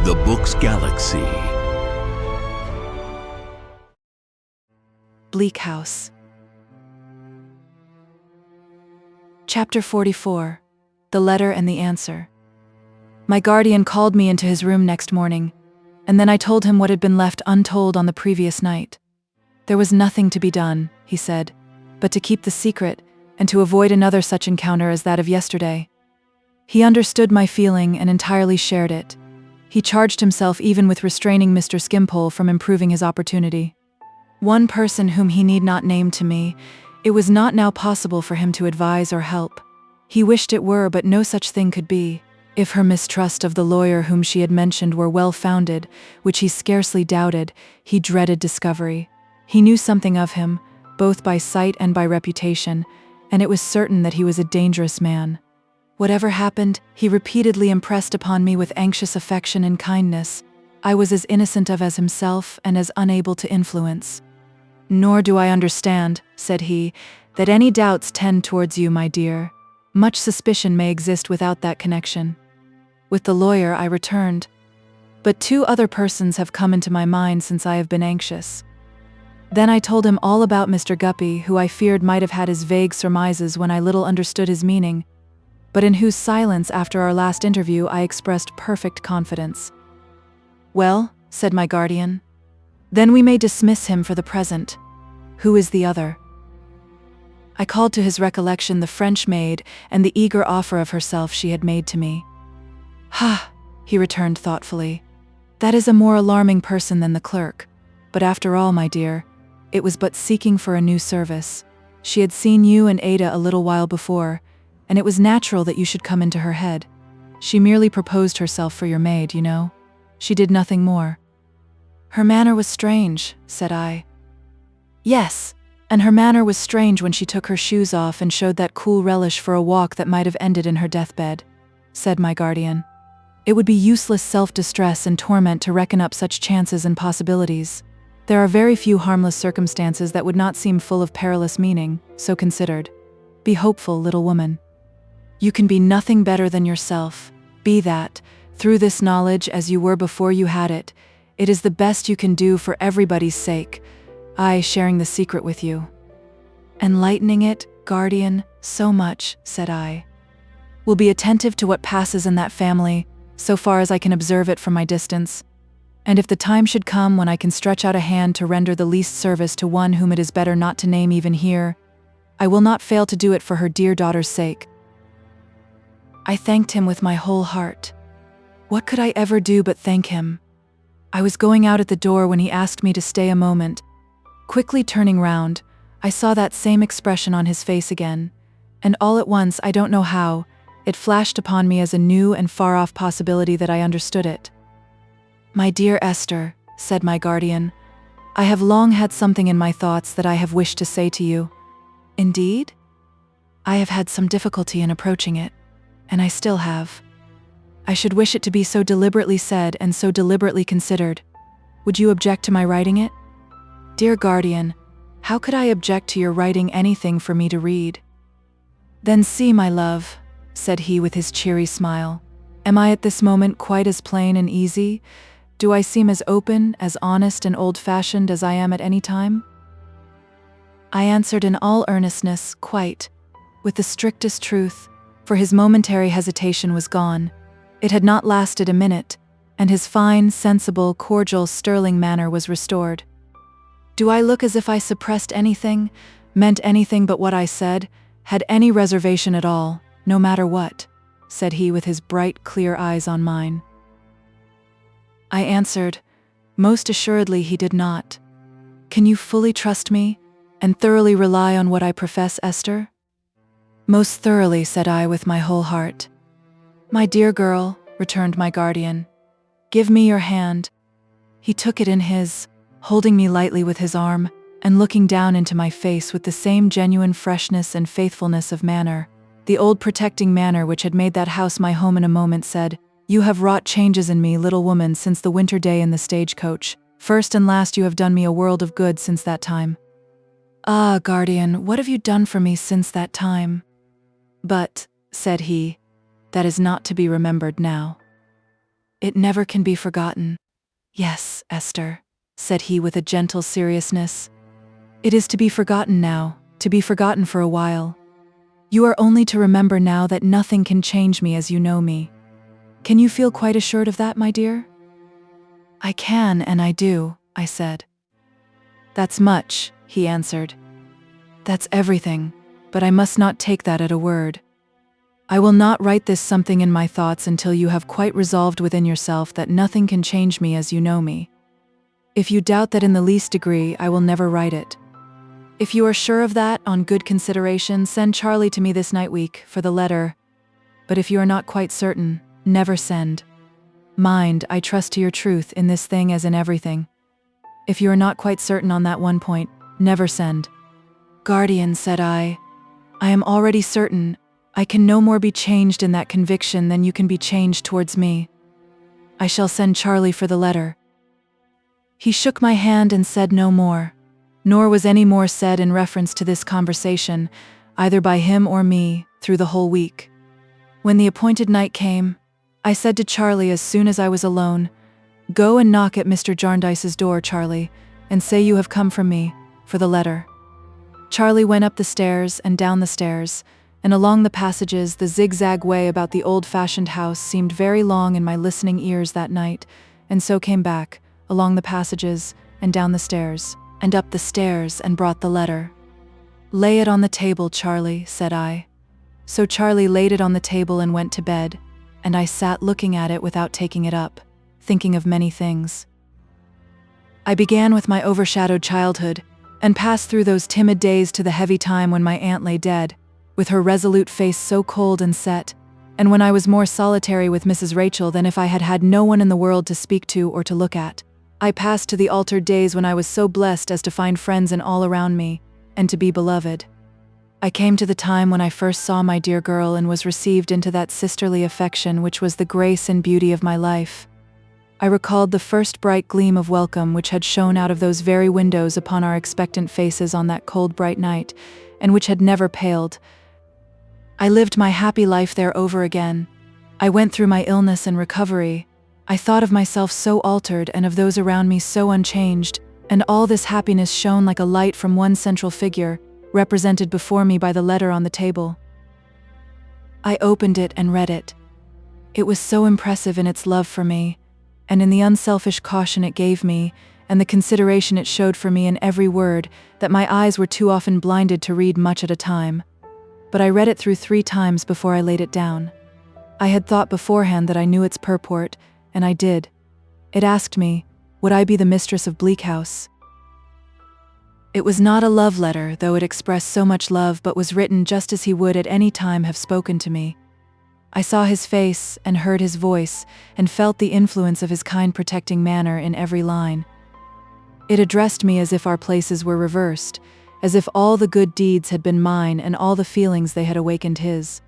The Book's Galaxy. Bleak House. Chapter 44. The Letter and the Answer. My guardian called me into his room next morning, and then I told him what had been left untold on the previous night. There was nothing to be done, he said, but to keep the secret and to avoid another such encounter as that of yesterday. He understood my feeling and entirely shared it. He charged himself even with restraining Mr. Skimpole from improving his opportunity. One person whom he need not name to me, it was not now possible for him to advise or help. He wished it were, but no such thing could be. If her mistrust of the lawyer whom she had mentioned were well-founded, which he scarcely doubted, he dreaded discovery. He knew something of him, both by sight and by reputation, and it was certain that he was a dangerous man. Whatever happened, he repeatedly impressed upon me with anxious affection and kindness. I was as innocent of as himself and as unable to influence. "Nor do I understand," said he, "that any doubts tend towards you, my dear. Much suspicion may exist without that connection." With the lawyer I returned. But 2 other persons have come into my mind since I have been anxious. Then I told him all about Mr. Guppy, who I feared might have had his vague surmises when I little understood his meaning, but in whose silence after our last interview I expressed perfect confidence. "Well," said my guardian, "then we may dismiss him for the present. Who is the other?" I called to his recollection the French maid and the eager offer of herself she had made to me. "Ha," he returned thoughtfully, "that is a more alarming person than the clerk. But after all, my dear, it was but seeking for a new service. She had seen you and Ada a little while before, and it was natural that you should come into her head. She merely proposed herself for your maid, you know. She did nothing more." "Her manner was strange," said I. "Yes, and her manner was strange when she took her shoes off and showed that cool relish for a walk that might have ended in her deathbed," said my guardian. "It would be useless self-distress and torment to reckon up such chances and possibilities. There are very few harmless circumstances that would not seem full of perilous meaning, so considered. Be hopeful, little woman. You can be nothing better than yourself. Be that, through this knowledge, as you were before you had it. It is the best you can do for everybody's sake, I sharing the secret with you." "Enlightening it, guardian, so much," said I. "Will be attentive to what passes in that family, so far as I can observe it from my distance. And if the time should come when I can stretch out a hand to render the least service to one whom it is better not to name even here, I will not fail to do it for her dear daughter's sake." I thanked him with my whole heart. What could I ever do but thank him? I was going out at the door when he asked me to stay a moment. Quickly turning round, I saw that same expression on his face again, and all at once, I don't know how, it flashed upon me as a new and far-off possibility that I understood it. "My dear Esther," said my guardian, "I have long had something in my thoughts that I have wished to say to you." "Indeed?" "I have had some difficulty in approaching it, and I still have. I should wish it to be so deliberately said and so deliberately considered. Would you object to my writing it?" "Dear guardian, how could I object to your writing anything for me to read?" "Then see, my love," said he with his cheery smile. "Am I at this moment quite as plain and easy? Do I seem as open, as honest and old-fashioned as I am at any time?" I answered in all earnestness, quite, with the strictest truth, for his momentary hesitation was gone. It had not lasted a minute, and his fine, sensible, cordial, sterling manner was restored. "Do I look as if I suppressed anything, meant anything but what I said, had any reservation at all, no matter what?" said he with his bright, clear eyes on mine. I answered, most assuredly he did not. "Can you fully trust me, and thoroughly rely on what I profess, Esther?" "Most thoroughly," said I with my whole heart. "My dear girl," returned my guardian, "give me your hand." He took it in his, holding me lightly with his arm, and looking down into my face with the same genuine freshness and faithfulness of manner. The old protecting manner which had made that house my home in a moment said, "You have wrought changes in me, little woman, since the winter day in the stagecoach. First and last you have done me a world of good since that time." "Ah, guardian, what have you done for me since that time?" "But," said he, "that is not to be remembered now." It never can be forgotten. Yes, Esther, said he with a gentle seriousness. It is to be forgotten now, to be forgotten for a while. You are only to remember now that nothing can change me as you know me. Can you feel quite assured of that, my dear? I can, and I do, I said. That's much, he answered. That's everything, but I must not take that at a word. I will not write this something in my thoughts until you have quite resolved within yourself that nothing can change me as you know me. If you doubt that in the least degree, I will never write it. If you are sure of that, on good consideration, send Charlie to me this night week for the letter. But if you are not quite certain, never send. Mind, I trust to your truth in this thing as in everything. If you are not quite certain on that one point, never send. Guardian, said I am already certain. I can no more be changed in that conviction than you can be changed towards me. I shall send Charlie for the letter. He shook my hand and said no more, nor was any more said in reference to this conversation, either by him or me, through the whole week. When the appointed night came, I said to Charlie as soon as I was alone, Go and knock at Mr. Jarndyce's door, Charlie, and say you have come from me, for the letter. Charlie went up the stairs and down the stairs, and along the passages. The zigzag way about the old-fashioned house seemed very long in my listening ears that night, and so came back, along the passages, and down the stairs, and up the stairs, and brought the letter. Lay it on the table, Charlie, said I. So Charlie laid it on the table and went to bed, and I sat looking at it without taking it up, thinking of many things. I began with my overshadowed childhood, and passed through those timid days to the heavy time when my aunt lay dead, with her resolute face so cold and set, and when I was more solitary with Mrs. Rachel than if I had had no one in the world to speak to or to look at. I passed to the altered days when I was so blessed as to find friends in all around me, and to be beloved. I came to the time when I first saw my dear girl and was received into that sisterly affection which was the grace and beauty of my life. I recalled the first bright gleam of welcome which had shone out of those very windows upon our expectant faces on that cold bright night, and which had never paled. I lived my happy life there over again. I went through my illness and recovery. I thought of myself so altered and of those around me so unchanged, and all this happiness shone like a light from one central figure, represented before me by the letter on the table. I opened it and read it. It was so impressive in its love for me, and in the unselfish caution it gave me, and the consideration it showed for me in every word, that my eyes were too often blinded to read much at a time. But I read it through 3 times before I laid it down. I had thought beforehand that I knew its purport, and I did. It asked me, would I be the mistress of Bleak House? It was not a love letter, though it expressed so much love, but was written just as he would at any time have spoken to me. I saw his face, and heard his voice, and felt the influence of his kind protecting manner in every line. It addressed me as if our places were reversed, as if all the good deeds had been mine and all the feelings they had awakened his.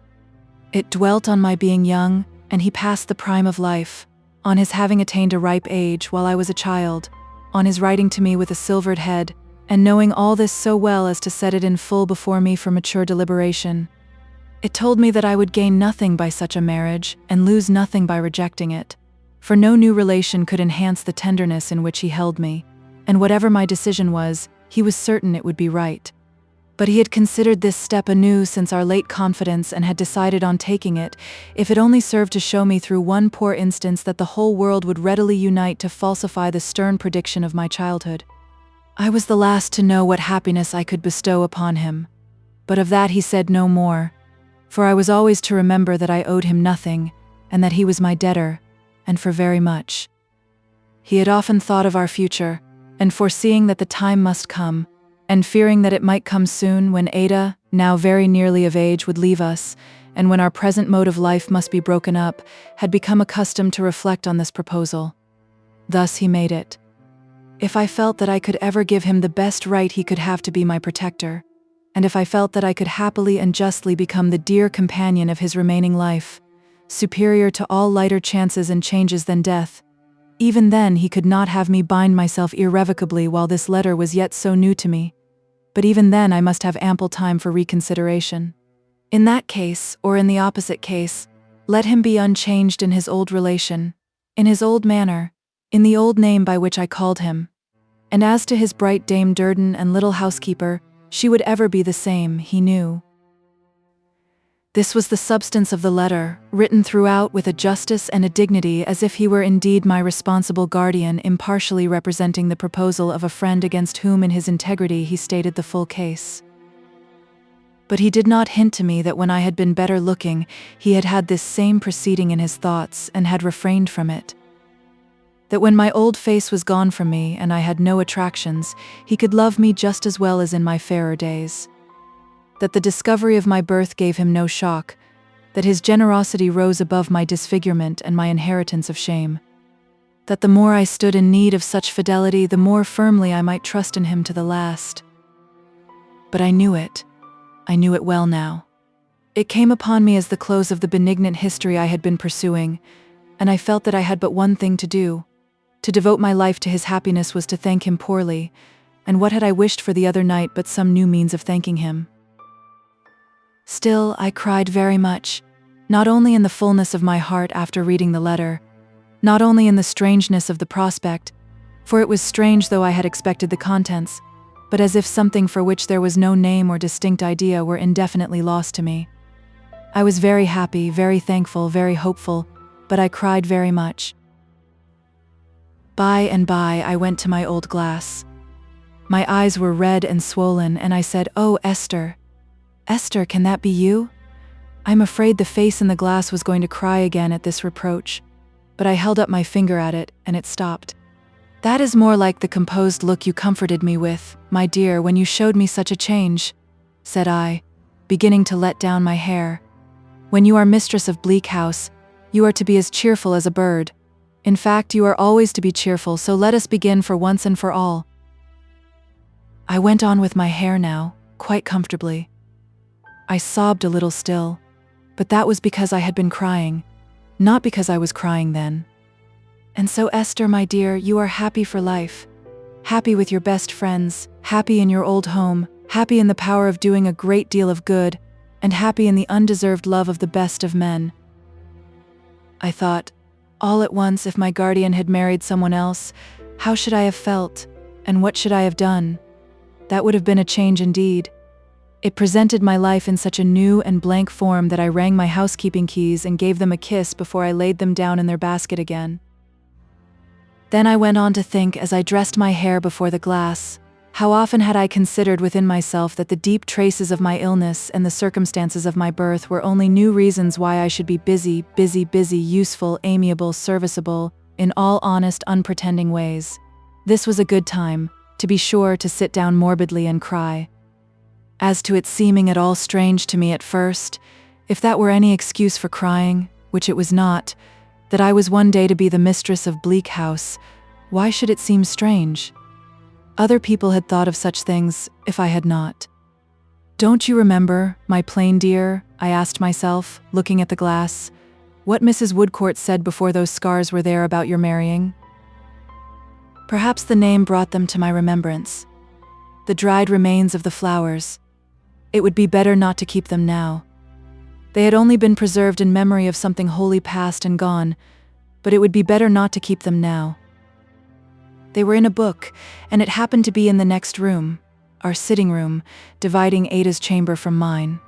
It dwelt on my being young, and he passed the prime of life, on his having attained a ripe age while I was a child, on his writing to me with a silvered head, and knowing all this so well as to set it in full before me for mature deliberation. It told me that I would gain nothing by such a marriage, and lose nothing by rejecting it, for no new relation could enhance the tenderness in which he held me, and whatever my decision was, he was certain it would be right. But he had considered this step anew since our late confidence and had decided on taking it, if it only served to show me through one poor instance that the whole world would readily unite to falsify the stern prediction of my childhood. I was the last to know what happiness I could bestow upon him, but of that he said no more, for I was always to remember that I owed him nothing, and that he was my debtor, and for very much. He had often thought of our future, and foreseeing that the time must come, and fearing that it might come soon when Ada, now very nearly of age, would leave us, and when our present mode of life must be broken up, had become accustomed to reflect on this proposal. Thus he made it. If I felt that I could ever give him the best right he could have to be my protector, and if I felt that I could happily and justly become the dear companion of his remaining life, superior to all lighter chances and changes than death, even then he could not have me bind myself irrevocably while this letter was yet so new to me. But even then I must have ample time for reconsideration. In that case, or in the opposite case, let him be unchanged in his old relation, in his old manner, in the old name by which I called him. And as to his bright Dame Durden and little housekeeper, she would ever be the same, he knew. This was the substance of the letter, written throughout with a justice and a dignity as if he were indeed my responsible guardian, impartially representing the proposal of a friend against whom in his integrity he stated the full case. But he did not hint to me that when I had been better looking, he had had this same proceeding in his thoughts and had refrained from it. That when my old face was gone from me and I had no attractions, he could love me just as well as in my fairer days. That the discovery of my birth gave him no shock, that his generosity rose above my disfigurement and my inheritance of shame. That the more I stood in need of such fidelity, the more firmly I might trust in him to the last. But I knew it well now. It came upon me as the close of the benignant history I had been pursuing, and I felt that I had but one thing to do. To devote my life to his happiness was to thank him poorly, and what had I wished for the other night but some new means of thanking him? Still, I cried very much, not only in the fullness of my heart after reading the letter, not only in the strangeness of the prospect, for it was strange though I had expected the contents, but as if something for which there was no name or distinct idea were indefinitely lost to me. I was very happy, very thankful, very hopeful, but I cried very much. By and by I went to my old glass. My eyes were red and swollen, and I said, "Oh, Esther! Esther, can that be you?" I'm afraid the face in the glass was going to cry again at this reproach, but I held up my finger at it, and it stopped. "That is more like the composed look you comforted me with, my dear, when you showed me such a change," said I, beginning to let down my hair. "When you are mistress of Bleak House, you are to be as cheerful as a bird. In fact, you are always to be cheerful, so let us begin for once and for all." I went on with my hair now, quite comfortably. I sobbed a little still, but that was because I had been crying, not because I was crying then. "And so, Esther, my dear, you are happy for life, happy with your best friends, happy in your old home, happy in the power of doing a great deal of good, and happy in the undeserved love of the best of men." I thought, all at once, if my guardian had married someone else, how should I have felt, and what should I have done? That would have been a change indeed. It presented my life in such a new and blank form that I rang my housekeeping keys and gave them a kiss before I laid them down in their basket again. Then I went on to think, as I dressed my hair before the glass, how often had I considered within myself that the deep traces of my illness and the circumstances of my birth were only new reasons why I should be busy, useful, amiable, serviceable, in all honest, unpretending ways. This was a good time, to be sure, to sit down morbidly and cry. As to its seeming at all strange to me at first, if that were any excuse for crying, which it was not, that I was one day to be the mistress of Bleak House, why should it seem strange? Other people had thought of such things, if I had not. "Don't you remember, my plain dear," I asked myself, looking at the glass, "what Mrs. Woodcourt said before those scars were there about your marrying?" Perhaps the name brought them to my remembrance. The dried remains of the flowers. It would be better not to keep them now. They had only been preserved in memory of something wholly past and gone, but it would be better not to keep them now. They were in a book, and it happened to be in the next room, our sitting room, dividing Ada's chamber from mine.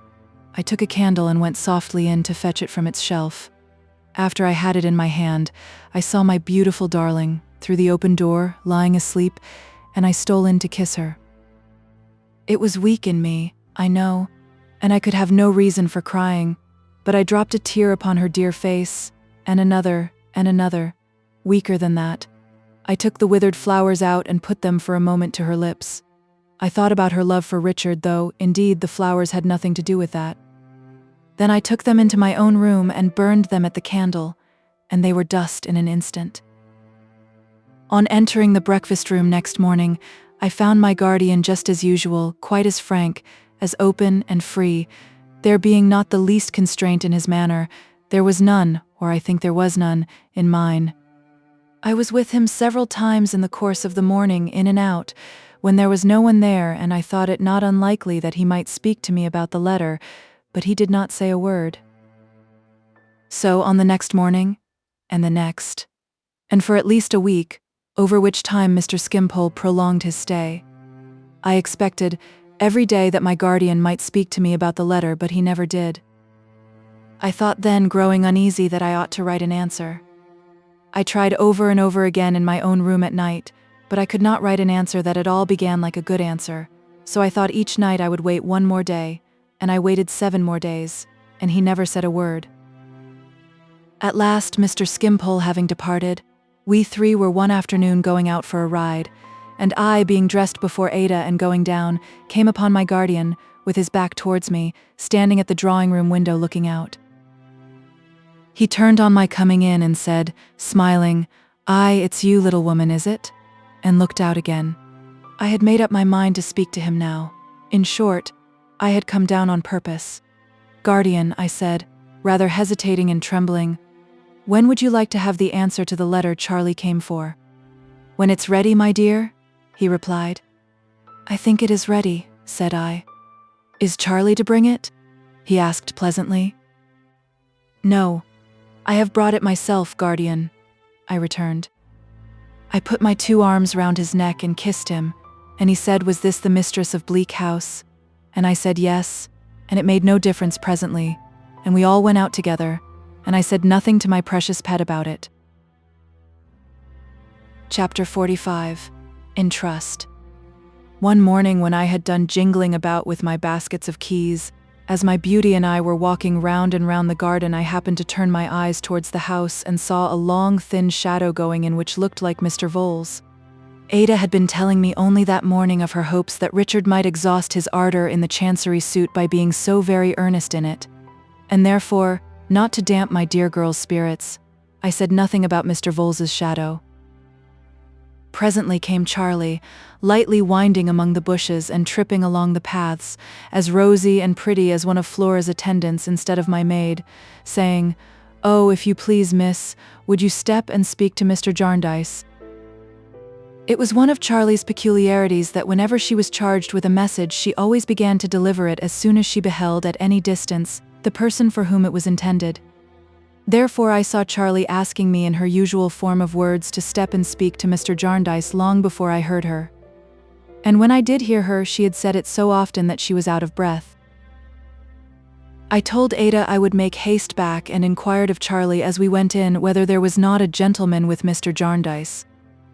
I took a candle and went softly in to fetch it from its shelf. After I had it in my hand, I saw my beautiful darling, through the open door, lying asleep, and I stole in to kiss her. It was weak in me, I know, and I could have no reason for crying, but I dropped a tear upon her dear face, and another, weaker than that. I took the withered flowers out and put them for a moment to her lips. I thought about her love for Richard, though, indeed, the flowers had nothing to do with that. Then I took them into my own room and burned them at the candle, and they were dust in an instant. On entering the breakfast room next morning, I found my guardian just as usual, quite as frank, as open and free, there being not the least constraint in his manner. There was none, or I think there was none, in mine. I was with him several times in the course of the morning, in and out, when there was no one there, and I thought it not unlikely that he might speak to me about the letter, but he did not say a word. So on the next morning, and the next, and for at least a week, over which time Mr. Skimpole prolonged his stay. I expected every day that my guardian might speak to me about the letter, but he never did. I thought then, growing uneasy, that I ought to write an answer. I tried over and over again in my own room at night, but I could not write an answer that at all began like a good answer, so I thought each night I would wait one more day, and I waited 7 more days, and he never said a word. At last, Mr. Skimpole having departed, we 3 were one afternoon going out for a ride, and I, being dressed before Ada and going down, came upon my guardian, with his back towards me, standing at the drawing-room window looking out. He turned on my coming in and said, smiling, "Aye, it's you, little woman, is it?" and looked out again. I had made up my mind to speak to him now. In short, I had come down on purpose. "Guardian," I said, rather hesitating and trembling, "when would you like to have the answer to the letter Charlie came for?" "When it's ready, my dear," he replied. "I think it is ready," said I. "Is Charlie to bring it?" he asked pleasantly. "No, I have brought it myself, guardian," I returned. I put my 2 arms round his neck and kissed him, and he said, "Was this the mistress of Bleak House?" And I said yes, and it made no difference presently, and we all went out together, and I said nothing to my precious pet about it. Chapter 45. In Trust. One morning when I had done jingling about with my baskets of keys, as my beauty and I were walking round and round the garden, I happened to turn my eyes towards the house and saw a long thin shadow going in which looked like Mr. Vholes. Ada had been telling me only that morning of her hopes that Richard might exhaust his ardor in the Chancery suit by being so very earnest in it, and therefore, not to damp my dear girl's spirits, I said nothing about Mr. Vholes's shadow. Presently came Charlie, lightly winding among the bushes and tripping along the paths, as rosy and pretty as one of Flora's attendants instead of my maid, saying, "Oh, if you please, miss, would you step and speak to Mr. Jarndyce?" It was one of Charlie's peculiarities that whenever she was charged with a message, she always began to deliver it as soon as she beheld at any distance the person for whom it was intended. Therefore I saw Charlie asking me in her usual form of words to step and speak to Mr. Jarndyce long before I heard her. And when I did hear her, she had said it so often that she was out of breath. I told Ada I would make haste back, and inquired of Charlie as we went in whether there was not a gentleman with Mr. Jarndyce,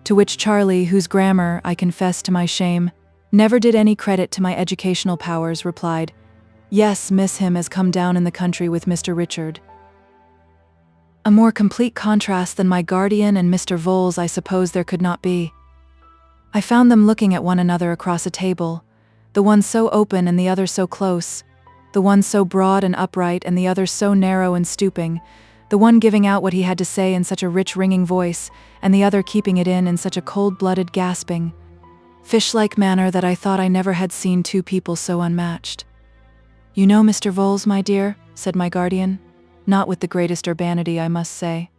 to which Charlie, whose grammar, I confess to my shame, never did any credit to my educational powers, replied, "Yes, miss, him has come down in the country with Mr. Richard." A more complete contrast than my guardian and Mr. Vholes I suppose there could not be. I found them looking at one another across a table, the one so open and the other so close, the one so broad and upright and the other so narrow and stooping, the one giving out what he had to say in such a rich ringing voice, and the other keeping it in such a cold-blooded gasping, fish-like manner that I thought I never had seen 2 people so unmatched. "You know Mr. Vholes, my dear?" said my guardian, not with the greatest urbanity, I must say.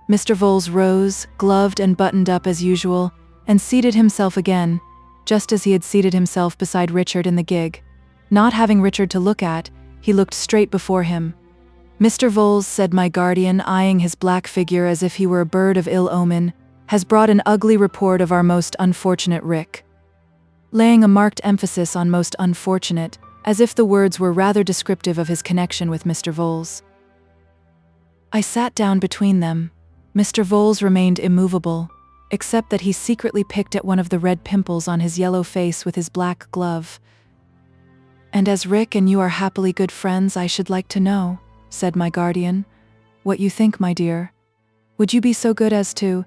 Mr. Vholes rose, gloved and buttoned up as usual, and seated himself again, just as he had seated himself beside Richard in the gig. Not having Richard to look at, he looked straight before him. "Mr. Vholes," said my guardian, eyeing his black figure as if he were a bird of ill omen, "has brought an ugly report of our most unfortunate Rick," laying a marked emphasis on most unfortunate, as if the words were rather descriptive of his connection with Mr. Vholes. I sat down between them. Mr. Vholes remained immovable, except that he secretly picked at one of the red pimples on his yellow face with his black glove. "And as Rick and you are happily good friends, I should like to know," said my guardian, "what you think, my dear. Would you be so good as to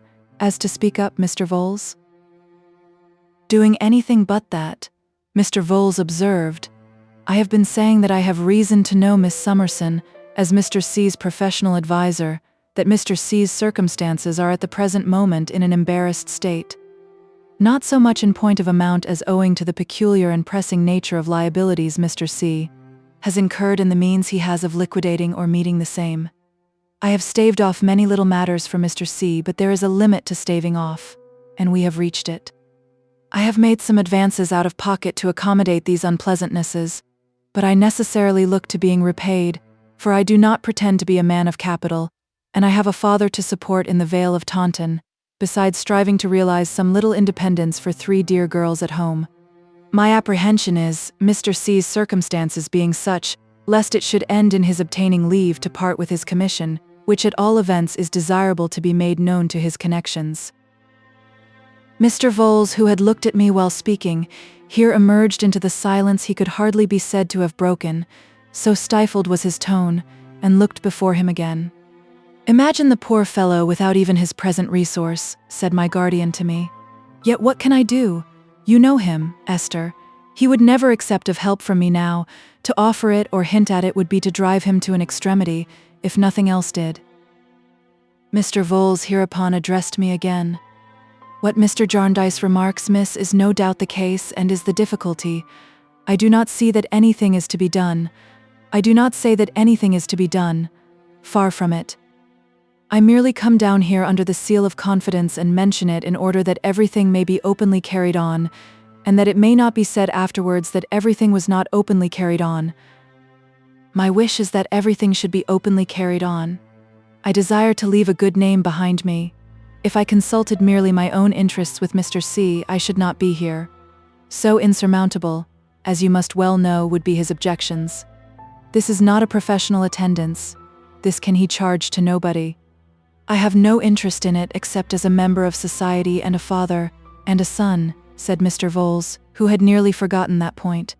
speak up, Mr. Vholes?" "Doing anything but that," Mr. Vholes observed. "I have been saying that I have reason to know Miss Summerson, as Mr. C's professional adviser, that Mr. C's circumstances are at the present moment in an embarrassed state. Not so much in point of amount as owing to the peculiar and pressing nature of liabilities Mr. C has incurred and the means he has of liquidating or meeting the same. I have staved off many little matters for Mr. C, but there is a limit to staving off, and we have reached it. I have made some advances out of pocket to accommodate these unpleasantnesses, but I necessarily look to being repaid, for I do not pretend to be a man of capital, and I have a father to support in the Vale of Taunton, besides striving to realize some little independence for 3 dear girls at home. My apprehension is, Mr. C's circumstances being such, lest it should end in his obtaining leave to part with his commission, which at all events is desirable to be made known to his connections. Mr. Vholes, who had looked at me while speaking, here emerged into the silence he could hardly be said to have broken, so stifled was his tone, and looked before him again. "Imagine the poor fellow without even his present resource," said my guardian to me. "Yet what can I do? You know him, Esther. He would never accept of help from me now. To offer it or hint at it would be to drive him to an extremity, if nothing else did." Mr. Vholes hereupon addressed me again. "What Mr. Jarndyce remarks, miss, is no doubt the case, and is the difficulty. I do not see that anything is to be done. I do not say that anything is to be done. Far from it. I merely come down here under the seal of confidence and mention it in order that everything may be openly carried on, and that it may not be said afterwards that everything was not openly carried on. My wish is that everything should be openly carried on. I desire to leave a good name behind me. If I consulted merely my own interests with Mr. C, I should not be here. So insurmountable, as you must well know, would be his objections. This is not a professional attendance. This can he charge to nobody. I have no interest in it except as a member of society and a father, and a son," said Mr. Vholes, who had nearly forgotten that point.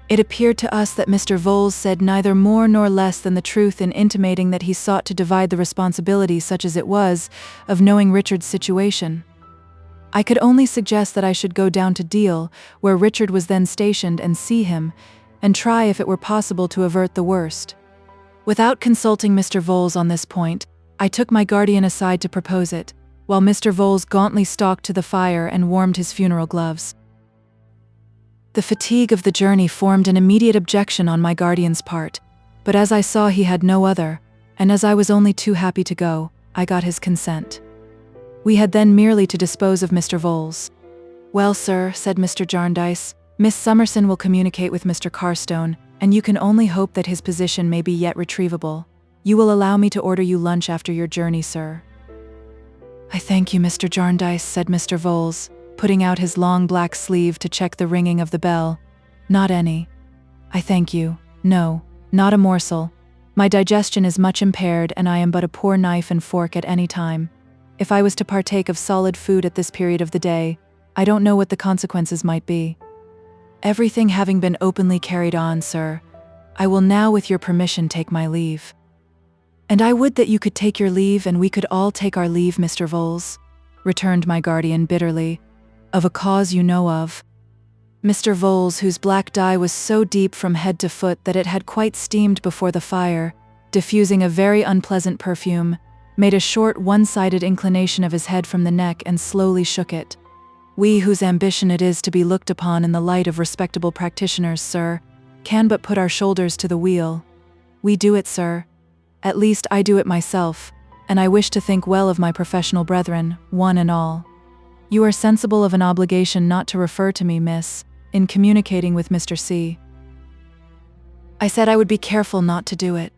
It appeared to us that Mr. Vholes said neither more nor less than the truth in intimating that he sought to divide the responsibility, such as it was, of knowing Richard's situation. I could only suggest that I should go down to Deal, where Richard was then stationed, and see him, and try if it were possible to avert the worst. Without consulting Mr. Vholes on this point, I took my guardian aside to propose it, while Mr. Vholes gauntly stalked to the fire and warmed his funeral gloves. The fatigue of the journey formed an immediate objection on my guardian's part, but as I saw he had no other, and as I was only too happy to go, I got his consent. We had then merely to dispose of Mr. Vholes. "Well, sir," said Mr. Jarndyce, "Miss Summerson will communicate with Mr. Carstone, and you can only hope that his position may be yet retrievable. You will allow me to order you lunch after your journey, sir." "I thank you, Mr. Jarndyce," said Mr. Vholes, putting out his long black sleeve to check the ringing of the bell. "Not any. I thank you. No, not a morsel. My digestion is much impaired, and I am but a poor knife and fork at any time. If I was to partake of solid food at this period of the day, I don't know what the consequences might be. Everything having been openly carried on, sir, I will now with your permission take my leave." "And I would that you could take your leave and we could all take our leave, Mr. Vholes," returned my guardian bitterly, "of a cause you know of." Mr. Vholes, whose black dye was so deep from head to foot that it had quite steamed before the fire, diffusing a very unpleasant perfume, made a short one-sided inclination of his head from the neck and slowly shook it. "We whose ambition it is to be looked upon in the light of respectable practitioners, sir, can but put our shoulders to the wheel. We do it, sir. At least I do it myself, and I wish to think well of my professional brethren, one and all. You are sensible of an obligation not to refer to me, miss, in communicating with Mr. C." I said I would be careful not to do it.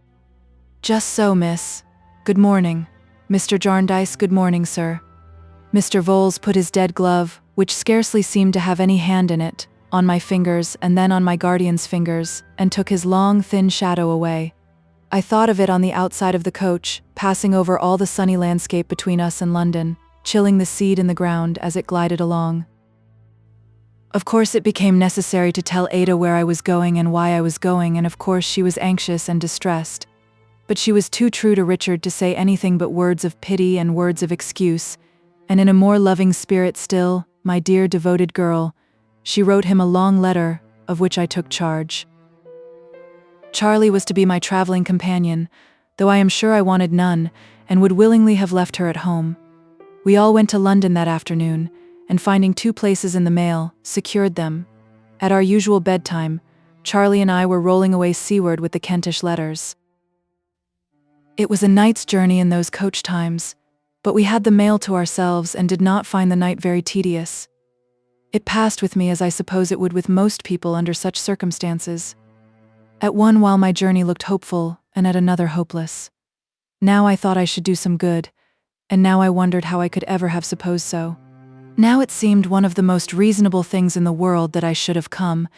"Just so, miss. Good morning. Mr. Jarndyce, good morning, sir." Mr. Vholes put his dead glove, which scarcely seemed to have any hand in it, on my fingers and then on my guardian's fingers, and took his long, thin shadow away. I thought of it on the outside of the coach, passing over all the sunny landscape between us and London, chilling the seed in the ground as it glided along. Of course it became necessary to tell Ada where I was going and why I was going, and of course she was anxious and distressed. But she was too true to Richard to say anything but words of pity and words of excuse, and in a more loving spirit still, my dear devoted girl, she wrote him a long letter, of which I took charge. Charlie was to be my traveling companion, though I am sure I wanted none, and would willingly have left her at home. We all went to London that afternoon, and finding 2 places in the mail, secured them. At our usual bedtime, Charlie and I were rolling away seaward with the Kentish letters. It was a night's journey in those coach times, but we had the mail to ourselves and did not find the night very tedious. It passed with me as I suppose it would with most people under such circumstances. At one while my journey looked hopeful, and at another hopeless. Now I thought I should do some good, and now I wondered how I could ever have supposed so. Now it seemed one of the most reasonable things in the world that I should have come,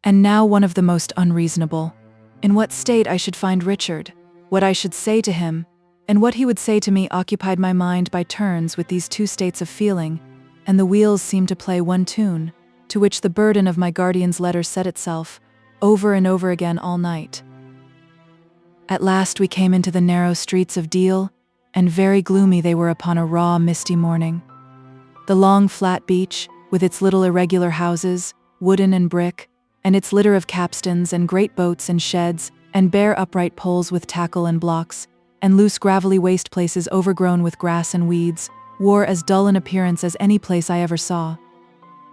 and now one of the most unreasonable. In what state I should find Richard, what I should say to him, and what he would say to me occupied my mind by turns with these two states of feeling, and the wheels seemed to play one tune, to which the burden of my guardian's letter set itself, over and over again all night. At last we came into the narrow streets of Deal, and very gloomy they were upon a raw, misty morning. The long, flat beach, with its little irregular houses, wooden and brick, and its litter of capstans and great boats and sheds, and bare upright poles with tackle and blocks, and loose gravelly waste places overgrown with grass and weeds, wore as dull an appearance as any place I ever saw.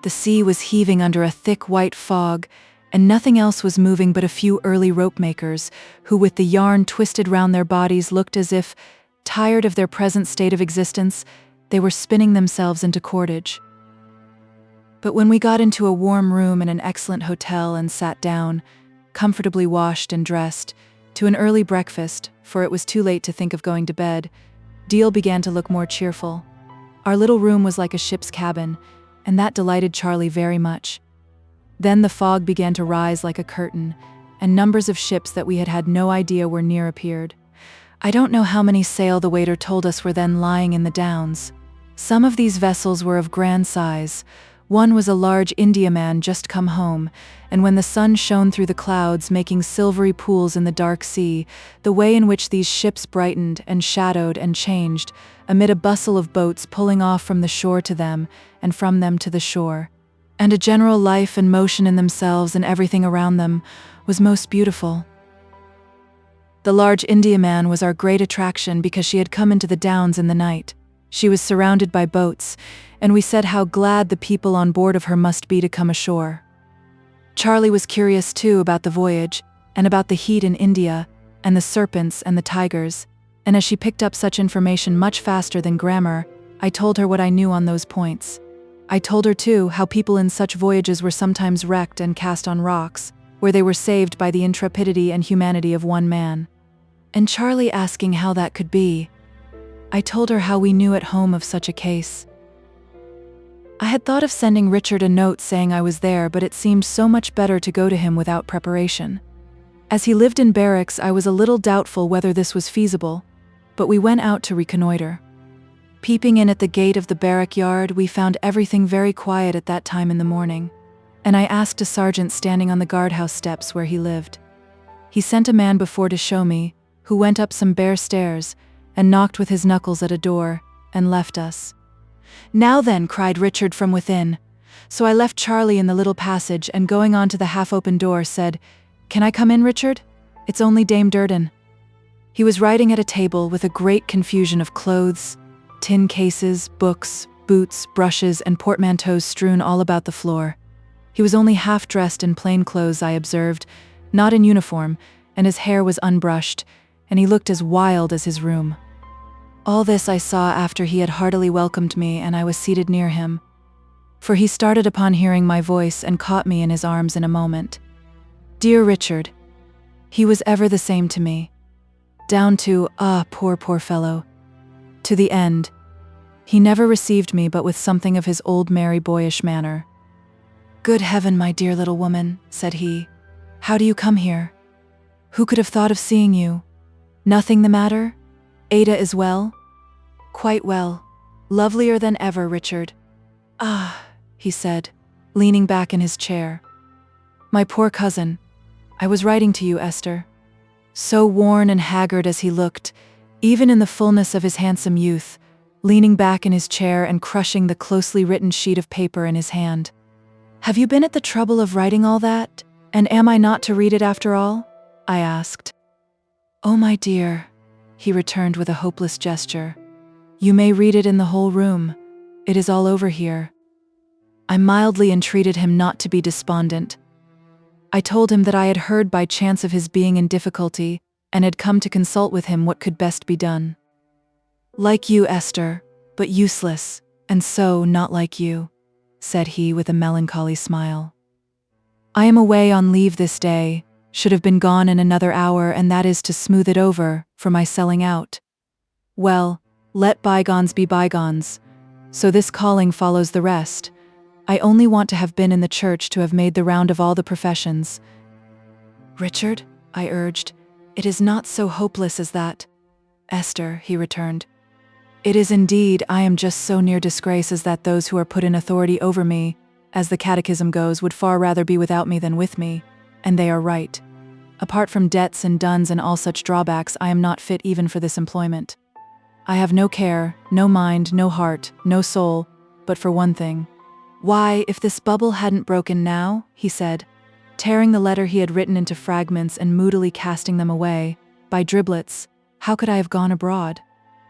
The sea was heaving under a thick white fog, and nothing else was moving but a few early rope-makers, who with the yarn twisted round their bodies looked as if, tired of their present state of existence, they were spinning themselves into cordage. But when we got into a warm room in an excellent hotel and sat down, comfortably washed and dressed, to an early breakfast, for it was too late to think of going to bed, Deal began to look more cheerful. Our little room was like a ship's cabin, and that delighted Charlie very much. Then the fog began to rise like a curtain, and numbers of ships that we had had no idea were near appeared. I don't know how many sail the waiter told us were then lying in the Downs. Some of these vessels were of grand size. One was a large Indiaman just come home, and when the sun shone through the clouds making silvery pools in the dark sea, the way in which these ships brightened and shadowed and changed, amid a bustle of boats pulling off from the shore to them, and from them to the shore, and a general life and motion in themselves and everything around them, was most beautiful. The large Indiaman was our great attraction because she had come into the Downs in the night. She was surrounded by boats, and we said how glad the people on board of her must be to come ashore. Charlie was curious too about the voyage, and about the heat in India, and the serpents and the tigers, and as she picked up such information much faster than grammar, I told her what I knew on those points. I told her too how people in such voyages were sometimes wrecked and cast on rocks, where they were saved by the intrepidity and humanity of one man. And Charlie asking how that could be, I told her how we knew at home of such a case. I had thought of sending Richard a note saying I was there, but it seemed so much better to go to him without preparation. As he lived in barracks, I was a little doubtful whether this was feasible, but we went out to reconnoiter. Peeping in at the gate of the barrack yard, we found everything very quiet at that time in the morning, and I asked a sergeant standing on the guardhouse steps where he lived. He sent a man before to show me, who went up some bare stairs, and knocked with his knuckles at a door, and left us. "Now then," cried Richard from within. So I left Charlie in the little passage, and going on to the half-open door said, "Can I come in, Richard? It's only Dame Durden." He was writing at a table with a great confusion of clothes, tin cases, books, boots, brushes, and portmanteaus strewn all about the floor. He was only half dressed in plain clothes, I observed, not in uniform, and his hair was unbrushed, and he looked as wild as his room. All this I saw after he had heartily welcomed me, and I was seated near him. For he started upon hearing my voice and caught me in his arms in a moment. Dear Richard, he was ever the same to me. Down to, poor fellow. To the end. He never received me but with something of his old merry boyish manner. "Good heaven, my dear little woman," said he. "How do you come here? Who could have thought of seeing you? Nothing the matter? Ada is well?" "Quite well. Lovelier than ever, Richard." "Ah," he said, leaning back in his chair. "My poor cousin. I was writing to you, Esther." So worn and haggard as he looked, even in the fullness of his handsome youth, leaning back in his chair and crushing the closely written sheet of paper in his hand. "Have you been at the trouble of writing all that? And am I not to read it after all?" I asked. "Oh, my dear," he returned with a hopeless gesture. "You may read it in the whole room. It is all over here." I mildly entreated him not to be despondent. I told him that I had heard by chance of his being in difficulty, and had come to consult with him what could best be done. "Like you, Esther, but useless, and so not like you," said he with a melancholy smile. "I am away on leave this day, should have been gone in another hour, and that is to smooth it over, for my selling out. Well, let bygones be bygones. So this calling follows the rest. I only want to have been in the church to have made the round of all the professions. Richard, I urged, it is not so hopeless as that. Esther, he returned. It is indeed. I am just so near disgrace as that those who are put in authority over me, as the catechism goes, would far rather be without me than with me, and they are right. Apart from debts and duns and all such drawbacks, I am not fit even for this employment. I have no care, no mind, no heart, no soul, but for one thing. Why, if this bubble hadn't broken now, he said, tearing the letter he had written into fragments and moodily casting them away, by driblets, how could I have gone abroad?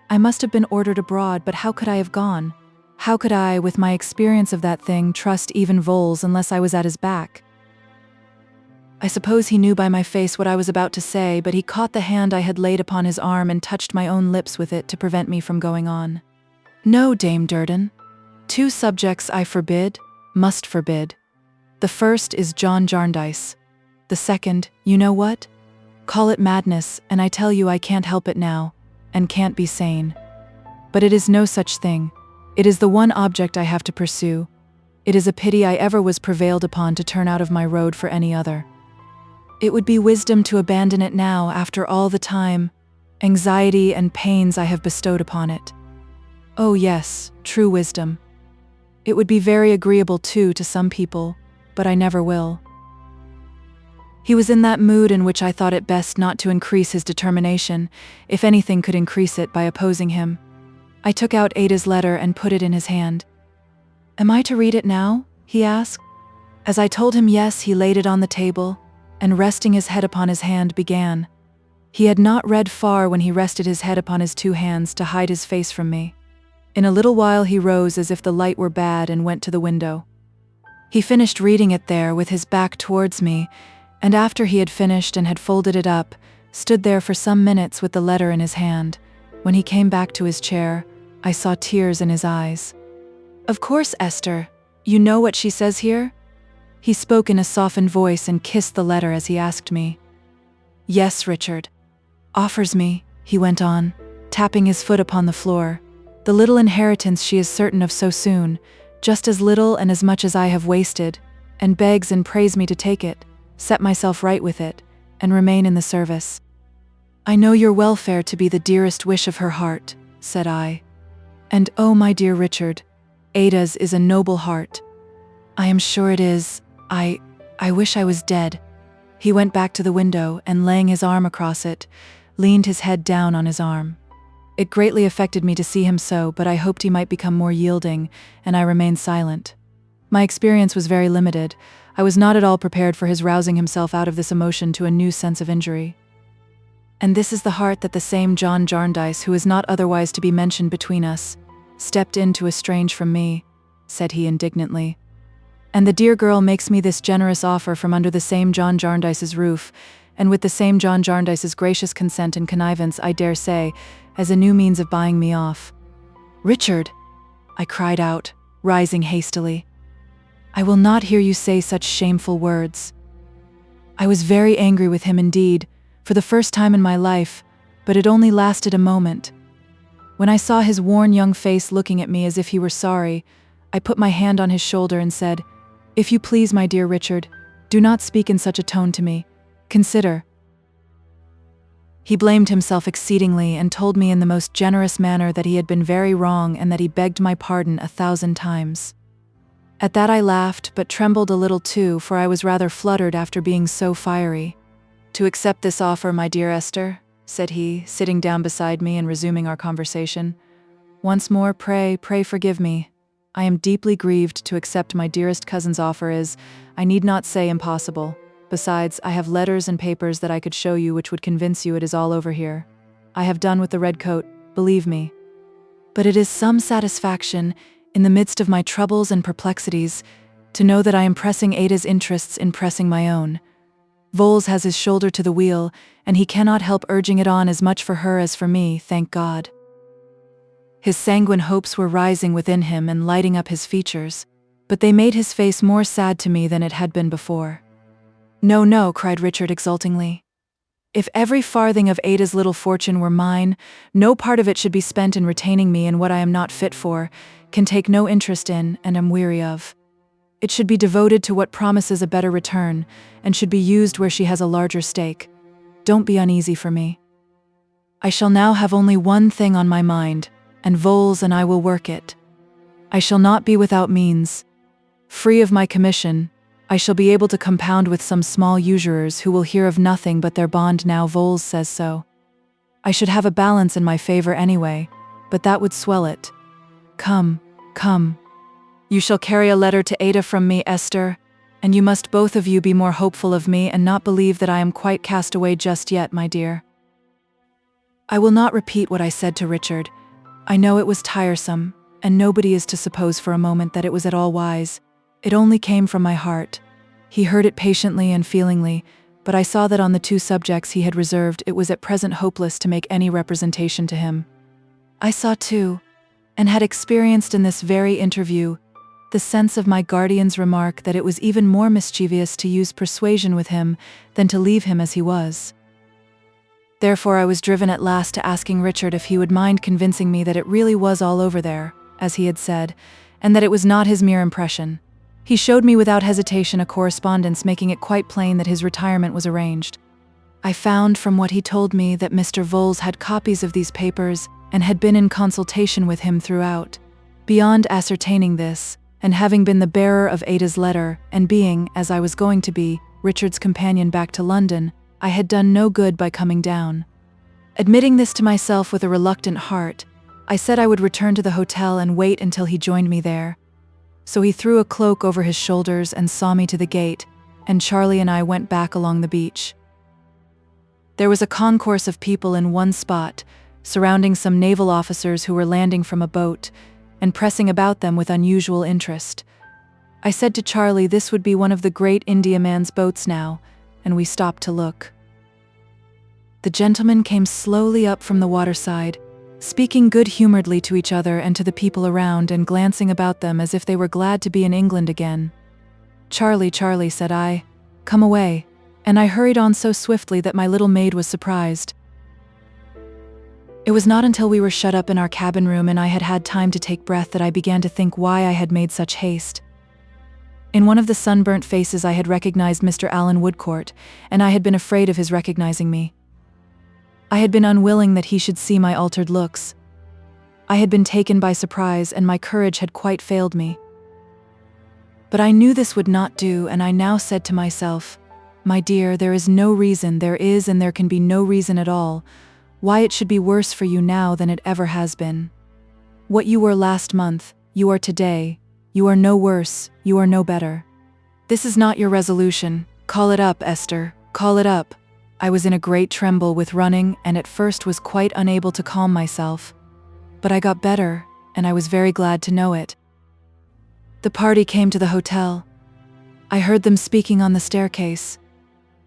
I must have been ordered abroad, but how could I have gone? How could I, with my experience of that thing, trust even Voles unless I was at his back? I suppose he knew by my face what I was about to say, but he caught the hand I had laid upon his arm and touched my own lips with it to prevent me from going on. No, Dame Durden. 2 subjects I forbid, must forbid. The first is John Jarndyce. The second, you know what? Call it madness, and I tell you I can't help it now, and can't be sane. But it is no such thing. It is the one object I have to pursue. It is a pity I ever was prevailed upon to turn out of my road for any other. It would be wisdom to abandon it now after all the time, anxiety and pains I have bestowed upon it. Oh yes, true wisdom. It would be very agreeable too to some people, but I never will. He was in that mood in which I thought it best not to increase his determination, if anything could increase it, by opposing him. I took out Ada's letter and put it in his hand. Am I to read it now? He asked. As I told him yes, he laid it on the table, and resting his head upon his hand began. He had not read far when he rested his head upon his 2 hands to hide his face from me. In a little while he rose as if the light were bad and went to the window. He finished reading it there with his back towards me, and after he had finished and had folded it up, stood there for some minutes with the letter in his hand. When he came back to his chair, I saw tears in his eyes. Of course, Esther, you know what she says here? He spoke in a softened voice and kissed the letter as he asked me. Yes, Richard. Offers me, he went on, tapping his foot upon the floor, the little inheritance she is certain of so soon, just as little and as much as I have wasted, and begs and prays me to take it, set myself right with it, and remain in the service. I know your welfare to be the dearest wish of her heart, said I. And oh, my dear Richard, Ada's is a noble heart. I am sure it is. I wish I was dead. He went back to the window and, laying his arm across it, leaned his head down on his arm. It greatly affected me to see him so, but I hoped he might become more yielding, and I remained silent. My experience was very limited. I was not at all prepared for his rousing himself out of this emotion to a new sense of injury. And this is the heart that the same John Jarndyce, who is not otherwise to be mentioned between us, stepped in to estrange from me, said he indignantly. And the dear girl makes me this generous offer from under the same John Jarndyce's roof, and with the same John Jarndyce's gracious consent and connivance, I dare say, as a new means of buying me off. Richard, I cried out, rising hastily. I will not hear you say such shameful words. I was very angry with him indeed, for the first time in my life, but it only lasted a moment. When I saw his worn young face looking at me as if he were sorry, I put my hand on his shoulder and said, If you please, my dear Richard, do not speak in such a tone to me. Consider. He blamed himself exceedingly and told me in the most generous manner that he had been very wrong and that he begged my pardon 1,000 times. At that I laughed, but trembled a little too, for I was rather fluttered after being so fiery. To accept this offer, my dear Esther, said he, sitting down beside me and resuming our conversation. Once more, pray forgive me. I am deeply grieved to accept my dearest cousin's offer is, I need not say, impossible. Besides, I have letters and papers that I could show you which would convince you it is all over here. I have done with the red coat, believe me. But it is some satisfaction, in the midst of my troubles and perplexities, to know that I am pressing Ada's interests in pressing my own. Voles has his shoulder to the wheel, and he cannot help urging it on as much for her as for me, thank God. His sanguine hopes were rising within him and lighting up his features, but they made his face more sad to me than it had been before. No, no, cried Richard exultingly. If every farthing of Ada's little fortune were mine, no part of it should be spent in retaining me in what I am not fit for, can take no interest in, and am weary of. It should be devoted to what promises a better return, and should be used where she has a larger stake. Don't be uneasy for me. I shall now have only one thing on my mind, and Voles and I will work it. I shall not be without means. Free of my commission, I shall be able to compound with some small usurers who will hear of nothing but their bond now Voles says so. I should have a balance in my favor anyway, but that would swell it. Come, come. You shall carry a letter to Ada from me, Esther, and you must both of you be more hopeful of me and not believe that I am quite cast away just yet, my dear. I will not repeat what I said to Richard. I know it was tiresome, and nobody is to suppose for a moment that it was at all wise. It only came from my heart. He heard it patiently and feelingly, but I saw that on the two subjects he had reserved it was at present hopeless to make any representation to him. I saw too, and had experienced in this very interview, the sense of my guardian's remark that it was even more mischievous to use persuasion with him than to leave him as he was. Therefore I was driven at last to asking Richard if he would mind convincing me that it really was all over there, as he had said, and that it was not his mere impression. He showed me without hesitation a correspondence making it quite plain that his retirement was arranged. I found from what he told me that Mr. Voles had copies of these papers and had been in consultation with him throughout. Beyond ascertaining this, and having been the bearer of Ada's letter, and being, as I was going to be, Richard's companion back to London, I had done no good by coming down. Admitting this to myself with a reluctant heart, I said I would return to the hotel and wait until he joined me there. So he threw a cloak over his shoulders and saw me to the gate, and Charlie and I went back along the beach. There was a concourse of people in one spot, surrounding some naval officers who were landing from a boat, and pressing about them with unusual interest. I said to Charlie this would be one of the great Indiaman's boats now, and we stopped to look. The gentlemen came slowly up from the waterside, speaking good-humoredly to each other and to the people around and glancing about them as if they were glad to be in England again. Charlie, Charlie, said I, come away, and I hurried on so swiftly that my little maid was surprised. It was not until we were shut up in our cabin room and I had had time to take breath that I began to think why I had made such haste. In one of the sunburnt faces I had recognized Mr. Alan Woodcourt, and I had been afraid of his recognizing me. I had been unwilling that he should see my altered looks. I had been taken by surprise and my courage had quite failed me. But I knew this would not do, and I now said to myself, my dear, there is no reason, there is and there can be no reason at all, why it should be worse for you now than it ever has been. What you were last month, you are today. You are no worse, you are no better. This is not your resolution. Call it up, Esther, call it up. I was in a great tremble with running and at first was quite unable to calm myself. But I got better, and I was very glad to know it. The party came to the hotel. I heard them speaking on the staircase.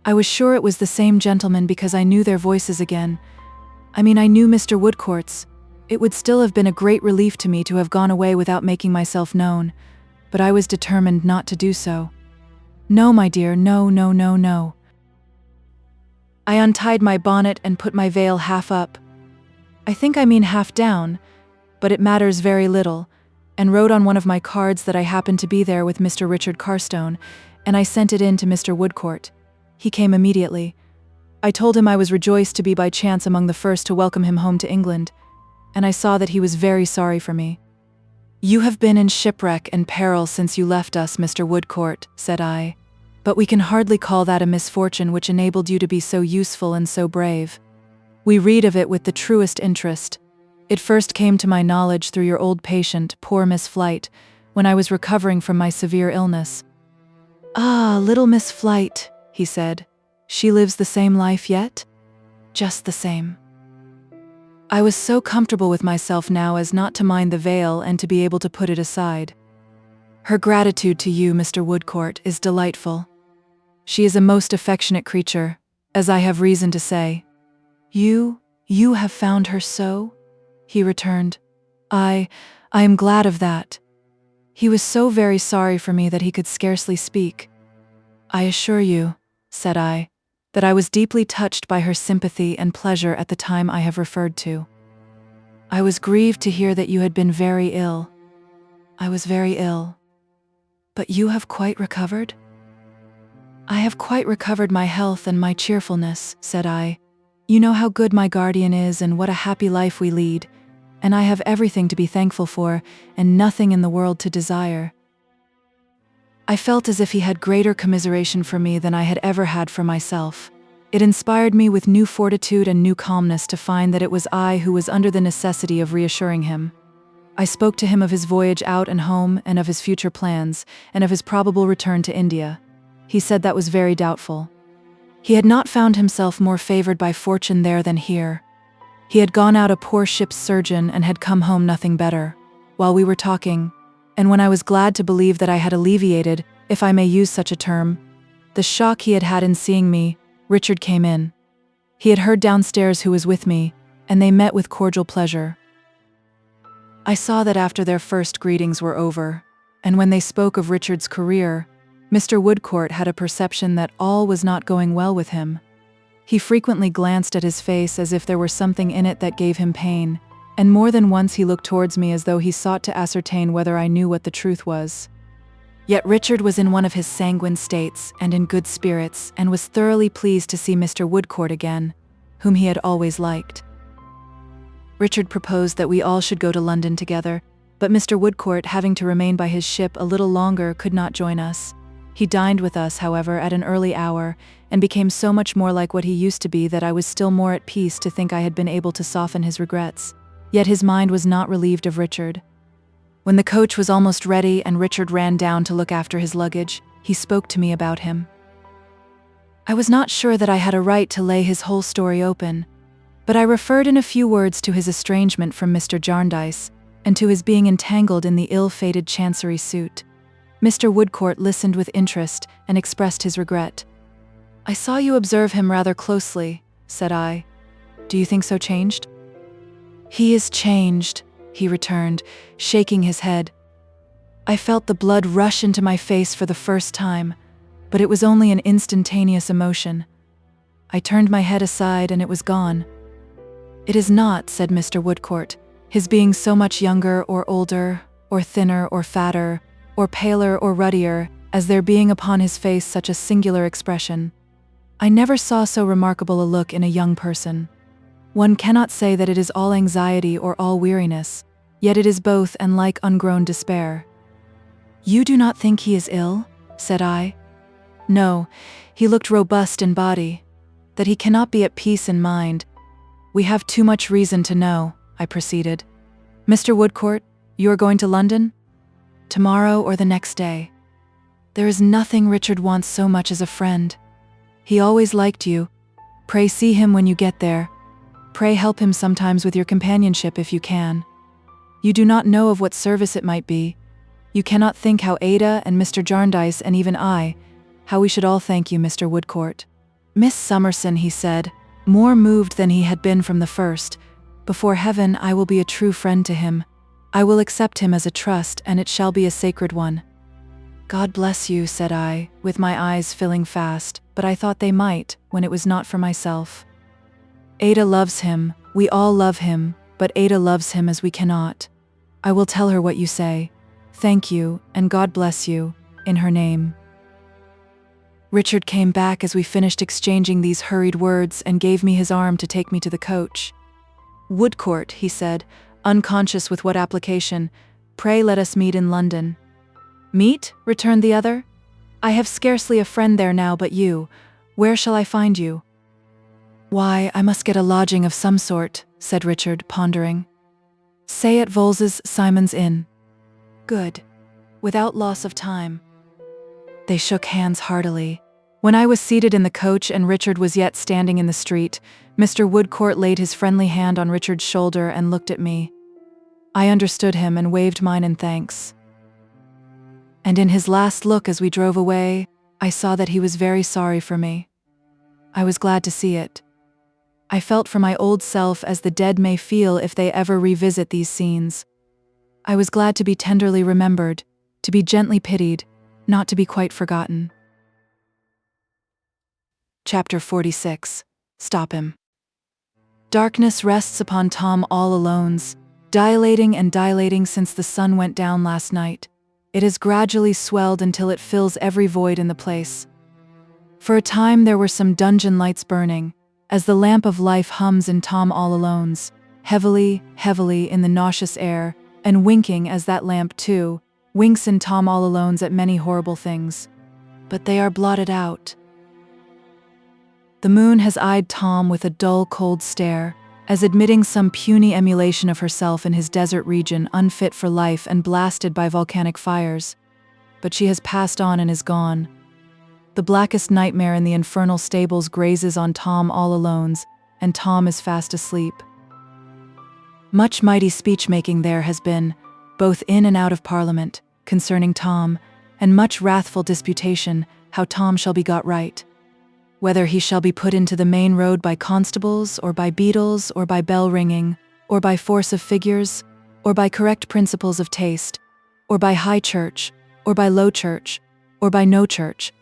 I was sure it was the same gentleman because I knew their voices again. I knew Mr. Woodcourt's. It would still have been a great relief to me to have gone away without making myself known, but I was determined not to do so. No, my dear, no, no, no, no. I untied my bonnet and put my veil half up. I mean half down, but it matters very little, and wrote on one of my cards that I happened to be there with Mr. Richard Carstone, and I sent it in to Mr. Woodcourt. He came immediately. I told him I was rejoiced to be by chance among the first to welcome him home to England, and I saw that he was very sorry for me. You have been in shipwreck and peril since you left us, Mr. Woodcourt, said I, but we can hardly call that a misfortune which enabled you to be so useful and so brave. We read of it with the truest interest. It first came to my knowledge through your old patient, poor Miss Flite, when I was recovering from my severe illness. Ah, little Miss Flite, he said. She lives the same life yet? Just the same. I was so comfortable with myself now as not to mind the veil and to be able to put it aside. Her gratitude to you, Mr. Woodcourt, is delightful. She is a most affectionate creature, as I have reason to say. You have found her so? He returned. I am glad of that. He was so very sorry for me that he could scarcely speak. I assure you, said I, that I was deeply touched by her sympathy and pleasure at the time I have referred to. I was grieved to hear that you had been very ill. I was very ill. But you have quite recovered? I have quite recovered my health and my cheerfulness, said I. You know how good my guardian is and what a happy life we lead, and I have everything to be thankful for and nothing in the world to desire. I felt as if he had greater commiseration for me than I had ever had for myself. It inspired me with new fortitude and new calmness to find that it was I who was under the necessity of reassuring him. I spoke to him of his voyage out and home and of his future plans, and of his probable return to India. He said that was very doubtful. He had not found himself more favored by fortune there than here. He had gone out a poor ship's surgeon and had come home nothing better. While we were talking, and when I was glad to believe that I had alleviated, if I may use such a term, the shock he had had in seeing me, Richard came in. He had heard downstairs who was with me, and they met with cordial pleasure. I saw that after their first greetings were over, and when they spoke of Richard's career, Mr. Woodcourt had a perception that all was not going well with him. He frequently glanced at his face as if there were something in it that gave him pain, and more than once he looked towards me as though he sought to ascertain whether I knew what the truth was. Yet Richard was in one of his sanguine states and in good spirits, and was thoroughly pleased to see Mr. Woodcourt again, whom he had always liked. Richard proposed that we all should go to London together, but Mr. Woodcourt, having to remain by his ship a little longer, could not join us. He dined with us, however, at an early hour, and became so much more like what he used to be that I was still more at peace to think I had been able to soften his regrets. Yet his mind was not relieved of Richard. When the coach was almost ready and Richard ran down to look after his luggage, he spoke to me about him. I was not sure that I had a right to lay his whole story open, but I referred in a few words to his estrangement from Mr. Jarndyce, and to his being entangled in the ill-fated Chancery suit. Mr. Woodcourt listened with interest and expressed his regret. "I saw you observe him rather closely," said I. "Do you think so changed?" "He is changed," he returned, shaking his head. I felt the blood rush into my face for the first time, but it was only an instantaneous emotion. I turned my head aside and it was gone. "It is not," said Mr. Woodcourt, "his being so much younger or older, or thinner or fatter, or paler or ruddier, as there being upon his face such a singular expression. I never saw so remarkable a look in a young person. One cannot say that it is all anxiety or all weariness, yet it is both and like ungrown despair." "You do not think he is ill?" said I. "No, he looked robust in body. That he cannot be at peace in mind, we have too much reason to know," I proceeded. "Mr. Woodcourt, you are going to London? Tomorrow or the next day. There is nothing Richard wants so much as a friend. He always liked you. Pray see him when you get there. Pray help him sometimes with your companionship if you can. You do not know of what service it might be. You cannot think how Ada and Mr. Jarndyce and even I, how we should all thank you, Mr. Woodcourt." "Miss Summerson," he said, more moved than he had been from the first, "before heaven I will be a true friend to him. I will accept him as a trust, and it shall be a sacred one." "God bless you," said I, with my eyes filling fast, but I thought they might, when it was not for myself. "Ada loves him, we all love him, but Ada loves him as we cannot. I will tell her what you say. Thank you, and God bless you, in her name." Richard came back as we finished exchanging these hurried words and gave me his arm to take me to the coach. "Woodcourt," he said, unconscious with what application, "pray let us meet in London." "Meet?" returned the other. "I have scarcely a friend there now but you. Where shall I find you?" "Why, I must get a lodging of some sort," said Richard, pondering. "Say at Vholes's Simon's Inn." "Good. Without loss of time." They shook hands heartily. When I was seated in the coach and Richard was yet standing in the street, Mr. Woodcourt laid his friendly hand on Richard's shoulder and looked at me. I understood him and waved mine in thanks. And in his last look as we drove away, I saw that he was very sorry for me. I was glad to see it. I felt for my old self as the dead may feel if they ever revisit these scenes. I was glad to be tenderly remembered, to be gently pitied, not to be quite forgotten. Chapter 46. Stop him. Darkness rests upon Tom all alone's, dilating and dilating since the sun went down last night. It has gradually swelled until it fills every void in the place. For a time there were some dungeon lights burning, as the lamp of life hums in Tom all alone's, heavily, heavily in the nauseous air, and winking as that lamp, too, winks in Tom all alone's at many horrible things. But they are blotted out. The moon has eyed Tom with a dull, cold stare, as admitting some puny emulation of herself in his desert region unfit for life and blasted by volcanic fires. But she has passed on and is gone. The blackest nightmare in the infernal stables grazes on Tom all alone's, and Tom is fast asleep. Much mighty speech-making there has been, both in and out of Parliament, concerning Tom, and much wrathful disputation how Tom shall be got right. Whether he shall be put into the main road by constables, or by beadles, or by bell-ringing, or by force of figures, or by correct principles of taste, or by high church, or by low church, or by no church,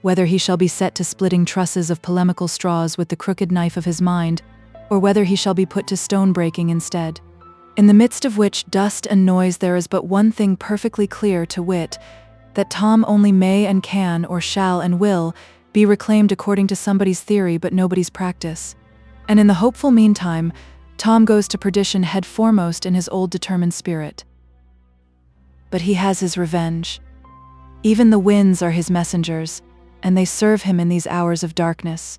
whether he shall be set to splitting trusses of polemical straws with the crooked knife of his mind, or whether he shall be put to stone-breaking instead. In the midst of which dust and noise there is but one thing perfectly clear, to wit, that Tom only may and can, or shall and will, be reclaimed according to somebody's theory but nobody's practice. And in the hopeful meantime, Tom goes to perdition head foremost in his old determined spirit. But he has his revenge. Even the winds are his messengers, and they serve him in these hours of darkness.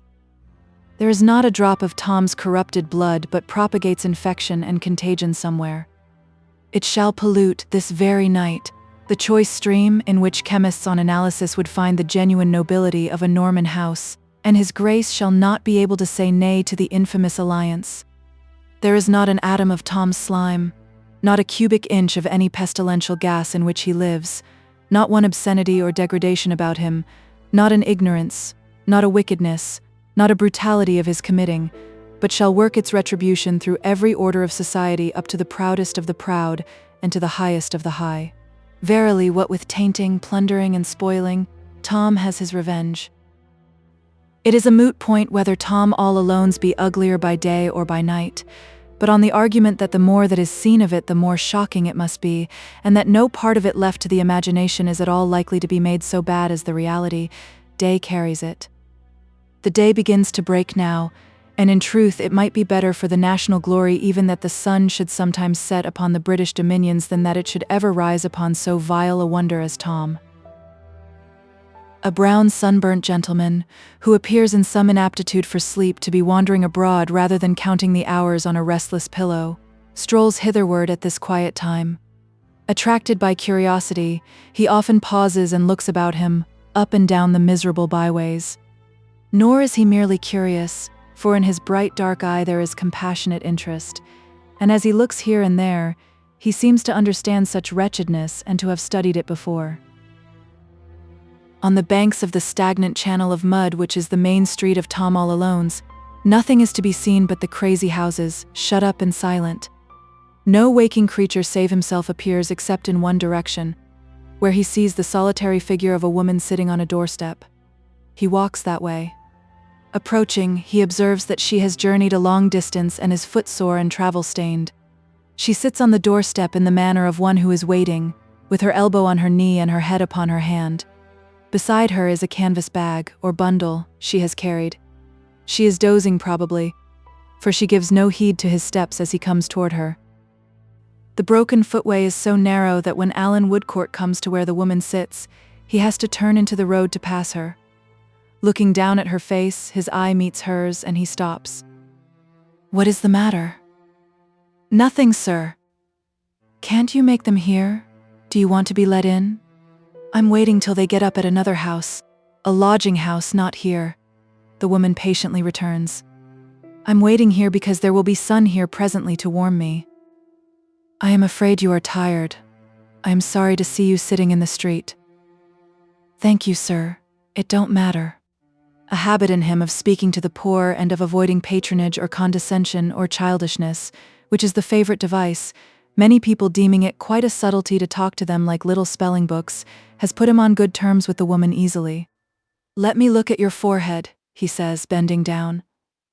There is not a drop of Tom's corrupted blood but propagates infection and contagion somewhere. It shall pollute, this very night, the choice stream in which chemists on analysis would find the genuine nobility of a Norman house, and his grace shall not be able to say nay to the infamous alliance. There is not an atom of Tom's slime, not a cubic inch of any pestilential gas in which he lives, not one obscenity or degradation about him, not an ignorance, not a wickedness, not a brutality of his committing, but shall work its retribution through every order of society up to the proudest of the proud and to the highest of the high. Verily, what with tainting, plundering, and spoiling, Tom has his revenge. It is a moot point whether Tom all alone's be uglier by day or by night, but on the argument that the more that is seen of it the more shocking it must be, and that no part of it left to the imagination is at all likely to be made so bad as the reality, day carries it. The day begins to break now, and in truth it might be better for the national glory even that the sun should sometimes set upon the British dominions than that it should ever rise upon so vile a wonder as Tom. A brown sunburnt gentleman, who appears in some inaptitude for sleep to be wandering abroad rather than counting the hours on a restless pillow, strolls hitherward at this quiet time. Attracted by curiosity, he often pauses and looks about him, up and down the miserable byways. Nor is he merely curious, for in his bright dark eye there is compassionate interest, and as he looks here and there, he seems to understand such wretchedness and to have studied it before. On the banks of the stagnant channel of mud which is the main street of Tom all alone's, nothing is to be seen but the crazy houses, shut up and silent. No waking creature save himself appears except in one direction, where he sees the solitary figure of a woman sitting on a doorstep. He walks that way. Approaching, he observes that she has journeyed a long distance and is footsore and travel-stained. She sits on the doorstep in the manner of one who is waiting, with her elbow on her knee and her head upon her hand. Beside her is a canvas bag, or bundle, she has carried. She is dozing probably, for she gives no heed to his steps as he comes toward her. The broken footway is so narrow that when Alan Woodcourt comes to where the woman sits, he has to turn into the road to pass her. Looking down at her face, his eye meets hers, and he stops. "What is the matter?" "Nothing, sir." "Can't you make them hear? Do you want to be let in?" "I'm waiting till they get up at another house, a lodging house, not here," the woman patiently returns. "I'm waiting here because there will be sun here presently to warm me." "I am afraid you are tired. I am sorry to see you sitting in the street." "Thank you, sir. It don't matter." A habit in him of speaking to the poor and of avoiding patronage or condescension or childishness, which is the favorite device, many people deeming it quite a subtlety to talk to them like little spelling books, has put him on good terms with the woman easily. "Let me look at your forehead," he says, bending down.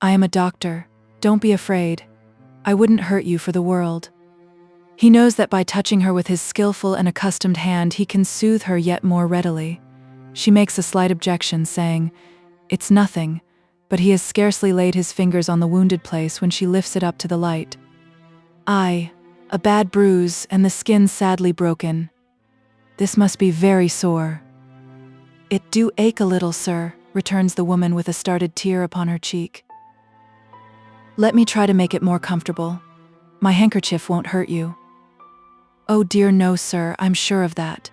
I am a doctor. Don't be afraid. I wouldn't hurt you for the world. He knows that by touching her with his skillful and accustomed hand, he can soothe her yet more readily. She makes a slight objection, saying, It's nothing, but he has scarcely laid his fingers on the wounded place when she lifts it up to the light. Aye, a bad bruise, and the skin sadly broken. This must be very sore. It do ache a little, sir, returns the woman with a started tear upon her cheek. Let me try to make it more comfortable. My handkerchief won't hurt you. Oh dear no, sir, I'm sure of that.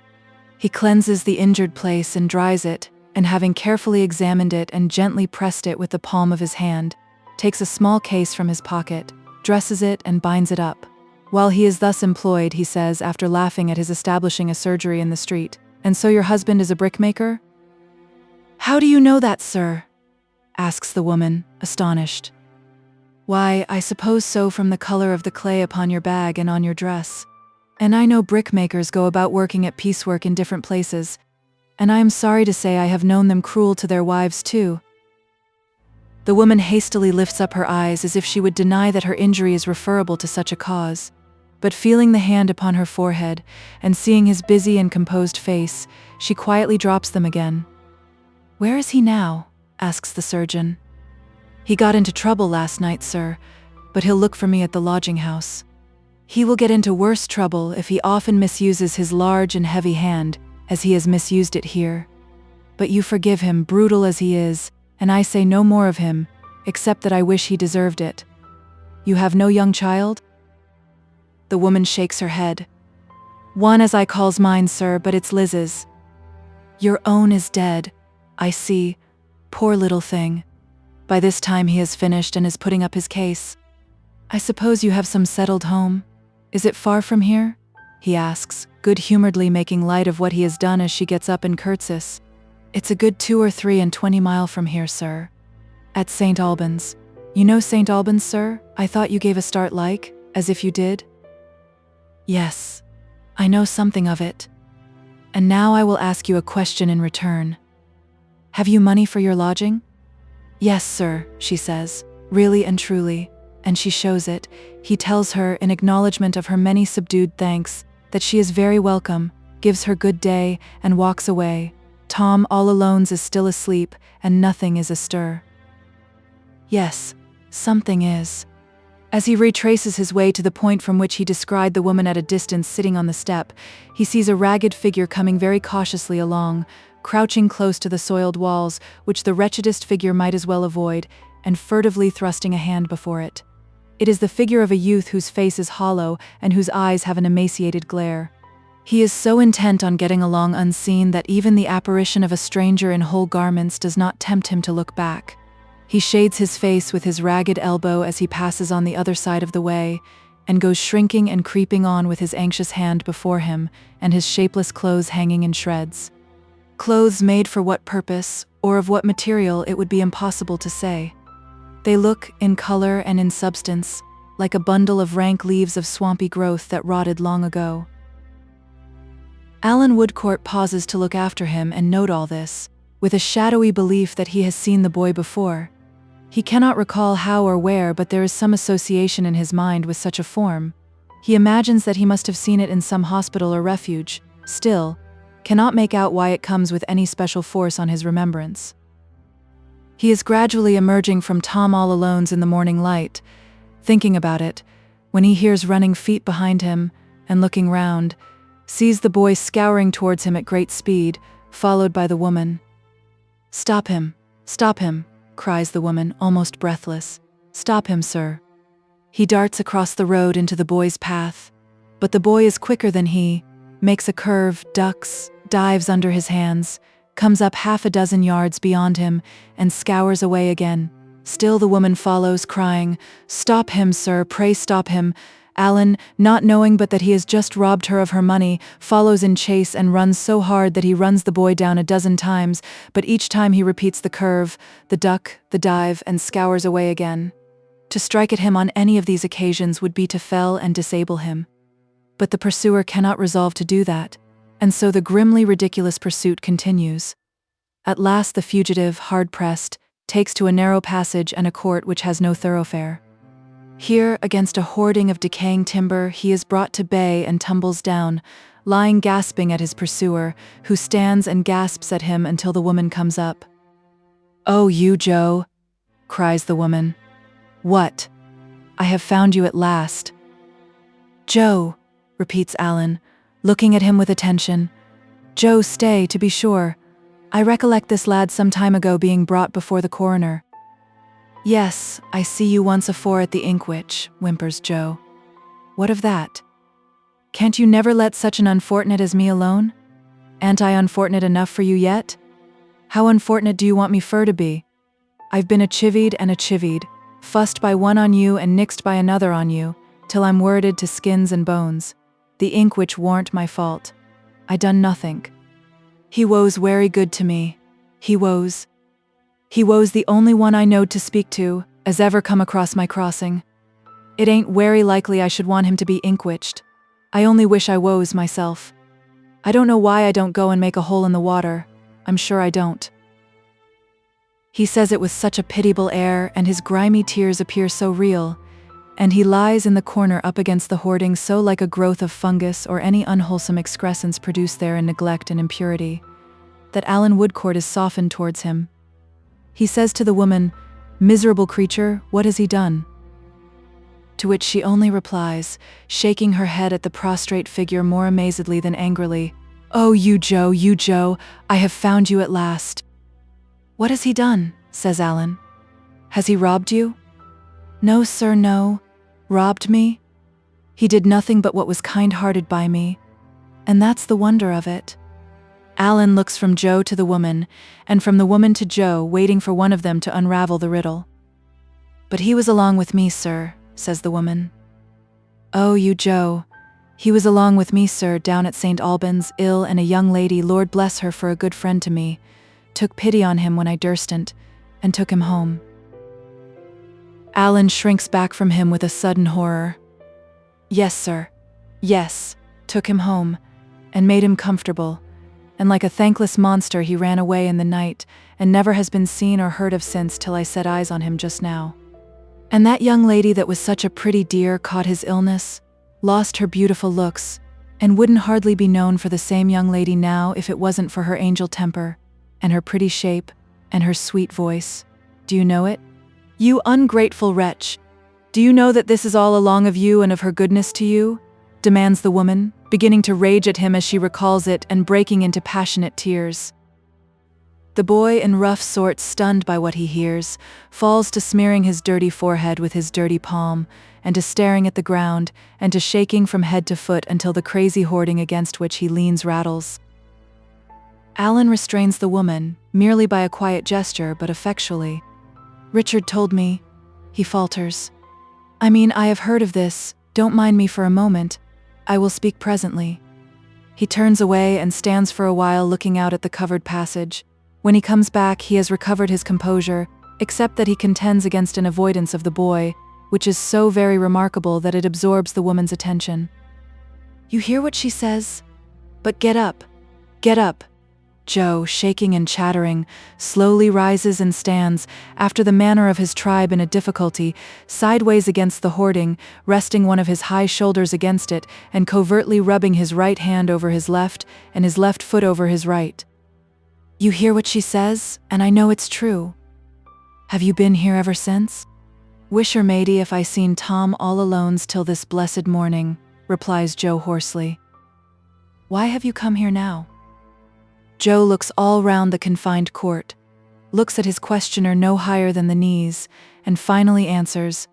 He cleanses the injured place and dries it, and having carefully examined it and gently pressed it with the palm of his hand, takes a small case from his pocket, dresses it and binds it up. While he is thus employed, he says, after laughing at his establishing a surgery in the street, And so your husband is a brickmaker? How do you know that, sir? Asks the woman, astonished. Why, I suppose so from the color of the clay upon your bag and on your dress. And I know brickmakers go about working at piecework in different places, and I am sorry to say I have known them cruel to their wives too. The woman hastily lifts up her eyes as if she would deny that her injury is referable to such a cause, but feeling the hand upon her forehead, and seeing his busy and composed face, she quietly drops them again. Where is he now? Asks the surgeon. He got into trouble last night, sir, but he'll look for me at the lodging house. He will get into worse trouble if he often misuses his large and heavy hand, as he has misused it here. But you forgive him, brutal as he is, and I say no more of him, except that I wish he deserved it. You have no young child? The woman shakes her head. One as I calls mine, sir, but it's Liz's. Your own is dead, I see. Poor little thing. By this time he has finished and is putting up his case. I suppose you have some settled home? Is it far from here? He asks, good-humoredly making light of what he has done as she gets up and curtsies. It's a good 2 or 3 mile from here, sir. At St. Albans. You know St. Albans, sir? I thought you gave a start like, as if you did. Yes, I know something of it. And now I will ask you a question in return. Have you money for your lodging? Yes, sir, she says, really and truly, and she shows it. He tells her, in acknowledgement of her many subdued thanks, that she is very welcome, gives her good day, and walks away. Tom, all alone, is still asleep, and nothing is astir. Yes, something is. As he retraces his way to the point from which he descried the woman at a distance sitting on the step, he sees a ragged figure coming very cautiously along, crouching close to the soiled walls, which the wretchedest figure might as well avoid, and furtively thrusting a hand before it. It is the figure of a youth whose face is hollow and whose eyes have an emaciated glare. He is so intent on getting along unseen that even the apparition of a stranger in whole garments does not tempt him to look back. He shades his face with his ragged elbow as he passes on the other side of the way, and goes shrinking and creeping on with his anxious hand before him, and his shapeless clothes hanging in shreds. Clothes made for what purpose, or of what material, it would be impossible to say. They look, in color and in substance, like a bundle of rank leaves of swampy growth that rotted long ago. Alan Woodcourt pauses to look after him and note all this, with a shadowy belief that he has seen the boy before. He cannot recall how or where, but there is some association in his mind with such a form. He imagines that he must have seen it in some hospital or refuge, still, cannot make out why it comes with any special force on his remembrance. He is gradually emerging from Tom all Alone's in the morning light, thinking about it, when he hears running feet behind him, and looking round, sees the boy scouring towards him at great speed, followed by the woman. Stop him, cries the woman, almost breathless. Stop him, sir. He darts across the road into the boy's path, but the boy is quicker than he, makes a curve, ducks, dives under his hands, comes up 6 yards beyond him, and scours away again. Still the woman follows, crying, Stop him, sir, pray stop him. Alan, not knowing but that he has just robbed her of her money, follows in chase and runs so hard that he runs the boy down 12 times, but each time he repeats the curve, the duck, the dive, and scours away again. To strike at him on any of these occasions would be to fell and disable him. But the pursuer cannot resolve to do that, and so the grimly ridiculous pursuit continues. At last the fugitive, hard-pressed, takes to a narrow passage and a court which has no thoroughfare. Here, against a hoarding of decaying timber, he is brought to bay and tumbles down, lying gasping at his pursuer, who stands and gasps at him until the woman comes up. "Oh, you, Joe," cries the woman. "What? I have found you at last." "Joe," repeats Alan, looking at him with attention. "Joe, stay, to be sure. I recollect this lad some time ago being brought before the coroner." "Yes, I see you once afore at the Inkwich," whimpers Joe. "What of that? Can't you never let such an unfortunate as me alone? An't I unfortunate enough for you yet? How unfortunate do you want me fur to be? I've been a chivied and a chivied, fussed by one on you and nixed by another on you, till I'm worrited to skins and bones. The Inkwich warn't my fault. I done nothink. He woes wery good to me. He woes. He woes the only one I knowed to speak to, as ever come across my crossing. It ain't wery likely I should want him to be inkwitched. I only wish I woes myself. I don't know why I don't go and make a hole in the water. I'm sure I don't." He says it with such a pitiable air, and his grimy tears appear so real, and he lies in the corner up against the hoarding so like a growth of fungus or any unwholesome excrescence produced there in neglect and impurity, that Alan Woodcourt is softened towards him. He says to the woman, "Miserable creature, what has he done?" To which she only replies, shaking her head at the prostrate figure more amazedly than angrily, "Oh, you, Joe, I have found you at last." "What has he done?" says Alan. "Has he robbed you?" "No, sir, no. Robbed me? He did nothing but what was kind-hearted by me, and that's the wonder of it." Alan looks from Joe to the woman, and from the woman to Joe, waiting for one of them to unravel the riddle. "But he was along with me, sir," says the woman. "Oh, you, Joe. He was along with me, sir, down at St. Albans, ill, and a young lady, Lord bless her for a good friend to me, took pity on him when I durstn't, and took him home." Alan shrinks back from him with a sudden horror. "Yes, sir. Yes, took him home, and made him comfortable, and like a thankless monster he ran away in the night, and never has been seen or heard of since till I set eyes on him just now. And that young lady that was such a pretty dear caught his illness, lost her beautiful looks, and wouldn't hardly be known for the same young lady now if it wasn't for her angel temper, and her pretty shape, and her sweet voice. Do you know it? You ungrateful wretch! Do you know that this is all along of you and of her goodness to you?" demands the woman, beginning to rage at him as she recalls it and breaking into passionate tears. The boy, in rough sorts, stunned by what he hears, falls to smearing his dirty forehead with his dirty palm, and to staring at the ground, and to shaking from head to foot until the crazy hoarding against which he leans rattles. Alan restrains the woman, merely by a quiet gesture, but effectually. "Richard told me," he falters. "I mean, I have heard of this. Don't mind me for a moment. I will speak presently." He turns away and stands for a while looking out at the covered passage. When he comes back, he has recovered his composure, except that he contends against an avoidance of the boy, which is so very remarkable that it absorbs the woman's attention. "You hear what she says? But get up. Get up." Joe, shaking and chattering, slowly rises and stands, after the manner of his tribe in a difficulty, sideways against the hoarding, resting one of his high shoulders against it, and covertly rubbing his right hand over his left, and his left foot over his right. "You hear what she says, and I know it's true. Have you been here ever since?" "Wish her, matey, if I seen Tom all alones till this blessed morning," replies Joe hoarsely. "Why have you come here now?" Joe looks all round the confined court, looks at his questioner no higher than the knees, and finally answers,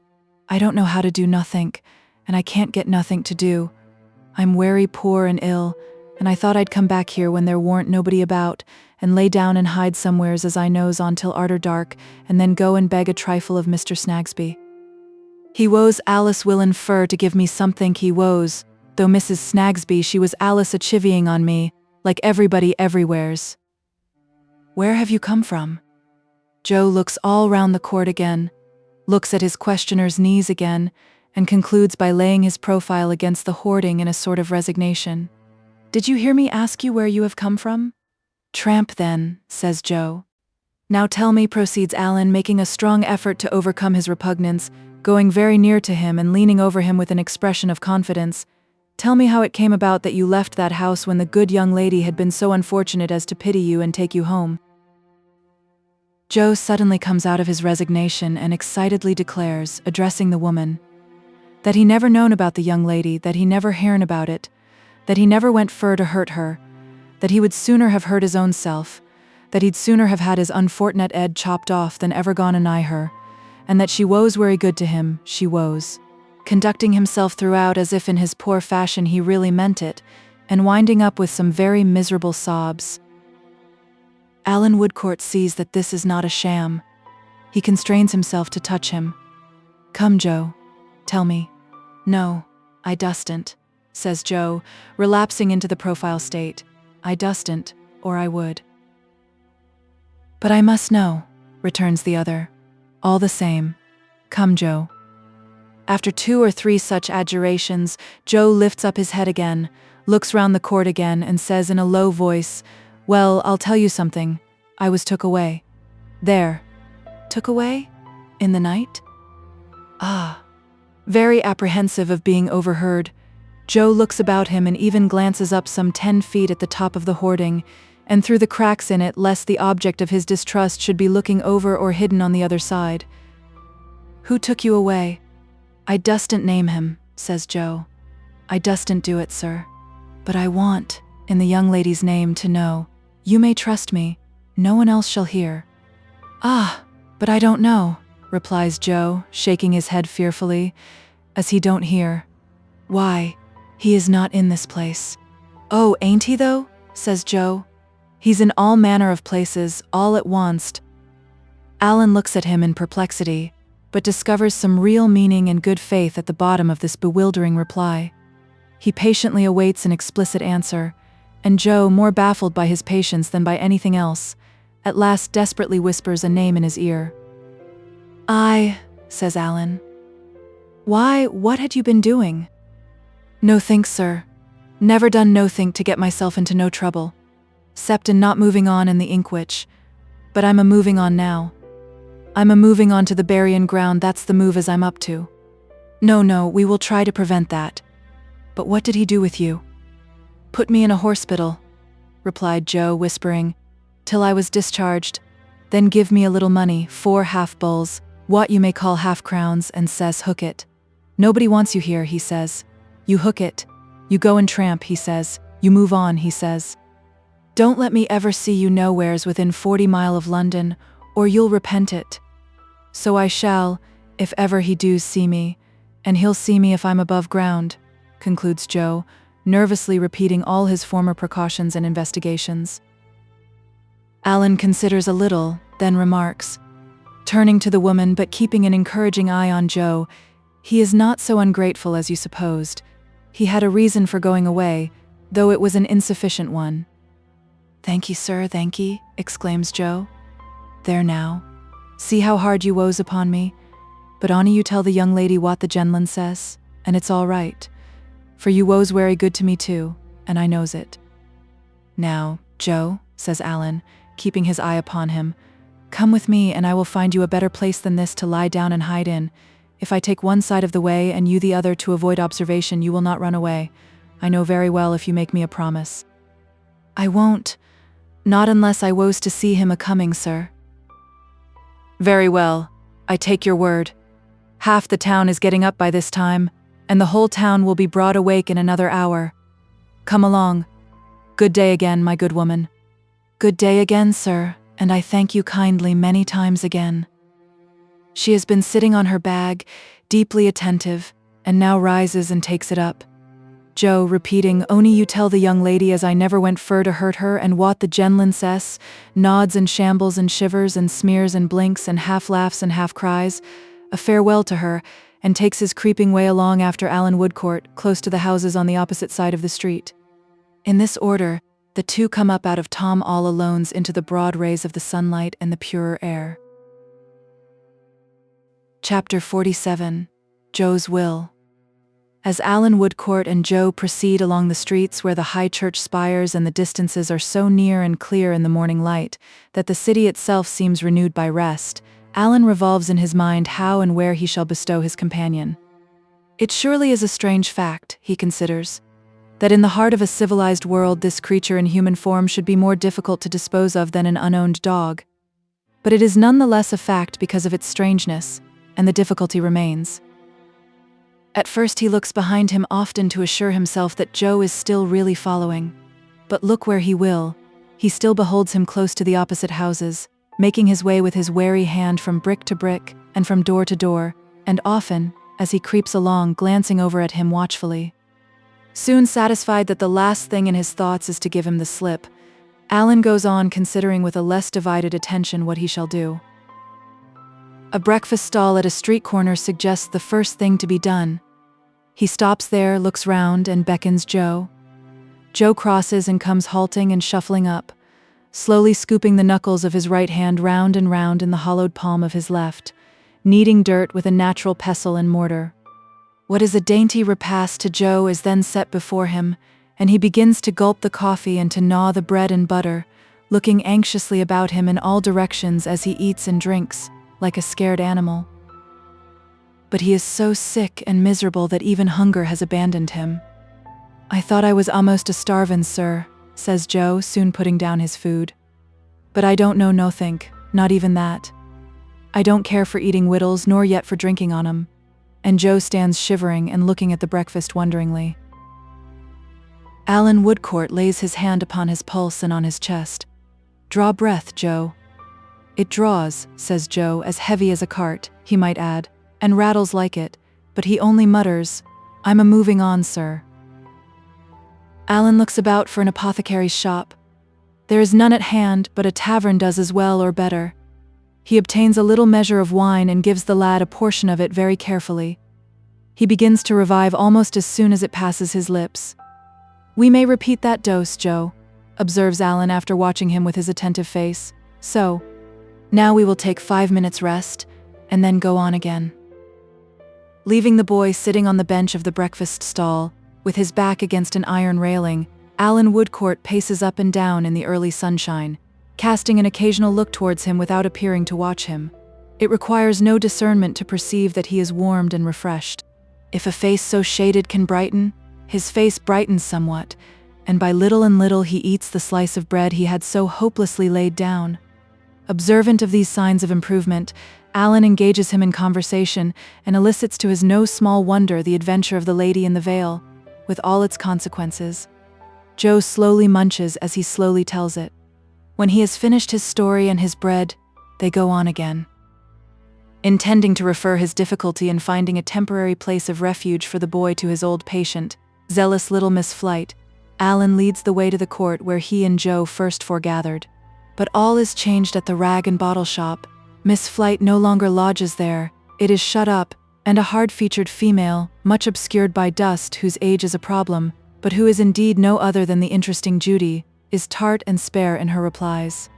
"I don't know how to do nothink, and I can't get nothink to do. I'm wery poor and ill, and I thought I'd come back here when there warn't nobody about, and lay down and hide somewheres as I knows on till arter dark, and then go and beg a trifle of Mr. Snagsby. He woes Alice willin' fur to give me somethink he woes, though Mrs. Snagsby she was Alice a chivying on me, like everybody everywheres." "Where have you come from?" Joe looks all round the court again, looks at his questioner's knees again, and concludes by laying his profile against the hoarding in a sort of resignation. "Did you hear me ask you where you have come from?" "Tramp, then," says Joe. Now tell me, proceeds Alan, making a strong effort to overcome his repugnance, going very near to him and leaning over him with an expression of confidence. Tell me how it came about that you left that house when the good young lady had been so unfortunate as to pity you and take you home. Joe suddenly comes out of his resignation and excitedly declares, addressing the woman, that he never known about the young lady, that he never hearn about it, that he never went fur to hurt her, that he would sooner have hurt his own self, that he'd sooner have had his unfortunate Ed chopped off than ever gone anigh her, and that she woes very good to him, she woes, conducting himself throughout as if in his poor fashion he really meant it, and winding up with some very miserable sobs. Alan Woodcourt sees that this is not a sham. He constrains himself to touch him. Come, Joe, tell me. No, I dustn't, says Joe, relapsing into the profile state. I dustn't, or I would. But I must know, returns the other. All the same. Come, Joe. After 2 or 3 such adjurations, Joe lifts up his head again, looks round the court again, and says in a low voice, Well, I'll tell you something. I was took away. There. Took away? In the night? Ah. Very apprehensive of being overheard, Joe looks about him and even glances up some 10 feet at the top of the hoarding, and through the cracks in it, lest the object of his distrust should be looking over or hidden on the other side. Who took you away? I dustn't name him, says Joe. I dustn't do it, sir. But I want, in the young lady's name, to know. You may trust me. No one else shall hear. Ah, but I don't know, replies Joe, shaking his head fearfully, as he don't hear. Why, he is not in this place. Oh, ain't he though? Says Joe. He's in all manner of places, all at once. Alan looks at him in perplexity, but discovers some real meaning and good faith at the bottom of this bewildering reply. He patiently awaits an explicit answer, and Joe, more baffled by his patience than by anything else, at last desperately whispers a name in his ear. I, says Alan. Why, what had you been doing? No think, sir. Never done no think to get myself into no trouble. Cept in not moving on in the Inkwitch. But I'm a moving on now. I'm a moving on to the burying ground, that's the move as I'm up to. No, we will try to prevent that. But what did he do with you? Put me in a hospital, replied Joe, whispering, till I was discharged. Then give me a little money, 4 half-bulls, what you may call half-crowns, and says hook it. Nobody wants you here, he says. You hook it. You go and tramp, he says. You move on, he says. Don't let me ever see you nowheres within 40 mile of London, or you'll repent it. So I shall, if ever he does see me, and he'll see me if I'm above ground, concludes Joe, nervously repeating all his former precautions and investigations. Alan considers a little, then remarks, turning to the woman but keeping an encouraging eye on Joe, he is not so ungrateful as you supposed. He had a reason for going away, though it was an insufficient one. Thank ye, sir, thank ye, exclaims Joe. There now. See how hard you woes upon me. But ony you tell the young lady what the gen'lman says, and it's all right. For you woes wery good to me too, and I knows it. Now, Joe, says Alan, keeping his eye upon him, come with me and I will find you a better place than this to lie down and hide in. If I take one side of the way and you the other to avoid observation, you will not run away. I know very well if you make me a promise. I won't. Not unless I woes to see him a-coming, sir. Very well. I take your word. Half the town is getting up by this time, and the whole town will be broad awake in another hour. Come along. Good day again, my good woman. Good day again, sir, and I thank you kindly many times again. She has been sitting on her bag, deeply attentive, and now rises and takes it up. Joe, repeating, "Only you tell the young lady as I never went fur to hurt her, and what the gen'lman says," nods and shambles and shivers and smears and blinks and half laughs and half cries, a farewell to her, and takes his creeping way along after Alan Woodcourt, close to the houses on the opposite side of the street. In this order, the two come up out of Tom all Alone's into the broad rays of the sunlight and the purer air. Chapter 47. Joe's Will. As Alan Woodcourt and Joe proceed along the streets where the high church spires and the distances are so near and clear in the morning light that the city itself seems renewed by rest, Alan revolves in his mind how and where he shall bestow his companion. It surely is a strange fact, he considers, that in the heart of a civilized world this creature in human form should be more difficult to dispose of than an unowned dog. But it is none the less a fact because of its strangeness, and the difficulty remains. At first he looks behind him often to assure himself that Joe is still really following. But look where he will, he still beholds him close to the opposite houses, making his way with his wary hand from brick to brick, and from door to door, and often, as he creeps along, glancing over at him watchfully. Soon satisfied that the last thing in his thoughts is to give him the slip, Alan goes on considering with a less divided attention what he shall do. A breakfast stall at a street corner suggests the first thing to be done. He stops there, looks round, and beckons Joe. Joe crosses and comes halting and shuffling up, slowly scooping the knuckles of his right hand round and round in the hollowed palm of his left, kneading dirt with a natural pestle and mortar. What is a dainty repast to Joe is then set before him, and he begins to gulp the coffee and to gnaw the bread and butter, looking anxiously about him in all directions as he eats and drinks, like a scared animal. But he is so sick and miserable that even hunger has abandoned him. "I thought I was almost a-starvin', sir," says Joe, soon putting down his food. "But I don't know nothink, not even that. I don't care for eating wittles nor yet for drinking on 'em." And Joe stands shivering and looking at the breakfast wonderingly. Alan Woodcourt lays his hand upon his pulse and on his chest. "Draw breath, Joe." "It draws," says Joe, "as heavy as a cart," he might add, "and rattles like it," but he only mutters, "I'm a-moving on, sir." Alan looks about for an apothecary's shop. There is none at hand, but a tavern does as well or better. He obtains a little measure of wine and gives the lad a portion of it very carefully. He begins to revive almost as soon as it passes his lips. "We may repeat that dose, Joe," observes Alan after watching him with his attentive face. "So, now we will take 5 minutes rest, and then go on again." Leaving the boy sitting on the bench of the breakfast stall, with his back against an iron railing, Alan Woodcourt paces up and down in the early sunshine, casting an occasional look towards him without appearing to watch him. It requires no discernment to perceive that he is warmed and refreshed. If a face so shaded can brighten, his face brightens somewhat, and by little and little he eats the slice of bread he had so hopelessly laid down. Observant of these signs of improvement, Alan engages him in conversation and elicits to his no small wonder the adventure of the lady in the veil, with all its consequences. Joe slowly munches as he slowly tells it. When he has finished his story and his bread, they go on again. Intending to refer his difficulty in finding a temporary place of refuge for the boy to his old patient, zealous little Miss Flight, Alan leads the way to the court where he and Joe first foregathered. But all is changed at the rag and bottle shop. Miss Flight no longer lodges there, it is shut up, and a hard-featured female, much obscured by dust, whose age is a problem, but who is indeed no other than the interesting Judy, is tart and spare in her replies.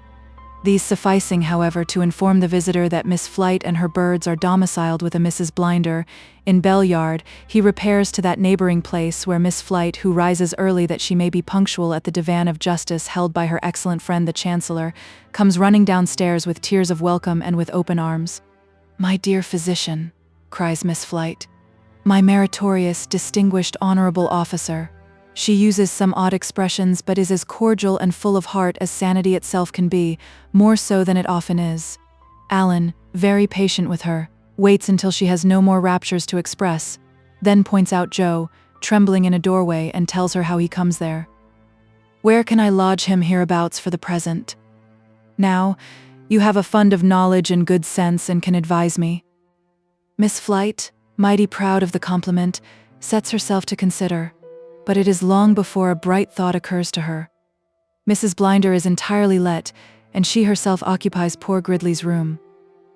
These sufficing, however, to inform the visitor that Miss Flight and her birds are domiciled with a Mrs. Blinder, in Bell Yard, he repairs to that neighboring place where Miss Flight, who rises early that she may be punctual at the divan of justice held by her excellent friend the Chancellor, comes running downstairs with tears of welcome and with open arms. "My dear physician," cries Miss Flight, "my meritorious, distinguished, honorable officer." She uses some odd expressions, but is as cordial and full of heart as sanity itself can be, more so than it often is. Alan, very patient with her, waits until she has no more raptures to express, then points out Joe, trembling in a doorway, and tells her how he comes there. "Where can I lodge him hereabouts for the present? Now, you have a fund of knowledge and good sense and can advise me." Miss Flight, mighty proud of the compliment, sets herself to consider. But it is long before a bright thought occurs to her. Mrs. Blinder is entirely let, and she herself occupies poor Gridley's room.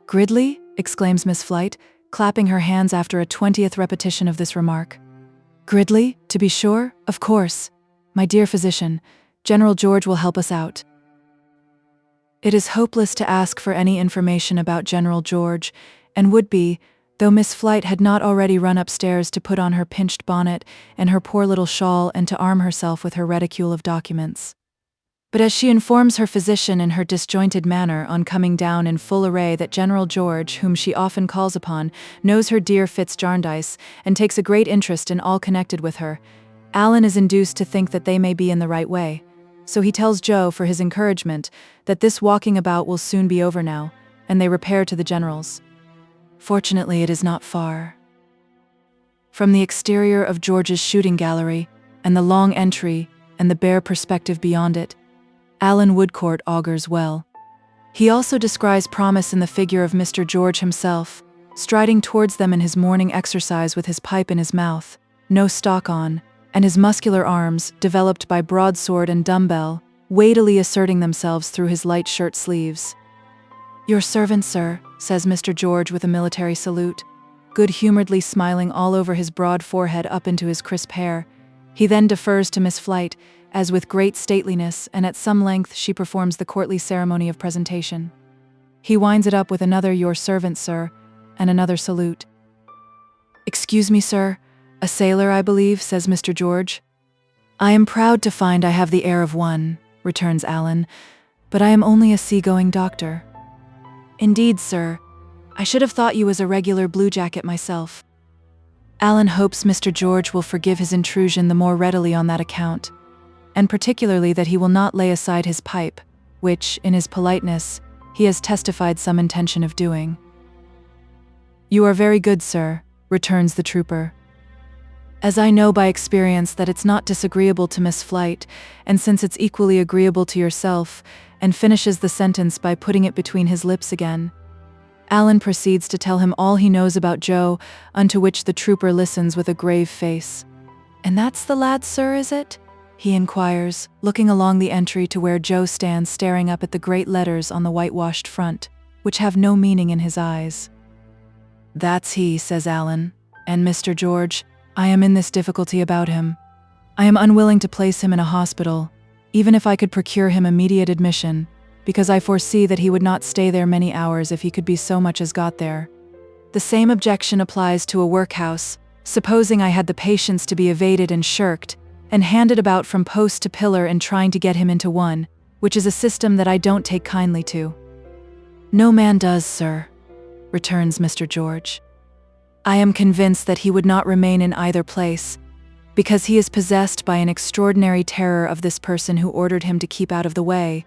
"Gridley?" exclaims Miss Flight, clapping her hands after a 20th repetition of this remark. "Gridley, to be sure, of course. My dear physician, General George will help us out." It is hopeless to ask for any information about General George, and would be, though Miss Flite had not already run upstairs to put on her pinched bonnet and her poor little shawl and to arm herself with her reticule of documents. But as she informs her physician in her disjointed manner on coming down in full array that General George, whom she often calls upon, knows her dear Fitz-Jarndyce and takes a great interest in all connected with her, Alan is induced to think that they may be in the right way. So he tells Joe, for his encouragement, that this walking about will soon be over now, and they repair to the General's. Fortunately, it is not far. From the exterior of George's shooting gallery, and the long entry, and the bare perspective beyond it, Alan Woodcourt augurs well. He also descries promise in the figure of Mr. George himself, striding towards them in his morning exercise with his pipe in his mouth, no stock on, and his muscular arms, developed by broadsword and dumbbell, weightily asserting themselves through his light shirt sleeves. "Your servant, sir," says Mr. George with a military salute, good-humoredly smiling all over his broad forehead up into his crisp hair. He then defers to Miss Flite, as with great stateliness and at some length she performs the courtly ceremony of presentation. He winds it up with another "Your servant, sir," and another salute. "Excuse me, sir, a sailor, I believe," says Mr. George. "I am proud to find I have the air of one," returns Alan, "but I am only a sea-going doctor." "Indeed, sir, I should have thought you was a regular bluejacket myself." Alan hopes Mr. George will forgive his intrusion the more readily on that account, and particularly that he will not lay aside his pipe, which, in his politeness, he has testified some intention of doing. "You are very good, sir," returns the trooper. "As I know by experience that it's not disagreeable to Miss Flite, and since it's equally agreeable to yourself," and finishes the sentence by putting it between his lips again. Alan proceeds to tell him all he knows about Joe, unto which the trooper listens with a grave face. "And that's the lad, sir, is it?" he inquires, looking along the entry to where Joe stands staring up at the great letters on the whitewashed front, which have no meaning in his eyes. "That's he," says Alan, "and Mr. George, I am in this difficulty about him. I am unwilling to place him in a hospital, even if I could procure him immediate admission, because I foresee that he would not stay there many hours if he could be so much as got there. The same objection applies to a workhouse, supposing I had the patience to be evaded and shirked, and handed about from post to pillar in trying to get him into one, which is a system that I don't take kindly to." "No man does, sir," returns Mr. George. "I am convinced that he would not remain in either place, because he is possessed by an extraordinary terror of this person who ordered him to keep out of the way.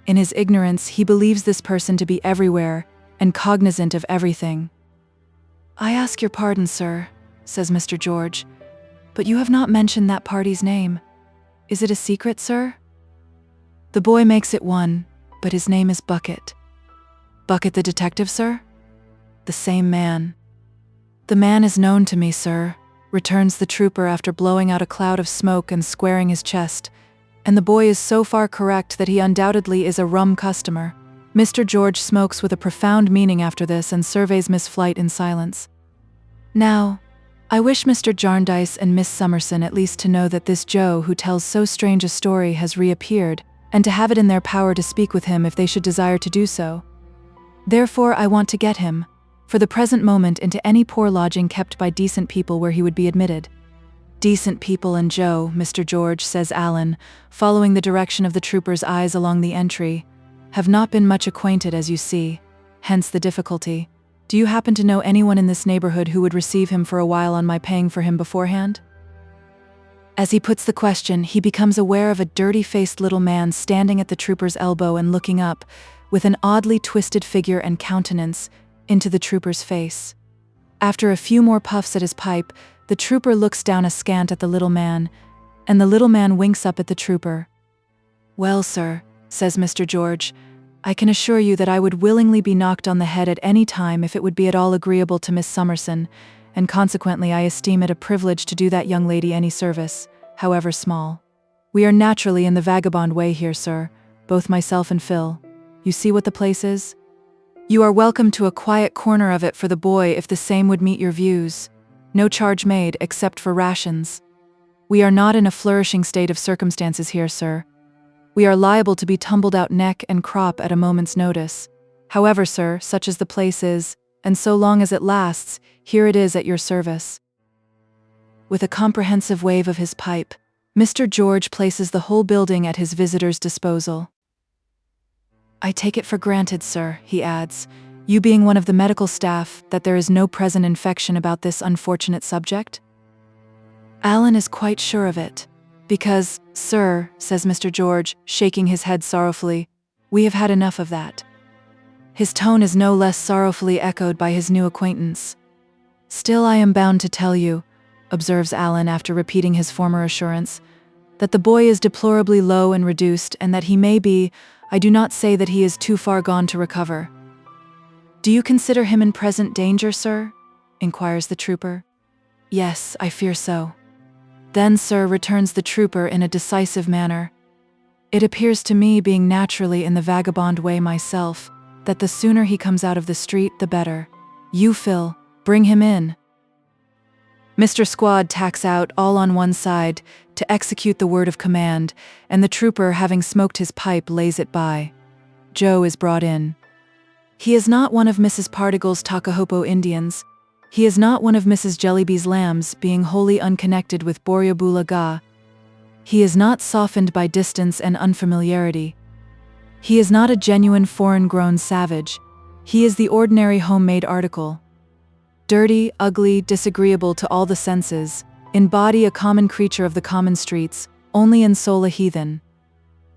In his ignorance, he believes this person to be everywhere, and cognizant of everything." "I ask your pardon, sir," says Mr. George, "but you have not mentioned that party's name. Is it a secret, sir?" "The boy makes it one, but his name is Bucket." "Bucket the detective, sir?" "The same man." "The man is known to me, sir," returns the trooper after blowing out a cloud of smoke and squaring his chest, "and the boy is so far correct that he undoubtedly is a rum customer." Mr. George smokes with a profound meaning after this and surveys Miss Flite in silence. "Now, I wish Mr. Jarndyce and Miss Summerson at least to know that this Joe who tells so strange a story has reappeared, and to have it in their power to speak with him if they should desire to do so. Therefore I want to get him, for the present moment, into any poor lodging kept by decent people where he would be admitted." "Decent people and Joe, Mr. George," says Alan, following the direction of the trooper's eyes along the entry, "have not been much acquainted, as you see, hence the difficulty. Do you happen to know anyone in this neighborhood who would receive him for a while on my paying for him beforehand?" As he puts the question, he becomes aware of a dirty-faced little man standing at the trooper's elbow and looking up, with an oddly twisted figure and countenance, into the trooper's face. After a few more puffs at his pipe, the trooper looks down askant at the little man, and the little man winks up at the trooper. "Well, sir," says Mr. George, "I can assure you that I would willingly be knocked on the head at any time if it would be at all agreeable to Miss Summerson, and consequently I esteem it a privilege to do that young lady any service, however small. We are naturally in the vagabond way here, sir, both myself and Phil. You see what the place is? You are welcome to a quiet corner of it for the boy if the same would meet your views. No charge made, except for rations. We are not in a flourishing state of circumstances here, sir. We are liable to be tumbled out neck and crop at a moment's notice. However, sir, such as the place is, and so long as it lasts, here it is at your service." With a comprehensive wave of his pipe, Mr. George places the whole building at his visitor's disposal. "I take it for granted, sir," he adds, "you being one of the medical staff, that there is no present infection about this unfortunate subject?" Alan is quite sure of it. "Because, sir," says Mr. George, shaking his head sorrowfully, "we have had enough of that." His tone is no less sorrowfully echoed by his new acquaintance. "Still, I am bound to tell you," observes Alan after repeating his former assurance, "that the boy is deplorably low and reduced, and that he may be, I do not say that he is too far gone to recover." "Do you consider him in present danger, sir?" inquires the trooper. "Yes, I fear so." "Then, sir," returns the trooper in a decisive manner, "it appears to me, being naturally in the vagabond way myself, that the sooner he comes out of the street, the better. You, Phil, bring him in." Mr. Squad tacks out, all on one side, to execute the word of command, and the trooper, having smoked his pipe, lays it by. Joe is brought in. He is not one of Mrs. Pardigle's Takahopo Indians. He is not one of Mrs. Jellyby's lambs, being wholly unconnected with Borrioboola Gha. He is not softened by distance and unfamiliarity. He is not a genuine foreign-grown savage. He is the ordinary homemade article. Dirty, ugly, disagreeable to all the senses, in body a common creature of the common streets, only in soul a heathen.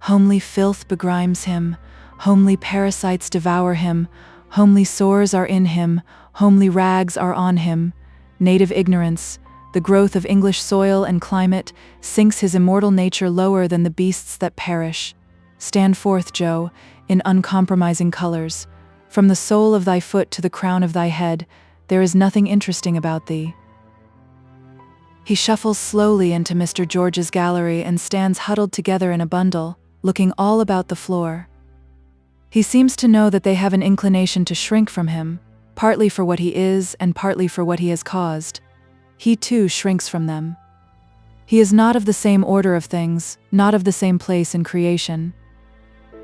Homely filth begrimes him, homely parasites devour him, homely sores are in him, homely rags are on him. Native ignorance, the growth of English soil and climate, sinks his immortal nature lower than the beasts that perish. Stand forth, Joe, in uncompromising colors. From the sole of thy foot to the crown of thy head, there is nothing interesting about thee. He shuffles slowly into Mr. George's gallery and stands huddled together in a bundle, looking all about the floor. He seems to know that they have an inclination to shrink from him, partly for what he is and partly for what he has caused. He too shrinks from them. He is not of the same order of things, not of the same place in creation.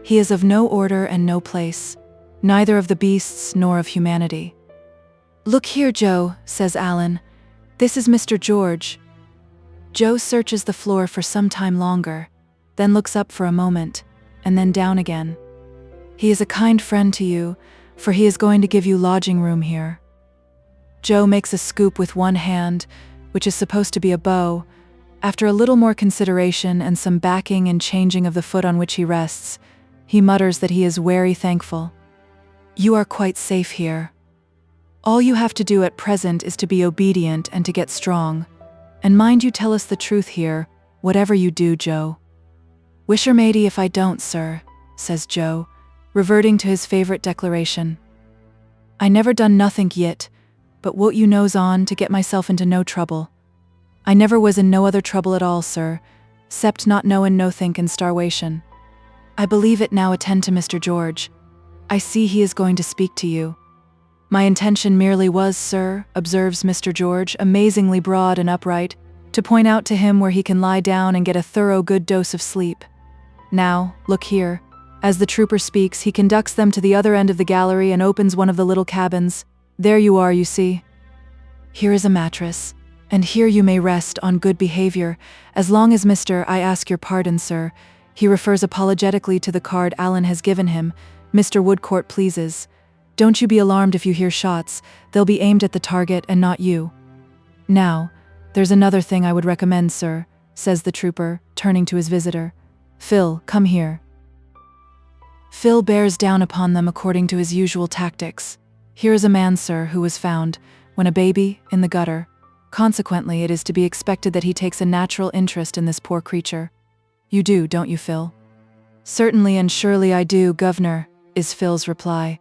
He is of no order and no place, neither of the beasts nor of humanity. "Look here, Joe," says Alan. "This is Mr. George." Joe searches the floor for some time longer, then looks up for a moment, and then down again. "He is a kind friend to you, for he is going to give you lodging room here." Joe makes a scoop with one hand, which is supposed to be a bow. After a little more consideration and some backing and changing of the foot on which he rests, he mutters that he is very thankful. "You are quite safe here. All you have to do at present is to be obedient and to get strong. And mind you tell us the truth here, whatever you do, Joe." "Wisher matey if I don't, sir," says Joe, reverting to his favorite declaration. "I never done nothink yit, but what you knows on to get myself into no trouble. I never was in no other trouble at all, sir, 'cept not knowin' nothink and starwation. I believe it now. Attend to Mr. George. I see he is going to speak to you." "My intention merely was, sir," observes Mr. George, amazingly broad and upright, "to point out to him where he can lie down and get a thorough good dose of sleep. Now, look here." As the trooper speaks, he conducts them to the other end of the gallery and opens one of the little cabins. "There you are, you see. Here is a mattress, and here you may rest on good behavior, as long as I ask your pardon, sir." He refers apologetically to the card Alan has given him. "Mr. Woodcourt pleases. Don't you be alarmed if you hear shots, they'll be aimed at the target and not you. Now, there's another thing I would recommend, sir," says the trooper, turning to his visitor. "Phil, come here." Phil bears down upon them according to his usual tactics. "Here is a man, sir, who was found, when a baby, in the gutter. Consequently, it is to be expected that he takes a natural interest in this poor creature. You do, don't you, Phil?" "Certainly and surely I do, governor," is Phil's reply.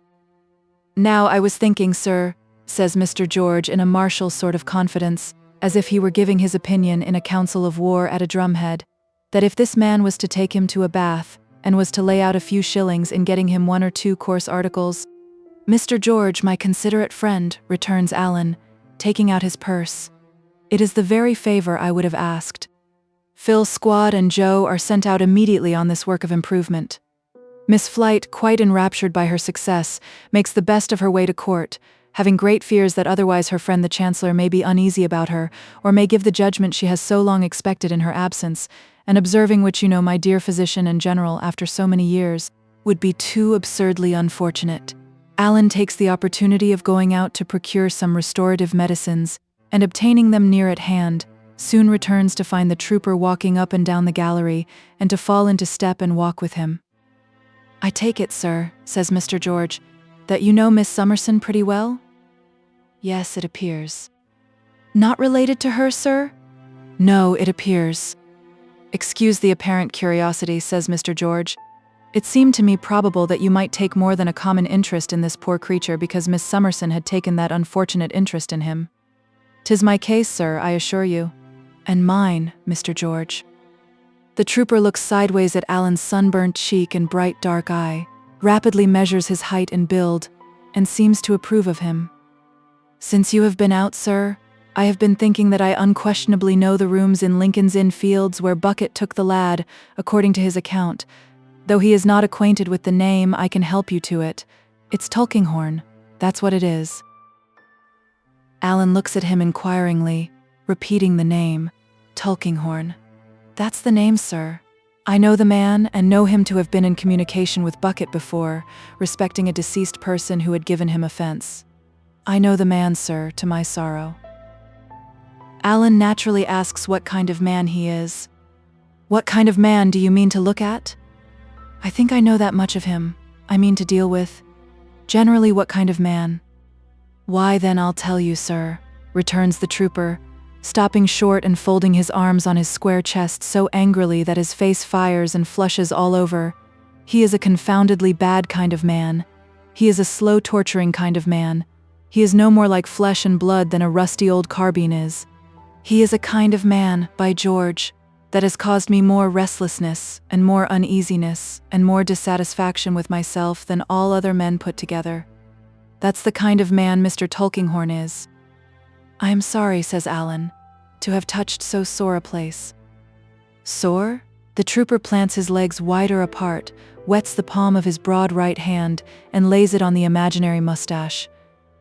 "Now I was thinking, sir," says Mr. George in a martial sort of confidence, as if he were giving his opinion in a council of war at a drumhead, "that if this man was to take him to a bath, and was to lay out a few shillings in getting him 1 or 2 coarse articles—" "Mr. George, my considerate friend," returns Alan, taking out his purse. "It is the very favor I would have asked." Phil's squad and Joe are sent out immediately on this work of improvement. Miss Flight, quite enraptured by her success, makes the best of her way to court, having great fears that otherwise her friend the Chancellor may be uneasy about her, or may give the judgment she has so long expected in her absence, and observing which my dear physician and general, after so many years, would be too absurdly unfortunate. Alan takes the opportunity of going out to procure some restorative medicines, and obtaining them near at hand, soon returns to find the trooper walking up and down the gallery, and to fall into step and walk with him. "I take it, sir," says Mr. George, "that you know Miss Summerson pretty well?" "Yes, it appears." "Not related to her, sir?" "No, it appears." "Excuse the apparent curiosity," says Mr. George. "It seemed to me probable that you might take more than a common interest in this poor creature because Miss Summerson had taken that unfortunate interest in him." "'Tis my case, sir, I assure you." "And mine, Mr. George." The trooper looks sideways at Alan's sunburnt cheek and bright dark eye, rapidly measures his height and build, and seems to approve of him. "Since you have been out, sir, I have been thinking that I unquestionably know the rooms in Lincoln's Inn Fields where Bucket took the lad, according to his account. Though he is not acquainted with the name, I can help you to it. It's Tulkinghorn, that's what it is." Alan looks at him inquiringly, repeating the name, Tulkinghorn. "That's the name, sir. I know the man, and know him to have been in communication with Bucket before, respecting a deceased person who had given him offense. I know the man, sir, to my sorrow." Alan naturally asks what kind of man he is. "What kind of man do you mean to look at?" "I think I know that much of him. I mean to deal with. Generally, what kind of man?" "Why, then I'll tell you, sir," returns the trooper, stopping short and folding his arms on his square chest so angrily that his face fires and flushes all over. "He is a confoundedly bad kind of man. He is a slow torturing kind of man. He is no more like flesh and blood than a rusty old carbine is. He is a kind of man, by George, that has caused me more restlessness and more uneasiness and more dissatisfaction with myself than all other men put together. That's the kind of man Mr. Tulkinghorn is." "I am sorry," says Alan, "to have touched so sore a place." "Sore?" The trooper plants his legs wider apart, wets the palm of his broad right hand, and lays it on the imaginary mustache.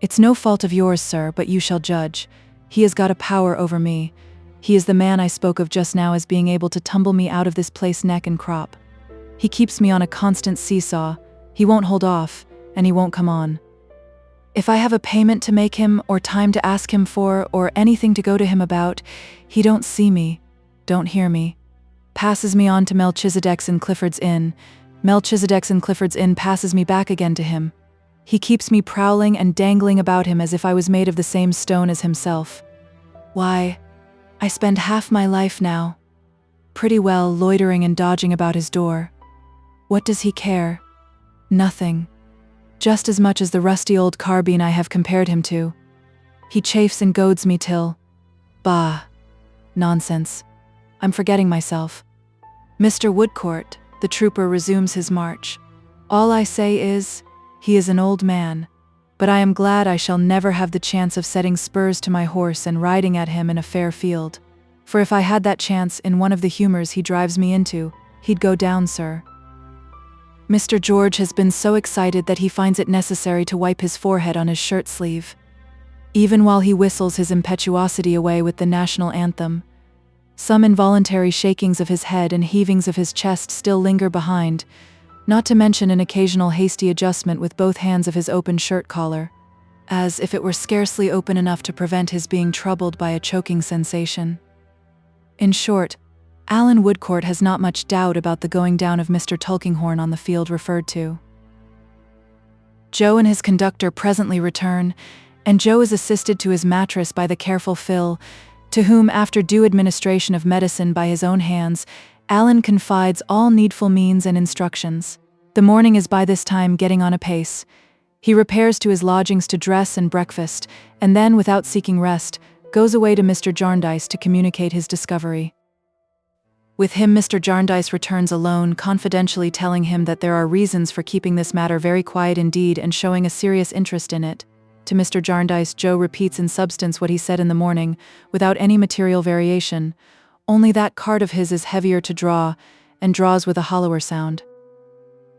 "It's no fault of yours, sir, but you shall judge. He has got a power over me. He is the man I spoke of just now as being able to tumble me out of this place neck and crop. He keeps me on a constant seesaw. He won't hold off, and he won't come on. If I have a payment to make him, or time to ask him for, or anything to go to him about, he don't see me, don't hear me. Passes me on to Melchizedek's in Clifford's Inn. Melchizedek's in Clifford's Inn passes me back again to him. He keeps me prowling and dangling about him as if I was made of the same stone as himself. Why, I spend half my life now, pretty well, loitering and dodging about his door. What does he care? Nothing. Just as much as the rusty old carbine I have compared him to. He chafes and goads me till… Bah! Nonsense. I'm forgetting myself. Mr. Woodcourt," the trooper resumes his march. "All I say is, he is an old man, but I am glad I shall never have the chance of setting spurs to my horse and riding at him in a fair field. For if I had that chance in one of the humors he drives me into, he'd go down, sir." Mr. George has been so excited that he finds it necessary to wipe his forehead on his shirt sleeve. Even while he whistles his impetuosity away with the national anthem, some involuntary shakings of his head and heavings of his chest still linger behind, not to mention an occasional hasty adjustment with both hands of his open shirt collar, as if it were scarcely open enough to prevent his being troubled by a choking sensation. In short, Alan Woodcourt has not much doubt about the going down of Mr. Tulkinghorn on the field referred to. Joe and his conductor presently return, and Joe is assisted to his mattress by the careful Phil, to whom, after due administration of medicine by his own hands, Alan confides all needful means and instructions. The morning is by this time getting on apace. He repairs to his lodgings to dress and breakfast, and then, without seeking rest, goes away to Mr. Jarndyce to communicate his discovery. With him, Mr. Jarndyce returns alone, confidentially telling him that there are reasons for keeping this matter very quiet indeed and showing a serious interest in it. To Mr. Jarndyce, Joe repeats in substance what he said in the morning, without any material variation, only that cart of his is heavier to draw, and draws with a hollower sound.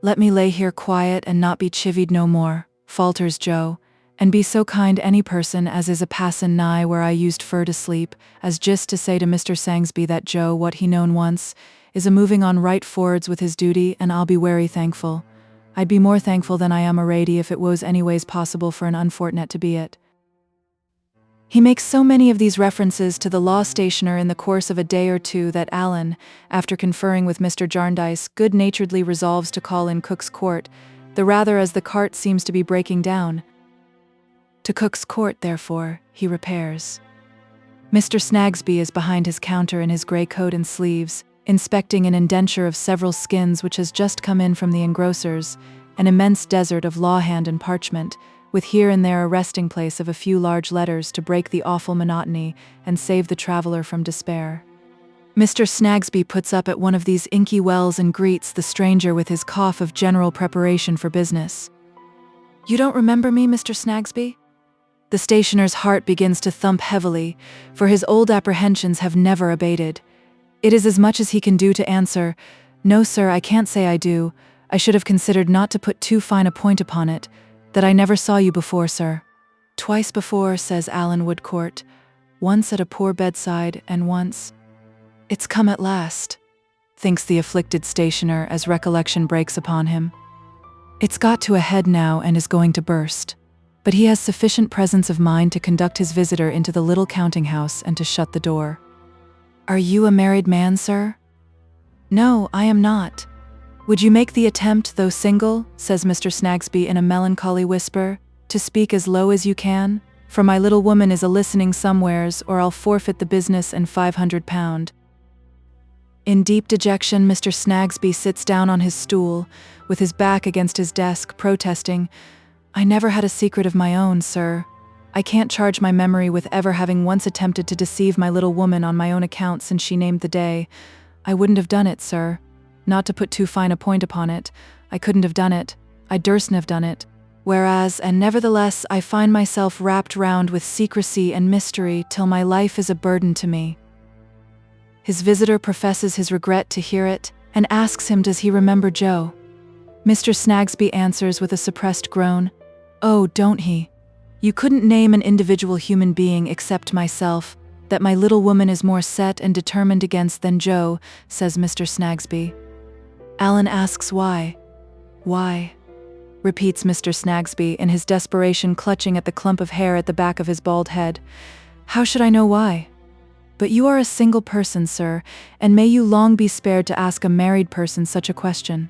"Let me lay here quiet and not be chivied no more," falters Joe, and be so kind any person as is a passin' nigh where I used fur to sleep, as just to say to Mr. Sangsby that Joe, what he known once, is a moving on right forwards with his duty, and I'll be wery thankful. I'd be more thankful than I am already if it was anyways possible for an unfortunate to be it. He makes so many of these references to the law stationer in the course of a day or two that Alan, after conferring with Mr. Jarndyce, good-naturedly resolves to call in Cook's Court, the rather as the cart seems to be breaking down. To Cook's Court, therefore, he repairs. Mr. Snagsby is behind his counter in his grey coat and sleeves, inspecting an indenture of several skins which has just come in from the engrosser's, an immense desert of lawhand and parchment, with here and there a resting place of a few large letters to break the awful monotony and save the traveller from despair. Mr. Snagsby puts up at one of these inky wells and greets the stranger with his cough of general preparation for business. "You don't remember me, Mr. Snagsby?" The stationer's heart begins to thump heavily, for his old apprehensions have never abated. It is as much as he can do to answer, "No, sir, I can't say I do. I should have considered not to put too fine a point upon it, that I never saw you before, sir." "Twice before," says Alan Woodcourt. "Once at a poor bedside, and once—" "It's come at last," thinks the afflicted stationer as recollection breaks upon him. It's got to a head now and is going to burst. But he has sufficient presence of mind to conduct his visitor into the little counting-house and to shut the door. "Are you a married man, sir?" "No, I am not." "Would you make the attempt, though single," says Mr. Snagsby in a melancholy whisper, "to speak as low as you can? For my little woman is a-listening somewheres, or I'll forfeit the business and £500. In deep dejection, Mr. Snagsby sits down on his stool, with his back against his desk, protesting, "I never had a secret of my own, sir. I can't charge my memory with ever having once attempted to deceive my little woman on my own account since she named the day. I wouldn't have done it, sir. Not to put too fine a point upon it, I couldn't have done it. I durstn't have done it. Whereas, and nevertheless, I find myself wrapped round with secrecy and mystery till my life is a burden to me." His visitor professes his regret to hear it, and asks him does he remember Joe. Mr. Snagsby answers with a suppressed groan, "Oh, don't he? You couldn't name an individual human being except myself, that my little woman is more set and determined against than Joe," says Mr. Snagsby. Alan asks why. "Why?" repeats Mr. Snagsby, in his desperation clutching at the clump of hair at the back of his bald head. "How should I know why? But you are a single person, sir, and may you long be spared to ask a married person such a question."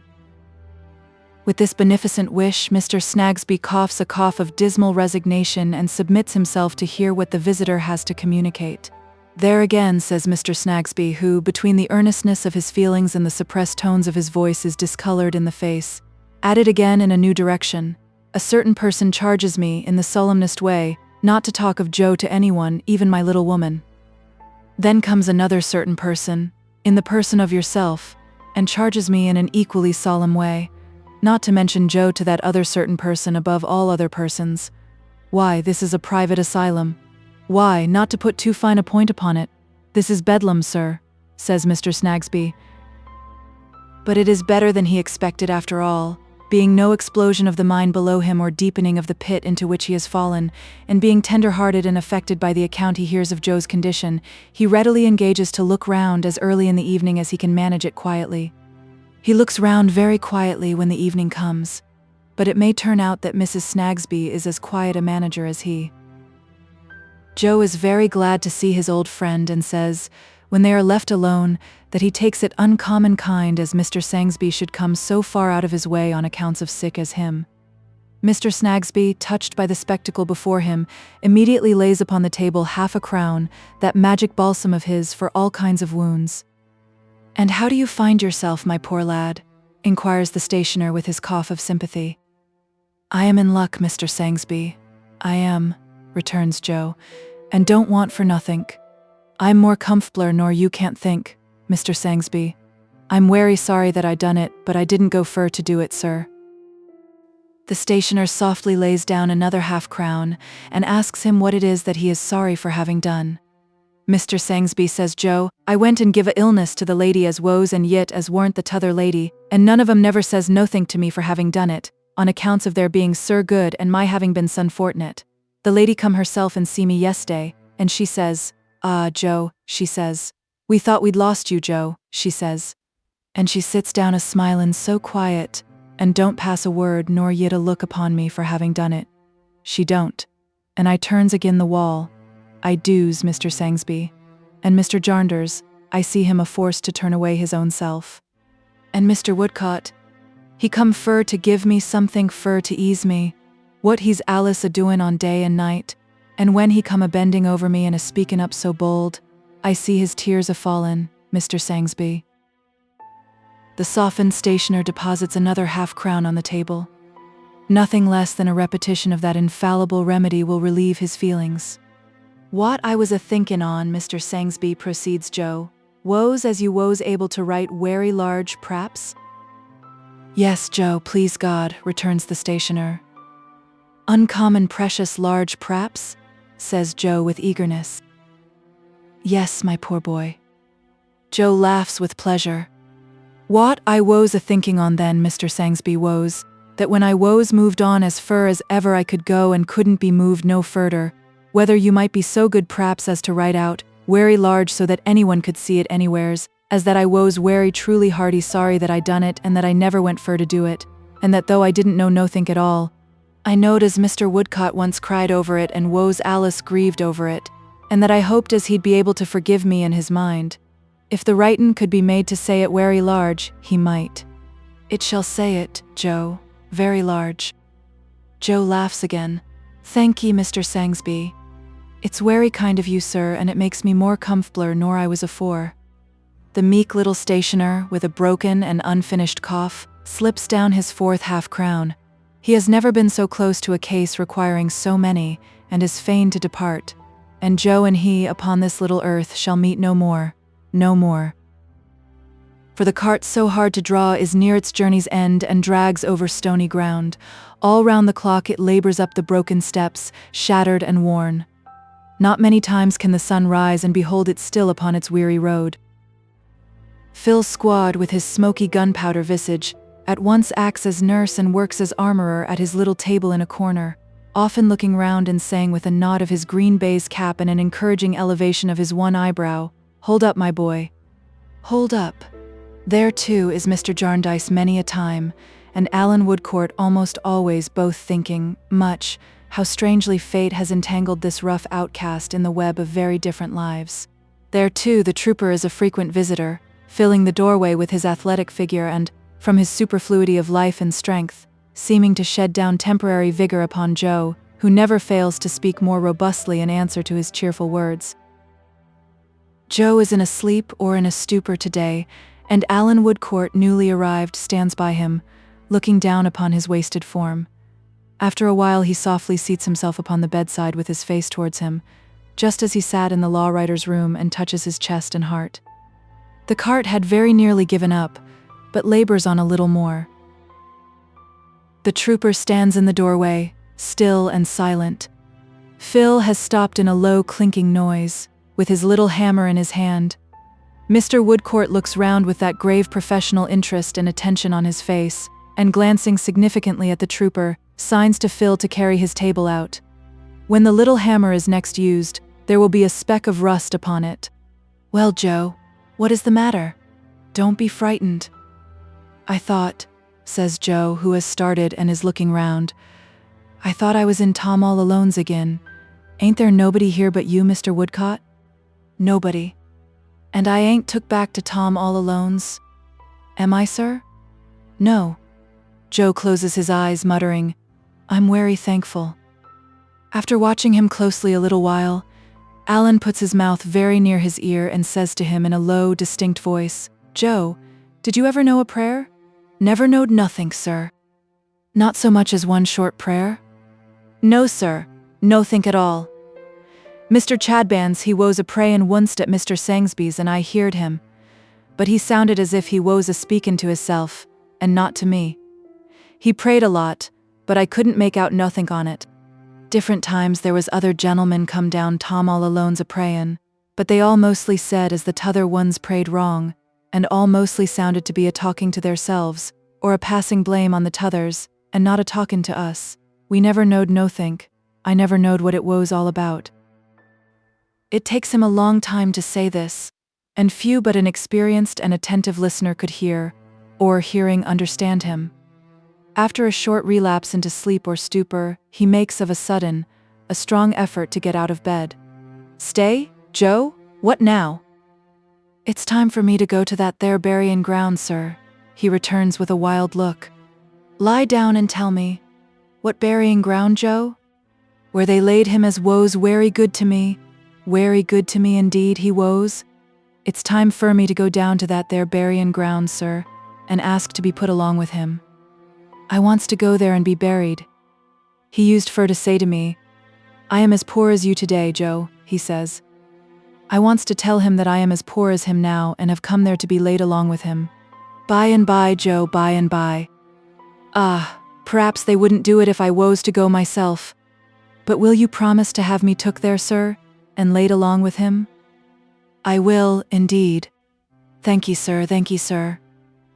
With this beneficent wish, Mr. Snagsby coughs a cough of dismal resignation and submits himself to hear what the visitor has to communicate. "There again," says Mr. Snagsby, who, between the earnestness of his feelings and the suppressed tones of his voice, is discolored in the face. "At it again in a new direction. A certain person charges me, in the solemnest way, not to talk of Joe to anyone, even my little woman. Then comes another certain person, in the person of yourself, and charges me in an equally solemn way, not to mention Joe to that other certain person above all other persons. Why, this is a private asylum. Why, not to put too fine a point upon it, this is Bedlam, sir," says Mr. Snagsby. But it is better than he expected after all, being no explosion of the mind below him or deepening of the pit into which he has fallen, and being tender-hearted and affected by the account he hears of Joe's condition, he readily engages to look round as early in the evening as he can manage it quietly. He looks round very quietly when the evening comes, but it may turn out that Mrs. Snagsby is as quiet a manager as he. Joe is very glad to see his old friend and says, when they are left alone, that he takes it uncommon kind as Mr. Sangsby should come so far out of his way on accounts of sick as him. Mr. Snagsby, touched by the spectacle before him, immediately lays upon the table £50, that magic balsam of his for all kinds of wounds. "And how do you find yourself, my poor lad?" inquires the stationer with his cough of sympathy. "I am in luck, Mr. Sangsby. I am," returns Joe, "and don't want for nothink. I'm more comfortabler nor you can't think, Mr. Sangsby. I'm wery sorry that I done it, but I didn't go fur to do it, sir." The stationer softly lays down another £50 and asks him what it is that he is sorry for having done. "Mr. Sangsby," says Joe, "I went and give a illness to the lady as woes and yit as warn't the t'other lady, and none of 'em never says nothink to me for having done it, on accounts of their being Sir good and my having been son fortnit. The lady come herself and see me yesterday, and she says, "Ah, Joe," she says, "we thought we'd lost you, Joe," she says. And she sits down a-smilin' so quiet, and don't pass a word nor yet a look upon me for having done it. She don't. And I turns agin the wall. I doos, Mr. Sangsby. And Mr. Jarnders, I see him a-forced to turn away his own self. And Mr. Woodcott, he come fur to give me something fur to ease me, what he's Alice a-doin' on day and night, and when he come a-bending over me and a-speakin' up so bold, I see his tears a-fallin', Mr. Sangsby. The softened stationer deposits another half-crown on the table. Nothing less than a repetition of that infallible remedy will relieve his feelings. "What I was a-thinkin' on, Mr. Sangsby," proceeds Joe, "woes as you wos able to write werry large, p'raps?" "Yes, Joe, please God," returns the stationer. "Uncommon precious large, p'raps?" says Joe with eagerness. "Yes, my poor boy." Joe laughs with pleasure. "What I wos a-thinking on then, Mr. Sangsby, wos, that when I wos moved on as fur as ever I could go and couldn't be moved no furder, whether you might be so good p'raps as to write out, werry large so that anyone could see it anywheres, as that I wos werry truly hearty sorry that I done it and that I never went fur to do it, and that though I didn't know nothink at all, I knowed as Mr. Woodcott once cried over it and wos Alice grieved over it, and that I hoped as he'd be able to forgive me in his mind. If the writin' could be made to say it werry large, he might. It shall say it, Joe, very large." Joe laughs again. "Thank ye, Mr. Sangsby. It's werry kind of you, sir, and it makes me more comfortabler nor I was afore." The meek little stationer, with a broken and unfinished cough, slips down his fourth half-crown. He has never been so close to a case requiring so many, and is fain to depart. And Joe and he upon this little earth shall meet no more. No more. For the cart so hard to draw is near its journey's end and drags over stony ground. All round the clock it labors up the broken steps, shattered and worn. Not many times can the sun rise and behold it still upon its weary road. Phil's squad, with his smoky gunpowder visage, at once acts as nurse and works as armorer at his little table in a corner, often looking round and saying with a nod of his green baize cap and an encouraging elevation of his one eyebrow, "Hold up, my boy. Hold up." There, too, is Mr. Jarndyce many a time, and Alan Woodcourt almost always, both thinking, much, how strangely fate has entangled this rough outcast in the web of very different lives. There, too, the trooper is a frequent visitor, filling the doorway with his athletic figure and, from his superfluity of life and strength, seeming to shed down temporary vigor upon Joe, who never fails to speak more robustly in answer to his cheerful words. Joe is in a sleep or in a stupor today, and Alan Woodcourt, newly arrived, stands by him, looking down upon his wasted form. After a while he softly seats himself upon the bedside with his face towards him, just as he sat in the law writer's room, and touches his chest and heart. The cart had very nearly given up, but labors on a little more. The trooper stands in the doorway, still and silent. Phil has stopped in a low clinking noise, with his little hammer in his hand. Mr. Woodcourt looks round with that grave professional interest and attention on his face, and glancing significantly at the trooper, signs to Phil to carry his table out. When the little hammer is next used, there will be a speck of rust upon it. "Well, Joe, what is the matter? Don't be frightened." "I thought," says Joe, who has started and is looking round, "I thought I was in Tom all Alone's again. Ain't there nobody here but you, Mr. Woodcott?" "Nobody. And I ain't took back to Tom all Alone's. Am I, sir?" "No." Joe closes his eyes, muttering, "I'm werry thankful." After watching him closely a little while, Alan puts his mouth very near his ear and says to him in a low, distinct voice, "Joe, did you ever know a prayer?" "Never knowed nothink, sir." "Not so much as one short prayer?" "No, sir, nothink at all. Mr. Chadbands he wos a prayin' wunst at Mr. Sangsby's and I heard him, but he sounded as if he wos a speakin' to hisself, and not to me. He prayed a lot, but I couldn't make out nothink on it. Different times there was other gentlemen come down Tom all Alone's a prayin', but they all mostly said as the t'other ones prayed wrong, and all mostly sounded to be a talking to theirselves, or a passing blame on the t'others, and not a talkin' to us. We never knowed nothink. I never knowed what it was all about." It takes him a long time to say this, and few but an experienced and attentive listener could hear, or hearing understand him. After a short relapse into sleep or stupor, he makes of a sudden a strong effort to get out of bed. "Stay, Joe? What now?" "It's time for me to go to that there burying ground, sir," he returns with a wild look. "Lie down and tell me. What burying ground, Joe? Where they laid him as woes wery good to me. Wery good to me indeed he woes. It's time for me to go down to that there burying ground, sir, and ask to be put along with him. I wants to go there and be buried. He used fur to say to me, 'I am as poor as you today, Joe,' he says. I wants to tell him that I am as poor as him now and have come there to be laid along with him. By and by, Joe, by and by. Ah, perhaps they wouldn't do it if I was to go myself. But will you promise to have me took there, sir, and laid along with him?" "I will, indeed." Thank ye, sir, thank ye, sir.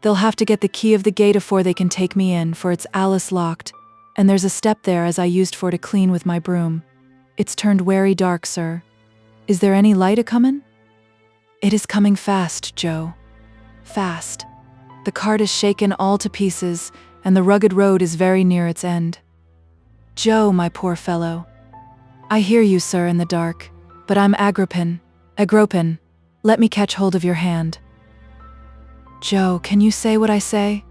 They'll have to get the key of the gate afore they can take me in, for it's allus locked, and there's a step there as I used for to clean with my broom. It's turned wery dark, sir. Is there any light a-comin'?" "It is coming fast, Joe. Fast. The cart is shaken all to pieces, and the rugged road is very near its end." "Joe, my poor fellow." "I hear you, sir, in the dark, but I'm agropin. Let me catch hold of your hand." "Joe, can you say what I say?"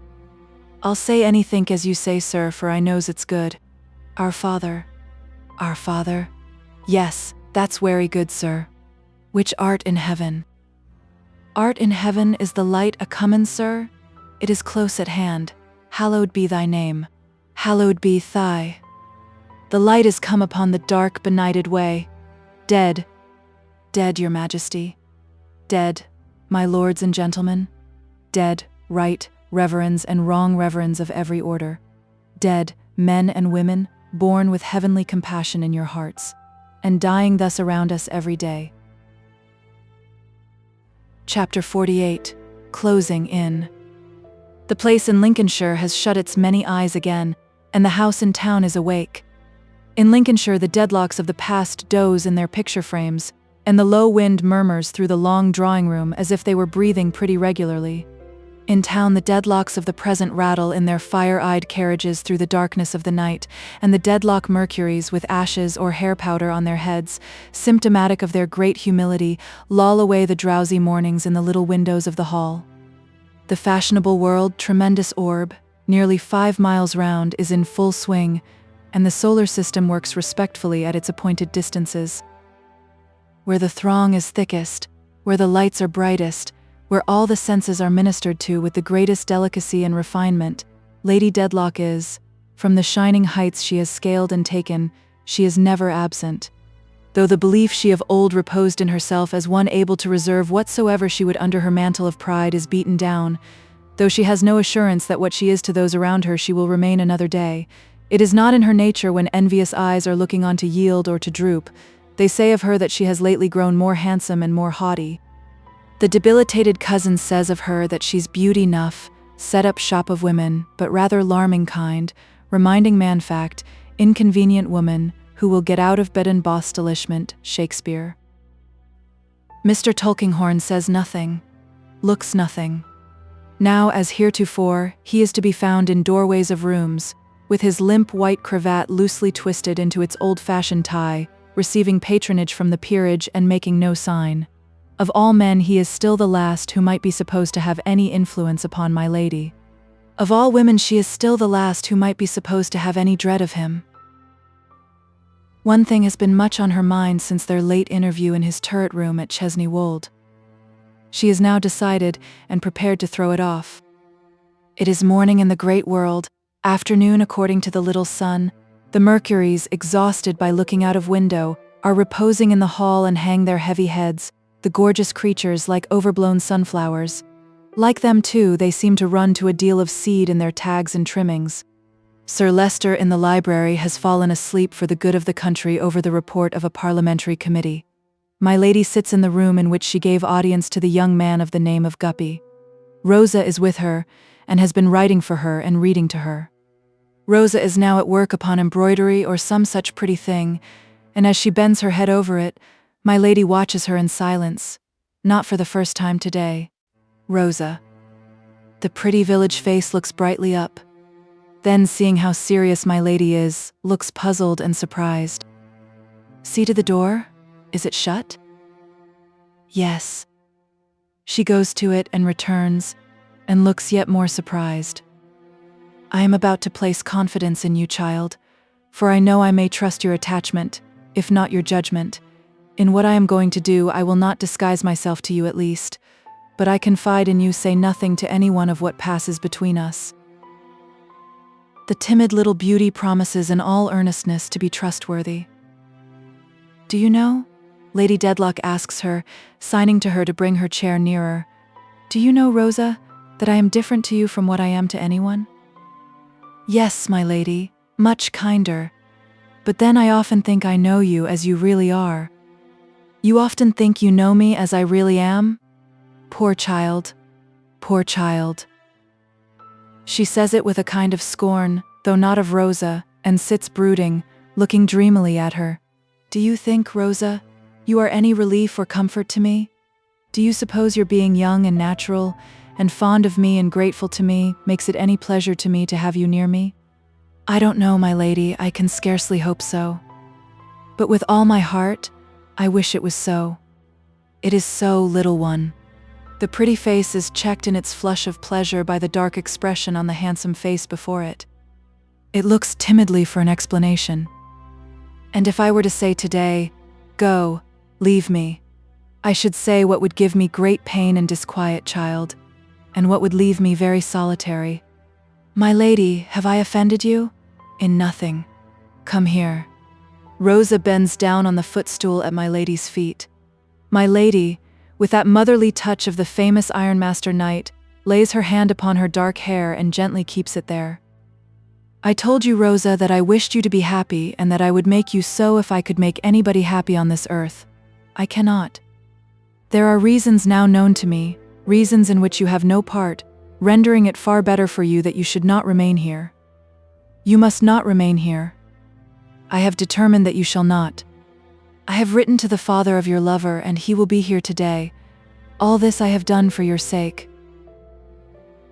"I'll say anythink as you say, sir, for I knows it's good. Our Father." "Our Father? Yes, that's wery good, sir. Which art in heaven." "Art in heaven is the light a-comin', sir? It is close at hand. Hallowed be thy name. Hallowed be thy. The light is come upon the dark, benighted way. Dead. Dead, your majesty. Dead, my lords and gentlemen. Dead, right, reverends and wrong reverends of every order. Dead, men and women, born with heavenly compassion in your hearts, and dying thus around us every day." Chapter 48. Closing in. The place in Lincolnshire has shut its many eyes again, and the house in town is awake. In Lincolnshire, the deadlocks of the past doze in their picture frames, and the low wind murmurs through the long drawing room as if they were breathing pretty regularly. In town, the deadlocks of the present rattle in their fire-eyed carriages through the darkness of the night, and the deadlock Mercuries with ashes or hair powder on their heads, symptomatic of their great humility, loll away the drowsy mornings in the little windows of the hall. The fashionable world, tremendous orb, nearly 5 miles round, is in full swing, and the solar system works respectfully at its appointed distances. Where the throng is thickest, where the lights are brightest, where all the senses are ministered to with the greatest delicacy and refinement, Lady Dedlock is. From the shining heights she has scaled and taken, she is never absent. Though the belief she of old reposed in herself as one able to reserve whatsoever she would under her mantle of pride is beaten down, though she has no assurance that what she is to those around her she will remain another day, it is not in her nature when envious eyes are looking on to yield or to droop. They say of her that she has lately grown more handsome and more haughty. The debilitated cousin says of her that she's beauty enough, set up shop of women, but rather larming kind, reminding man fact, inconvenient woman, who will get out of bed and boss delishment, Shakespeare. Mr. Tulkinghorn says nothing, looks nothing. Now, as heretofore, he is to be found in doorways of rooms, with his limp white cravat loosely twisted into its old-fashioned tie, receiving patronage from the peerage and making no sign. Of all men he is still the last who might be supposed to have any influence upon my lady. Of all women she is still the last who might be supposed to have any dread of him. One thing has been much on her mind since their late interview in his turret room at Chesney Wold. She is now decided and prepared to throw it off. It is morning in the great world, afternoon according to the little sun. The Mercuries, exhausted by looking out of window, are reposing in the hall and hang their heavy heads, the gorgeous creatures like overblown sunflowers. Like them too, they seem to run to a deal of seed in their tags and trimmings. Sir Leicester in the library has fallen asleep for the good of the country over the report of a parliamentary committee. My lady sits in the room in which she gave audience to the young man of the name of Guppy. Rosa is with her, and has been writing for her and reading to her. Rosa is now at work upon embroidery or some such pretty thing, and as she bends her head over it, my lady watches her in silence, not for the first time today. Rosa. The pretty village face looks brightly up. Then, seeing how serious my lady is, looks puzzled and surprised. See to the door? Is it shut? Yes. She goes to it and returns, and looks yet more surprised. I am about to place confidence in you, child, for I know I may trust your attachment, if not your judgment. In what I am going to do, I will not disguise myself to you at least, but I confide in you, say nothing to anyone of what passes between us. The timid little beauty promises in all earnestness to be trustworthy. Do you know? Lady Dedlock asks her, signing to her to bring her chair nearer. Do you know, Rosa, that I am different to you from what I am to anyone? Yes, my lady, much kinder. But then I often think I know you as you really are. You often think you know me as I really am? Poor child. Poor child. She says it with a kind of scorn, though not of Rosa, and sits brooding, looking dreamily at her. Do you think, Rosa, you are any relief or comfort to me? Do you suppose your being young and natural, and fond of me and grateful to me, makes it any pleasure to me to have you near me? I don't know, my lady, I can scarcely hope so. But with all my heart, I wish it was so. It is so, little one. The pretty face is checked in its flush of pleasure by the dark expression on the handsome face before it. It looks timidly for an explanation. And if I were to say today, go, leave me, I should say what would give me great pain and disquiet, child, and what would leave me very solitary. My lady, have I offended you? In nothing. Come here. Rosa bends down on the footstool at my lady's feet. My lady, with that motherly touch of the famous ironmaster knight, lays her hand upon her dark hair and gently keeps it there. I told you, Rosa, that I wished you to be happy and that I would make you so if I could make anybody happy on this earth. I cannot. There are reasons now known to me, reasons in which you have no part, rendering it far better for you that you should not remain here. You must not remain here. I have determined that you shall not. I have written to the father of your lover, and he will be here today. All this I have done for your sake.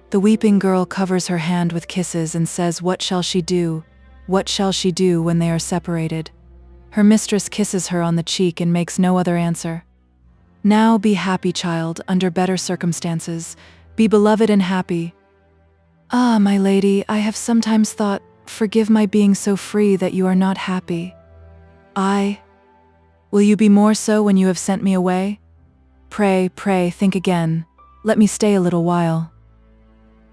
The weeping girl covers her hand with kisses and says, what shall she do? What shall she do when they are separated? Her mistress kisses her on the cheek and makes no other answer. Now be happy, child, under better circumstances. Be beloved and happy. Ah, my lady, I have sometimes thought, forgive my being so free that you are not happy. Will you be more so when you have sent me away? Pray, pray, think again. Let me stay a little while.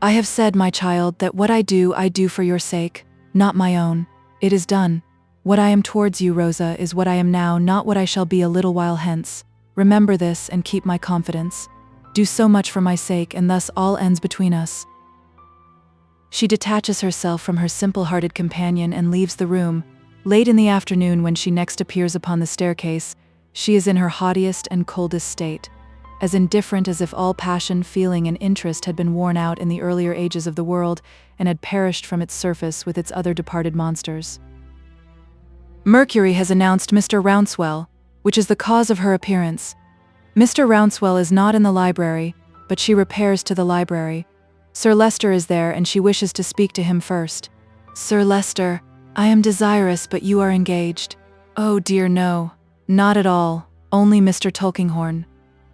I have said, my child, that what I do for your sake, not my own. It is done. What I am towards you, Rosa, is what I am now, not what I shall be a little while hence. Remember this and keep my confidence. Do so much for my sake, and thus all ends between us. She detaches herself from her simple-hearted companion and leaves the room. Late in the afternoon, when she next appears upon the staircase, she is in her haughtiest and coldest state, as indifferent as if all passion, feeling, and interest had been worn out in the earlier ages of the world and had perished from its surface with its other departed monsters. Mercury has announced Mr. Rouncewell, which is the cause of her appearance. Mr. Rouncewell is not in the library, but she repairs to the library. Sir Leicester is there, and she wishes to speak to him first. Sir Leicester, I am desirous, but you are engaged. Oh dear, no. Not at all. Only Mr. Tulkinghorn.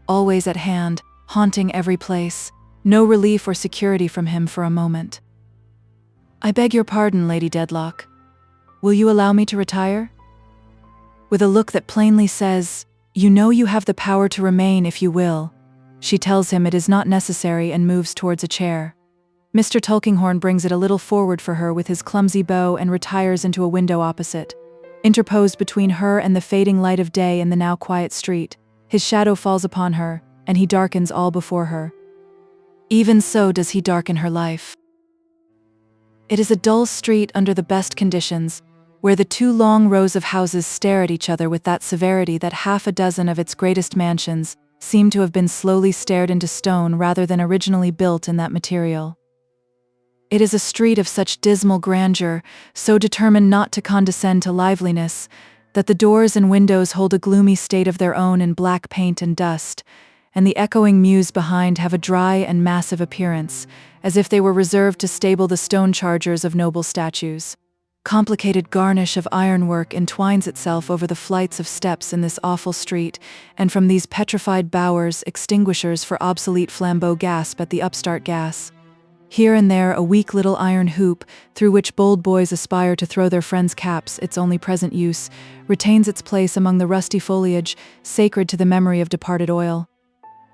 Always at hand, haunting every place. No relief or security from him for a moment. I beg your pardon, Lady Dedlock. Will you allow me to retire? With a look that plainly says, you know you have the power to remain if you will, she tells him it is not necessary and moves towards a chair. Mr. Tulkinghorn brings it a little forward for her with his clumsy bow and retires into a window opposite. Interposed between her and the fading light of day in the now quiet street, his shadow falls upon her, and he darkens all before her. Even so does he darken her life. It is a dull street under the best conditions, where the two long rows of houses stare at each other with that severity that half a dozen of its greatest mansions seem to have been slowly stared into stone rather than originally built in that material. It is a street of such dismal grandeur, so determined not to condescend to liveliness, that the doors and windows hold a gloomy state of their own in black paint and dust, and the echoing mews behind have a dry and massive appearance, as if they were reserved to stable the stone chargers of noble statues. Complicated garnish of ironwork entwines itself over the flights of steps in this awful street, and from these petrified bowers extinguishers for obsolete flambeaux gasp at the upstart gas. Here and there a weak little iron hoop, through which bold boys aspire to throw their friends' caps, its only present use, retains its place among the rusty foliage, sacred to the memory of departed oil.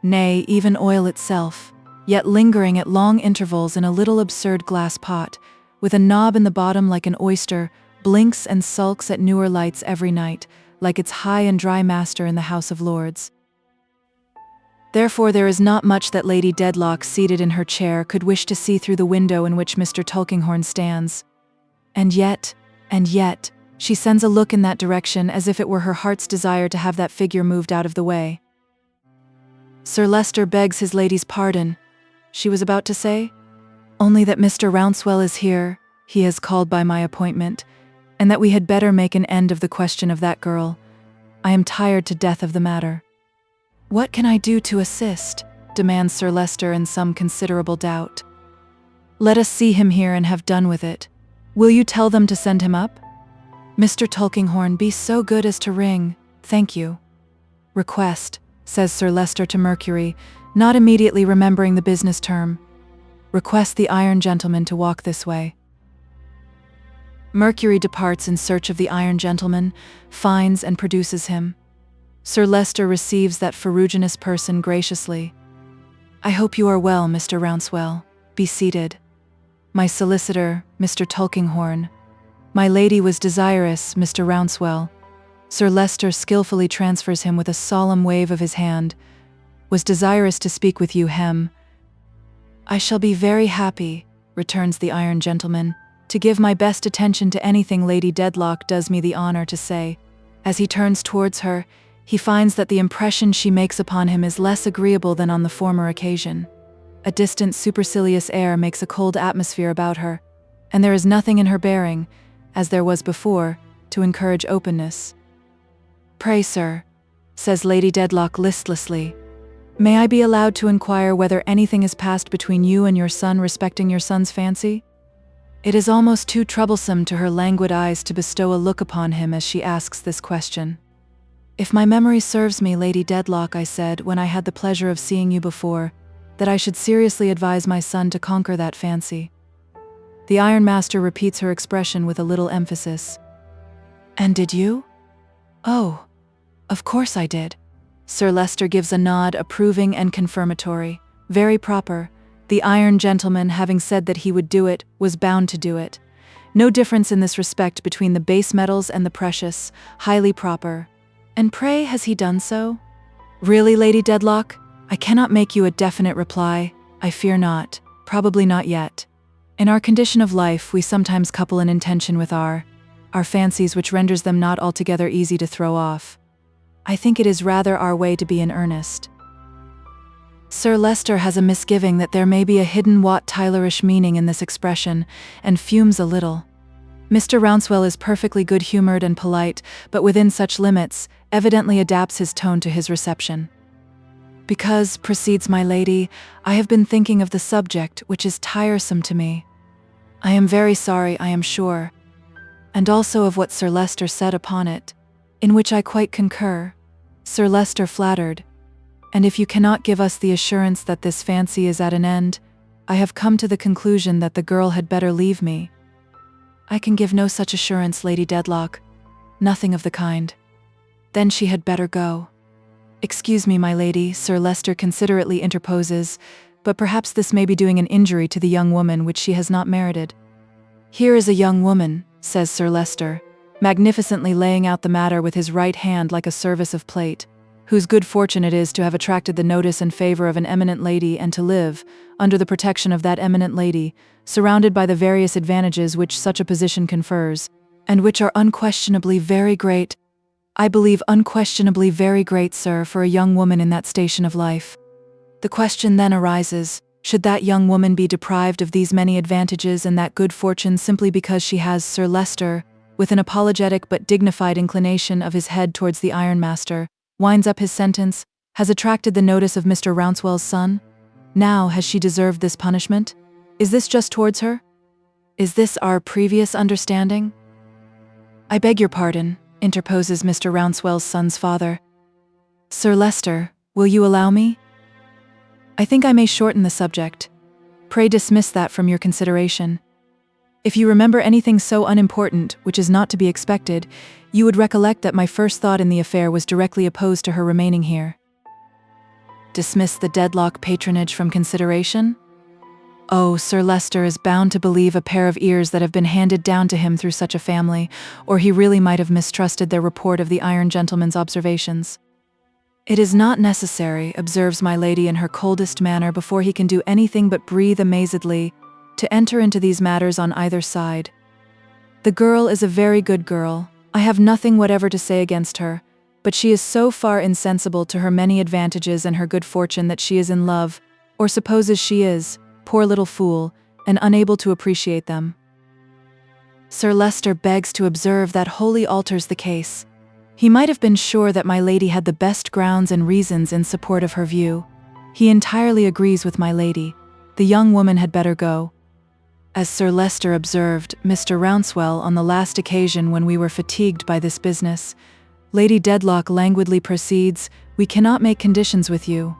Nay, even oil itself, yet lingering at long intervals in a little absurd glass pot, with a knob in the bottom like an oyster, blinks and sulks at newer lights every night, like its high and dry master in the House of Lords. Therefore there is not much that Lady Dedlock, seated in her chair, could wish to see through the window in which Mr. Tulkinghorn stands. And yet, she sends a look in that direction as if it were her heart's desire to have that figure moved out of the way. Sir Leicester begs his lady's pardon, she was about to say, only that Mr. Rouncewell is here, he has called by my appointment, and that we had better make an end of the question of that girl. I am tired to death of the matter. What can I do to assist? Demands Sir Leicester in some considerable doubt. Let us see him here and have done with it. Will you tell them to send him up? Mr. Tulkinghorn, be so good as to ring. Thank you. Request, says Sir Leicester to Mercury, not immediately remembering the business term. Request the iron gentleman to walk this way. Mercury departs in search of the iron gentleman, finds and produces him. Sir Leicester receives that ferruginous person graciously. I hope you are well, Mr. Rouncewell. Be seated. My solicitor, Mr. Tulkinghorn. My lady was desirous, Mr. Rouncewell. Sir Leicester skillfully transfers him with a solemn wave of his hand. Was desirous to speak with you, Hem. I shall be very happy, returns the iron gentleman, to give my best attention to anything Lady Dedlock does me the honor to say. As he turns towards her, he finds that the impression she makes upon him is less agreeable than on the former occasion. A distant, supercilious air makes a cold atmosphere about her, and there is nothing in her bearing, as there was before, to encourage openness. Pray, sir, says Lady Dedlock listlessly, may I be allowed to inquire whether anything has passed between you and your son respecting your son's fancy? It is almost too troublesome to her languid eyes to bestow a look upon him as she asks this question. If my memory serves me, Lady Dedlock, I said, when I had the pleasure of seeing you before, that I should seriously advise my son to conquer that fancy. The ironmaster repeats her expression with a little emphasis. And did you? Oh, of course I did. Sir Leicester gives a nod, approving and confirmatory. Very proper. The iron gentleman, having said that he would do it, was bound to do it. No difference in this respect between the base metals and the precious. Highly proper. And pray, has he done so? Really, Lady Dedlock? I cannot make you a definite reply. I fear not. Probably not yet. In our condition of life, we sometimes couple an intention with our fancies, which renders them not altogether easy to throw off. I think it is rather our way to be in earnest. Sir Leicester has a misgiving that there may be a hidden Wat Tylerish meaning in this expression, and fumes a little. Mr. Rouncewell is perfectly good-humored and polite, but within such limits, evidently adapts his tone to his reception. Because, proceeds my lady, I have been thinking of the subject, which is tiresome to me. I am very sorry, I am sure. And also of what Sir Leicester said upon it, in which I quite concur. Sir Leicester flattered. And if you cannot give us the assurance that this fancy is at an end, I have come to the conclusion that the girl had better leave me. I can give no such assurance, Lady Dedlock. Nothing of the kind. Then she had better go. Excuse me, my lady, Sir Leicester considerately interposes, but perhaps this may be doing an injury to the young woman which she has not merited. Here is a young woman, says Sir Leicester, magnificently laying out the matter with his right hand like a service of plate, whose good fortune it is to have attracted the notice and favor of an eminent lady and to live, under the protection of that eminent lady, surrounded by the various advantages which such a position confers, and which are unquestionably very great. I believe unquestionably very great, sir, for a young woman in that station of life. The question then arises, Should that young woman be deprived of these many advantages and that good fortune simply because she has Sir Leicester, with an apologetic but dignified inclination of his head towards the ironmaster, winds up his sentence, has attracted the notice of Mr. Rouncewell's son? Now has she deserved this punishment? Is this just towards her? Is this our previous understanding? I beg your pardon, interposes Mr. Rouncewell's son's father. Sir Leicester, will you allow me? I think I may shorten the subject. Pray dismiss that from your consideration. If you remember anything so unimportant, which is not to be expected, you would recollect that my first thought in the affair was directly opposed to her remaining here. Dismiss the Dedlock patronage from consideration? Oh, Sir Leicester is bound to believe a pair of ears that have been handed down to him through such a family, or he really might have mistrusted their report of the iron gentleman's observations. It is not necessary, observes my lady in her coldest manner before he can do anything but breathe amazedly, to enter into these matters on either side. The girl is a very good girl. I have nothing whatever to say against her, but she is so far insensible to her many advantages and her good fortune that she is in love, or supposes she is, poor little fool, and unable to appreciate them. Sir Leicester begs to observe that wholly alters the case. He might have been sure that my lady had the best grounds and reasons in support of her view. He entirely agrees with my lady. The young woman had better go. As Sir Leicester observed, Mr. Rouncewell, on the last occasion when we were fatigued by this business, Lady Dedlock languidly proceeds, "We cannot make conditions with you.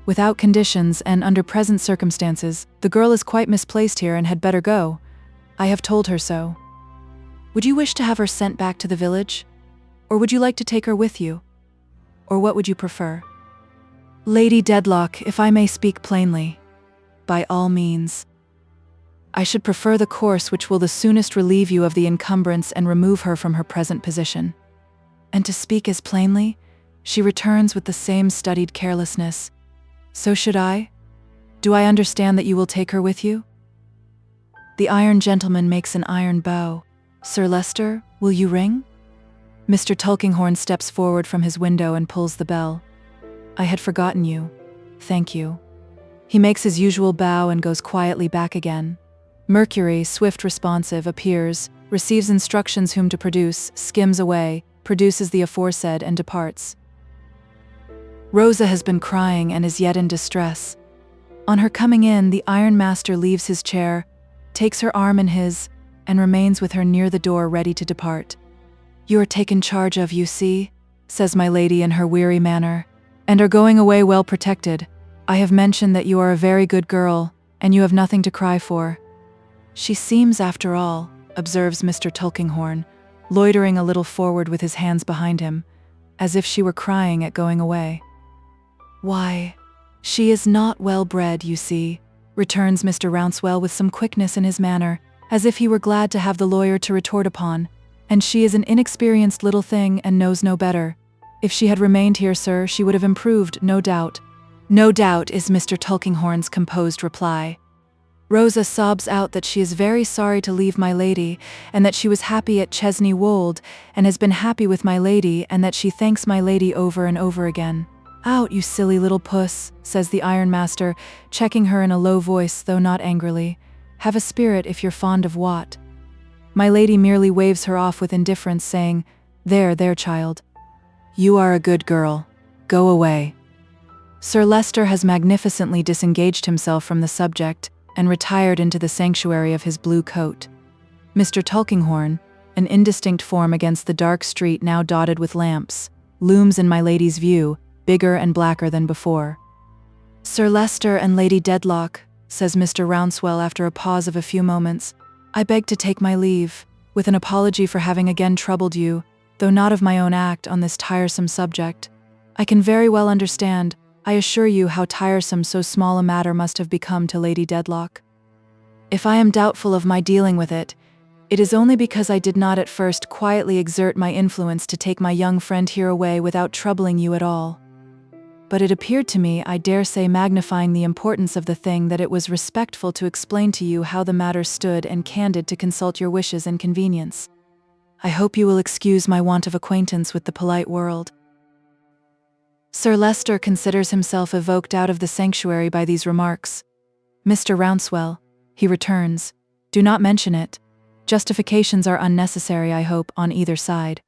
Without conditions, and under present circumstances, the girl is quite misplaced here and had better go. I have told her so. Would you wish to have her sent back to the village? Or would you like to take her with you? Or what would you prefer?" Lady Dedlock, if I may speak plainly, by all means. I should prefer the course which will the soonest relieve you of the encumbrance and remove her from her present position. And to speak as plainly, she returns with the same studied carelessness. So should I? Do I understand that you will take her with you? The iron gentleman makes an iron bow. Sir Leicester, will you ring? Mr. Tulkinghorn steps forward from his window and pulls the bell. I had forgotten you. Thank you. He makes his usual bow and goes quietly back again. Mercury, swift responsive, appears, receives instructions whom to produce, skims away, produces the aforesaid, and departs. Rosa has been crying and is yet in distress. On her coming in, the ironmaster leaves his chair, takes her arm in his, and remains with her near the door ready to depart. You are taken charge of, you see, says my lady in her weary manner, and are going away well protected. I have mentioned that you are a very good girl, and you have nothing to cry for. She seems, after all, observes Mr. Tulkinghorn, loitering a little forward with his hands behind him, as if she were crying at going away. Why, she is not well bred, you see, returns Mr. Rouncewell with some quickness in his manner, as if he were glad to have the lawyer to retort upon, and she is an inexperienced little thing and knows no better. If she had remained here, sir, she would have improved, no doubt. No doubt, is Mr. Tulkinghorn's composed reply. Rosa sobs out that she is very sorry to leave my lady, and that she was happy at Chesney Wold, and has been happy with my lady, and that she thanks my lady over and over again. Out, you silly little puss, says the ironmaster, checking her in a low voice, though not angrily. Have a spirit if you're fond of Watt. My lady merely waves her off with indifference, saying, There, there, child. You are a good girl. Go away. Sir Leicester has magnificently disengaged himself from the subject, and retired into the sanctuary of his blue coat. Mr. Tulkinghorn, an indistinct form against the dark street now dotted with lamps, looms in my lady's view, bigger and blacker than before. Sir Leicester and Lady Dedlock, says Mr. Rouncewell after a pause of a few moments, I beg to take my leave, with an apology for having again troubled you, though not of my own act, on this tiresome subject. I can very well understand, I assure you, how tiresome so small a matter must have become to Lady Dedlock. If I am doubtful of my dealing with it, it is only because I did not at first quietly exert my influence to take my young friend here away without troubling you at all. But it appeared to me, I dare say magnifying the importance of the thing, that it was respectful to explain to you how the matter stood and candid to consult your wishes and convenience. I hope you will excuse my want of acquaintance with the polite world. Sir Leicester considers himself evoked out of the sanctuary by these remarks. Mr. Rouncewell, he returns. Do not mention it. Justifications are unnecessary, I hope, on either side.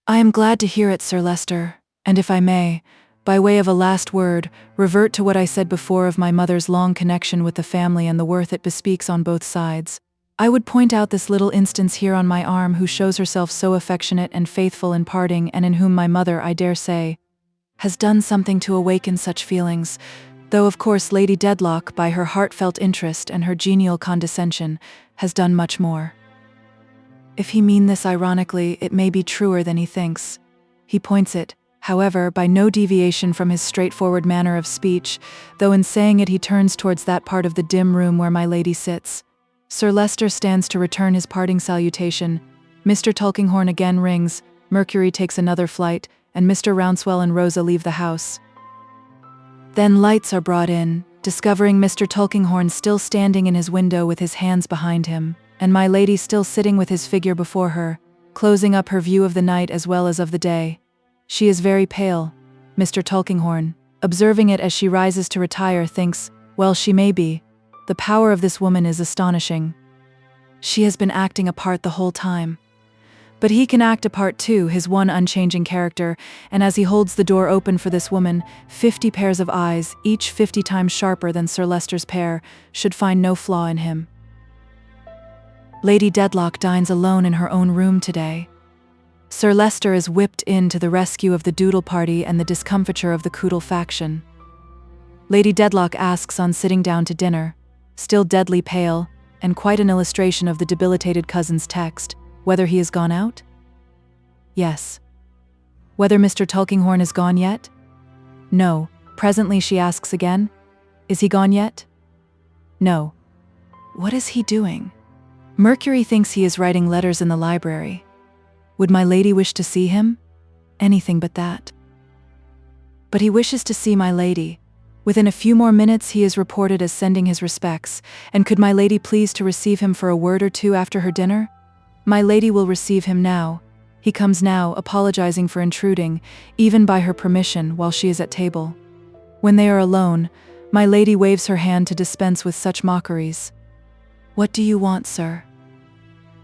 I am glad to hear it, Sir Leicester, and if I may, by way of a last word, revert to what I said before of my mother's long connection with the family and the worth it bespeaks on both sides. I would point out this little instance here on my arm who shows herself so affectionate and faithful in parting, and in whom my mother, I dare say, has done something to awaken such feelings, though of course Lady Dedlock, by her heartfelt interest and her genial condescension, has done much more. If he mean this ironically, it may be truer than he thinks. He points it, however, by no deviation from his straightforward manner of speech, though in saying it he turns towards that part of the dim room where my lady sits. Sir Leicester stands to return his parting salutation. Mr. Tulkinghorn again rings, Mercury takes another flight, and Mr. Rouncewell and Rosa leave the house. Then lights are brought in, discovering Mr. Tulkinghorn still standing in his window with his hands behind him, and my lady still sitting with his figure before her, closing up her view of the night as well as of the day. She is very pale. Mr. Tulkinghorn, observing it as she rises to retire, thinks, well, she may be. The power of this woman is astonishing. She has been acting a part the whole time. But he can act a part too, his one unchanging character, and as he holds the door open for this woman, 50 pairs of eyes, each 50 times sharper than Sir Leicester's pair, should find no flaw in him. Lady Dedlock dines alone in her own room today. Sir Leicester is whipped in to the rescue of the Doodle party and the discomfiture of the Coodle faction. Lady Dedlock asks on sitting down to dinner, still deadly pale, and quite an illustration of the debilitated cousin's text, whether he has gone out? Yes. Whether Mr. Tulkinghorn is gone yet? No. Presently she asks again, is he gone yet? No. What is he doing? Mercury thinks he is writing letters in the library. Would my lady wish to see him? Anything but that. But he wishes to see my lady. Within a few more minutes he is reported as sending his respects, and could my lady please to receive him for a word or two after her dinner? My lady will receive him now. He comes now, apologizing for intruding, even by her permission, while she is at table. When they are alone, my lady waves her hand to dispense with such mockeries. What do you want, sir?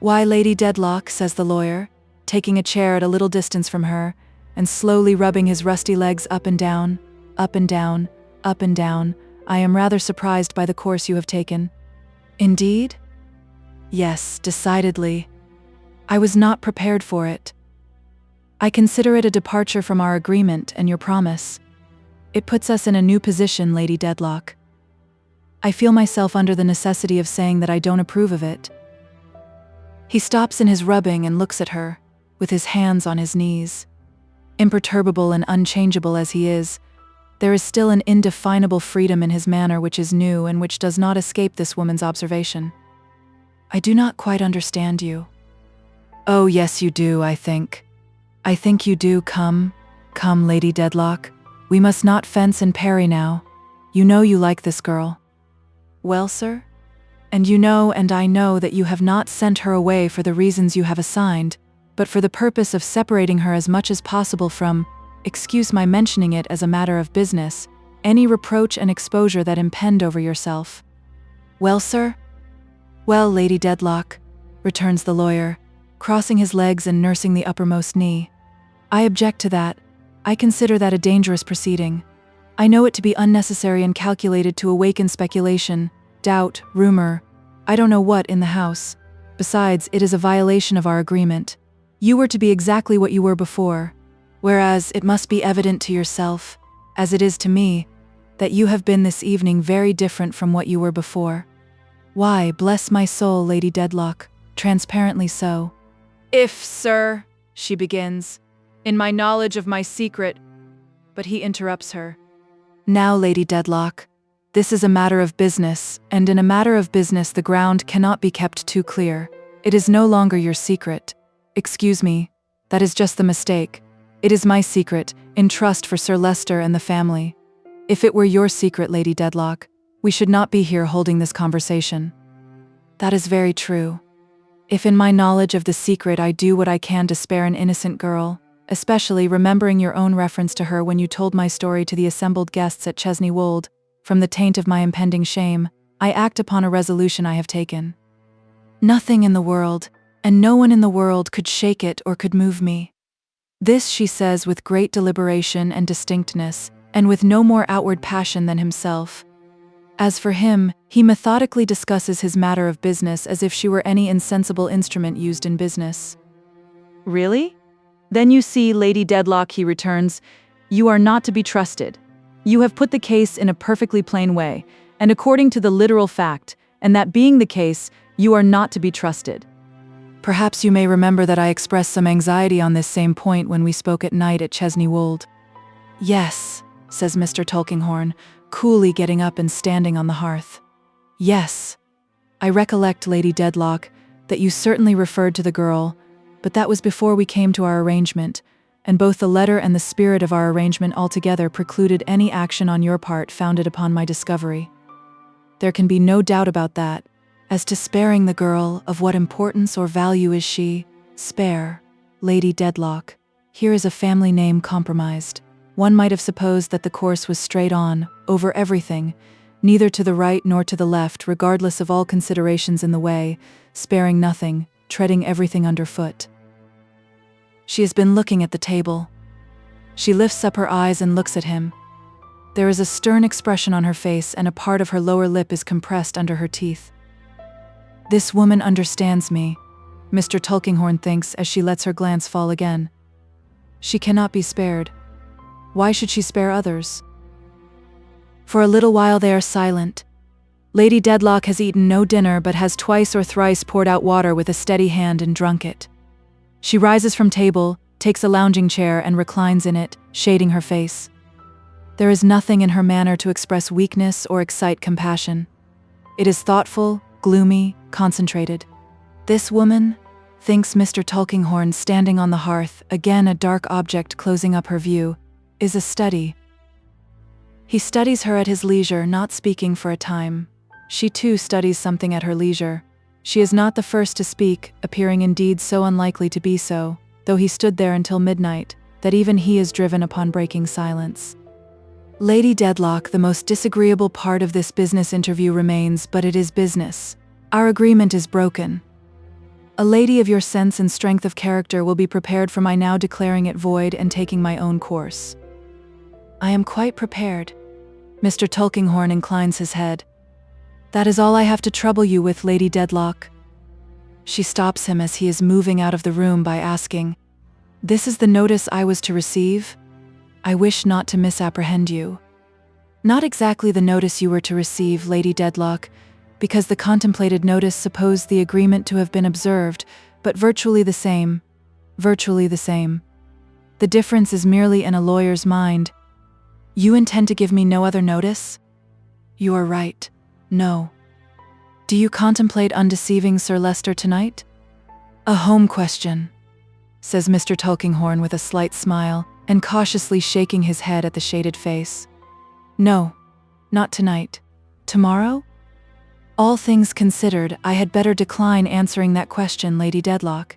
Why, Lady Dedlock, says the lawyer, taking a chair at a little distance from her, and slowly rubbing his rusty legs up and down, up and down, up and down, I am rather surprised by the course you have taken. Indeed? Yes, decidedly. I was not prepared for it. I consider it a departure from our agreement and your promise. It puts us in a new position, Lady Dedlock. I feel myself under the necessity of saying that I don't approve of it. He stops in his rubbing and looks at her, with his hands on his knees. Imperturbable and unchangeable as he is, there is still an indefinable freedom in his manner which is new and which does not escape this woman's observation. I do not quite understand you. Oh, yes, you do, I think. I think you do. Come, Lady Dedlock. We must not fence and parry now. You know you like this girl. Well, sir? And you know and I know that you have not sent her away for the reasons you have assigned, but for the purpose of separating her as much as possible from, excuse my mentioning it as a matter of business, any reproach and exposure that impend over yourself. Well, sir? Well, Lady Dedlock, returns the lawyer, crossing his legs and nursing the uppermost knee. I object to that. I consider that a dangerous proceeding. I know it to be unnecessary and calculated to awaken speculation, doubt, rumor, I don't know what in the house. Besides, it is a violation of our agreement. You were to be exactly what you were before, whereas it must be evident to yourself, as it is to me, that you have been this evening very different from what you were before. Why, bless my soul, Lady Dedlock, transparently so. If, sir, she begins, in my knowledge of my secret, but he interrupts her. Now, Lady Dedlock, this is a matter of business, and in a matter of business the ground cannot be kept too clear. It is no longer your secret. Excuse me, that is just the mistake. It is my secret, in trust for Sir Leicester and the family. If it were your secret, Lady Dedlock, we should not be here holding this conversation. That is very true. If in my knowledge of the secret I do what I can to spare an innocent girl, especially remembering your own reference to her when you told my story to the assembled guests at Chesney Wold, from the taint of my impending shame, I act upon a resolution I have taken. Nothing in the world, and no one in the world could shake it or could move me. This she says with great deliberation and distinctness, and with no more outward passion than himself. As for him, he methodically discusses his matter of business as if she were any insensible instrument used in business. Really? Then you see, Lady Dedlock, he returns, you are not to be trusted. You have put the case in a perfectly plain way, and according to the literal fact, and that being the case, you are not to be trusted. Perhaps you may remember that I expressed some anxiety on this same point when we spoke at night at Chesney Wold. Yes, says Mr. Tulkinghorn, coolly getting up and standing on the hearth. Yes. I recollect, Lady Dedlock, that you certainly referred to the girl, but that was before we came to our arrangement, and both the letter and the spirit of our arrangement altogether precluded any action on your part founded upon my discovery. There can be no doubt about that. As to sparing the girl, of what importance or value is she? Spare, Lady Dedlock. Here is a family name compromised. One might have supposed that the course was straight on, over everything, neither to the right nor to the left, regardless of all considerations in the way, sparing nothing, treading everything underfoot. She has been looking at the table. She lifts up her eyes and looks at him. There is a stern expression on her face, and a part of her lower lip is compressed under her teeth. This woman understands me, Mr. Tulkinghorn thinks as she lets her glance fall again. She cannot be spared. Why should she spare others? For a little while they are silent. Lady Dedlock has eaten no dinner but has twice or thrice poured out water with a steady hand and drunk it. She rises from table, takes a lounging chair and reclines in it, shading her face. There is nothing in her manner to express weakness or excite compassion. It is thoughtful, gloomy, concentrated. This woman, thinks Mr. Tulkinghorn, standing on the hearth, again a dark object closing up her view, is a study. He studies her at his leisure, not speaking for a time. She too studies something at her leisure. She is not the first to speak, appearing indeed so unlikely to be so, though he stood there until midnight, that even he is driven upon breaking silence. Lady Dedlock, the most disagreeable part of this business interview remains, but it is business. Our agreement is broken. A lady of your sense and strength of character will be prepared for my now declaring it void and taking my own course. I am quite prepared. Mr. Tulkinghorn inclines his head. That is all I have to trouble you with, Lady Dedlock. She stops him as he is moving out of the room by asking, "This is the notice I was to receive? I wish not to misapprehend you." Not exactly the notice you were to receive, Lady Dedlock, because the contemplated notice supposed the agreement to have been observed, but virtually the same. Virtually the same. The difference is merely in a lawyer's mind. You intend to give me no other notice? You are right. No. Do you contemplate undeceiving Sir Leicester tonight? A home question, says Mr. Tulkinghorn with a slight smile, and cautiously shaking his head at the shaded face. No, not tonight. Tomorrow? All things considered, I had better decline answering that question, Lady Dedlock.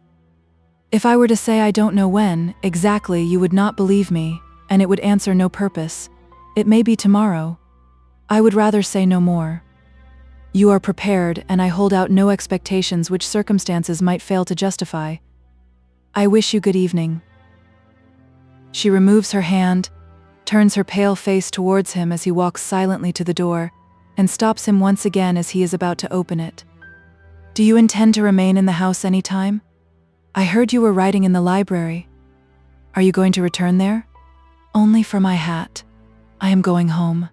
If I were to say I don't know when, exactly, you would not believe me, and it would answer no purpose. It may be tomorrow. I would rather say no more. You are prepared, and I hold out no expectations which circumstances might fail to justify. I wish you good evening. She removes her hand, turns her pale face towards him as he walks silently to the door, and stops him once again as he is about to open it. Do you intend to remain in the house any time? I heard you were writing in the library. Are you going to return there? Only for my hat. I am going home.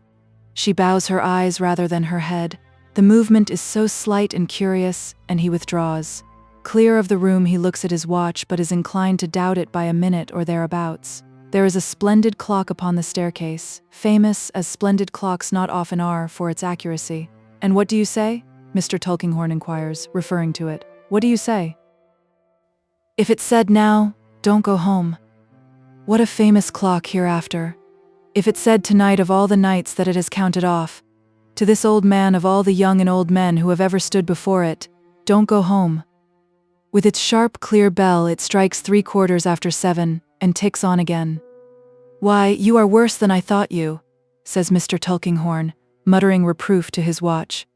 She bows her eyes rather than her head. The movement is so slight and curious, and he withdraws. Clear of the room, he looks at his watch but is inclined to doubt it by a minute or thereabouts. There is a splendid clock upon the staircase, famous as splendid clocks not often are for its accuracy. And what do you say? Mr. Tulkinghorn inquires, referring to it. What do you say? If it said now, don't go home. What a famous clock hereafter. If it said tonight of all the nights that it has counted off, to this old man of all the young and old men who have ever stood before it, don't go home. With its sharp, clear bell, it strikes 7:15, and ticks on again. Why, you are worse than I thought you, says Mr. Tulkinghorn, muttering reproof to his watch.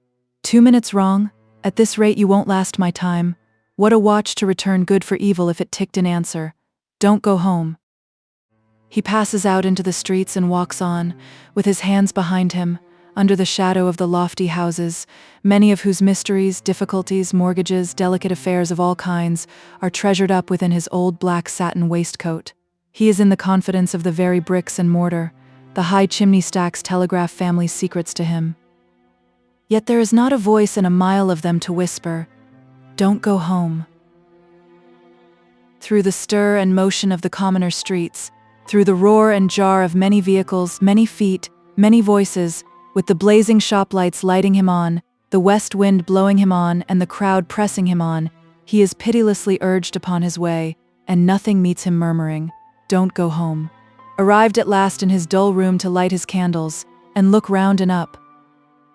2 minutes wrong? At this rate you won't last my time. What a watch to return good for evil if it ticked in answer. Don't go home. He passes out into the streets and walks on, with his hands behind him, under the shadow of the lofty houses, many of whose mysteries, difficulties, mortgages, delicate affairs of all kinds are treasured up within his old black satin waistcoat. He is in the confidence of the very bricks and mortar. The high chimney stacks telegraph family secrets to him. Yet there is not a voice in a mile of them to whisper, "Don't go home." Through the stir and motion of the commoner streets, through the roar and jar of many vehicles, many feet, many voices, with the blazing shop lights lighting him on, the west wind blowing him on, and the crowd pressing him on, he is pitilessly urged upon his way, and nothing meets him murmuring, "Don't go home." Arrived at last in his dull room to light his candles, and look round and up,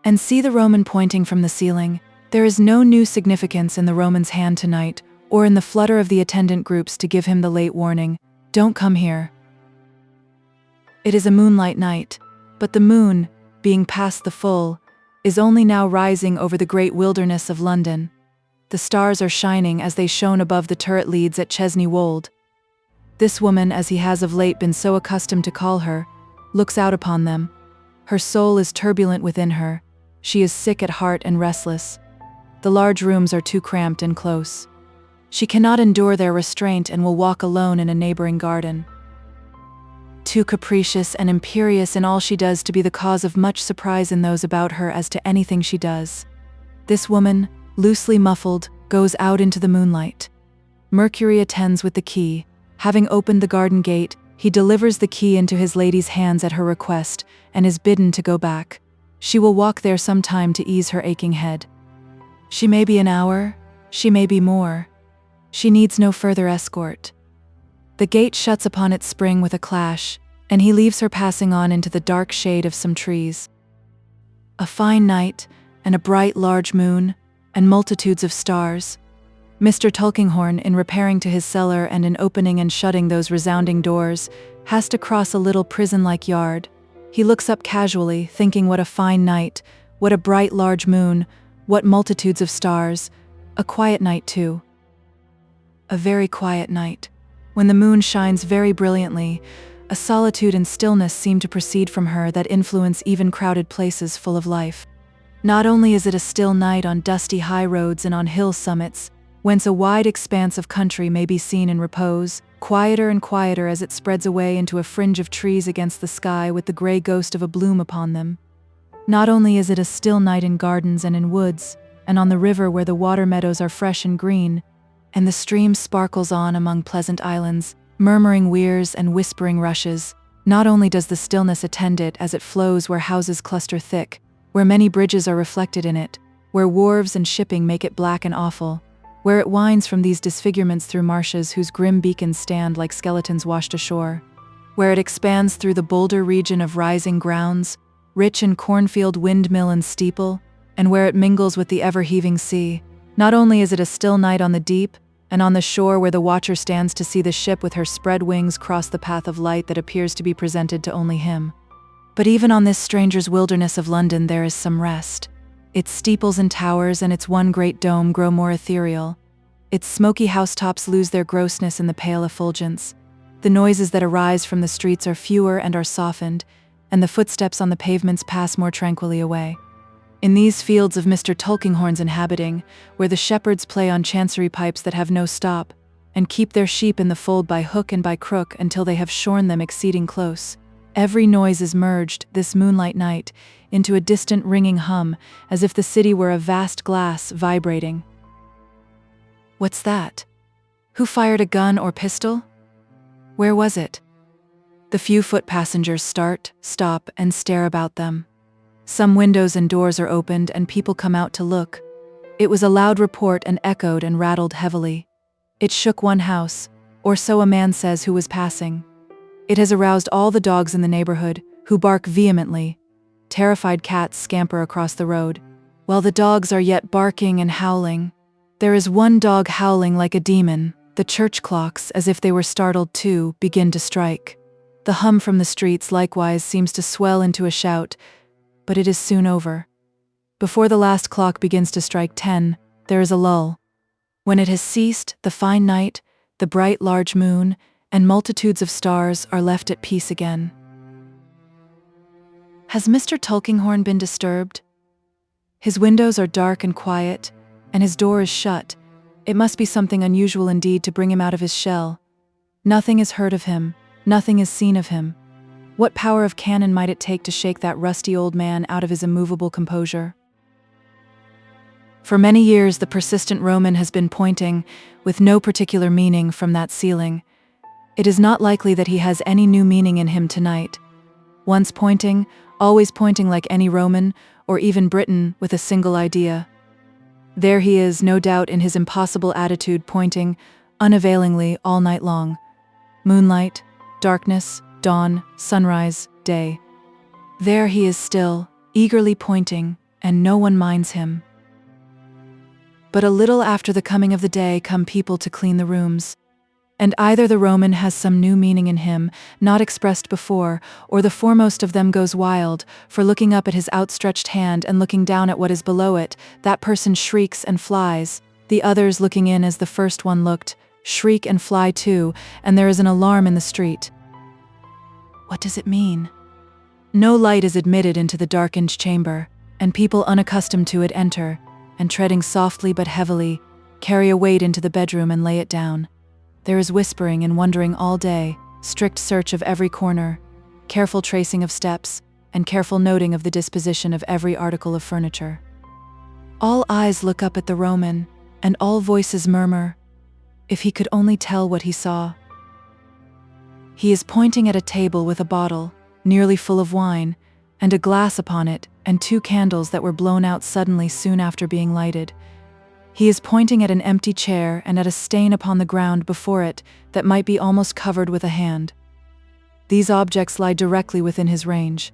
and see the Roman pointing from the ceiling, there is no new significance in the Roman's hand tonight, or in the flutter of the attendant groups to give him the late warning, "Don't come here." It is a moonlight night, but the moon, being past the full, is only now rising over the great wilderness of London. The stars are shining as they shone above the turret leads at Chesney Wold. This woman, as he has of late been so accustomed to call her, looks out upon them. Her soul is turbulent within her. She is sick at heart and restless. The large rooms are too cramped and close. She cannot endure their restraint and will walk alone in a neighboring garden. Too capricious and imperious in all she does to be the cause of much surprise in those about her as to anything she does. This woman, loosely muffled, goes out into the moonlight. Mercury attends with the key. Having opened the garden gate, he delivers the key into his lady's hands at her request, and is bidden to go back. She will walk there some time to ease her aching head. She may be an hour, she may be more. She needs no further escort. The gate shuts upon its spring with a clash, and he leaves her passing on into the dark shade of some trees. A fine night, and a bright large moon, and multitudes of stars. Mr. Tulkinghorn, in repairing to his cellar and in opening and shutting those resounding doors, has to cross a little prison-like yard. He looks up casually, thinking what a fine night, what a bright large moon, what multitudes of stars. A quiet night too. A very quiet night. When the moon shines very brilliantly, a solitude and stillness seem to proceed from her that influence even crowded places full of life. Not only is it a still night on dusty high roads and on hill summits, whence a wide expanse of country may be seen in repose, quieter and quieter as it spreads away into a fringe of trees against the sky with the grey ghost of a bloom upon them. Not only is it a still night in gardens and in woods, and on the river where the water meadows are fresh and green, and the stream sparkles on among pleasant islands, murmuring weirs and whispering rushes. Not only does the stillness attend it as it flows where houses cluster thick, where many bridges are reflected in it, where wharves and shipping make it black and awful, where it winds from these disfigurements through marshes whose grim beacons stand like skeletons washed ashore, where it expands through the boulder region of rising grounds, rich in cornfield, windmill, and steeple, and where it mingles with the ever-heaving sea. Not only is it a still night on the deep, and on the shore where the watcher stands to see the ship with her spread wings cross the path of light that appears to be presented to only him. But even on this stranger's wilderness of London there is some rest. Its steeples and towers and its one great dome grow more ethereal. Its smoky housetops lose their grossness in the pale effulgence. The noises that arise from the streets are fewer and are softened, and the footsteps on the pavements pass more tranquilly away. In these fields of Mr. Tulkinghorn's inhabiting, where the shepherds play on chancery pipes that have no stop, and keep their sheep in the fold by hook and by crook until they have shorn them exceeding close, every noise is merged, this moonlight night, into a distant ringing hum, as if the city were a vast glass vibrating. What's that? Who fired a gun or pistol? Where was it? The few foot passengers start, stop, and stare about them. Some windows and doors are opened and people come out to look. It was a loud report and echoed and rattled heavily. It shook one house, or so a man says who was passing. It has aroused all the dogs in the neighborhood, who bark vehemently. Terrified cats scamper across the road, while the dogs are yet barking and howling. There is one dog howling like a demon. The church clocks, as if they were startled too, begin to strike. The hum from the streets likewise seems to swell into a shout, but it is soon over. Before the last clock begins to strike 10, there is a lull. When it has ceased, the fine night, the bright large moon, and multitudes of stars are left at peace again. Has Mr. Tulkinghorn been disturbed? His windows are dark and quiet, and his door is shut. It must be something unusual indeed to bring him out of his shell. Nothing is heard of him, nothing is seen of him. What power of cannon might it take to shake that rusty old man out of his immovable composure? For many years the persistent Roman has been pointing, with no particular meaning, from that ceiling. It is not likely that he has any new meaning in him tonight. Once pointing, always pointing like any Roman, or even Briton, with a single idea. There he is, no doubt, in his impossible attitude, pointing, unavailingly, all night long. Moonlight, darkness, dawn, sunrise, day. There he is still, eagerly pointing, and no one minds him. But a little after the coming of the day come people to clean the rooms. And either the Roman has some new meaning in him, not expressed before, or the foremost of them goes wild, for looking up at his outstretched hand and looking down at what is below it, that person shrieks and flies. The others, looking in as the first one looked, shriek and fly too, and there is an alarm in the street. What does it mean? No light is admitted into the darkened chamber, and people unaccustomed to it enter, and treading softly but heavily, carry a weight into the bedroom and lay it down. There is whispering and wondering all day, strict search of every corner, careful tracing of steps, and careful noting of the disposition of every article of furniture. All eyes look up at the Roman, and all voices murmur, if he could only tell what he saw. He is pointing at a table with a bottle, nearly full of wine, and a glass upon it, and 2 candles that were blown out suddenly soon after being lighted. He is pointing at an empty chair and at a stain upon the ground before it that might be almost covered with a hand. These objects lie directly within his range.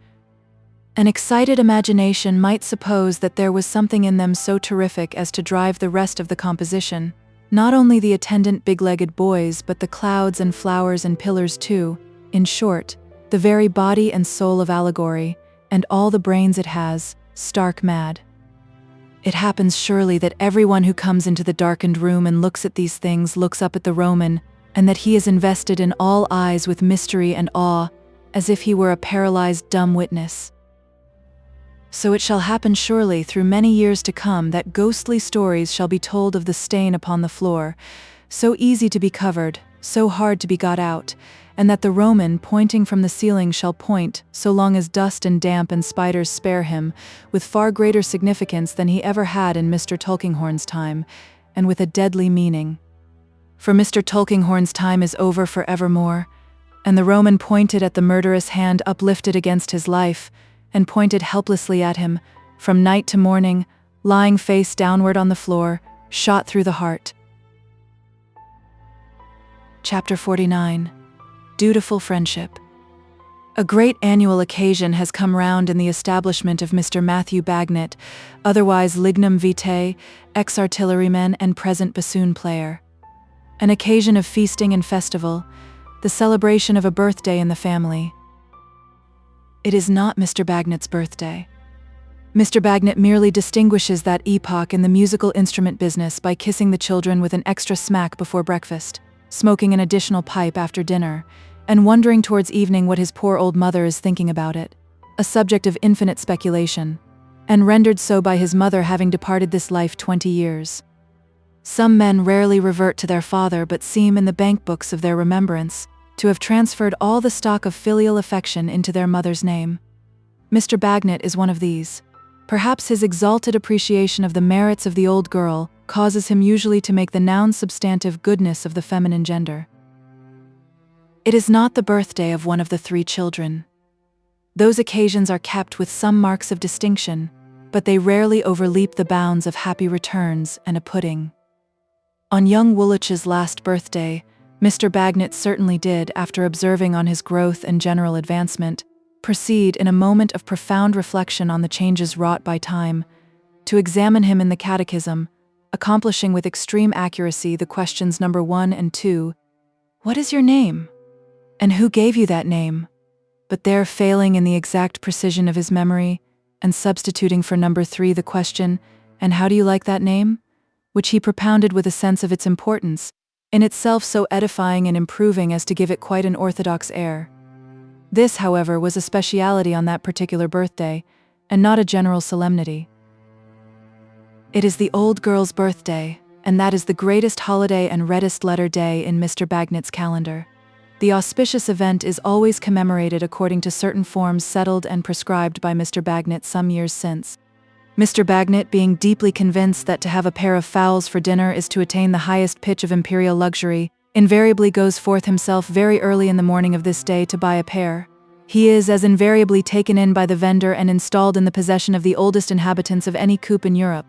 An excited imagination might suppose that there was something in them so terrific as to drive the rest of the composition, not only the attendant big-legged boys, but the clouds and flowers and pillars too, in short, the very body and soul of allegory, and all the brains it has, stark mad. It happens surely that everyone who comes into the darkened room and looks at these things looks up at the Roman, and that he is invested in all eyes with mystery and awe, as if he were a paralyzed dumb witness. So it shall happen surely through many years to come that ghostly stories shall be told of the stain upon the floor, so easy to be covered, so hard to be got out, and that the Roman, pointing from the ceiling, shall point, so long as dust and damp and spiders spare him, with far greater significance than he ever had in Mr. Tulkinghorn's time, and with a deadly meaning. For Mr. Tulkinghorn's time is over for evermore, and the Roman pointed at the murderous hand uplifted against his life, and pointed helplessly at him, from night to morning, lying face downward on the floor, shot through the heart. Chapter 49. Dutiful Friendship. A great annual occasion has come round in the establishment of Mr. Matthew Bagnet, otherwise Lignum Vitae, ex-artilleryman and present bassoon player. An occasion of feasting and festival, the celebration of a birthday in the family. It is not Mr. Bagnet's birthday. Mr. Bagnet merely distinguishes that epoch in the musical instrument business by kissing the children with an extra smack before breakfast, smoking an additional pipe after dinner, and wondering towards evening what his poor old mother is thinking about it, a subject of infinite speculation, and rendered so by his mother having departed this life 20 years. Some men rarely revert to their father, but seem in the bank books of their remembrance to have transferred all the stock of filial affection into their mother's name. Mr. Bagnet is one of these. Perhaps his exalted appreciation of the merits of the old girl causes him usually to make the noun substantive goodness of the feminine gender. It is not the birthday of one of the 3 children. Those occasions are kept with some marks of distinction, but they rarely overleap the bounds of happy returns and a pudding. On young Woolwich's last birthday, Mr. Bagnet certainly did, after observing on his growth and general advancement, proceed in a moment of profound reflection on the changes wrought by time, to examine him in the catechism, accomplishing with extreme accuracy the questions number 1 and 2, "What is your name? And who gave you that name?" But there, failing in the exact precision of his memory, and substituting for number 3 the question, "And how do you like that name?" which he propounded with a sense of its importance, in itself so edifying and improving as to give it quite an orthodox air. This, however, was a speciality on that particular birthday, and not a general solemnity. It is the old girl's birthday, and that is the greatest holiday and reddest letter day in Mr. Bagnet's calendar. The auspicious event is always commemorated according to certain forms settled and prescribed by Mr. Bagnet some years since. Mr. Bagnet, being deeply convinced that to have a pair of fowls for dinner is to attain the highest pitch of imperial luxury, invariably goes forth himself very early in the morning of this day to buy a pair. He is as invariably taken in by the vendor and installed in the possession of the oldest inhabitants of any coop in Europe.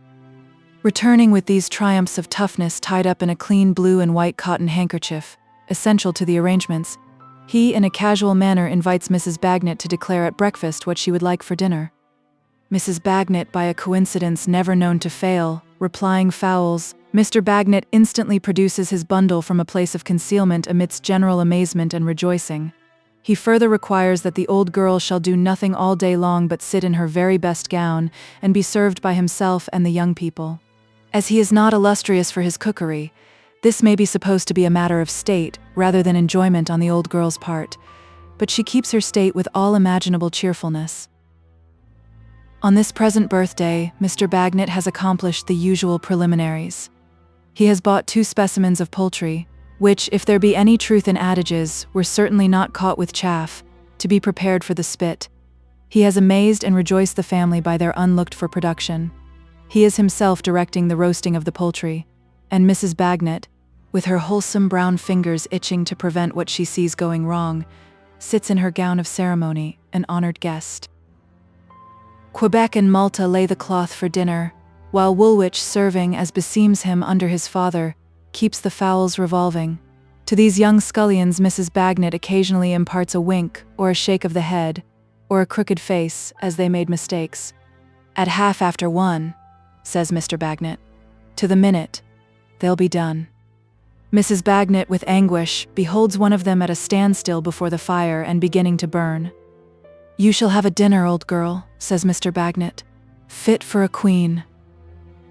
Returning with these triumphs of toughness tied up in a clean blue and white cotton handkerchief, essential to the arrangements, he in a casual manner invites Mrs. Bagnet to declare at breakfast what she would like for dinner. Mrs. Bagnet, by a coincidence never known to fail, replying fowls, Mr. Bagnet instantly produces his bundle from a place of concealment amidst general amazement and rejoicing. He further requires that the old girl shall do nothing all day long but sit in her very best gown, and be served by himself and the young people. As he is not illustrious for his cookery, this may be supposed to be a matter of state rather than enjoyment on the old girl's part, but she keeps her state with all imaginable cheerfulness. On this present birthday, Mr. Bagnet has accomplished the usual preliminaries. He has bought 2 specimens of poultry, which, if there be any truth in adages, were certainly not caught with chaff, to be prepared for the spit. He has amazed and rejoiced the family by their unlooked-for production. He is himself directing the roasting of the poultry, and Mrs. Bagnet, with her wholesome brown fingers itching to prevent what she sees going wrong, sits in her gown of ceremony, an honored guest. Quebec and Malta lay the cloth for dinner, while Woolwich, serving as beseems him under his father, keeps the fowls revolving. To these young scullions Mrs. Bagnet occasionally imparts a wink or a shake of the head, or a crooked face, as they made mistakes. "At 1:30, says Mr. Bagnet. "To the minute. They'll be done." Mrs. Bagnet, with anguish, beholds one of them at a standstill before the fire and beginning to burn. "You shall have a dinner, old girl," says Mr. Bagnet. "Fit for a queen."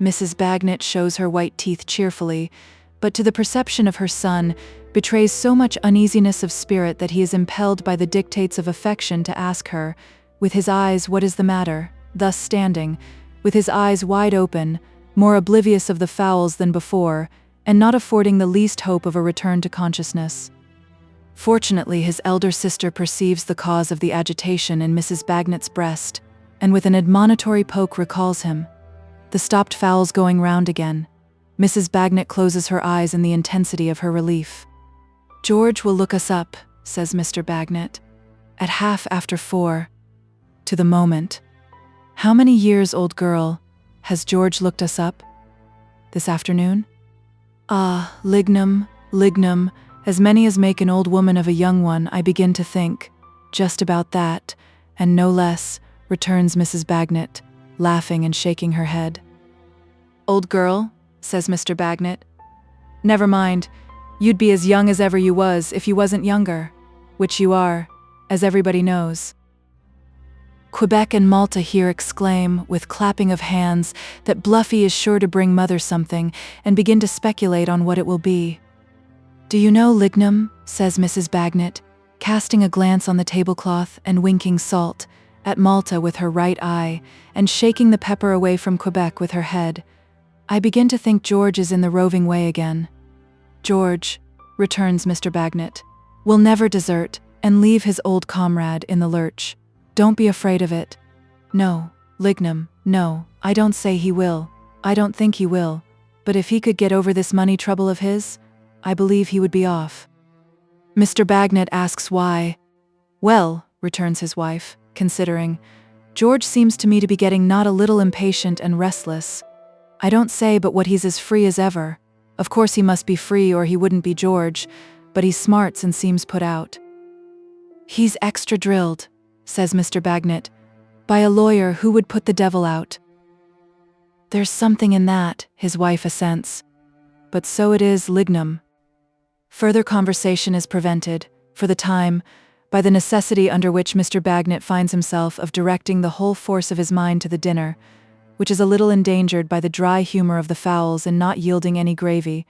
Mrs. Bagnet shows her white teeth cheerfully, but to the perception of her son, betrays so much uneasiness of spirit that he is impelled by the dictates of affection to ask her, with his eyes, what is the matter, thus standing, with his eyes wide open, more oblivious of the fowls than before, and not affording the least hope of a return to consciousness. Fortunately, his elder sister perceives the cause of the agitation in Mrs. Bagnet's breast, and with an admonitory poke recalls him. The stopped fowls going round again, Mrs. Bagnet closes her eyes in the intensity of her relief. "George will look us up," says Mr. Bagnet, "at 4:30, to the moment. How many years, old girl, has George looked us up? This afternoon? Ah, lignum, as many as make an old woman of a young one, I begin to think. Just about that, and no less," returns Mrs. Bagnet, laughing and shaking her head. "Old girl," says Mr. Bagnet, "never mind, you'd be as young as ever you was if you wasn't younger, which you are, as everybody knows." Quebec and Malta here exclaim, with clapping of hands, that Bluffy is sure to bring mother something, and begin to speculate on what it will be. "Do you know, Lignum," says Mrs. Bagnet, casting a glance on the tablecloth and winking salt at Malta with her right eye, and shaking the pepper away from Quebec with her head, "I begin to think George is in the roving way again." "George," returns Mr. Bagnet, "will never desert and leave his old comrade in the lurch. Don't be afraid of it." "No, Lignum, no, I don't say he will. I don't think he will. But if he could get over this money trouble of his, I believe he would be off." Mr. Bagnet asks why. "Well," returns his wife, considering, "George seems to me to be getting not a little impatient and restless. I don't say but what he's as free as ever. Of course he must be free or he wouldn't be George, but he smarts and seems put out." "He's extra drilled," says Mr. Bagnet, "by a lawyer who would put the devil out." "There's something in that," his wife assents. "But so it is, Lignum." Further conversation is prevented, for the time, by the necessity under which Mr. Bagnet finds himself of directing the whole force of his mind to the dinner, which is a little endangered by the dry humor of the fowls and not yielding any gravy,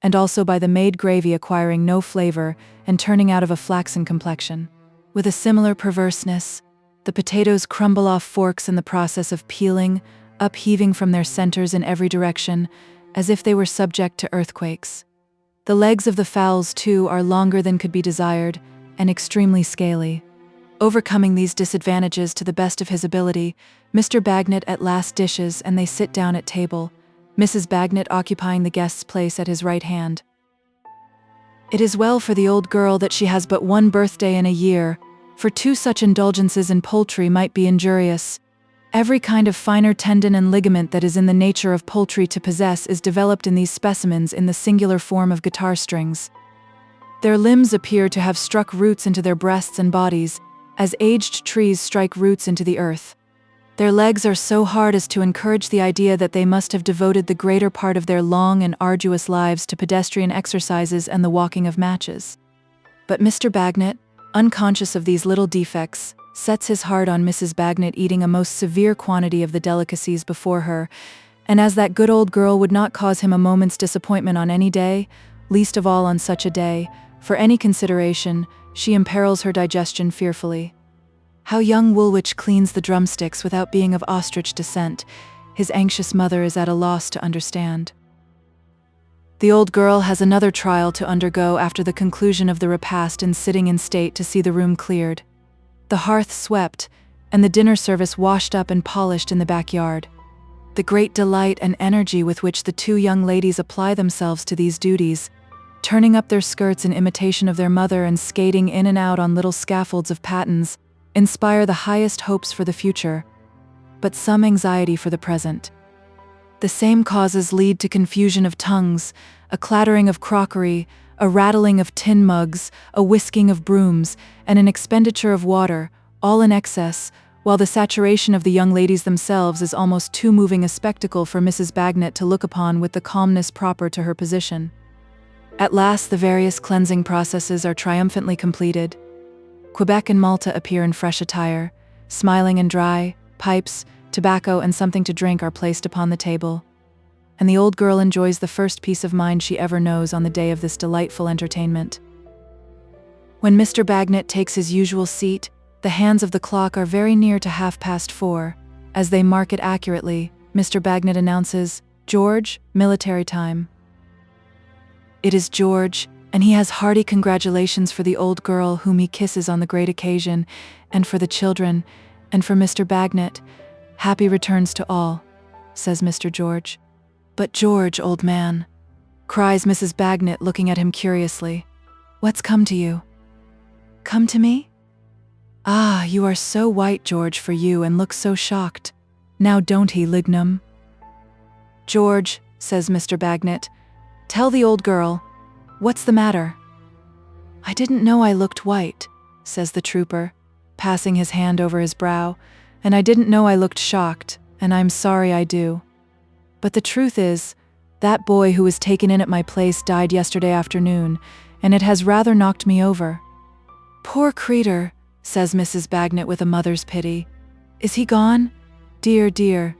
and also by the made gravy acquiring no flavor and turning out of a flaxen complexion. With a similar perverseness, the potatoes crumble off forks in the process of peeling, upheaving from their centers in every direction, as if they were subject to earthquakes. The legs of the fowls, too, are longer than could be desired, and extremely scaly. Overcoming these disadvantages to the best of his ability, Mr. Bagnet at last dishes and they sit down at table, Mrs. Bagnet occupying the guest's place at his right hand. It is well for the old girl that she has but one birthday in a year, for two such indulgences in poultry might be injurious. Every kind of finer tendon and ligament that is in the nature of poultry to possess is developed in these specimens in the singular form of guitar strings. Their limbs appear to have struck roots into their breasts and bodies, as aged trees strike roots into the earth. Their legs are so hard as to encourage the idea that they must have devoted the greater part of their long and arduous lives to pedestrian exercises and the walking of matches. But Mr. Bagnet, unconscious of these little defects, sets his heart on Mrs. Bagnet eating a most severe quantity of the delicacies before her, and as that good old girl would not cause him a moment's disappointment on any day, least of all on such a day, for any consideration, she imperils her digestion fearfully. How young Woolwich cleans the drumsticks without being of ostrich descent, his anxious mother is at a loss to understand. The old girl has another trial to undergo after the conclusion of the repast in sitting in state to see the room cleared, the hearth swept, and the dinner service washed up and polished in the backyard. The great delight and energy with which the two young ladies apply themselves to these duties, turning up their skirts in imitation of their mother and skating in and out on little scaffolds of pattens, inspire the highest hopes for the future, but some anxiety for the present. The same causes lead to confusion of tongues, a clattering of crockery, a rattling of tin mugs, a whisking of brooms, and an expenditure of water, all in excess, while the saturation of the young ladies themselves is almost too moving a spectacle for Mrs. Bagnet to look upon with the calmness proper to her position. At last the various cleansing processes are triumphantly completed. Quebec and Malta appear in fresh attire, smiling and dry, pipes, tobacco, and something to drink are placed upon the table, and the old girl enjoys the first peace of mind she ever knows on the day of this delightful entertainment. When Mr. Bagnet takes his usual seat, the hands of the clock are very near to 4:30. As they mark it accurately, Mr. Bagnet announces, "George, military time." It is George, and he has hearty congratulations for the old girl whom he kisses on the great occasion, and for the children, and for Mr. Bagnet. "Happy returns to all," says Mr. George. "But George, old man," cries Mrs. Bagnet, looking at him curiously, "what's come to you?" "Come to me? Ah, you are so white, George, for you, and look so shocked. Now don't he, Lignum?" "George," says Mr. Bagnet, "tell the old girl, what's the matter?" "I didn't know I looked white," says the trooper, passing his hand over his brow, "and I didn't know I looked shocked, and I'm sorry I do. But the truth is, that boy who was taken in at my place died yesterday afternoon, and it has rather knocked me over." "Poor creature," says Mrs. Bagnet with a mother's pity. "Is he gone? Dear, dear.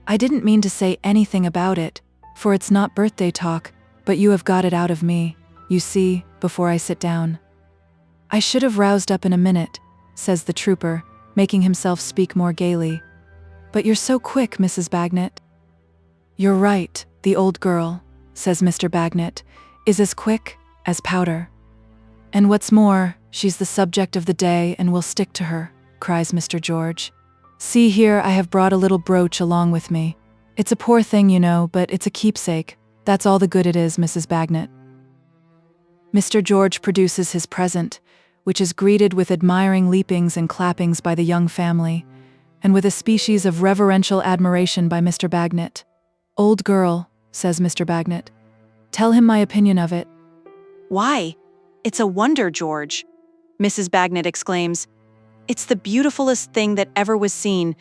I didn't mean to say anything about it, for it's not birthday talk, but you have got it out of me, you see, before I sit down." "I should have roused up in a minute," says the trooper, making himself speak more gaily. "But you're so quick, Mrs. Bagnet." "You're right, the old girl," says Mr. Bagnet, "is as quick as powder. And what's more, she's the subject of the day and will stick to her," cries Mr. George. "See here, I have brought a little brooch along with me. It's a poor thing, you know, but it's a keepsake. That's all the good it is, Mrs. Bagnet." Mr. George produces his present, which is greeted with admiring leapings and clappings by the young family, and with a species of reverential admiration by Mr. Bagnet. "Old girl," says Mr. Bagnet, "tell him my opinion of it." "Why, it's a wonder, George," Mrs. Bagnet exclaims. "It's the beautifulest thing that ever was seen."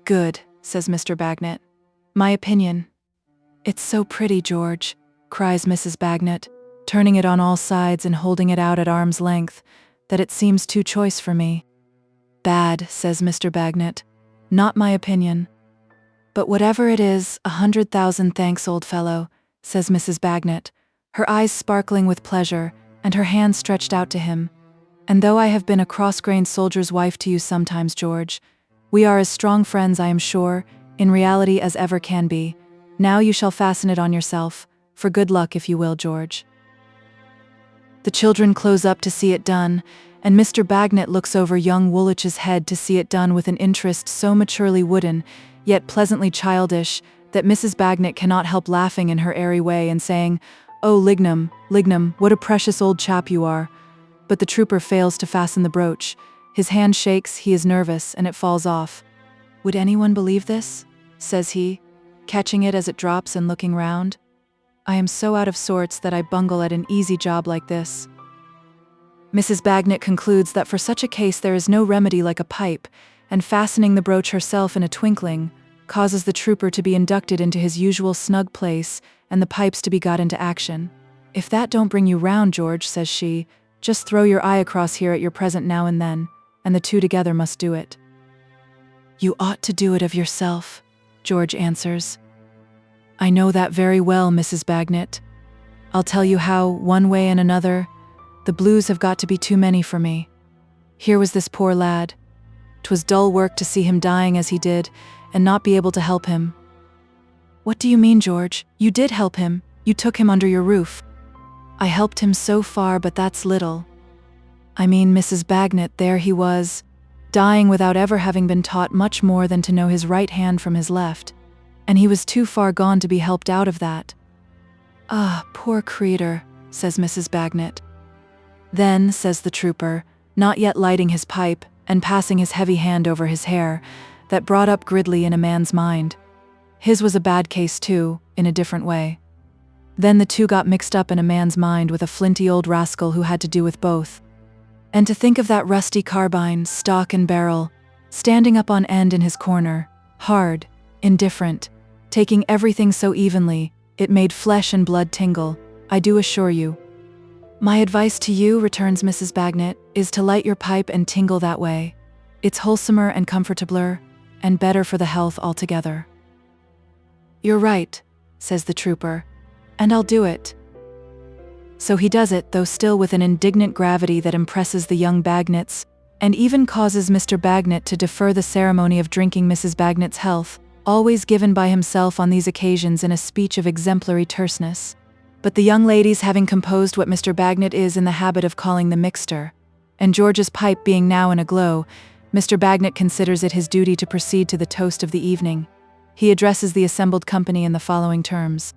"Good," says Mr. Bagnet. "My opinion." "It's so pretty, George," cries Mrs. Bagnet, turning it on all sides and holding it out at arm's length, that it seems too choice for me. Bad, says Mr. Bagnet. Not my opinion. But whatever it is, 100,000 thanks, old fellow, says Mrs. Bagnet, her eyes sparkling with pleasure, and her hand stretched out to him. And though I have been a cross-grained soldier's wife to you sometimes, George, we are as strong friends, I am sure, in reality as ever can be. Now you shall fasten it on yourself, for good luck if you will, George. The children close up to see it done, and Mr. Bagnet looks over young Woolwich's head to see it done with an interest so maturely wooden, yet pleasantly childish, that Mrs. Bagnet cannot help laughing in her airy way and saying, "Oh, Lignum, Lignum, what a precious old chap you are." But the trooper fails to fasten the brooch. His hand shakes, he is nervous, and it falls off. "Would anyone believe this?" says he, catching it as it drops and looking round. "I am so out of sorts that I bungle at an easy job like this." Mrs. Bagnet concludes that for such a case there is no remedy like a pipe, and fastening the brooch herself in a twinkling, causes the trooper to be inducted into his usual snug place and the pipes to be got into action. "If that don't bring you round, George," says she, "just throw your eye across here at your present now and then, and the two together must do it." "You ought to do it of yourself," George answers. "I know that very well, Mrs. Bagnet. I'll tell you how, one way and another, the blues have got to be too many for me. Here was this poor lad. 'Twas dull work to see him dying as he did, and not be able to help him." "What do you mean, George? You did help him. You took him under your roof." "I helped him so far, but that's little. I mean, Mrs. Bagnet, there he was, dying without ever having been taught much more than to know his right hand from his left, and he was too far gone to be helped out of that." "Ah, poor creature," says Mrs. Bagnet. "Then," says the trooper, not yet lighting his pipe, and passing his heavy hand over his hair, that brought up Gridley in a man's mind. His was a bad case too, in a different way. Then the two got mixed up in a man's mind with a flinty old rascal who had to do with both. And to think of that rusty carbine, stock and barrel, standing up on end in his corner, hard, indifferent, taking everything so evenly, it made flesh and blood tingle, I do assure you. "My advice to you," returns Mrs. Bagnet, "is to light your pipe and tingle that way. It's wholesomer and comfortabler, and better for the health altogether." "You're right," says the trooper, "and I'll do it." So he does it, though still with an indignant gravity that impresses the young Bagnets, and even causes Mr. Bagnet to defer the ceremony of drinking Mrs. Bagnet's health, always given by himself on these occasions in a speech of exemplary terseness. But the young ladies having composed what Mr. Bagnet is in the habit of calling the mixture, and George's pipe being now in a glow, Mr. Bagnet considers it his duty to proceed to the toast of the evening. He addresses the assembled company in the following terms.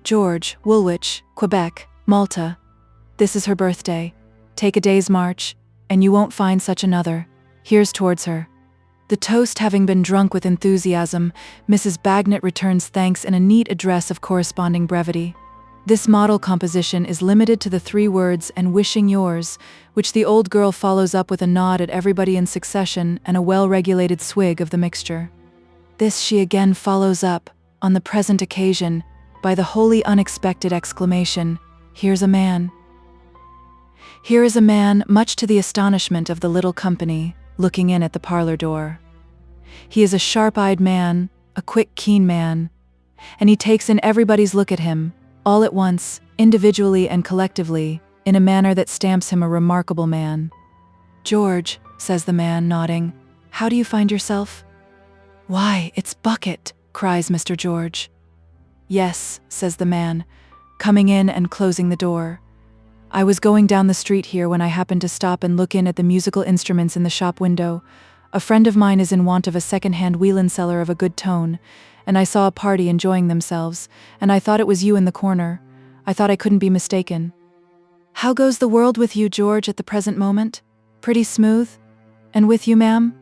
"George, Woolwich, Quebec, Malta. This is her birthday. Take a day's march, and you won't find such another. Here's towards her." The toast having been drunk with enthusiasm, Mrs. Bagnet returns thanks in a neat address of corresponding brevity. This model composition is limited to the 3 words, "and wishing yours," which the old girl follows up with a nod at everybody in succession and a well-regulated swig of the mixture. This she again follows up, on the present occasion, by the wholly unexpected exclamation, "Here's a man." Here is a man, much to the astonishment of the little company, looking in at the parlor door. He is a sharp-eyed man, a quick, keen man, and he takes in everybody's look at him, all at once, individually and collectively, in a manner that stamps him a remarkable man. "George," says the man, nodding, "how do you find yourself?" "Why, it's Bucket," cries Mr. George. "Yes," says the man, coming in and closing the door. "I was going down the street here when I happened to stop and look in at the musical instruments in the shop window. A friend of mine is in want of a second-hand wheelin seller of a good tone, and I saw a party enjoying themselves, and I thought it was you in the corner. I thought I couldn't be mistaken. How goes the world with you, George, at the present moment? Pretty smooth? And with you, ma'am?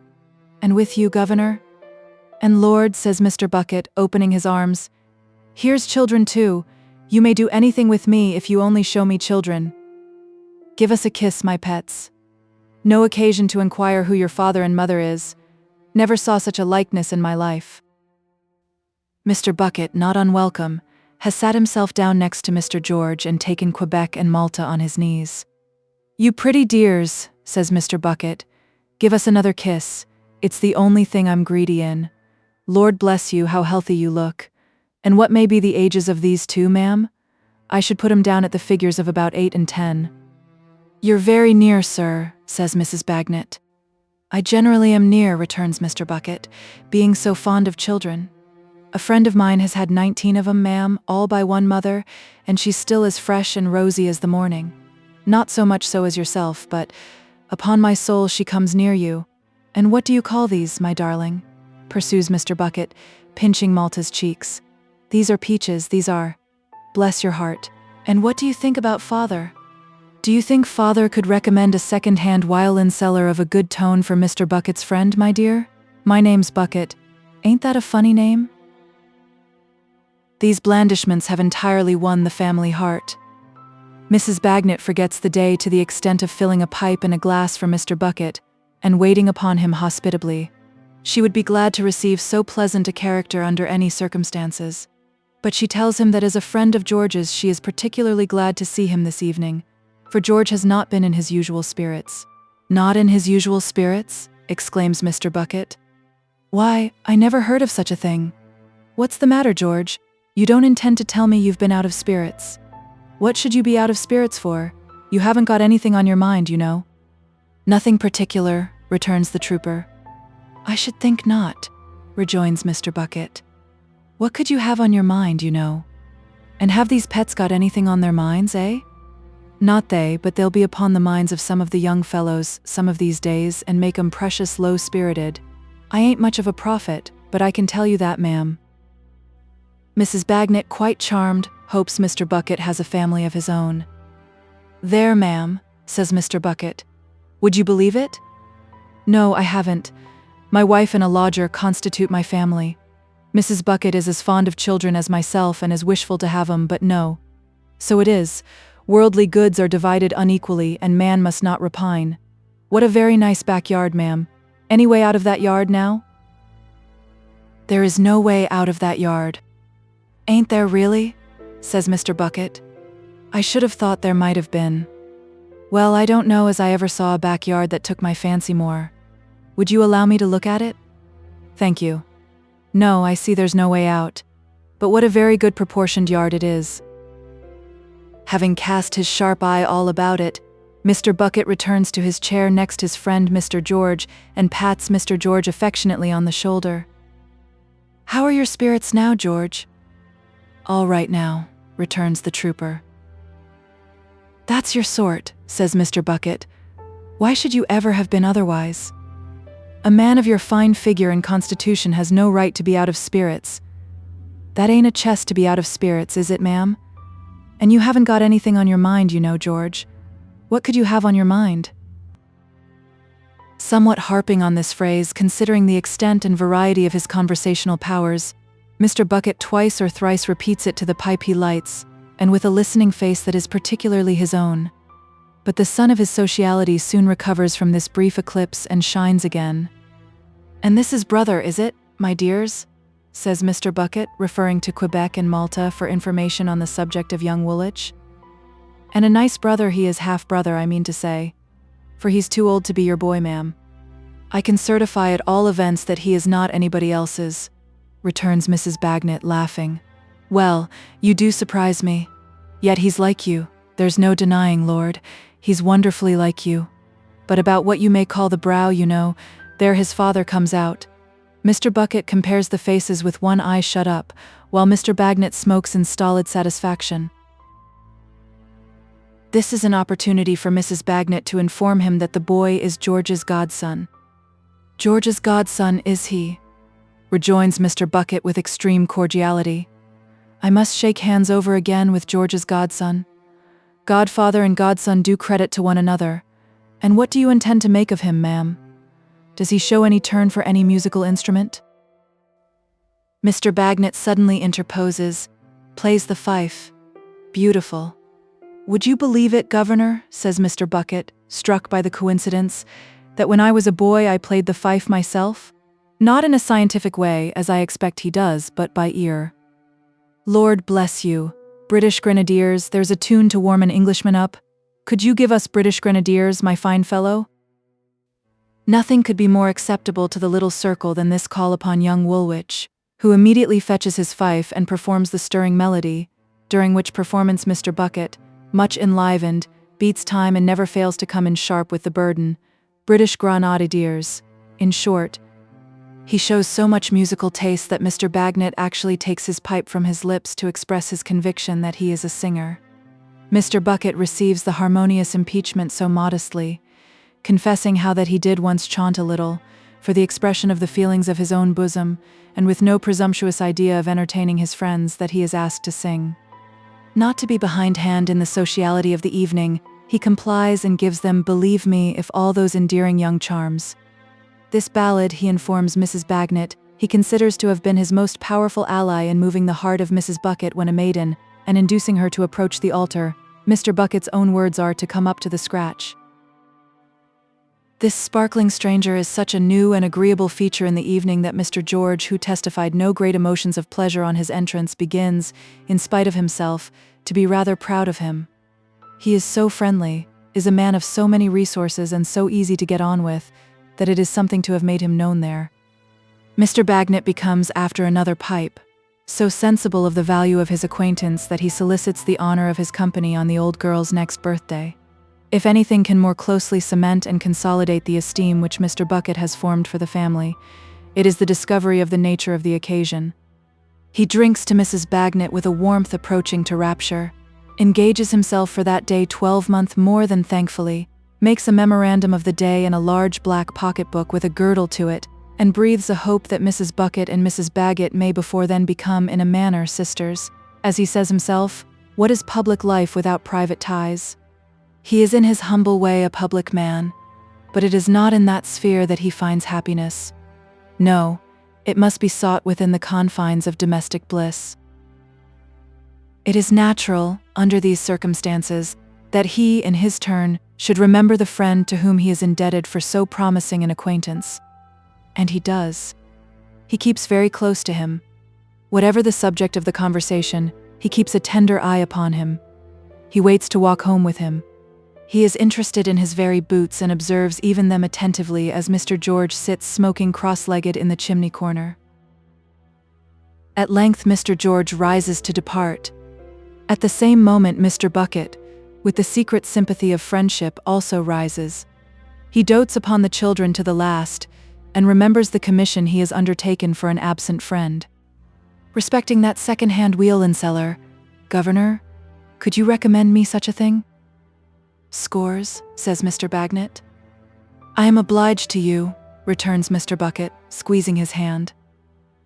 And with you, governor? And Lord," says Mr. Bucket, opening his arms, "here's children too. You may do anything with me if you only show me children. Give us a kiss, my pets. No occasion to inquire who your father and mother is. Never saw such a likeness in my life." Mr. Bucket, not unwelcome, has sat himself down next to Mr. George and taken Quebec and Malta on his knees. "You pretty dears," says Mr. Bucket. "Give us another kiss. It's the only thing I'm greedy in. Lord bless you, how healthy you look. And what may be the ages of these two, ma'am? I should put 'em down at the figures of about 8 and 10. "You're very near, sir," says Mrs. Bagnet. "I generally am near," returns Mr. Bucket, "being so fond of children. A friend of mine has had 19 of 'em, ma'am, all by one mother, and she's still as fresh and rosy as the morning. Not so much so as yourself, but upon my soul she comes near you. And what do you call these, my darling?" pursues Mr. Bucket, pinching Malta's cheeks. "These are peaches, these are. Bless your heart. And what do you think about father? Do you think father could recommend a second-hand violin seller of a good tone for Mr. Bucket's friend, my dear? My name's Bucket. Ain't that a funny name?" These blandishments have entirely won the family heart. Mrs. Bagnet forgets the day to the extent of filling a pipe and a glass for Mr. Bucket, and waiting upon him hospitably. She would be glad to receive so pleasant a character under any circumstances. But she tells him that as a friend of George's she is particularly glad to see him this evening, for George has not been in his usual spirits. "Not in his usual spirits?" exclaims Mr. Bucket. "Why, I never heard of such a thing. What's the matter, George? You don't intend to tell me you've been out of spirits. What should you be out of spirits for? You haven't got anything on your mind, you know." "Nothing particular," returns the trooper. "I should think not," rejoins Mr. Bucket. "What could you have on your mind, you know? And have these pets got anything on their minds, eh?" "Not they, but they'll be upon the minds of some of the young fellows some of these days and make 'em precious low-spirited. I ain't much of a prophet, but I can tell you that, ma'am." Mrs. Bagnet, quite charmed, hopes Mr. Bucket has a family of his own. "There, ma'am," says Mr. Bucket. "Would you believe it? No, I haven't. My wife and a lodger constitute my family. Mrs. Bucket is as fond of children as myself and as wishful to have 'em, but no. So it is. Worldly goods are divided unequally, and man must not repine. What a very nice backyard, ma'am. Any way out of that yard now?" "There is no way out of that yard." "Ain't there really?" says Mr. Bucket. "I should have thought there might have been. Well, I don't know as I ever saw a backyard that took my fancy more. Would you allow me to look at it?" "Thank you. No, I see there's no way out. But what a very good proportioned yard it is." Having cast his sharp eye all about it, Mr. Bucket returns to his chair next his friend Mr. George and pats Mr. George affectionately on the shoulder. "How are your spirits now, George?" "All right now," returns the trooper. "That's your sort," says Mr. Bucket. "Why should you ever have been otherwise? A man of your fine figure and constitution has no right to be out of spirits. That ain't a chest to be out of spirits, is it, ma'am? And you haven't got anything on your mind, you know, George. What could you have on your mind?" Somewhat harping on this phrase, considering the extent and variety of his conversational powers, Mr. Bucket twice or thrice repeats it to the pipe he lights, and with a listening face that is particularly his own. But the sun of his sociality soon recovers from this brief eclipse and shines again. "And this is brother, is it, my dears?" says Mr. Bucket, referring to Quebec and Malta for information on the subject of young Woolwich. "And a nice brother he is, half-brother, I mean to say. For he's too old to be your boy, ma'am. I can certify at all events that he is not anybody else's," returns Mrs. Bagnet, laughing. "Well, you do surprise me. Yet he's like you, there's no denying, Lord. He's wonderfully like you. But about what you may call the brow, you know, there his father comes out." Mr. Bucket compares the faces with one eye shut up, while Mr. Bagnet smokes in stolid satisfaction. This is an opportunity for Mrs. Bagnet to inform him that the boy is George's godson. "George's godson, is he?" rejoins Mr. Bucket with extreme cordiality. "I must shake hands over again with George's godson. Godfather and godson do credit to one another. And what do you intend to make of him, ma'am? Does he show any turn for any musical instrument?" Mr. Bagnet suddenly interposes, "Plays the fife. Beautiful." "Would you believe it, Governor," says Mr. Bucket, struck by the coincidence, "that when I was a boy I played the fife myself? Not in a scientific way, as I expect he does, but by ear. Lord bless you, British Grenadiers, there's a tune to warm an Englishman up. Could you give us British Grenadiers, my fine fellow?" Nothing could be more acceptable to the little circle than this call upon young Woolwich, who immediately fetches his fife and performs the stirring melody, during which performance Mr. Bucket, much enlivened, beats time and never fails to come in sharp with the burden, British Grenadiers. In short, he shows so much musical taste that Mr. Bagnet actually takes his pipe from his lips to express his conviction that he is a singer. Mr. Bucket receives the harmonious impeachment so modestly, confessing how that he did once chaunt a little, for the expression of the feelings of his own bosom, and with no presumptuous idea of entertaining his friends that he is asked to sing. Not to be behindhand in the sociality of the evening, he complies and gives them "Believe Me" if all those endearing young charms. This ballad, he informs Mrs. Bagnet, he considers to have been his most powerful ally in moving the heart of Mrs. Bucket when a maiden, and inducing her to approach the altar. Mr. Bucket's own words are to come up to the scratch. This sparkling stranger is such a new and agreeable feature in the evening that Mr. George, who testified no great emotions of pleasure on his entrance, begins, in spite of himself, to be rather proud of him. He is so friendly, is a man of so many resources and so easy to get on with, that it is something to have made him known there. Mr. Bagnet becomes, after another pipe, so sensible of the value of his acquaintance that he solicits the honor of his company on the old girl's next birthday. If anything can more closely cement and consolidate the esteem which Mr. Bucket has formed for the family, it is the discovery of the nature of the occasion. He drinks to Mrs. Bagnet with a warmth approaching to rapture, engages himself for that day 12 months more than thankfully, makes a memorandum of the day in a large black pocketbook with a girdle to it, and breathes a hope that Mrs. Bucket and Mrs. Bagnet may before then become in a manner sisters. As he says himself, what is public life without private ties? He is in his humble way a public man, but it is not in that sphere that he finds happiness. No, it must be sought within the confines of domestic bliss. It is natural, under these circumstances, that he, in his turn, should remember the friend to whom he is indebted for so promising an acquaintance. And he does. He keeps very close to him. Whatever the subject of the conversation, he keeps a tender eye upon him. He waits to walk home with him. He is interested in his very boots and observes even them attentively as Mr. George sits smoking cross-legged in the chimney corner. At length Mr. George rises to depart. At the same moment Mr. Bucket, with the secret sympathy of friendship, also rises. He dotes upon the children to the last, and remembers the commission he has undertaken for an absent friend. "Respecting that second-hand wheelin seller, Governor, could you recommend me such a thing?" "Scores," says Mr. Bagnet. "I am obliged to you," returns Mr. Bucket, squeezing his hand.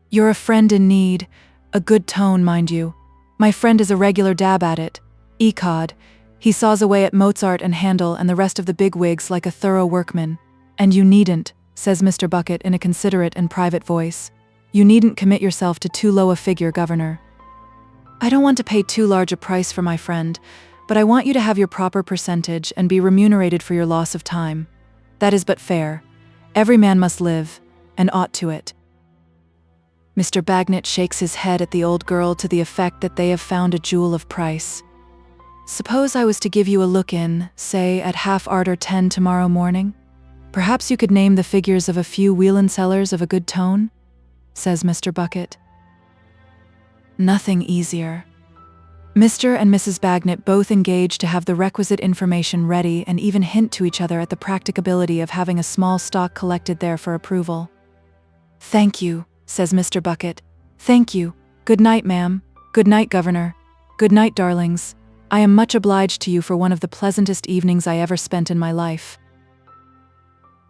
"You're a friend in need, a good tone, mind you. My friend is a regular dab at it. Ecod, he saws away at Mozart and Handel and the rest of the bigwigs like a thorough workman. And you needn't," says Mr. Bucket in a considerate and private voice, "you needn't commit yourself to too low a figure, Governor. I don't want to pay too large a price for my friend, but I want you to have your proper percentage and be remunerated for your loss of time. That is but fair. Every man must live, and ought to it." Mr. Bagnet shakes his head at the old girl to the effect that they have found a jewel of price. "Suppose I was to give you a look-in, say at 10:30 tomorrow morning? Perhaps you could name the figures of a few wheelin sellers of a good tone?" says Mr. Bucket. Nothing easier. Mr. and Mrs. Bagnet both engage to have the requisite information ready and even hint to each other at the practicability of having a small stock collected there for approval. "Thank you," says Mr. Bucket. "Thank you. Good night, ma'am. Good night, Governor. Good night, darlings. I am much obliged to you for one of the pleasantest evenings I ever spent in my life."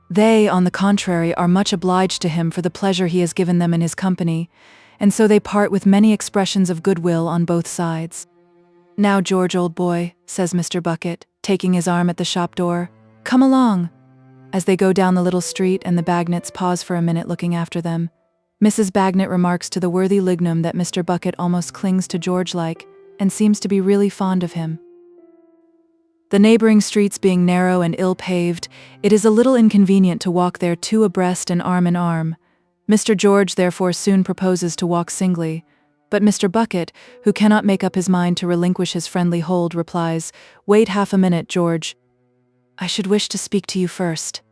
They, on the contrary, are much obliged to him for the pleasure he has given them in his company, and so they part with many expressions of goodwill on both sides. "Now, George, old boy," says Mr. Bucket, taking his arm at the shop door, "come along." As they go down the little street and the Bagnets pause for a minute looking after them, Mrs. Bagnet remarks to the worthy Lignum that Mr. Bucket almost clings to George like, and seems to be really fond of him. The neighboring streets being narrow and ill-paved, it is a little inconvenient to walk there two abreast and arm in arm. Mr. George therefore soon proposes to walk singly, But Mr. Bucket, who cannot make up his mind to relinquish his friendly hold, replies, "Wait half a minute, George. I should wish to speak to you first."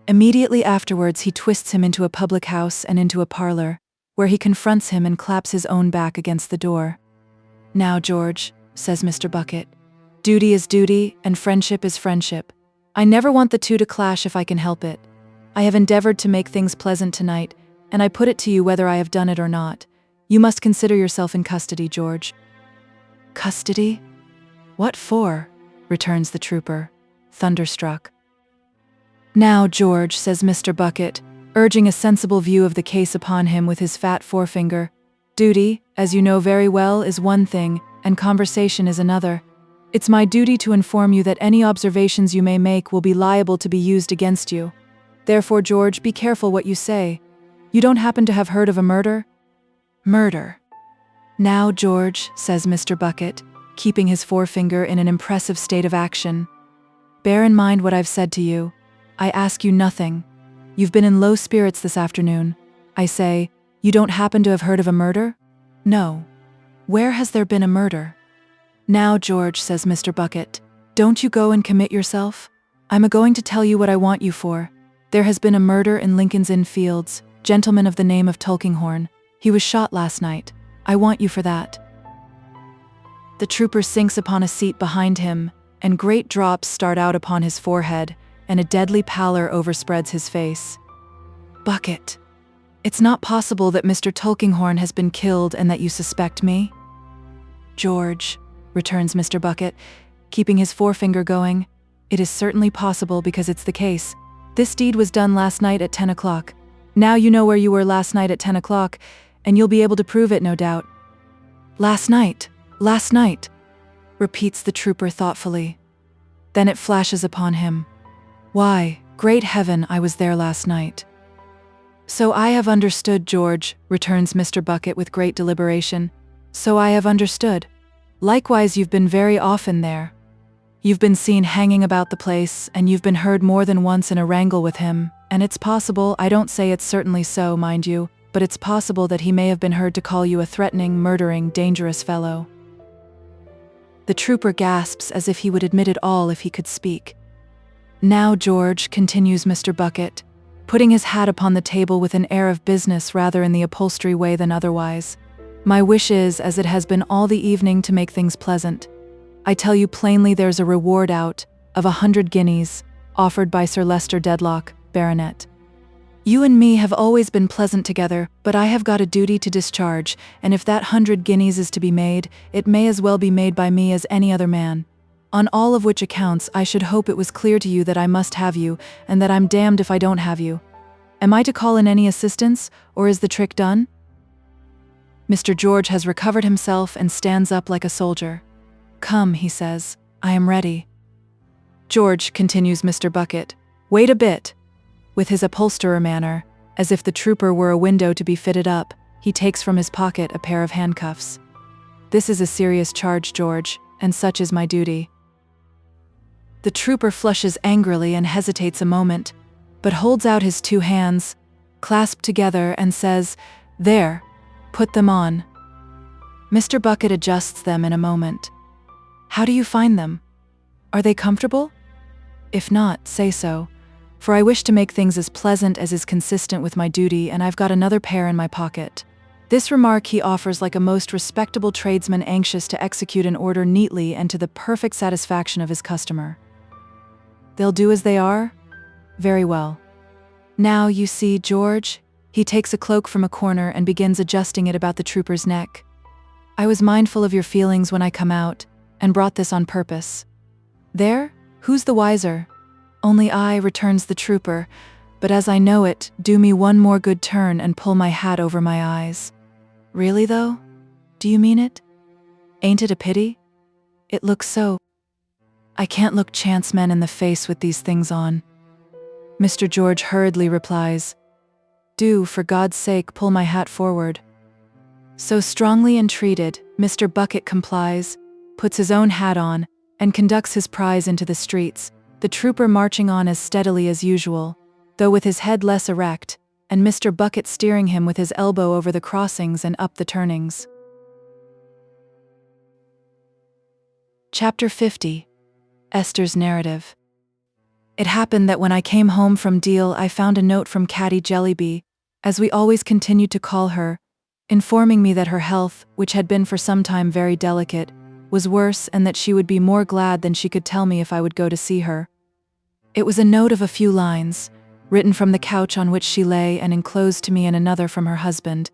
Immediately afterwards he twists him into a public house and into a parlor, where he confronts him and claps his own back against the door. "Now, George," says Mr. Bucket, "duty is duty and friendship is friendship. I never want the two to clash if I can help it. I have endeavored to make things pleasant tonight, and I put it to you whether I have done it or not. You must consider yourself in custody, George." "Custody? What for?" returns the trooper, thunderstruck. "Now, George," says Mr. Bucket, urging a sensible view of the case upon him with his fat forefinger, "duty, as you know very well, is one thing, and conversation is another. It's my duty to inform you that any observations you may make will be liable to be used against you. Therefore, George, be careful what you say. You don't happen to have heard of a murder?" "Murder? Now, George," says Mr. Bucket, keeping his forefinger in an impressive state of action, "bear in mind what I've said to you. I ask you nothing. You've been in low spirits this afternoon. I say, you don't happen to have heard of a murder? No. Where has there been a murder?" "Now, George," says Mr. Bucket, "don't you go and commit yourself. I'm a-going to tell you what I want you for. There has been a murder in Lincoln's Inn Fields, gentleman of the name of Tulkinghorn. He was shot last night. I want you for that." The trooper sinks upon a seat behind him, and great drops start out upon his forehead, and a deadly pallor overspreads his face. "Bucket, it's not possible that Mr. Tulkinghorn has been killed and that you suspect me?" "George," returns Mr. Bucket, keeping his forefinger going, "it is certainly possible because it's the case. This deed was done last night at 10 o'clock. Now you know where you were last night at 10 o'clock, and you'll be able to prove it, no doubt." Last night," repeats the trooper thoughtfully. Then it flashes upon him. "Why, great heaven, I was there last night." "So I have understood, George," returns Mr. Bucket with great deliberation. "So I have understood. Likewise, you've been very often there. You've been seen hanging about the place, and you've been heard more than once in a wrangle with him, and it's possible, I don't say it's certainly so, mind you, but it's possible that he may have been heard to call you a threatening, murdering, dangerous fellow." The trooper gasps as if he would admit it all if he could speak. "Now, George," continues Mr. Bucket, putting his hat upon the table with an air of business rather in the upholstery way than otherwise, "my wish is, as it has been all the evening, to make things pleasant. I tell you plainly there's a reward out of 100 guineas, offered by Sir Leicester Dedlock, Baronet. You and me have always been pleasant together, but I have got a duty to discharge, and if that 100 guineas is to be made, it may as well be made by me as any other man. On all of which accounts, I should hope it was clear to you that I must have you, and that I'm damned if I don't have you. Am I to call in any assistance, or is the trick done?" Mr. George has recovered himself and stands up like a soldier. "Come," he says, "I am ready." "George," continues Mr. Bucket, "wait a bit." With his upholsterer manner, as if the trooper were a window to be fitted up, he takes from his pocket a pair of handcuffs. "This is a serious charge, George, and such is my duty." The trooper flushes angrily and hesitates a moment, but holds out his two hands, clasped together, and says, "There, put them on." Mr. Bucket adjusts them in a moment. "How do you find them? Are they comfortable? If not, say so, for I wish to make things as pleasant as is consistent with my duty, and I've got another pair in my pocket." This remark he offers like a most respectable tradesman anxious to execute an order neatly and to the perfect satisfaction of his customer. "They'll do as they are? Very well. Now, you see, George," he takes a cloak from a corner and begins adjusting it about the trooper's neck. "I was mindful of your feelings when I come out, and brought this on purpose. There? Who's the wiser?" "Only I," returns the trooper, "but as I know it, do me one more good turn and pull my hat over my eyes." "Really, though? Do you mean it? Ain't it a pity? It looks so. I can't look chance men in the face with these things on." Mr. George hurriedly replies, "Do, for God's sake, pull my hat forward." So strongly entreated, Mr. Bucket complies, puts his own hat on, and conducts his prize into the streets, the trooper marching on as steadily as usual, though with his head less erect, and Mr. Bucket steering him with his elbow over the crossings and up the turnings. Chapter 50. Esther's Narrative. It happened that when I came home from Deal, I found a note from Caddy Jellyby, as we always continued to call her, informing me that her health, which had been for some time very delicate, was worse and that she would be more glad than she could tell me if I would go to see her. It was a note of a few lines, written from the couch on which she lay and enclosed to me in another from her husband,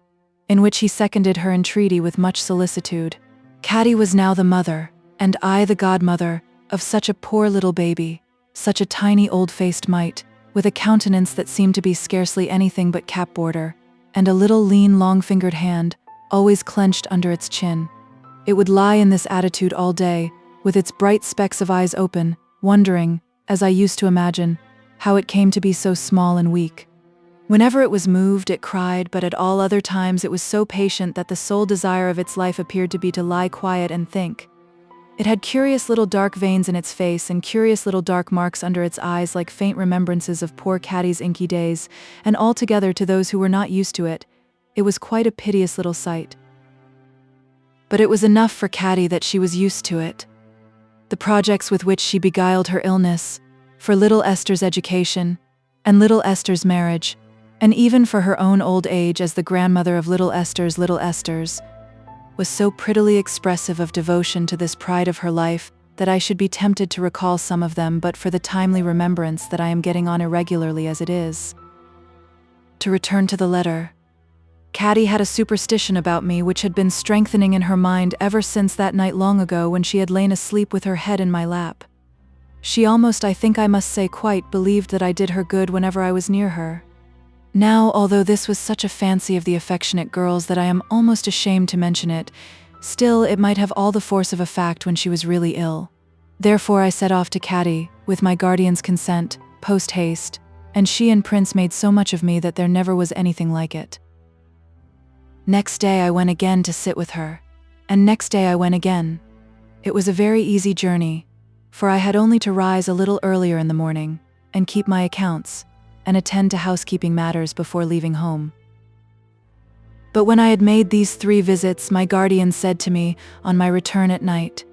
in which he seconded her entreaty with much solicitude. Caddy was now the mother, and I the godmother, of such a poor little baby, such a tiny old-faced mite, with a countenance that seemed to be scarcely anything but cap border, and a little lean long-fingered hand, always clenched under its chin. It would lie in this attitude all day, with its bright specks of eyes open, wondering, as I used to imagine, how it came to be so small and weak. Whenever it was moved, it cried, but at all other times it was so patient that the sole desire of its life appeared to be to lie quiet and think. It had curious little dark veins in its face and curious little dark marks under its eyes like faint remembrances of poor Caddy's inky days, and altogether to those who were not used to it, it was quite a piteous little sight. But it was enough for Caddy that she was used to it. The projects with which she beguiled her illness, for little Esther's education, and little Esther's marriage, and even for her own old age as the grandmother of little Esther's, was so prettily expressive of devotion to this pride of her life that I should be tempted to recall some of them but for the timely remembrance that I am getting on irregularly as it is. To return to the letter. Caddy had a superstition about me which had been strengthening in her mind ever since that night long ago when she had lain asleep with her head in my lap. She almost, I think I must say quite, believed that I did her good whenever I was near her. Now, although this was such a fancy of the affectionate girl's that I am almost ashamed to mention it, still it might have all the force of a fact when she was really ill. Therefore I set off to Caddy, with my guardian's consent, post-haste, and she and Prince made so much of me that there never was anything like it. Next day I went again to sit with her, and next day I went again. It was a very easy journey, for I had only to rise a little earlier in the morning, and keep my accounts, and attend to housekeeping matters before leaving home. But when I had made these 3 visits, my guardian said to me, on my return at night,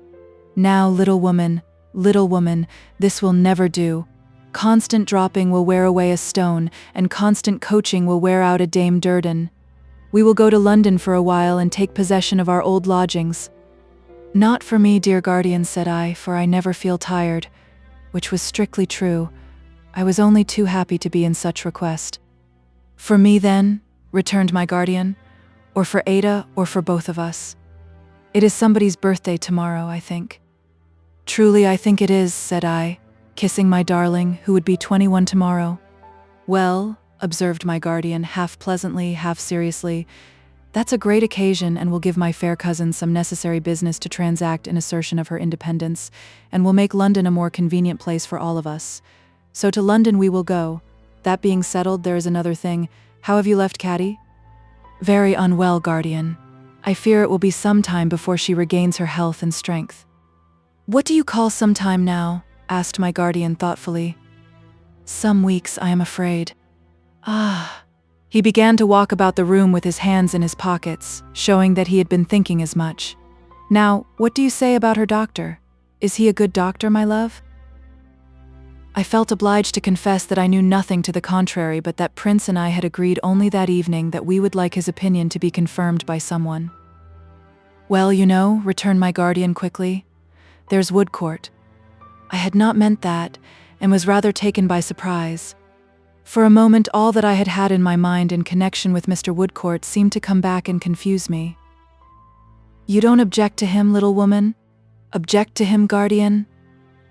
"Now, little woman, this will never do. Constant dropping will wear away a stone, and constant coaching will wear out a Dame Durden. We will go to London for a while and take possession of our old lodgings." "Not for me, dear guardian," said I, "for I never feel tired," which was strictly true. I was only too happy to be in such request. "For me, then," returned my guardian, "or for Ada, or for both of us? It is somebody's birthday tomorrow, I think." "Truly, I think it is," said I, kissing my darling, who would be 21 tomorrow. "Well," observed my guardian, half pleasantly, half seriously, "that's a great occasion and will give my fair cousin some necessary business to transact in assertion of her independence, and will make London a more convenient place for all of us. So to London we will go. That being settled, there is another thing. How have you left Caddy?" "Very unwell, guardian. I fear it will be some time before she regains her health and strength." "What do you call some time now?" asked my guardian thoughtfully. "Some weeks, I am afraid." "Ah." He began to walk about the room with his hands in his pockets, showing that he had been thinking as much. "Now, what do you say about her doctor? Is he a good doctor, my love?" I felt obliged to confess that I knew nothing to the contrary, but that Prince and I had agreed only that evening that we would like his opinion to be confirmed by someone. "Well, you know," returned my guardian quickly, "there's Woodcourt." I had not meant that, and was rather taken by surprise. For a moment all that I had had in my mind in connection with Mr. Woodcourt seemed to come back and confuse me. "You don't object to him, little woman?" "Object to him, guardian?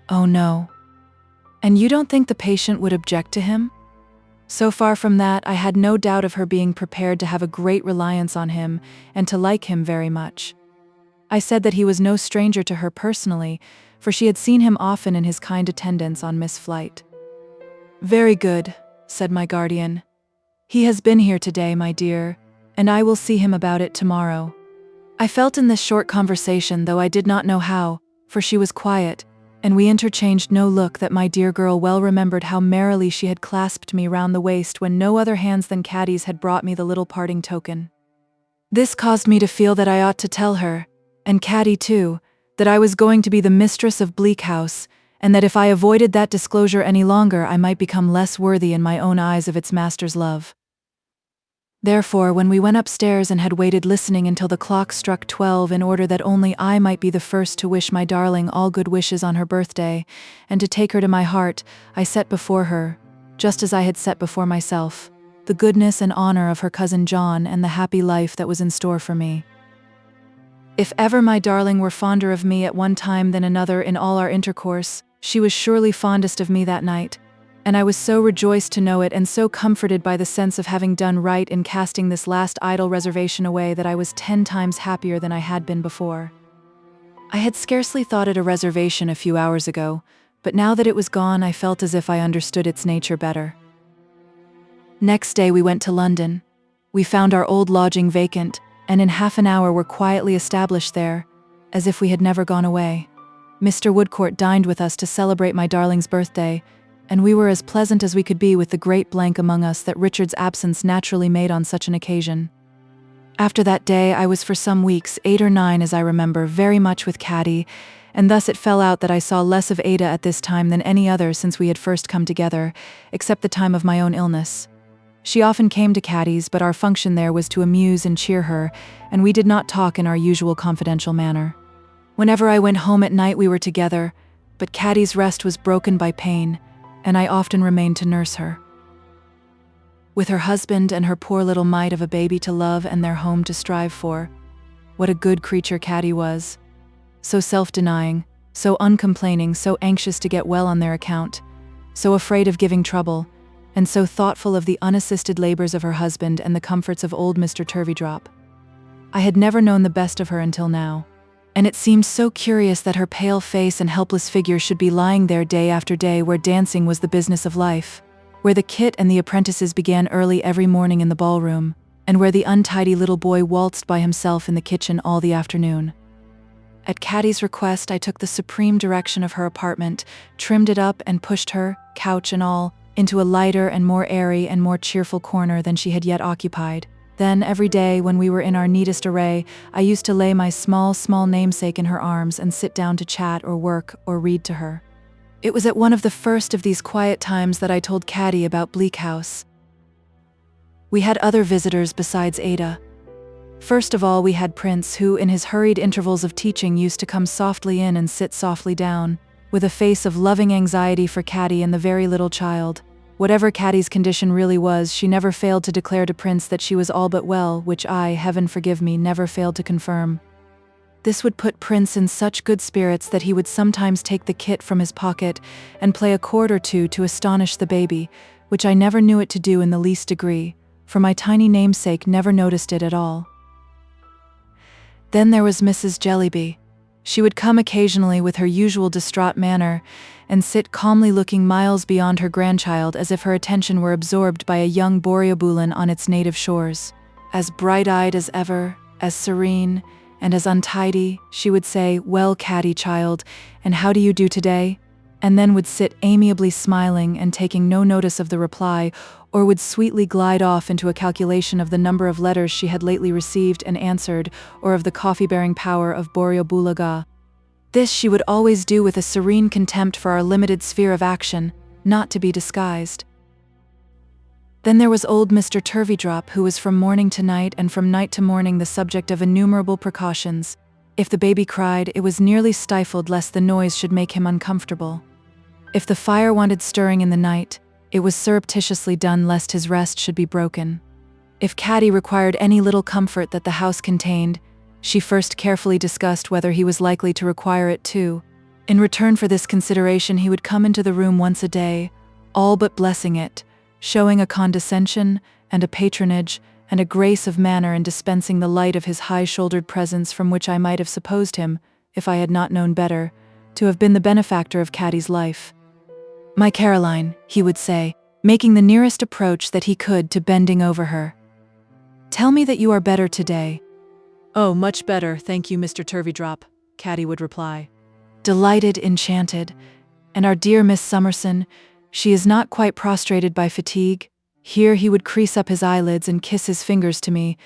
Oh no. And you don't think the patient would object to him?" So far from that, I had no doubt of her being prepared to have a great reliance on him and to like him very much. I said that he was no stranger to her personally, for she had seen him often in his kind attendance on Miss Flight. "Very good," said my guardian. "He has been here today, my dear, and I will see him about it tomorrow." I felt in this short conversation, though I did not know how, for she was quiet, and we interchanged no look, that my dear girl well remembered how merrily she had clasped me round the waist when no other hands than Caddy's had brought me the little parting token. This caused me to feel that I ought to tell her, and Caddy too, that I was going to be the mistress of Bleak House, and that if I avoided that disclosure any longer I might become less worthy in my own eyes of its master's love. Therefore, when we went upstairs and had waited listening until the clock struck 12 in order that only I might be the first to wish my darling all good wishes on her birthday, and to take her to my heart, I set before her, just as I had set before myself, the goodness and honor of her cousin John and the happy life that was in store for me. If ever my darling were fonder of me at one time than another in all our intercourse, she was surely fondest of me that night, and I was so rejoiced to know it and so comforted by the sense of having done right in casting this last idle reservation away that I was 10 times happier than I had been before. I had scarcely thought it a reservation a few hours ago, but now that it was gone I felt as if I understood its nature better. Next day we went to London. We found our old lodging vacant, and in half an hour were quietly established there, as if we had never gone away. Mr. Woodcourt dined with us to celebrate my darling's birthday, and we were as pleasant as we could be with the great blank among us that Richard's absence naturally made on such an occasion. After that day I was for some weeks, 8 or 9 as I remember, very much with Caddy, and thus it fell out that I saw less of Ada at this time than any other since we had first come together, except the time of my own illness. She often came to Caddy's, but our function there was to amuse and cheer her, and we did not talk in our usual confidential manner. Whenever I went home at night we were together, but Caddy's rest was broken by pain, and I often remained to nurse her. With her husband and her poor little mite of a baby to love and their home to strive for, what a good creature Caddy was. So self-denying, so uncomplaining, so anxious to get well on their account, so afraid of giving trouble, and so thoughtful of the unassisted labors of her husband and the comforts of old Mr. Turveydrop. I had never known the best of her until now, and it seemed so curious that her pale face and helpless figure should be lying there day after day where dancing was the business of life, where the kit and the apprentices began early every morning in the ballroom, and where the untidy little boy waltzed by himself in the kitchen all the afternoon. At Caddy's request I took the supreme direction of her apartment, trimmed it up and pushed her, couch and all, into a lighter and more airy and more cheerful corner than she had yet occupied. Then, every day, when we were in our neatest array, I used to lay my small namesake in her arms and sit down to chat or work or read to her. It was at one of the first of these quiet times that I told Caddy about Bleak House. We had other visitors besides Ada. First of all we had Prince, who in his hurried intervals of teaching used to come softly in and sit softly down, with a face of loving anxiety for Caddy and the very little child. Whatever Caddy's condition really was, she never failed to declare to Prince that she was all but well, which I, heaven forgive me, never failed to confirm. This would put Prince in such good spirits that he would sometimes take the kit from his pocket and play a chord or two to astonish the baby, which I never knew it to do in the least degree, for my tiny namesake never noticed it at all. Then there was Mrs. Jellyby. She would come occasionally with her usual distraught manner, and sit calmly looking miles beyond her grandchild as if her attention were absorbed by a young boreobulan on its native shores. As bright-eyed as ever, as serene, and as untidy, she would say, "Well, Caddy, child, and how do you do today?" and then would sit amiably smiling and taking no notice of the reply, or would sweetly glide off into a calculation of the number of letters she had lately received and answered, or of the coffee-bearing power of Boreobulaga. This she would always do with a serene contempt for our limited sphere of action, not to be disguised. Then there was old Mr. Turveydrop, who was from morning to night and from night to morning the subject of innumerable precautions. If the baby cried, it was nearly stifled lest the noise should make him uncomfortable. If the fire wanted stirring in the night, it was surreptitiously done lest his rest should be broken. If Caddy required any little comfort that the house contained, she first carefully discussed whether he was likely to require it too. In return for this consideration he would come into the room once a day, all but blessing it, showing a condescension and a patronage and a grace of manner in dispensing the light of his high-shouldered presence from which I might have supposed him, if I had not known better, to have been the benefactor of Caddy's life. "My Caroline," he would say, making the nearest approach that he could to bending over her. "Tell me that you are better today." "Oh, much better, thank you, Mr. Turveydrop," Caddy would reply. Delighted, enchanted. "And our dear Miss Summerson, she is not quite prostrated by fatigue?" Here he would crease up his eyelids and kiss his fingers to me,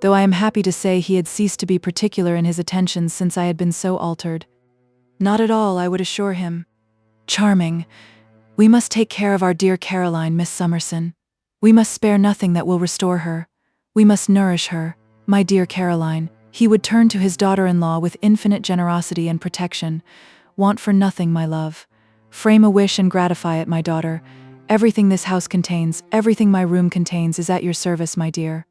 though I am happy to say he had ceased to be particular in his attentions since I had been so altered. Not at all, I would assure him. Charming. We must take care of our dear Caroline, Miss Summerson. We must spare nothing that will restore her. We must nourish her, my dear Caroline. He would turn to his daughter-in-law with infinite generosity and protection. Want for nothing, my love. Frame a wish and gratify it, my daughter. Everything this house contains, everything my room contains, is at your service, my dear.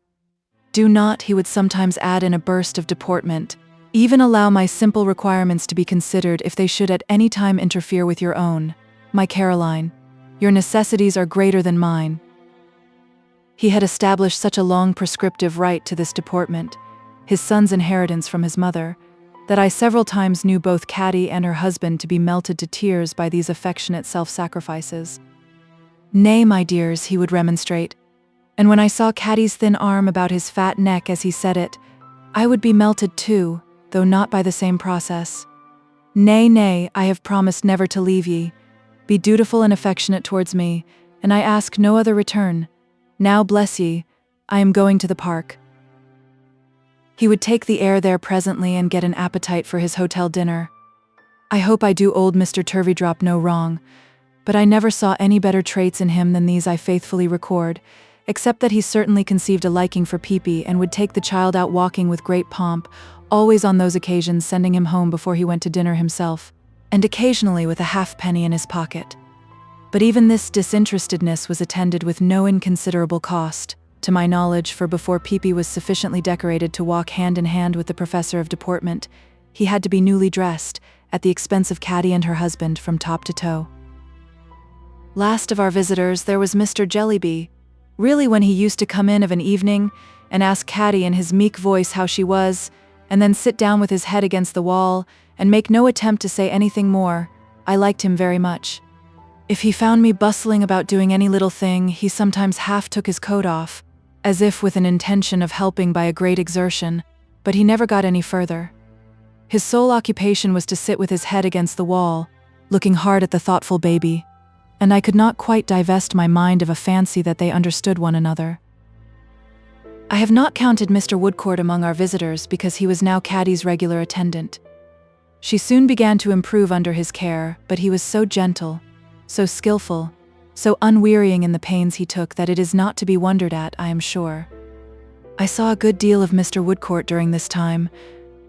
Do not, he would sometimes add in a burst of deportment, even allow my simple requirements to be considered if they should at any time interfere with your own. My Caroline, your necessities are greater than mine. He had established such a long prescriptive right to this deportment, his son's inheritance from his mother, that I several times knew both Caddy and her husband to be melted to tears by these affectionate self-sacrifices. Nay, my dears, he would remonstrate, and when I saw Caddy's thin arm about his fat neck as he said it, I would be melted too, though not by the same process. Nay, nay, I have promised never to leave ye. Be dutiful and affectionate towards me, and I ask no other return. Now bless ye, I am going to the park. He would take the air there presently and get an appetite for his hotel dinner. I hope I do old Mr. Turveydrop no wrong, but I never saw any better traits in him than these I faithfully record, except that he certainly conceived a liking for Peepy and would take the child out walking with great pomp, always on those occasions sending him home before he went to dinner himself, and occasionally with a halfpenny in his pocket. But even this disinterestedness was attended with no inconsiderable cost, to my knowledge, for before Peepy was sufficiently decorated to walk hand in hand with the professor of deportment, he had to be newly dressed, at the expense of Caddy and her husband, from top to toe. Last of our visitors, there was Mr. Jellyby. Really, when he used to come in of an evening and ask Caddy in his meek voice how she was, and then sit down with his head against the wall and make no attempt to say anything more, I liked him very much. If he found me bustling about doing any little thing, he sometimes half took his coat off, as if with an intention of helping by a great exertion, but he never got any further. His sole occupation was to sit with his head against the wall, looking hard at the thoughtful baby, and I could not quite divest my mind of a fancy that they understood one another. I have not counted Mr. Woodcourt among our visitors because he was now Caddy's regular attendant. She soon began to improve under his care, but he was so gentle, so skillful, so unwearying in the pains he took that it is not to be wondered at, I am sure. I saw a good deal of Mr. Woodcourt during this time,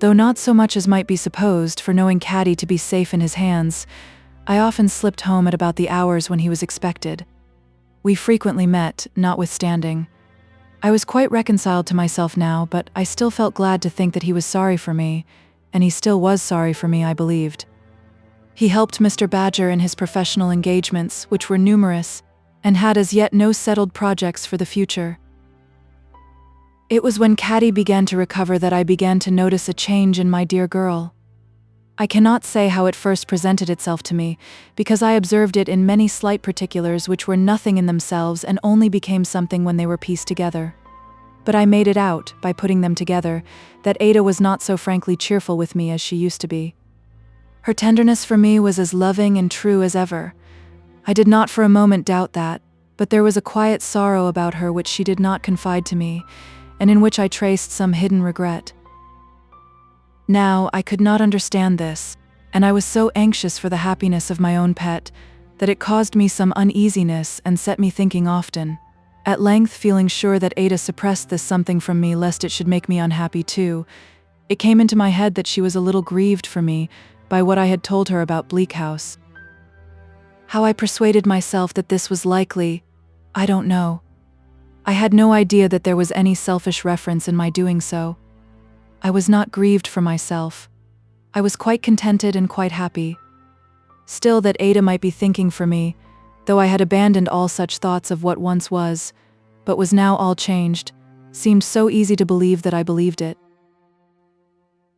though not so much as might be supposed, for knowing Caddy to be safe in his hands, I often slipped home at about the hours when he was expected. We frequently met, notwithstanding. I was quite reconciled to myself now, but I still felt glad to think that he was sorry for me, and he still was sorry for me, I believed. He helped Mr. Badger in his professional engagements, which were numerous, and had as yet no settled projects for the future. It was when Caddy began to recover that I began to notice a change in my dear girl. I cannot say how it first presented itself to me, because I observed it in many slight particulars which were nothing in themselves and only became something when they were pieced together. But I made it out, by putting them together, that Ada was not so frankly cheerful with me as she used to be. Her tenderness for me was as loving and true as ever. I did not for a moment doubt that, but there was a quiet sorrow about her which she did not confide to me, and in which I traced some hidden regret. Now, I could not understand this, and I was so anxious for the happiness of my own pet, that it caused me some uneasiness and set me thinking often. At length, feeling sure that Ada suppressed this something from me lest it should make me unhappy too, it came into my head that she was a little grieved for me by what I had told her about Bleak House. How I persuaded myself that this was likely, I don't know. I had no idea that there was any selfish reference in my doing so. I was not grieved for myself. I was quite contented and quite happy. Still, that Ada might be thinking for me, though I had abandoned all such thoughts of what once was, but was now all changed, seemed so easy to believe that I believed it.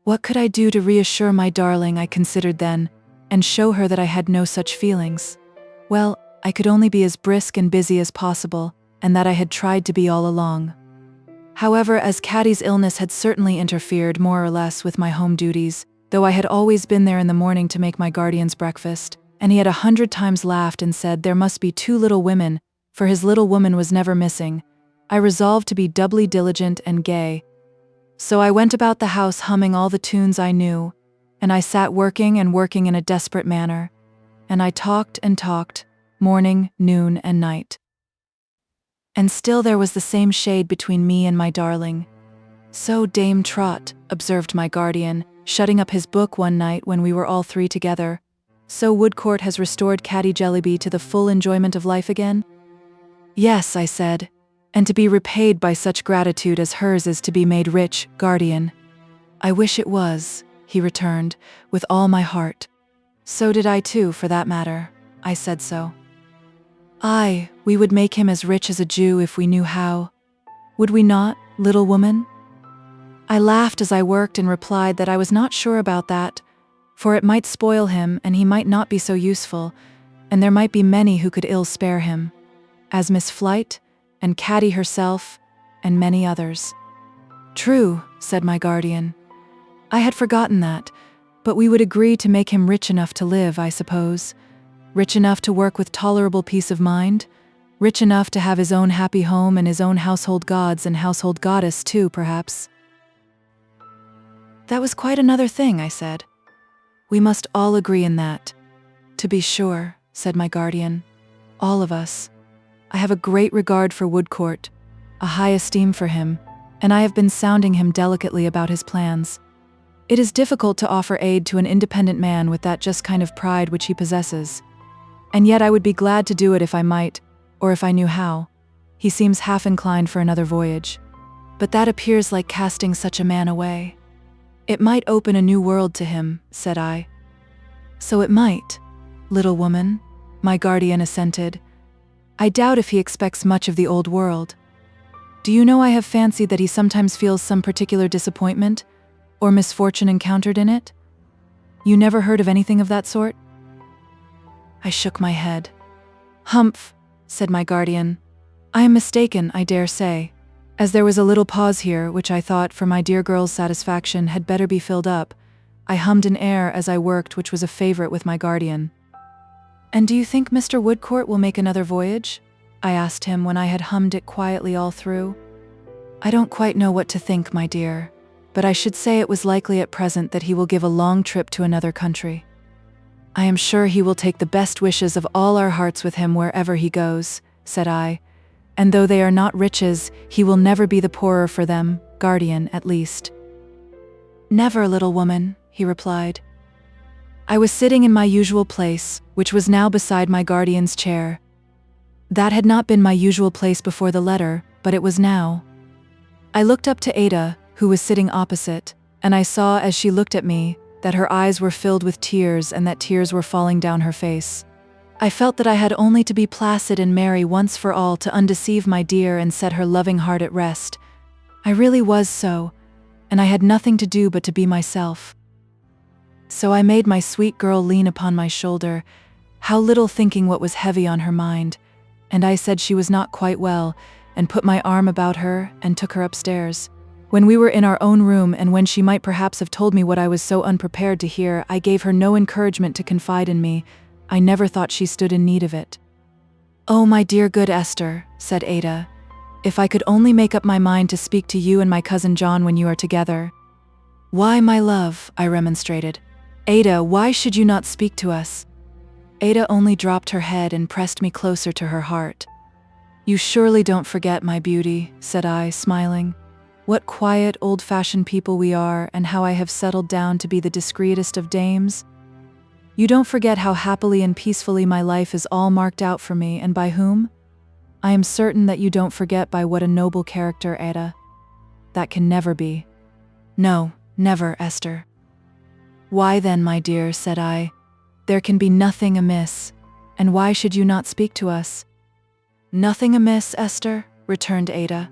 What could I do to reassure my darling, I considered then, and show her that I had no such feelings? Well, I could only be as brisk and busy as possible, and that I had tried to be all along. However, as Caddy's illness had certainly interfered more or less with my home duties, though I had always been there in the morning to make my guardian's breakfast, and he had 100 times laughed and said there must be 2 little women, for his little woman was never missing, I resolved to be doubly diligent and gay. So I went about the house humming all the tunes I knew, and I sat working and working in a desperate manner, and I talked and talked, morning, noon, and night. And still there was the same shade between me and my darling. So Dame Trot, observed my guardian, shutting up his book one night when we were all three together, so Woodcourt has restored Caddy Jellyby to the full enjoyment of life again? Yes, I said, and to be repaid by such gratitude as hers is to be made rich, guardian. I wish it was, he returned, with all my heart. So did I too, for that matter. I said so. Aye, we would make him as rich as a Jew if we knew how. Would we not, little woman? I laughed as I worked and replied that I was not sure about that, for it might spoil him and he might not be so useful, and there might be many who could ill spare him, as Miss Flite, and Caddy herself, and many others. True, said my guardian. I had forgotten that, but we would agree to make him rich enough to live, I suppose. Rich enough to work with tolerable peace of mind, rich enough to have his own happy home and his own household gods and household goddess too, perhaps. That was quite another thing, I said. We must all agree in that. To be sure, said my guardian. All of us. I have a great regard for Woodcourt, a high esteem for him, and I have been sounding him delicately about his plans. It is difficult to offer aid to an independent man with that just kind of pride which he possesses. And yet I would be glad to do it if I might, or if I knew how. He seems half inclined for another voyage. But that appears like casting such a man away. It might open a new world to him, said I. So it might, little woman, my guardian assented. I doubt if he expects much of the old world. Do you know I have fancied that he sometimes feels some particular disappointment or misfortune encountered in it? You never heard of anything of that sort? I shook my head. Humph, said my guardian. I am mistaken, I dare say, as there was a little pause here which I thought, for my dear girl's satisfaction, had better be filled up. I hummed an air as I worked which was a favorite with my guardian. And do you think Mr. Woodcourt will make another voyage? I asked him when I had hummed it quietly all through. I don't quite know what to think, my dear, but I should say it was likely at present that he will give a long trip to another country. I am sure he will take the best wishes of all our hearts with him wherever he goes, said I, and though they are not riches, he will never be the poorer for them, guardian, at least. Never, little woman, he replied. I was sitting in my usual place, which was now beside my guardian's chair. That had not been my usual place before the letter, but it was now. I looked up to Ada, who was sitting opposite, and I saw as she looked at me that her eyes were filled with tears and that tears were falling down her face. I felt that I had only to be placid and merry once for all to undeceive my dear and set her loving heart at rest. I really was so, and I had nothing to do but to be myself. So I made my sweet girl lean upon my shoulder, how little thinking what was heavy on her mind, and I said she was not quite well, and put my arm about her and took her upstairs. When we were in our own room, and when she might perhaps have told me what I was so unprepared to hear, I gave her no encouragement to confide in me. I never thought she stood in need of it. Oh, my dear good Esther, said Ada, if I could only make up my mind to speak to you and my cousin John when you are together. Why, my love, I remonstrated. Ada, why should you not speak to us? Ada only dropped her head and pressed me closer to her heart. You surely don't forget, my beauty, said I, smiling. What quiet, old-fashioned people we are, and how I have settled down to be the discreetest of dames. You don't forget how happily and peacefully my life is all marked out for me, and by whom? I am certain that you don't forget by what a noble character, Ada. That can never be. No, never, Esther. Why then, my dear, said I, there can be nothing amiss, and why should you not speak to us? Nothing amiss, Esther, returned Ada.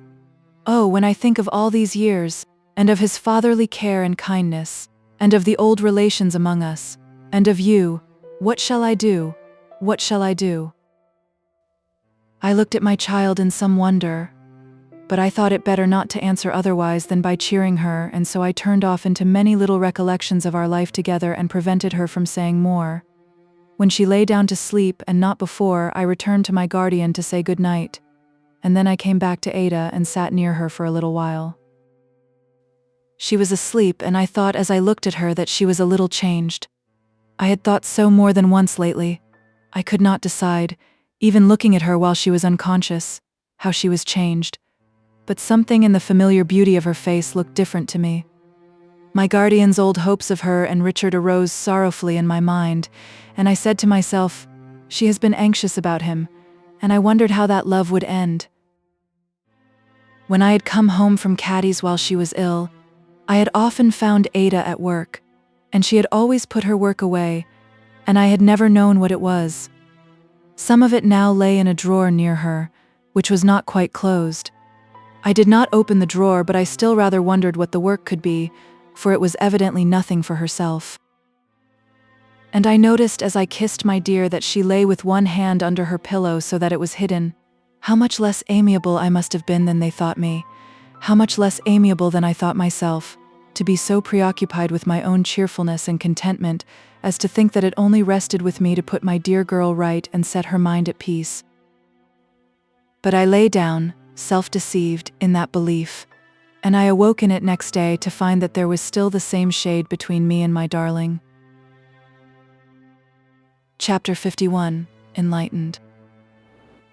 Oh, when I think of all these years, and of his fatherly care and kindness, and of the old relations among us, and of you, what shall I do? What shall I do? I looked at my child in some wonder, but I thought it better not to answer otherwise than by cheering her, and so I turned off into many little recollections of our life together and prevented her from saying more. When she lay down to sleep, and not before, I returned to my guardian to say good night, and then I came back to Ada and sat near her for a little while. She was asleep, and I thought as I looked at her that she was a little changed. I had thought so more than once lately. I could not decide, even looking at her while she was unconscious, how she was changed. But something in the familiar beauty of her face looked different to me. My guardian's old hopes of her and Richard arose sorrowfully in my mind, and I said to myself, she has been anxious about him, and I wondered how that love would end. When I had come home from Caddy's while she was ill, I had often found Ada at work, and she had always put her work away, and I had never known what it was. Some of it now lay in a drawer near her, which was not quite closed. I did not open the drawer, but I still rather wondered what the work could be, for it was evidently nothing for herself. And I noticed as I kissed my dear that she lay with one hand under her pillow so that it was hidden. How much less amiable I must have been than they thought me, how much less amiable than I thought myself, to be so preoccupied with my own cheerfulness and contentment as to think that it only rested with me to put my dear girl right and set her mind at peace. But I lay down, self-deceived, in that belief, and I awoke in it next day to find that there was still the same shade between me and my darling. Chapter 51. Enlightened.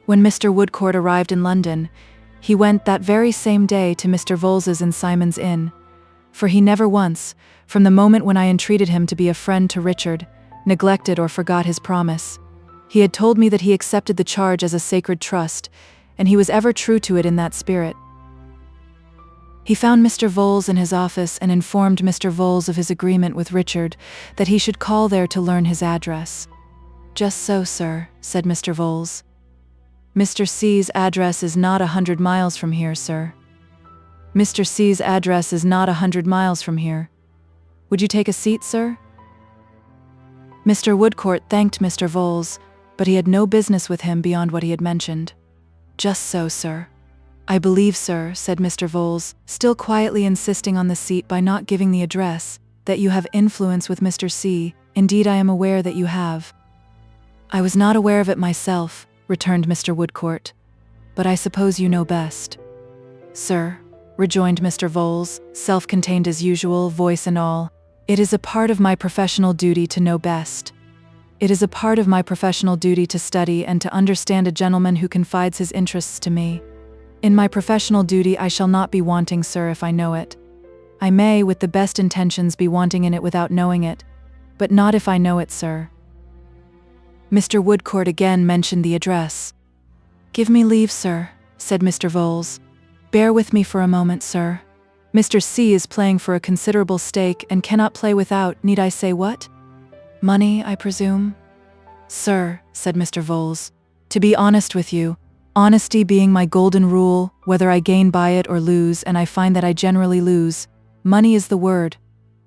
When Mr. Woodcourt arrived in London, he went that very same day to Mr. Vholes's in Simon's Inn, for he never once, from the moment when I entreated him to be a friend to Richard, neglected or forgot his promise. He had told me that he accepted the charge as a sacred trust, and he was ever true to it in that spirit. He found Mr. Vholes in his office and informed Mr. Vholes of his agreement with Richard that he should call there to learn his address. "Just so, sir," said Mr. Vholes. "Mr. C's address is not 100 miles from here, sir." "Mr. C's address is not 100 miles from here. Would you take a seat, sir?" Mr. Woodcourt thanked Mr. Vholes, but he had no business with him beyond what he had mentioned. "Just so, sir." "I believe, sir," said Mr. Vholes, still quietly insisting on the seat by not giving the address, "that you have influence with Mr. C. Indeed, I am aware that you have." "I was not aware of it myself," returned Mr. Woodcourt, "but I suppose you know best." "Sir," rejoined Mr. Vholes, self-contained as usual, voice and all, "it is a part of my professional duty to know best. It is a part of my professional duty to study and to understand a gentleman who confides his interests to me. In my professional duty I shall not be wanting, sir, if I know it. I may, with the best intentions, be wanting in it without knowing it, but not if I know it, sir." Mr. Woodcourt again mentioned the address. "Give me leave, sir," said Mr. Vholes. "Bear with me for a moment, sir. Mr. C is playing for a considerable stake and cannot play without, need I say what? Money, I presume?" "Sir," said Mr. Vholes, "to be honest with you, honesty being my golden rule, whether I gain by it or lose, and I find that I generally lose, money is the word.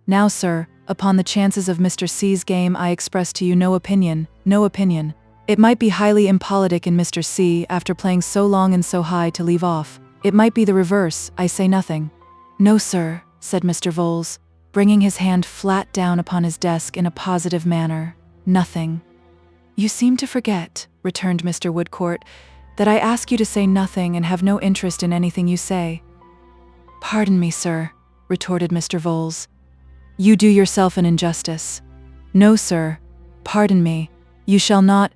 Now, sir, upon the chances of Mr. C's game I express to you no opinion, no opinion. It might be highly impolitic in Mr. C, after playing so long and so high, to leave off. It might be the reverse, I say nothing." "No, sir," said Mr. Vholes, bringing his hand flat down upon his desk in a positive manner, "nothing." "You seem to forget," returned Mr. Woodcourt, "that I ask you to say nothing and have no interest in anything you say." "Pardon me, sir," retorted Mr. Vholes. "You do yourself an injustice. No, sir, pardon me, you shall not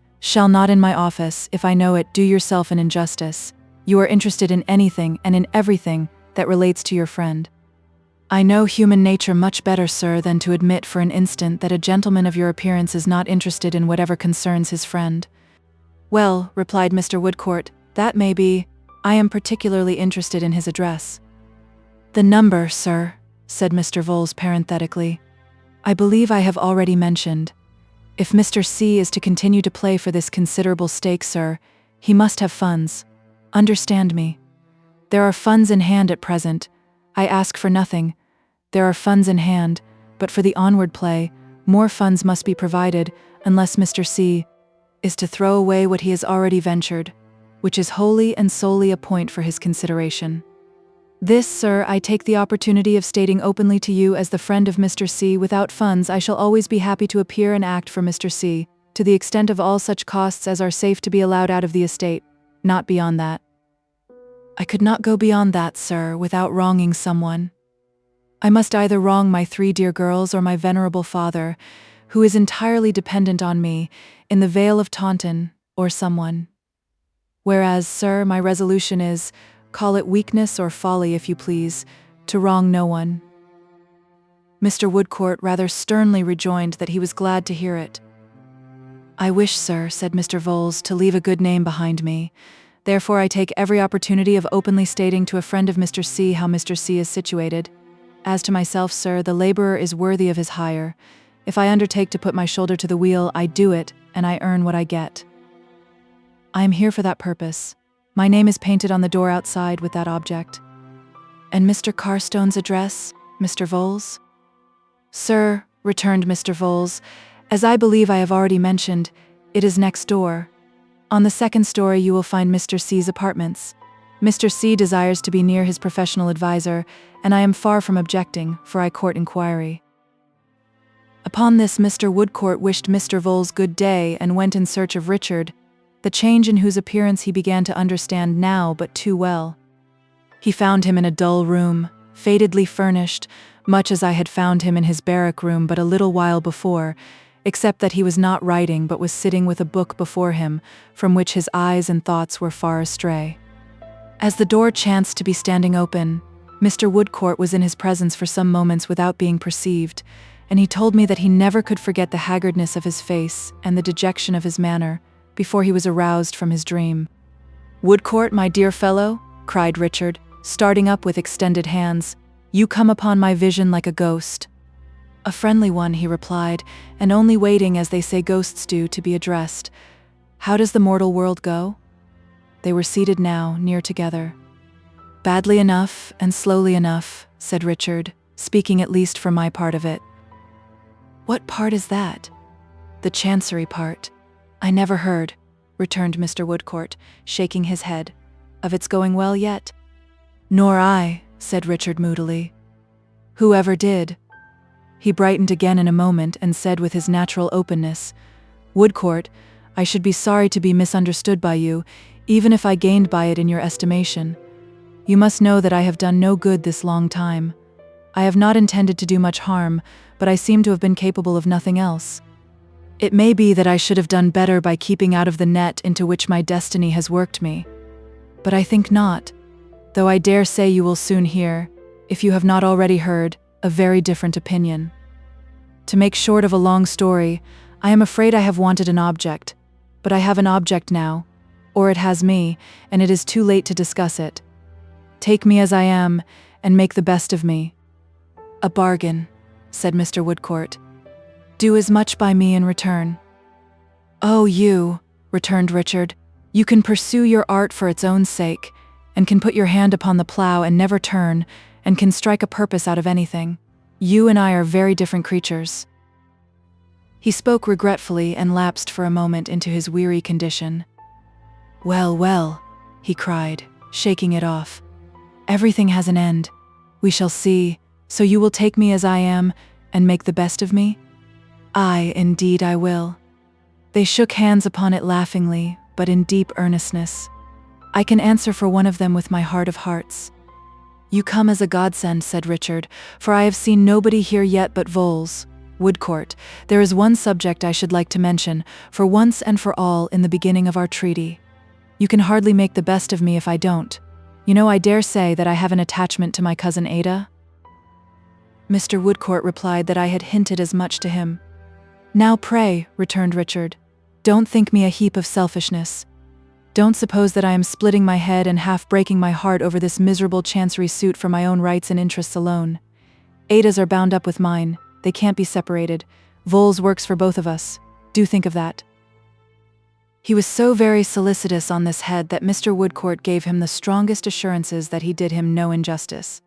in my office, if I know it, do yourself an injustice. You are interested in anything and in everything that relates to your friend. I know human nature much better, sir, than to admit for an instant that a gentleman of your appearance is not interested in whatever concerns his friend." "Well," replied Mr. Woodcourt, "that may be. I am particularly interested in his address." "The number, sir," said Mr. Vholes parenthetically, "I believe I have already mentioned. If Mr. C is to continue to play for this considerable stake, sir, he must have funds. Understand me. There are funds in hand at present. I ask for nothing. There are funds in hand, but for the onward play, more funds must be provided, unless Mr. C is to throw away what he has already ventured, which is wholly and solely a point for his consideration. This, sir, I take the opportunity of stating openly to you as the friend of Mr. C. Without funds, I shall always be happy to appear and act for Mr. C, to the extent of all such costs as are safe to be allowed out of the estate, not beyond that." "I could not go beyond that, sir, without wronging someone." I must either wrong my 3 dear girls or my venerable father, who is entirely dependent on me, in the Vale of Taunton, or someone. Whereas, sir, my resolution is, call it weakness or folly if you please, to wrong no one." Mr. Woodcourt rather sternly rejoined that he was glad to hear it. "I wish, sir," said Mr. Vholes, "to leave a good name behind me. Therefore I take every opportunity of openly stating to a friend of Mr. C how Mr. C is situated. As to myself, sir, the laborer is worthy of his hire. If I undertake to put my shoulder to the wheel, I do it, and I earn what I get. I am here for that purpose. My name is painted on the door outside with that object." "And Mr. Carstone's address, Mr. Vholes?" "Sir," returned Mr. Vholes, "as I believe I have already mentioned, it is next door. On the 2nd story you will find Mr. C's apartments. Mr. C desires to be near his professional advisor, and I am far from objecting, for I court inquiry." Upon this Mr. Woodcourt wished Mr. Vholes good day and went in search of Richard, the change in whose appearance he began to understand now but too well. He found him in a dull room, fadedly furnished, much as I had found him in his barrack room but a little while before, except that he was not writing but was sitting with a book before him, from which his eyes and thoughts were far astray. As the door chanced to be standing open, Mr. Woodcourt was in his presence for some moments without being perceived, and he told me that he never could forget the haggardness of his face and the dejection of his manner before he was aroused from his dream. "Woodcourt, my dear fellow," cried Richard, starting up with extended hands, "you come upon my vision like a ghost." "A friendly one," he replied, "and only waiting, as they say ghosts do, to be addressed. How does the mortal world go?" They were seated now, near together. "Badly enough, and slowly enough," said Richard, speaking at least for my part of it. "What part is that?" "The Chancery part." "I never heard," returned Mr. Woodcourt, shaking his head, "of its going well yet." "Nor I," said Richard moodily. "Who ever did?" He brightened again in a moment and said with his natural openness, "Woodcourt, I should be sorry to be misunderstood by you, even if I gained by it in your estimation. You must know that I have done no good this long time. I have not intended to do much harm, but I seem to have been capable of nothing else. It may be that I should have done better by keeping out of the net into which my destiny has worked me. But I think not, though I dare say you will soon hear, if you have not already heard, a very different opinion. To make short of a long story, I am afraid I have wanted an object, but I have an object now, or it has me, and it is too late to discuss it. Take me as I am, and make the best of me." "A bargain," said Mr. Woodcourt. "Do as much by me in return." "Oh, you," returned Richard, "you can pursue your art for its own sake, and can put your hand upon the plough and never turn, and can strike a purpose out of anything. You and I are very different creatures." He spoke regretfully and lapsed for a moment into his weary condition. "Well, well," he cried, shaking it off. "Everything has an end. We shall see. So you will take me as I am, and make the best of me?" "Aye, indeed I will." They shook hands upon it laughingly, but in deep earnestness. I can answer for one of them with my heart of hearts. "You come as a godsend," said Richard, "for I have seen nobody here yet but Vholes. Woodcourt, there is one subject I should like to mention, for once and for all, in the beginning of our treaty. You can hardly make the best of me if I don't. You know, I dare say that I have an attachment to my cousin Ada?" Mr. Woodcourt replied that I had hinted as much to him. "Now pray," returned Richard, "don't think me a heap of selfishness. Don't suppose that I am splitting my head and half breaking my heart over this miserable chancery suit for my own rights and interests alone. Ada's are bound up with mine. They can't be separated. Vholes works for both of us. Do think of that." He was so very solicitous on this head that Mr. Woodcourt gave him the strongest assurances that he did him no injustice.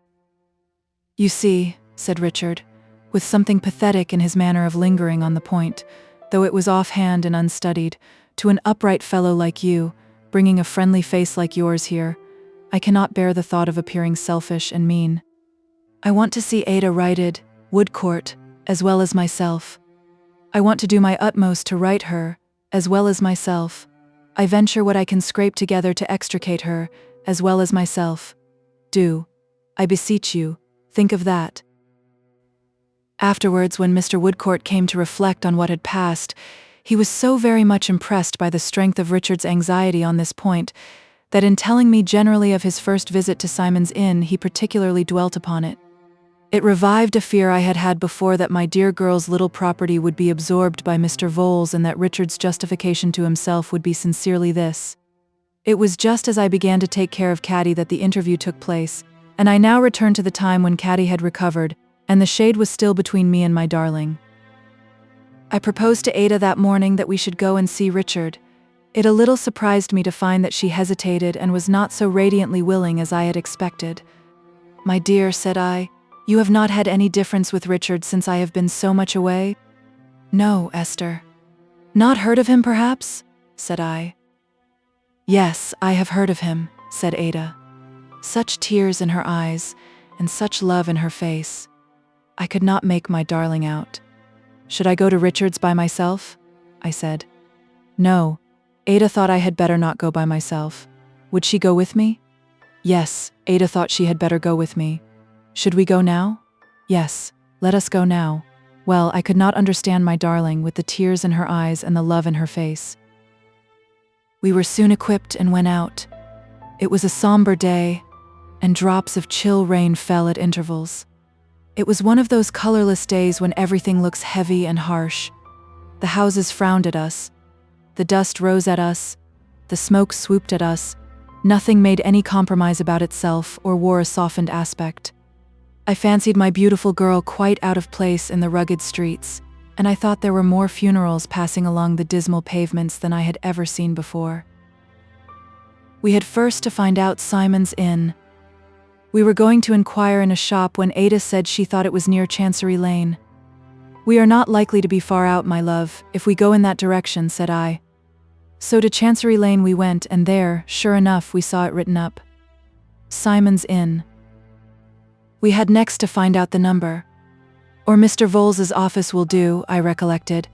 "You see," said Richard, with something pathetic in his manner of lingering on the point, though it was offhand and unstudied, "to an upright fellow like you, bringing a friendly face like yours here, I cannot bear the thought of appearing selfish and mean. I want to see Ada righted, Woodcourt, as well as myself. I want to do my utmost to right her, as well as myself. I venture what I can scrape together to extricate her, as well as myself. Do, I beseech you, think of that, Afterwards, when Mr. Woodcourt came to reflect on what had passed, he was so very much impressed by the strength of Richard's anxiety on this point, that in telling me generally of his first visit to Simon's Inn, he particularly dwelt upon it. It revived a fear I had had before that my dear girl's little property would be absorbed by Mr. Vholes, and that Richard's justification to himself would be sincerely this. It was just as I began to take care of Caddy that the interview took place, and I now returned to the time when Caddy had recovered, and the shade was still between me and my darling. I proposed to Ada that morning that we should go and see Richard. It a little surprised me to find that she hesitated and was not so radiantly willing as I had expected. "My dear," said I, "you have not had any difference with Richard since I have been so much away?" "No, Esther." "Not heard of him, perhaps?" said I. "Yes, I have heard of him," said Ada. Such tears in her eyes, and such love in her face. I could not make my darling out. "Should I go to Richard's by myself?" I said. "No." Ada thought I had better not go by myself. Would she go with me? Yes, Ada thought she had better go with me. Should we go now? Yes, let us go now. Well, I could not understand my darling with the tears in her eyes and the love in her face. We were soon equipped and went out. It was a somber day, and drops of chill rain fell at intervals. It was one of those colorless days when everything looks heavy and harsh. The houses frowned at us. The dust rose at us. The smoke swooped at us. Nothing made any compromise about itself or wore a softened aspect. I fancied my beautiful girl quite out of place in the rugged streets, and I thought there were more funerals passing along the dismal pavements than I had ever seen before. We had first to find out Simon's Inn. We were going to inquire in a shop when Ada said she thought it was near Chancery Lane. "We are not likely to be far out, my love, if we go in that direction," said I. So to Chancery Lane we went, and there, sure enough, we saw it written up. Simon's Inn. We had next to find out the number. Or Mr. Vholes's office will do, I recollected.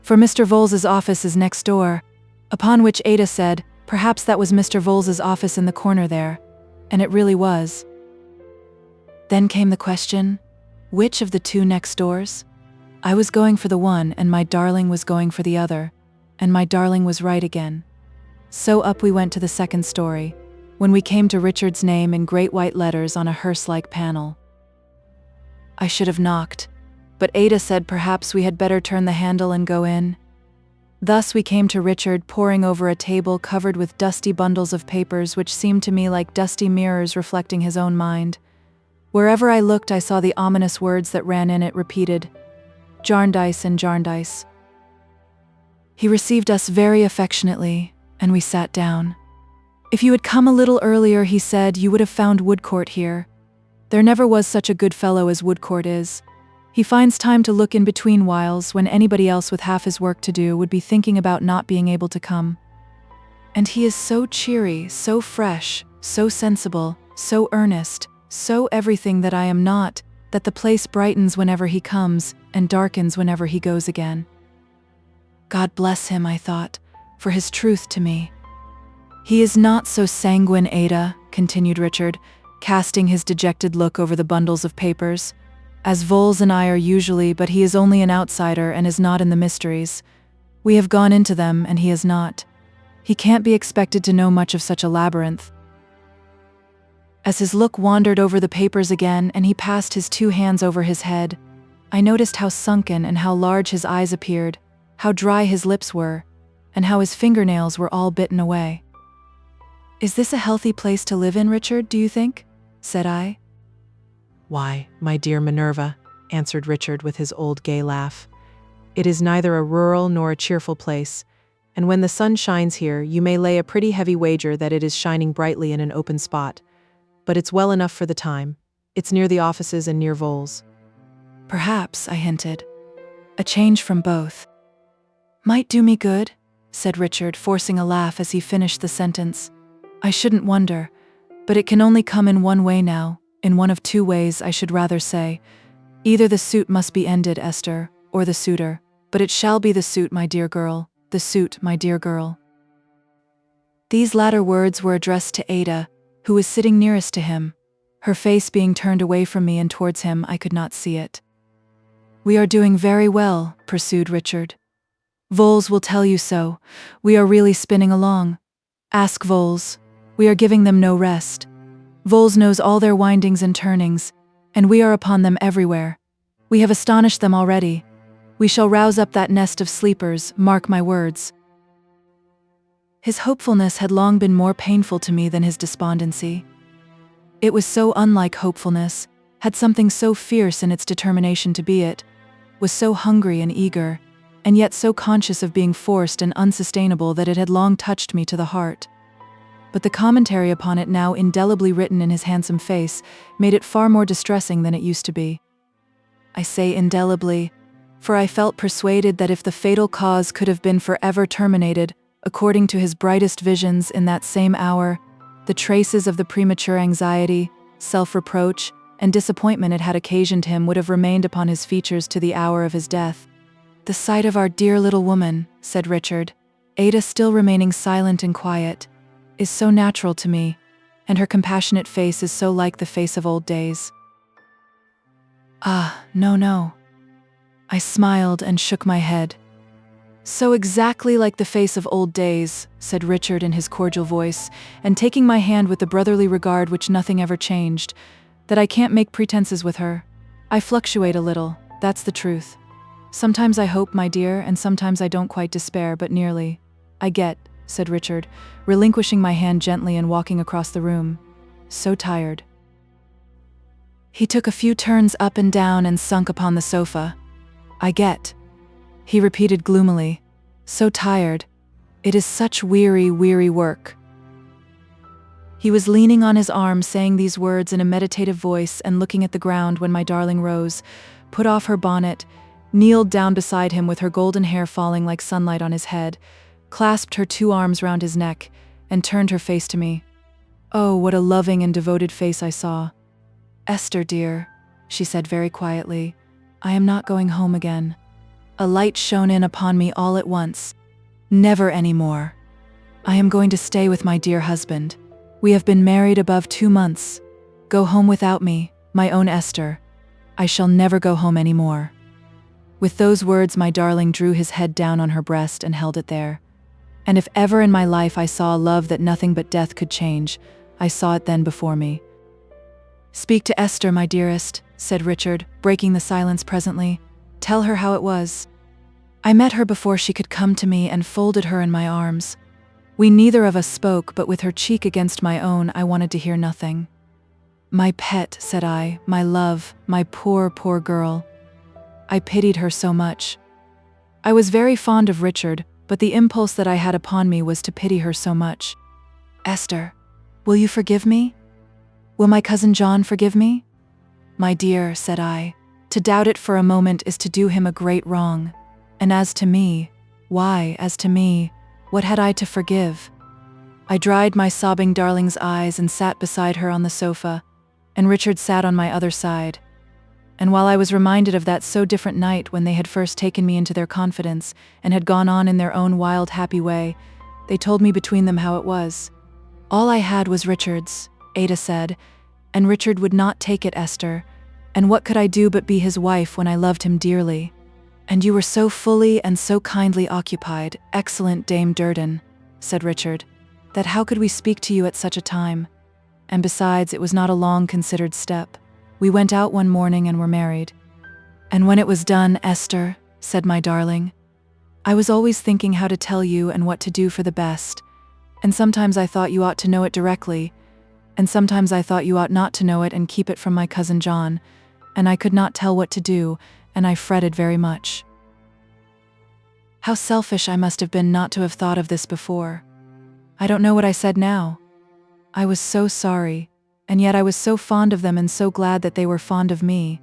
For Mr. Vholes's office is next door, upon which Ada said, perhaps that was Mr. Vholes's office in the corner there, and it really was. Then came the question, which of the two next doors? I was going for the one, and my darling was going for the other, and my darling was right again. So up we went to the second story, when we came to Richard's name in great white letters on a hearse-like panel. I should have knocked, but Ada said perhaps we had better turn the handle and go in. Thus we came to Richard, poring over a table covered with dusty bundles of papers which seemed to me like dusty mirrors reflecting his own mind. Wherever I looked I saw the ominous words that ran in it repeated, Jarndyce and Jarndyce. He received us very affectionately, and we sat down. "If you had come a little earlier," he said, "you would have found Woodcourt here. There never was such a good fellow as Woodcourt is. He finds time to look in between whiles when anybody else with half his work to do would be thinking about not being able to come. And he is so cheery, so fresh, so sensible, so earnest, so everything that I am not, that the place brightens whenever he comes and darkens whenever he goes again. God bless him," I thought, "for his truth to me." "He is not so sanguine, Ada," continued Richard, casting his dejected look over the bundles of papers, "as Vholes and I are usually, but he is only an outsider and is not in the mysteries. We have gone into them, and he is not. He can't be expected to know much of such a labyrinth." As his look wandered over the papers again and he passed his two hands over his head, I noticed how sunken and how large his eyes appeared, how dry his lips were, and how his fingernails were all bitten away. "Is this a healthy place to live in, Richard, do you think?" said I. "Why, my dear Minerva," answered Richard with his old gay laugh, "it is neither a rural nor a cheerful place, and when the sun shines here you may lay a pretty heavy wager that it is shining brightly in an open spot. But it's well enough for the time. It's near the offices and near Vholes." "Perhaps," I hinted, "a change from both might do me good," said Richard, forcing a laugh as he finished the sentence. "I shouldn't wonder, but it can only come in one way now, in one of two ways, I should rather say. Either the suit must be ended, Esther, or the suitor, but it shall be the suit, my dear girl, the suit, my dear girl." These latter words were addressed to Ada, who was sitting nearest to him. Her face being turned away from me and towards him, I could not see it. "We are doing very well," pursued Richard. "Voles will tell you so. We are really spinning along. Ask Voles. We are giving them no rest. Voles knows all their windings and turnings, and we are upon them everywhere. We have astonished them already. We shall rouse up that nest of sleepers, mark my words." His hopefulness had long been more painful to me than his despondency. It was so unlike hopefulness, had something so fierce in its determination to be it, was so hungry and eager, and yet so conscious of being forced and unsustainable that it had long touched me to the heart. But the commentary upon it, now indelibly written in his handsome face, made it far more distressing than it used to be. I say indelibly, for I felt persuaded that if the fatal cause could have been forever terminated, according to his brightest visions in that same hour, the traces of the premature anxiety, self-reproach, and disappointment it had occasioned him would have remained upon his features to the hour of his death. "The sight of our dear little woman," said Richard, "Ada still remaining silent and quiet, is so natural to me, and her compassionate face is so like the face of old days." "Ah, no, no." I smiled and shook my head. "So exactly like the face of old days," said Richard in his cordial voice, and taking my hand with the brotherly regard which nothing ever changed, "that I can't make pretenses with her. I fluctuate a little, that's the truth. Sometimes I hope, my dear, and sometimes I don't quite despair, but nearly. I get," said Richard, relinquishing my hand gently and walking across the room, "so tired." He took a few turns up and down and sunk upon the sofa. "I get," he repeated gloomily, "so tired. It is such weary, weary work." He was leaning on his arm, saying these words in a meditative voice and looking at the ground when my darling rose, put off her bonnet, kneeled down beside him with her golden hair falling like sunlight on his head, clasped her two arms round his neck, and turned her face to me. Oh, what a loving and devoted face I saw. "Esther, dear," she said very quietly, "I am not going home again." A light shone in upon me all at once. "Never any more. I am going to stay with my dear husband. We have been married above 2 months. Go home without me, my own Esther. I shall never go home any more." With those words, my darling drew his head down on her breast and held it there. And if ever in my life I saw a love that nothing but death could change, I saw it then before me. "Speak to Esther, my dearest," said Richard, breaking the silence presently. "Tell her how it was." I met her before she could come to me and folded her in my arms. We neither of us spoke, but with her cheek against my own, I wanted to hear nothing. "My pet," said I, "my love, my poor, poor girl." I pitied her so much. I was very fond of Richard, but the impulse that I had upon me was to pity her so much. "Esther, will you forgive me? Will my cousin John forgive me?" "My dear," said I, "to doubt it for a moment is to do him a great wrong. And as to me, why, as to me, what had I to forgive?" I dried my sobbing darling's eyes and sat beside her on the sofa, and Richard sat on my other side. And while I was reminded of that so different night when they had first taken me into their confidence and had gone on in their own wild, happy way, they told me between them how it was. "All I had was Richard's," Ada said, "and Richard would not take it, Esther, and what could I do but be his wife when I loved him dearly? And you were so fully and so kindly occupied, excellent Dame Durden," said Richard, "that how could we speak to you at such a time? And besides, it was not a long considered step. We went out one morning and were married." "And when it was done, Esther," said my darling, "I was always thinking how to tell you and what to do for the best, and sometimes I thought you ought to know it directly, and sometimes I thought you ought not to know it and keep it from my cousin John, and I could not tell what to do, and I fretted very much. How selfish I must have been not to have thought of this before. I don't know what I said now. I was so sorry, and yet I was so fond of them and so glad that they were fond of me.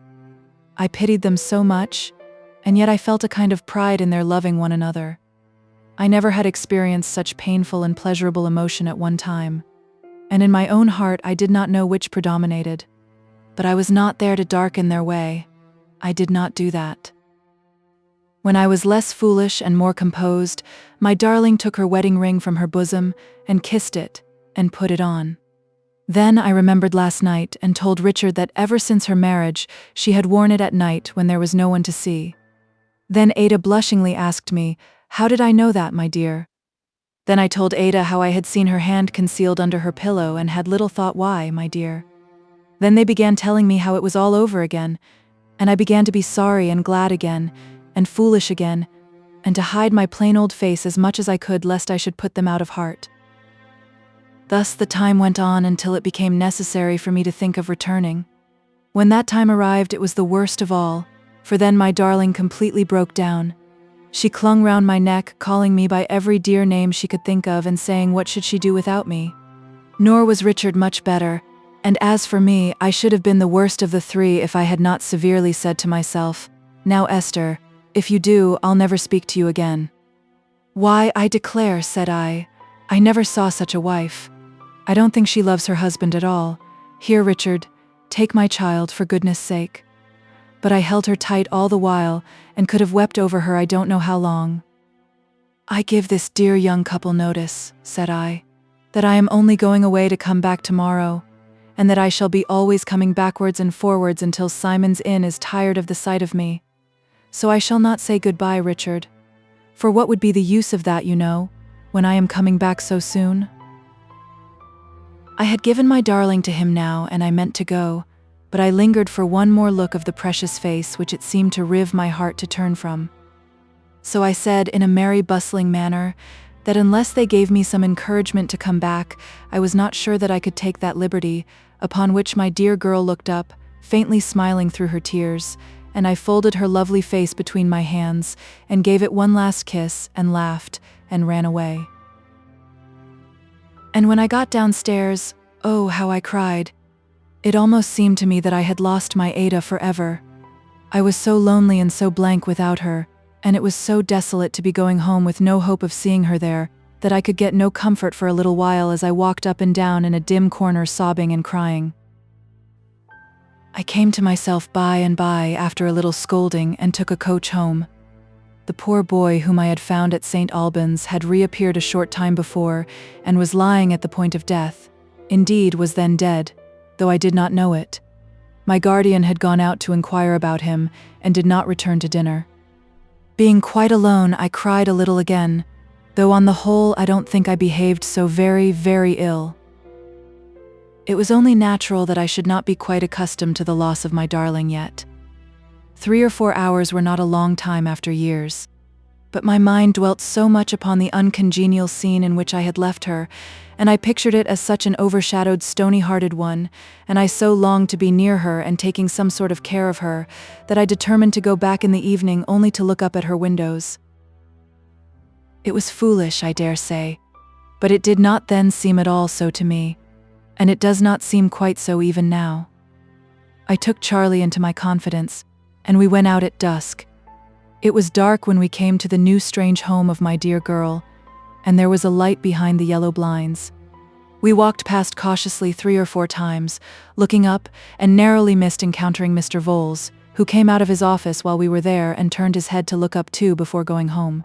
I pitied them so much, and yet I felt a kind of pride in their loving one another. I never had experienced such painful and pleasurable emotion at one time, and in my own heart I did not know which predominated. But I was not there to darken their way. I did not do that. When I was less foolish and more composed, my darling took her wedding ring from her bosom and kissed it and put it on. Then I remembered last night and told Richard that ever since her marriage, she had worn it at night when there was no one to see. Then Ada blushingly asked me, "How did I know that, my dear?" Then I told Ada how I had seen her hand concealed under her pillow and had little thought why, my dear. Then they began telling me how it was all over again, and I began to be sorry and glad again, and foolish again, and to hide my plain old face as much as I could lest I should put them out of heart. Thus the time went on until it became necessary for me to think of returning. When that time arrived, it was the worst of all, for then my darling completely broke down. She clung round my neck, calling me by every dear name she could think of and saying what should she do without me. Nor was Richard much better, and as for me, I should have been the worst of the three if I had not severely said to myself, "Now, Esther, if you do, I'll never speak to you again." "Why, I declare," said I never saw such a wife. I don't think she loves her husband at all. Here, Richard, take my child for goodness sake." But I held her tight all the while, and could have wept over her I don't know how long. "I give this dear young couple notice," said I, "that I am only going away to come back tomorrow, and that I shall be always coming backwards and forwards until Simon's Inn is tired of the sight of me. So I shall not say goodbye, Richard. For what would be the use of that, you know, when I am coming back so soon?" I had given my darling to him now, and I meant to go, but I lingered for one more look of the precious face which it seemed to rive my heart to turn from. So I said in a merry bustling manner that unless they gave me some encouragement to come back, I was not sure that I could take that liberty, upon which my dear girl looked up, faintly smiling through her tears, and I folded her lovely face between my hands, and gave it one last kiss, and laughed, and ran away. And when I got downstairs, oh, how I cried. It almost seemed to me that I had lost my Ada forever. I was so lonely and so blank without her, and it was so desolate to be going home with no hope of seeing her there, that I could get no comfort for a little while as I walked up and down in a dim corner sobbing and crying. I came to myself by and by after a little scolding and took a coach home. The poor boy whom I had found at St. Albans had reappeared a short time before and was lying at the point of death. Indeed, was then dead, though I did not know it. My guardian had gone out to inquire about him and did not return to dinner. Being quite alone, I cried a little again, though on the whole I don't think I behaved so very, very ill. It was only natural that I should not be quite accustomed to the loss of my darling yet. 3 or 4 hours were not a long time after years. But my mind dwelt so much upon the uncongenial scene in which I had left her, and I pictured it as such an overshadowed, stony-hearted one, and I so longed to be near her and taking some sort of care of her, that I determined to go back in the evening only to look up at her windows. It was foolish, I dare say, but it did not then seem at all so to me, and it does not seem quite so even now. I took Charlie into my confidence, and we went out at dusk. It was dark when we came to the new strange home of my dear girl, and there was a light behind the yellow blinds. We walked past cautiously 3 or 4 times, looking up, and narrowly missed encountering Mr. Vholes, who came out of his office while we were there and turned his head to look up too before going home.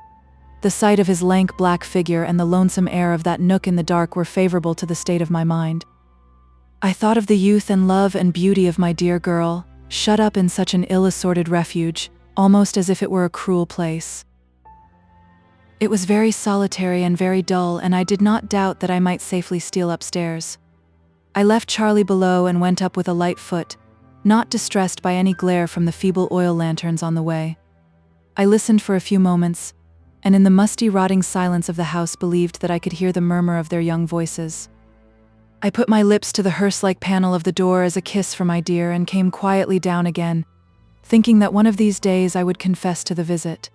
The sight of his lank black figure and the lonesome air of that nook in the dark were favorable to the state of my mind. I thought of the youth and love and beauty of my dear girl, shut up in such an ill-assorted refuge, almost as if it were a cruel place. It was very solitary and very dull, and I did not doubt that I might safely steal upstairs. I left Charlie below and went up with a light foot, not distressed by any glare from the feeble oil lanterns on the way. I listened for a few moments, and in the musty, rotting silence of the house believed that I could hear the murmur of their young voices. I put my lips to the hearse-like panel of the door as a kiss for my dear and came quietly down again, thinking that one of these days I would confess to the visit.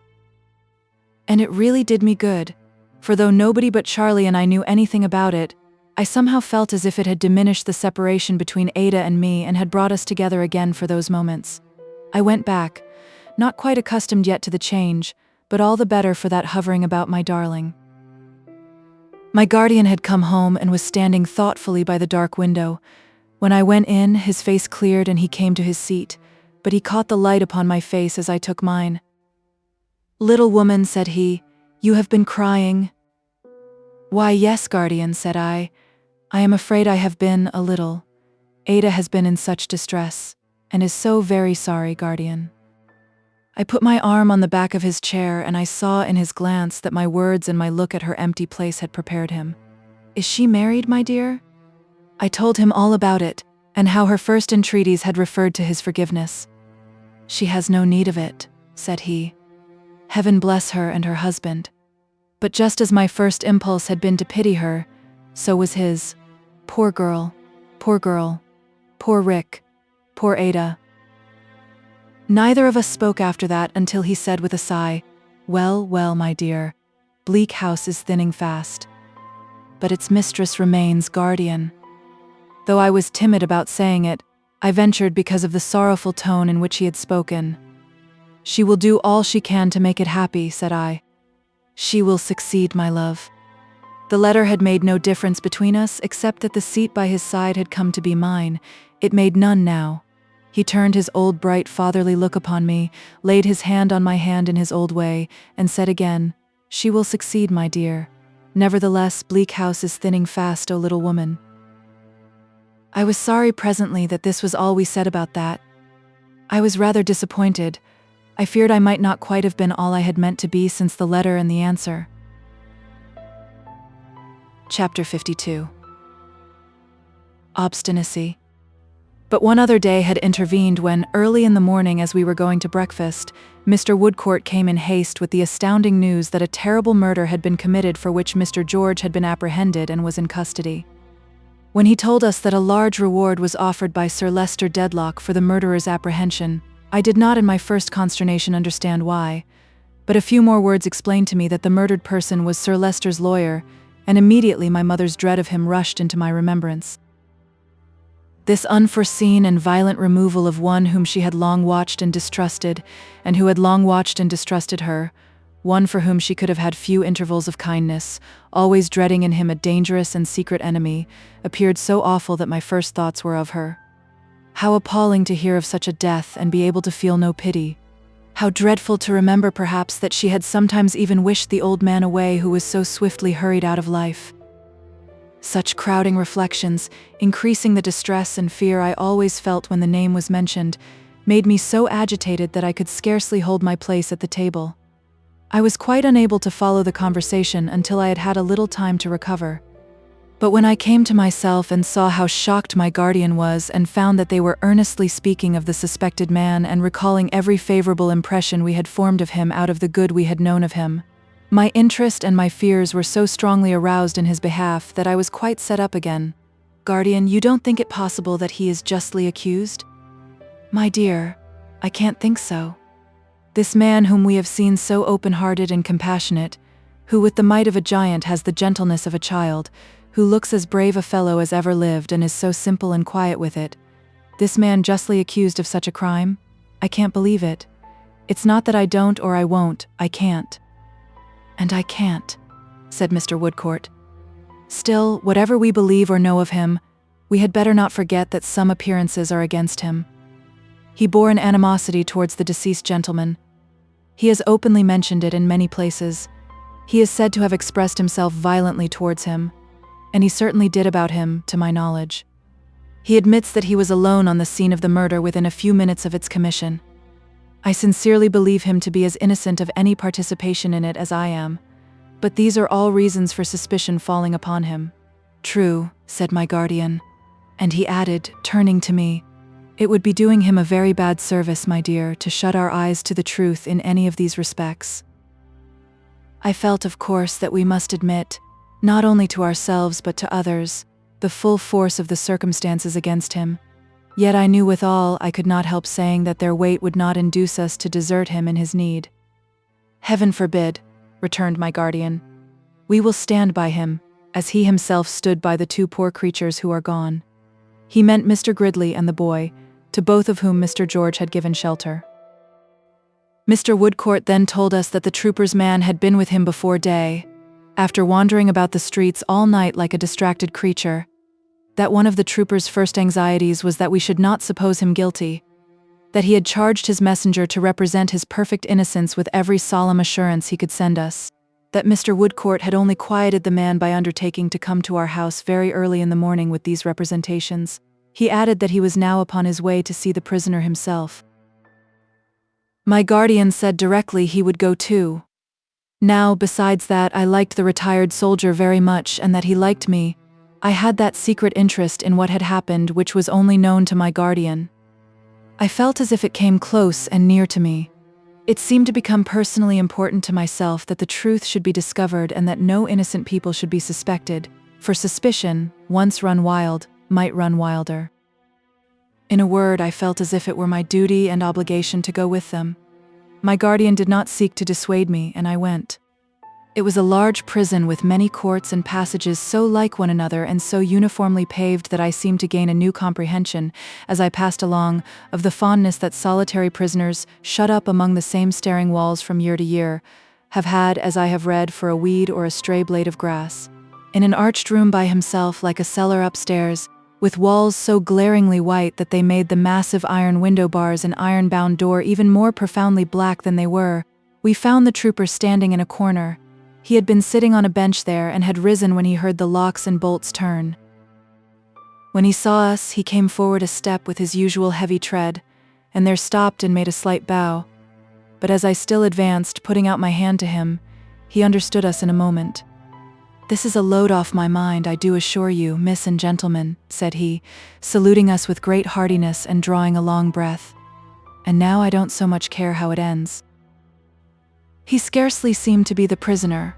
And it really did me good, for though nobody but Charlie and I knew anything about it, I somehow felt as if it had diminished the separation between Ada and me and had brought us together again for those moments. I went back, not quite accustomed yet to the change, but all the better for that hovering about my darling. My guardian had come home and was standing thoughtfully by the dark window. When I went in, his face cleared and he came to his seat, but he caught the light upon my face as I took mine. "Little woman," said he, "you have been crying." "Why, yes, guardian," said I, I am afraid I have been a little. Ada has been in such distress, and is so very sorry, guardian. I put my arm on the back of his chair, and I saw in his glance that my words and my look at her empty place had prepared him. Is she married, my dear? I told him all about it, and how her first entreaties had referred to his forgiveness. She has no need of it, said he. Heaven bless her and her husband. But just as my first impulse had been to pity her, so was his. Poor girl, poor girl, poor Rick, poor Ada. Neither of us spoke after that until he said with a sigh, Well, well, my dear, Bleak House is thinning fast. But its mistress remains guardian. Though I was timid about saying it, I ventured because of the sorrowful tone in which he had spoken. She will do all she can to make it happy, said I. She will succeed, my love. The letter had made no difference between us, except that the seat by his side had come to be mine. It made none now. He turned his old bright fatherly look upon me, laid his hand on my hand in his old way, and said again, She will succeed, my dear. Nevertheless, Bleak House is thinning fast, O little woman. I was sorry presently that this was all we said about that. I was rather disappointed. I feared I might not quite have been all I had meant to be since the letter and the answer. Chapter 52. Obstinacy. But one other day had intervened when, early in the morning as we were going to breakfast, Mr. Woodcourt came in haste with the astounding news that a terrible murder had been committed for which Mr. George had been apprehended and was in custody. When he told us that a large reward was offered by Sir Leicester Dedlock for the murderer's apprehension, I did not in my first consternation understand why, but a few more words explained to me that the murdered person was Sir Leicester's lawyer, and immediately my mother's dread of him rushed into my remembrance. This unforeseen and violent removal of one whom she had long watched and distrusted, and who had long watched and distrusted her, one for whom she could have had few intervals of kindness, always dreading in him a dangerous and secret enemy, appeared so awful that my first thoughts were of her. How appalling to hear of such a death and be able to feel no pity. How dreadful to remember perhaps that she had sometimes even wished the old man away who was so swiftly hurried out of life. Such crowding reflections, increasing the distress and fear I always felt when the name was mentioned, made me so agitated that I could scarcely hold my place at the table. I was quite unable to follow the conversation until I had had a little time to recover. But when I came to myself and saw how shocked my guardian was and found that they were earnestly speaking of the suspected man and recalling every favorable impression we had formed of him out of the good we had known of him, my interest and my fears were so strongly aroused in his behalf that I was quite set up again. Guardian, you don't think it possible that he is justly accused? My dear, I can't think so. This man whom we have seen so open-hearted and compassionate, who with the might of a giant has the gentleness of a child, who looks as brave a fellow as ever lived and is so simple and quiet with it, this man justly accused of such a crime? I can't believe it. It's not that I don't or I won't, I can't. And I can't, said Mr. Woodcourt. Still, whatever we believe or know of him, we had better not forget that some appearances are against him. He bore an animosity towards the deceased gentleman. He has openly mentioned it in many places. He is said to have expressed himself violently towards him, and he certainly did about him, to my knowledge. He admits that he was alone on the scene of the murder within a few minutes of its commission. I sincerely believe him to be as innocent of any participation in it as I am, but these are all reasons for suspicion falling upon him. True, said my guardian, and he added, turning to me, it would be doing him a very bad service, my dear, to shut our eyes to the truth in any of these respects. I felt, of course, that we must admit, not only to ourselves but to others, the full force of the circumstances against him. Yet I knew withal I could not help saying that their weight would not induce us to desert him in his need. Heaven forbid, returned my guardian. We will stand by him, as he himself stood by the two poor creatures who are gone. He meant Mr. Gridley and the boy, to both of whom Mr. George had given shelter. Mr. Woodcourt then told us that the trooper's man had been with him before day, after wandering about the streets all night like a distracted creature, that one of the trooper's first anxieties was that we should not suppose him guilty, that he had charged his messenger to represent his perfect innocence with every solemn assurance he could send us, that Mr. Woodcourt had only quieted the man by undertaking to come to our house very early in the morning with these representations. He added that he was now upon his way to see the prisoner himself. My guardian said directly he would go too. Now, besides that I liked the retired soldier very much and that he liked me, I had that secret interest in what had happened which was only known to my guardian. I felt as if it came close and near to me. It seemed to become personally important to myself that the truth should be discovered and that no innocent people should be suspected, for suspicion, once run wild, might run wilder. In a word, I felt as if it were my duty and obligation to go with them. My guardian did not seek to dissuade me, and I went. It was a large prison with many courts and passages so like one another and so uniformly paved that I seemed to gain a new comprehension, as I passed along, of the fondness that solitary prisoners, shut up among the same staring walls from year to year, have had, as I have read, for a weed or a stray blade of grass. In an arched room by himself, like a cellar upstairs, with walls so glaringly white that they made the massive iron window bars and iron-bound door even more profoundly black than they were, we found the trooper standing in a corner. He had been sitting on a bench there and had risen when he heard the locks and bolts turn. When he saw us, he came forward a step with his usual heavy tread, and there stopped and made a slight bow. But as I still advanced, putting out my hand to him, he understood us in a moment. "This is a load off my mind, I do assure you, miss and gentlemen," said he, saluting us with great heartiness and drawing a long breath. "And now I don't so much care how it ends." He scarcely seemed to be the prisoner.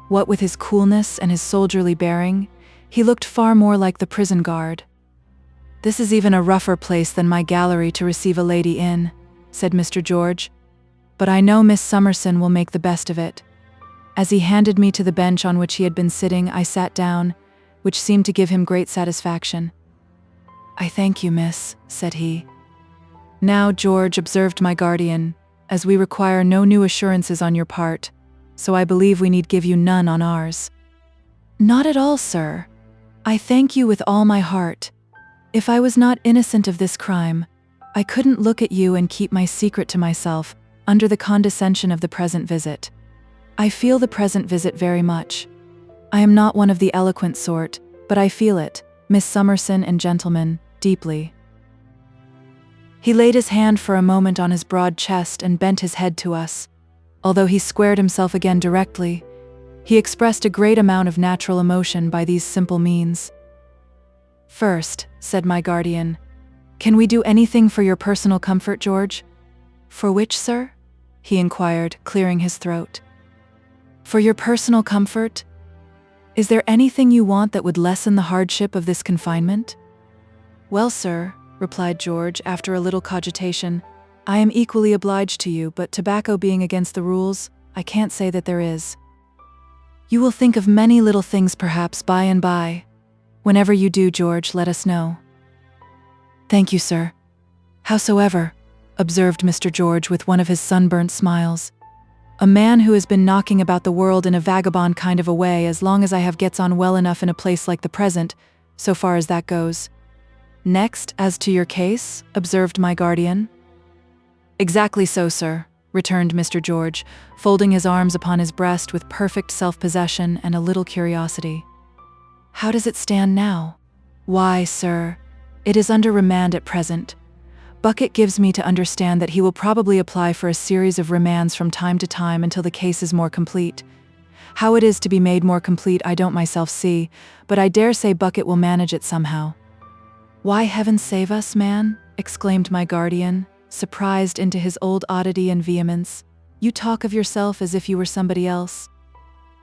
What with his coolness and his soldierly bearing, he looked far more like the prison guard. "This is even a rougher place than my gallery to receive a lady in," said Mr. George, "but I know Miss Summerson will make the best of it." As he handed me to the bench on which he had been sitting, I sat down, which seemed to give him great satisfaction. "I thank you, miss," said he. "Now, George," observed my guardian, "as we require no new assurances on your part, so I believe we need give you none on ours." "Not at all, sir. I thank you with all my heart. If I was not innocent of this crime, I couldn't look at you and keep my secret to myself, under the condescension of the present visit. I feel the present visit very much. I am not one of the eloquent sort, but I feel it, Miss Summerson and gentlemen, deeply." He laid his hand for a moment on his broad chest and bent his head to us. Although he squared himself again directly, he expressed a great amount of natural emotion by these simple means. "First," said my guardian, "can we do anything for your personal comfort, George?" "For which, sir?" he inquired, clearing his throat. "For your personal comfort? Is there anything you want that would lessen the hardship of this confinement?" "Well, sir," replied George, after a little cogitation, "I am equally obliged to you, but tobacco being against the rules, I can't say that there is." "You will think of many little things perhaps by and by. Whenever you do, George, let us know." "Thank you, sir. Howsoever," observed Mr. George with one of his sunburnt smiles, "a man who has been knocking about the world in a vagabond kind of a way as long as I have gets on well enough in a place like the present, so far as that goes." "Next, as to your case," observed my guardian. "Exactly so, sir," returned Mr. George, folding his arms upon his breast with perfect self-possession and a little curiosity. "How does it stand now?" "Why, sir, it is under remand at present. Bucket gives me to understand that he will probably apply for a series of remands from time to time until the case is more complete. How it is to be made more complete I don't myself see, but I dare say Bucket will manage it somehow." "Why, heaven save us, man," exclaimed my guardian, surprised into his old oddity and vehemence. "You talk of yourself as if you were somebody else."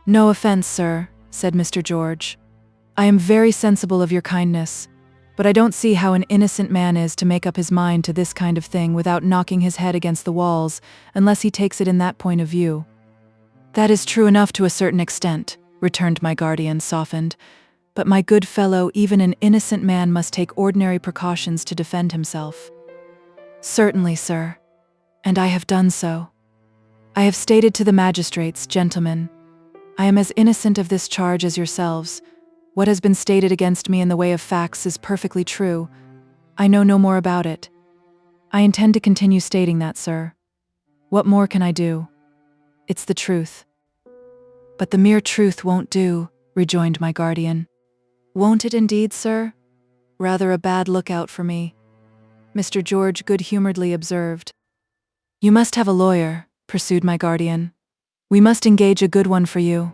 "No offense, sir," said Mr. George. "I am very sensible of your kindness, but I don't see how an innocent man is to make up his mind to this kind of thing without knocking his head against the walls, unless he takes it in that point of view." "That is true enough to a certain extent," returned my guardian, softened. "But my good fellow, even an innocent man must take ordinary precautions to defend himself." "Certainly, sir. And I have done so. I have stated to the magistrates, gentlemen, I am as innocent of this charge as yourselves. What has been stated against me in the way of facts is perfectly true. I know no more about it. I intend to continue stating that, sir. What more can I do? It's the truth." But the mere truth won't do, rejoined my guardian. Won't it indeed, sir? Rather a bad lookout for me, Mr. George good-humoredly observed. You must have a lawyer, pursued my guardian. We must engage a good one for you.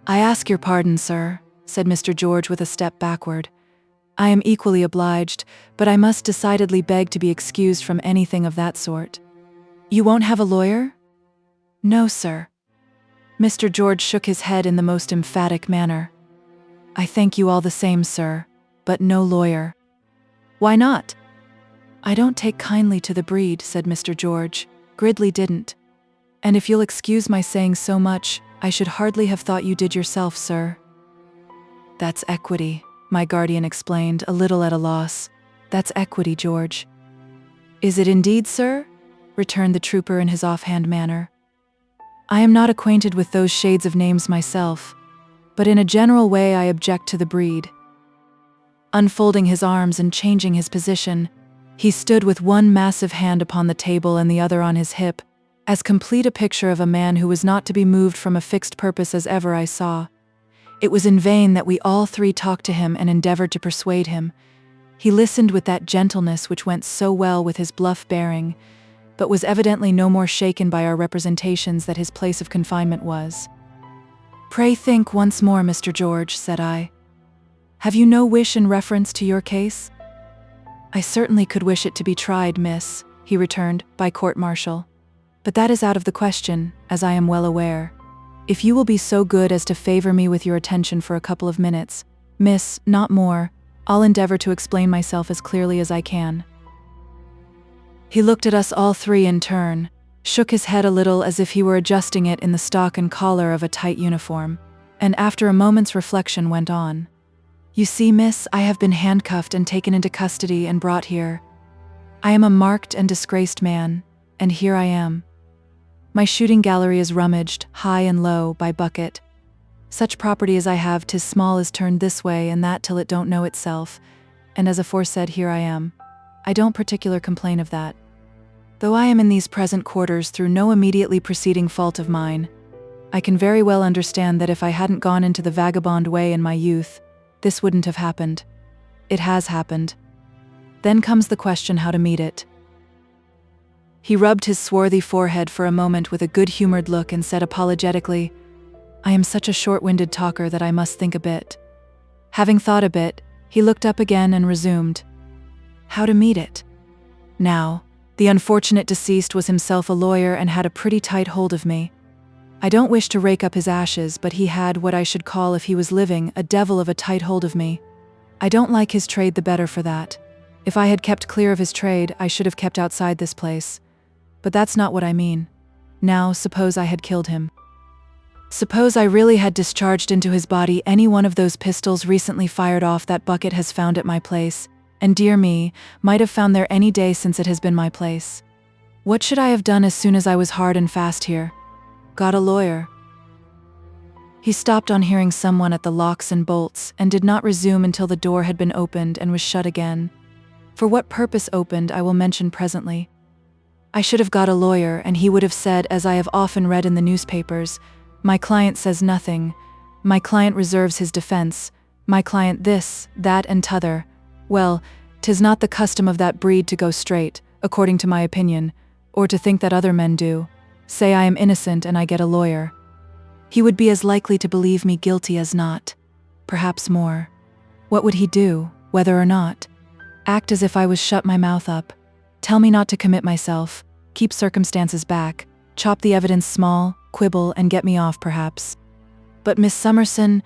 I ask your pardon, sir, said Mr. George with a step backward. I am equally obliged, but I must decidedly beg to be excused from anything of that sort. You won't have a lawyer? No, sir. Mr. George shook his head in the most emphatic manner. I thank you all the same, sir, but no lawyer. Why not? I don't take kindly to the breed, said Mr. George. Gridley didn't. And if you'll excuse my saying so much, I should hardly have thought you did yourself, sir. That's equity, my guardian explained, a little at a loss. That's equity, George. Is it indeed, sir? Returned the trooper in his offhand manner. I am not acquainted with those shades of names myself, but in a general way I object to the breed. Unfolding his arms and changing his position, he stood with one massive hand upon the table and the other on his hip, as complete a picture of a man who was not to be moved from a fixed purpose as ever I saw. It was in vain that we all three talked to him and endeavored to persuade him. He listened with that gentleness which went so well with his bluff bearing, but was evidently no more shaken by our representations that his place of confinement was. Pray think once more, Mr. George, said I. Have you no wish in reference to your case? I certainly could wish it to be tried, miss, he returned, by court-martial. But that is out of the question, as I am well aware. If you will be so good as to favor me with your attention for a couple of minutes, miss, not more, I'll endeavor to explain myself as clearly as I can. He looked at us all three in turn, shook his head a little as if he were adjusting it in the stock and collar of a tight uniform, and after a moment's reflection went on. You see, miss, I have been handcuffed and taken into custody and brought here. I am a marked and disgraced man, and here I am. My shooting gallery is rummaged, high and low, by bucket. Such property as I have, 'tis small is turned this way and that till it don't know itself, and as aforesaid, here I am. I don't particular complain of that. Though I am in these present quarters through no immediately preceding fault of mine, I can very well understand that if I hadn't gone into the vagabond way in my youth, this wouldn't have happened. It has happened. Then comes the question how to meet it. He rubbed his swarthy forehead for a moment with a good-humored look and said apologetically, I am such a short-winded talker that I must think a bit. Having thought a bit, he looked up again and resumed. How to meet it? Now, the unfortunate deceased was himself a lawyer and had a pretty tight hold of me. I don't wish to rake up his ashes, but he had what I should call, if he was living, a devil of a tight hold of me. I don't like his trade the better for that. If I had kept clear of his trade, I should have kept outside this place. But that's not what I mean. Now, suppose I had killed him. Suppose I really had discharged into his body any one of those pistols recently fired off that Bucket has found at my place, and dear me, might have found there any day since it has been my place. What should I have done as soon as I was hard and fast here? Got a lawyer. He stopped on hearing someone at the locks and bolts, and did not resume until the door had been opened and was shut again. For what purpose opened I will mention presently. I should have got a lawyer, and he would have said, as I have often read in the newspapers, my client says nothing, my client reserves his defense, my client this, that, and t'other. Well, 'tis not the custom of that breed to go straight, according to my opinion, or to think that other men do. Say I am innocent and I get a lawyer. He would be as likely to believe me guilty as not. Perhaps more. What would he do, whether or not? Act as if I was shut my mouth up. Tell me not to commit myself, keep circumstances back, chop the evidence small, quibble, and get me off perhaps. But Miss Summerson,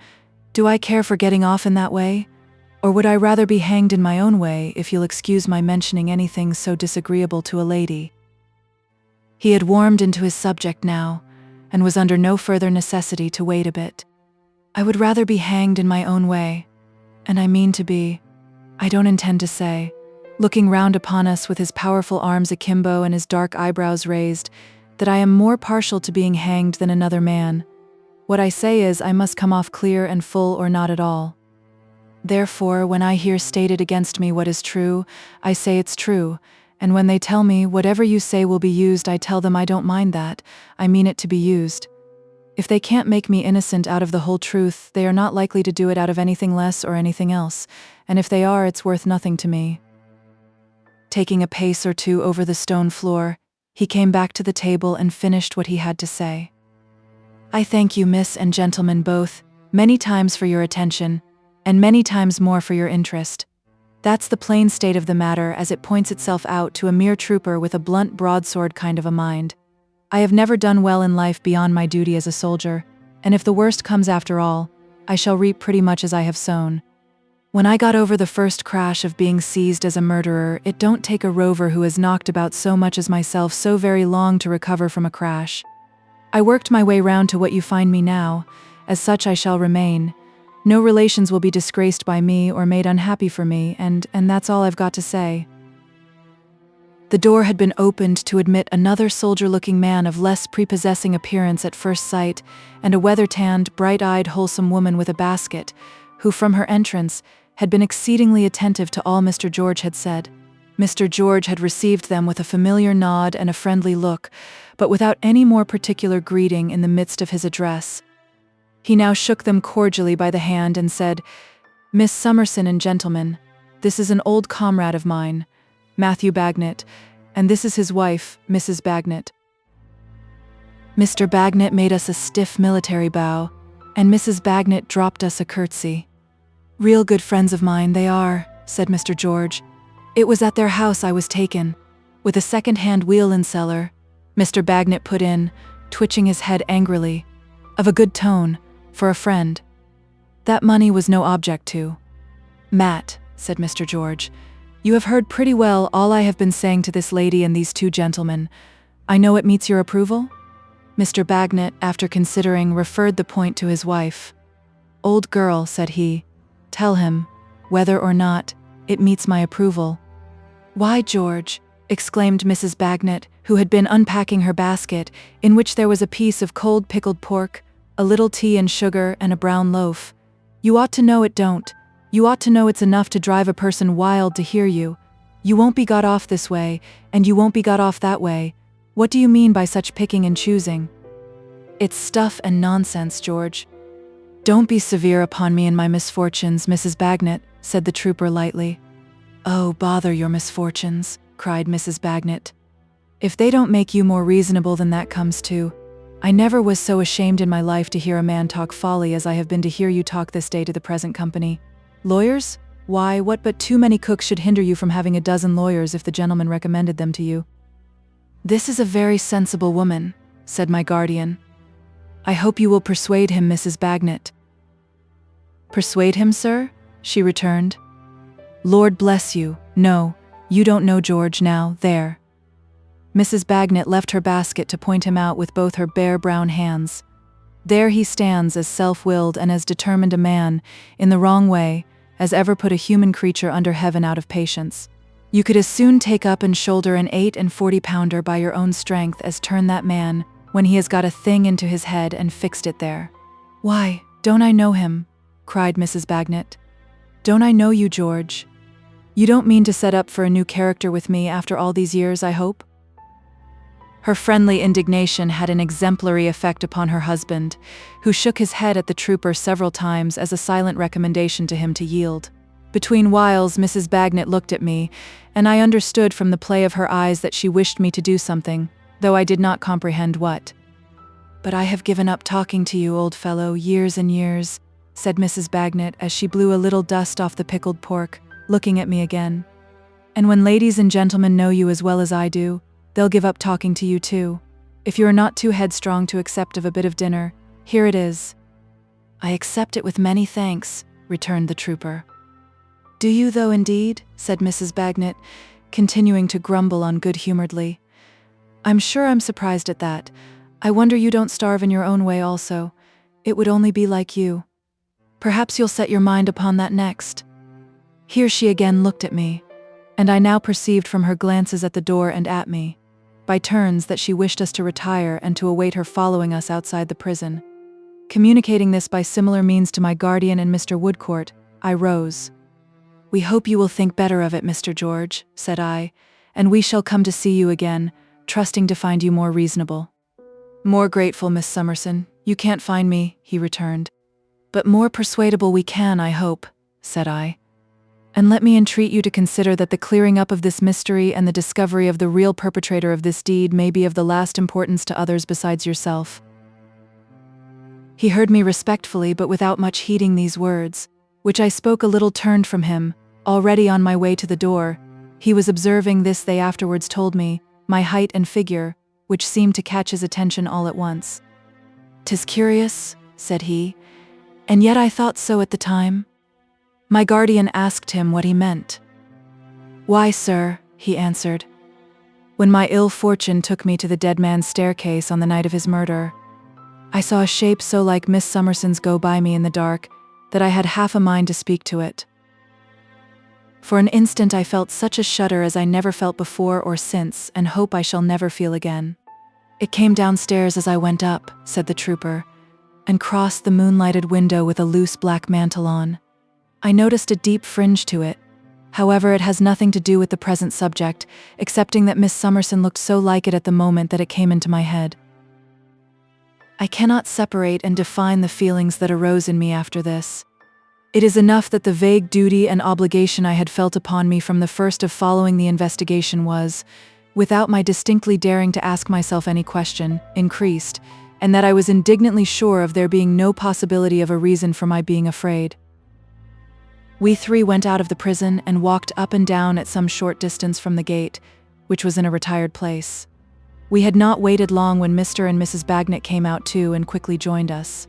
do I care for getting off in that way? Or would I rather be hanged in my own way, if you'll excuse my mentioning anything so disagreeable to a lady? He had warmed into his subject now, and was under no further necessity to wait a bit. I would rather be hanged in my own way, and I mean to be. I don't intend to say, looking round upon us with his powerful arms akimbo and his dark eyebrows raised, that I am more partial to being hanged than another man. What I say is, I must come off clear and full or not at all. Therefore, when I hear stated against me what is true, I say it's true, and when they tell me whatever you say will be used, I tell them I don't mind that, I mean it to be used. If they can't make me innocent out of the whole truth, they are not likely to do it out of anything less or anything else, and if they are, it's worth nothing to me." Taking a pace or two over the stone floor, he came back to the table and finished what he had to say. "I thank you, miss and gentlemen both, many times for your attention, and many times more for your interest. That's the plain state of the matter as it points itself out to a mere trooper with a blunt broadsword kind of a mind. I have never done well in life beyond my duty as a soldier, and if the worst comes after all, I shall reap pretty much as I have sown. When I got over the first crash of being seized as a murderer, it don't take a rover who has knocked about so much as myself so very long to recover from a crash. I worked my way round to what you find me now, as such I shall remain. No relations will be disgraced by me or made unhappy for me, and that's all I've got to say." The door had been opened to admit another soldier-looking man of less prepossessing appearance at first sight, and a weather-tanned, bright-eyed, wholesome woman with a basket, who from her entrance had been exceedingly attentive to all Mr. George had said. Mr. George had received them with a familiar nod and a friendly look, but without any more particular greeting in the midst of his address. He now shook them cordially by the hand and said, "Miss Summerson and gentlemen, this is an old comrade of mine, Matthew Bagnet, and this is his wife, Mrs. Bagnet." Mr. Bagnet made us a stiff military bow, and Mrs. Bagnet dropped us a curtsy. "Real good friends of mine, they are," said Mr. George. "It was at their house I was taken, with a second-hand wheel and cellar," Mr. Bagnet put in, twitching his head angrily, "of a good tone, for a friend. That money was no object to." "Matt," said Mr. George, "you have heard pretty well all I have been saying to this lady and these two gentlemen. I know it meets your approval?" Mr. Bagnet, after considering, referred the point to his wife. "Old girl," said he, "tell him, whether or not, it meets my approval." "Why, George," exclaimed Mrs. Bagnet, who had been unpacking her basket, in which there was a piece of cold pickled pork, a little tea and sugar, and a brown loaf. "You ought to know it don't. You ought to know it's enough to drive a person wild to hear you. You won't be got off this way, and you won't be got off that way. What do you mean by such picking and choosing?" "It's stuff and nonsense, George." "Don't be severe upon me and my misfortunes, Mrs. Bagnet," said the trooper lightly. "Oh, bother your misfortunes," cried Mrs. Bagnet. "If they don't make you more reasonable than that comes to. I never was so ashamed in my life to hear a man talk folly as I have been to hear you talk this day to the present company. Lawyers? Why, what but too many cooks should hinder you from having a dozen lawyers if the gentleman recommended them to you?" "This is a very sensible woman," said my guardian. "I hope you will persuade him, Mrs. Bagnet." "Persuade him, sir?" she returned. "Lord bless you, no, you don't know George now, there." Mrs. Bagnet left her basket to point him out with both her bare brown hands. "There he stands as self-willed and as determined a man, in the wrong way, as ever put a human creature under heaven out of patience. You could as soon take up and shoulder an 48-pounder by your own strength as turn that man, when he has got a thing into his head and fixed it there." "Why, don't I know him?" cried Mrs. Bagnet. "Don't I know you, George? You don't mean to set up for a new character with me after all these years, I hope?" Her friendly indignation had an exemplary effect upon her husband, who shook his head at the trooper several times as a silent recommendation to him to yield. Between whiles Mrs. Bagnet looked at me, and I understood from the play of her eyes that she wished me to do something, though I did not comprehend what. "But I have given up talking to you, old fellow, years and years," said Mrs. Bagnet as she blew a little dust off the pickled pork, looking at me again. "And when ladies and gentlemen know you as well as I do, they'll give up talking to you too. If you are not too headstrong to accept of a bit of dinner, here it is." "I accept it with many thanks," returned the trooper. "Do you though indeed?" said Mrs. Bagnet, continuing to grumble good-humoredly. "I'm sure I'm surprised at that. I wonder you don't starve in your own way also. It would only be like you. Perhaps you'll set your mind upon that next." Here she again looked at me, and I now perceived from her glances at the door and at me, by turns, that she wished us to retire and to await her following us outside the prison. Communicating this by similar means to my guardian and Mr. Woodcourt, I rose. "We hope you will think better of it, Mr. George," said I, "and we shall come to see you again, trusting to find you more reasonable." "More grateful, Miss Summerson. You can't find me, he returned. But more persuadable we can, I hope, said I. And let me entreat you to consider that the clearing up of this mystery and the discovery of the real perpetrator of this deed may be of the last importance to others besides yourself. He heard me respectfully, but without much heeding these words, which I spoke a little turned from him, already on my way to the door. He was observing this, they afterwards told me, my height and figure, which seemed to catch his attention all at once. "'Tis curious," said he, "and yet I thought so at the time." My guardian asked him what he meant. "Why, sir," he answered, "when my ill fortune took me to the dead man's staircase on the night of his murder, I saw a shape so like Miss Summerson's go by me in the dark that I had half a mind to speak to it. For an instant I felt such a shudder as I never felt before or since, and hope I shall never feel again. It came downstairs as I went up," said the trooper, "and crossed the moonlighted window with a loose black mantle on. I noticed a deep fringe to it. However, it has nothing to do with the present subject, excepting that Miss Summerson looked so like it at the moment that it came into my head. I cannot separate and define the feelings that arose in me after this. It is enough that the vague duty and obligation I had felt upon me from the first of following the investigation was, without my distinctly daring to ask myself any question, increased, and that I was indignantly sure of there being no possibility of a reason for my being afraid. We three went out of the prison and walked up and down at some short distance from the gate, which was in a retired place. We had not waited long when Mr. and Mrs. Bagnet came out too and quickly joined us.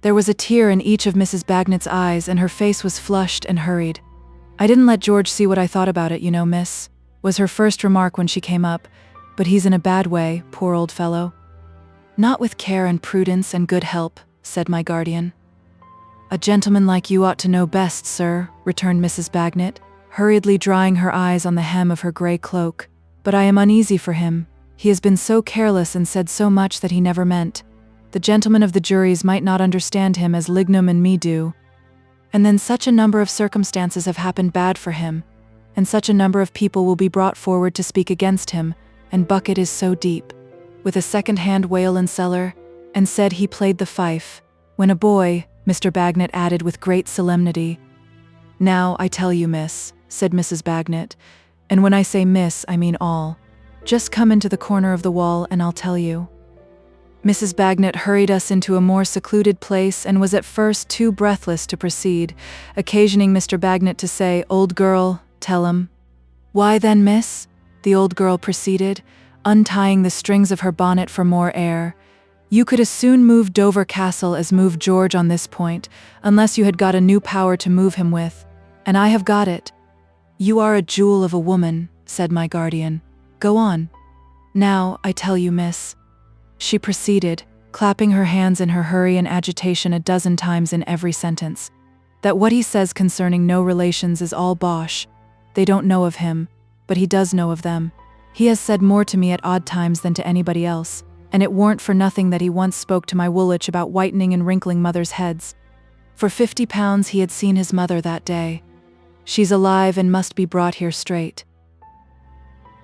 There was a tear in each of Mrs. Bagnet's eyes, and her face was flushed and hurried. "I didn't let George see what I thought about it, you know, miss," was her first remark when she came up, "but he's in a bad way, poor old fellow." "Not with care and prudence and good help," said my guardian. "A gentleman like you ought to know best, sir," returned Mrs. Bagnet, hurriedly drying her eyes on the hem of her grey cloak. "But I am uneasy for him. He has been so careless and said so much that he never meant. The gentlemen of the juries might not understand him as Lignum and me do. And then such a number of circumstances have happened bad for him, and such a number of people will be brought forward to speak against him, and bucket is so deep," with a second-hand wail and cellar, "and said he played the fife when a boy," Mr. Bagnet added with great solemnity. "Now, I tell you, miss," said Mrs. Bagnet, "and when I say miss, I mean all. Just come into the corner of the wall and I'll tell you." Mrs. Bagnet hurried us into a more secluded place and was at first too breathless to proceed, occasioning Mr. Bagnet to say, "Old girl, tell 'em." "Why then, miss," the old girl proceeded, untying the strings of her bonnet for more air, "you could as soon move Dover Castle as move George on this point, unless you had got a new power to move him with. And I have got it." "You are a jewel of a woman," said my guardian. "Go on." "Now, I tell you, miss," she proceeded, clapping her hands in her hurry and agitation a dozen times in every sentence, "that what he says concerning no relations is all bosh. They don't know of him, but he does know of them. He has said more to me at odd times than to anybody else, and it warn't for nothing that he once spoke to my Woolwich about whitening and wrinkling mothers' heads. For £50 he had seen his mother that day. She's alive and must be brought here straight."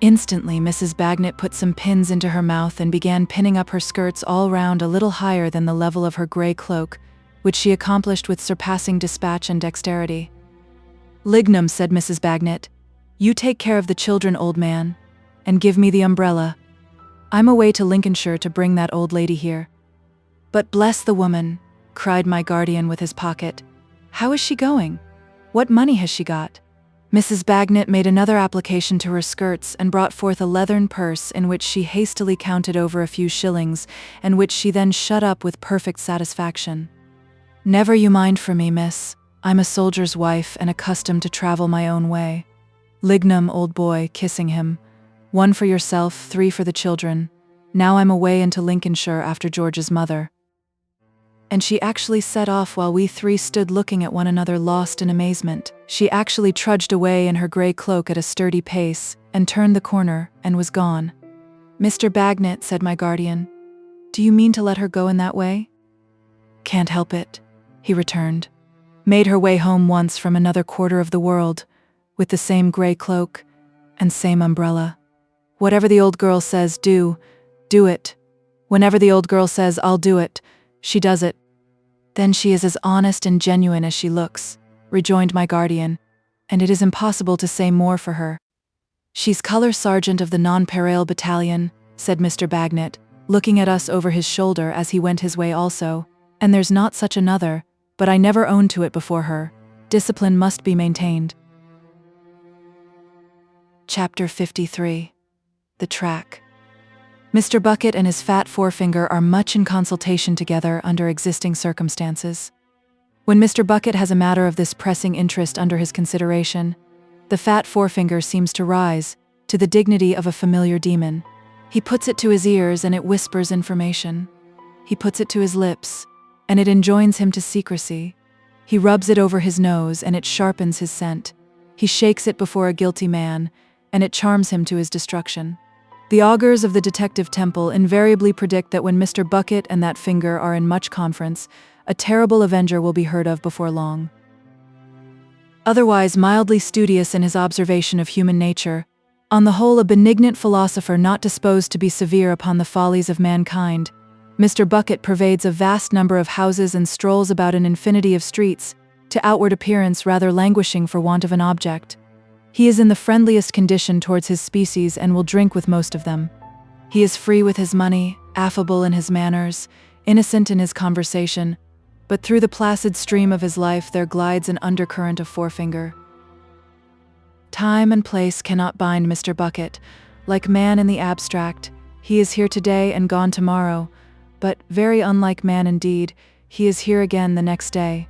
Instantly, Mrs. Bagnet put some pins into her mouth and began pinning up her skirts all round a little higher than the level of her grey cloak, which she accomplished with surpassing dispatch and dexterity. "Lignum," said Mrs. Bagnet, "you take care of the children, old man, and give me the umbrella. I'm away to Lincolnshire to bring that old lady here." "But bless the woman," cried my guardian with his pocket. "How is she going? What money has she got?" Mrs. Bagnet made another application to her skirts and brought forth a leathern purse in which she hastily counted over a few shillings, and which she then shut up with perfect satisfaction. "Never you mind for me, miss. I'm a soldier's wife and accustomed to travel my own way. Lignum, old boy," kissing him, "1 for yourself, 3 for the children. Now I'm away into Lincolnshire after George's mother." And she actually set off while we three stood looking at one another lost in amazement. She actually trudged away in her grey cloak at a sturdy pace, and turned the corner, and was gone. "Mr. Bagnet," said my guardian, "do you mean to let her go in that way?" "Can't help it," he returned. "Made her way home once from another quarter of the world, with the same grey cloak, and same umbrella. Whatever the old girl says, do it. Whenever the old girl says, "I'll do it," she does it. Then she is as honest and genuine as she looks, rejoined my guardian, and it is impossible to say more for her. She's colour sergeant of the Nonpareil battalion, said Mr. Bagnet, looking at us over his shoulder as he went his way also, and there's not such another, but I never owned to it before her. Discipline must be maintained. Chapter 53. The Track. Mr. Bucket and his fat forefinger are much in consultation together under existing circumstances. When Mr. Bucket has a matter of this pressing interest under his consideration, the fat forefinger seems to rise to the dignity of a familiar demon. He puts it to his ears and it whispers information. He puts it to his lips and it enjoins him to secrecy. He rubs it over his nose and it sharpens his scent. He shakes it before a guilty man and it charms him to his destruction. The augurs of the detective temple invariably predict that when Mr. Bucket and that finger are in much conference, a terrible avenger will be heard of before long. Otherwise mildly studious in his observation of human nature, on the whole a benignant philosopher not disposed to be severe upon the follies of mankind, Mr. Bucket pervades a vast number of houses and strolls about an infinity of streets, to outward appearance rather languishing for want of an object. He is in the friendliest condition towards his species and will drink with most of them. He is free with his money, affable in his manners, innocent in his conversation, but through the placid stream of his life there glides an undercurrent of forefinger. Time and place cannot bind Mr. Bucket. Like man in the abstract, he is here today and gone tomorrow, but, very unlike man indeed, he is here again the next day.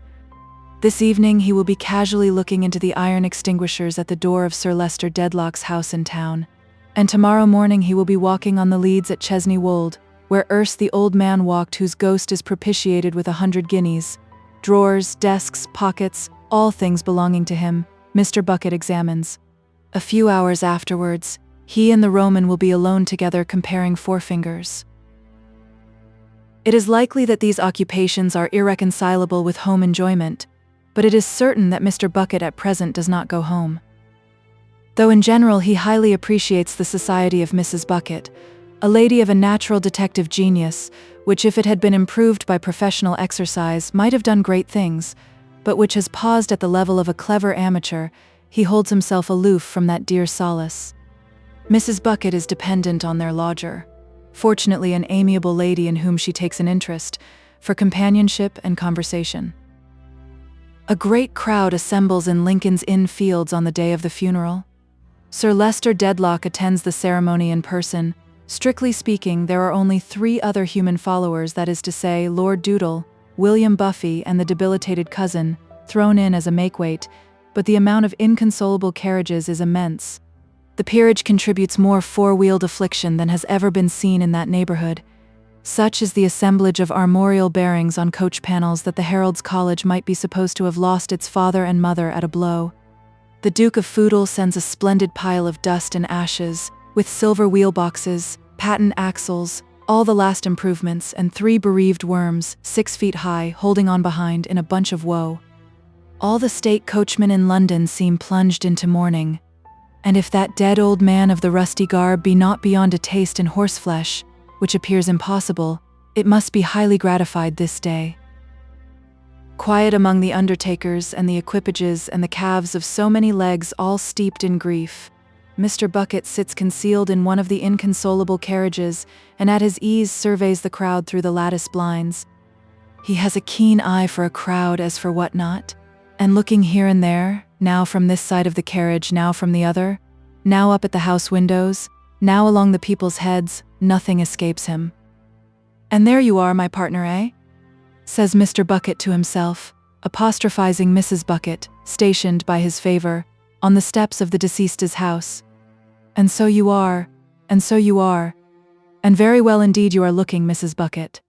This evening he will be casually looking into the iron extinguishers at the door of Sir Leicester Dedlock's house in town, and tomorrow morning he will be walking on the leads at Chesney Wold, where erst the old man walked whose ghost is propitiated with 100 guineas. Drawers, desks, pockets, all things belonging to him, Mr. Bucket examines. A few hours afterwards, he and the Roman will be alone together comparing forefingers. It is likely that these occupations are irreconcilable with home enjoyment, but it is certain that Mr. Bucket at present does not go home. Though in general he highly appreciates the society of Mrs. Bucket, a lady of a natural detective genius, which if it had been improved by professional exercise might have done great things, but which has paused at the level of a clever amateur, he holds himself aloof from that dear solace. Mrs. Bucket is dependent on their lodger, fortunately an amiable lady in whom she takes an interest, for companionship and conversation. A great crowd assembles in Lincoln's Inn Fields on the day of the funeral. Sir Leicester Dedlock attends the ceremony in person. Strictly speaking, there are only 3 other human followers, that is to say, Lord Doodle, William Buffy, and the debilitated cousin, thrown in as a makeweight, but the amount of inconsolable carriages is immense. The peerage contributes more four-wheeled affliction than has ever been seen in that neighbourhood. Such is the assemblage of armorial bearings on coach panels that the Herald's College might be supposed to have lost its father and mother at a blow. The Duke of Foodle sends a splendid pile of dust and ashes, with silver wheelboxes, patent axles, all the last improvements, and 3 bereaved worms, 6 feet high, holding on behind in a bunch of woe. All the state coachmen in London seem plunged into mourning, and if that dead old man of the rusty garb be not beyond a taste in horseflesh, which appears impossible, it must be highly gratified this day. Quiet among the undertakers and the equipages and the calves of so many legs all steeped in grief, Mr. Bucket sits concealed in one of the inconsolable carriages and at his ease surveys the crowd through the lattice blinds. He has a keen eye for a crowd as for what not, and looking here and there, now from this side of the carriage, now from the other, now up at the house windows, now along the people's heads, nothing escapes him. "And there you are, my partner, eh?" says Mr. Bucket to himself, apostrophizing Mrs. Bucket, stationed by his favour, on the steps of the deceased's house. "And so you are, and so you are, and very well indeed you are looking, Mrs. Bucket."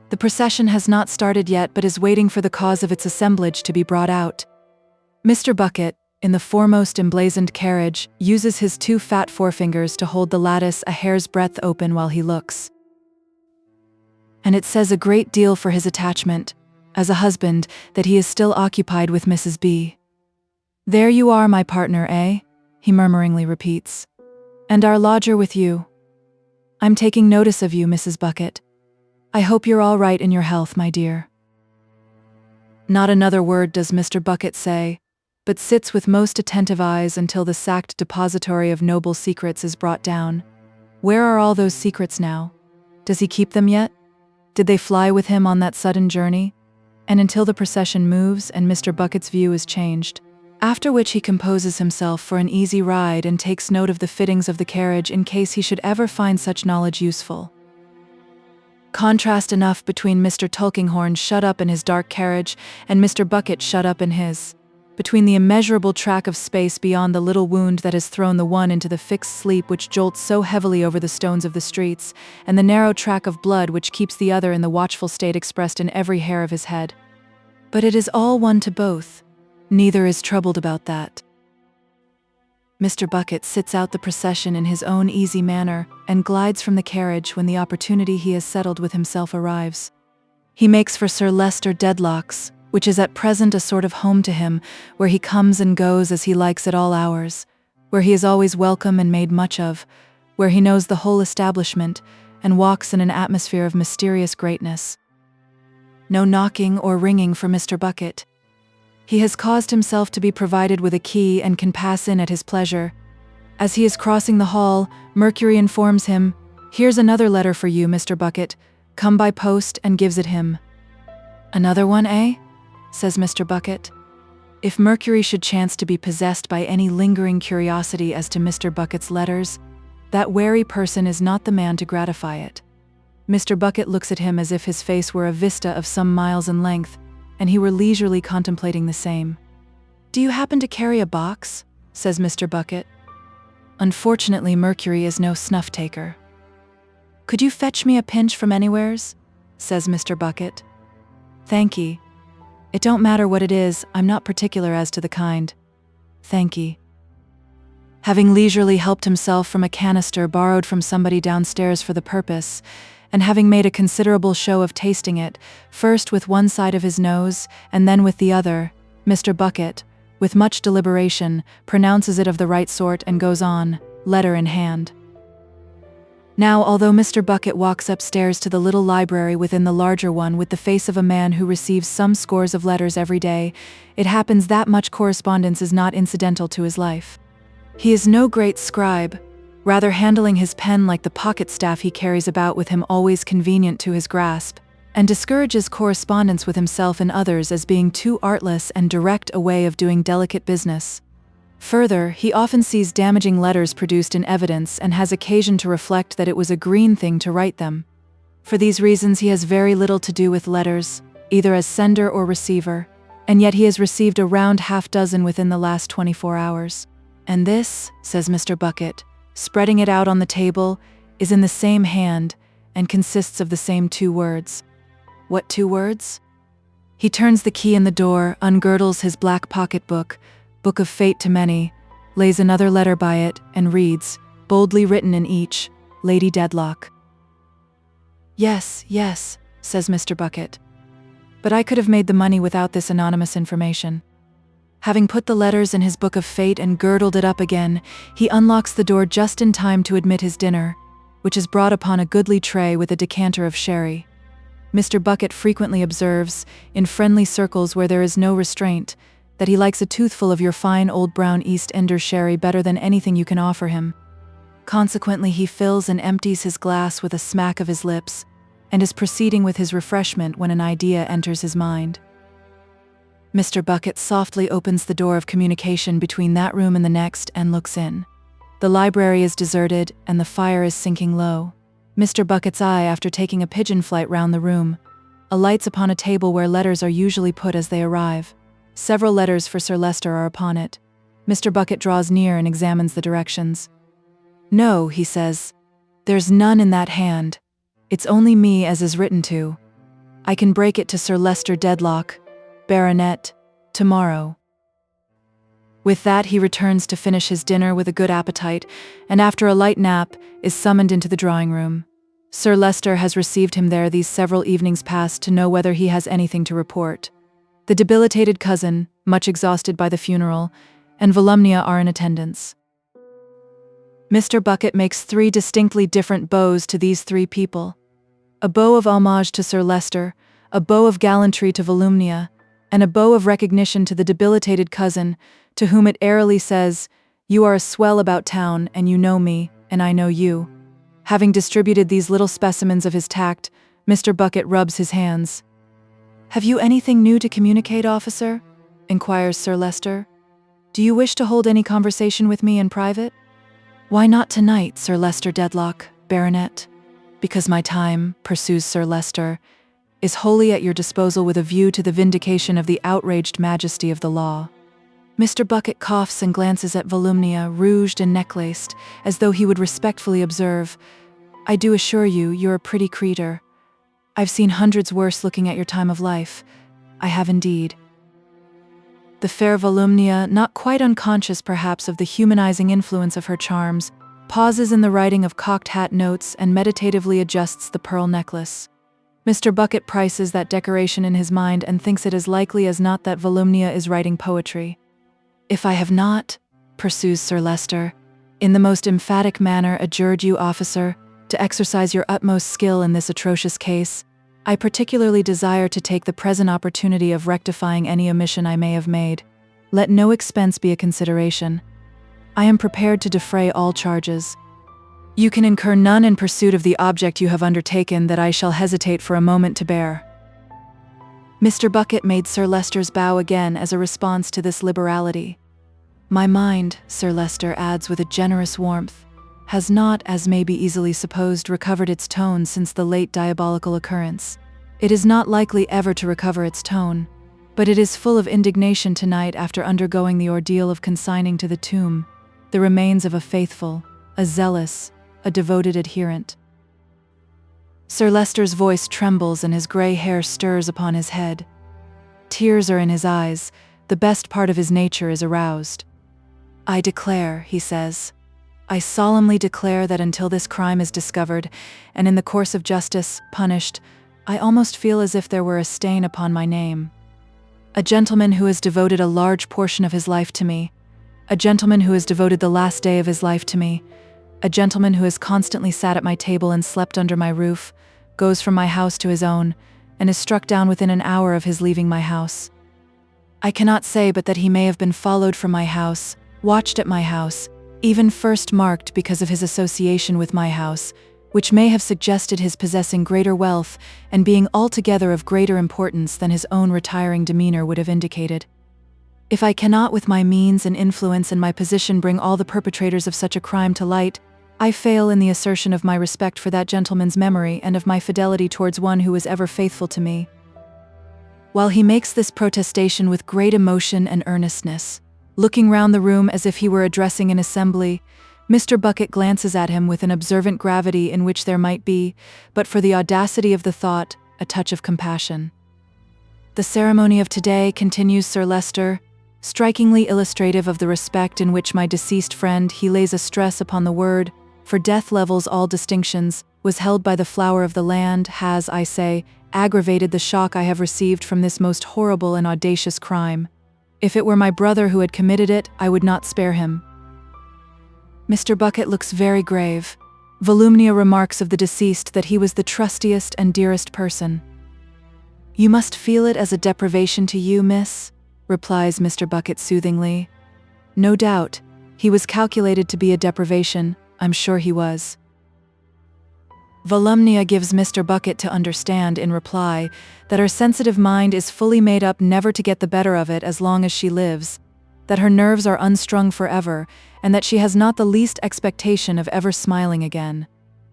The procession has not started yet, but is waiting for the cause of its assemblage to be brought out. Mr. Bucket, in the foremost emblazoned carriage, uses his 2 fat forefingers to hold the lattice a hair's breadth open while he looks. And it says a great deal for his attachment, as a husband, that he is still occupied with Mrs. B. "There you are, my partner, eh?" he murmuringly repeats. "And our lodger with you. I'm taking notice of you, Mrs. Bucket. I hope you're all right in your health, my dear." Not another word does Mr. Bucket say, but sits with most attentive eyes until the sacked depository of noble secrets is brought down. Where are all those secrets now? Does he keep them yet? Did they fly with him on that sudden journey? And until the procession moves and Mr. Bucket's view is changed, after which he composes himself for an easy ride and takes note of the fittings of the carriage in case he should ever find such knowledge useful. Contrast enough between Mr. Tulkinghorn shut up in his dark carriage and Mr. Bucket shut up in his, between the immeasurable track of space beyond the little wound that has thrown the one into the fixed sleep which jolts so heavily over the stones of the streets, and the narrow track of blood which keeps the other in the watchful state expressed in every hair of his head. But it is all one to both. Neither is troubled about that. Mr. Bucket sits out the procession in his own easy manner and glides from the carriage when the opportunity he has settled with himself arrives. He makes for Sir Leicester Dedlock's, which is at present a sort of home to him, where he comes and goes as he likes at all hours, where he is always welcome and made much of, where he knows the whole establishment and walks in an atmosphere of mysterious greatness. No knocking or ringing for Mr. Bucket. He has caused himself to be provided with a key and can pass in at his pleasure. As he is crossing the hall, Mercury informs him, "Here's another letter for you, Mr. Bucket. Come by post," and gives it him. "Another one, eh?" says Mr. Bucket. If Mercury should chance to be possessed by any lingering curiosity as to Mr. Bucket's letters, that wary person is not the man to gratify it. Mr. Bucket looks at him as if his face were a vista of some miles in length, and he were leisurely contemplating the same. "Do you happen to carry a box?" says Mr. Bucket. Unfortunately, Mercury is no snuff-taker. "Could you fetch me a pinch from anywheres?" says Mr. Bucket. "Thank ye. It don't matter what it is, I'm not particular as to the kind. Thank ye." Having leisurely helped himself from a canister borrowed from somebody downstairs for the purpose, and having made a considerable show of tasting it, first with one side of his nose and then with the other, Mr. Bucket, with much deliberation, pronounces it of the right sort and goes on, letter in hand. Now, although Mr. Bucket walks upstairs to the little library within the larger one with the face of a man who receives some scores of letters every day, it happens that much correspondence is not incidental to his life. He is no great scribe, rather handling his pen like the pocket staff he carries about with him, always convenient to his grasp, and discourages correspondence with himself and others as being too artless and direct a way of doing delicate business. Further, he often sees damaging letters produced in evidence and has occasion to reflect that it was a green thing to write them. For these reasons he has very little to do with letters, either as sender or receiver, and yet he has received a round half-dozen within the last 24 hours. "And this," says Mr. Bucket, spreading it out on the table, "is in the same hand, and consists of the same 2 words. What 2 words? He turns the key in the door, ungirdles his black pocket-book, book of fate to many, lays another letter by it, and reads, boldly written in each, Lady Dedlock. Yes, yes, says Mr. Bucket. But I could have made the money without this anonymous information. Having put the letters in his book of fate and girdled it up again, he unlocks the door just in time to admit his dinner, which is brought upon a goodly tray with a decanter of sherry. Mr. Bucket frequently observes, in friendly circles where there is no restraint, that he likes a toothful of your fine old brown East Ender sherry better than anything you can offer him. Consequently, he fills and empties his glass with a smack of his lips, and is proceeding with his refreshment when an idea enters his mind. Mr. Bucket softly opens the door of communication between that room and the next and looks in. The library is deserted, and the fire is sinking low. Mr. Bucket's eye, after taking a pigeon flight round the room, alights upon a table where letters are usually put as they arrive. Several letters for Sir Leicester are upon it. Mr. Bucket draws near and examines the directions. No, he says, there's none in that hand. It's only me as is written to. I can break it to Sir Leicester Dedlock, Baronet, tomorrow. With that, he returns to finish his dinner with a good appetite, and after a light nap, is summoned into the drawing-room. Sir Leicester has received him there these several evenings past to know whether he has anything to report. The debilitated cousin, much exhausted by the funeral, and Volumnia are in attendance. Mr. Bucket makes 3 distinctly different bows to these 3 people. A bow of homage to Sir Leicester, a bow of gallantry to Volumnia, and a bow of recognition to the debilitated cousin, to whom it airily says, "You are a swell about town, and you know me, and I know you." Having distributed these little specimens of his tact, Mr. Bucket rubs his hands. "Have you anything new to communicate, officer?" inquires Sir Leicester. "Do you wish to hold any conversation with me in private?" "Why not tonight, Sir Leicester Dedlock, Baronet?" "Because my time," pursues Sir Leicester, "is wholly at your disposal with a view to the vindication of the outraged majesty of the law." Mr. Bucket coughs and glances at Volumnia, rouged and necklaced, as though he would respectfully observe, "I do assure you, you're a pretty creature. I've seen hundreds worse looking at your time of life. I have indeed." The fair Volumnia, not quite unconscious perhaps of the humanizing influence of her charms, pauses in the writing of cocked hat notes and meditatively adjusts the pearl necklace. Mr. Bucket prices that decoration in his mind and thinks it as likely as not that Volumnia is writing poetry. "If I have not," pursues Sir Leicester, "in the most emphatic manner adjured you, officer, to exercise your utmost skill in this atrocious case, I particularly desire to take the present opportunity of rectifying any omission I may have made. Let no expense be a consideration. I am prepared to defray all charges. You can incur none in pursuit of the object you have undertaken that I shall hesitate for a moment to bear." Mr. Bucket made Sir Leicester's bow again as a response to this liberality. "My mind," Sir Leicester adds with a generous warmth, "has not, as may be easily supposed, recovered its tone since the late diabolical occurrence. It is not likely ever to recover its tone, but it is full of indignation tonight after undergoing the ordeal of consigning to the tomb the remains of a faithful, a zealous, a devoted adherent." Sir Leicester's voice trembles and his grey hair stirs upon his head. Tears are in his eyes, the best part of his nature is aroused. "I declare," he says, "I solemnly declare that until this crime is discovered, and in the course of justice, punished, I almost feel as if there were a stain upon my name. A gentleman who has devoted a large portion of his life to me, a gentleman who has devoted the last day of his life to me, a gentleman who has constantly sat at my table and slept under my roof, goes from my house to his own, and is struck down within an hour of his leaving my house. I cannot say but that he may have been followed from my house, watched at my house, even first marked because of his association with my house, which may have suggested his possessing greater wealth and being altogether of greater importance than his own retiring demeanor would have indicated. If I cannot with my means and influence and my position bring all the perpetrators of such a crime to light, I fail in the assertion of my respect for that gentleman's memory and of my fidelity towards one who was ever faithful to me." While he makes this protestation with great emotion and earnestness, looking round the room as if he were addressing an assembly, Mr. Bucket glances at him with an observant gravity in which there might be, but for the audacity of the thought, a touch of compassion. "The ceremony of today," continues Sir Leicester, "strikingly illustrative of the respect in which my deceased friend, he lays a stress upon the word, for death levels all distinctions, was held by the flower of the land, has, I say, aggravated the shock I have received from this most horrible and audacious crime. If it were my brother who had committed it, I would not spare him." Mr. Bucket looks very grave. Volumnia remarks of the deceased that he was the trustiest and dearest person. "You must feel it as a deprivation to you, miss," replies Mr. Bucket soothingly. "No doubt, he was calculated to be a deprivation, I'm sure he was." Volumnia gives Mr. Bucket to understand in reply that her sensitive mind is fully made up never to get the better of it as long as she lives, that her nerves are unstrung forever, and that she has not the least expectation of ever smiling again.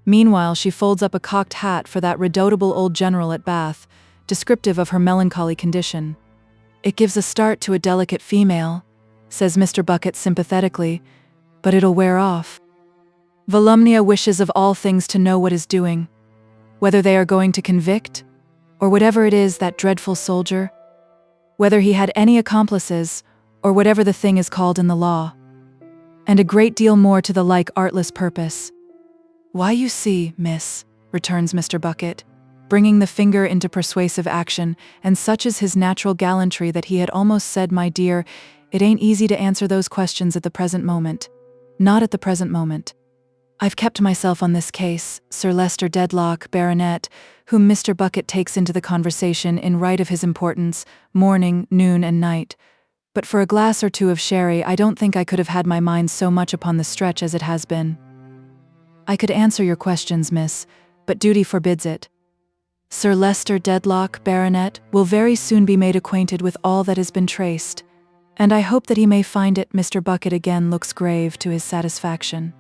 Meanwhile, she folds up a cocked hat for that redoubtable old general at Bath, descriptive of her melancholy condition. "It gives a start to a delicate female," says Mr. Bucket sympathetically, "but it'll wear off." Volumnia wishes of all things to know what is doing, whether they are going to convict, or whatever it is, that dreadful soldier, whether he had any accomplices, or whatever the thing is called in the law, and a great deal more to the like artless purpose. "Why, you see, miss," returns Mr. Bucket, bringing the finger into persuasive action, and such is his natural gallantry that he had almost said, "My dear, it ain't easy to answer those questions at the present moment. Not at the present moment. I've kept myself on this case, Sir Leicester Dedlock, Baronet, whom Mr. Bucket takes into the conversation in right of his importance, morning, noon, and night. But for a glass or two of sherry, I don't think I could have had my mind so much upon the stretch as it has been. I could answer your questions, miss, but duty forbids it. Sir Leicester Dedlock, Baronet, will very soon be made acquainted with all that has been traced, and I hope that he may find it. Mr. Bucket again looks grave to his satisfaction.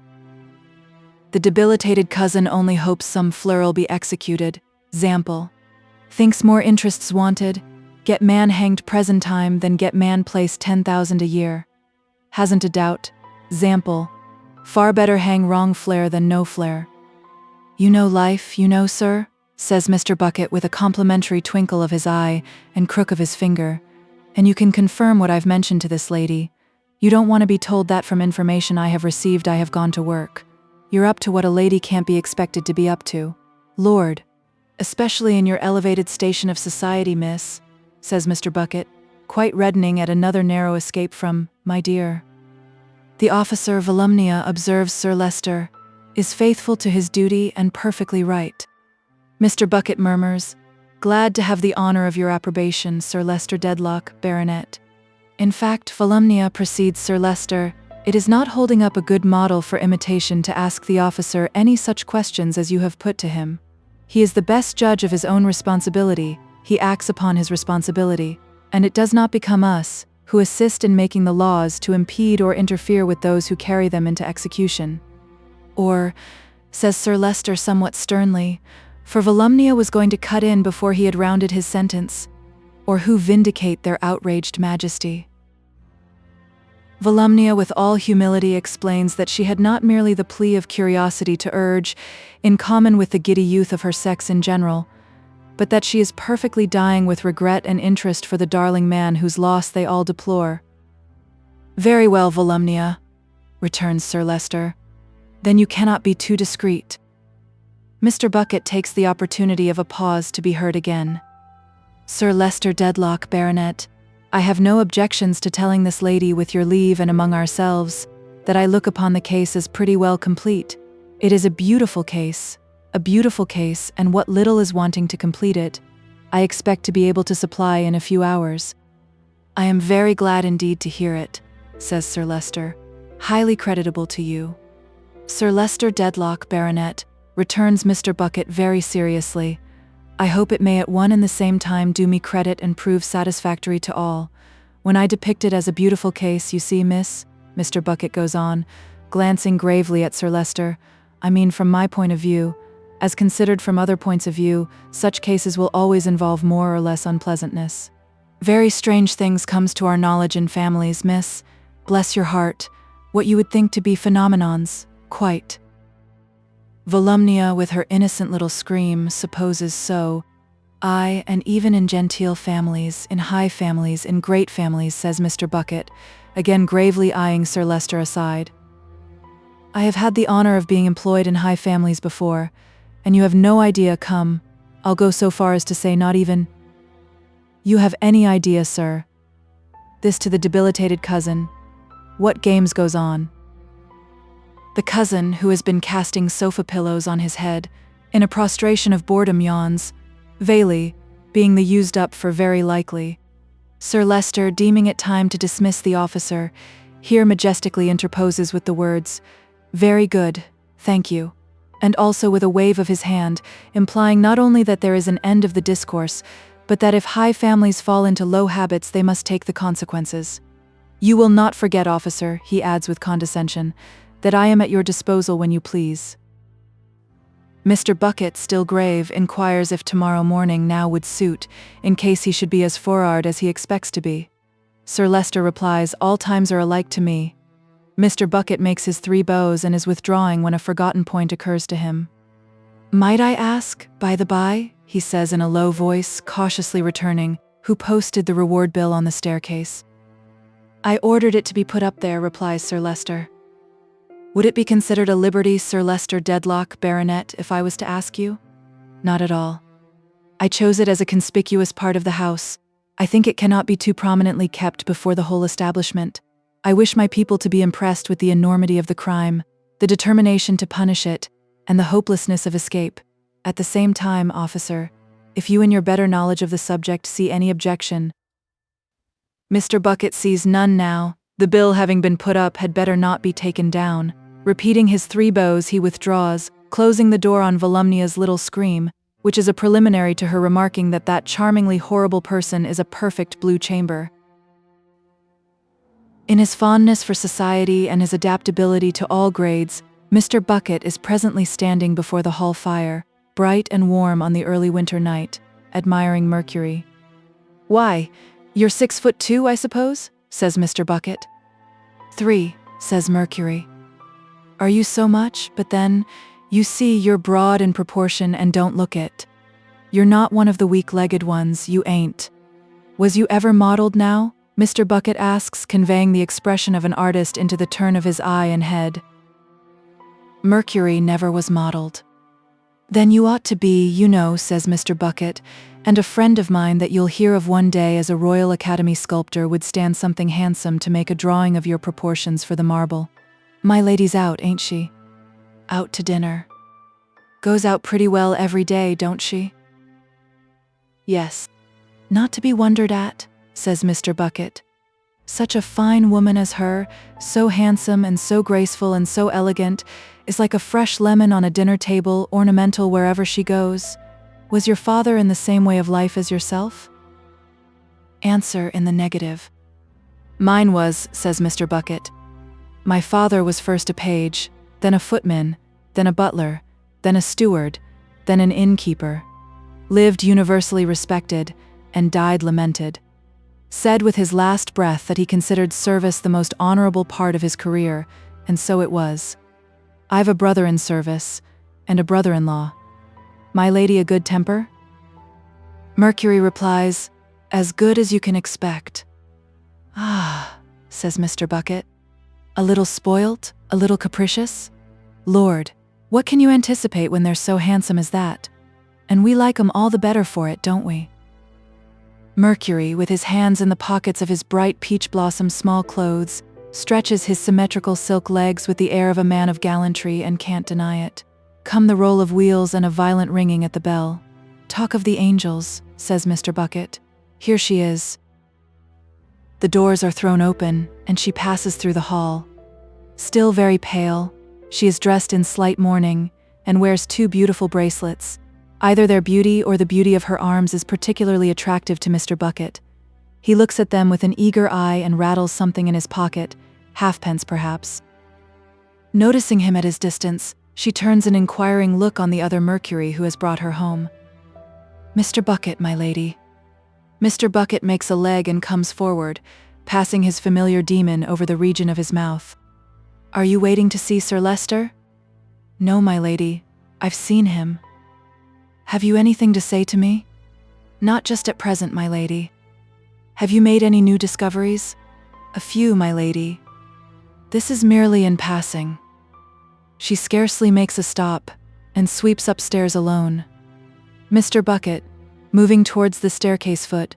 The debilitated cousin only hopes some flur'll be executed. Zample. Thinks more interests wanted. Get man hanged present time than get man placed 10,000 a year. Hasn't a doubt. Zample. Far better hang wrong flare than no flare. You know life, you know, sir, says Mr. Bucket with a complimentary twinkle of his eye and crook of his finger. And you can confirm what I've mentioned to this lady. You don't want to be told that from information I have received I have gone to work. You're up to what a lady can't be expected to be up to. Lord. Especially in your elevated station of society, miss, says Mr. Bucket, quite reddening at another narrow escape from, my dear. The officer Volumnia, observes Sir Leicester, is faithful to his duty and perfectly right. Mr. Bucket murmurs, glad to have the honor of your approbation, Sir Leicester Dedlock, Baronet. In fact, Volumnia, proceeds Sir Leicester, it is not holding up a good model for imitation to ask the officer any such questions as you have put to him. He is the best judge of his own responsibility, he acts upon his responsibility, and it does not become us, who assist in making the laws, to impede or interfere with those who carry them into execution. Or, says Sir Leicester somewhat sternly, for Volumnia was going to cut in before he had rounded his sentence, or who vindicate their outraged majesty. Volumnia with all humility explains that she had not merely the plea of curiosity to urge, in common with the giddy youth of her sex in general, but that she is perfectly dying with regret and interest for the darling man whose loss they all deplore. Very well, Volumnia, returns Sir Leicester. Then you cannot be too discreet. Mr. Bucket takes the opportunity of a pause to be heard again. Sir Leicester Dedlock, Baronet, I have no objections to telling this lady, with your leave and among ourselves, that I look upon the case as pretty well complete. It is a beautiful case, and what little is wanting to complete it, I expect to be able to supply in a few hours. I am very glad indeed to hear it, says Sir Leicester, highly creditable to you. Sir Leicester Dedlock, Baronet, returns Mr. Bucket very seriously, I hope it may at one and the same time do me credit and prove satisfactory to all. When I depict it as a beautiful case, you see, miss, Mr. Bucket goes on, glancing gravely at Sir Leicester, I mean from my point of view. As considered from other points of view, such cases will always involve more or less unpleasantness. Very strange things comes to our knowledge in families, miss. Bless your heart, what you would think to be phenomenons, quite. Volumnia, with her innocent little scream, supposes so. Aye, and even in genteel families, in high families, in great families, says Mr. Bucket, again gravely eyeing Sir Leicester aside. I have had the honor of being employed in high families before, and you have no idea, I'll go so far as to say not even you have any idea, sir. This to the debilitated cousin. What games goes on? The cousin, who has been casting sofa pillows on his head, in a prostration of boredom yawns, Vailey, being the used up for very likely. Sir Leicester, deeming it time to dismiss the officer, here majestically interposes with the words, very good, thank you, and also with a wave of his hand, implying not only that there is an end of the discourse, but that if high families fall into low habits they must take the consequences. You will not forget, officer, he adds with condescension, that I am at your disposal when you please. Mr. Bucket, still grave, inquires if tomorrow morning now would suit, in case he should be as for'ard as he expects to be. Sir Leicester replies, all times are alike to me. Mr. Bucket makes his 3 bows and is withdrawing when a forgotten point occurs to him. Might I ask, by the by, he says in a low voice, cautiously returning, who posted the reward bill on the staircase? I ordered it to be put up there, replies Sir Leicester. Would it be considered a liberty, Sir Leicester Dedlock, Baronet, if I was to ask you? Not at all. I chose it as a conspicuous part of the house. I think it cannot be too prominently kept before the whole establishment. I wish my people to be impressed with the enormity of the crime, the determination to punish it, and the hopelessness of escape. At the same time, officer, if you in your better knowledge of the subject see any objection— Mr. Bucket sees none now. The bill having been put up had better not be taken down. Repeating his 3 bows, he withdraws, closing the door on Volumnia's little scream, which is a preliminary to her remarking that that charmingly horrible person is a perfect blue chamber. In his fondness for society and his adaptability to all grades, Mr. Bucket is presently standing before the hall fire, bright and warm on the early winter night, admiring Mercury. "Why, you're 6'2", I suppose?" says Mr. Bucket. "3", says Mercury. "Are you so much? But then, you see, you're broad in proportion and don't look it. You're not one of the weak-legged ones, you ain't. Was you ever modeled now?" Mr. Bucket asks, conveying the expression of an artist into the turn of his eye and head. "Mercury never was modeled." "Then you ought to be, you know," says Mr. Bucket, "and a friend of mine that you'll hear of one day as a Royal Academy sculptor would stand something handsome to make a drawing of your proportions for the marble. My lady's out, ain't she?" "Out to dinner." "Goes out pretty well every day, don't she?" "Yes." "Not to be wondered at," says Mr. Bucket. "Such a fine woman as her, so handsome and so graceful and so elegant, is like a fresh lemon on a dinner table, ornamental wherever she goes. Was your father in the same way of life as yourself?" Answer in the negative. "Mine was," says Mr. Bucket. "My father was first a page, then a footman, then a butler, then a steward, then an innkeeper. Lived universally respected, and died lamented. Said with his last breath that he considered service the most honorable part of his career, and so it was. I've a brother in service, and a brother-in-law. My lady a good temper?" Mercury replies, "As good as you can expect." "Ah," says Mr. Bucket. "A little spoilt, a little capricious? Lord, what can you anticipate when they're so handsome as that? And we like 'em all the better for it, don't we?" Mercury, with his hands in the pockets of his bright peach-blossom small clothes, stretches his symmetrical silk legs with the air of a man of gallantry and can't deny it. Come the roll of wheels and a violent ringing at the bell. "Talk of the angels," says Mr. Bucket. "Here she is." The doors are thrown open, and she passes through the hall. Still very pale, she is dressed in slight mourning, and wears 2 beautiful bracelets. Either their beauty or the beauty of her arms is particularly attractive to Mr. Bucket. He looks at them with an eager eye and rattles something in his pocket, halfpence perhaps. Noticing him at his distance, she turns an inquiring look on the other Mercury who has brought her home. "Mr. Bucket, my lady." Mr. Bucket makes a leg and comes forward, passing his familiar demon over the region of his mouth. "Are you waiting to see Sir Leicester?" "No, my lady. I've seen him." "Have you anything to say to me?" "Not just at present, my lady." "Have you made any new discoveries?" "A few, my lady." "This is merely in passing." She scarcely makes a stop, and sweeps upstairs alone. Mr. Bucket, moving towards the staircase foot,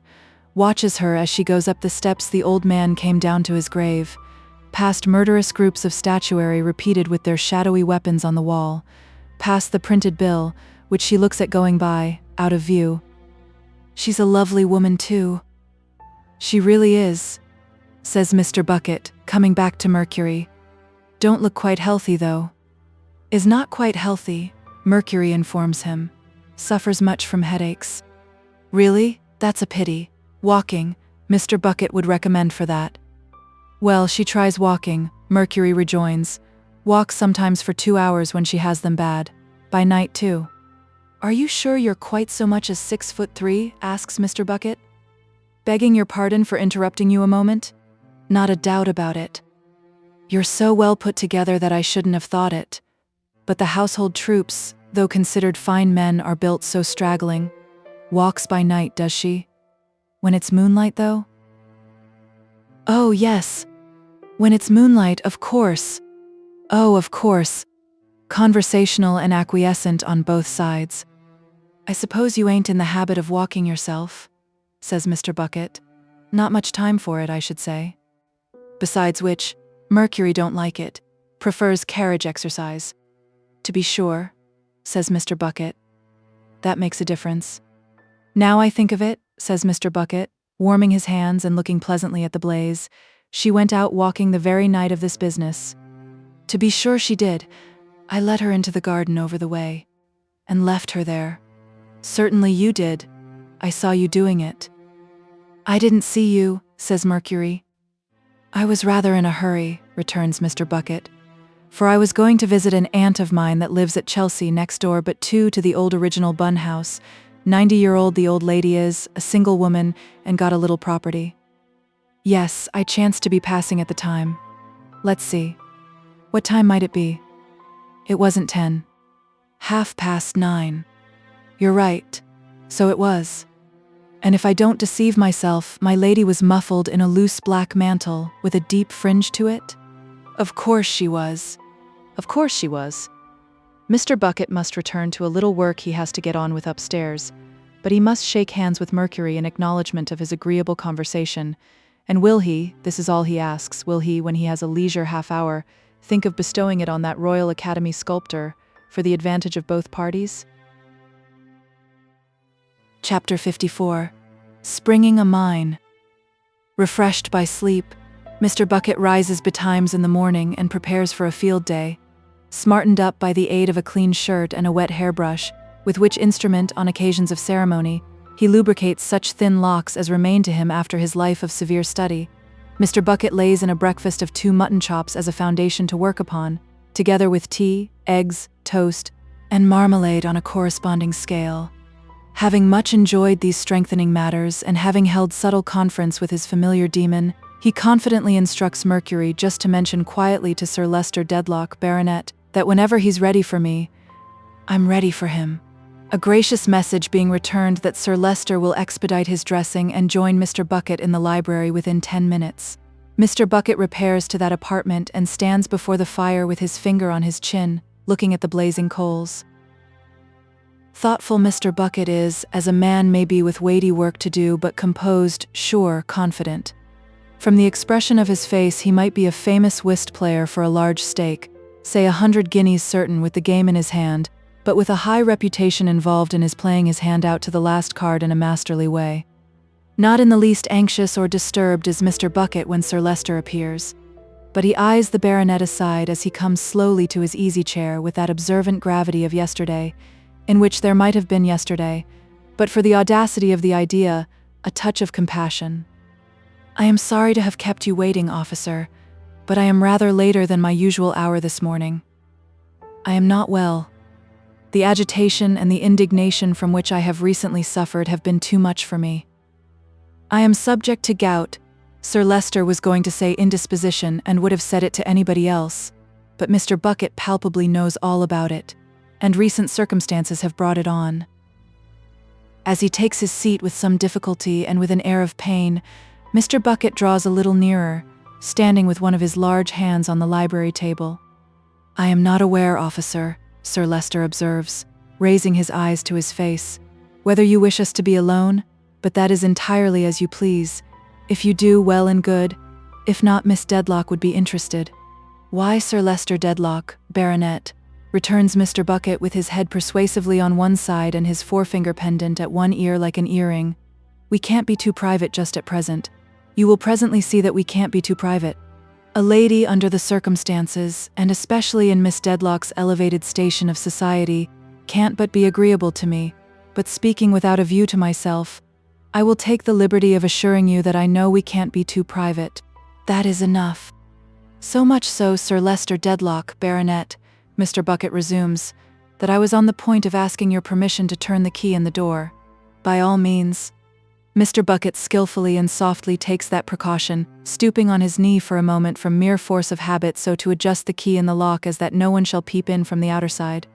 watches her as she goes up the steps the old man came down to his grave, past murderous groups of statuary repeated with their shadowy weapons on the wall, past the printed bill, which she looks at going by, out of view. "She's a lovely woman too." "She really is," says Mr. Bucket, coming back to Mercury. "Don't look quite healthy, though." "Is not quite healthy," Mercury informs him. "Suffers much from headaches." "Really? That's a pity. Walking, Mr. Bucket would recommend for that." "Well, she tries walking," Mercury rejoins. "Walks sometimes for 2 hours when she has them bad. By night, too." "Are you sure you're quite so much as 6'3", asks Mr. Bucket. "Begging your pardon for interrupting you a moment?" "Not a doubt about it. You're so well put together that I shouldn't have thought it. But the household troops, though considered fine men, are built so straggling. Walks by night, does she? When it's moonlight, though?" "Oh, yes. When it's moonlight, of course. Oh, of course." Conversational and acquiescent on both sides. "I suppose you ain't in the habit of walking yourself?" says Mr. Bucket. "Not much time for it, I should say. Besides which, Mercury don't like it. prefers carriage exercise. To be sure, says Mr. Bucket. That makes a difference. Now I think of it, says Mr. Bucket, warming his hands and looking pleasantly at the blaze, she went out walking the very night of this business. To be sure she did. I let her into the garden over the way, and left her there. Certainly you did. I saw you doing it. I didn't see you, says Mercury. I was rather in a hurry, returns Mr. Bucket, for I was going to visit an aunt of mine that lives at Chelsea next door but two to the old original Bun House. 90-year-old the old lady is, a single woman, and got a little property. Yes, I chanced to be passing at the time. Let's see. What time might it be? It wasn't 10. 9:30. You're right. So it was. And if I don't deceive myself, my lady was muffled in a loose black mantle with a deep fringe to it? Of course she was. Of course she was. Mr. Bucket must return to a little work he has to get on with upstairs, but he must shake hands with Mercury in acknowledgement of his agreeable conversation. And will he, this is all he asks, will he, when he has a leisure half-hour, think of bestowing it on that Royal Academy sculptor for the advantage of both parties? Chapter 54. Springing a Mine. Refreshed by sleep, Mr. Bucket rises betimes in the morning and prepares for a field day, smartened up by the aid of a clean shirt and a wet hairbrush, with which instrument, on occasions of ceremony, he lubricates such thin locks as remain to him after his life of severe study. Mr. Bucket lays in a breakfast of 2 mutton chops as a foundation to work upon, together with tea, eggs, toast, and marmalade on a corresponding scale. Having much enjoyed these strengthening matters, and having held subtle conference with his familiar demon, he confidently instructs Mercury just to mention quietly to Sir Leicester Dedlock, Baronet, that whenever he's ready for me, I'm ready for him. A gracious message being returned that Sir Leicester will expedite his dressing and join Mr. Bucket in the library within 10 minutes. Mr. Bucket repairs to that apartment and stands before the fire with his finger on his chin, looking at the blazing coals. Thoughtful Mr. Bucket is, as a man may be with weighty work to do, but composed, sure, confident. From the expression of his face he might be a famous whist player for a large stake, say 100 guineas certain with the game in his hand, but with a high reputation involved in his playing his hand out to the last card in a masterly way. Not in the least anxious or disturbed is Mr. Bucket when Sir Leicester appears, but he eyes the baronet aside as he comes slowly to his easy chair with that observant gravity of yesterday, in which there might have been yesterday, but for the audacity of the idea, a touch of compassion. I am sorry to have kept you waiting, officer, but I am rather later than my usual hour this morning. I am not well. The agitation and the indignation from which I have recently suffered have been too much for me. I am subject to gout. Sir Leicester was going to say indisposition and would have said it to anybody else, but Mr. Bucket palpably knows all about it, and recent circumstances have brought it on. As he takes his seat with some difficulty and with an air of pain, Mr. Bucket draws a little nearer, standing with one of his large hands on the library table. I am not aware, officer, Sir Leicester observes, raising his eyes to his face, whether you wish us to be alone, but that is entirely as you please. If you do, well and good. If not, Miss Dedlock would be interested. Why Sir Leicester Dedlock, Baronet? Returns Mr. Bucket with his head persuasively on one side and his forefinger pendant at one ear like an earring. We can't be too private just at present. You will presently see that we can't be too private. A lady under the circumstances, and especially in Miss Dedlock's elevated station of society, can't but be agreeable to me, but speaking without a view to myself, I will take the liberty of assuring you that I know we can't be too private. That is enough. So much so, Sir Leicester Dedlock, Baronet, Mr. Bucket resumes, that I was on the point of asking your permission to turn the key in the door. By all means. Mr. Bucket skillfully and softly takes that precaution, stooping on his knee for a moment from mere force of habit so to adjust the key in the lock as that no one shall peep in from the outer side.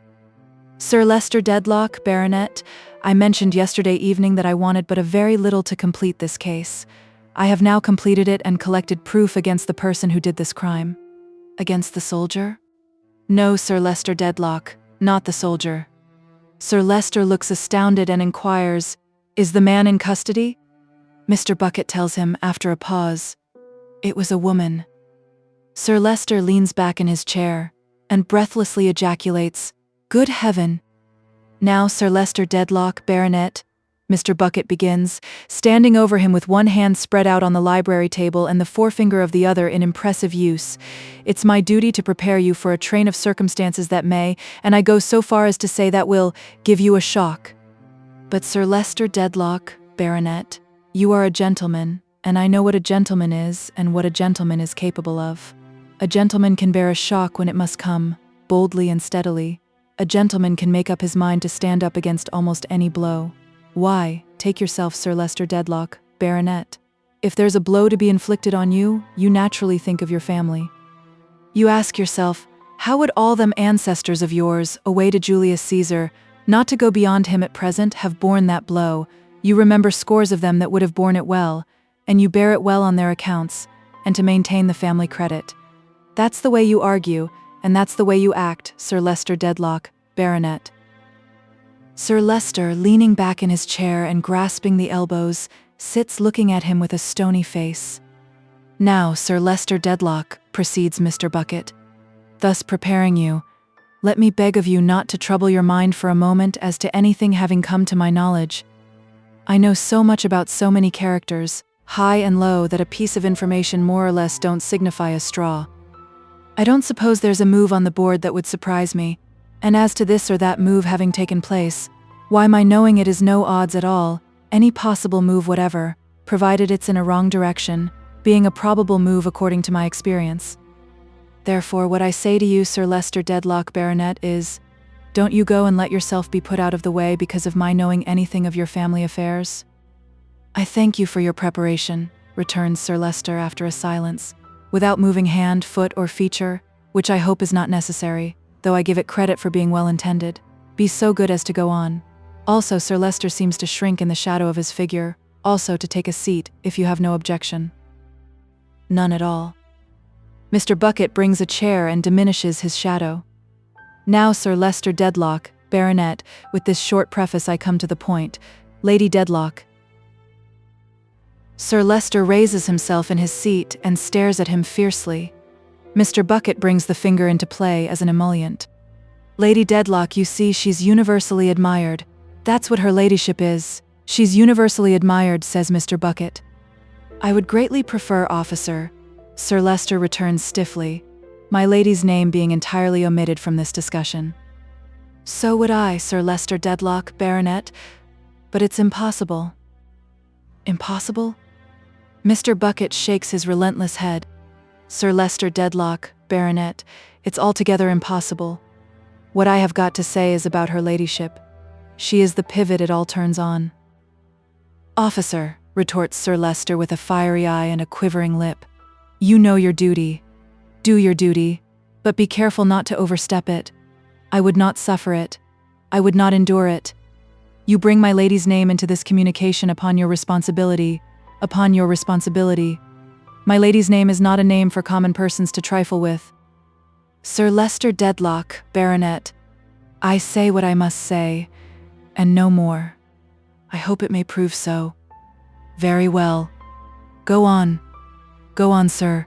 Sir Leicester Dedlock, Baronet, I mentioned yesterday evening that I wanted but a very little to complete this case. I have now completed it and collected proof against the person who did this crime. Against the soldier? No, Sir Leicester Dedlock, not the soldier. Sir Leicester looks astounded and inquires, is the man in custody? Mr. Bucket tells him after a pause, it was a woman. Sir Leicester leans back in his chair and breathlessly ejaculates, "Good heaven!" "Now, Sir Leicester Dedlock, Baronet," Mr. Bucket begins, standing over him with one hand spread out on the library table and the forefinger of the other in impressive use. "It's my duty to prepare you for a train of circumstances that may, and I go so far as to say that will, give you a shock. But Sir Leicester Dedlock, Baronet, you are a gentleman, and I know what a gentleman is and what a gentleman is capable of. A gentleman can bear a shock when it must come, boldly and steadily. A gentleman can make up his mind to stand up against almost any blow. Why, take yourself, Sir Leicester Dedlock, Baronet. If there's a blow to be inflicted on you, you naturally think of your family. You ask yourself, how would all them ancestors of yours, away to Julius Caesar, not to go beyond him at present, have borne that blow? You remember scores of them that would have borne it well, and you bear it well on their accounts, and to maintain the family credit. That's the way you argue, and that's the way you act, Sir Leicester Dedlock, Baronet." Sir Leicester, leaning back in his chair and grasping the elbows, sits looking at him with a stony face. "Now, Sir Leicester Dedlock," proceeds Mr. Bucket, "thus preparing you, let me beg of you not to trouble your mind for a moment as to anything having come to my knowledge. I know so much about so many characters, high and low, that a piece of information more or less don't signify a straw. I don't suppose there's a move on the board that would surprise me, and as to this or that move having taken place, why, my knowing it is no odds at all, any possible move whatever, provided it's in a wrong direction, being a probable move according to my experience. Therefore, what I say to you, Sir Leicester Dedlock, Baronet, is, don't you go and let yourself be put out of the way because of my knowing anything of your family affairs." "I thank you for your preparation," returns Sir Leicester after a silence, without moving hand, foot, or feature, which I hope is not necessary, though I give it credit for being well intended. Be so good as to go on. Also, Sir Leicester seems to shrink in the shadow of his figure, also to take a seat, if you have no objection." "None at all." Mr. Bucket brings a chair and diminishes his shadow. "Now, Sir Leicester Dedlock, Baronet, with this short preface I come to the point. Lady Dedlock." Sir Leicester raises himself in his seat and stares at him fiercely. Mr. Bucket brings the finger into play as an emollient. "Lady Dedlock, you see, she's universally admired. That's what her ladyship is. She's universally admired," says Mr. Bucket. "I would greatly prefer, officer," Sir Leicester returns stiffly, "my lady's name being entirely omitted from this discussion." "So would I, Sir Leicester Dedlock, Baronet, but it's impossible." "Impossible?" Mr. Bucket shakes his relentless head. "Sir Leicester Dedlock, Baronet, it's altogether impossible. What I have got to say is about her ladyship. She is the pivot it all turns on." "Officer," retorts Sir Leicester with a fiery eye and a quivering lip, "you know your duty. Do your duty, but be careful not to overstep it. I would not suffer it. I would not endure it. You bring my lady's name into this communication upon your responsibility, upon your responsibility. My lady's name is not a name for common persons to trifle with. Sir Leicester Dedlock, Baronet, I say what I must say, and no more. I hope it may prove so. Very well. Go on. Go on, sir."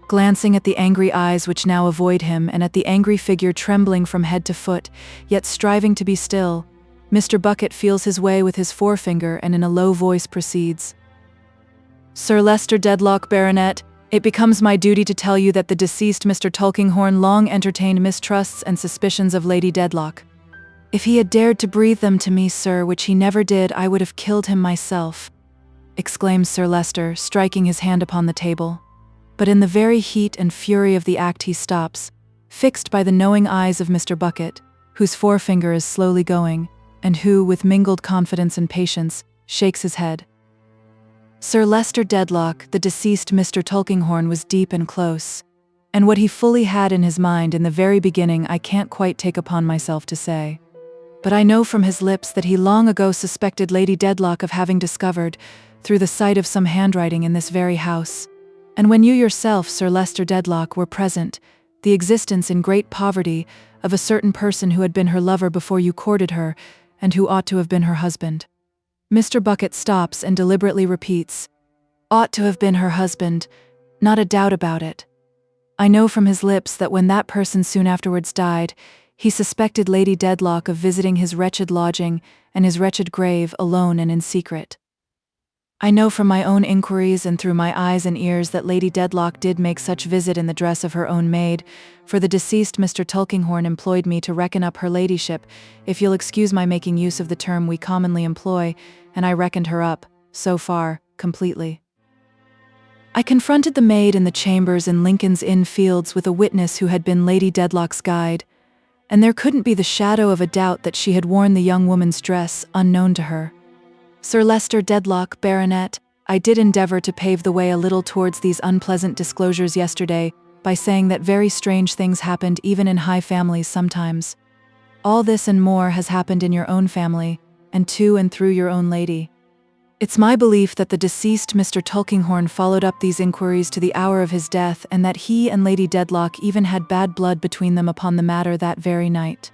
Glancing at the angry eyes which now avoid him and at the angry figure trembling from head to foot, yet striving to be still, Mr. Bucket feels his way with his forefinger and in a low voice proceeds. "Sir Leicester Dedlock, Baronet, it becomes my duty to tell you that the deceased Mr. Tulkinghorn long entertained mistrusts and suspicions of Lady Dedlock. If he had dared to breathe them to me, sir, which he never did, I would have killed him myself," exclaims Sir Leicester, striking his hand upon the table. But in the very heat and fury of the act he stops, fixed by the knowing eyes of Mr. Bucket, whose forefinger is slowly going, and who, with mingled confidence and patience, shakes his head. Sir Leicester Dedlock, the deceased Mr. Tulkinghorn, was deep and close, and what he fully had in his mind in the very beginning I can't quite take upon myself to say. But I know from his lips that he long ago suspected Lady Dedlock of having discovered, through the sight of some handwriting in this very house, and when you yourself, Sir Leicester Dedlock, were present, the existence in great poverty of a certain person who had been her lover before you courted her, and who ought to have been her husband. Mr. Bucket stops and deliberately repeats, "Ought to have been her husband, not a doubt about it. I know from his lips that when that person soon afterwards died, he suspected Lady Dedlock of visiting his wretched lodging and his wretched grave alone and in secret. I know from my own inquiries and through my eyes and ears that Lady Dedlock did make such visit in the dress of her own maid, for the deceased Mr. Tulkinghorn employed me to reckon up her ladyship, if you'll excuse my making use of the term we commonly employ, and I reckoned her up, so far, completely. I confronted the maid in the chambers in Lincoln's Inn Fields with a witness who had been Lady Dedlock's guide, and there couldn't be the shadow of a doubt that she had worn the young woman's dress unknown to her. Sir Leicester Dedlock, Baronet, I did endeavour to pave the way a little towards these unpleasant disclosures yesterday by saying that very strange things happened even in high families sometimes. All this and more has happened in your own family, and to and through your own lady. It's my belief that the deceased Mr. Tulkinghorn followed up these inquiries to the hour of his death, and that he and Lady Dedlock even had bad blood between them upon the matter that very night.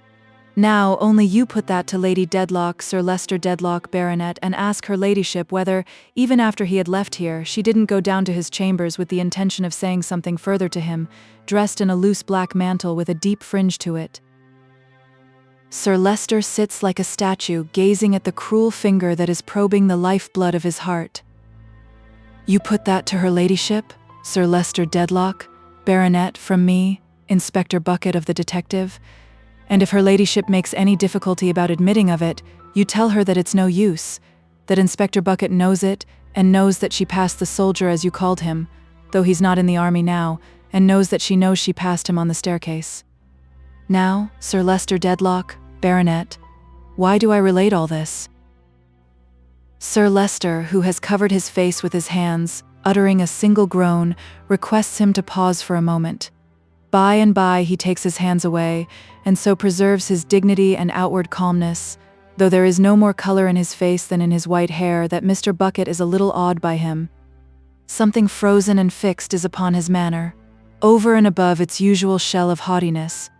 Now, only you put that to Lady Dedlock, Sir Leicester Dedlock, Baronet, and ask her ladyship whether, even after he had left here, she didn't go down to his chambers with the intention of saying something further to him, dressed in a loose black mantle with a deep fringe to it. Sir Leicester sits like a statue, gazing at the cruel finger that is probing the lifeblood of his heart. You put that to her ladyship, Sir Leicester Dedlock, Baronet, from me, Inspector Bucket of the detective, and if her ladyship makes any difficulty about admitting of it, you tell her that it's no use, that Inspector Bucket knows it, and knows that she passed the soldier as you called him, though he's not in the army now, and knows that she passed him on the staircase. Now, Sir Leicester Dedlock, Baronet, why do I relate all this? Sir Leicester, who has covered his face with his hands, uttering a single groan, requests him to pause for a moment. By and by he takes his hands away, and so preserves his dignity and outward calmness, though there is no more color in his face than in his white hair, that Mr. Bucket is a little awed by him. Something frozen and fixed is upon his manner, over and above its usual shell of haughtiness,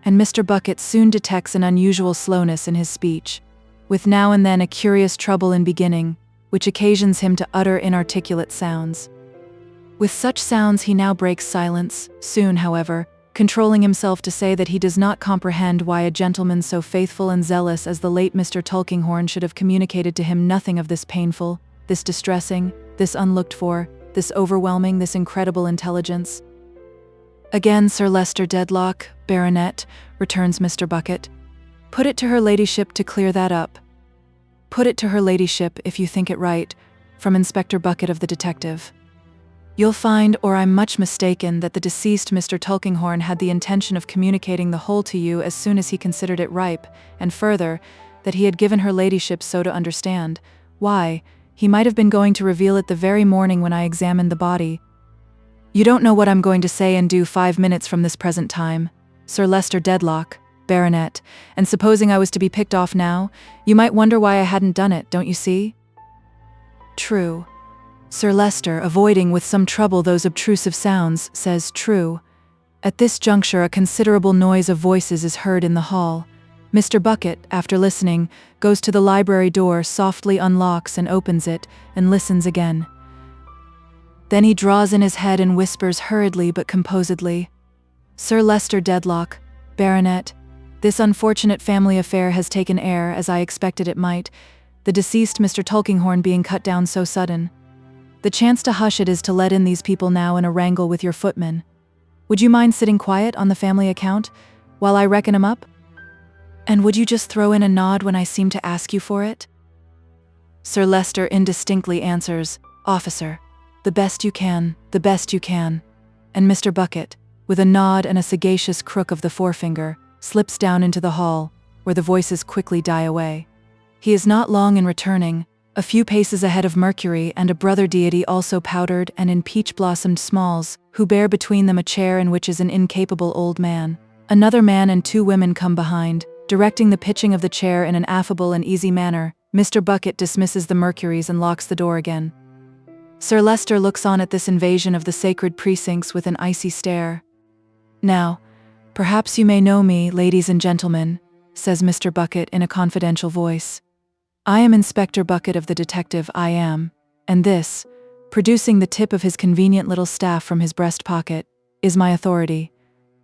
and Mr. Bucket soon detects an unusual slowness in his speech, with now and then a curious trouble in beginning, which occasions him to utter inarticulate sounds. With such sounds he now breaks silence, soon, however, controlling himself to say that he does not comprehend why a gentleman so faithful and zealous as the late Mr. Tulkinghorn should have communicated to him nothing of this painful, this distressing, this unlooked for, this overwhelming, this incredible intelligence. Again, Sir Leicester Dedlock, Baronet, returns Mr. Bucket. Put it to her ladyship to clear that up. Put it to her ladyship, if you think it right, from Inspector Bucket of the detective. You'll find, or I'm much mistaken, that the deceased Mr. Tulkinghorn had the intention of communicating the whole to you as soon as he considered it ripe, and further, that he had given her ladyship so to understand. Why, he might have been going to reveal it the very morning when I examined the body. You don't know what I'm going to say and do 5 minutes from this present time, Sir Leicester Dedlock, Baronet, and supposing I was to be picked off now, you might wonder why I hadn't done it, don't you see? True. Sir Leicester, avoiding with some trouble those obtrusive sounds, says true. At this juncture a considerable noise of voices is heard in the hall. Mr. Bucket, after listening, goes to the library door, softly unlocks and opens it, and listens again. Then he draws in his head and whispers hurriedly but composedly, Sir Leicester Dedlock, Baronet, this unfortunate family affair has taken air, as I expected it might, the deceased Mr. Tulkinghorn being cut down so sudden. The chance to hush it is to let in these people now in a wrangle with your footman. Would you mind sitting quiet on the family account, while I reckon 'em up? And would you just throw in a nod when I seem to ask you for it? Sir Leicester indistinctly answers, Officer, the best you can, the best you can. And Mr. Bucket, with a nod and a sagacious crook of the forefinger, slips down into the hall, where the voices quickly die away. He is not long in returning, a few paces ahead of Mercury and a brother deity also powdered and in peach-blossomed smalls, who bear between them a chair in which is an incapable old man. Another man and 2 women come behind, directing the pitching of the chair in an affable and easy manner. Mr. Bucket dismisses the Mercuries and locks the door again. Sir Leicester looks on at this invasion of the sacred precincts with an icy stare. Now, perhaps you may know me, ladies and gentlemen, says Mr. Bucket in a confidential voice. I am Inspector Bucket of the detective, I am, and this, producing the tip of his convenient little staff from his breast pocket, is my authority.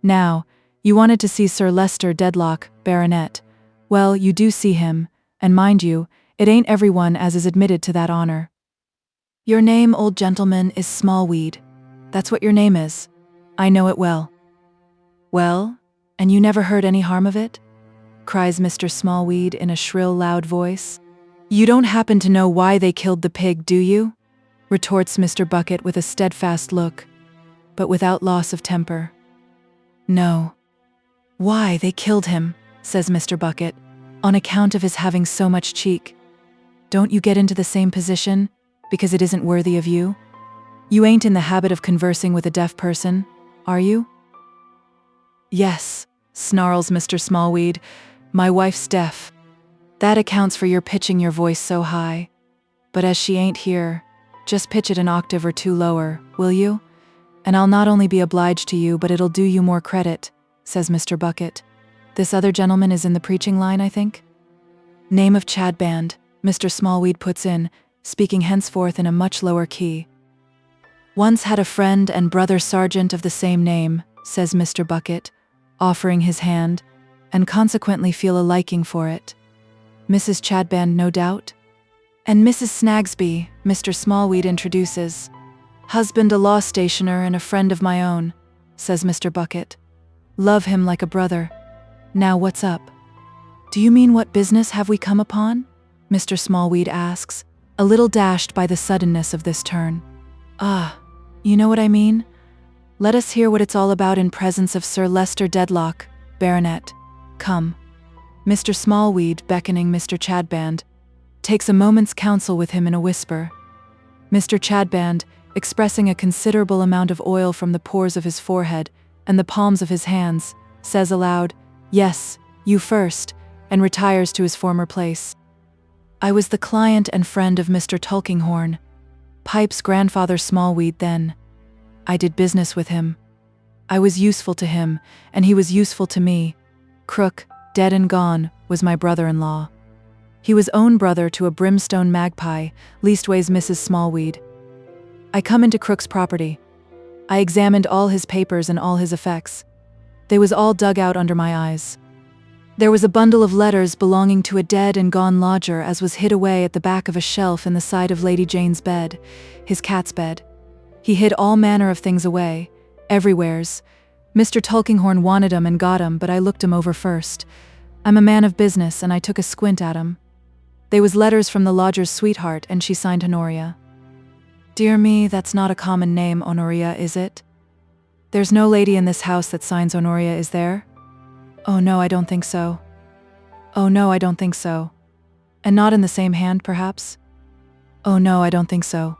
Now, you wanted to see Sir Leicester Dedlock, Baronet. Well, you do see him, and mind you, it ain't everyone as is admitted to that honor. Your name, old gentleman, is Smallweed. That's what your name is. I know it well. Well, and you never heard any harm of it? Cries Mr. Smallweed in a shrill, loud voice. You don't happen to know why they killed the pig, do you? Retorts Mr. Bucket with a steadfast look, but without loss of temper. No. Why, they killed him, says Mr. Bucket, on account of his having so much cheek. Don't you get into the same position, because it isn't worthy of you? You ain't in the habit of conversing with a deaf person, are you? Yes, snarls Mr. Smallweed, my wife's deaf. That accounts for your pitching your voice so high. But as she ain't here, just pitch it an octave or two lower, will you? And I'll not only be obliged to you, but it'll do you more credit, says Mr. Bucket. This other gentleman is in the preaching line, I think? Name of Chadband, Mr. Smallweed puts in, speaking henceforth in a much lower key. Once had a friend and brother sergeant of the same name, says Mr. Bucket, offering his hand, and consequently feel a liking for it. Mrs. Chadband, no doubt? And Mrs. Snagsby, Mr. Smallweed introduces. Husband a law stationer and a friend of my own, says Mr. Bucket. Love him like a brother. Now what's up? Do you mean what business have we come upon? Mr. Smallweed asks, a little dashed by the suddenness of this turn. Ah, you know what I mean? Let us hear what it's all about in presence of Sir Leicester Dedlock, Baronet. Come. Mr. Smallweed, beckoning Mr. Chadband, takes a moment's counsel with him in a whisper. Mr. Chadband, expressing a considerable amount of oil from the pores of his forehead and the palms of his hands, says aloud, Yes, you first, and retires to his former place. I was the client and friend of Mr. Tulkinghorn, Pipe's grandfather Smallweed then. I did business with him. I was useful to him, and he was useful to me. Crook, dead and gone, was my brother-in-law. He was own brother to a brimstone magpie, leastways Mrs. Smallweed. I come into Crook's property. I examined all his papers and all his effects. They was all dug out under my eyes. There was a bundle of letters belonging to a dead and gone lodger as was hid away at the back of a shelf in the side of Lady Jane's bed, his cat's bed. He hid all manner of things away, everywheres. Mr. Tulkinghorn wanted 'em and got 'em, but I looked 'em over first. I'm a man of business, and I took a squint at 'em. They was letters from the lodger's sweetheart, and she signed Honoria. Dear me, that's not a common name, Honoria, is it? There's no lady in this house that signs Honoria, is there? Oh no, I don't think so. Oh no, I don't think so. And not in the same hand, perhaps? Oh no, I don't think so.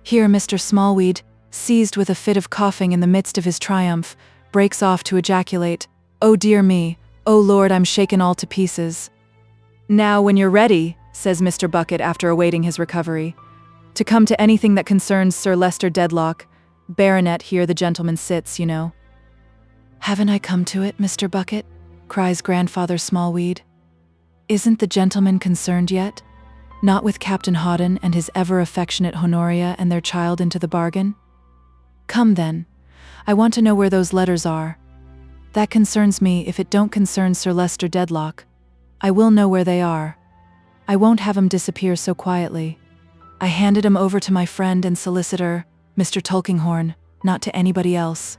Here Mr. Smallweed, seized with a fit of coughing in the midst of his triumph, breaks off to ejaculate, Oh dear me, oh Lord, I'm shaken all to pieces. Now when you're ready, says Mr. Bucket after awaiting his recovery, to come to anything that concerns Sir Leicester Dedlock, Baronet, here the gentleman sits, you know. Haven't I come to it, Mr. Bucket? Cries Grandfather Smallweed. Isn't the gentleman concerned yet? Not with Captain Hawdon and his ever-affectionate Honoria and their child into the bargain? Come then. I want to know where those letters are. That concerns me if it don't concern Sir Leicester Dedlock. I will know where they are. I won't have 'em disappear so quietly. I handed 'em over to my friend and solicitor, Mr. Tulkinghorn, not to anybody else.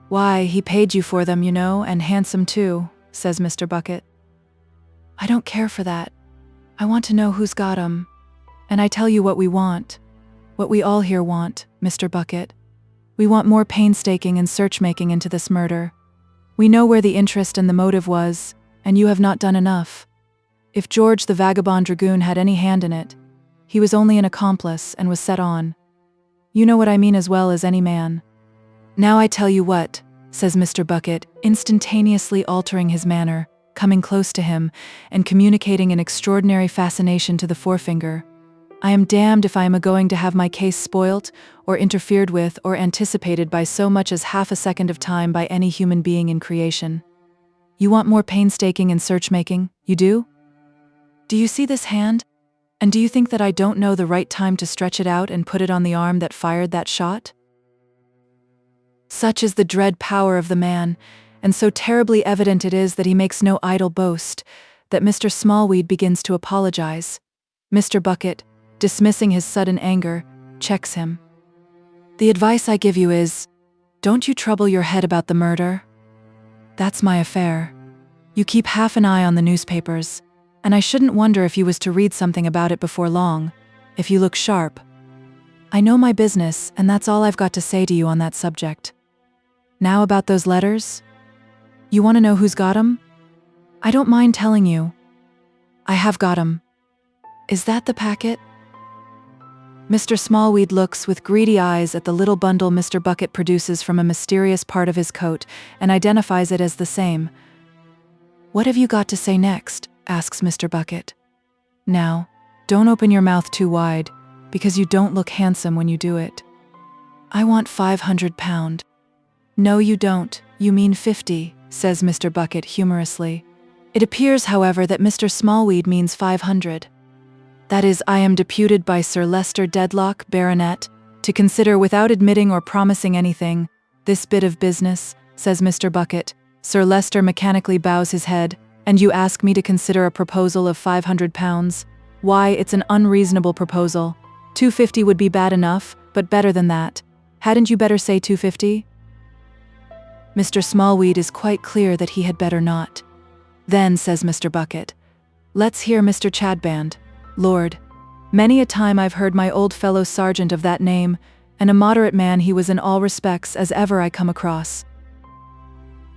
Why, he paid you for them, you know, and handsome too, says Mr. Bucket. I don't care for that. I want to know who's got 'em. And I tell you what we want. What we all here want, Mr. Bucket. We want more painstaking and search-making into this murder. We know where the interest and the motive was, and you have not done enough. If George the vagabond dragoon had any hand in it, he was only an accomplice and was set on. You know what I mean as well as any man. Now I tell you what, says Mr. Bucket, instantaneously altering his manner, coming close to him, and communicating an extraordinary fascination to the forefinger. I am damned if I am a-going to have my case spoilt, or interfered with, or anticipated by so much as half a second of time by any human being in creation. You want more painstaking and search-making, you do? Do you see this hand? And do you think that I don't know the right time to stretch it out and put it on the arm that fired that shot? Such is the dread power of the man, and so terribly evident it is that he makes no idle boast, that Mr. Smallweed begins to apologize. Mr. Bucket, dismissing his sudden anger, checks him. The advice I give you is, don't you trouble your head about the murder. That's my affair. You keep half an eye on the newspapers, and I shouldn't wonder if you was to read something about it before long, if you look sharp. I know my business, and that's all I've got to say to you on that subject. Now about those letters? You want to know who's got 'em? I don't mind telling you. I have got 'em. Is that the packet? Mr. Smallweed looks with greedy eyes at the little bundle Mr. Bucket produces from a mysterious part of his coat and identifies it as the same. What have you got to say next? Asks Mr. Bucket. Now, don't open your mouth too wide, because you don't look handsome when you do it. I want £500. No, you don't, you mean 50, says Mr. Bucket humorously. It appears, however, that Mr. Smallweed means 500. That is, I am deputed by Sir Leicester Dedlock, Baronet, to consider without admitting or promising anything, this bit of business, says Mr. Bucket. Sir Leicester mechanically bows his head, and you ask me to consider a proposal of £500? Why, it's an unreasonable proposal. 250 would be bad enough, but better than that. Hadn't you better say 250? Mr. Smallweed is quite clear that he had better not. Then, says Mr. Bucket, let's hear Mr. Chadband. Lord, many a time I've heard my old fellow sergeant of that name, and a moderate man he was in all respects as ever I come across.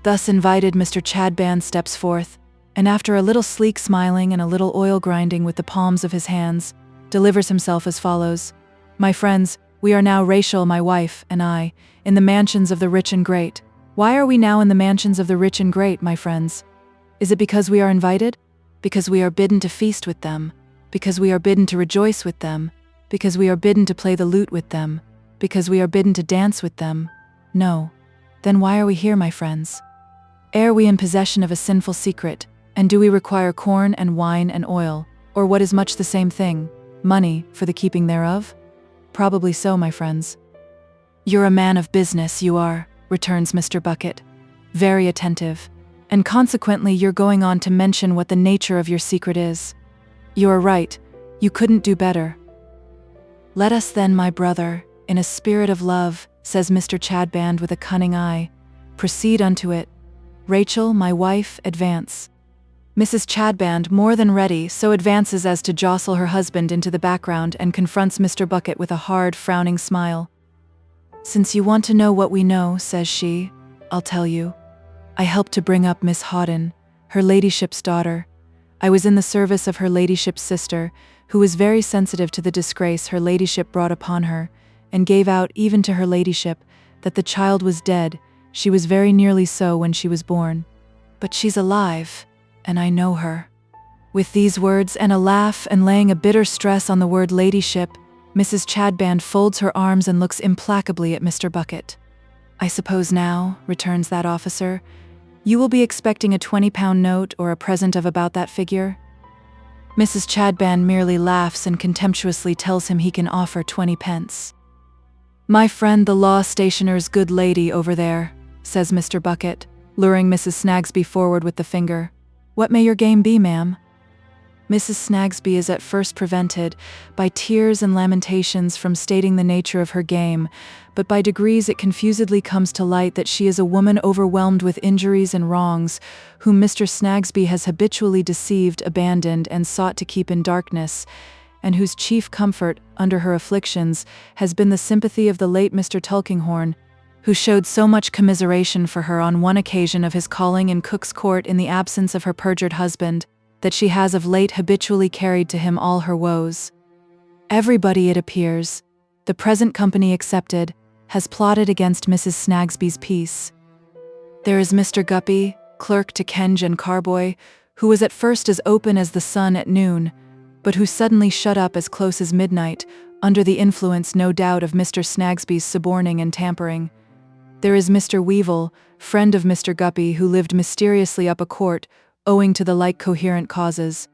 Thus invited, Mr. Chadband steps forth, and after a little sleek smiling and a little oil grinding with the palms of his hands, delivers himself as follows. My friends, we are now, Rachel, my wife, and I, in the mansions of the rich and great. Why are we now in the mansions of the rich and great, my friends? Is it because we are invited? Because we are bidden to feast with them? Because we are bidden to rejoice with them? Because we are bidden to play the lute with them? Because we are bidden to dance with them? No. Then why are we here, my friends? Are we in possession of a sinful secret, and do we require corn and wine and oil, or what is much the same thing, money, for the keeping thereof? Probably so, my friends. You're a man of business, you are, returns Mr. Bucket, very attentive, and consequently you're going on to mention what the nature of your secret is. You are right, you couldn't do better. Let us then, my brother, in a spirit of love, says Mr. Chadband with a cunning eye, proceed unto it. Rachel, my wife, advance. Mrs. Chadband, more than ready, so advances as to jostle her husband into the background and confronts Mr. Bucket with a hard, frowning smile. Since you want to know what we know, says she, I'll tell you. I helped to bring up Miss Hawdon, her ladyship's daughter. I was in the service of her ladyship's sister, who was very sensitive to the disgrace her ladyship brought upon her, and gave out even to her ladyship that the child was dead. She was very nearly so when she was born. But she's alive, and I know her. With these words and a laugh, and laying a bitter stress on the word ladyship, Mrs. Chadband folds her arms and looks implacably at Mr. Bucket. I suppose now, returns that officer, you will be expecting a £20 note or a present of about that figure? Mrs. Chadband merely laughs and contemptuously tells him he can offer 20 pence. My friend the law stationer's good lady over there, says Mr. Bucket, luring Mrs. Snagsby forward with the finger. What may your game be, ma'am? Mrs. Snagsby is at first prevented, by tears and lamentations, from stating the nature of her game, but by degrees it confusedly comes to light that she is a woman overwhelmed with injuries and wrongs, whom Mr. Snagsby has habitually deceived, abandoned, and sought to keep in darkness, and whose chief comfort, under her afflictions, has been the sympathy of the late Mr. Tulkinghorn, who showed so much commiseration for her on one occasion of his calling in Cook's Court in the absence of her perjured husband, that she has of late habitually carried to him all her woes. Everybody, it appears, the present company excepted, has plotted against Mrs. Snagsby's peace. There is Mr. Guppy, clerk to Kenge and Carboy, who was at first as open as the sun at noon, but who suddenly shut up as close as midnight, under the influence, no doubt, of Mr. Snagsby's suborning and tampering. There is Mr. Weevil, friend of Mr. Guppy, who lived mysteriously up a court, owing to the like coherent causes.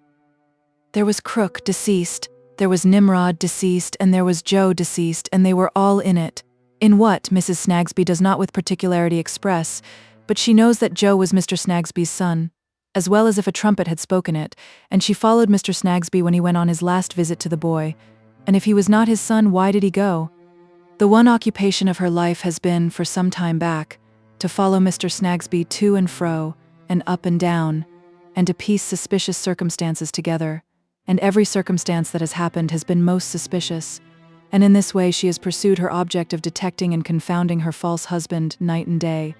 There was Crook, deceased, there was Nimrod, deceased, and there was Joe, deceased, and they were all in it. In what, Mrs. Snagsby does not with particularity express, but she knows that Joe was Mr. Snagsby's son, as well as if a trumpet had spoken it, and she followed Mr. Snagsby when he went on his last visit to the boy. And if he was not his son, why did he go? The one occupation of her life has been, for some time back, to follow Mr. Snagsby to and fro, and up and down, and to piece suspicious circumstances together, and every circumstance that has happened has been most suspicious, and in this way she has pursued her object of detecting and confounding her false husband night and day.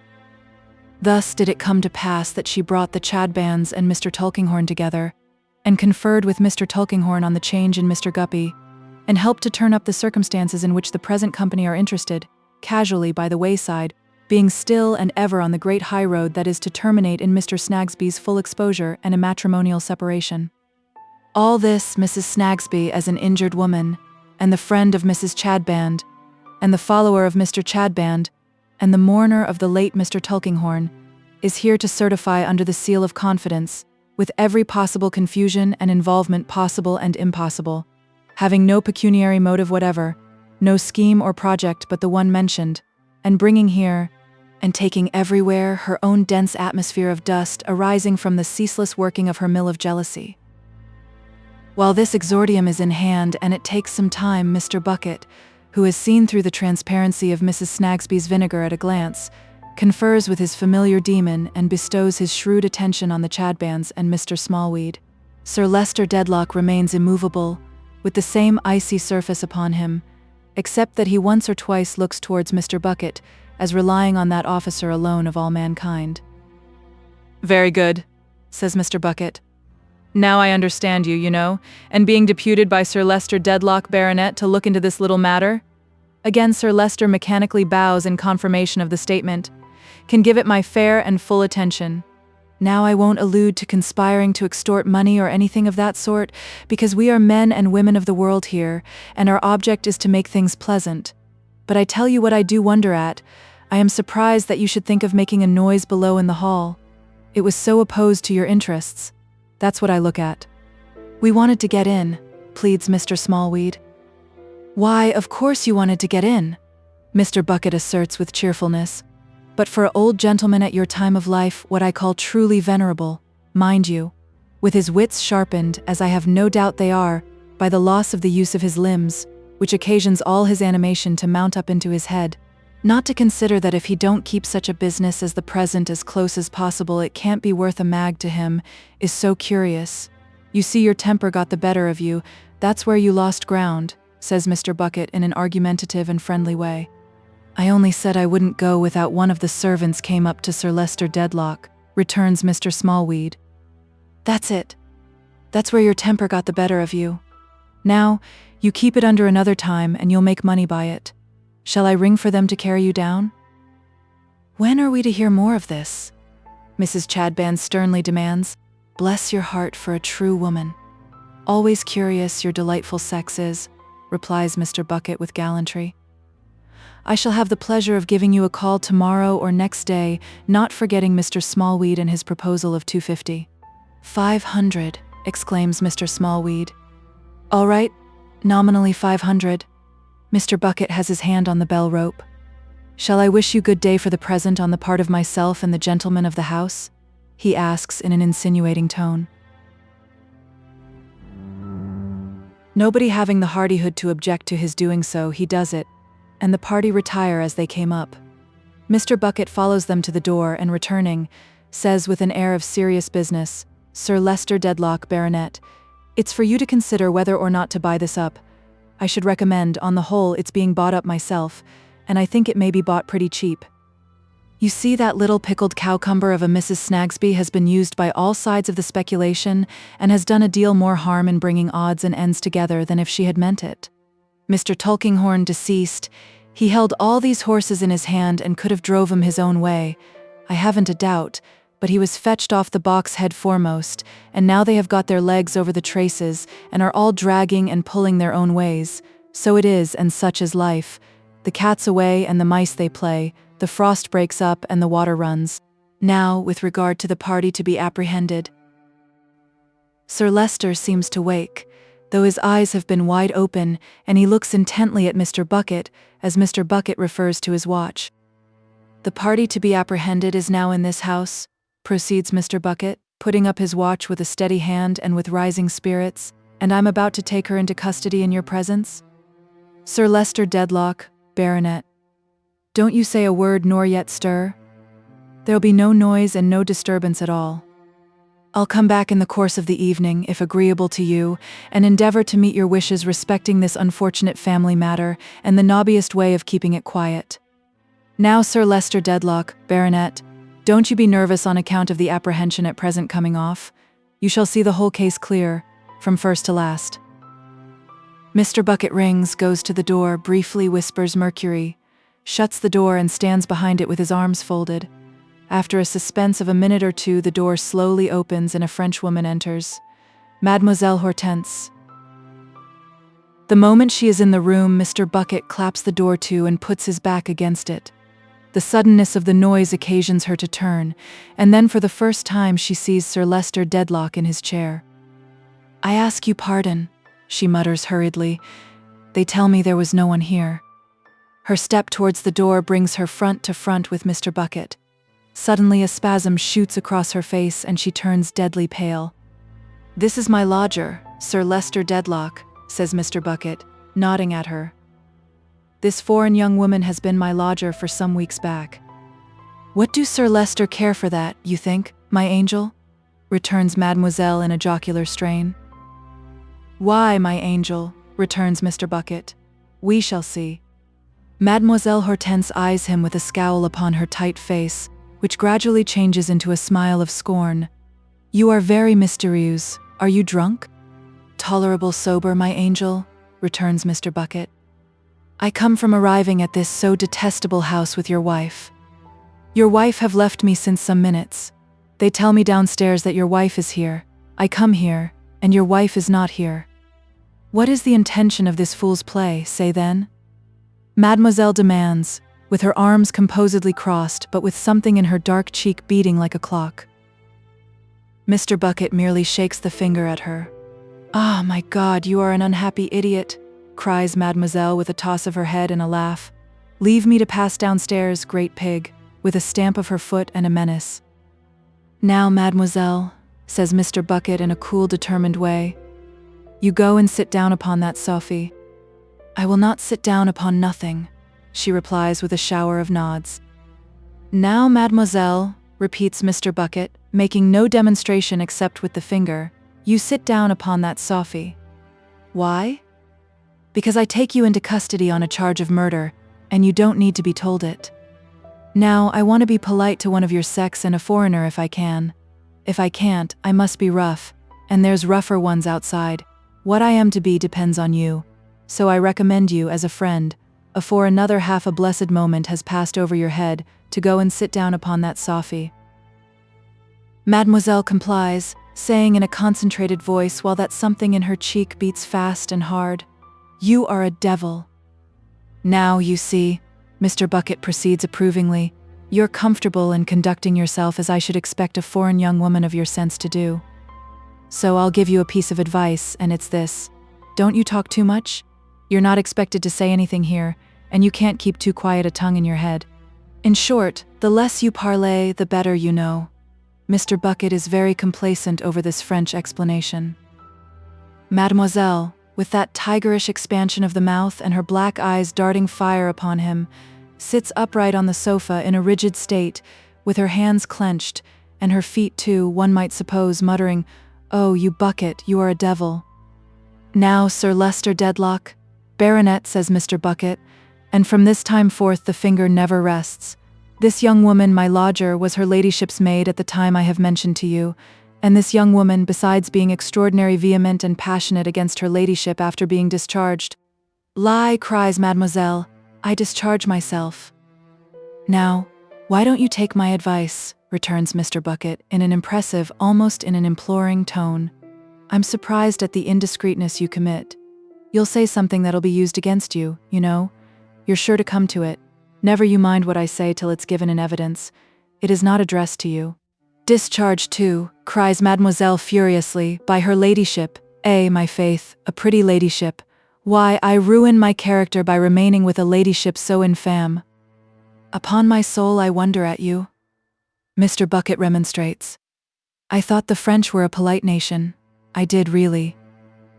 Thus did it come to pass that she brought the Chadbands and Mr. Tulkinghorn together, and conferred with Mr. Tulkinghorn on the change in Mr. Guppy, and helped to turn up the circumstances in which the present company are interested, casually by the wayside, being still and ever on the great high road that is to terminate in Mr. Snagsby's full exposure and a matrimonial separation. All this Mrs. Snagsby, as an injured woman, and the friend of Mrs. Chadband, and the follower of Mr. Chadband, and the mourner of the late Mr. Tulkinghorn, is here to certify under the seal of confidence, with every possible confusion and involvement possible and impossible, having no pecuniary motive whatever, no scheme or project but the one mentioned, and bringing here, and taking everywhere her own dense atmosphere of dust arising from the ceaseless working of her mill of jealousy. While this exordium is in hand, and it takes some time, Mr. Bucket, who has seen through the transparency of Mrs. Snagsby's vinegar at a glance, confers with his familiar demon and bestows his shrewd attention on the Chadbands and Mr. Smallweed. Sir Leicester Dedlock remains immovable, with the same icy surface upon him, except that he once or twice looks towards Mr. Bucket, as relying on that officer alone of all mankind. Very good, says Mr. Bucket. Now I understand you, you know, and being deputed by Sir Leicester Dedlock, Baronet, to look into this little matter. Again Sir Leicester mechanically bows in confirmation of the statement. Can give it my fair and full attention. Now I won't allude to conspiring to extort money or anything of that sort, because we are men and women of the world here, and our object is to make things pleasant. But I tell you what I do wonder at. I am surprised that you should think of making a noise below in the hall. It was so opposed to your interests. That's what I look at. We wanted to get in, pleads Mr. Smallweed. Why, of course you wanted to get in, Mr. Bucket asserts with cheerfulness. But for an old gentleman at your time of life, what I call truly venerable, mind you, with his wits sharpened, as I have no doubt they are, by the loss of the use of his limbs, which occasions all his animation to mount up into his head, not to consider that if he don't keep such a business as the present as close as possible it can't be worth a mag to him, is so curious. You see your temper got the better of you, that's where you lost ground, says Mr. Bucket in an argumentative and friendly way. I only said I wouldn't go without one of the servants came up to Sir Leicester Dedlock, returns Mr. Smallweed. That's it. That's where your temper got the better of you. Now, you keep it under another time and you'll make money by it. Shall I ring for them to carry you down? When are we to hear more of this? Mrs. Chadband sternly demands. Bless your heart for a true woman. Always curious your delightful sex is, replies Mr. Bucket with gallantry. I shall have the pleasure of giving you a call tomorrow or next day, not forgetting Mr. Smallweed and his proposal of $250. 500, exclaims Mr. Smallweed. All right, nominally 500. Mr. Bucket has his hand on the bell rope. Shall I wish you good day for the present on the part of myself and the gentlemen of the house? He asks in an insinuating tone. Nobody having the hardihood to object to his doing so, he does it, and the party retire as they came up. Mr. Bucket follows them to the door and returning, says with an air of serious business, Sir Leicester Dedlock, Baronet, it's for you to consider whether or not to buy this up. I should recommend, on the whole, it's being bought up myself, and I think it may be bought pretty cheap. You see that little pickled cowcumber of a Mrs. Snagsby has been used by all sides of the speculation and has done a deal more harm in bringing odds and ends together than if she had meant it. Mr. Tulkinghorn deceased, he held all these horses in his hand and could have drove 'em his own way, I haven't a doubt, but he was fetched off the box head foremost, and now they have got their legs over the traces and are all dragging and pulling their own ways. So it is, and such is life. The cat's away and the mice they play, the frost breaks up and the water runs. Now, with regard to the party to be apprehended. Sir Leicester seems to wake, though his eyes have been wide open, and he looks intently at Mr. Bucket, as Mr. Bucket refers to his watch. "The party to be apprehended is now in this house," proceeds Mr. Bucket, putting up his watch with a steady hand and with rising spirits, "and I'm about to take her into custody in your presence. Sir Leicester Dedlock, Baronet. Don't you say a word nor yet stir. There'll be no noise and no disturbance at all. I'll come back in the course of the evening, if agreeable to you, and endeavor to meet your wishes respecting this unfortunate family matter and the knobbiest way of keeping it quiet. Now, Sir Leicester Dedlock, Baronet, don't you be nervous on account of the apprehension at present coming off. You shall see the whole case clear, from first to last." Mr. Bucket rings, goes to the door, briefly whispers Mercury, shuts the door and stands behind it with his arms folded. After a suspense of a minute or two, the door slowly opens and a Frenchwoman enters. Mademoiselle Hortense. The moment she is in the room, Mr. Bucket claps the door to and puts his back against it. The suddenness of the noise occasions her to turn, and then for the first time she sees Sir Leicester Dedlock in his chair. "I ask you pardon," she mutters hurriedly. "They tell me there was no one here." Her step towards the door brings her front to front with Mr. Bucket. Suddenly a spasm shoots across her face and she turns deadly pale. "This is my lodger, Sir Leicester Dedlock," says Mr. Bucket, nodding at her. "This foreign young woman has been my lodger for some weeks back." "What do Sir Leicester care for that, you think, my angel?" returns Mademoiselle in a jocular strain. "Why, my angel," returns Mr. Bucket. "We shall see." Mademoiselle Hortense eyes him with a scowl upon her tight face, which gradually changes into a smile of scorn. "You are very mysterious. Are you drunk?" "Tolerable sober, my angel," returns Mr. Bucket. "I come from arriving at this so detestable house with your wife. Your wife have left me since some minutes. They tell me downstairs that your wife is here. I come here, and your wife is not here. What is the intention of this fool's play, say then?" Mademoiselle demands, with her arms composedly crossed but with something in her dark cheek beating like a clock. Mr. Bucket merely shakes the finger at her. "Ah, my God, you are an unhappy idiot," cries Mademoiselle with a toss of her head and a laugh. "Leave me to pass downstairs, great pig," with a stamp of her foot and a menace. "Now, Mademoiselle," says Mr. Bucket in a cool, determined way, "you go and sit down upon that sofa." "I will not sit down upon nothing," she replies with a shower of nods. "Now, Mademoiselle," repeats Mr. Bucket, making no demonstration except with the finger, "you sit down upon that sofa." "Why?" "Because I take you into custody on a charge of murder, and you don't need to be told it. Now, I want to be polite to one of your sex and a foreigner if I can. If I can't, I must be rough, and there's rougher ones outside. What I am to be depends on you. So I recommend you, as a friend, afore another half a blessed moment has passed over your head, to go and sit down upon that sofa." Mademoiselle complies, saying in a concentrated voice while that something in her cheek beats fast and hard, "You are a devil." "Now, you see," Mr. Bucket proceeds approvingly, "you're comfortable in conducting yourself as I should expect a foreign young woman of your sense to do. So I'll give you a piece of advice, and it's this. Don't you talk too much. You're not expected to say anything here, and you can't keep too quiet a tongue in your head. In short, the less you parlez, the better, you know." Mr. Bucket is very complacent over this French explanation. Mademoiselle, with that tigerish expansion of the mouth and her black eyes darting fire upon him, sits upright on the sofa in a rigid state, with her hands clenched, and her feet too, one might suppose, muttering, "Oh, you Bucket, you are a devil." "Now, Sir Leicester Dedlock, Baronet," says Mr. Bucket, and from this time forth the finger never rests. "This young woman, my lodger, was her ladyship's maid at the time I have mentioned to you, and this young woman, besides being extraordinary vehement and passionate against her ladyship after being discharged—" "Lie," cries Mademoiselle, "I discharge myself." "Now, why don't you take my advice?" returns Mr. Bucket in an impressive, almost in an imploring tone. "I'm surprised at the indiscreetness you commit. You'll say something that'll be used against you, you know. You're sure to come to it. Never you mind what I say till it's given in evidence. It is not addressed to you." "Discharged too," cries Mademoiselle furiously, "by her ladyship, My faith, a pretty ladyship. Why, I ruin my character by remaining with a ladyship so infame. Upon my soul, I wonder at you. Mr. Bucket remonstrates. I thought the French were a polite nation. I did really.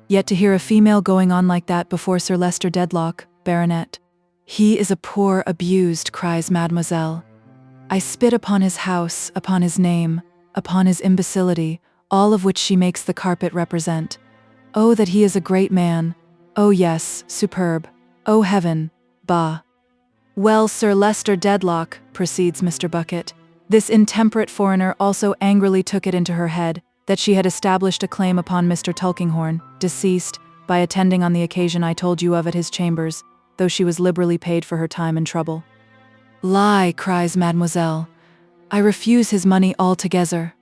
Yet to hear a female going on like that before Sir Leicester Dedlock, Baronet. He is a poor abused, cries Mademoiselle. I spit upon his house, upon his name, upon his imbecility, all of which she makes the carpet represent. Oh, that he is a great man. Oh yes, superb. Oh heaven, bah. Well, Sir Leicester Dedlock, proceeds Mr. Bucket, this intemperate foreigner also angrily took it into her head that she had established a claim upon Mr. Tulkinghorn, deceased, by attending on the occasion I told you of at his chambers, though she was liberally paid for her time and trouble. Lie, cries Mademoiselle. I refuse his money altogether.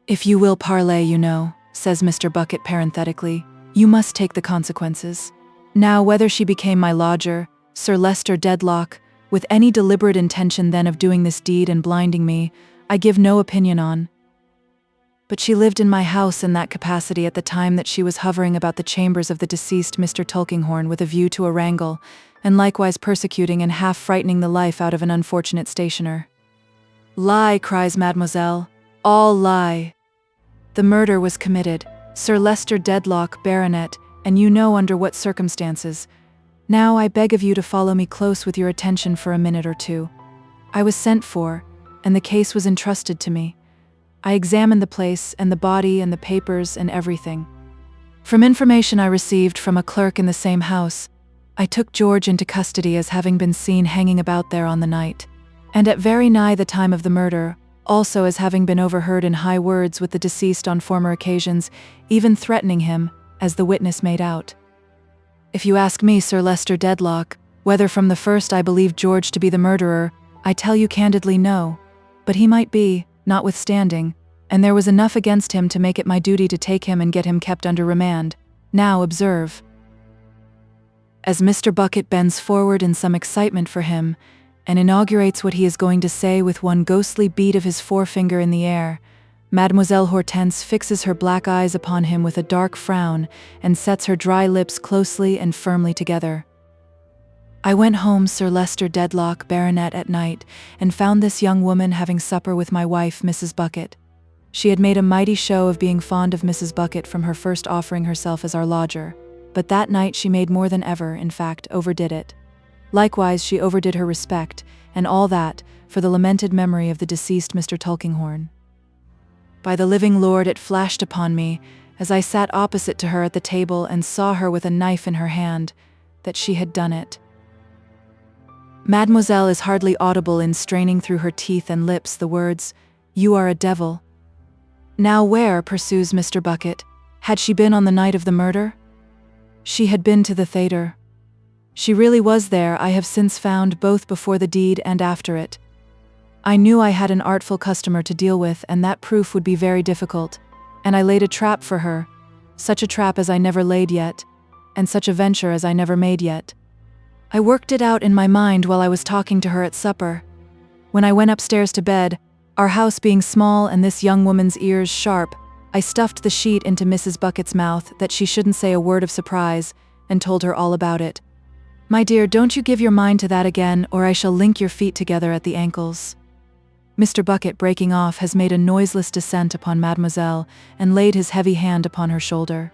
If you will parley, you know, says Mr. Bucket parenthetically, you must take the consequences. Now, whether she became my lodger, Sir Leicester Dedlock, with any deliberate intention then of doing this deed and blinding me, I give no opinion on. But she lived in my house in that capacity at the time that she was hovering about the chambers of the deceased Mr. Tulkinghorn with a view to a wrangle, and likewise persecuting and half frightening the life out of an unfortunate stationer. Lie, cries Mademoiselle, all lie. The murder was committed, Sir Leicester Dedlock, Baronet, and you know under what circumstances. Now I beg of you to follow me close with your attention for a minute or two. I was sent for, and the case was entrusted to me. I examined the place and the body and the papers and everything. From information I received from a clerk in the same house, I took George into custody as having been seen hanging about there on the night, and at very nigh the time of the murder, also as having been overheard in high words with the deceased on former occasions, even threatening him, as the witness made out. If you ask me, Sir Leicester Dedlock, whether from the first I believed George to be the murderer, I tell you candidly no, but he might be, notwithstanding, and there was enough against him to make it my duty to take him and get him kept under remand. Now observe. As Mr. Bucket bends forward in some excitement for him, and inaugurates what he is going to say with one ghostly beat of his forefinger in the air, Mademoiselle Hortense fixes her black eyes upon him with a dark frown and sets her dry lips closely and firmly together. I went home, Sir Leicester Dedlock, Baronet, at night, and found this young woman having supper with my wife, Mrs. Bucket. She had made a mighty show of being fond of Mrs. Bucket from her first offering herself as our lodger, but that night she made more than ever, in fact, overdid it. Likewise, she overdid her respect, and all that, for the lamented memory of the deceased Mr. Tulkinghorn. By the living Lord, it flashed upon me, as I sat opposite to her at the table and saw her with a knife in her hand, that she had done it. Mademoiselle is hardly audible in straining through her teeth and lips the words, "You are a devil." Now where, pursues Mr. Bucket, had she been on the night of the murder? She had been to the theatre. She really was there, I have since found, both before the deed and after it. I knew I had an artful customer to deal with, and that proof would be very difficult, and I laid a trap for her, such a trap as I never laid yet, and such a venture as I never made yet. I worked it out in my mind while I was talking to her at supper. When I went upstairs to bed, our house being small and this young woman's ears sharp, I stuffed the sheet into Mrs. Bucket's mouth that she shouldn't say a word of surprise, and told her all about it. My dear, don't you give your mind to that again, or I shall link your feet together at the ankles. Mr. Bucket, breaking off, has made a noiseless descent upon Mademoiselle and laid his heavy hand upon her shoulder.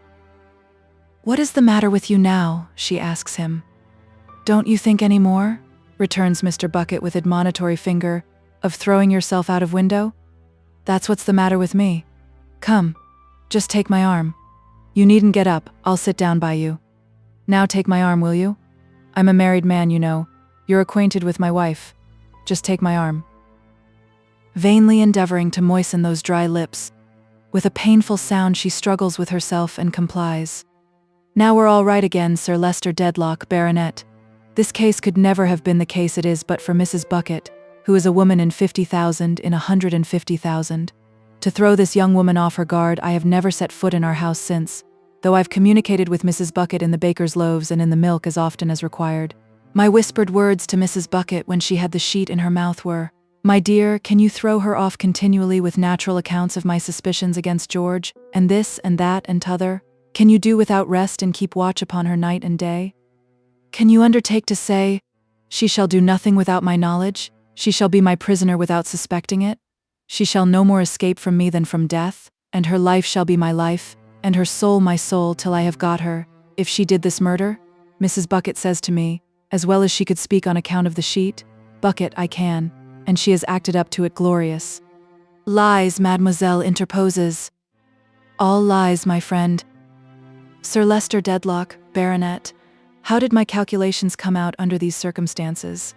What is the matter with you now? She asks him. Don't you think any more? Returns Mr. Bucket with admonitory finger, of throwing yourself out of window? That's what's the matter with me. Come, just take my arm. You needn't get up, I'll sit down by you. Now take my arm, will you? I'm a married man, you know. You're acquainted with my wife. Just take my arm. Vainly endeavoring to moisten those dry lips, with a painful sound she struggles with herself and complies. Now we're all right again, Sir Leicester Dedlock, Baronet. This case could never have been the case it is but for Mrs. Bucket, who is a woman in 50,000 in 150,000. To throw this young woman off her guard, I have never set foot in our house since, though I've communicated with Mrs. Bucket in the baker's loaves and in the milk as often as required. My whispered words to Mrs. Bucket when she had the sheet in her mouth were, "My dear, can you throw her off continually with natural accounts of my suspicions against George, and this and that and t'other? Can you do without rest and keep watch upon her night and day? Can you undertake to say, she shall do nothing without my knowledge, she shall be my prisoner without suspecting it? She shall no more escape from me than from death, and her life shall be my life, and her soul my soul till I have got her, if she did this murder? Mrs. Bucket says to me, as well as she could speak on account of the sheet, Bucket, I can, and she has acted up to it glorious. Lies, mademoiselle interposes. All lies, my friend. Sir Leicester Dedlock, Baronet, how did my calculations come out under these circumstances?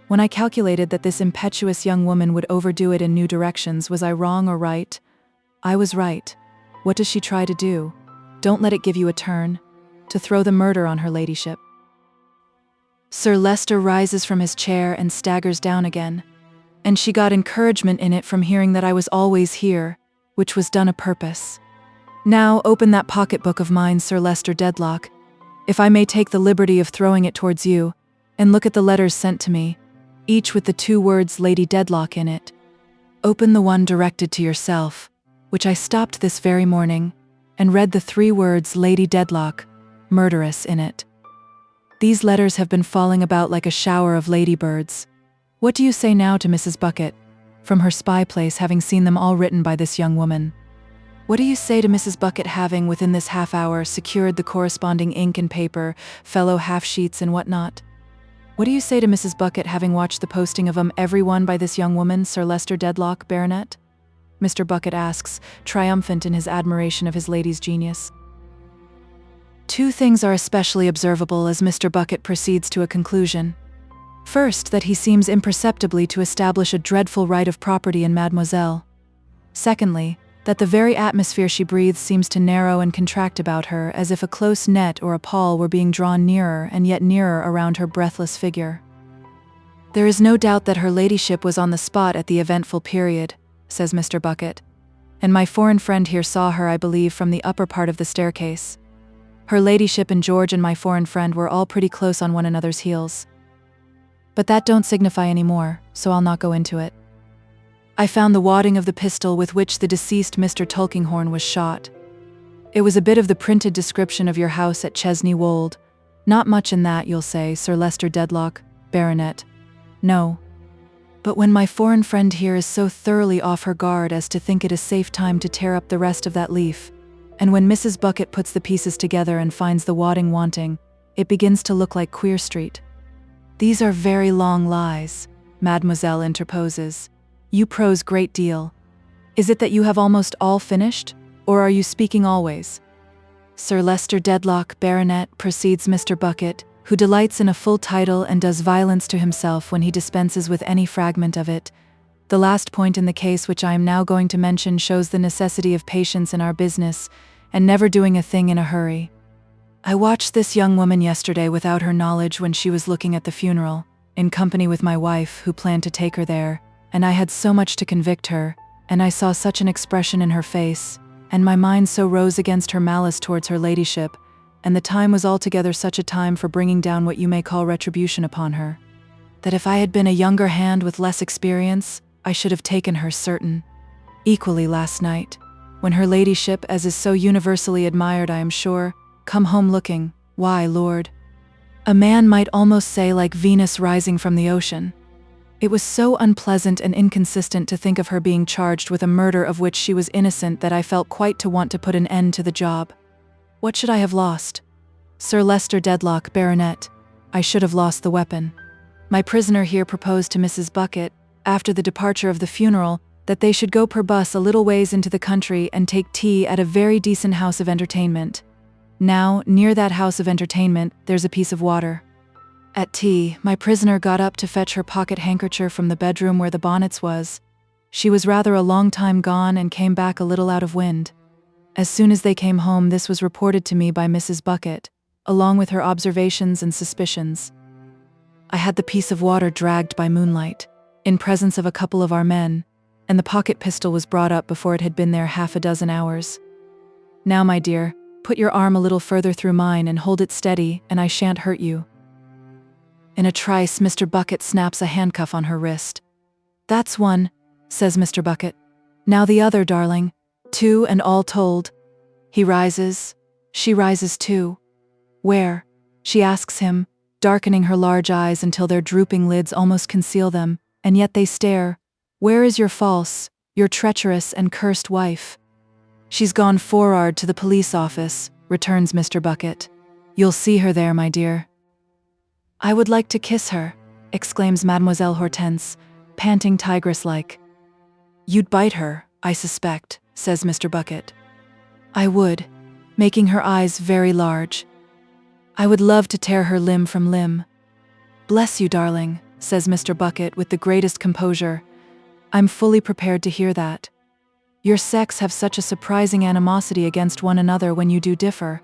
When I calculated that this impetuous young woman would overdo it in new directions, was I wrong or right? I was right. What does she try to do? Don't let it give you a turn. To throw the murder on her ladyship. Sir Leicester rises from his chair and staggers down again. And she got encouragement in it from hearing that I was always here, which was done a purpose. Now open that pocketbook of mine, Sir Leicester Dedlock, if I may take the liberty of throwing it towards you, and look at the letters sent to me, each with the 2 words Lady Dedlock in it. Open the one directed to yourself, which I stopped this very morning, and read the 3 words Lady Dedlock, murderess, in it. These letters have been falling about like a shower of ladybirds. What do you say now to Mrs. Bucket, from her spy place, having seen them all written by this young woman? What do you say to Mrs. Bucket having, within this half-hour, secured the corresponding ink and paper, fellow half-sheets and what-not? What do you say to Mrs. Bucket having watched the posting of 'em every one by this young woman, Sir Leicester Dedlock, Baronet? Mr. Bucket asks, triumphant in his admiration of his lady's genius. 2 things are especially observable as Mr. Bucket proceeds to a conclusion. First, that he seems imperceptibly to establish a dreadful right of property in Mademoiselle. Secondly, that the very atmosphere she breathes seems to narrow and contract about her, as if a close net or a pall were being drawn nearer and yet nearer around her breathless figure. There is no doubt that her ladyship was on the spot at the eventful period, says Mr. Bucket, and my foreign friend here saw her, I believe, from the upper part of the staircase. Her ladyship and George and my foreign friend were all pretty close on one another's heels. But that don't signify any more, so I'll not go into it. I found the wadding of the pistol with which the deceased Mr. Tulkinghorn was shot. It was a bit of the printed description of your house at Chesney Wold. Not much in that, you'll say, Sir Leicester Dedlock, Baronet. No. But when my foreign friend here is so thoroughly off her guard as to think it a safe time to tear up the rest of that leaf, and when Mrs. Bucket puts the pieces together and finds the wadding wanting, it begins to look like Queer Street. These are very long lies, Mademoiselle interposes. You prose great deal. Is it that you have almost all finished, or are you speaking always? Sir Leicester Dedlock, Baronet, proceeds Mr. Bucket, who delights in a full title and does violence to himself when he dispenses with any fragment of it. The last point in the case which I am now going to mention shows the necessity of patience in our business, and never doing a thing in a hurry. I watched this young woman yesterday without her knowledge when she was looking at the funeral, in company with my wife, who planned to take her there, and I had so much to convict her, and I saw such an expression in her face, and my mind so rose against her malice towards her ladyship, and the time was altogether such a time for bringing down what you may call retribution upon her, that if I had been a younger hand with less experience, I should have taken her certain. Equally last night, when her ladyship, as is so universally admired I am sure, come home looking, why, Lord, a man might almost say like Venus rising from the ocean. It was so unpleasant and inconsistent to think of her being charged with a murder of which she was innocent that I felt quite to want to put an end to the job. What should I have lost? Sir Leicester Dedlock, Baronet. I should have lost the weapon. My prisoner here proposed to Mrs. Bucket, after the departure of the funeral, that they should go per bus a little ways into the country and take tea at a very decent house of entertainment. Now, near that house of entertainment, there's a piece of water. At tea, my prisoner got up to fetch her pocket handkerchief from the bedroom where the bonnets was. She was rather a long time gone and came back a little out of wind. As soon as they came home, this was reported to me by Mrs. Bucket, along with her observations and suspicions. I had the piece of water dragged by moonlight, in presence of a couple of our men, and the pocket pistol was brought up before it had been there 6 hours. Now, my dear, put your arm a little further through mine and hold it steady, and I shan't hurt you. In a trice, Mr. Bucket snaps a handcuff on her wrist. That's one, says Mr. Bucket. Now the other, darling. 2 and all told. He rises, She rises too. Where? She asks him, darkening her large eyes until their drooping lids almost conceal them, and yet they stare. Where is your false, your treacherous and cursed wife? She's gone for'ard to the police office, returns Mr. Bucket. You'll see her there, my dear. I would like to kiss her, exclaims Mademoiselle Hortense, panting tigress-like. You'd bite her, I suspect, says Mr. Bucket. I would, making her eyes very large. I would love to tear her limb from limb. Bless you, darling, says Mr. Bucket with the greatest composure. I'm fully prepared to hear that. Your sex have such a surprising animosity against one another when you do differ.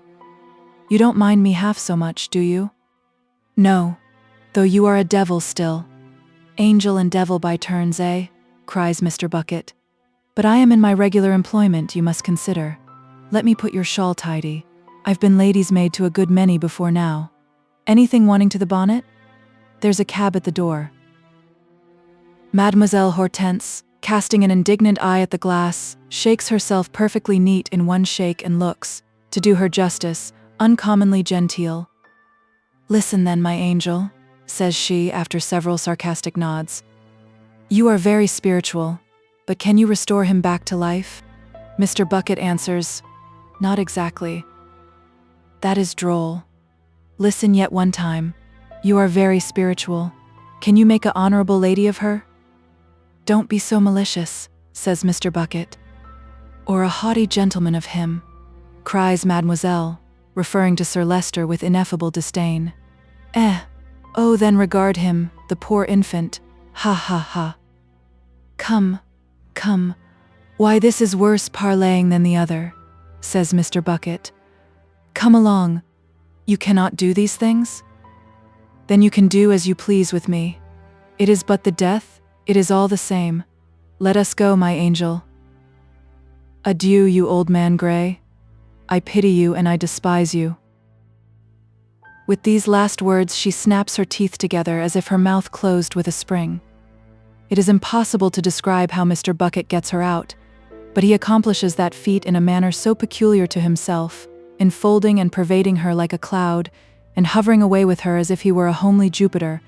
You don't mind me half so much, do you? No, though you are a devil still. Angel and devil by turns, eh? Cries Mr. Bucket. But I am in my regular employment, you must consider. Let me put your shawl tidy. I've been lady's maid to a good many before now. Anything wanting to the bonnet? There's a cab at the door. Mademoiselle Hortense, casting an indignant eye at the glass, shakes herself perfectly neat in one shake and looks, to do her justice, uncommonly genteel. Listen then, my angel, says she after several sarcastic nods. You are very spiritual, but can you restore him back to life? Mr. Bucket answers, not exactly. That is droll. Listen yet one time. You are very spiritual. Can you make an honorable lady of her? Don't be so malicious, says Mr. Bucket. Or a haughty gentleman of him, cries Mademoiselle, referring to Sir Leicester with ineffable disdain. Oh, then regard him, the poor infant, ha ha ha. Come, come, why this is worse parleying than the other, says Mr. Bucket. Come along. You cannot do these things? Then you can do as you please with me. It is but the death, it is all the same. Let us go, my angel. Adieu, you old man grey. I pity you and I despise you. With these last words she snaps her teeth together as if her mouth closed with a spring. It is impossible to describe how Mr. Bucket gets her out, but he accomplishes that feat in a manner so peculiar to himself, enfolding and pervading her like a cloud, and hovering away with her as if he were a homely Jupiter,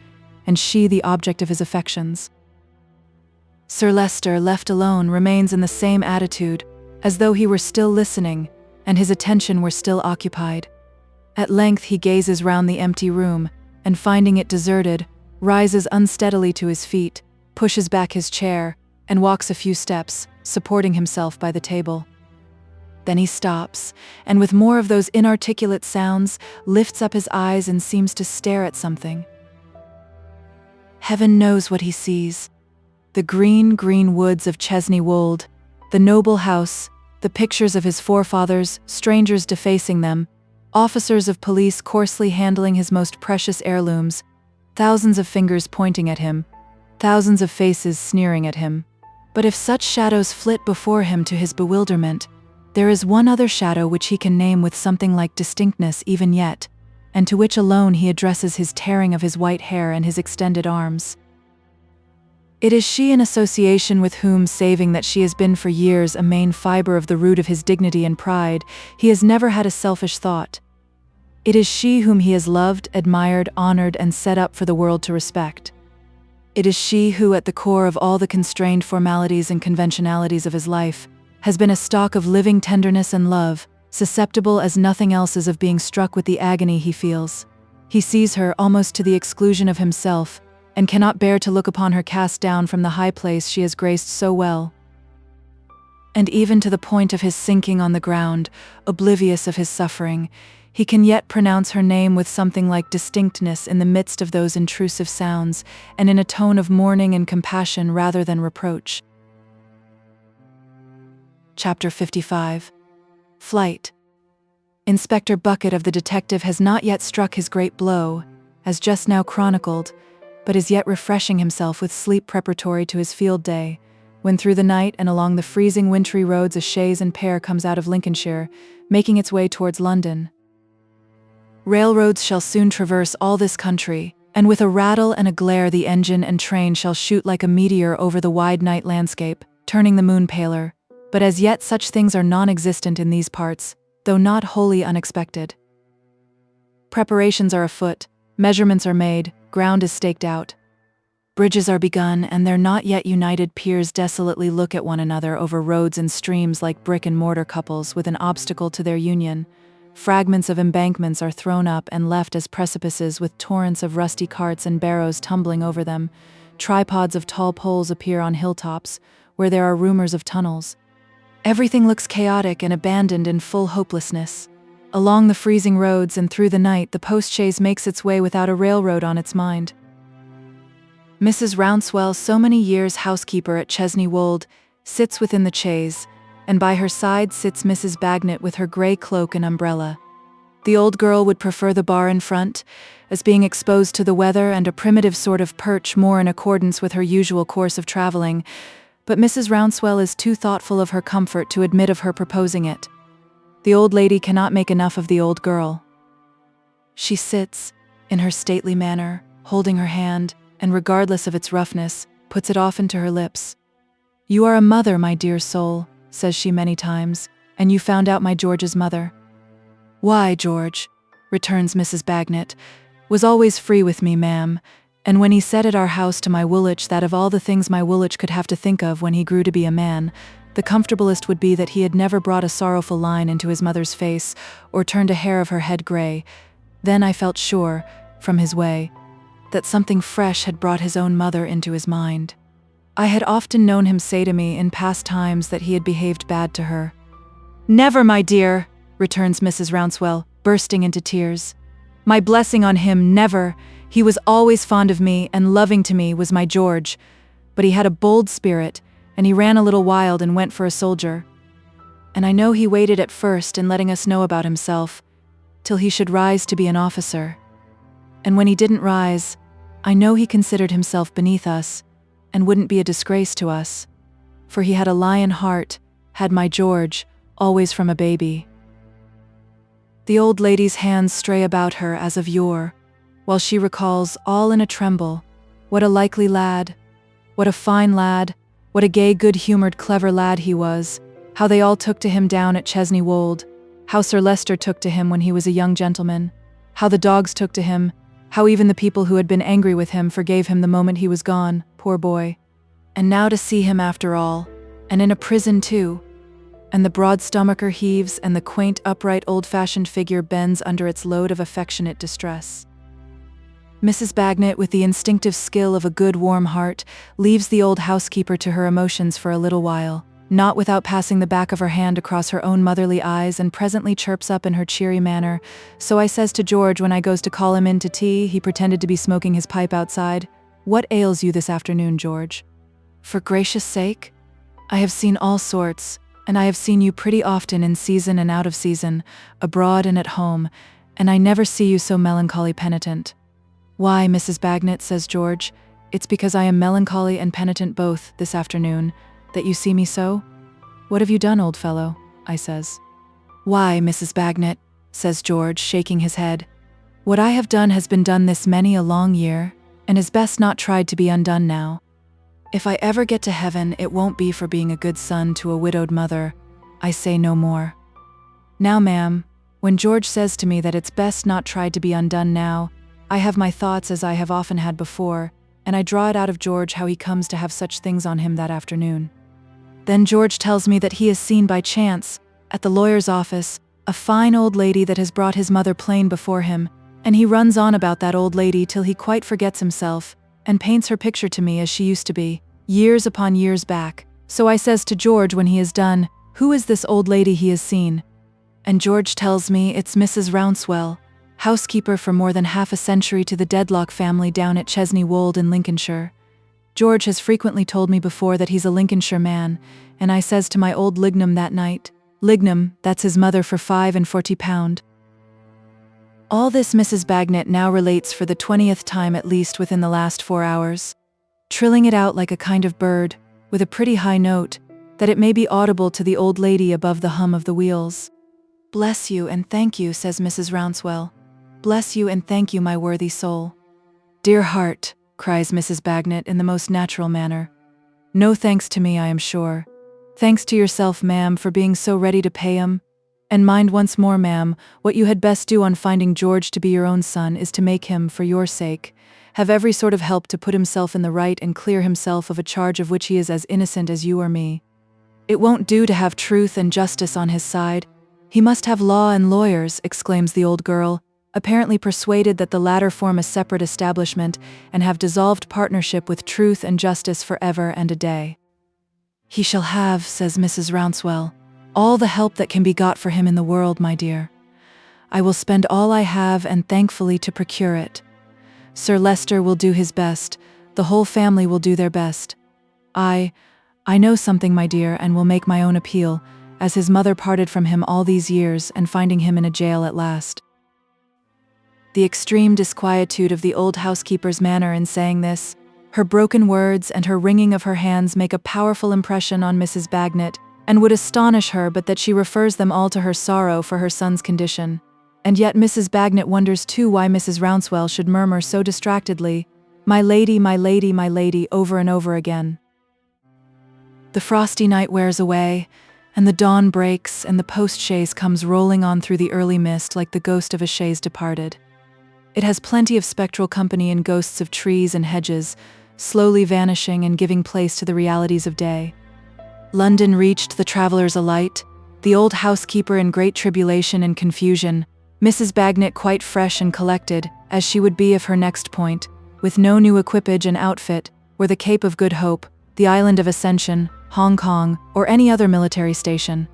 and she the object of his affections. Sir Leicester, left alone, remains in the same attitude, as though he were still listening, and his attention were still occupied. At length he gazes round the empty room, and finding it deserted, rises unsteadily to his feet, pushes back his chair, and walks a few steps, supporting himself by the table. Then he stops, and with more of those inarticulate sounds, lifts up his eyes and seems to stare at something. Heaven knows what he sees. The green, green woods of Chesney Wold, the noble house, the pictures of his forefathers, strangers defacing them, officers of police coarsely handling his most precious heirlooms, thousands of fingers pointing at him, thousands of faces sneering at him. But if such shadows flit before him to his bewilderment, there is one other shadow which he can name with something like distinctness even yet, and to which alone he addresses his tearing of his white hair and his extended arms. It is she in association with whom, saving that she has been for years a main fibre of the root of his dignity and pride, he has never had a selfish thought. It is she whom he has loved, admired, honored, and set up for the world to respect. It is she who, at the core of all the constrained formalities and conventionalities of his life, has been a stock of living tenderness and love, susceptible as nothing else is of being struck with the agony he feels. He sees her almost to the exclusion of himself, and cannot bear to look upon her cast down from the high place she has graced so well. And even to the point of his sinking on the ground, oblivious of his suffering, he can yet pronounce her name with something like distinctness in the midst of those intrusive sounds, and in a tone of mourning and compassion rather than reproach. Chapter 55. Flight. Inspector Bucket of the detective has not yet struck his great blow, as just now chronicled, but is yet refreshing himself with sleep preparatory to his field day, when through the night and along the freezing wintry roads a chaise and pair comes out of Lincolnshire, making its way towards London. Railroads shall soon traverse all this country, and with a rattle and a glare the engine and train shall shoot like a meteor over the wide night landscape, turning the moon paler. But as yet such things are non-existent in these parts, though not wholly unexpected. Preparations are afoot, measurements are made, ground is staked out. Bridges are begun, and their not yet united piers desolately look at one another over roads and streams like brick and mortar couples with an obstacle to their union. Fragments of embankments are thrown up and left as precipices with torrents of rusty carts and barrows tumbling over them. Tripods of tall poles appear on hilltops, where there are rumors of tunnels. Everything looks chaotic and abandoned in full hopelessness. Along the freezing roads and through the night, the postchaise makes its way without a railroad on its mind. Mrs. Rouncewell, so many years housekeeper at Chesney Wold, sits within the chaise, and by her side sits Mrs. Bagnet with her grey cloak and umbrella. The old girl would prefer the bar in front, as being exposed to the weather and a primitive sort of perch more in accordance with her usual course of travelling, but Mrs. Rouncewell is too thoughtful of her comfort to admit of her proposing it. The old lady cannot make enough of the old girl. She sits, in her stately manner, holding her hand, and regardless of its roughness, puts it often to her lips. "You are a mother, my dear soul," says she many times, "and you found out my George's mother." "Why, George," returns Mrs. Bagnet, "was always free with me, ma'am, and when he said at our house to my Woolwich that of all the things my Woolwich could have to think of when he grew to be a man, the comfortablest would be that he had never brought a sorrowful line into his mother's face, or turned a hair of her head grey, then I felt sure, from his way, that something fresh had brought his own mother into his mind. I had often known him say to me in past times that he had behaved bad to her." "Never, my dear," returns Mrs. Rouncewell, bursting into tears. "My blessing on him, never. He was always fond of me, and loving to me was my George. But he had a bold spirit, and he ran a little wild and went for a soldier. And I know he waited at first in letting us know about himself, till he should rise to be an officer. And when he didn't rise, I know he considered himself beneath us, and wouldn't be a disgrace to us. For he had a lion heart, had my George, always from a baby." The old lady's hands stray about her as of yore, while she recalls, all in a tremble, what a likely lad, what a fine lad, what a gay, good-humoured, clever lad he was, how they all took to him down at Chesney Wold, how Sir Leicester took to him when he was a young gentleman, how the dogs took to him, how even the people who had been angry with him forgave him the moment he was gone, poor boy. And now to see him after all, and in a prison too, and the broad stomacher heaves and the quaint, upright, old-fashioned figure bends under its load of affectionate distress. Mrs. Bagnet, with the instinctive skill of a good, warm heart, leaves the old housekeeper to her emotions for a little while, not without passing the back of her hand across her own motherly eyes, and presently chirps up in her cheery manner, "So I says to George when I goes to call him in to tea, he pretended to be smoking his pipe outside, 'What ails you this afternoon, George?' 'For gracious sake? I have seen all sorts, and I have seen you pretty often in season and out of season, abroad and at home, and I never see you so melancholy penitent.' 'Why, Mrs. Bagnet,' says George, 'it's because I am melancholy and penitent both, this afternoon, that you see me so?' 'What have you done, old fellow?' I says. 'Why, Mrs. Bagnet,' says George, shaking his head, 'what I have done has been done this many a long year, and is best not tried to be undone now. If I ever get to heaven, it won't be for being a good son to a widowed mother. I say no more. Now, ma'am, when George says to me that it's best not tried to be undone now, I have my thoughts as I have often had before, and I draw it out of George how he comes to have such things on him that afternoon. Then George tells me that he has seen by chance, at the lawyer's office, a fine old lady that has brought his mother plain before him, and he runs on about that old lady till he quite forgets himself, and paints her picture to me as she used to be, years upon years back. So I says to George when he is done, 'Who is this old lady he has seen?' And George tells me it's Mrs. Rouncewell, housekeeper for more than half a century to the Dedlock family down at Chesney Wold in Lincolnshire. George has frequently told me before that he's a Lincolnshire man, and I says to my old Lignum that night, 'Lignum, that's his mother for £45. All this Mrs. Bagnet now relates for the 20th time at least within the last 4 hours, trilling it out like a kind of bird, with a pretty high note, that it may be audible to the old lady above the hum of the wheels. 'Bless you and thank you,' says Mrs. Rouncewell. 'Bless you and thank you, my worthy soul.' 'Dear heart,' cries Mrs. Bagnet in the most natural manner. 'No thanks to me, I am sure. Thanks to yourself, ma'am, for being so ready to pay 'em. And mind once more, ma'am, what you had best do on finding George to be your own son is to make him, for your sake, have every sort of help to put himself in the right and clear himself of a charge of which he is as innocent as you or me. It won't do to have truth and justice on his side. He must have law and lawyers, exclaims the old girl, apparently persuaded that the latter form a separate establishment and have dissolved partnership with truth and justice forever and a day. He shall have, says Mrs. Rouncewell, all the help that can be got for him in the world, my dear. I will spend all I have and thankfully to procure it. Sir Leicester will do his best, the whole family will do their best. I know something, my dear, and will make my own appeal, as his mother parted from him all these years and finding him in a jail at last. The extreme disquietude of the old housekeeper's manner in saying this, her broken words and her wringing of her hands make a powerful impression on Mrs. Bagnet, and would astonish her but that she refers them all to her sorrow for her son's condition. And yet Mrs. Bagnet wonders too why Mrs. Rouncewell should murmur so distractedly, "My lady, my lady, my lady," over and over again. The frosty night wears away, and the dawn breaks, and the post-chaise comes rolling on through the early mist like the ghost of a chaise departed. It has plenty of spectral company in ghosts of trees and hedges, slowly vanishing and giving place to the realities of day. London reached, the travellers alight, the old housekeeper in great tribulation and confusion, Mrs. Bagnet quite fresh and collected, as she would be if her next point, with no new equipage and outfit, were the Cape of Good Hope, the Island of Ascension, Hong Kong, or any other military station.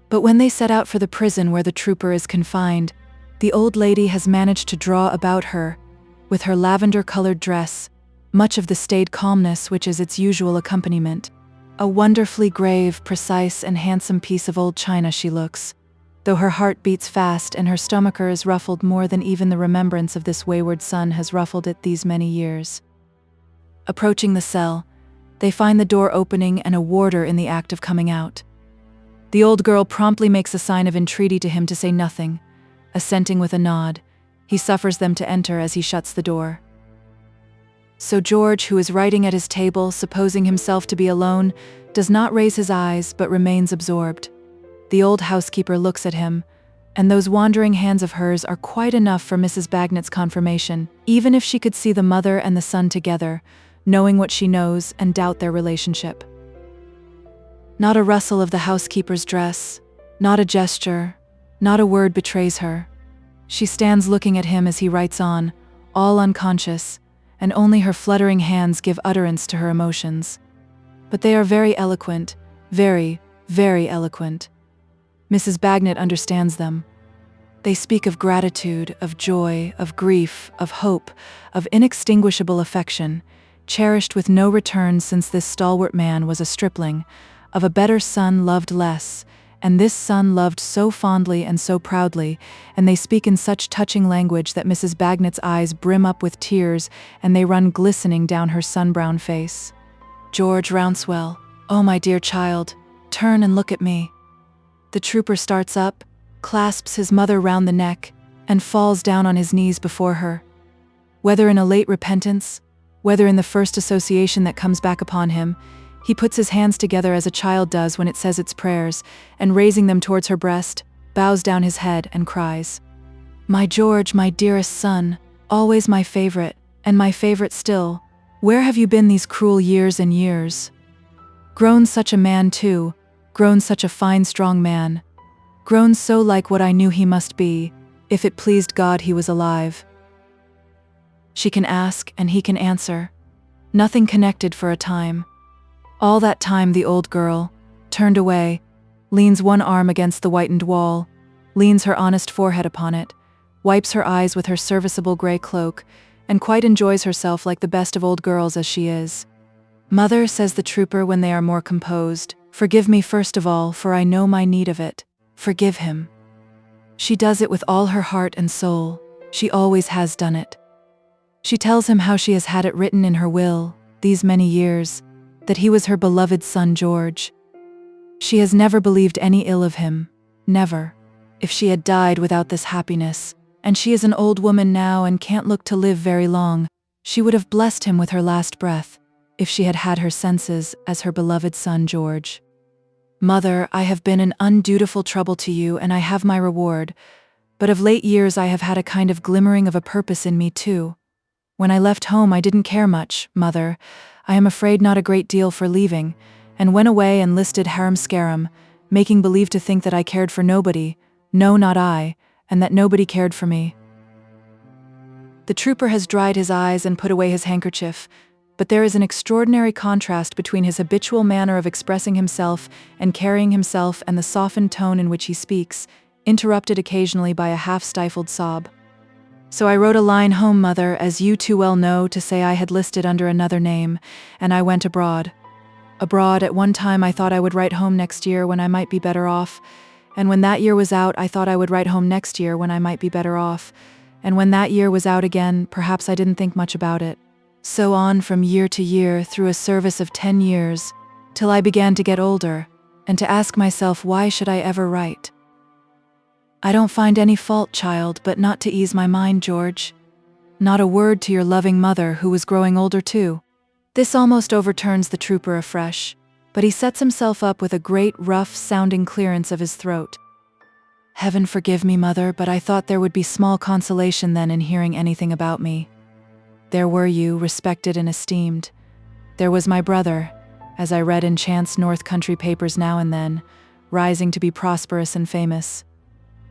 But when they set out for the prison where the trooper is confined, the old lady has managed to draw about her, with her lavender-colored dress, much of the staid calmness which is its usual accompaniment. A wonderfully grave, precise, and handsome piece of old china she looks, though her heart beats fast and her stomacher is ruffled more than even the remembrance of this wayward son has ruffled it these many years. Approaching the cell, they find the door opening and a warder in the act of coming out. The old girl promptly makes a sign of entreaty to him to say nothing. Assenting with a nod, he suffers them to enter as he shuts the door. So George, who is writing at his table, supposing himself to be alone, does not raise his eyes but remains absorbed. The old housekeeper looks at him, and those wandering hands of hers are quite enough for Mrs. Bagnet's confirmation, even if she could see the mother and the son together, knowing what she knows and doubt their relationship. Not a rustle of the housekeeper's dress, not a gesture, not a word betrays her. She stands looking at him as he writes on, all unconscious, and only her fluttering hands give utterance to her emotions. But they are very eloquent, very, very eloquent. Mrs. Bagnet understands them. They speak of gratitude, of joy, of grief, of hope, of inextinguishable affection, cherished with no return since this stalwart man was a stripling, of a better son loved less, and this son loved so fondly and so proudly, and they speak in such touching language that Mrs. Bagnet's eyes brim up with tears and they run glistening down her sun-brown face. "George Rouncewell, oh my dear child, turn and look at me." The trooper starts up, clasps his mother round the neck, and falls down on his knees before her. Whether in a late repentance, whether in the first association that comes back upon him, he puts his hands together as a child does when it says its prayers, and raising them towards her breast, bows down his head and cries, "My George, my dearest son, always my favorite, and my favorite still, where have you been these cruel years and years? Grown such a man too, grown such a fine strong man, grown so like what I knew he must be, if it pleased God he was alive." She can ask and he can answer. Nothing connected for a time. All that time the old girl, turned away, leans one arm against the whitened wall, leans her honest forehead upon it, wipes her eyes with her serviceable grey cloak, and quite enjoys herself like the best of old girls as she is. "Mother," says the trooper when they are more composed, "forgive me first of all, for I know my need of it. Forgive him." She does it with all her heart and soul. She always has done it. She tells him how she has had it written in her will, these many years, that he was her beloved son George. She has never believed any ill of him, never. If she had died without this happiness, and she is an old woman now and can't look to live very long, she would have blessed him with her last breath, if she had had her senses as her beloved son George. Mother, I have been an undutiful trouble to you, and I have my reward. But of late years I have had a kind of glimmering of a purpose in me too. When I left home I didn't care much, Mother. I am afraid not a great deal for leaving, and went away and listed harum-scarum, making believe to think that I cared for nobody, no, not I, and that nobody cared for me. The trooper has dried his eyes and put away his handkerchief, but there is an extraordinary contrast between his habitual manner of expressing himself and carrying himself and the softened tone in which he speaks, interrupted occasionally by a half-stifled sob. So I wrote a line home, Mother, as you too well know, to say I had listed under another name, and I went abroad. Abroad, at one time I thought I would write home next year when I might be better off, and when that year was out I thought I would write home next year when I might be better off, and when that year was out again, perhaps I didn't think much about it. So on from year to year through a service of 10 years, till I began to get older, and to ask myself why should I ever write. I don't find any fault, child, but not to ease my mind, George. Not a word to your loving mother, who was growing older too. This almost overturns the trooper afresh, but he sets himself up with a great rough-sounding clearance of his throat. Heaven forgive me, Mother, but I thought there would be small consolation then in hearing anything about me. There were you, respected and esteemed. There was my brother, as I read in chance North Country papers now and then, rising to be prosperous and famous.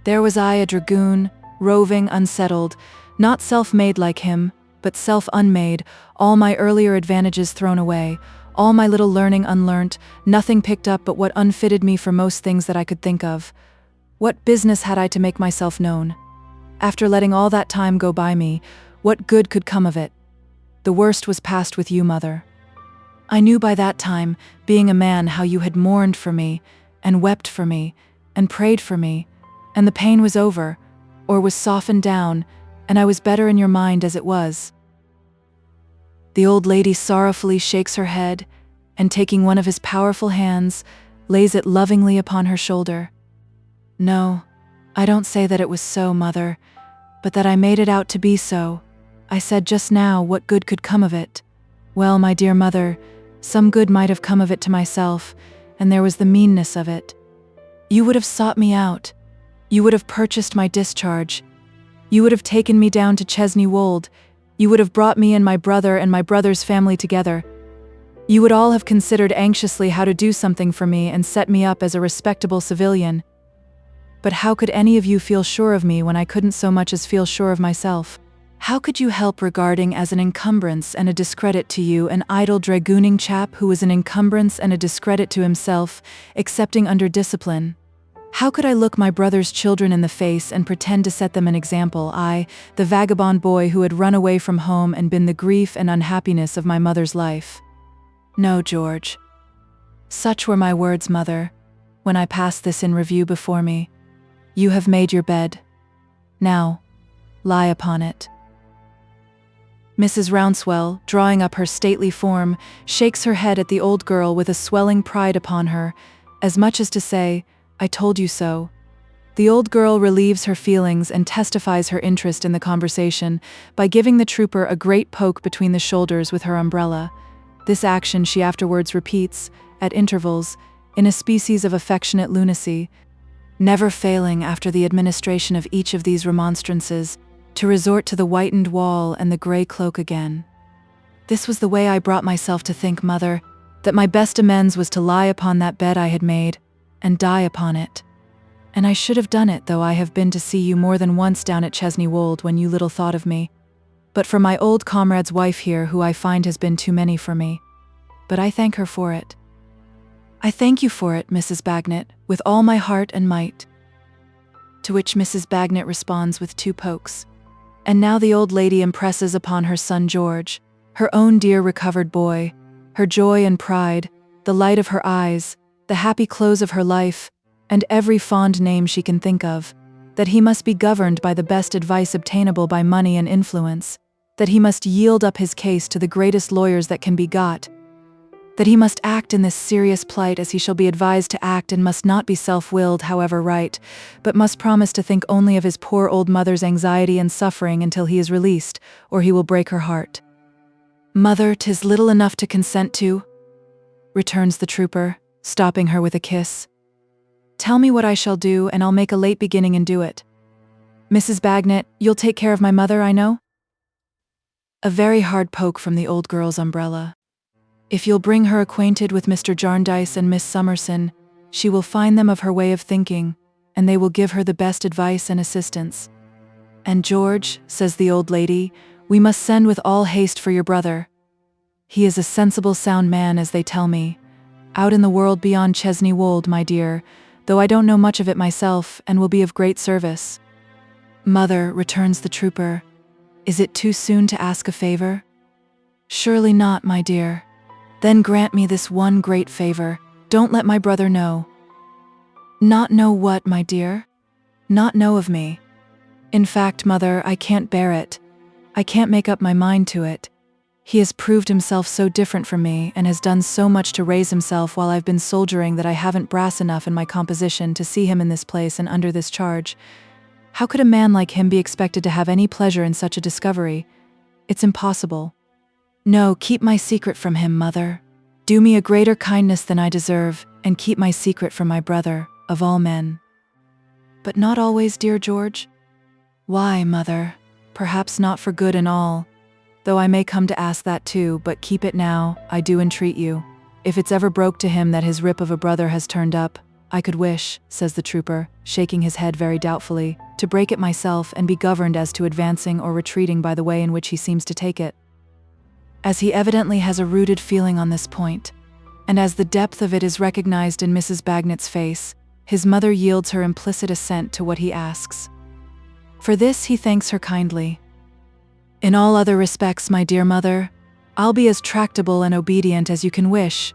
There was I, a dragoon, roving, unsettled, not self-made like him, but self-unmade, all my earlier advantages thrown away, all my little learning unlearnt, nothing picked up but what unfitted me for most things that I could think of. What business had I to make myself known? After letting all that time go by me, what good could come of it? The worst was past with you, Mother. I knew by that time, being a man, how you had mourned for me, and wept for me, and prayed for me, and the pain was over, or was softened down, and I was better in your mind as it was. The old lady sorrowfully shakes her head, and taking one of his powerful hands, lays it lovingly upon her shoulder. No, I don't say that it was so, Mother, but that I made it out to be so. I said just now, what good could come of it? Well, my dear Mother, some good might have come of it to myself, and there was the meanness of it. You would have sought me out. You would have purchased my discharge. You would have taken me down to Chesney Wold. You would have brought me and my brother's family together. You would all have considered anxiously how to do something for me and set me up as a respectable civilian. But how could any of you feel sure of me when I couldn't so much as feel sure of myself? How could you help regarding as an encumbrance and a discredit to you an idle dragooning chap who was an encumbrance and a discredit to himself, excepting under discipline? How could I look my brother's children in the face and pretend to set them an example, I, the vagabond boy who had run away from home and been the grief and unhappiness of my mother's life? No, George. Such were my words, Mother, when I passed this in review before me. You have made your bed. Now, lie upon it. Mrs. Rouncewell, drawing up her stately form, shakes her head at the old girl with a swelling pride upon her, as much as to say, I told you so. The old girl relieves her feelings and testifies her interest in the conversation by giving the trooper a great poke between the shoulders with her umbrella. This action she afterwards repeats, at intervals, in a species of affectionate lunacy, never failing after the administration of each of these remonstrances to resort to the whitened wall and the grey cloak again. This was the way I brought myself to think, Mother, that my best amends was to lie upon that bed I had made, and die upon it. And I should have done it, though I have been to see you more than once down at Chesney Wold when you little thought of me. But for my old comrade's wife here, who I find has been too many for me. But I thank her for it. I thank you for it, Mrs. Bagnet, with all my heart and might. To which Mrs. Bagnet responds with 2 pokes. And now the old lady impresses upon her son George, her own dear recovered boy, her joy and pride, the light of her eyes, the happy close of her life, and every fond name she can think of, that he must be governed by the best advice obtainable by money and influence, that he must yield up his case to the greatest lawyers that can be got, that he must act in this serious plight as he shall be advised to act and must not be self-willed, however right, but must promise to think only of his poor old mother's anxiety and suffering until he is released, or he will break her heart. Mother, 'tis little enough to consent to, returns the trooper, stopping her with a kiss. "Tell me what I shall do, and I'll make a late beginning and do it. Mrs. Bagnet, you'll take care of my mother, I know?" A very hard poke from the old girl's umbrella. "If you'll bring her acquainted with Mr. Jarndyce and Miss Summerson, she will find them of her way of thinking, and they will give her the best advice and assistance. And George," says the old lady, "we must send with all haste for your brother. He is a sensible sound man, as they tell me, out in the world beyond Chesney Wold, my dear, though I don't know much of it myself, and will be of great service." "Mother," returns the trooper, "is it too soon to ask a favor?" "Surely not, my dear." "Then grant me this one great favor. Don't let my brother know." "Not know what, my dear?" "Not know of me. In fact, mother, I can't bear it. I can't make up my mind to it. He has proved himself so different from me, and has done so much to raise himself while I've been soldiering, that I haven't brass enough in my composition to see him in this place and under this charge. How could a man like him be expected to have any pleasure in such a discovery? It's impossible. No, keep my secret from him, mother. Do me a greater kindness than I deserve, and keep my secret from my brother, of all men." "But not always, dear George?" "Why, mother? Perhaps not for good and all, though I may come to ask that too, but keep it now, I do entreat you. If it's ever broke to him that his rip of a brother has turned up, I could wish," says the trooper, shaking his head very doubtfully, "to break it myself and be governed as to advancing or retreating by the way in which he seems to take it." As he evidently has a rooted feeling on this point, and as the depth of it is recognized in Mrs. Bagnet's face, his mother yields her implicit assent to what he asks. For this he thanks her kindly. "In all other respects, my dear mother, I'll be as tractable and obedient as you can wish.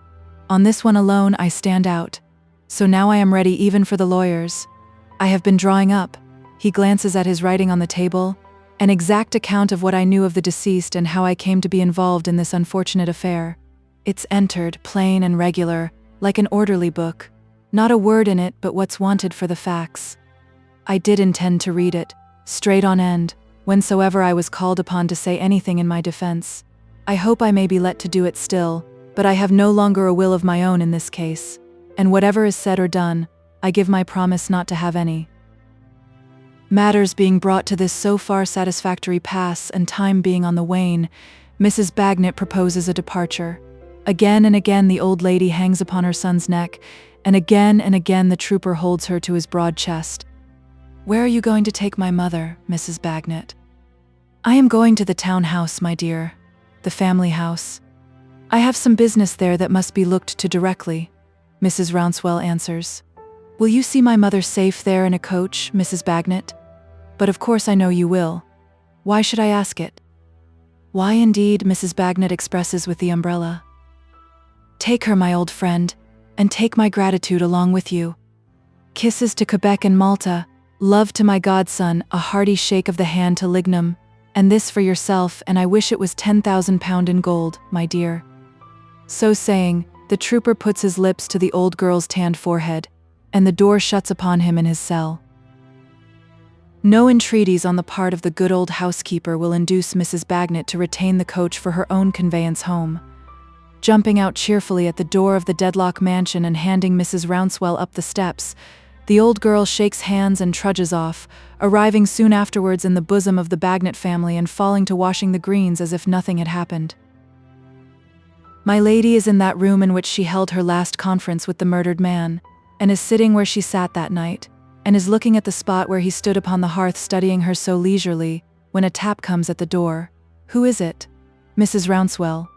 On this one alone I stand out. So now I am ready even for the lawyers. I have been drawing up," he glances at his writing on the table, "an exact account of what I knew of the deceased and how I came to be involved in this unfortunate affair. It's entered, plain and regular, like an orderly book. Not a word in it but what's wanted for the facts. I did intend to read it, straight on end, whensoever I was called upon to say anything in my defense. I hope I may be let to do it still, but I have no longer a will of my own in this case, and whatever is said or done, I give my promise not to have any." Matters being brought to this so far satisfactory pass, and time being on the wane, Mrs. Bagnet proposes a departure. Again and again the old lady hangs upon her son's neck, and again the trooper holds her to his broad chest. "Where are you going to take my mother, Mrs. Bagnet?" "I am going to the town house, my dear, the family house. I have some business there that must be looked to directly," Mrs. Rouncewell answers. "Will you see my mother safe there in a coach, Mrs. Bagnet? But of course I know you will. Why should I ask it?" "Why indeed?" Mrs. Bagnet expresses with the umbrella. "Take her, my old friend, and take my gratitude along with you. Kisses to Quebec and Malta, love to my godson, a hearty shake of the hand to Lignum, and this for yourself, and I wish it was 10,000 pound in gold, my dear." So saying, the trooper puts his lips to the old girl's tanned forehead, and the door shuts upon him in his cell. No entreaties on the part of the good old housekeeper will induce Mrs. Bagnet to retain the coach for her own conveyance home. Jumping out cheerfully at the door of the Dedlock mansion and handing Mrs. Rouncewell up the steps, the old girl shakes hands and trudges off, arriving soon afterwards in the bosom of the Bagnet family and falling to washing the greens as if nothing had happened. My lady is in that room in which she held her last conference with the murdered man, and is sitting where she sat that night, and is looking at the spot where he stood upon the hearth studying her so leisurely, when a tap comes at the door. Who is it? Mrs. Rouncewell.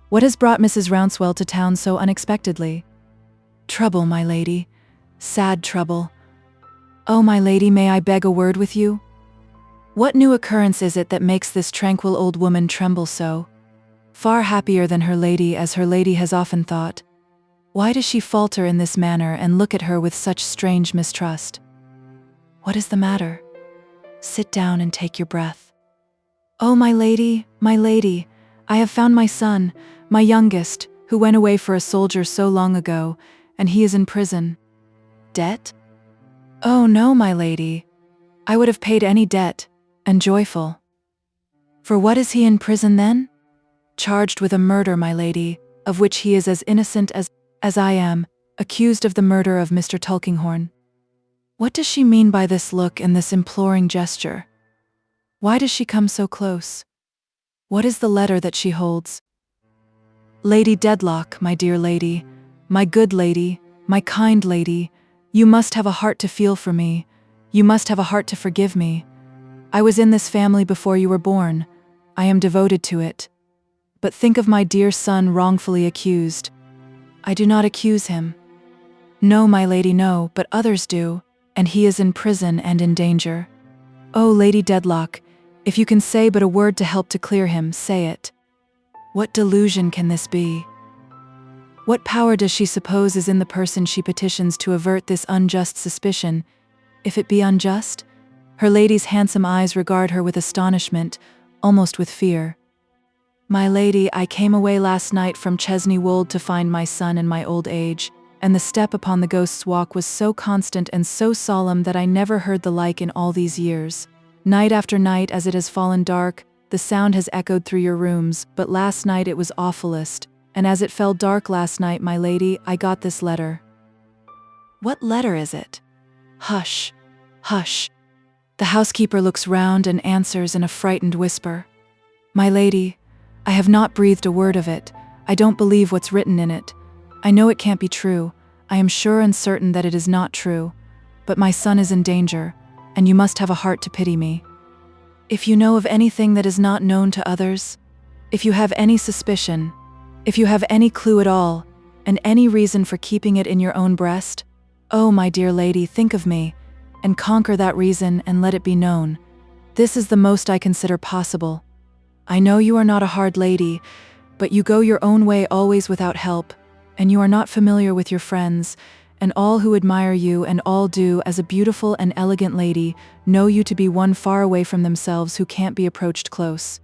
What has brought Mrs. Rouncewell to town so unexpectedly? Trouble, my lady. Sad trouble. Oh, my lady, may I beg a word with you? What new occurrence is it that makes this tranquil old woman tremble so? Far happier than her lady, as her lady has often thought. Why does she falter in this manner and look at her with such strange mistrust? What is the matter? Sit down and take your breath. Oh, my lady, I have found my son, my youngest, who went away for a soldier so long ago, and he is in prison. Debt? Oh no, my lady. I would have paid any debt, and joyful. For what is he in prison then? Charged with a murder, my lady, of which he is as innocent as I am, accused of the murder of Mr. Tulkinghorn. What does she mean by this look and this imploring gesture? Why does she come so close? What is the letter that she holds? Lady Dedlock, my dear lady, my good lady, my kind lady, you must have a heart to feel for me. You must have a heart to forgive me. I was in this family before you were born. I am devoted to it. But think of my dear son wrongfully accused. I do not accuse him. No, my lady, no, but others do, and he is in prison and in danger. Oh, Lady Dedlock, if you can say but a word to help to clear him, say it. What delusion can this be? What power does she suppose is in the person she petitions to avert this unjust suspicion, if it be unjust? Her lady's handsome eyes regard her with astonishment, almost with fear. My lady, I came away last night from Chesney Wold to find my son in my old age, and the step upon the ghost's walk was so constant and so solemn that I never heard the like in all these years. Night after night, as it has fallen dark, the sound has echoed through your rooms, but last night it was awfulest, and as it fell dark last night, my lady, I got this letter. What letter is it? Hush, hush. The housekeeper looks round and answers in a frightened whisper. My lady, I have not breathed a word of it. I don't believe what's written in it. I know it can't be true. I am sure and certain that it is not true. But my son is in danger, and you must have a heart to pity me. If you know of anything that is not known to others, if you have any suspicion, if you have any clue at all, and any reason for keeping it in your own breast, oh, my dear lady, think of me, and conquer that reason and let it be known. This is the most I consider possible. I know you are not a hard lady, but you go your own way always without help, and you are not familiar with your friends, and all who admire you and all do as a beautiful and elegant lady know you to be one far away from themselves who can't be approached close.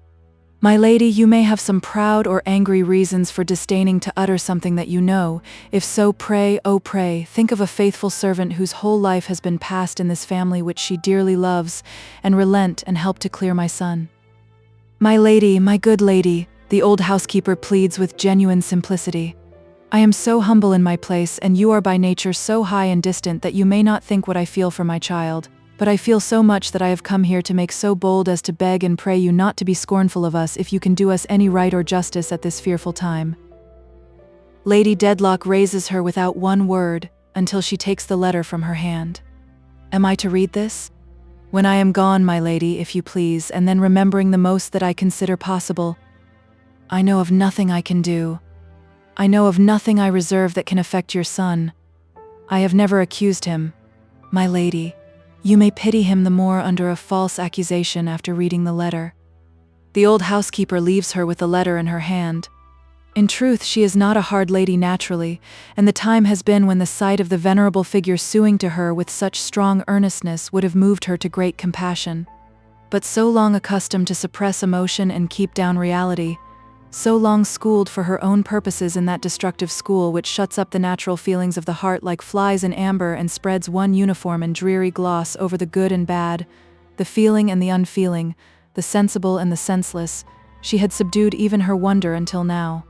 My lady, you may have some proud or angry reasons for disdaining to utter something that you know. If so, pray, oh pray, think of a faithful servant whose whole life has been passed in this family which she dearly loves, and relent and help to clear my son. My lady, my good lady, the old housekeeper pleads with genuine simplicity. I am so humble in my place, and you are by nature so high and distant that you may not think what I feel for my child, but I feel so much that I have come here to make so bold as to beg and pray you not to be scornful of us if you can do us any right or justice at this fearful time. Lady Dedlock raises her without one word until she takes the letter from her hand. Am I to read this? When I am gone, my lady, if you please, and then remembering the most that I consider possible. I know of nothing I can do. I know of nothing I reserve that can affect your son. I have never accused him. My lady, you may pity him the more under a false accusation after reading the letter. The old housekeeper leaves her with the letter in her hand. In truth, she is not a hard lady naturally, and the time has been when the sight of the venerable figure suing to her with such strong earnestness would have moved her to great compassion. But so long accustomed to suppress emotion and keep down reality, so long schooled for her own purposes in that destructive school which shuts up the natural feelings of the heart like flies in amber and spreads one uniform and dreary gloss over the good and bad, the feeling and the unfeeling, the sensible and the senseless, she had subdued even her wonder until now.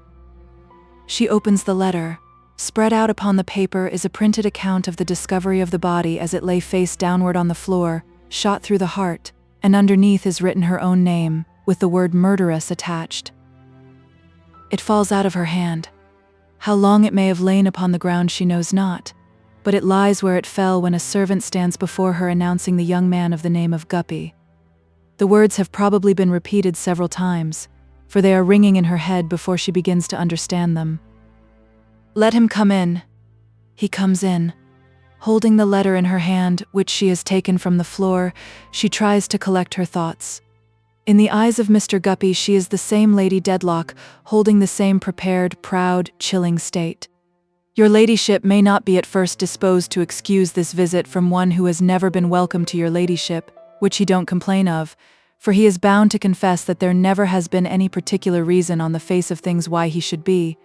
She opens the letter. Spread out upon the paper is a printed account of the discovery of the body as it lay face downward on the floor, shot through the heart, and underneath is written her own name, with the word murderess attached. It falls out of her hand. How long it may have lain upon the ground she knows not, but it lies where it fell when a servant stands before her announcing the young man of the name of Guppy. The words have probably been repeated several times, for they are ringing in her head before she begins to understand them. Let him come in. He comes in. Holding the letter in her hand, which she has taken from the floor, she tries to collect her thoughts. In the eyes of Mr. Guppy, she is the same Lady Dedlock, holding the same prepared, proud, chilling state. Your ladyship may not be at first disposed to excuse this visit from one who has never been welcome to your ladyship, which he don't complain of, for he is bound to confess that there never has been any particular reason on the face of things why he should be.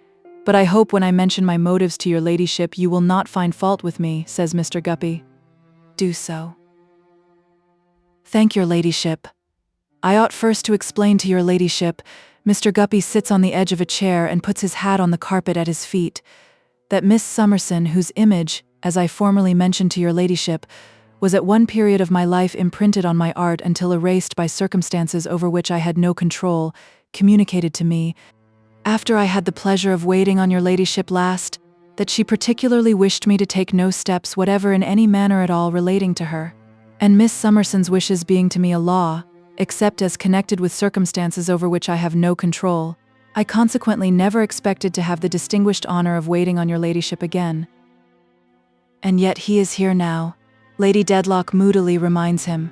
But I hope when I mention my motives to your ladyship you will not find fault with me, says Mr. Guppy. Do so. Thank your ladyship. I ought first to explain to your ladyship. Mr. Guppy sits on the edge of a chair and puts his hat on the carpet at his feet. that Miss Summerson, whose image, as I formerly mentioned to your ladyship, was at one period of my life imprinted on my art until erased by circumstances over which I had no control, communicated to me, after I had the pleasure of waiting on your ladyship last, that she particularly wished me to take no steps whatever in any manner at all relating to her. And Miss Summerson's wishes being to me a law, except as connected with circumstances over which I have no control, I consequently never expected to have the distinguished honor of waiting on your ladyship again. And yet he is here now, Lady Dedlock moodily reminds him.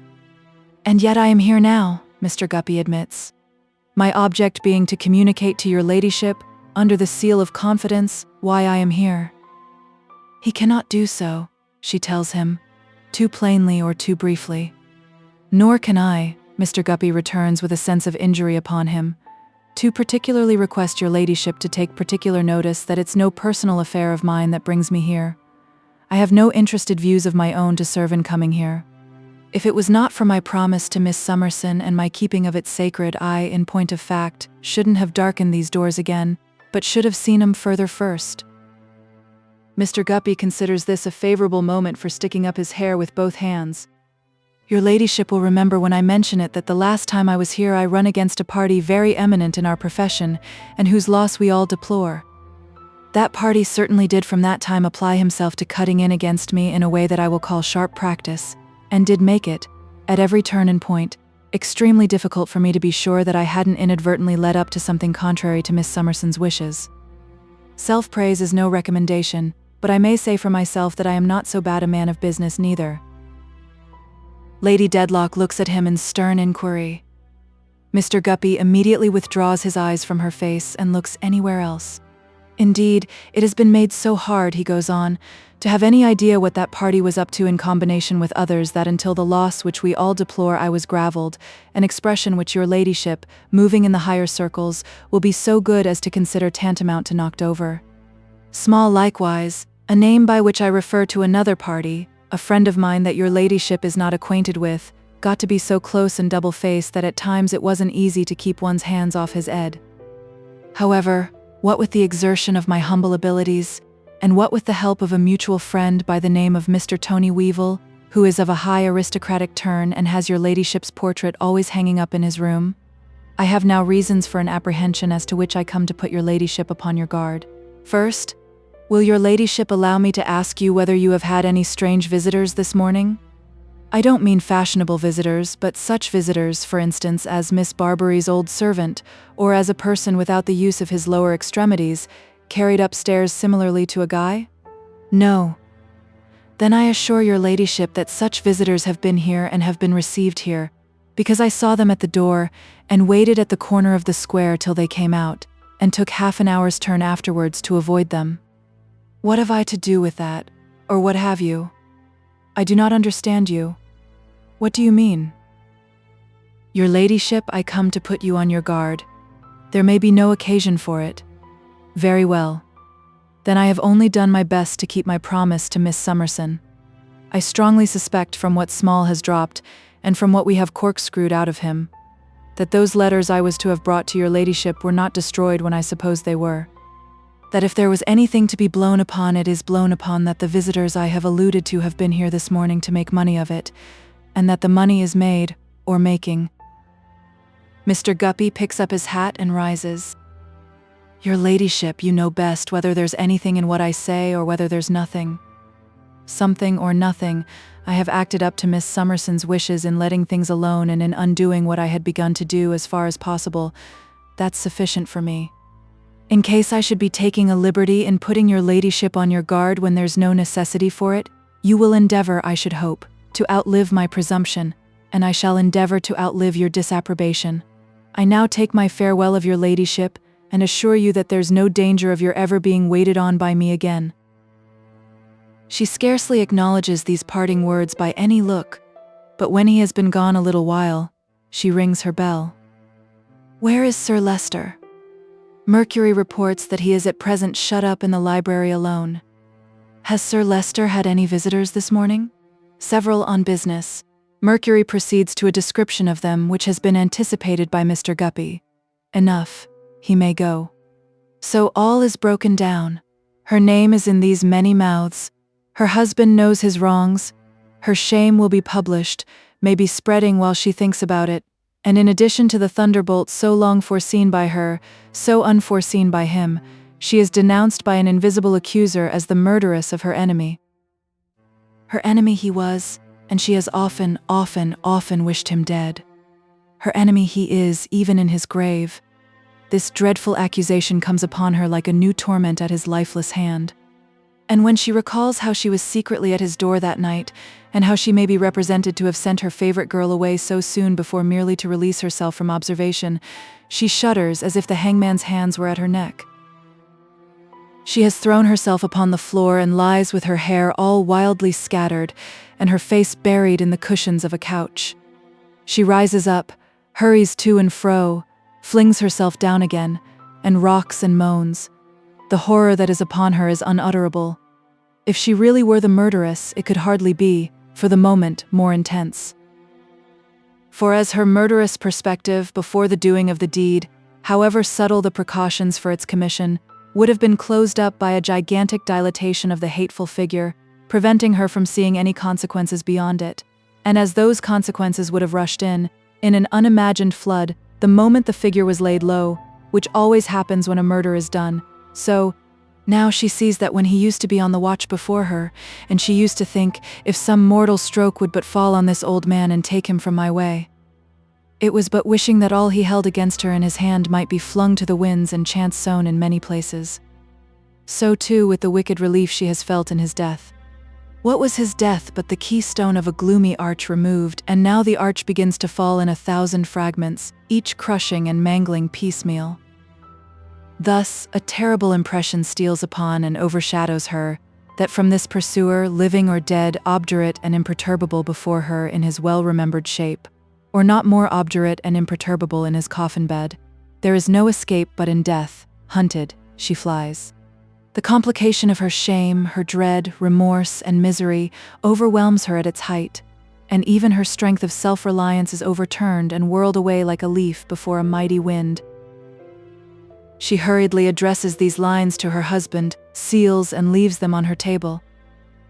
And yet I am here now, Mr. Guppy admits. My object being to communicate to your ladyship, under the seal of confidence, why I am here. He cannot do so, she tells him, too plainly or too briefly. Nor can I, Mr. Guppy returns with a sense of injury upon him, to particularly request your ladyship to take particular notice that it's no personal affair of mine that brings me here. I have no interested views of my own to serve in coming here. If it was not for my promise to Miss Summerson and my keeping of it sacred, I, in point of fact, shouldn't have darkened these doors again, but should have seen 'em further first. Mr. Guppy considers this a favorable moment for sticking up his hair with both hands. Your ladyship will remember when I mention it that the last time I was here I run against a party very eminent in our profession, and whose loss we all deplore. That party certainly did from that time apply himself to cutting in against me in a way that I will call sharp practice, and did make it, at every turn and point, extremely difficult for me to be sure that I hadn't inadvertently led up to something contrary to Miss Summerson's wishes. Self-praise is no recommendation, but I may say for myself that I am not so bad a man of business neither. Lady Dedlock looks at him in stern inquiry. Mr. Guppy immediately withdraws his eyes from her face and looks anywhere else. Indeed, it has been made so hard, he goes on, to have any idea what that party was up to in combination with others that until the loss which we all deplore I was gravelled, an expression which your ladyship, moving in the higher circles, will be so good as to consider tantamount to knocked over. Small likewise, a name by which I refer to another party, a friend of mine that your ladyship is not acquainted with, got to be so close and double-faced that at times it wasn't easy to keep one's hands off his head. However, what with the exertion of my humble abilities, and what with the help of a mutual friend by the name of Mr. Tony Weevil, who is of a high aristocratic turn and has your ladyship's portrait always hanging up in his room, I have now reasons for an apprehension as to which I come to put your ladyship upon your guard. First, will your ladyship allow me to ask you whether you have had any strange visitors this morning? I don't mean fashionable visitors, but such visitors, for instance, as Miss Barbary's old servant, or as a person without the use of his lower extremities, carried upstairs similarly to a guy? No. Then I assure your ladyship that such visitors have been here and have been received here, because I saw them at the door, and waited at the corner of the square till they came out, and took half an hour's turn afterwards to avoid them. What have I to do with that, or what have you? I do not understand you. What do you mean? Your ladyship, I come to put you on your guard. There may be no occasion for it. Very well. Then I have only done my best to keep my promise to Miss Summerson. I strongly suspect from what Small has dropped, and from what we have corkscrewed out of him, that those letters I was to have brought to your ladyship were not destroyed when I supposed they were. That if there was anything to be blown upon, it is blown upon that the visitors I have alluded to have been here this morning to make money of it, and that the money is made, or making. Mr. Guppy picks up his hat and rises. Your ladyship, you know best whether there's anything in what I say or whether there's nothing. Something or nothing, I have acted up to Miss Summerson's wishes in letting things alone and in undoing what I had begun to do as far as possible. That's sufficient for me. In case I should be taking a liberty in putting your ladyship on your guard when there's no necessity for it, you will endeavor, I should hope, to outlive my presumption, and I shall endeavor to outlive your disapprobation. I now take my farewell of your ladyship, and assure you that there's no danger of your ever being waited on by me again. She scarcely acknowledges these parting words by any look, but when he has been gone a little while, she rings her bell. Where is Sir Leicester? Mercury reports that he is at present shut up in the library alone. Has Sir Leicester had any visitors this morning? Several on business. Mercury proceeds to a description of them which has been anticipated by Mr. Guppy. Enough. He may go. So all is broken down. Her name is in these many mouths. Her husband knows his wrongs. Her shame will be published, may be spreading while she thinks about it, and in addition to the thunderbolt so long foreseen by her, so unforeseen by him, she is denounced by an invisible accuser as the murderess of her enemy. Her enemy he was, and she has often, often, often wished him dead. Her enemy he is, even in his grave. This dreadful accusation comes upon her like a new torment at his lifeless hand. And when she recalls how she was secretly at his door that night, and how she may be represented to have sent her favorite girl away so soon before merely to release herself from observation, she shudders as if the hangman's hands were at her neck. She has thrown herself upon the floor and lies with her hair all wildly scattered and her face buried in the cushions of a couch. She rises up, hurries to and fro, flings herself down again, and rocks and moans. The horror that is upon her is unutterable. If she really were the murderess, it could hardly be, for the moment, more intense. For as her murderous perspective before the doing of the deed, however subtle the precautions for its commission, would have been closed up by a gigantic dilatation of the hateful figure, preventing her from seeing any consequences beyond it, and as those consequences would have rushed in an unimagined flood, the moment the figure was laid low, which always happens when a murder is done, so now she sees that when he used to be on the watch before her, and she used to think, if some mortal stroke would but fall on this old man and take him from my way. It was but wishing that all he held against her in his hand might be flung to the winds and chance sown in many places. So too with the wicked relief she has felt in his death. What was his death but the keystone of a gloomy arch removed, and now the arch begins to fall in 1,000 fragments, each crushing and mangling piecemeal. Thus, a terrible impression steals upon and overshadows her, that from this pursuer, living or dead, obdurate and imperturbable before her in his well-remembered shape, or not more obdurate and imperturbable in his coffin bed, there is no escape but in death. Hunted, she flies. The complication of her shame, her dread, remorse, and misery overwhelms her at its height, and even her strength of self-reliance is overturned and whirled away like a leaf before a mighty wind. She hurriedly addresses these lines to her husband, seals and leaves them on her table.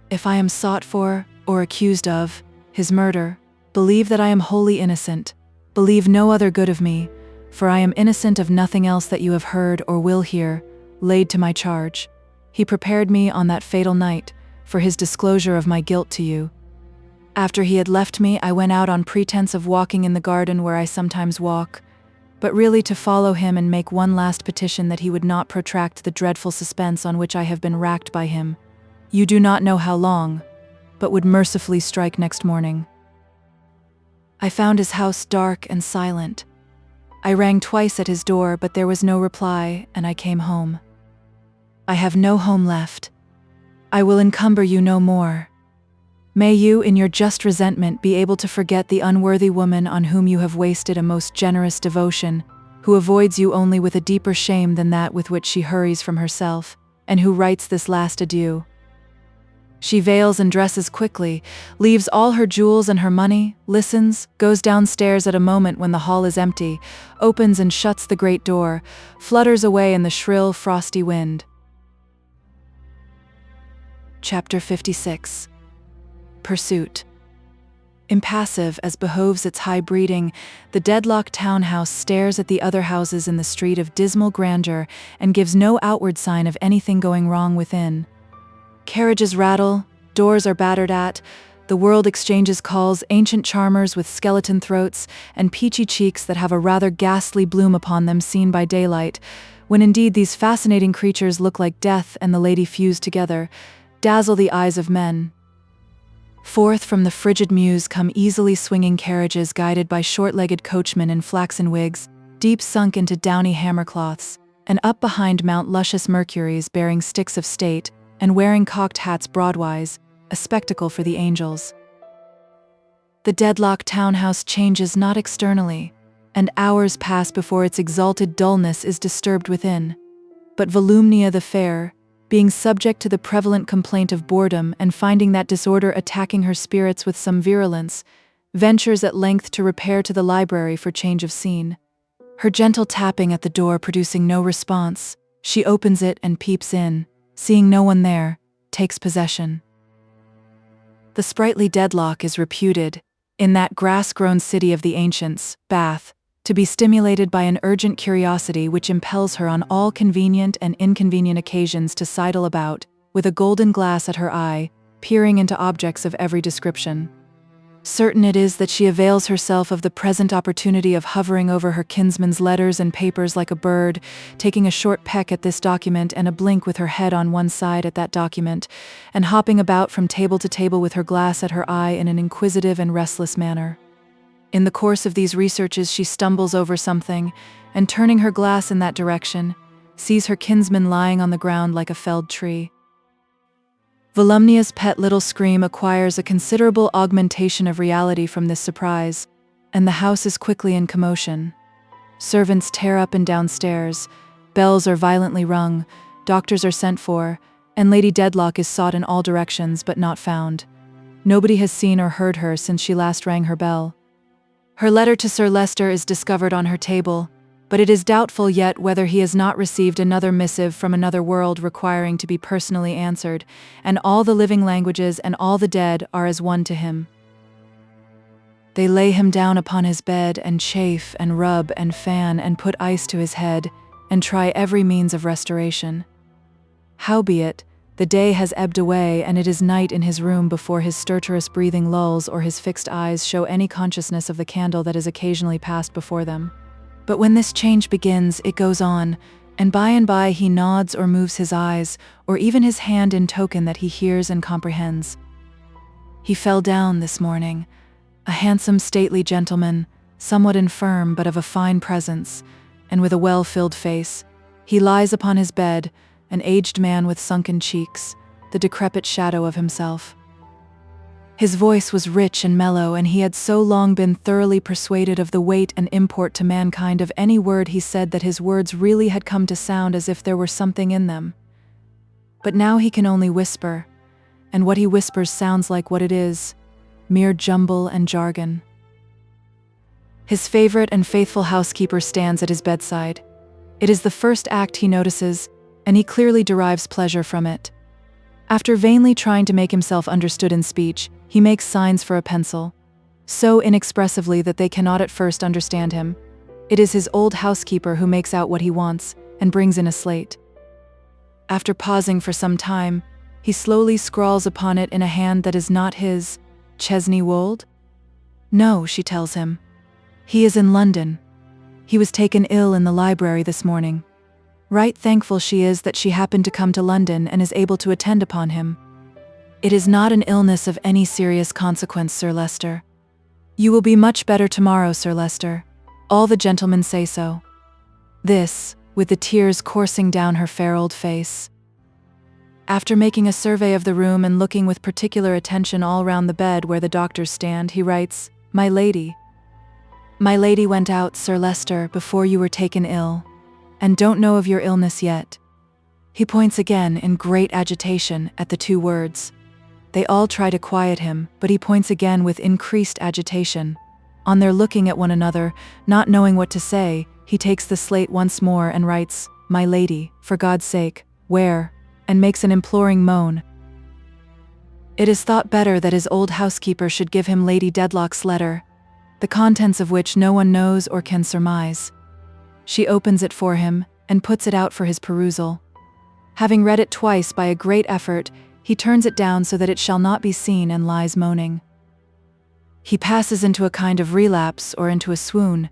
If I am sought for, or accused of, his murder, believe that I am wholly innocent. Believe no other good of me, for I am innocent of nothing else that you have heard or will hear, laid to my charge. He prepared me on that fatal night for his disclosure of my guilt to you. After he had left me, I went out on pretense of walking in the garden where I sometimes walk, but really to follow him and make one last petition that he would not protract the dreadful suspense on which I have been racked by him. You do not know how long, but would mercifully strike next morning. I found his house dark and silent. I rang twice at his door, but there was no reply, and I came home. I have no home left. I will encumber you no more. May you, in your just resentment, be able to forget the unworthy woman on whom you have wasted a most generous devotion, who avoids you only with a deeper shame than that with which she hurries from herself, and who writes this last adieu. She veils and dresses quickly, leaves all her jewels and her money, listens, goes downstairs at a moment when the hall is empty, opens and shuts the great door, flutters away in the shrill, frosty wind. Chapter 56. Pursuit. Impassive as behoves its high breeding, the deadlocked townhouse stares at the other houses in the street of dismal grandeur and gives no outward sign of anything going wrong within. Carriages rattle, doors are battered at, the world exchanges calls, ancient charmers with skeleton throats and peachy cheeks that have a rather ghastly bloom upon them seen by daylight, when indeed these fascinating creatures look like death and the lady fused together, dazzle the eyes of men. Forth from the frigid mews come easily swinging carriages guided by short-legged coachmen in flaxen wigs, deep sunk into downy hammercloths, and up behind mount luscious Mercuries bearing sticks of state and wearing cocked hats broadwise, a spectacle for the angels. The deadlocked townhouse changes not externally, and hours pass before its exalted dullness is disturbed within. But Volumnia the fair, being subject to the prevalent complaint of boredom and finding that disorder attacking her spirits with some virulence, ventures at length to repair to the library for change of scene. Her gentle tapping at the door producing no response, she opens it and peeps in. seeing no one there, takes possession. The sprightly Dedlock is reputed, in that grass-grown city of the ancients, Bath, to be stimulated by an urgent curiosity which impels her on all convenient and inconvenient occasions to sidle about, with a golden glass at her eye, peering into objects of every description. Certain it is that she avails herself of the present opportunity of hovering over her kinsman's letters and papers like a bird, taking a short peck at this document and a blink with her head on one side at that document, and hopping about from table to table with her glass at her eye in an inquisitive and restless manner. In the course of these researches she stumbles over something, and turning her glass in that direction, sees her kinsman lying on the ground like a felled tree. Volumnia's pet little scream acquires a considerable augmentation of reality from this surprise, and the house is quickly in commotion. Servants tear up and down stairs, bells are violently rung, doctors are sent for, and Lady Dedlock is sought in all directions but not found. Nobody has seen or heard her since she last rang her bell. Her letter to Sir Leicester is discovered on her table, but it is doubtful yet whether he has not received another missive from another world requiring to be personally answered, and all the living languages and all the dead are as one to him. They lay him down upon his bed, and chafe, and rub, and fan, and put ice to his head, and try every means of restoration. Howbeit, the day has ebbed away, and it is night in his room before his stertorous breathing lulls or his fixed eyes show any consciousness of the candle that is occasionally passed before them. But when this change begins, it goes on, and by he nods or moves his eyes, or even his hand in token that he hears and comprehends. He fell down this morning, a handsome stately gentleman, somewhat infirm but of a fine presence, and with a well-filled face. He lies upon his bed, an aged man with sunken cheeks, the decrepit shadow of himself. His voice was rich and mellow, and he had so long been thoroughly persuaded of the weight and import to mankind of any word he said that his words really had come to sound as if there were something in them. But now he can only whisper, and what he whispers sounds like what it is, mere jumble and jargon. His favorite and faithful housekeeper stands at his bedside. It is the first act he notices, and he clearly derives pleasure from it. After vainly trying to make himself understood in speech, he makes signs for a pencil, so inexpressively that they cannot at first understand him. It is his old housekeeper who makes out what he wants, and brings in a slate. After pausing for some time, he slowly scrawls upon it in a hand that is not his. Chesney Wold? No, she tells him. He is in London. He was taken ill in the library this morning. Right thankful she is that she happened to come to London and is able to attend upon him. It is not an illness of any serious consequence, Sir Leicester. You will be much better tomorrow, Sir Leicester. All the gentlemen say so. This, with the tears coursing down her fair old face. After making a survey of the room and looking with particular attention all round the bed where the doctors stand, he writes, My lady went out, Sir Leicester, before you were taken ill, and don't know of your illness yet. He points again, in great agitation, at the two words. They all try to quiet him, but he points again with increased agitation. On their looking at one another, not knowing what to say, he takes the slate once more and writes, My lady, for God's sake, where? And makes an imploring moan. It is thought better that his old housekeeper should give him Lady Dedlock's letter, the contents of which no one knows or can surmise. She opens it for him, and puts it out for his perusal. Having read it twice by a great effort, he turns it down so that it shall not be seen and lies moaning. He passes into a kind of relapse or into a swoon,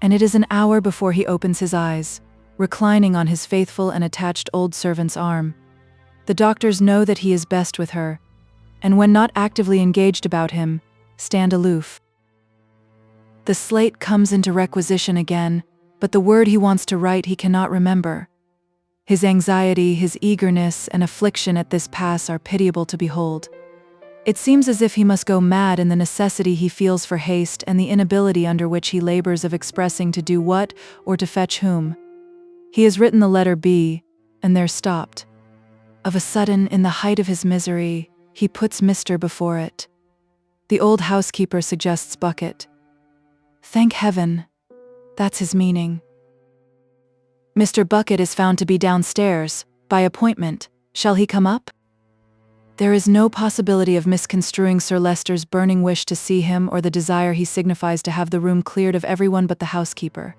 and it is an hour before he opens his eyes, reclining on his faithful and attached old servant's arm. The doctors know that he is best with her, and when not actively engaged about him, stand aloof. The slate comes into requisition again, but the word he wants to write he cannot remember. His anxiety, his eagerness, and affliction at this pass are pitiable to behold. It seems as if he must go mad in the necessity he feels for haste and the inability under which he labors of expressing to do what or to fetch whom. He has written the letter B, and there stopped. Of a sudden, in the height of his misery, he puts Mr. before it. The old housekeeper suggests Bucket. Thank heaven, that's his meaning. Mr. Bucket is found to be downstairs, by appointment, Shall he come up? There is no possibility of misconstruing Sir Leicester's burning wish to see him or the desire he signifies to have the room cleared of everyone but the housekeeper.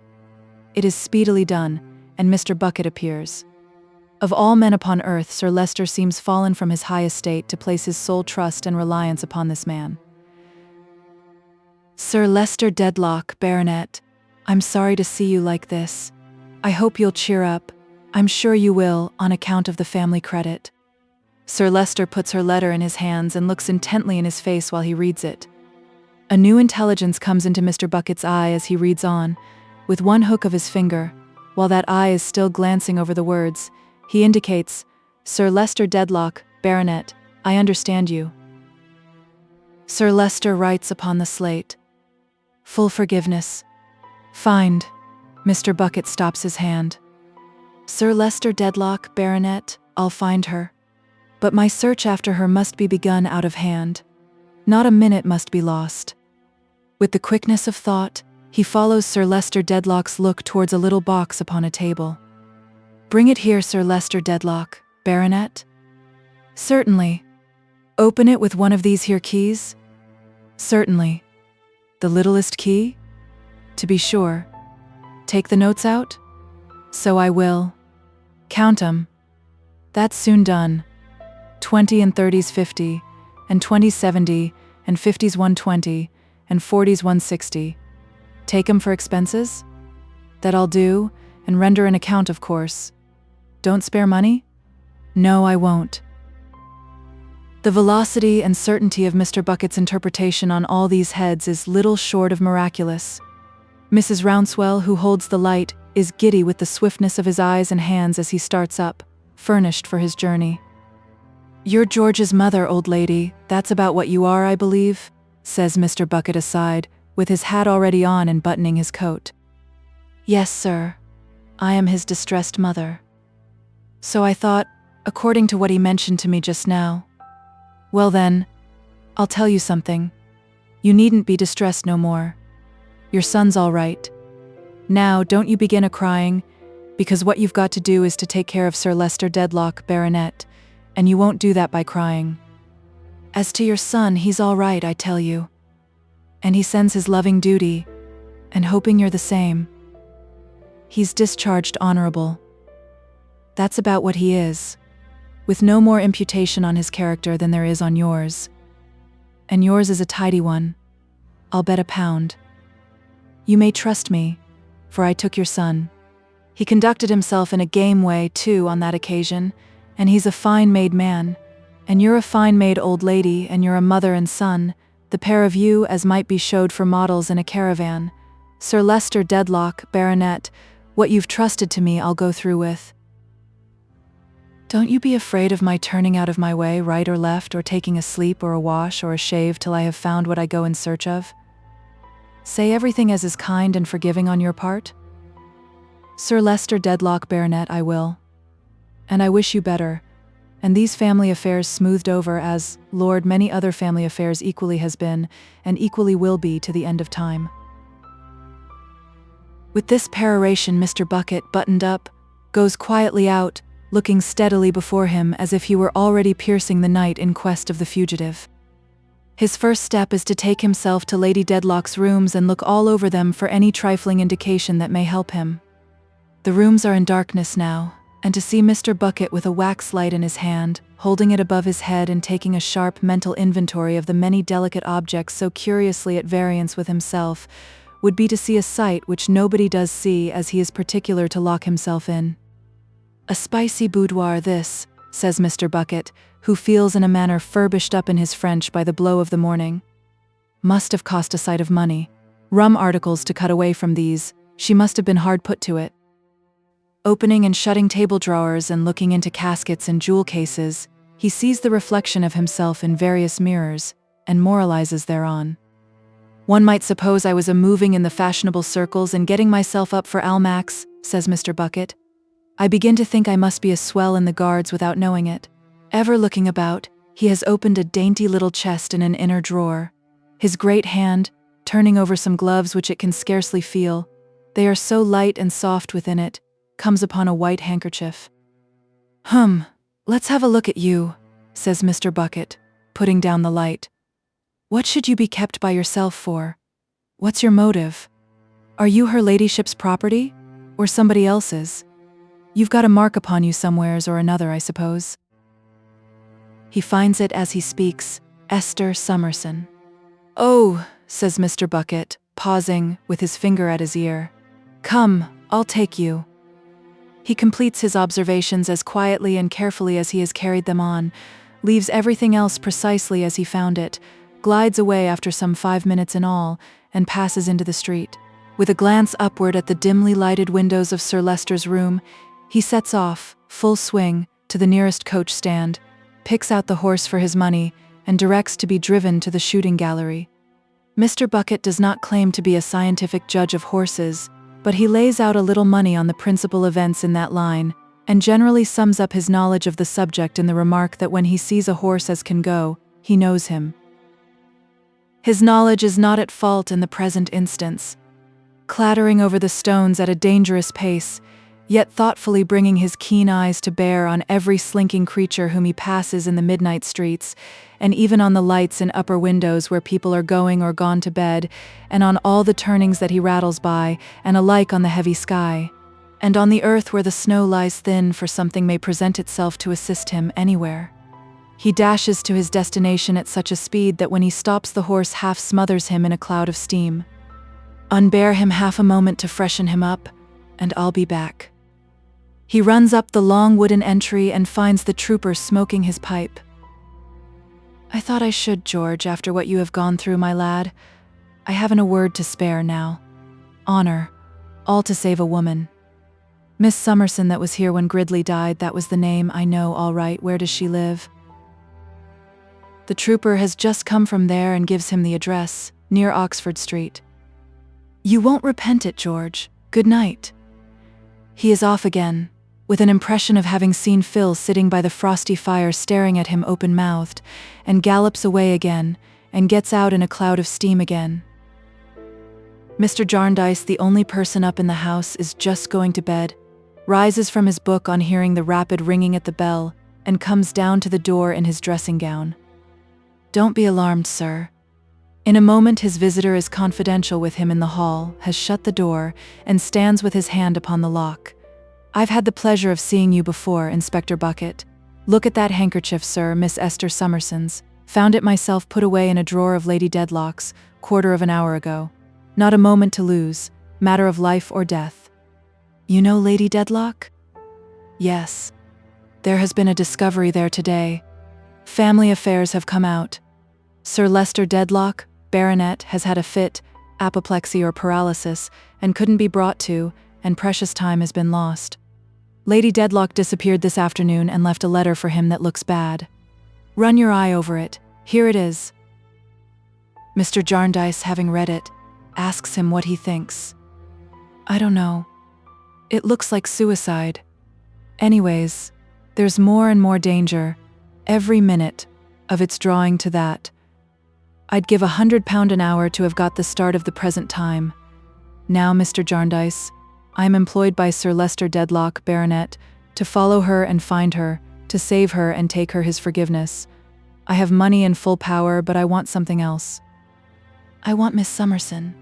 It is speedily done, and Mr. Bucket appears. Of all men upon earth, Sir Leicester seems fallen from his high estate to place his sole trust and reliance upon this man. Sir Leicester Dedlock, Baronet, I'm sorry to see you like this. I hope you'll cheer up. I'm sure you will, on account of the family credit. Sir Leicester puts her letter in his hands and looks intently in his face while he reads it. A new intelligence comes into Mr. Bucket's eye as he reads on. With one hook of his finger, while that eye is still glancing over the words, he indicates, Sir Leicester Dedlock, Baronet, I understand you. Sir Leicester writes upon the slate, full forgiveness. Find. Mr. Bucket stops his hand. Sir Leicester Dedlock, Baronet, I'll find her. But my search after her must be begun out of hand. Not a minute must be lost. With the quickness of thought, he follows Sir Leicester Dedlock's look towards a little box upon a table. Bring it here, Sir Leicester Dedlock, Baronet. Certainly. Open it with one of these here keys? Certainly. The littlest key? To be sure. Take the notes out? So I will. Count 'em. That's soon done. 20 and 30s 50, and 20s 70, and 50s 120, and 40s 160. Take 'em for expenses? That I'll do, and render an account, of course. Don't spare money? No, I won't. The velocity and certainty of Mr. Bucket's interpretation on all these heads is little short of miraculous. Mrs. Rouncewell, who holds the light, is giddy with the swiftness of his eyes and hands as he starts up, furnished for his journey. You're George's mother, old lady, that's about what you are, I believe, says Mr. Bucket aside, with his hat already on and buttoning his coat. Yes, sir. I am his distressed mother. So I thought, according to what he mentioned to me just now. Well then, I'll tell you something. You needn't be distressed no more. Your son's all right. Now, don't you begin a-crying, because what you've got to do is to take care of Sir Leicester Dedlock, Baronet, and you won't do that by crying. As to your son, he's all right, I tell you. And he sends his loving duty, and hoping you're the same. He's discharged honorable. That's about what he is, with no more imputation on his character than there is on yours. And yours is a tidy one. I'll bet £1. You may trust me, for I took your son. He conducted himself in a game way, too, on that occasion, and he's a fine-made man, and you're a fine-made old lady, and you're a mother and son, the pair of you as might be showed for models in a caravan. Sir Leicester Dedlock, Baronet, what you've trusted to me I'll go through with. Don't you be afraid of my turning out of my way right or left, or taking a sleep or a wash or a shave till I have found what I go in search of. Say everything as is kind and forgiving on your part. Sir Leicester Dedlock, Baronet, I will. And I wish you better, and these family affairs smoothed over as, Lord, many other family affairs equally has been, and equally will be to the end of time. With this peroration, Mr. Bucket, buttoned up, goes quietly out, looking steadily before him as if he were already piercing the night in quest of the fugitive. His first step is to take himself to Lady Dedlock's rooms and look all over them for any trifling indication that may help him. The rooms are in darkness now, and to see Mr. Bucket with a wax light in his hand, holding it above his head and taking a sharp mental inventory of the many delicate objects so curiously at variance with himself, would be to see a sight which nobody does see, as he is particular to lock himself in. A spicy boudoir this, says Mr. Bucket, who feels in a manner furbished up in his French by the blow of the morning. Must have cost a sight of money. Rum articles to cut away from these, she must have been hard put to it. Opening and shutting table drawers and looking into caskets and jewel cases, he sees the reflection of himself in various mirrors, and moralizes thereon. One might suppose I was a-moving in the fashionable circles and getting myself up for Almack's, says Mr. Bucket. I begin to think I must be a swell in the Guards without knowing it. Ever looking about, he has opened a dainty little chest in an inner drawer. His great hand, turning over some gloves which it can scarcely feel, they are so light and soft within it, comes upon a white handkerchief. "Let's have a look at you," says Mr. Bucket, putting down the light. "What should you be kept by yourself for? What's your motive? Are you her ladyship's property? Or somebody else's? You've got a mark upon you somewheres or another, I suppose." He finds it as he speaks, Esther Summerson. "Oh," says Mr. Bucket, pausing, with his finger at his ear. "Come, I'll take you." He completes his observations as quietly and carefully as he has carried them on, leaves everything else precisely as he found it, glides away after some 5 minutes in all, and passes into the street. With a glance upward at the dimly lighted windows of Sir Leicester's room, he sets off, full swing, to the nearest coach stand, picks out the horse for his money, and directs to be driven to the shooting gallery. Mr. Bucket does not claim to be a scientific judge of horses, but he lays out a little money on the principal events in that line, and generally sums up his knowledge of the subject in the remark that when he sees a horse as can go, he knows him. His knowledge is not at fault in the present instance. Clattering over the stones at a dangerous pace, yet thoughtfully bringing his keen eyes to bear on every slinking creature whom he passes in the midnight streets, and even on the lights in upper windows where people are going or gone to bed, and on all the turnings that he rattles by, and alike on the heavy sky, and on the earth where the snow lies thin, for something may present itself to assist him anywhere. He dashes to his destination at such a speed that when he stops the horse half smothers him in a cloud of steam. "Unbear him half a moment to freshen him up, and I'll be back." He runs up the long wooden entry and finds the trooper smoking his pipe. "I thought I should, George, after what you have gone through, my lad. I haven't a word to spare now. Honor, all to save a woman. Miss Summerson that was here when Gridley died, that was the name, I know, all right. Where does she live?" The trooper has just come from there and gives him the address, near Oxford Street. "You won't repent it, George. Good night." He is off again, with an impression of having seen Phil sitting by the frosty fire staring at him open-mouthed, and gallops away again, and gets out in a cloud of steam again. Mr. Jarndyce, the only person up in the house, is just going to bed, rises from his book on hearing the rapid ringing at the bell, and comes down to the door in his dressing gown. "Don't be alarmed, sir." In a moment his visitor is confidential with him in the hall, has shut the door, and stands with his hand upon the lock. "I've had the pleasure of seeing you before, Inspector Bucket. Look at that handkerchief, sir, Miss Esther Summerson's. Found it myself put away in a drawer of Lady Dedlock's, quarter of an hour ago. Not a moment to lose, matter of life or death." "You know Lady Dedlock?" "Yes. There has been a discovery there today. Family affairs have come out. Sir Leicester Dedlock, Baronet, has had a fit, apoplexy or paralysis, and couldn't be brought to, and precious time has been lost. Lady Dedlock disappeared this afternoon and left a letter for him that looks bad. Run your eye over it. Here it is." Mr. Jarndyce, having read it, asks him what he thinks. "I don't know. It looks like suicide. Anyways, there's more and more danger, every minute, of its drawing to that. I'd give £100 an hour to have got the start of the present time. Now, Mr. Jarndyce, I am employed by Sir Leicester Dedlock, Baronet, to follow her and find her, to save her and take her his forgiveness. I have money and full power, but I want something else. I want Miss Summerson."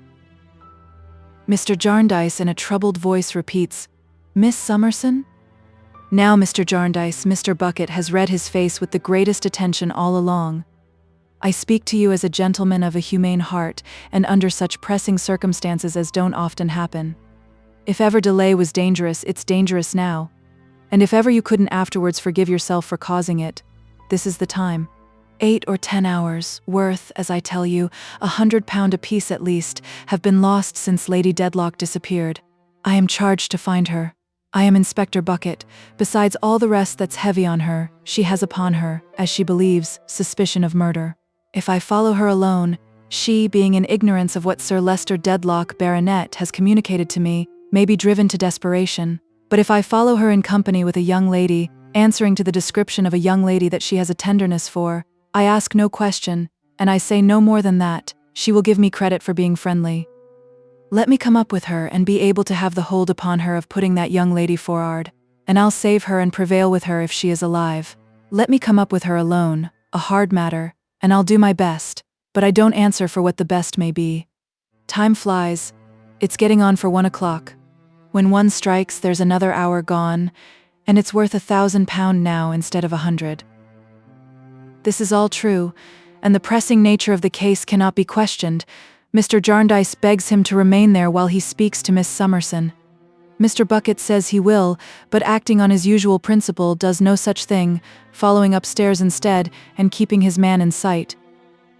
Mr. Jarndyce in a troubled voice repeats, "Miss Summerson?" Now, Mr. Jarndyce, Mr. Bucket has read his face with the greatest attention all along. "I speak to you as a gentleman of a humane heart, and under such pressing circumstances as don't often happen. If ever delay was dangerous, it's dangerous now. And if ever you couldn't afterwards forgive yourself for causing it, this is the time. 8 or 10 hours, worth, as I tell you, £100 apiece at least, have been lost since Lady Dedlock disappeared. I am charged to find her. I am Inspector Bucket. Besides all the rest that's heavy on her, she has upon her, as she believes, suspicion of murder. If I follow her alone, she, being in ignorance of what Sir Leicester Dedlock, Baronet, has communicated to me, may be driven to desperation. But if I follow her in company with a young lady, answering to the description of a young lady that she has a tenderness for, I ask no question, and I say no more than that, she will give me credit for being friendly. Let me come up with her and be able to have the hold upon her of putting that young lady forward, and I'll save her and prevail with her if she is alive. Let me come up with her alone, a hard matter, and I'll do my best, but I don't answer for what the best may be. Time flies. It's getting on for 1 o'clock. When 1 strikes, there's another hour gone, and it's worth £1,000 now instead of 100. This is all true, and the pressing nature of the case cannot be questioned. Mr. Jarndyce begs him to remain there while he speaks to Miss Summerson. Mr. Bucket says he will, but acting on his usual principle does no such thing, following upstairs instead and keeping his man in sight.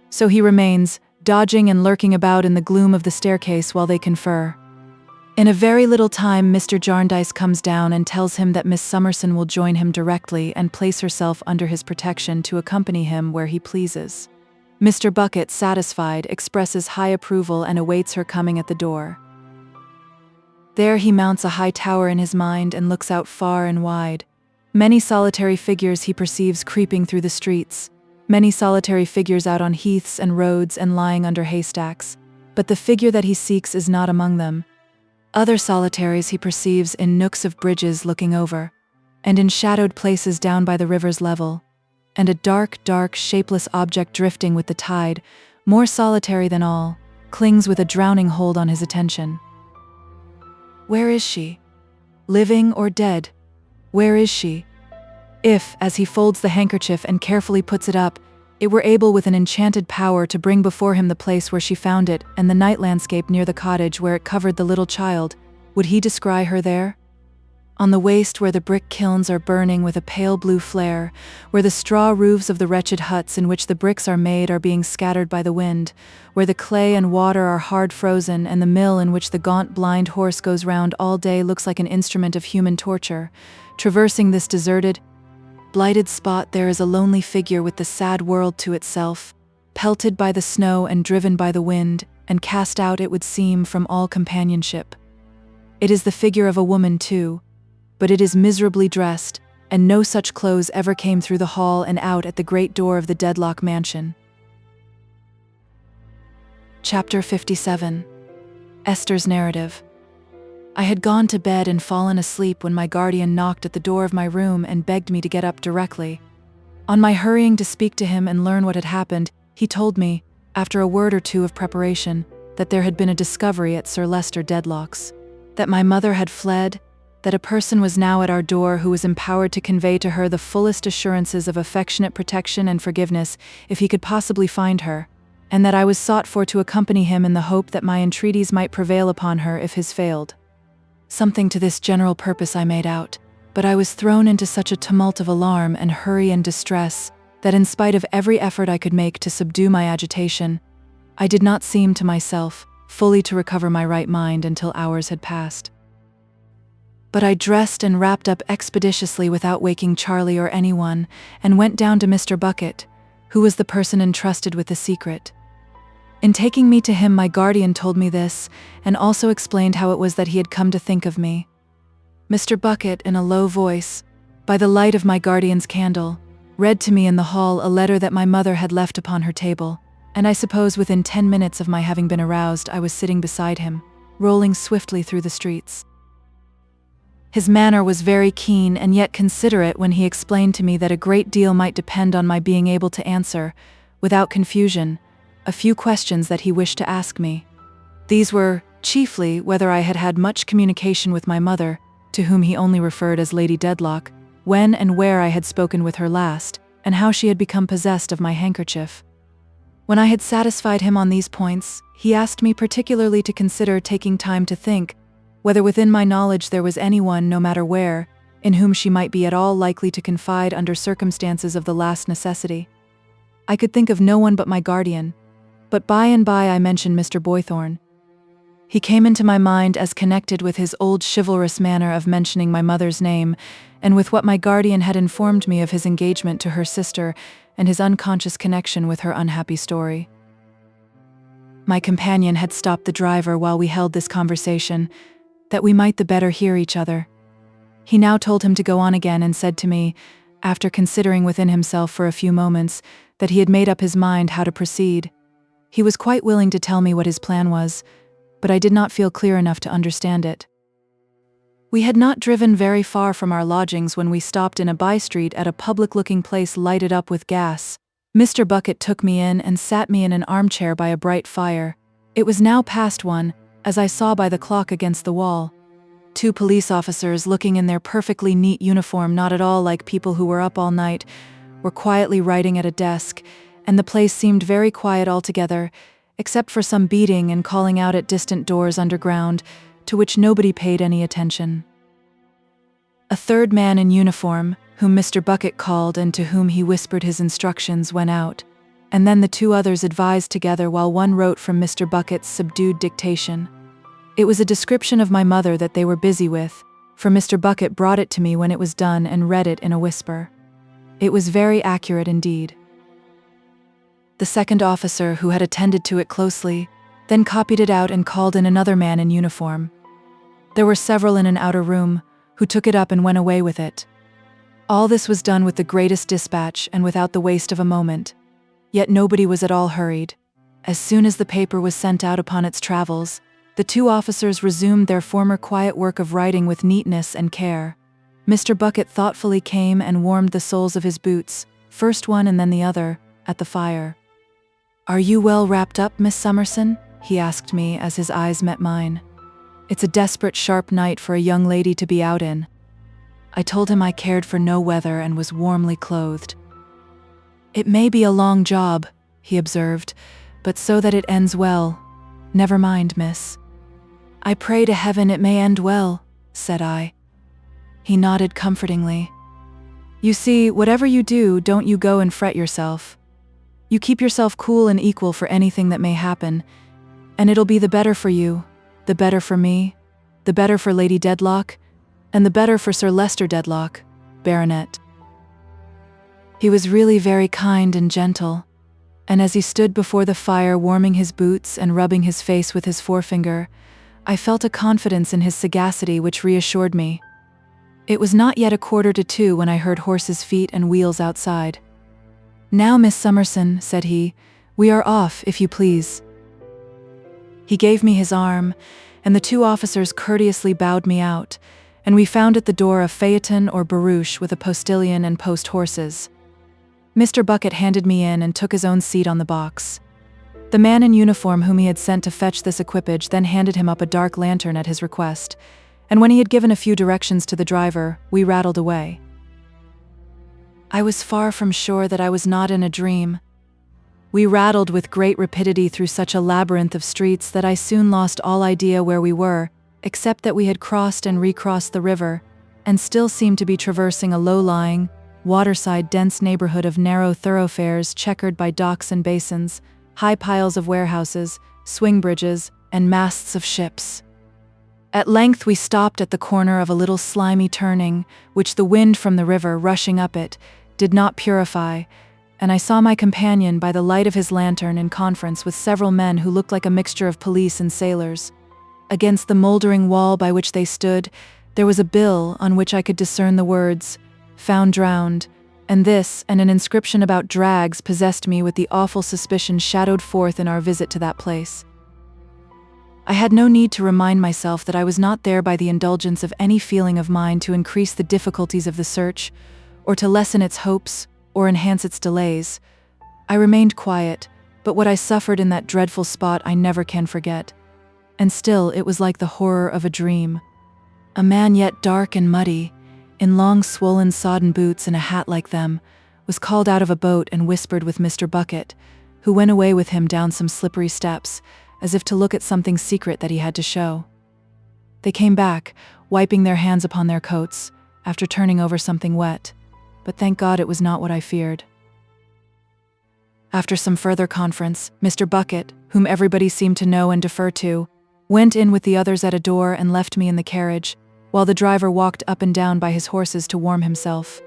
So he remains, dodging and lurking about in the gloom of the staircase while they confer. In a very little time Mr. Jarndyce comes down and tells him that Miss Summerson will join him directly and place herself under his protection to accompany him where he pleases. Mr. Bucket, satisfied, expresses high approval and awaits her coming at the door. There he mounts a high tower in his mind and looks out far and wide. Many solitary figures he perceives creeping through the streets, many solitary figures out on heaths and roads and lying under haystacks, but the figure that he seeks is not among them. Other solitaries he perceives in nooks of bridges looking over, and in shadowed places down by the river's level, and a dark, shapeless object drifting with the tide, more solitary than all, clings with a drowning hold on his attention. Where is she? Living or dead? Where is she? If, as he folds the handkerchief and carefully puts it up, it were able with an enchanted power to bring before him the place where she found it and the night landscape near the cottage where it covered the little child, would he descry her there? On the waste where the brick kilns are burning with a pale blue flare, where the straw roofs of the wretched huts in which the bricks are made are being scattered by the wind, where the clay and water are hard frozen and the mill in which the gaunt blind horse goes round all day looks like an instrument of human torture, traversing this deserted, blighted spot there is a lonely figure with the sad world to itself, pelted by the snow and driven by the wind, and cast out, it would seem, from all companionship. It is the figure of a woman, too, but it is miserably dressed, and no such clothes ever came through the hall and out at the great door of the Dedlock mansion. Chapter 57. Esther's Narrative. I had gone to bed and fallen asleep when my guardian knocked at the door of my room and begged me to get up directly. On my hurrying to speak to him and learn what had happened, he told me, after a word or two of preparation, that there had been a discovery at Sir Leicester Dedlock's, that my mother had fled, that a person was now at our door who was empowered to convey to her the fullest assurances of affectionate protection and forgiveness if he could possibly find her, and that I was sought for to accompany him in the hope that my entreaties might prevail upon her if his failed. Something to this general purpose I made out, but I was thrown into such a tumult of alarm and hurry and distress that in spite of every effort I could make to subdue my agitation, I did not seem to myself fully to recover my right mind until hours had passed. But I dressed and wrapped up expeditiously without waking Charlie or anyone, and went down to Mr. Bucket, who was the person entrusted with the secret. In taking me to him, my guardian told me this, and also explained how it was that he had come to think of me. Mr. Bucket, in a low voice, by the light of my guardian's candle, read to me in the hall a letter that my mother had left upon her table, and I suppose within 10 minutes of my having been aroused I was sitting beside him, rolling swiftly through the streets. His manner was very keen and yet considerate when he explained to me that a great deal might depend on my being able to answer, without confusion, a few questions that he wished to ask me. These were, chiefly, whether I had had much communication with my mother, to whom he only referred as Lady Dedlock, when and where I had spoken with her last, and how she had become possessed of my handkerchief. When I had satisfied him on these points, he asked me particularly to consider, taking time to think, whether within my knowledge there was anyone, no matter where, in whom she might be at all likely to confide under circumstances of the last necessity. I could think of no one but my guardian, but by and by I mentioned Mr. Boythorn. He came into my mind as connected with his old chivalrous manner of mentioning my mother's name, and with what my guardian had informed me of his engagement to her sister and his unconscious connection with her unhappy story. My companion had stopped the driver while we held this conversation, that we might the better hear each other. He now told him to go on again and said to me, after considering within himself for a few moments, that he had made up his mind how to proceed. He was quite willing to tell me what his plan was, but I did not feel clear enough to understand it. We had not driven very far from our lodgings when we stopped in a by-street at a public-looking place lighted up with gas. Mr. Bucket took me in and sat me in an armchair by a bright fire. It was now past 1, as I saw by the clock against the wall. 2 police officers, looking in their perfectly neat uniform, not at all like people who were up all night, were quietly writing at a desk, and the place seemed very quiet altogether, except for some beating and calling out at distant doors underground, to which nobody paid any attention. A third man in uniform, whom Mr. Bucket called and to whom he whispered his instructions, went out, and then the 2 others advised together while one wrote from Mr. Bucket's subdued dictation. It was a description of my mother that they were busy with, for Mr. Bucket brought it to me when it was done and read it in a whisper. It was very accurate indeed. The second officer, who had attended to it closely, then copied it out and called in another man in uniform. There were several in an outer room, who took it up and went away with it. All this was done with the greatest dispatch and without the waste of a moment. Yet nobody was at all hurried. As soon as the paper was sent out upon its travels, the 2 officers resumed their former quiet work of writing with neatness and care. Mr. Bucket thoughtfully came and warmed the soles of his boots, first one and then the other, at the fire. "Are you well wrapped up, Miss Summerson?" he asked me as his eyes met mine. "It's a desperate sharp night for a young lady to be out in." I told him I cared for no weather and was warmly clothed. "It may be a long job," he observed, "but so that it ends well. Never mind, miss." "I pray to heaven it may end well," said I. He nodded comfortingly. "You see, whatever you do, don't you go and fret yourself. You keep yourself cool and equal for anything that may happen, and it'll be the better for you, the better for me, the better for Lady Dedlock, and the better for Sir Leicester Dedlock, Baronet." He was really very kind and gentle, and as he stood before the fire warming his boots and rubbing his face with his forefinger, I felt a confidence in his sagacity which reassured me. It was not yet 1:45 when I heard horses' feet and wheels outside. "Now, Miss Summerson," said he, "we are off, if you please." He gave me his arm, and the 2 officers courteously bowed me out, and we found at the door a phaeton or barouche with a postilion and post-horses. Mr. Bucket handed me in and took his own seat on the box. The man in uniform whom he had sent to fetch this equipage then handed him up a dark lantern at his request, and when he had given a few directions to the driver, we rattled away. I was far from sure that I was not in a dream. We rattled with great rapidity through such a labyrinth of streets that I soon lost all idea where we were, except that we had crossed and recrossed the river, and still seemed to be traversing a low-lying, waterside dense neighborhood of narrow thoroughfares checkered by docks and basins, high piles of warehouses, swing bridges, and masts of ships. At length we stopped at the corner of a little slimy turning, which the wind from the river, rushing up it, did not purify, and I saw my companion by the light of his lantern in conference with several men who looked like a mixture of police and sailors. Against the mouldering wall by which they stood, there was a bill on which I could discern the words, "Found drowned," and this and an inscription about drags possessed me with the awful suspicion shadowed forth in our visit to that place. I had no need to remind myself that I was not there by the indulgence of any feeling of mine to increase the difficulties of the search, or to lessen its hopes, or enhance its delays. I remained quiet, but what I suffered in that dreadful spot I never can forget. And still it was like the horror of a dream. A man yet dark and muddy, in long swollen sodden boots and a hat like them, was called out of a boat and whispered with Mr. Bucket, who went away with him down some slippery steps, as if to look at something secret that he had to show. They came back, wiping their hands upon their coats, after turning over something wet, but thank God it was not what I feared. After some further conference, Mr. Bucket, whom everybody seemed to know and defer to, went in with the others at a door and left me in the carriage, while the driver walked up and down by his horses to warm himself.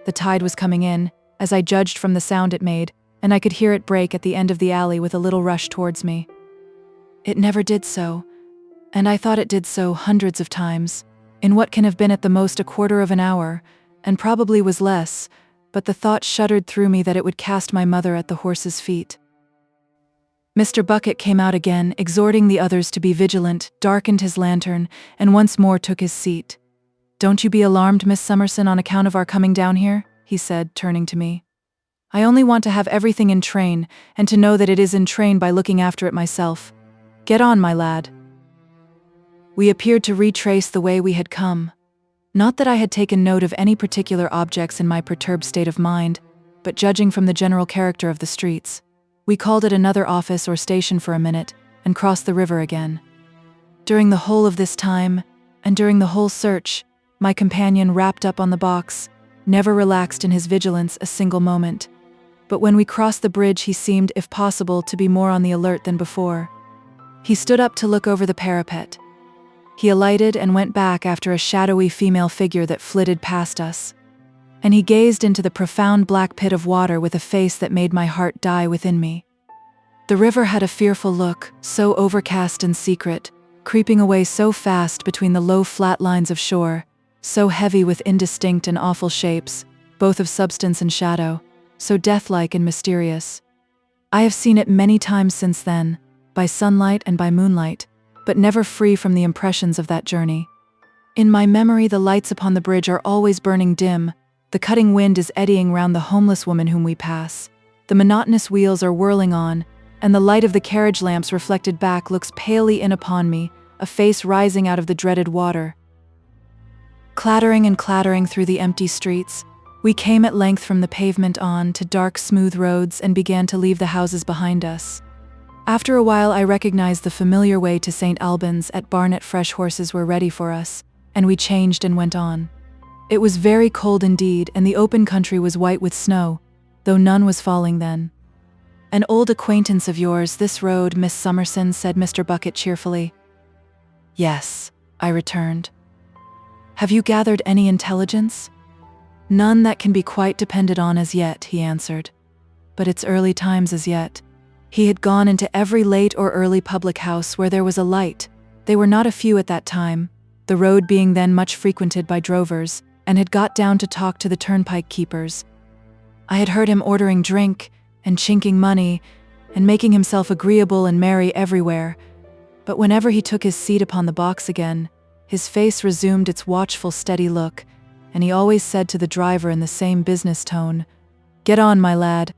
The tide was coming in, as I judged from the sound it made, and I could hear it break at the end of the alley with a little rush towards me. It never did so, and I thought it did so hundreds of times, in what can have been at the most a quarter of an hour, and probably was less, but the thought shuddered through me that it would cast my mother at the horse's feet. Mr. Bucket came out again, exhorting the others to be vigilant, darkened his lantern, and once more took his seat. Don't you be alarmed, Miss Summerson, on account of our coming down here, he said, turning to me. I only want to have everything in train, and to know that it is in train by looking after it myself. Get on, my lad. We appeared to retrace the way we had come. Not that I had taken note of any particular objects in my perturbed state of mind, but judging from the general character of the streets. We called at another office or station for a minute, and crossed the river again. During the whole of this time, and during the whole search, my companion, wrapped up on the box, never relaxed in his vigilance a single moment. But when we crossed the bridge, he seemed, if possible, to be more on the alert than before. He stood up to look over the parapet. He alighted and went back after a shadowy female figure that flitted past us. And he gazed into the profound black pit of water with a face that made my heart die within me. The river had a fearful look, so overcast and secret, creeping away so fast between the low flat lines of shore, so heavy with indistinct and awful shapes, both of substance and shadow, so death-like and mysterious. I have seen it many times since then, by sunlight and by moonlight, but never free from the impressions of that journey. In my memory, the lights upon the bridge are always burning dim, the cutting wind is eddying round the homeless woman whom we pass, the monotonous wheels are whirling on, and the light of the carriage lamps reflected back looks palely in upon me, a face rising out of the dreaded water. Clattering and clattering through the empty streets, we came at length from the pavement on to dark, smooth roads and began to leave the houses behind us. After a while, I recognized the familiar way to St. Albans. At Barnet fresh horses were ready for us, and we changed and went on. It was very cold indeed, and the open country was white with snow, though none was falling then. An old acquaintance of yours, this road, Miss Summerson, said Mr. Bucket cheerfully. Yes, I returned. Have you gathered any intelligence? None that can be quite depended on as yet, he answered. But it's early times as yet. He had gone into every late or early public house where there was a light. They were not a few at that time, the road being then much frequented by drovers, and had got down to talk to the turnpike keepers. I had heard him ordering drink, and chinking money, and making himself agreeable and merry everywhere, but whenever he took his seat upon the box again, his face resumed its watchful, steady look, and he always said to the driver in the same business tone, "Get on, my lad."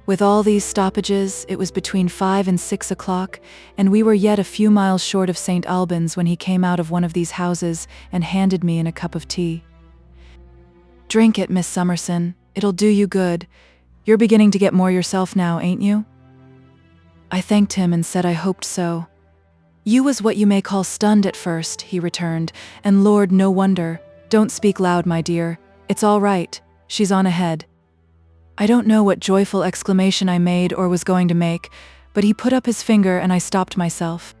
With all these stoppages, it was between 5 and 6 o'clock, and we were yet a few miles short of St. Albans when he came out of one of these houses and handed me in a cup of tea. "Drink it, Miss Summerson. It'll do you good. You're beginning to get more yourself now, ain't you?" I thanked him and said I hoped so. "You was what you may call stunned at first," he returned, "and Lord, no wonder. Don't speak loud, my dear. It's all right. She's on ahead." I don't know what joyful exclamation I made or was going to make, but he put up his finger and I stopped myself.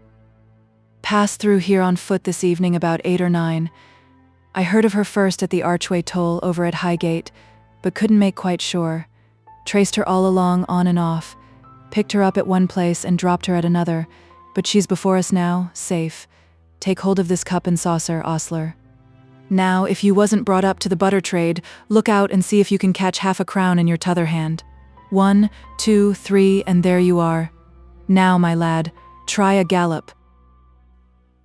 "Passed through here on foot this evening about 8 or 9. I heard of her first at the Archway toll over at Highgate, but couldn't make quite sure. Traced her all along, on and off. Picked her up at one place and dropped her at another, but she's before us now, safe. Take hold of this cup and saucer, ostler. Now, if you wasn't brought up to the butter trade, look out and see if you can catch half a crown in your t'other hand. 1, 2, 3, and there you are. Now, my lad, try a gallop."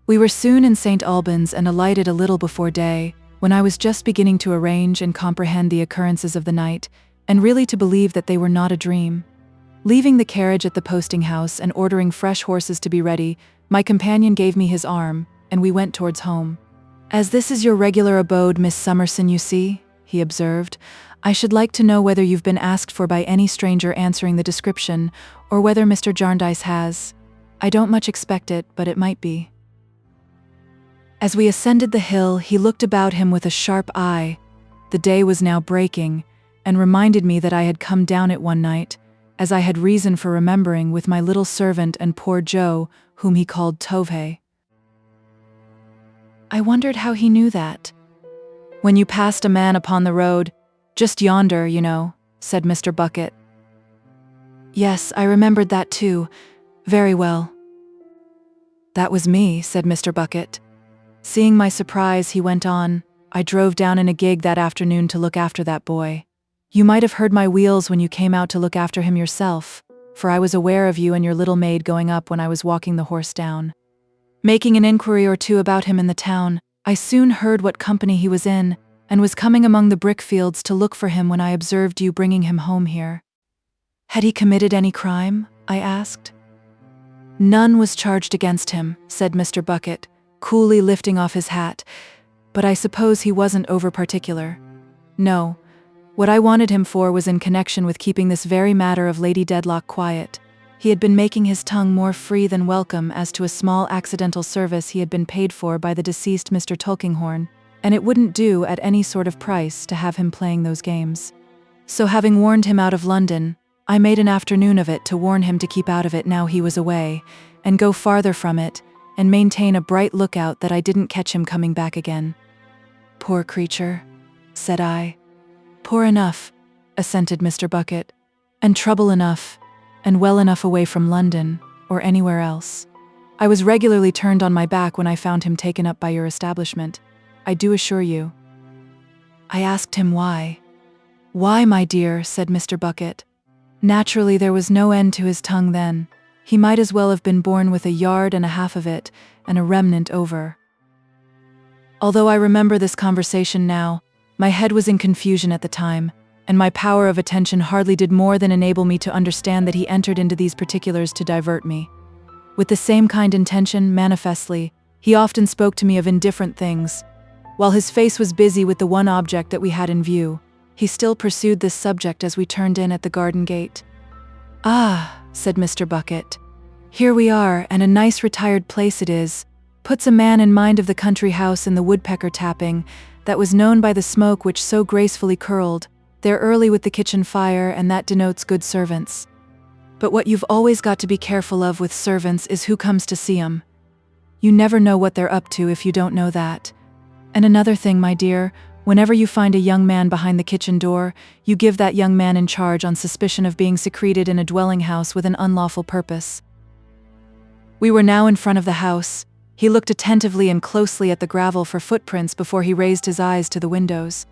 We were soon in St. Albans and alighted a little before day, when I was just beginning to arrange and comprehend the occurrences of the night, and really to believe that they were not a dream. Leaving the carriage at the posting house and ordering fresh horses to be ready, my companion gave me his arm, and we went towards home. "As this is your regular abode, Miss Summerson, you see," he observed, "I should like to know whether you've been asked for by any stranger answering the description, or whether Mr. Jarndyce has. I don't much expect it, but it might be." As we ascended the hill, he looked about him with a sharp eye. The day was now breaking, and reminded me that I had come down it one night, as I had reason for remembering, with my little servant and poor Joe, whom he called Tovey. I wondered how he knew that. "When you passed a man upon the road, just yonder, you know," said Mr. Bucket. "Yes, I remembered that too, very well." "That was me," said Mr. Bucket. Seeing my surprise, he went on, "I drove down in a gig that afternoon to look after that boy. You might have heard my wheels when you came out to look after him yourself, for I was aware of you and your little maid going up when I was walking the horse down. Making an inquiry or two about him in the town, I soon heard what company he was in, and was coming among the brickfields to look for him when I observed you bringing him home here. Had he committed any crime? I asked. None was charged against him, said Mr. Bucket, coolly lifting off his hat, but I suppose he wasn't over-particular. No, what I wanted him for was in connection with keeping this very matter of Lady Dedlock quiet. He had been making his tongue more free than welcome as to a small accidental service he had been paid for by the deceased Mr. Tulkinghorn, and it wouldn't do at any sort of price to have him playing those games. So having warned him out of London, I made an afternoon of it to warn him to keep out of it now he was away, and go farther from it, and maintain a bright lookout that I didn't catch him coming back again. Poor creature, said I. Poor enough, assented Mr. Bucket, and trouble enough, and well enough away from London, or anywhere else. I was regularly turned on my back when I found him taken up by your establishment, I do assure you. I asked him why. Why, my dear, said Mr. Bucket. Naturally there was no end to his tongue then. He might as well have been born with 1.5 yards of it, and a remnant over. Although I remember this conversation now, my head was in confusion at the time, and my power of attention hardly did more than enable me to understand that he entered into these particulars to divert me. With the same kind intention, manifestly, he often spoke to me of indifferent things. While his face was busy with the one object that we had in view, he still pursued this subject as we turned in at the garden gate. Ah, said Mr. Bucket, here we are, and a nice retired place it is. Puts a man in mind of the country house in the woodpecker tapping, that was known by the smoke which so gracefully curled, there early with the kitchen fire, and that denotes good servants. But what you've always got to be careful of with servants is who comes to see 'em. You never know what they're up to if you don't know that. And another thing, my dear, whenever you find a young man behind the kitchen door, you give that young man in charge on suspicion of being secreted in a dwelling house with an unlawful purpose. We were now in front of the house. He looked attentively and closely at the gravel for footprints before he raised his eyes to the windows.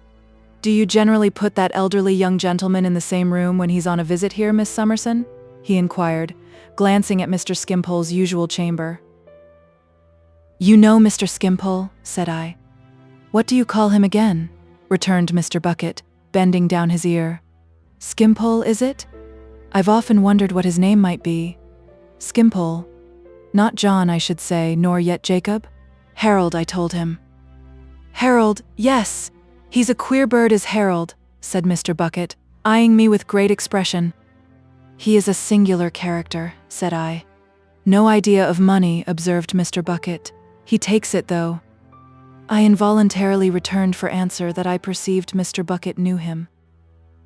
Do you generally put that elderly young gentleman in the same room when he's on a visit here, Miss Summerson? He inquired, glancing at Mr. Skimpole's usual chamber. You know Mr. Skimpole, said I. What do you call him again? Returned Mr. Bucket, bending down his ear. Skimpole, is it? I've often wondered what his name might be. Skimpole. Not John, I should say, nor yet Jacob? Harold, I told him. Harold, yes. He's a queer bird is Harold, said Mr. Bucket, eyeing me with great expression. He is a singular character, said I. No idea of money, observed Mr. Bucket. He takes it, though. I involuntarily returned for answer that I perceived Mr. Bucket knew him.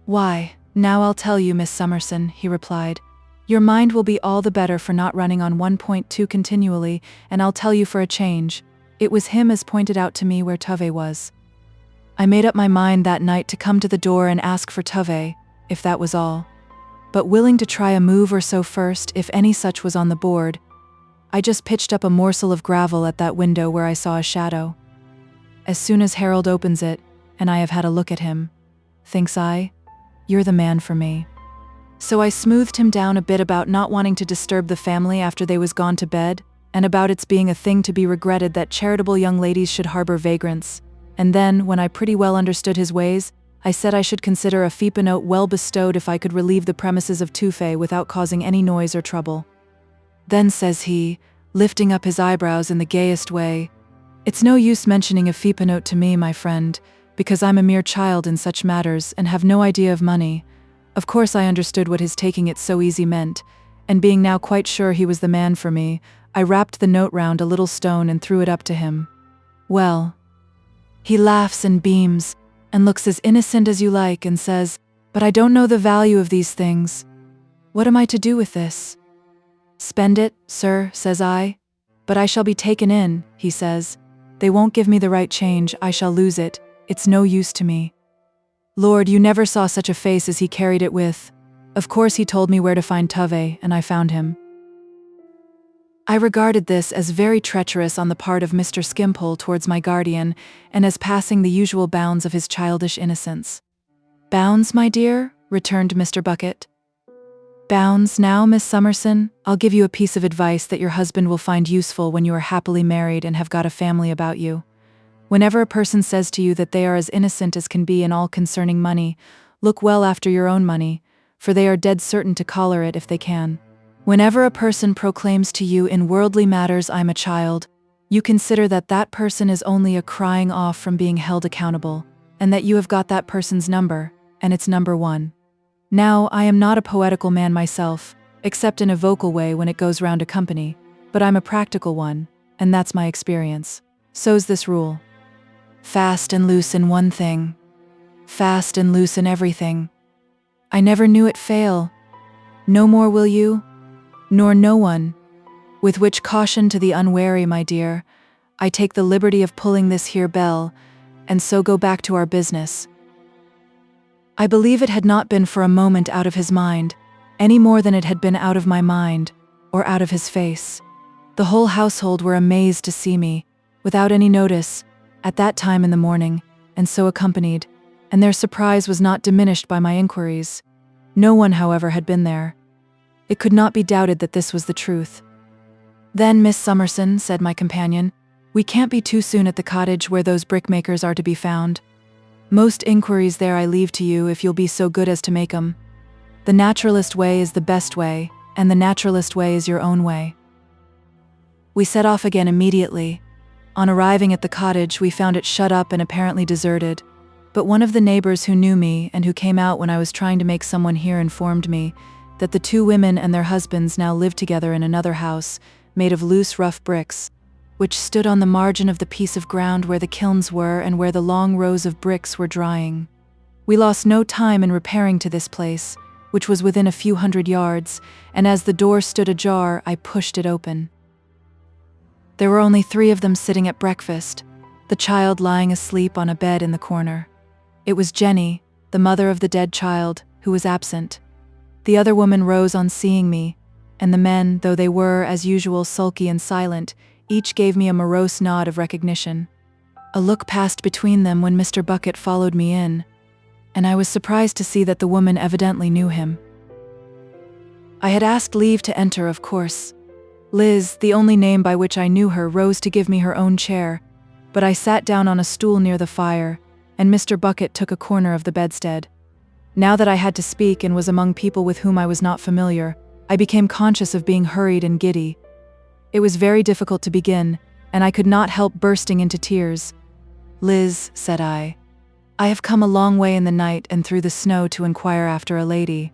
Why, now I'll tell you, Miss Summerson, he replied. Your mind will be all the better for not running on one point too continually, and I'll tell you for a change. It was him as pointed out to me where Tove was. I made up my mind that night to come to the door and ask for Tove, if that was all. But willing to try a move or so first, if any such was on the board, I just pitched up a morsel of gravel at that window where I saw a shadow. As soon as Harold opens it, and I have had a look at him, thinks I, you're the man for me. So I smoothed him down a bit about not wanting to disturb the family after they was gone to bed, and about its being a thing to be regretted that charitable young ladies should harbor vagrants. And then, when I pretty well understood his ways, I said I should consider a FIPA note well bestowed if I could relieve the premises of Tufe without causing any noise or trouble. Then says he, lifting up his eyebrows in the gayest way, it's no use mentioning a FIPA note to me, my friend, because I'm a mere child in such matters and have no idea of money. Of course I understood what his taking it so easy meant, and being now quite sure he was the man for me, I wrapped the note round a little stone and threw it up to him. Well, he laughs and beams, and looks as innocent as you like, and says, but I don't know the value of these things. What am I to do with this? Spend it, sir, says I. But I shall be taken in, he says. They won't give me the right change, I shall lose it, it's no use to me. Lord, you never saw such a face as he carried it with. Of course he told me where to find Tove, and I found him. I regarded this as very treacherous on the part of Mr. Skimpole towards my guardian, and as passing the usual bounds of his childish innocence. Bounds, my dear? Returned Mr. Bucket. Bounds now, Miss Summerson? I'll give you a piece of advice that your husband will find useful when you are happily married and have got a family about you. Whenever a person says to you that they are as innocent as can be in all concerning money, look well after your own money, for they are dead certain to collar it if they can. Whenever a person proclaims to you in worldly matters, I'm a child, you consider that that person is only a crying off from being held accountable, and that you have got that person's number, and it's number 1. Now, I am not a poetical man myself, except in a vocal way when it goes round a company, but I'm a practical one, and that's my experience. So's this rule. Fast and loose in one thing. Fast and loose in everything. I never knew it fail. No more will you, nor no one. With which caution to the unwary, my dear, I take the liberty of pulling this here bell, and so go back to our business. I believe it had not been for a moment out of his mind, any more than it had been out of my mind, or out of his face. The whole household were amazed to see me, without any notice, at that time in the morning, and so accompanied, and their surprise was not diminished by my inquiries. No one, however, had been there. It could not be doubted that this was the truth. Then, Miss Summerson, said my companion, we can't be too soon at the cottage where those brickmakers are to be found. Most inquiries there I leave to you if you'll be so good as to make 'em. The naturalist way is the best way, and the naturalist way is your own way. We set off again immediately. On arriving at the cottage, we found it shut up and apparently deserted, but one of the neighbors who knew me and who came out when I was trying to make someone hear informed me that the 2 women and their husbands now lived together in another house, made of loose, rough bricks, which stood on the margin of the piece of ground where the kilns were and where the long rows of bricks were drying. We lost no time in repairing to this place, which was within a few hundred yards, and as the door stood ajar, I pushed it open. There were only 3 of them sitting at breakfast, the child lying asleep on a bed in the corner. It was Jenny, the mother of the dead child, who was absent. The other woman rose on seeing me, and the men, though they were, as usual, sulky and silent, each gave me a morose nod of recognition. A look passed between them when Mr. Bucket followed me in, and I was surprised to see that the woman evidently knew him. I had asked leave to enter, of course. Liz, the only name by which I knew her, rose to give me her own chair, but I sat down on a stool near the fire, and Mr. Bucket took a corner of the bedstead. Now that I had to speak and was among people with whom I was not familiar, I became conscious of being hurried and giddy. It was very difficult to begin, and I could not help bursting into tears. Liz, said I have come a long way in the night and through the snow to inquire after a lady.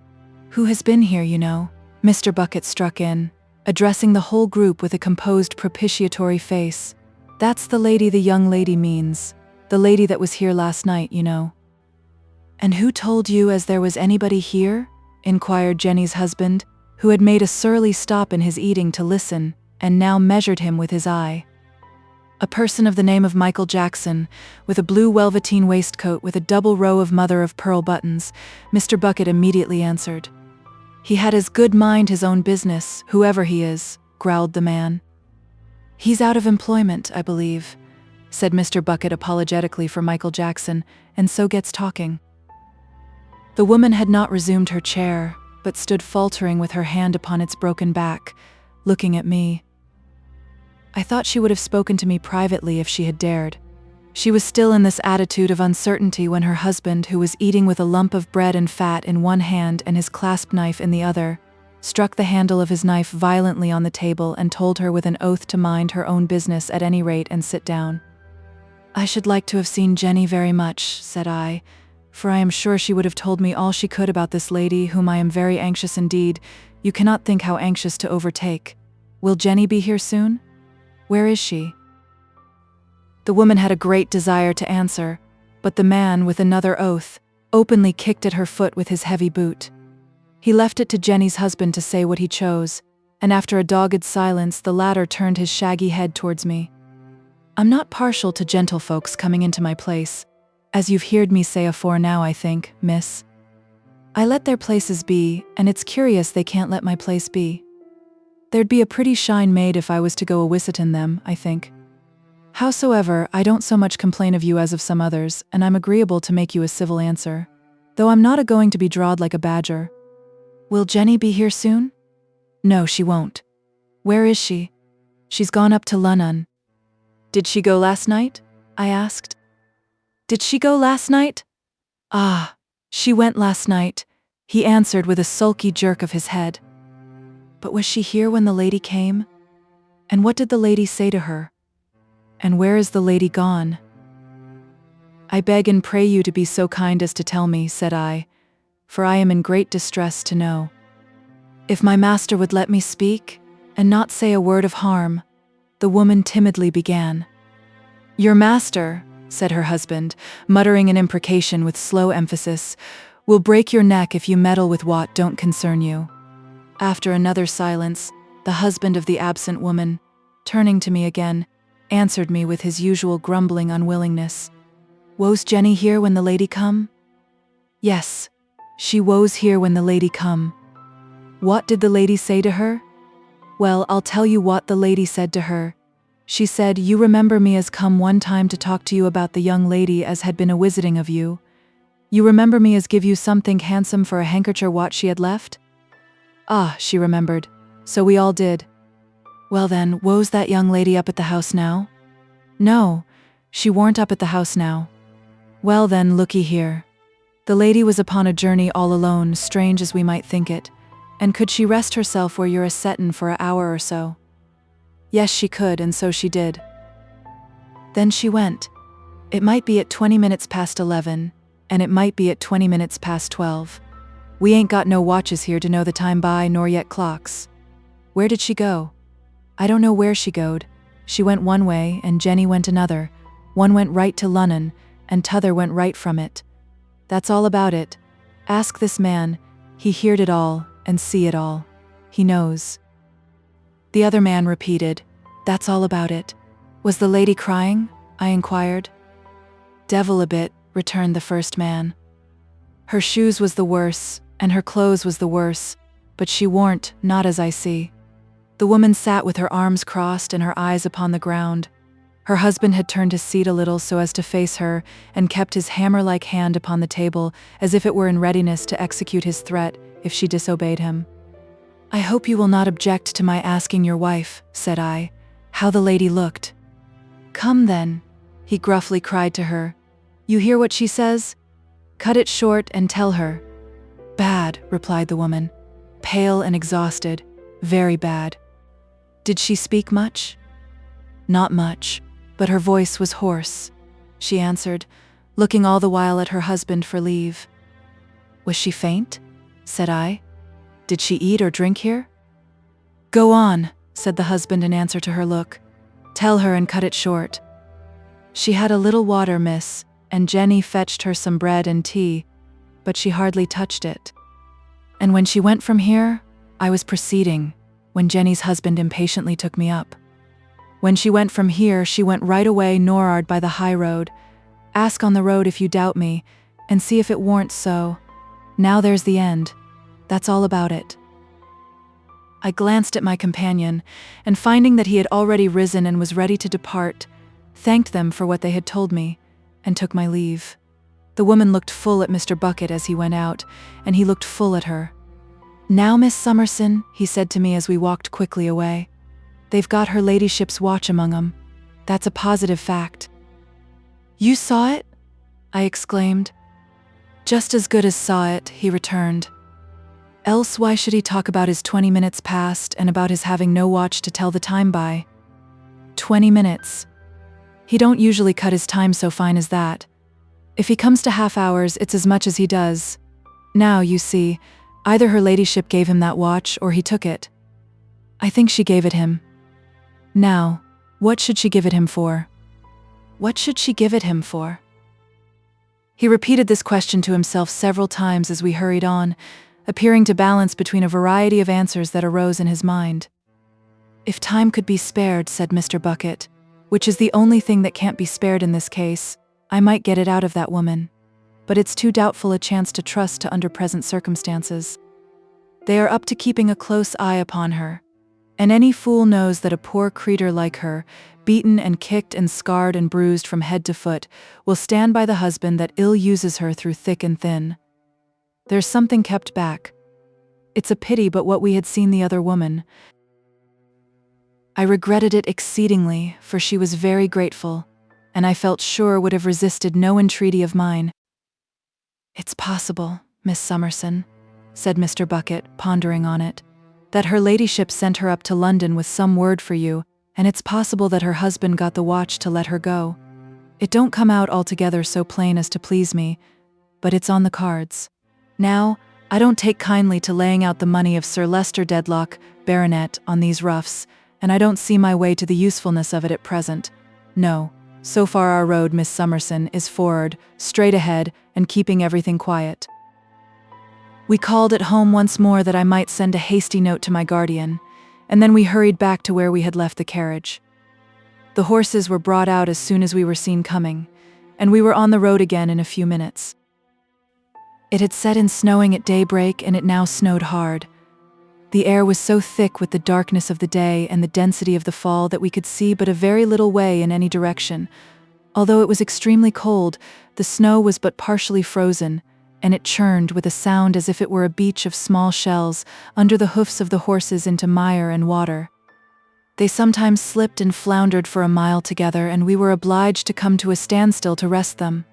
Who has been here, you know? Mr. Bucket struck in, addressing the whole group with a composed, propitiatory face. That's the lady the young lady means. The lady that was here last night, you know. And who told you as there was anybody here? Inquired Jenny's husband, who had made a surly stop in his eating to listen, and now measured him with his eye. A person of the name of Michael Jackson, with a blue velveteen waistcoat with a double row of mother-of-pearl buttons, Mr. Bucket immediately answered. He had as good mind his own business, whoever he is, growled the man. He's out of employment, I believe, said Mr. Bucket apologetically for Michael Jackson, and so gets talking. The woman had not resumed her chair, but stood faltering with her hand upon its broken back, looking at me. I thought she would have spoken to me privately if she had dared. She was still in this attitude of uncertainty when her husband, who was eating with a lump of bread and fat in one hand and his clasp knife in the other, struck the handle of his knife violently on the table and told her with an oath to mind her own business at any rate and sit down. I should like to have seen Jenny very much, said I, for I am sure she would have told me all she could about this lady, whom I am very anxious indeed. You cannot think how anxious to overtake. Will Jenny be here soon? Where is she? The woman had a great desire to answer, but the man, with another oath, openly kicked at her foot with his heavy boot. He left it to Jenny's husband to say what he chose, and after a dogged silence the latter turned his shaggy head towards me. I'm not partial to gentlefolks coming into my place, as you've heard me say afore now, I think, miss. I let their places be, and it's curious they can't let my place be. There'd be a pretty shine made if I was to go a-wisitin' them, I think. Howsoever, I don't so much complain of you as of some others, and I'm agreeable to make you a civil answer, though I'm not a-going to be drawed like a badger. Will Jenny be here soon? No, she won't. Where is she? She's gone up to Lunnon. Did she go last night? I asked. Did she go last night? Ah, she went last night, he answered with a sulky jerk of his head. But was she here when the lady came? And what did the lady say to her? And where is the lady gone? I beg and pray you to be so kind as to tell me, said I, for I am in great distress to know. If my master would let me speak, and not say a word of harm, the woman timidly began. Your master, said her husband, muttering an imprecation with slow emphasis, will break your neck if you meddle with what don't concern you. After another silence, the husband of the absent woman, turning to me again, answered me with his usual grumbling unwillingness. Was Jenny here when the lady come? Yes, she was here when the lady come. What did the lady say to her? Well, I'll tell you what the lady said to her. She said, you remember me as come one time to talk to you about the young lady as had been a visiting of you. You remember me as give you something handsome for a handkercher what she had left? Ah, she remembered. So we all did. Well then, was that young lady up at the house now? No, she warn't up at the house now. Well then, looky here. The lady was upon a journey all alone, strange as we might think it. And could she rest herself where you're a settin' for an hour or so? Yes, she could, and so she did. Then she went. It might be at 20 minutes past 11, and it might be at 20 minutes past 12. We ain't got no watches here to know the time by, nor yet clocks. Where did she go? I don't know where she goed. She went one way, and Jenny went another. One went right to Lunnon, and t'other went right from it. That's all about it. Ask this man, he heard it all, and see it all. He knows. The other man repeated, that's all about it. Was the lady crying? I inquired. Devil a bit, returned the first man. Her shoes was the worse, and her clothes was the worse, but she warn't, not as I see. The woman sat with her arms crossed and her eyes upon the ground. Her husband had turned his seat a little so as to face her, and kept his hammer-like hand upon the table, as if it were in readiness to execute his threat, if she disobeyed him. I hope you will not object to my asking your wife, said I, how the lady looked. Come then, he gruffly cried to her. You hear what she says? Cut it short and tell her. Bad, replied the woman, pale and exhausted, very bad. Did she speak much? Not much, but her voice was hoarse, she answered, looking all the while at her husband for leave. Was she faint? Said I. Did she eat or drink here? Go on, said the husband in answer to her look. Tell her and cut it short. She had a little water, miss, and Jenny fetched her some bread and tea, but she hardly touched it. And when she went from here, I was proceeding, when Jenny's husband impatiently took me up. When she went from here, she went right away nor'ard by the high road. Ask on the road if you doubt me, and see if it warn't so. Now there's the end. That's all about it. I glanced at my companion, and finding that he had already risen and was ready to depart, thanked them for what they had told me, and took my leave. The woman looked full at Mr. Bucket as he went out, and he looked full at her. Now, Miss Summerson, he said to me as we walked quickly away, they've got her ladyship's watch among 'em. That's a positive fact. You saw it? I exclaimed. Just as good as saw it, he returned. Else why should he talk about his 20 minutes past and about his having no watch to tell the time by? 20 minutes. He don't usually cut his time so fine as that. If he comes to half hours, it's as much as he does. Now, you see, either her ladyship gave him that watch or he took it. I think she gave it him. Now, what should she give it him for? What should she give it him for? He repeated this question to himself several times as we hurried on, appearing to balance between a variety of answers that arose in his mind. If time could be spared, said Mr. Bucket, which is the only thing that can't be spared in this case, I might get it out of that woman. But it's too doubtful a chance to trust to under present circumstances. They are up to keeping a close eye upon her, and any fool knows that a poor creetur like her, beaten and kicked and scarred and bruised from head to foot, will stand by the husband that ill uses her through thick and thin. There's something kept back. It's a pity but what we had seen the other woman. I regretted it exceedingly, for she was very grateful, and I felt sure would have resisted no entreaty of mine. "It's possible, Miss Summerson," said Mr. Bucket, pondering on it, "that her ladyship sent her up to London with some word for you, and it's possible that her husband got the watch to let her go. It don't come out altogether so plain as to please me, but it's on the cards. Now, I don't take kindly to laying out the money of Sir Leicester Dedlock, Baronet, on these roughs, and I don't see my way to the usefulness of it at present. No, so far our road, Miss Summerson, is forward, straight ahead, and keeping everything quiet." We called at home once more that I might send a hasty note to my guardian, and then we hurried back to where we had left the carriage. The horses were brought out as soon as we were seen coming, and we were on the road again in a few minutes. It had set in snowing at daybreak, and it now snowed hard. The air was so thick with the darkness of the day and the density of the fall that we could see but a very little way in any direction. Although it was extremely cold, the snow was but partially frozen, and it churned with a sound as if it were a beach of small shells under the hoofs of the horses into mire and water. They sometimes slipped and floundered for a mile together, and we were obliged to come to a standstill to rest them.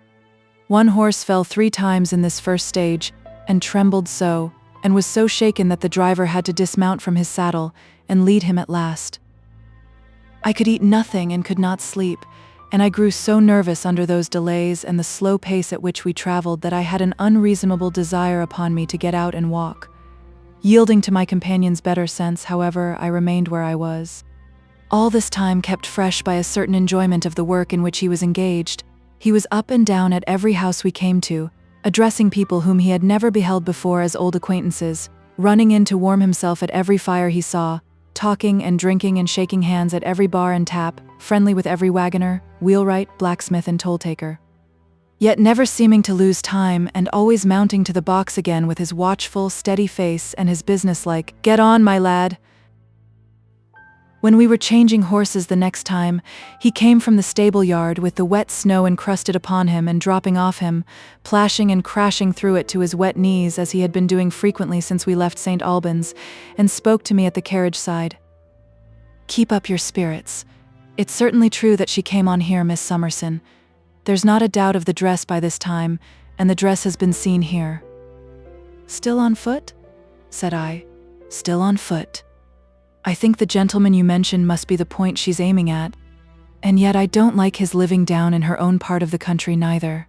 One horse fell 3 times in this first stage, and trembled so, and was so shaken that the driver had to dismount from his saddle and lead him at last. I could eat nothing and could not sleep, and I grew so nervous under those delays and the slow pace at which we traveled that I had an unreasonable desire upon me to get out and walk. Yielding to my companion's better sense, however, I remained where I was. All this time kept fresh by a certain enjoyment of the work in which he was engaged. He was up and down at every house we came to, addressing people whom he had never beheld before as old acquaintances, running in to warm himself at every fire he saw, talking and drinking and shaking hands at every bar and tap, friendly with every wagoner, wheelwright, blacksmith, and toll-taker. Yet never seeming to lose time, and always mounting to the box again with his watchful, steady face and his businesslike, "Get on, my lad." When we were changing horses the next time, he came from the stable yard with the wet snow encrusted upon him and dropping off him, plashing and crashing through it to his wet knees as he had been doing frequently since we left St. Albans, and spoke to me at the carriage side. "Keep up your spirits. It's certainly true that she came on here, Miss Summerson. There's not a doubt of the dress by this time, and the dress has been seen here." "Still on foot?" said I. "Still on foot. I think the gentleman you mentioned must be the point she's aiming at, and yet I don't like his living down in her own part of the country neither."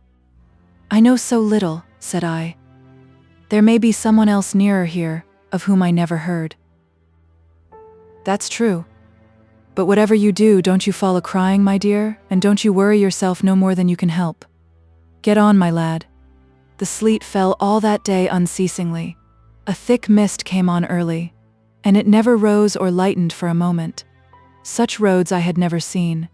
"I know so little," said I. "There may be someone else nearer here, of whom I never heard." "That's true. But whatever you do, don't you fall a-crying, my dear, and don't you worry yourself no more than you can help. Get on, my lad." The sleet fell all that day unceasingly. A thick mist came on early, and it never rose or lightened for a moment. Such roads I had never seen.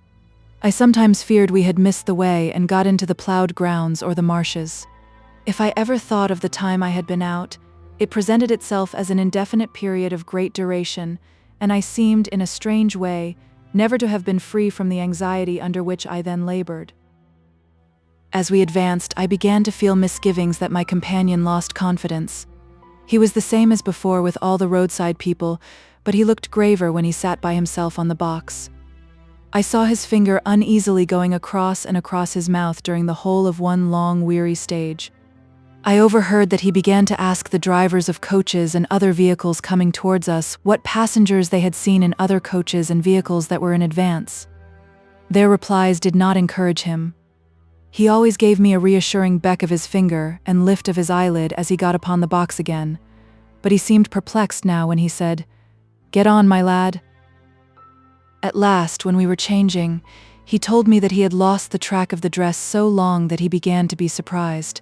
I sometimes feared we had missed the way and got into the ploughed grounds or the marshes. If I ever thought of the time I had been out, it presented itself as an indefinite period of great duration, and I seemed, in a strange way, never to have been free from the anxiety under which I then labored. As we advanced, I began to feel misgivings that my companion lost confidence. He was the same as before with all the roadside people, but he looked graver when he sat by himself on the box. I saw his finger uneasily going across and across his mouth during the whole of one long, weary stage. I overheard that he began to ask the drivers of coaches and other vehicles coming towards us what passengers they had seen in other coaches and vehicles that were in advance. Their replies did not encourage him. He always gave me a reassuring beck of his finger and lift of his eyelid as he got upon the box again, but he seemed perplexed now when he said, "Get on, my lad." At last, when we were changing, he told me that he had lost the track of the dress so long that he began to be surprised.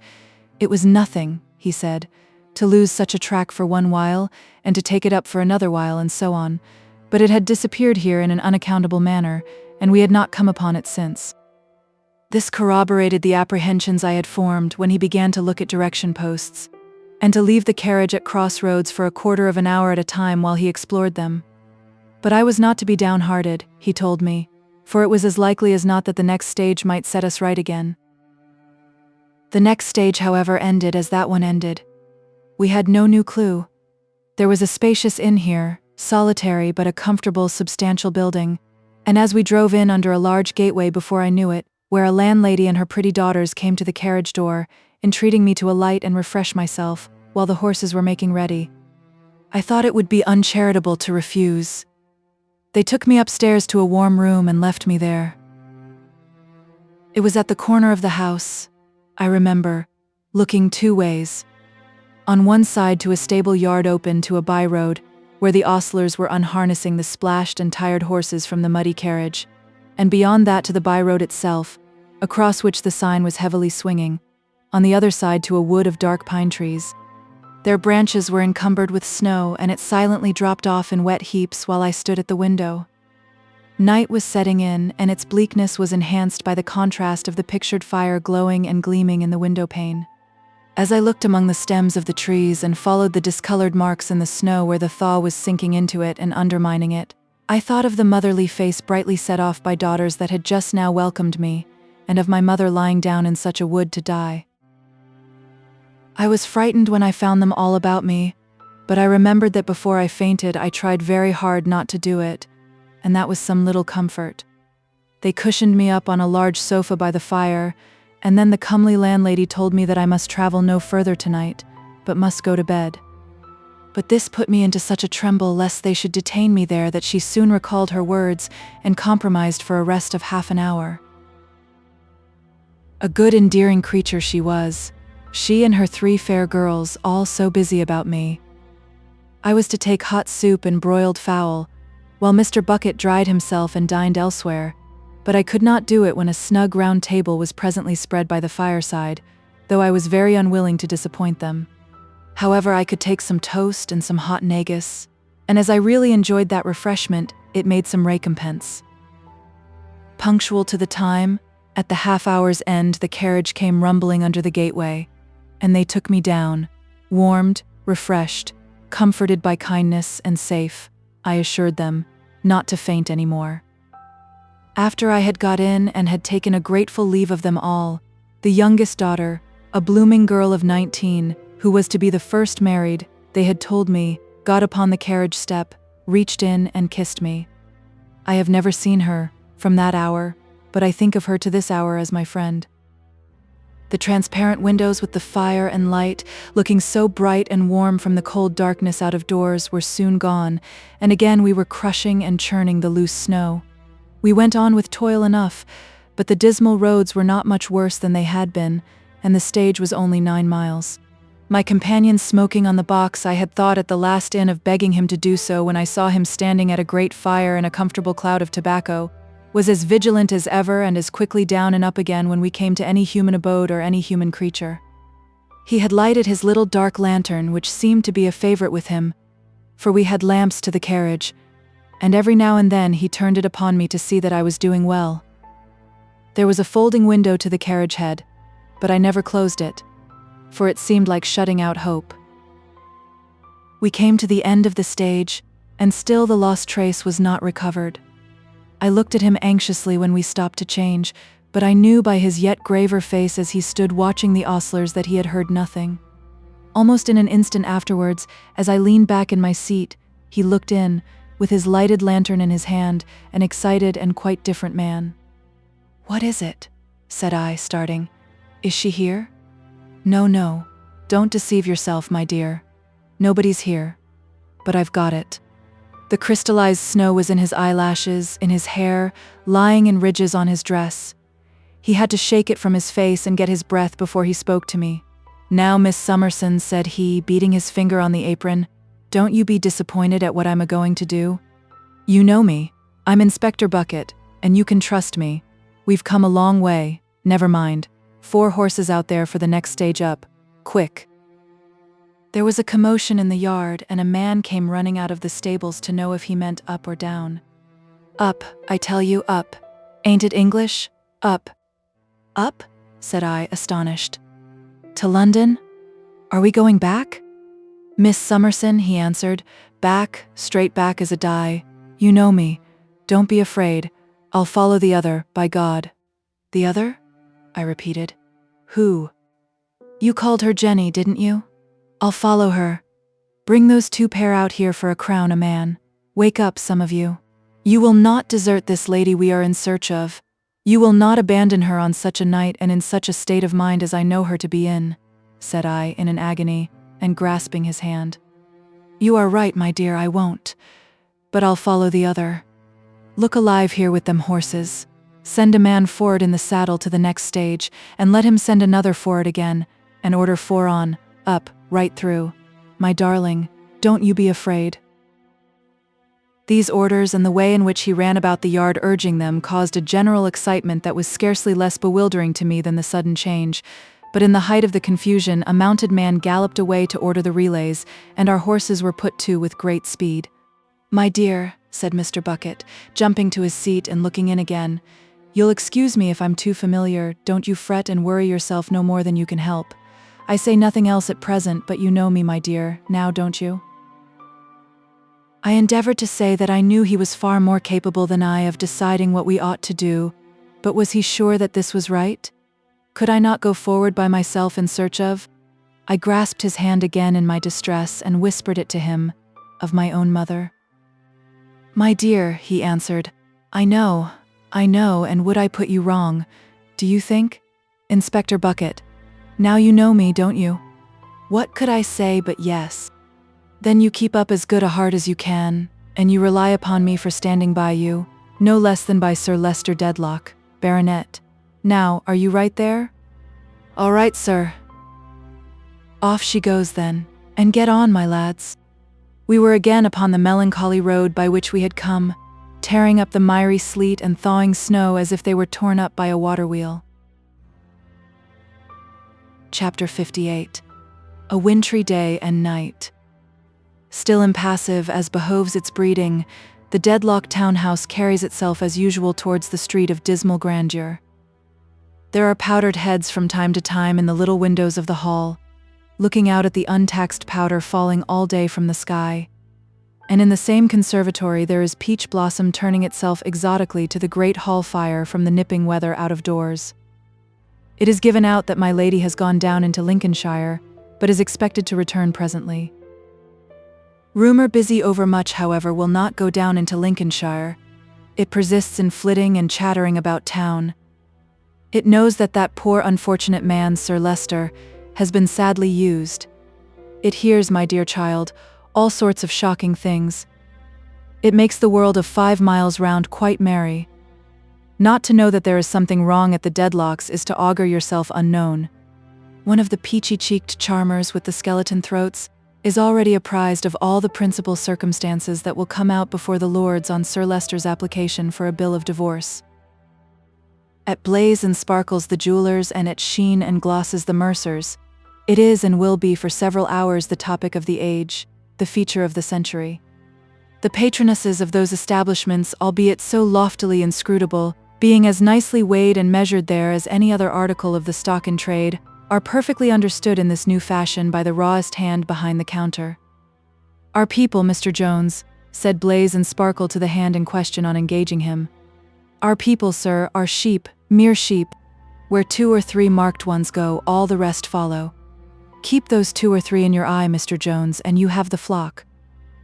It was nothing, he said, to lose such a track for one while, and to take it up for another while, and so on, but it had disappeared here in an unaccountable manner, and we had not come upon it since. This corroborated the apprehensions I had formed when he began to look at direction posts, and to leave the carriage at crossroads for a quarter of an hour at a time while he explored them. But I was not to be downhearted, he told me, for it was as likely as not that the next stage might set us right again. The next stage, however, ended as that one ended. We had no new clue. There was a spacious inn here, solitary but a comfortable, substantial building, and as we drove in under a large gateway before I knew it, where a landlady and her pretty daughters came to the carriage door, entreating me to alight and refresh myself while the horses were making ready. I thought it would be uncharitable to refuse. They took me upstairs to a warm room and left me there. It was at the corner of the house, I remember, looking two ways. On one side to a stable yard open to a by-road, where the ostlers were unharnessing the splashed and tired horses from the muddy carriage, and beyond that to the by-road itself, across which the sign was heavily swinging, on the other side to a wood of dark pine trees. Their branches were encumbered with snow, and it silently dropped off in wet heaps while I stood at the window. Night was setting in, and its bleakness was enhanced by the contrast of the pictured fire glowing and gleaming in the window pane. As I looked among the stems of the trees and followed the discolored marks in the snow where the thaw was sinking into it and undermining it, I thought of the motherly face brightly set off by daughters that had just now welcomed me, and of my mother lying down in such a wood to die. I was frightened when I found them all about me, but I remembered that before I fainted I tried very hard not to do it, and that was some little comfort. They cushioned me up on a large sofa by the fire, and then the comely landlady told me that I must travel no further tonight, but must go to bed. But this put me into such a tremble lest they should detain me there that she soon recalled her words and compromised for a rest of half an hour. A good endearing creature she was, she and her 3 fair girls, all so busy about me. I was to take hot soup and broiled fowl, while Mr. Bucket dried himself and dined elsewhere, but I could not do it when a snug round table was presently spread by the fireside, though I was very unwilling to disappoint them. However, I could take some toast and some hot negus, and as I really enjoyed that refreshment, it made some recompense. Punctual to the time, at the half-hour's end the carriage came rumbling under the gateway, and they took me down, warmed, refreshed, comforted by kindness, and safe, I assured them, not to faint any more. After I had got in and had taken a grateful leave of them all, the youngest daughter, a blooming girl of 19, who was to be the first married, they had told me, got upon the carriage step, reached in and kissed me. I have never seen her, from that hour, but I think of her to this hour as my friend. The transparent windows with the fire and light, looking so bright and warm from the cold darkness out of doors, were soon gone, and again we were crushing and churning the loose snow. We went on with toil enough, but the dismal roads were not much worse than they had been, and the stage was only 9 miles. My companion smoking on the box, I had thought at the last inn of begging him to do so when I saw him standing at a great fire in a comfortable cloud of tobacco, was as vigilant as ever and as quickly down and up again when we came to any human abode or any human creature. He had lighted his little dark lantern, which seemed to be a favorite with him, for we had lamps to the carriage, and every now and then he turned it upon me to see that I was doing well. There was a folding window to the carriage head, but I never closed it, for it seemed like shutting out hope. We came to the end of the stage, and still the lost trace was not recovered. I looked at him anxiously when we stopped to change, but I knew by his yet graver face as he stood watching the ostlers that he had heard nothing. Almost in an instant afterwards, as I leaned back in my seat, he looked in, with his lighted lantern in his hand, an excited and quite different man. "What is it?" said I, starting. "Is she here?" No, don't deceive yourself, my dear. Nobody's here. But I've got it." The crystallized snow was in his eyelashes, in his hair, lying in ridges on his dress. He had to shake it from his face and get his breath before he spoke to me. "Now, Miss Summerson," said he, beating his finger on the apron, "don't you be disappointed at what I'm a-going to do. You know me. I'm Inspector Bucket, and you can trust me. We've come a long way. Never mind. 4 horses out there for the next stage up. Quick." There was a commotion in the yard, and a man came running out of the stables to know if he meant up or down. "Up, I tell you, up. Ain't it English? Up." "Up?" said I, astonished. "To London? Are we going back?" "Miss Summerson," he answered, "back, straight back as a die. You know me. Don't be afraid. I'll follow the other, by God." "The other?" I repeated. "Who?" "You called her Jenny, didn't you? I'll follow her. Bring those 2 pair out here for a crown a man. Wake up, some of you. You will not desert this lady we are in search of. You will not abandon her on such a night and in such a state of mind as I know her to be in, said I, in an agony, and grasping his hand. You are right, my dear, I won't. But I'll follow the other. Look alive here with them horses. Send a man forward in the saddle to the next stage, and let him send another forward again, and order 4 on, up, right through. My darling, don't you be afraid. These orders and the way in which he ran about the yard urging them caused a general excitement that was scarcely less bewildering to me than the sudden change. But in the height of the confusion, a mounted man galloped away to order the relays, and our horses were put to with great speed. My dear, said Mr. Bucket, jumping to his seat and looking in again, you'll excuse me if I'm too familiar. Don't you fret and worry yourself no more than you can help. I say nothing else at present, but you know me, my dear, now don't you? I endeavored to say that I knew he was far more capable than I of deciding what we ought to do, but was he sure that this was right? Could I not go forward by myself in search of? I grasped his hand again in my distress and whispered it to him, of my own mother. My dear, he answered, I know, and would I put you wrong? Do you think? Inspector Bucket, now you know me, don't you? What could I say but yes? Then you keep up as good a heart as you can, and you rely upon me for standing by you, no less than by Sir Leicester Dedlock, Baronet. Now, are you right there? All right, sir. Off she goes then, and get on, my lads. We were again upon the melancholy road by which we had come, tearing up the miry sleet and thawing snow as if they were torn up by a water-wheel. Chapter 58. A wintry day and night. Still impassive as behoves its breeding, the Dedlock townhouse carries itself as usual towards the street of dismal grandeur. There are powdered heads from time to time in the little windows of the hall, looking out at the untaxed powder falling all day from the sky. And in the same conservatory there is peach blossom turning itself exotically to the great hall fire from the nipping weather out of doors. It is given out that my lady has gone down into Lincolnshire, but is expected to return presently. Rumor busy overmuch, however, will not go down into Lincolnshire. It persists in flitting and chattering about town. It knows that that poor unfortunate man, Sir Leicester, has been sadly used. It hears, my dear child, all sorts of shocking things. It makes the world of 5 miles round quite merry. Not to know that there is something wrong at the Dedlocks is to augur yourself unknown. One of the peachy-cheeked charmers with the skeleton throats is already apprised of all the principal circumstances that will come out before the Lords on Sir Leicester's application for a bill of divorce. At Blaze and Sparkles the jewelers and at Sheen and Glosses the mercers, it is and will be for several hours the topic of the age, the feature of the century. The patronesses of those establishments, albeit so loftily inscrutable, being as nicely weighed and measured there as any other article of the stock in trade, are perfectly understood in this new fashion by the rawest hand behind the counter. Our people, Mr. Jones, said Blaze and Sparkle to the hand in question on engaging him. Our people, sir, are sheep, mere sheep. Where 2 or 3 marked ones go, all the rest follow. Keep those 2 or 3 in your eye, Mr. Jones, and you have the flock.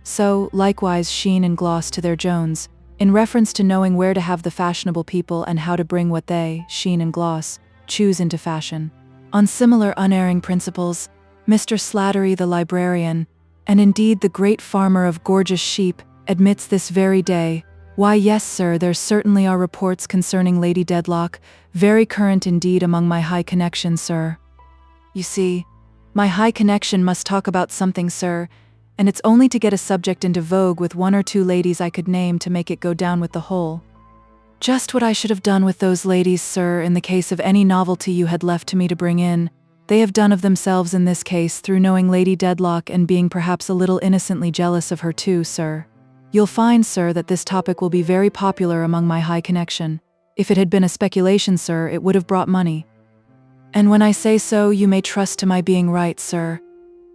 So, likewise, Sheen and Gloss to their Jones, in reference to knowing where to have the fashionable people and how to bring what they, Sheen and Gloss, choose into fashion. On similar unerring principles, Mr. Slattery the librarian, and indeed the great farmer of gorgeous sheep, admits this very day, why yes, sir, there certainly are reports concerning Lady Dedlock, very current indeed among my high connections, sir. You see, my high connection must talk about something, sir, and it's only to get a subject into vogue with 1 or 2 ladies I could name to make it go down with the whole. Just what I should have done with those ladies, sir, in the case of any novelty you had left to me to bring in. They have done of themselves in this case through knowing Lady Dedlock and being perhaps a little innocently jealous of her too, sir. You'll find, sir, that this topic will be very popular among my high connection. If it had been a speculation, sir, it would have brought money. And when I say so, you may trust to my being right, sir.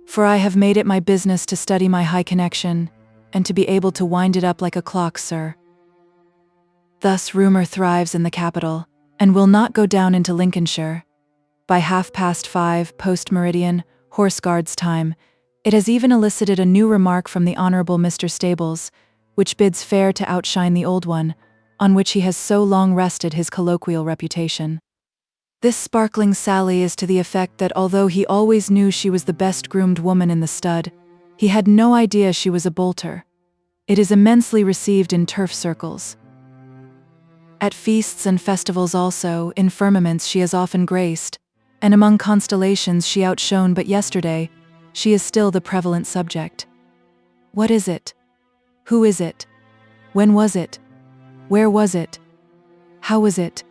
For I have made it my business to study my high connection, and to be able to wind it up like a clock, sir. Thus rumor thrives in the capital, and will not go down into Lincolnshire. By 5:30 post-meridian, Horse Guards time, it has even elicited a new remark from the Honourable Mr. Stables, which bids fair to outshine the old one, on which he has so long rested his colloquial reputation. This sparkling sally is to the effect that although he always knew she was the best-groomed woman in the stud, he had no idea she was a bolter. It is immensely received in turf circles. At feasts and festivals also, in firmaments she is often graced, and among constellations she outshone, but yesterday, she is still the prevalent subject. What is it? Who is it? When was it? Where was it? How was it?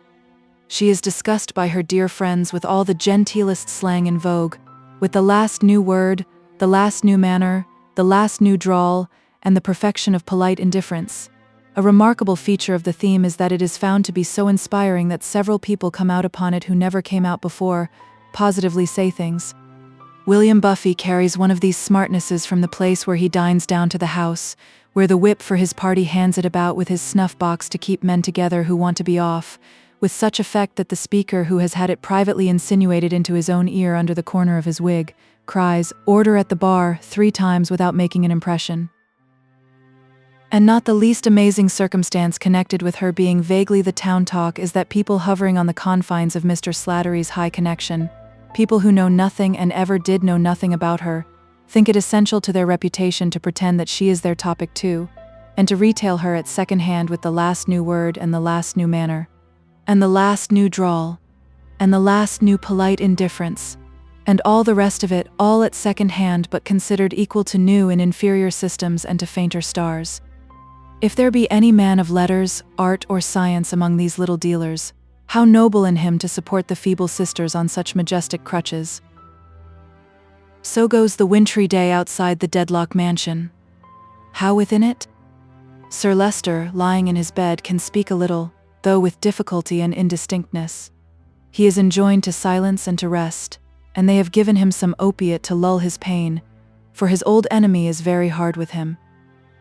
She is discussed by her dear friends with all the genteelest slang in vogue, with the last new word, the last new manner, the last new drawl, and the perfection of polite indifference. A remarkable feature of the theme is that it is found to be so inspiring that several people come out upon it who never came out before, positively say things. William Buffy carries one of these smartnesses from the place where he dines down to the house, where the whip for his party hands it about with his snuff-box to keep men together who want to be off, with such effect that the speaker, who has had it privately insinuated into his own ear under the corner of his wig, cries, "Order at the bar," 3 times without making an impression. And not the least amazing circumstance connected with her being vaguely the town talk is that people hovering on the confines of Mr. Slattery's high connection, people who know nothing and ever did know nothing about her, think it essential to their reputation to pretend that she is their topic too, and to retail her at second hand with the last new word and the last new manner, and the last new drawl, and the last new polite indifference, and all the rest of it, all at second hand but considered equal to new in inferior systems and to fainter stars. If there be any man of letters, art, or science among these little dealers, how noble in him to support the feeble sisters on such majestic crutches. So goes the wintry day outside the Dedlock mansion. How within it? Sir Leicester, lying in his bed, can speak a little, though with difficulty and indistinctness. He is enjoined to silence and to rest, and they have given him some opiate to lull his pain, for his old enemy is very hard with him.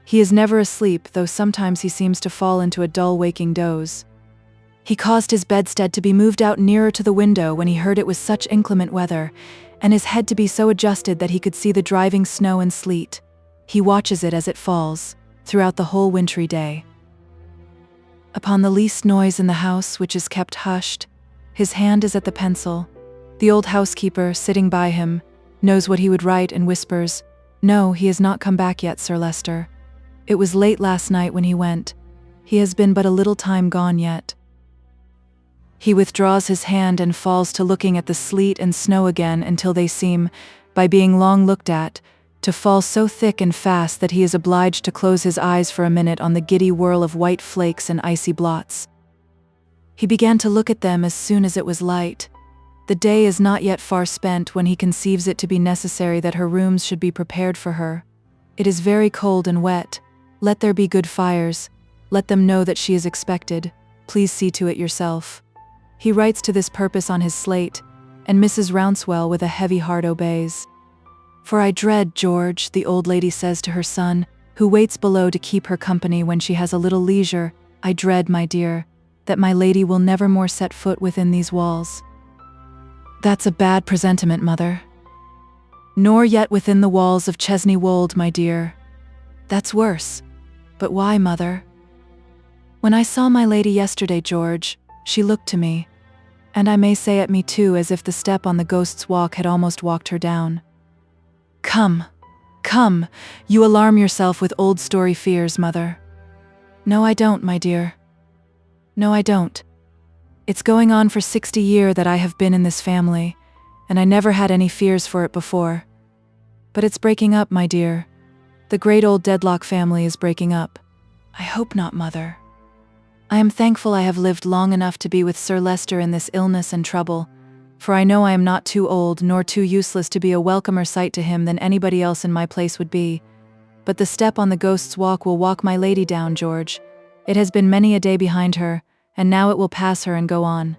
He is never asleep, though sometimes he seems to fall into a dull waking doze. He caused his bedstead to be moved out nearer to the window when he heard it was such inclement weather, and his head to be so adjusted that he could see the driving snow and sleet. He watches it as it falls, throughout the whole wintry day. Upon the least noise in the house, which is kept hushed, his hand is at the pencil. The old housekeeper, sitting by him, knows what he would write and whispers, "No, he has not come back yet, Sir Leicester. It was late last night when he went. He has been but a little time gone yet." He withdraws his hand and falls to looking at the sleet and snow again until they seem, by being long looked at, to fall so thick and fast that he is obliged to close his eyes for a minute on the giddy whirl of white flakes and icy blots. He began to look at them as soon as it was light. The day is not yet far spent when he conceives it to be necessary that her rooms should be prepared for her. It is very cold and wet. Let there be good fires. Let them know that she is expected. Please see to it yourself. He writes to this purpose on his slate, and Mrs. Rouncewell with a heavy heart obeys. "For I dread, George," the old lady says to her son, who waits below to keep her company when she has a little leisure, "I dread, my dear, that my lady will never more set foot within these walls." "That's a bad presentiment, mother." "Nor yet within the walls of Chesney Wold, my dear." "That's worse. But why, mother?" "When I saw my lady yesterday, George, she looked to me, and I may say at me too, as if the step on the Ghost's Walk had almost walked her down." "Come, come, you alarm yourself with old story fears, mother." "No, I don't, my dear. No, I don't. It's going on for 60 years that I have been in this family, and I never had any fears for it before. But it's breaking up, my dear. The great old Dedlock family is breaking up." "I hope not, mother. I am thankful I have lived long enough to be with Sir Leicester in this illness and trouble, for I know I am not too old nor too useless to be a welcomer sight to him than anybody else in my place would be. But the step on the Ghost's Walk will walk my lady down, George. It has been many a day behind her, and now it will pass her and go on."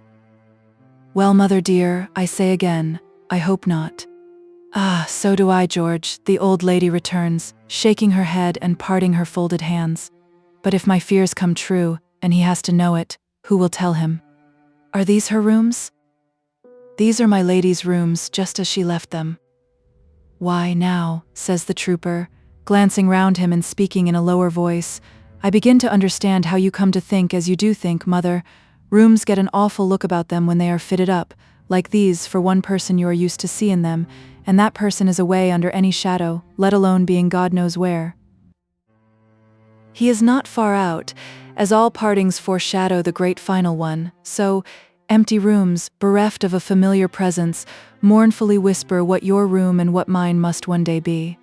"Well, mother dear, I say again, I hope not." "Ah, so do I, George," the old lady returns, shaking her head and parting her folded hands. "But if my fears come true, and he has to know it, who will tell him?" "Are these her rooms?" "These are my lady's rooms, just as she left them." "Why, now," says the trooper, glancing round him and speaking in a lower voice, I begin to understand how you come to think as you do think, Mother. Rooms get an awful look about them when they are fitted up, like these, for one person you are used to see in them, and that person is away under any shadow, let alone being God knows where. He is not far out, as all partings foreshadow the great final one, so empty rooms, bereft of a familiar presence, mournfully whisper what your room and what mine must one day be.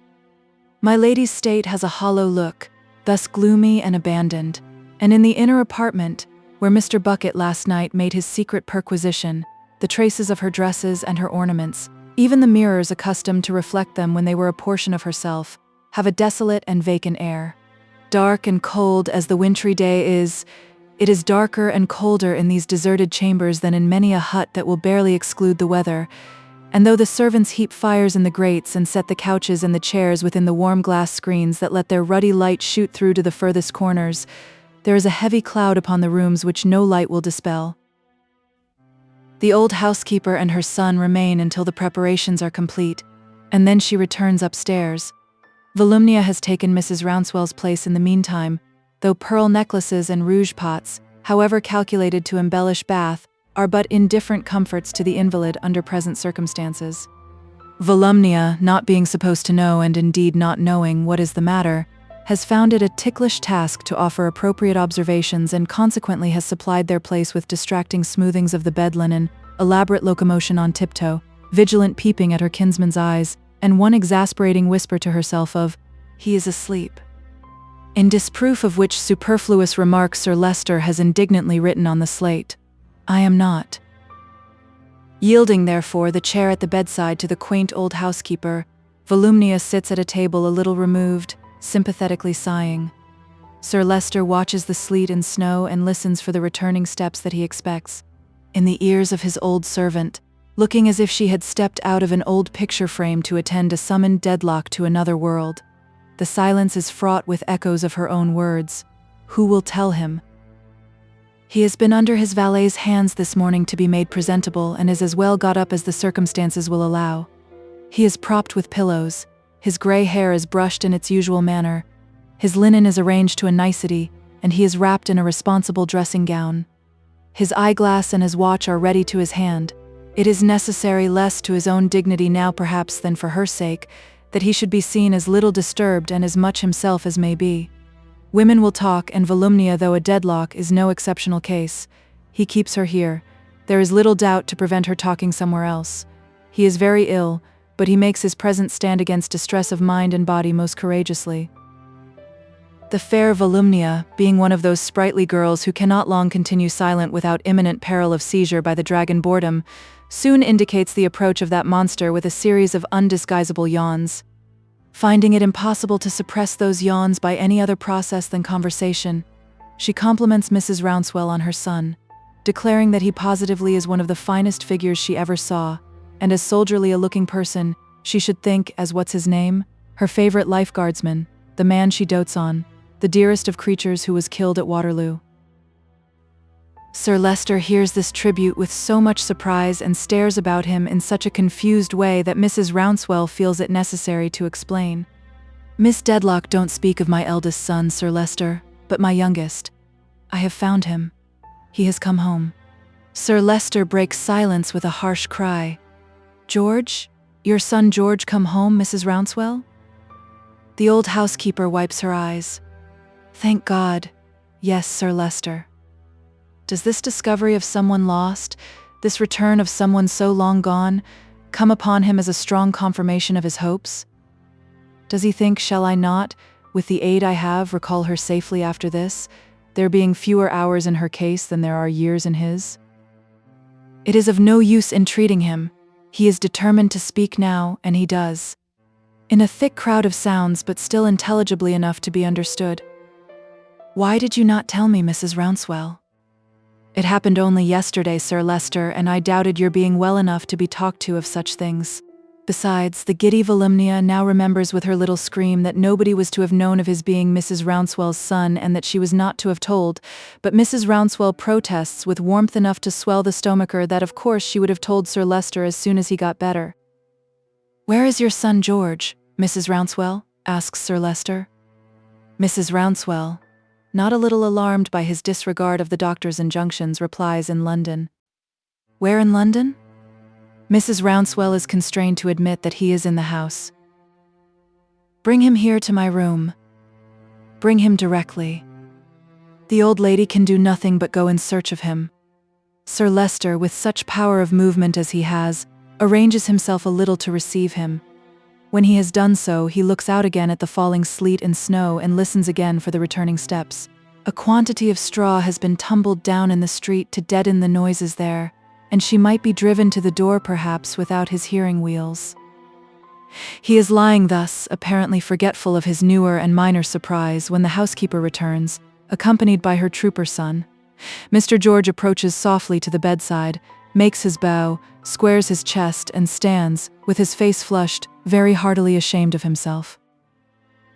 My lady's state has a hollow look, thus gloomy and abandoned, and in the inner apartment, where Mr. Bucket last night made his secret perquisition, the traces of her dresses and her ornaments, even the mirrors accustomed to reflect them when they were a portion of herself, have a desolate and vacant air. Dark and cold as the wintry day is, it is darker and colder in these deserted chambers than in many a hut that will barely exclude the weather, and though the servants heap fires in the grates and set the couches and the chairs within the warm glass screens that let their ruddy light shoot through to the furthest corners, there is a heavy cloud upon the rooms which no light will dispel. The old housekeeper and her son remain until the preparations are complete, and then she returns upstairs. Volumnia has taken Mrs. Rouncewell's place in the meantime, though pearl necklaces and rouge pots, however calculated to embellish Bath, are but indifferent comforts to the invalid under present circumstances. Volumnia, not being supposed to know and indeed not knowing what is the matter, has found it a ticklish task to offer appropriate observations and consequently has supplied their place with distracting smoothings of the bed linen, elaborate locomotion on tiptoe, vigilant peeping at her kinsman's eyes, and one exasperating whisper to herself of, "He is asleep." In disproof of which superfluous remark Sir Leicester has indignantly written on the slate, "I am not." Yielding, therefore, the chair at the bedside to the quaint old housekeeper, Volumnia sits at a table a little removed, sympathetically sighing. Sir Leicester watches the sleet and snow and listens for the returning steps that he expects, in the ears of his old servant, looking as if she had stepped out of an old picture frame to attend a summoned deadlock to another world. The silence is fraught with echoes of her own words. Who will tell him? He has been under his valet's hands this morning to be made presentable and is as well got up as the circumstances will allow. He is propped with pillows, his grey hair is brushed in its usual manner, his linen is arranged to a nicety, and he is wrapped in a responsible dressing gown. His eyeglass and his watch are ready to his hand. It is necessary less to his own dignity now perhaps than for her sake, that he should be seen as little disturbed and as much himself as may be. Women will talk, and Volumnia, though a deadlock, is no exceptional case. He keeps her here. There is little doubt to prevent her talking somewhere else. He is very ill, but he makes his presence stand against distress of mind and body most courageously. The fair Volumnia, being one of those sprightly girls who cannot long continue silent without imminent peril of seizure by the dragon boredom, soon indicates the approach of that monster with a series of undisguisable yawns. Finding it impossible to suppress those yawns by any other process than conversation, she compliments Mrs. Rouncewell on her son, declaring that he positively is one of the finest figures she ever saw, and as soldierly a looking person, she should think as what's his name, her favorite life guardsman, the man she dotes on, the dearest of creatures who was killed at Waterloo. Sir Leicester hears this tribute with so much surprise and stares about him in such a confused way that Mrs. Rouncewell feels it necessary to explain. "Miss Dedlock don't speak of my eldest son, Sir Leicester, but my youngest. I have found him. He has come home." Sir Leicester breaks silence with a harsh cry. "George? Your son George come home, Mrs. Rouncewell?" The old housekeeper wipes her eyes. "Thank God. Yes, Sir Leicester." Does this discovery of someone lost, this return of someone so long gone, come upon him as a strong confirmation of his hopes? Does he think, shall I not, with the aid I have, recall her safely after this, there being fewer hours in her case than there are years in his? It is of no use entreating him. He is determined to speak now, and he does. In a thick crowd of sounds, but still intelligibly enough to be understood. "Why did you not tell me, Mrs. Rouncewell?" "It happened only yesterday, Sir Leicester, and I doubted your being well enough to be talked to of such things. Besides, the giddy Volumnia now remembers with her little scream that nobody was to have known of his being Mrs. Rouncewell's son and that she was not to have told, but Mrs. Rouncewell protests with warmth enough to swell the stomacher that of course she would have told Sir Leicester as soon as he got better. "Where is your son George, Mrs. Rouncewell?" asks Sir Leicester. Mrs. Rouncewell, not a little alarmed by his disregard of the doctor's injunctions, replies, "In London." "Where in London?" Mrs. Rouncewell is constrained to admit that he is in the house. "Bring him here to my room. Bring him directly." The old lady can do nothing but go in search of him. Sir Leicester, with such power of movement as he has, arranges himself a little to receive him. When he has done so, he looks out again at the falling sleet and snow and listens again for the returning steps. A quantity of straw has been tumbled down in the street to deaden the noises there, and she might be driven to the door perhaps without his hearing wheels. He is lying thus, apparently forgetful of his newer and minor surprise, when the housekeeper returns, accompanied by her trooper son. Mr. George approaches softly to the bedside, makes his bow, squares his chest, and stands, with his face flushed, very heartily ashamed of himself.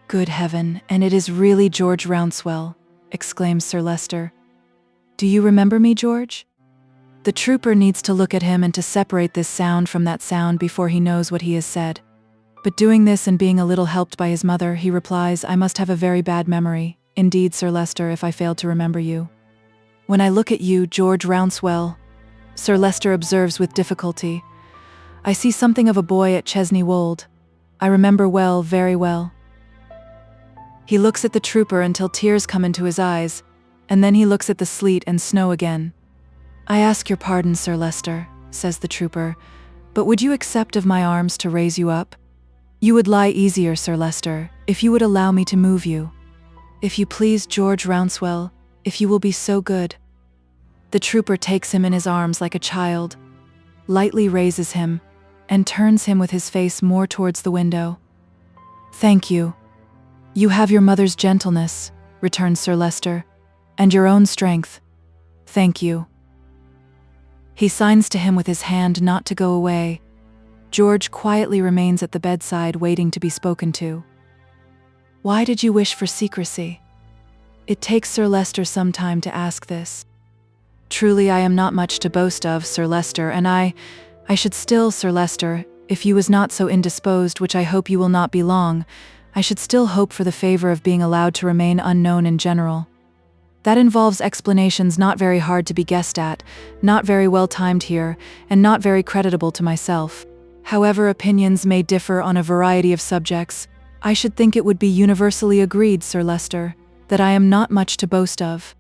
"Good heaven, and it is really George Rouncewell," exclaims Sir Leicester. "Do you remember me, George?" The trooper needs to look at him and to separate this sound from that sound before he knows what he has said. But doing this and being a little helped by his mother, he replies, "I must have a very bad memory, indeed, Sir Leicester, if I failed to remember you." "When I look at you, George Rouncewell," Sir Leicester observes with difficulty, "I see something of a boy at Chesney Wold. I remember well, very well." He looks at the trooper until tears come into his eyes, and then he looks at the sleet and snow again. "I ask your pardon, Sir Leicester," says the trooper, "but would you accept of my arms to raise you up? You would lie easier, Sir Leicester, if you would allow me to move you. If you please, George Rouncewell, if you will be so good." The trooper takes him in his arms like a child, lightly raises him, and turns him with his face more towards the window. "Thank you. You have your mother's gentleness," returns Sir Leicester, "and your own strength. Thank you." He signs to him with his hand not to go away. George quietly remains at the bedside waiting to be spoken to. "Why did you wish for secrecy?" It takes Sir Leicester some time to ask this. "Truly I am not much to boast of, Sir Leicester, and I should still, Sir Leicester, if you was not so indisposed, which I hope you will not be long, I should still hope for the favor of being allowed to remain unknown in general. That involves explanations not very hard to be guessed at, not very well timed here, and not very creditable to myself. However opinions may differ on a variety of subjects, I should think it would be universally agreed, Sir Leicester, that I am not much to boast of."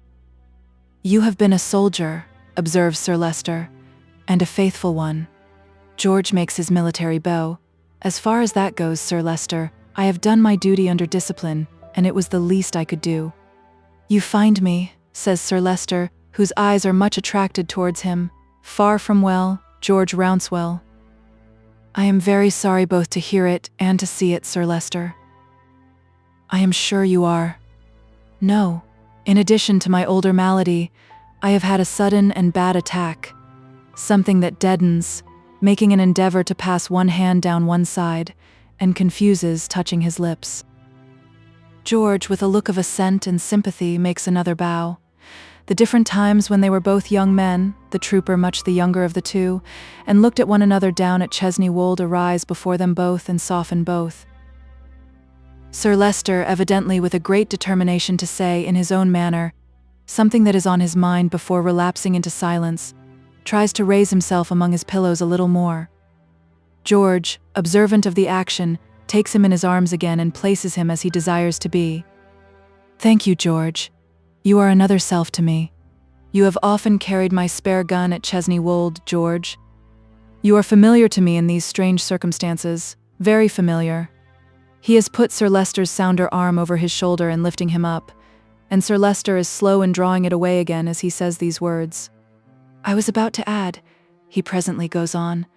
"You have been a soldier," observes Sir Leicester, "and a faithful one." George makes his military bow. "As far as that goes, Sir Leicester, I have done my duty under discipline, and it was the least I could do." "You find me," says Sir Leicester, whose eyes are much attracted towards him, "far from well, George Rouncewell." "I am very sorry both to hear it and to see it, Sir Leicester." "I am sure you are." "No. In addition to my older malady, I have had a sudden and bad attack, something that deadens, making an endeavor to pass one hand down one side, and confuses, touching his lips." George, with a look of assent and sympathy, makes another bow. The different times when they were both young men, the trooper much the younger of the two, and looked at one another down at Chesney Wold, arise before them both and soften both. Sir Leicester, evidently with a great determination to say, in his own manner, something that is on his mind before relapsing into silence, tries to raise himself among his pillows a little more. George, observant of the action, takes him in his arms again and places him as he desires to be. "Thank you, George. You are another self to me. You have often carried my spare gun at Chesney Wold, George. You are familiar to me in these strange circumstances, very familiar." He has put Sir Leicester's sounder arm over his shoulder and lifting him up, and Sir Leicester is slow in drawing it away again as he says these words. "I was about to add," he presently goes on,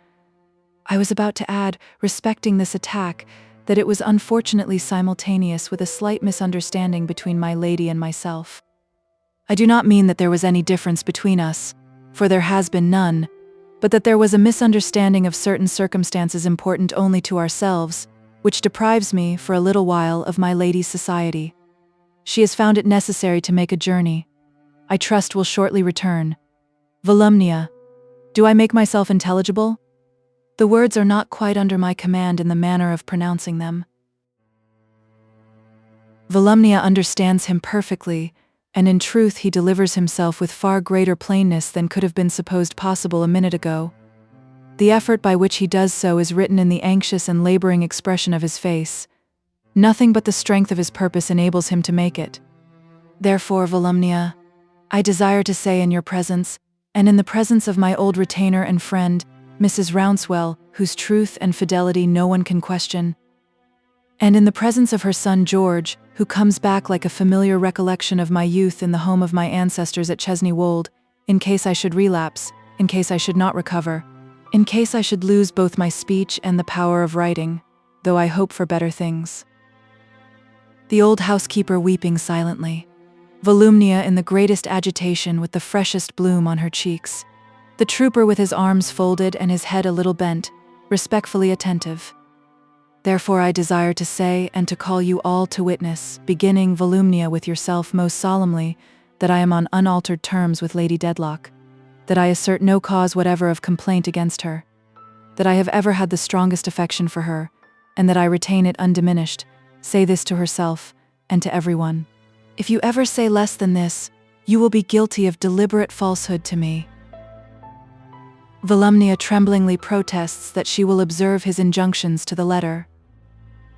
"I was about to add, respecting this attack, that it was unfortunately simultaneous with a slight misunderstanding between my lady and myself. I do not mean that there was any difference between us, for there has been none, but that there was a misunderstanding of certain circumstances important only to ourselves, which deprives me, for a little while, of my lady's society. She has found it necessary to make a journey. I trust will shortly return. Volumnia. Do I make myself intelligible? The words are not quite under my command in the manner of pronouncing them. Volumnia understands him perfectly, and in truth he delivers himself with far greater plainness than could have been supposed possible a minute ago. The effort by which he does so is written in the anxious and laboring expression of his face. Nothing but the strength of his purpose enables him to make it. Therefore, Volumnia, I desire to say in your presence, and in the presence of my old retainer and friend, Mrs. Rouncewell, whose truth and fidelity no one can question, and in the presence of her son George, who comes back like a familiar recollection of my youth in the home of my ancestors at Chesney Wold, in case I should relapse, in case I should not recover, in case I should lose both my speech and the power of writing, though I hope for better things. The old housekeeper weeping silently. Volumnia in the greatest agitation with the freshest bloom on her cheeks. The trooper with his arms folded and his head a little bent, respectfully attentive. Therefore I desire to say and to call you all to witness, beginning, Volumnia, with yourself most solemnly, that I am on unaltered terms with Lady Dedlock, that I assert no cause whatever of complaint against her, that I have ever had the strongest affection for her, and that I retain it undiminished. Say this to herself, and to everyone. If you ever say less than this, you will be guilty of deliberate falsehood to me. Volumnia tremblingly protests that she will observe his injunctions to the letter.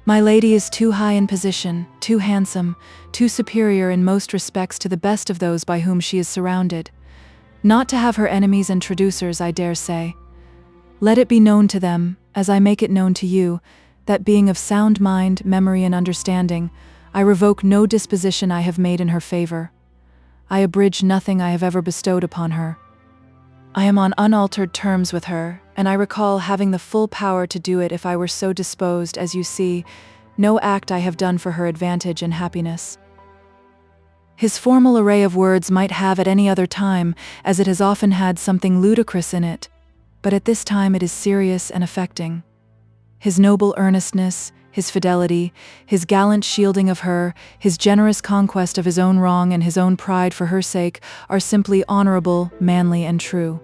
My lady is too high in position, too handsome, too superior in most respects to the best of those by whom she is surrounded, not to have her enemies and traducers, I dare say. Let it be known to them, as I make it known to you, that being of sound mind, memory, and understanding, I revoke no disposition I have made in her favor. I abridge nothing I have ever bestowed upon her. I am on unaltered terms with her, and I recall having the full power to do it if I were so disposed. As you see, no act I have done for her advantage and happiness. His formal array of words might have at any other time, as it has often had, something ludicrous in it, but at this time it is serious and affecting. His noble earnestness, his fidelity, his gallant shielding of her, his generous conquest of his own wrong and his own pride for her sake, are simply honorable, manly, and true.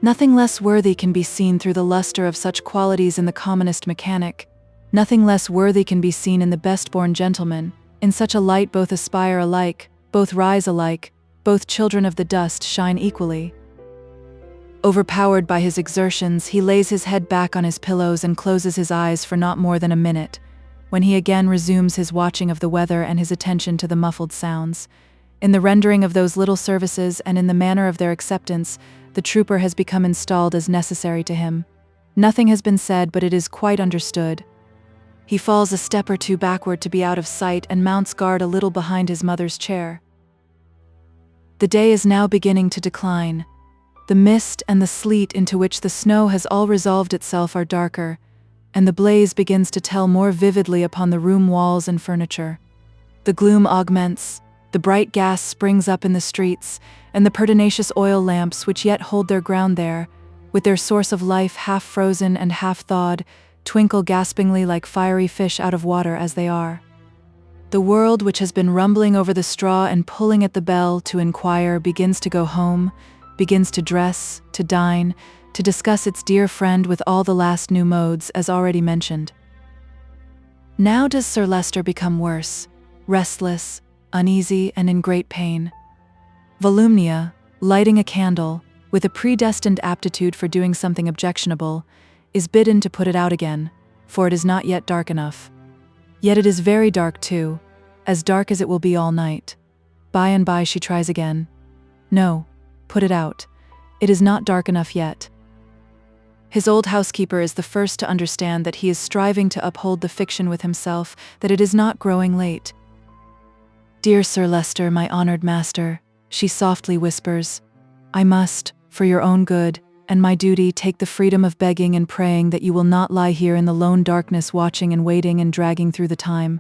Nothing less worthy can be seen through the luster of such qualities in the commonest mechanic. Nothing less worthy can be seen in the best-born gentleman. In such a light both aspire alike, both rise alike, both children of the dust shine equally. Overpowered by his exertions, he lays his head back on his pillows and closes his eyes for not more than a minute, when he again resumes his watching of the weather and his attention to the muffled sounds. In the rendering of those little services and in the manner of their acceptance, the trooper has become installed as necessary to him. Nothing has been said, but it is quite understood. He falls a step or two backward to be out of sight and mounts guard a little behind his mother's chair. The day is now beginning to decline. The mist and the sleet into which the snow has all resolved itself are darker, and the blaze begins to tell more vividly upon the room walls and furniture. The gloom augments, the bright gas springs up in the streets, and the pertinacious oil lamps which yet hold their ground there, with their source of life half frozen and half thawed, twinkle gaspingly like fiery fish out of water as they are. The world, which has been rumbling over the straw and pulling at the bell to inquire, begins to go home, begins to dress, to dine, to discuss its dear friend with all the last new modes, as already mentioned. Now does Sir Leicester become worse, restless, uneasy, and in great pain. Volumnia, lighting a candle, with a predestined aptitude for doing something objectionable, is bidden to put it out again, for it is not yet dark enough. Yet it is very dark too, as dark as it will be all night. By and by she tries again. No, put it out. It is not dark enough yet. His old housekeeper is the first to understand that he is striving to uphold the fiction with himself, that it is not growing late. Dear Sir Leicester, my honored master, she softly whispers, I must, for your own good, and my duty, take the freedom of begging and praying that you will not lie here in the lone darkness watching and waiting and dragging through the time.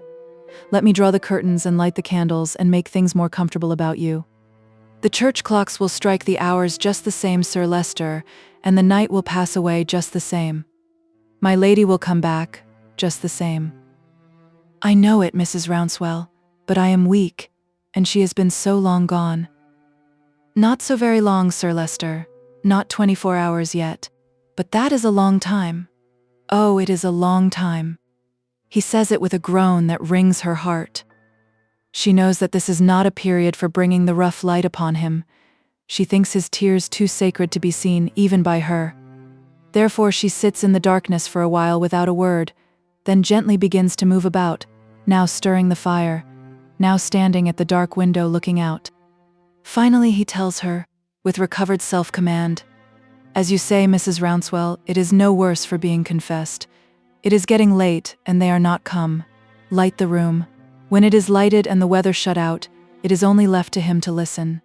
Let me draw the curtains and light the candles and make things more comfortable about you. The church clocks will strike the hours just the same, Sir Leicester, and the night will pass away just the same. My lady will come back, just the same. I know it, Mrs. Rouncewell, but I am weak, and she has been so long gone. Not so very long, Sir Leicester, not 24 hours yet, but that is a long time. Oh, it is a long time. He says it with a groan that wrings her heart. She knows that this is not a period for bringing the rough light upon him. She thinks his tears too sacred to be seen even by her. Therefore she sits in the darkness for a while without a word, then gently begins to move about, now stirring the fire, now standing at the dark window looking out. Finally he tells her, with recovered self-command, "As you say, Mrs. Rouncewell, it is no worse for being confessed. It is getting late, and they are not come. Light the room. When it is lighted and the weather shut out, it is only left to him to listen."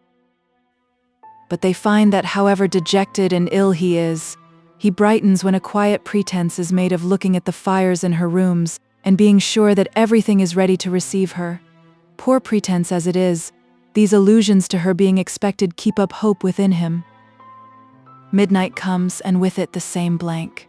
But they find that however dejected and ill he is, he brightens when a quiet pretense is made of looking at the fires in her rooms and being sure that everything is ready to receive her. Poor pretense as it is, these allusions to her being expected keep up hope within him. Midnight comes, and with it the same blank.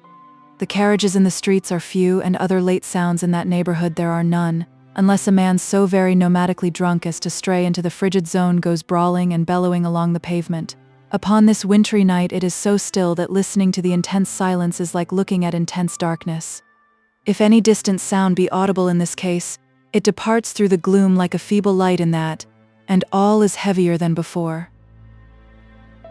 The carriages in the streets are few, and other late sounds in that neighborhood there are none, unless a man so very nomadically drunk as to stray into the frigid zone goes brawling and bellowing along the pavement. Upon this wintry night it is so still that listening to the intense silence is like looking at intense darkness. If any distant sound be audible in this case, it departs through the gloom like a feeble light in that, and all is heavier than before.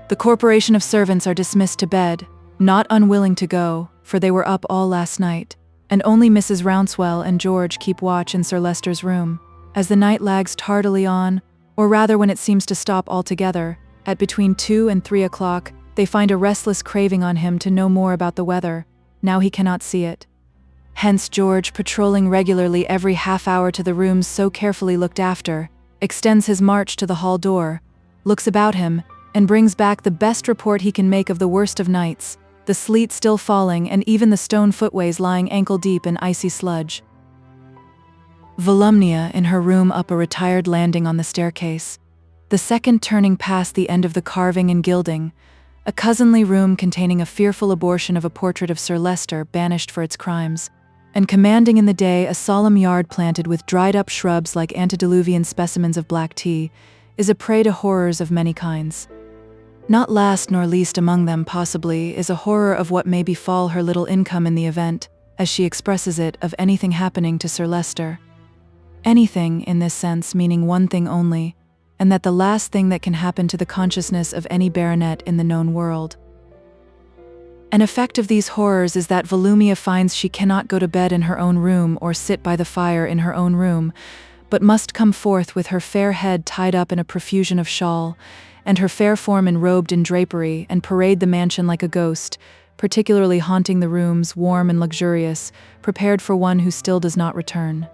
The corporation of servants are dismissed to bed, not unwilling to go, for they were up all last night, and only Mrs. Rouncewell and George keep watch in Sir Leicester's room. As the night lags tardily on, or rather when it seems to stop altogether, at between 2 and 3 o'clock, they find a restless craving on him to know more about the weather, now he cannot see it. Hence George, patrolling regularly every half hour to the rooms so carefully looked after, extends his march to the hall door, looks about him, and brings back the best report he can make of the worst of nights, the sleet still falling and even the stone footways lying ankle-deep in icy sludge. Volumnia, in her room up a retired landing on the staircase, the second turning past the end of the carving and gilding, a cousinly room containing a fearful abortion of a portrait of Sir Leicester banished for its crimes, and commanding in the day a solemn yard planted with dried-up shrubs like antediluvian specimens of black tea, is a prey to horrors of many kinds. Not last nor least among them, possibly, is a horror of what may befall her little income in the event, as she expresses it, of anything happening to Sir Leicester. Anything, in this sense, meaning one thing only, and that the last thing that can happen to the consciousness of any baronet in the known world. An effect of these horrors is that Volumnia finds she cannot go to bed in her own room or sit by the fire in her own room, but must come forth with her fair head tied up in a profusion of shawl, and her fair form enrobed in drapery, and parade the mansion like a ghost, particularly haunting the rooms, warm and luxurious, prepared for one who still does not return.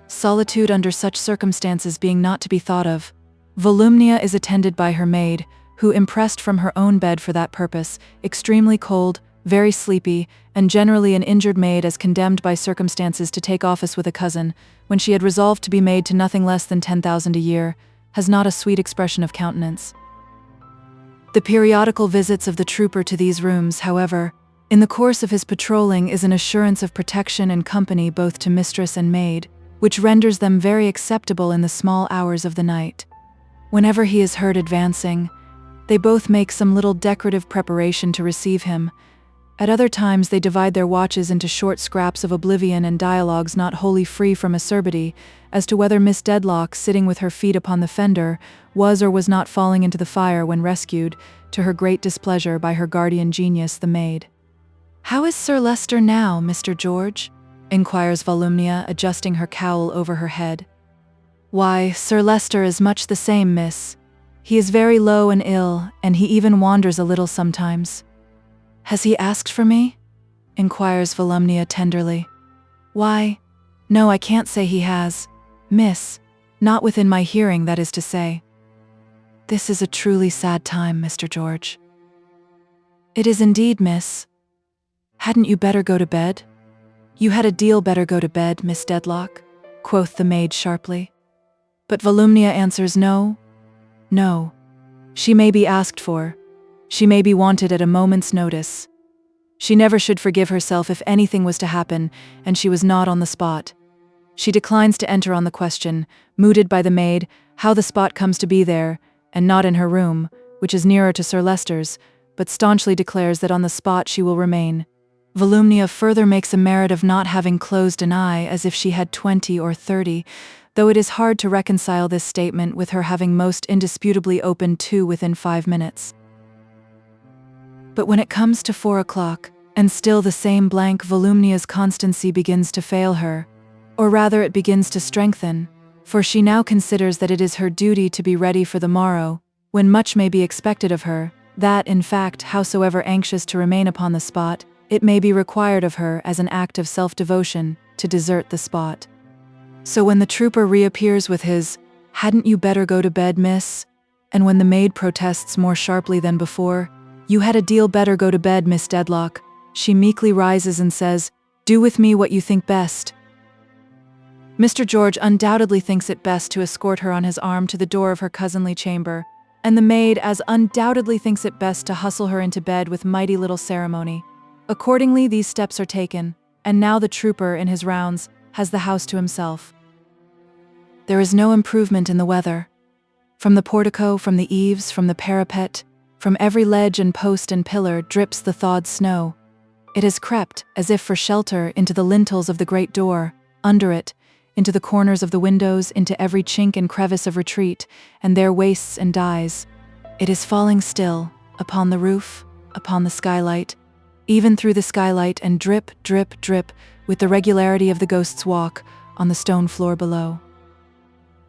Solitude under such circumstances being not to be thought of, Volumnia is attended by her maid, who, impressed from her own bed for that purpose, extremely cold, very sleepy, and generally an injured maid as condemned by circumstances to take office with a cousin, when she had resolved to be maid to nothing less than 10,000 a year, has not a sweet expression of countenance. The periodical visits of the trooper to these rooms, however, in the course of his patrolling is an assurance of protection and company both to mistress and maid, which renders them very acceptable in the small hours of the night. Whenever he is heard advancing, they both make some little decorative preparation to receive him. At other times they divide their watches into short scraps of oblivion and dialogues not wholly free from acerbity, as to whether Miss Dedlock, sitting with her feet upon the fender, was or was not falling into the fire when rescued, to her great displeasure, by her guardian genius, the maid. "How is Sir Leicester now, Mr. George?" inquires Volumnia, adjusting her cowl over her head. "Why, Sir Leicester is much the same, miss. He is very low and ill, and he even wanders a little sometimes." "Has he asked for me?" inquires Volumnia tenderly. "Why, no, I can't say he has, miss, not within my hearing, that is to say." "This is a truly sad time, Mr. George." "It is indeed, miss. Hadn't you better go to bed?" "You had a deal better go to bed, Miss Dedlock," quoth the maid sharply. But Volumnia answers no. No. She may be asked for. She may be wanted at a moment's notice. She never should forgive herself if anything was to happen and she was not on the spot. She declines to enter on the question, mooted by the maid, how the spot comes to be there, and not in her room, which is nearer to Sir Leicester's, but staunchly declares that on the spot she will remain. Volumnia further makes a merit of not having closed an eye as if she had 20 or 30, though it is hard to reconcile this statement with her having most indisputably opened 2 within 5 minutes. But when it comes to 4 o'clock, and still the same blank Volumnia's constancy begins to fail her, or rather it begins to strengthen, for she now considers that it is her duty to be ready for the morrow, when much may be expected of her, that, in fact, howsoever anxious to remain upon the spot, it may be required of her as an act of self-devotion to desert the spot. So when the trooper reappears with his, "Hadn't you better go to bed, miss?" and when the maid protests more sharply than before, "You had a deal better go to bed, Miss Dedlock," she meekly rises and says, "Do with me what you think best." Mr. George undoubtedly thinks it best to escort her on his arm to the door of her cousinly chamber, and the maid as undoubtedly thinks it best to hustle her into bed with mighty little ceremony. Accordingly, these steps are taken, and now the trooper, in his rounds, has the house to himself. There is no improvement in the weather. From the portico, from the eaves, from the parapet, from every ledge and post and pillar drips the thawed snow. It has crept, as if for shelter, into the lintels of the great door, under it, into the corners of the windows, into every chink and crevice of retreat, and there wastes and dies. It is falling still, upon the roof, upon the skylight, even through the skylight, and drip, drip, drip, with the regularity of the ghost's walk, on the stone floor below.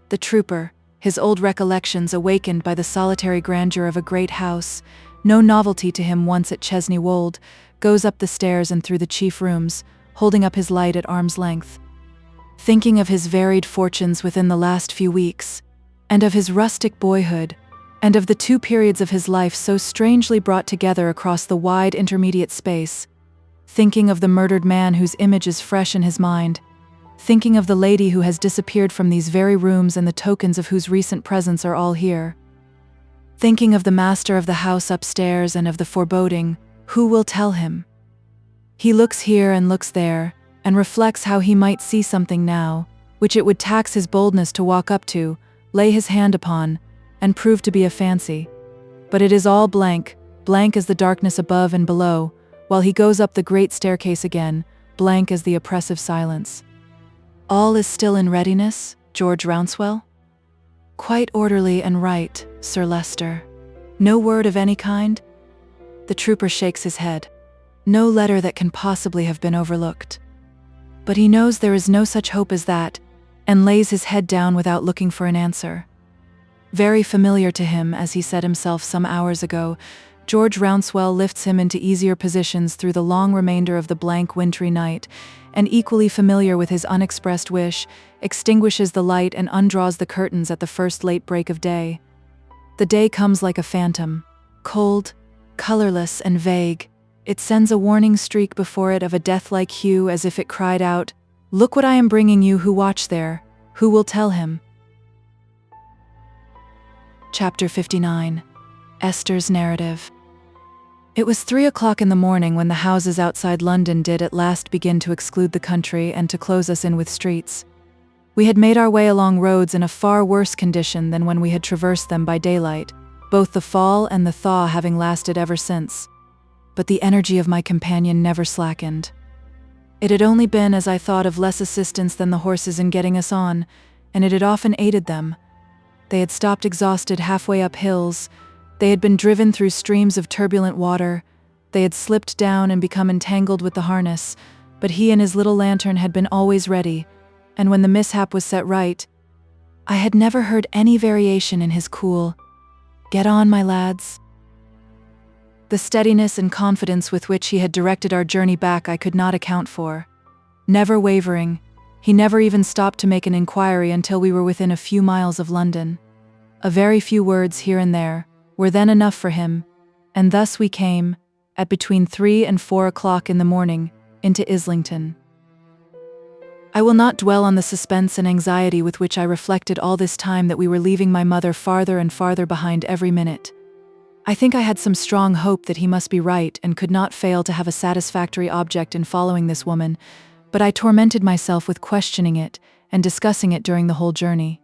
The trooper, his old recollections awakened by the solitary grandeur of a great house, no novelty to him once at Chesney Wold, goes up the stairs and through the chief rooms, holding up his light at arm's length. Thinking of his varied fortunes within the last few weeks, and of his rustic boyhood, and of the 2 periods of his life so strangely brought together across the wide intermediate space, thinking of the murdered man whose image is fresh in his mind, thinking of the lady who has disappeared from these very rooms and the tokens of whose recent presence are all here, thinking of the master of the house upstairs and of the foreboding, who will tell him? He looks here and looks there, and reflects how he might see something now, which it would tax his boldness to walk up to, lay his hand upon, and prove to be a fancy. But it is all blank, blank as the darkness above and below, while he goes up the great staircase again, blank as the oppressive silence. All is still in readiness, George Rouncewell? Quite orderly and right, Sir Leicester. No word of any kind? The trooper shakes his head. No letter that can possibly have been overlooked. But he knows there is no such hope as that, and lays his head down without looking for an answer. Very familiar to him, as he said himself some hours ago, George Rouncewell lifts him into easier positions through the long remainder of the blank wintry night, and equally familiar with his unexpressed wish, extinguishes the light and undraws the curtains at the first late break of day. The day comes like a phantom, cold, colorless, and vague. It sends a warning streak before it of a death-like hue, as if it cried out, "Look what I am bringing you who watch there. Who will tell him?" Chapter 59. Esther's Narrative. It was 3 o'clock in the morning when the houses outside London did at last begin to exclude the country and to close us in with streets. We had made our way along roads in a far worse condition than when we had traversed them by daylight, both the fall and the thaw having lasted ever since. But the energy of my companion never slackened. It had only been, as I thought, of less assistance than the horses in getting us on, and it had often aided them. They had stopped exhausted halfway up hills, they had been driven through streams of turbulent water, they had slipped down and become entangled with the harness, but he and his little lantern had been always ready, and when the mishap was set right, I had never heard any variation in his cool, "Get on, my lads." The steadiness and confidence with which he had directed our journey back I could not account for. Never wavering, he never even stopped to make an inquiry until we were within a few miles of London. A very few words here and there were then enough for him, and thus we came, at between 3 and 4 o'clock in the morning, into Islington. I will not dwell on the suspense and anxiety with which I reflected all this time that we were leaving my mother farther and farther behind every minute. I think I had some strong hope that he must be right and could not fail to have a satisfactory object in following this woman, but I tormented myself with questioning it and discussing it during the whole journey.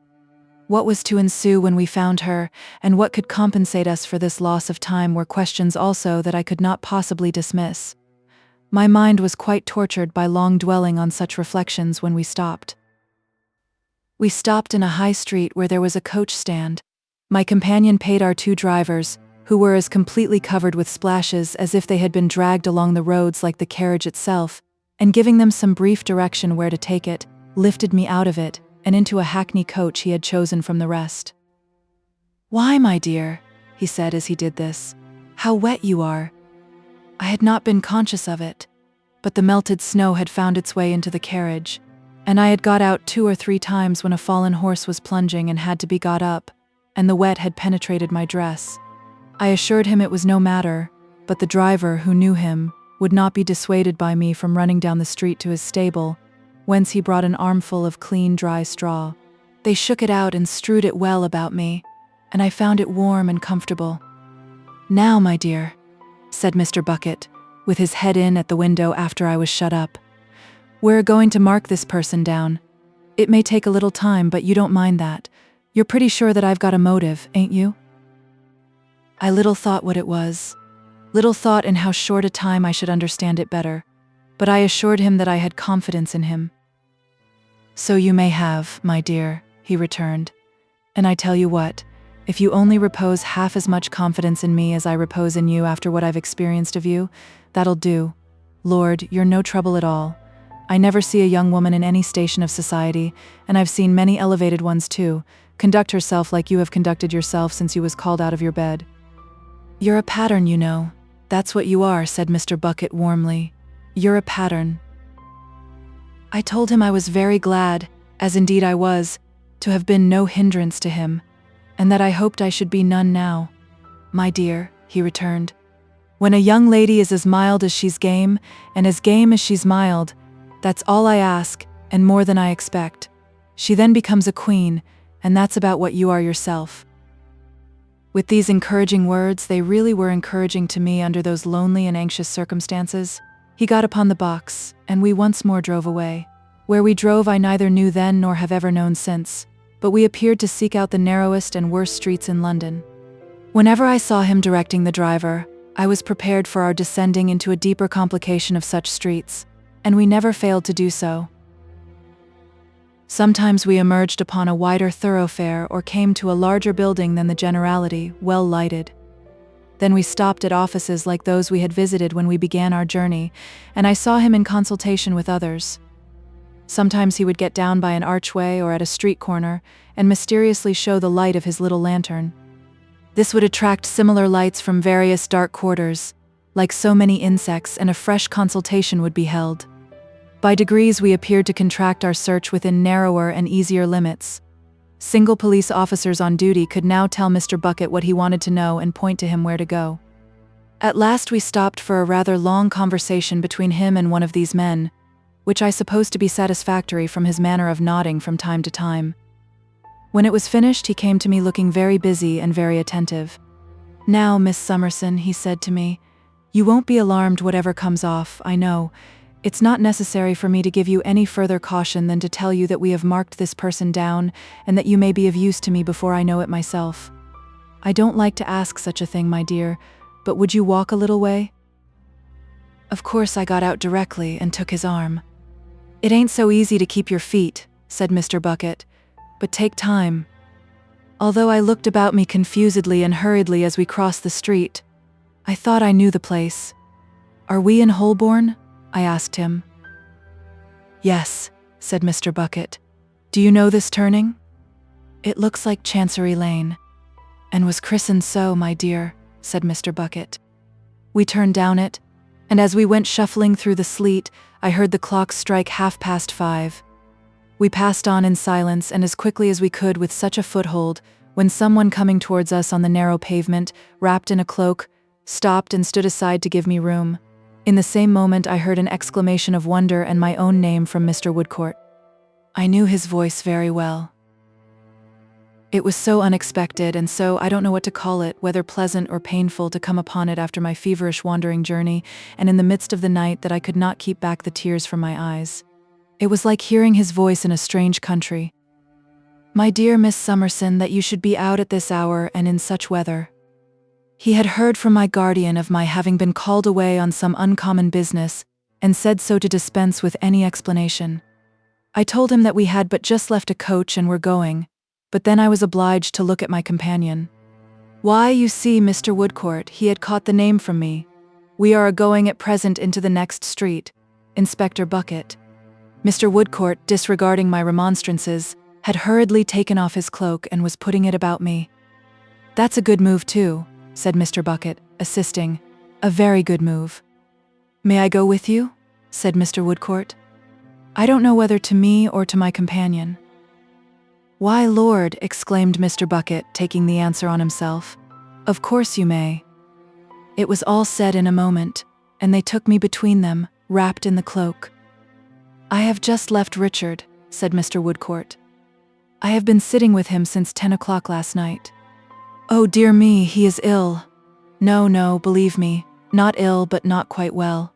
What was to ensue when we found her, and what could compensate us for this loss of time were questions also that I could not possibly dismiss. My mind was quite tortured by long dwelling on such reflections when we stopped. We stopped in a high street where there was a coach stand. My companion paid our 2 drivers, who were as completely covered with splashes as if they had been dragged along the roads like the carriage itself, and giving them some brief direction where to take it, lifted me out of it and into a hackney coach he had chosen from the rest. "Why, my dear," he said as he did this, "how wet you are." I had not been conscious of it, but the melted snow had found its way into the carriage, and I had got out 2 or 3 times when a fallen horse was plunging and had to be got up, and the wet had penetrated my dress. I assured him it was no matter, but the driver, who knew him, would not be dissuaded by me from running down the street to his stable, whence he brought an armful of clean, dry straw. They shook it out and strewed it well about me, and I found it warm and comfortable. "Now, my dear," said Mr. Bucket, with his head in at the window after I was shut up, "we're going to mark this person down. It may take a little time, but you don't mind that. You're pretty sure that I've got a motive, ain't you?" I little thought what it was, little thought in how short a time I should understand it better, but I assured him that I had confidence in him. "So you may have, my dear," he returned, "and I tell you what, if you only repose half as much confidence in me as I repose in you after what I've experienced of you, that'll do. Lord, you're no trouble at all. I never see a young woman in any station of society, and I've seen many elevated ones too, conduct herself like you have conducted yourself since you was called out of your bed. You're a pattern, you know. That's what you are," said Mr. Bucket warmly. "You're a pattern." I told him I was very glad, as indeed I was, to have been no hindrance to him, and that I hoped I should be none now. "My dear," he returned, "when a young lady is as mild as she's game, and as game as she's mild, that's all I ask, and more than I expect. She then becomes a queen, and that's about what you are yourself." With these encouraging words, they really were encouraging to me under those lonely and anxious circumstances, he got upon the box, and we once more drove away. Where we drove I neither knew then nor have ever known since, but we appeared to seek out the narrowest and worst streets in London. Whenever I saw him directing the driver, I was prepared for our descending into a deeper complication of such streets, and we never failed to do so. Sometimes we emerged upon a wider thoroughfare or came to a larger building than the generality, well lighted. Then we stopped at offices like those we had visited when we began our journey, and I saw him in consultation with others. Sometimes he would get down by an archway or at a street corner and mysteriously show the light of his little lantern. This would attract similar lights from various dark quarters, like so many insects, and a fresh consultation would be held. By degrees we appeared to contract our search within narrower and easier limits. Single police officers on duty could now tell Mr. Bucket what he wanted to know and point to him where to go. At last we stopped for a rather long conversation between him and one of these men, which I supposed to be satisfactory from his manner of nodding from time to time. When it was finished, he came to me looking very busy and very attentive. "Now, Miss Summerson," he said to me, "you won't be alarmed whatever comes off, I know. It's not necessary for me to give you any further caution than to tell you that we have marked this person down and that you may be of use to me before I know it myself. I don't like to ask such a thing, my dear, but would you walk a little way?" Of course I got out directly and took his arm. "It ain't so easy to keep your feet," said Mr. Bucket, "but take time." Although I looked about me confusedly and hurriedly as we crossed the street, I thought I knew the place. "Are we in Holborn?" I asked him. "Yes," said Mr. Bucket. "Do you know this turning?" "It looks like Chancery Lane." "And was christened so, my dear," said Mr. Bucket. We turned down it, and as we went shuffling through the sleet, I heard the clock strike 5:30. We passed on in silence and as quickly as we could with such a foothold, when someone coming towards us on the narrow pavement, wrapped in a cloak, stopped and stood aside to give me room. In the same moment I heard an exclamation of wonder and my own name from Mr. Woodcourt. I knew his voice very well. It was so unexpected and so, I don't know what to call it, whether pleasant or painful, to come upon it after my feverish wandering journey, and in the midst of the night, that I could not keep back the tears from my eyes. It was like hearing his voice in a strange country. "My dear Miss Summerson, that you should be out at this hour and in such weather." He had heard from my guardian of my having been called away on some uncommon business, and said so to dispense with any explanation. I told him that we had but just left a coach and were going, but then I was obliged to look at my companion. Why, you see, Mr. Woodcourt, he had caught the name from me. We are a-going at present into the next street, Inspector Bucket. Mr. Woodcourt, disregarding my remonstrances, had hurriedly taken off his cloak and was putting it about me. That's a good move too, said Mr. Bucket, assisting. A very good move. May I go with you? Said Mr. Woodcourt. I don't know whether to me or to my companion. Why, Lord, exclaimed Mr. Bucket, taking the answer on himself. Of course you may. It was all said in a moment, and they took me between them, wrapped in the cloak. I have just left Richard, said Mr. Woodcourt. I have been sitting with him since 10 o'clock last night. Oh dear me, he is ill. No, believe me, not ill but not quite well.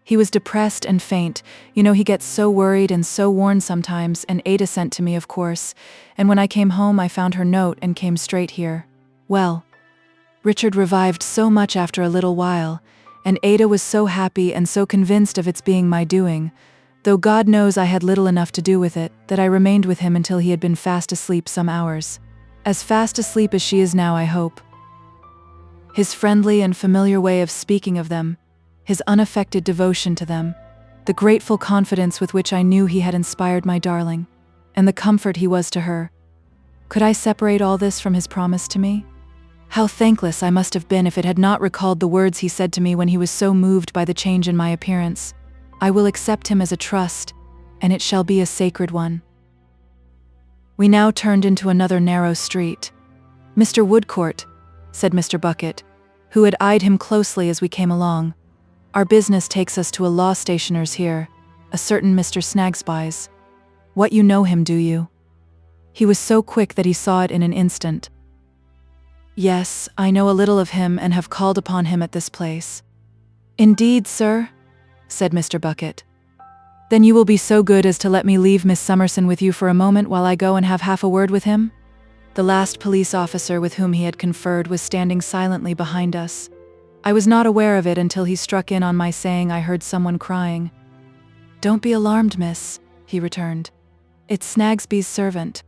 He was depressed and faint. You know, he gets so worried and so worn sometimes, and Ada sent to me, of course, and when I came home I found her note and came straight here. Well, Richard revived so much after a little while, and Ada was so happy and so convinced of its being my doing, though God knows I had little enough to do with it, that I remained with him until he had been fast asleep some hours. As fast asleep as she is now, I hope. His friendly and familiar way of speaking of them, his unaffected devotion to them, the grateful confidence with which I knew he had inspired my darling, and the comfort he was to her. Could I separate all this from his promise to me? How thankless I must have been if it had not recalled the words he said to me when he was so moved by the change in my appearance. I will accept him as a trust, and it shall be a sacred one. We now turned into another narrow street. Mr. Woodcourt, said Mr. Bucket, who had eyed him closely as we came along, our business takes us to a law stationer's here, a certain Mr. Snagsby's. What, you know him, do you? He was so quick that he saw it in an instant. Yes, I know a little of him and have called upon him at this place. Indeed, sir? Said Mr. Bucket. Then you will be so good as to let me leave Miss Summerson with you for a moment while I go and have half a word with him? The last police officer with whom he had conferred was standing silently behind us. I was not aware of it until he struck in on my saying I heard someone crying. Don't be alarmed, miss, he returned. It's Snagsby's servant.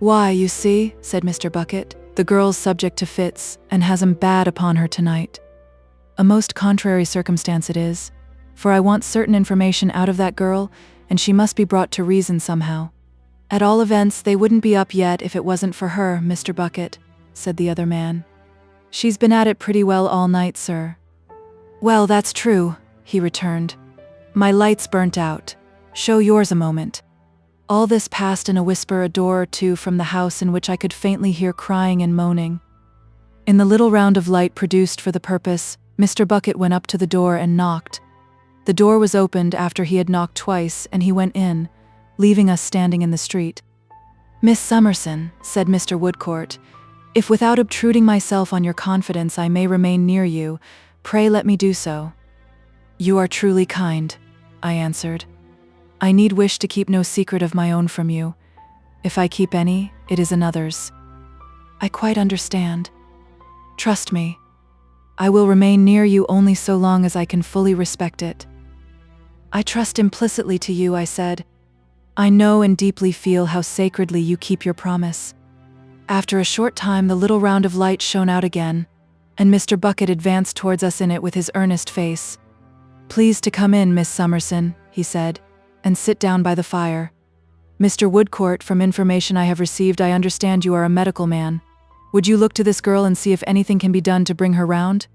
Why, you see, said Mr. Bucket, the girl's subject to fits, and has 'em bad upon her tonight. A most contrary circumstance it is, for I want certain information out of that girl, and she must be brought to reason somehow. At all events, they wouldn't be up yet if it wasn't for her, Mr. Bucket, said the other man. She's been at it pretty well all night, sir. Well, that's true, he returned. My light's burnt out. Show yours a moment. All this passed in a whisper a door or two from the house in which I could faintly hear crying and moaning. In the little round of light produced for the purpose, Mr. Bucket went up to the door and knocked. The door was opened after he had knocked twice, and he went in, leaving us standing in the street. Miss Summerson, said Mr. Woodcourt, if without obtruding myself on your confidence I may remain near you, pray let me do so. You are truly kind, I answered. I need wish to keep no secret of my own from you. If I keep any, it is another's. I quite understand. Trust me. I will remain near you only so long as I can fully respect it. I trust implicitly to you, I said. I know and deeply feel how sacredly you keep your promise. After a short time the little round of light shone out again, and Mr. Bucket advanced towards us in it with his earnest face. Please to come in, Miss Summerson, he said, and sit down by the fire. Mr. Woodcourt, from information I have received, I understand you are a medical man. Would you look to this girl and see if anything can be done to bring her round?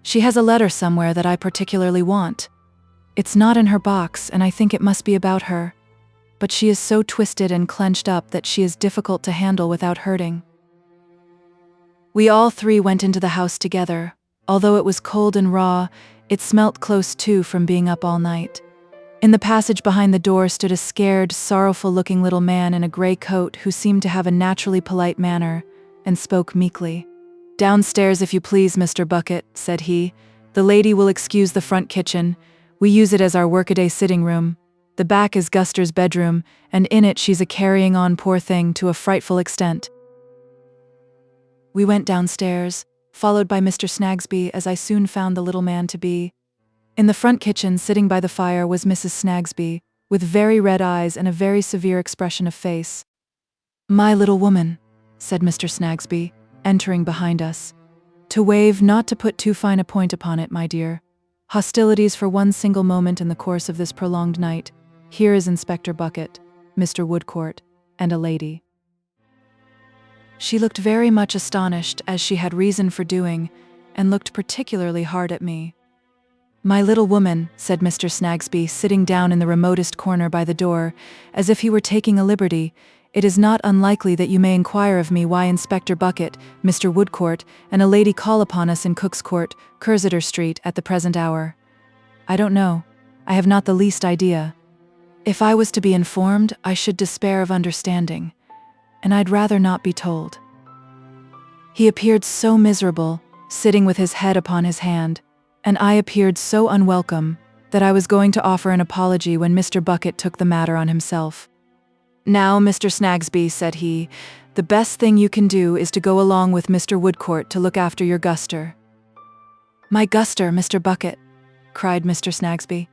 She has a letter somewhere that I particularly want. It's not in her box, and I think it must be about her. But she is so twisted and clenched up that she is difficult to handle without hurting. We all three went into the house together. Although it was cold and raw, it smelt close too from being up all night. In the passage behind the door stood a scared, sorrowful-looking little man in a gray coat who seemed to have a naturally polite manner, and spoke meekly. Downstairs, if you please, Mr. Bucket, said he. The lady will excuse the front kitchen. We use it as our workaday sitting room. The back is Guster's bedroom, and in it she's a carrying on, poor thing, to a frightful extent. We went downstairs, followed by Mr. Snagsby, as I soon found the little man to be. In the front kitchen, sitting by the fire, was Mrs. Snagsby, with very red eyes and a very severe expression of face. "My little woman," said Mr. Snagsby, entering behind us. "To waive, not to put too fine a point upon it, my dear. Hostilities for one single moment in the course of this prolonged night. Here is Inspector Bucket, Mr. Woodcourt, and a lady." She looked very much astonished, as she had reason for doing, and looked particularly hard at me. "My little woman," said Mr. Snagsby, sitting down in the remotest corner by the door, as if he were taking a liberty, "it is not unlikely that you may inquire of me why Inspector Bucket, Mr. Woodcourt, and a lady call upon us in Cook's Court, Cursitor Street, at the present hour. I don't know. I have not the least idea. If I was to be informed, I should despair of understanding, and I'd rather not be told." He appeared so miserable, sitting with his head upon his hand, and I appeared so unwelcome that I was going to offer an apology when Mr. Bucket took the matter on himself. "Now, Mr. Snagsby," said he, "the best thing you can do is to go along with Mr. Woodcourt to look after your guster." "My guster, Mr. Bucket," cried Mr. Snagsby.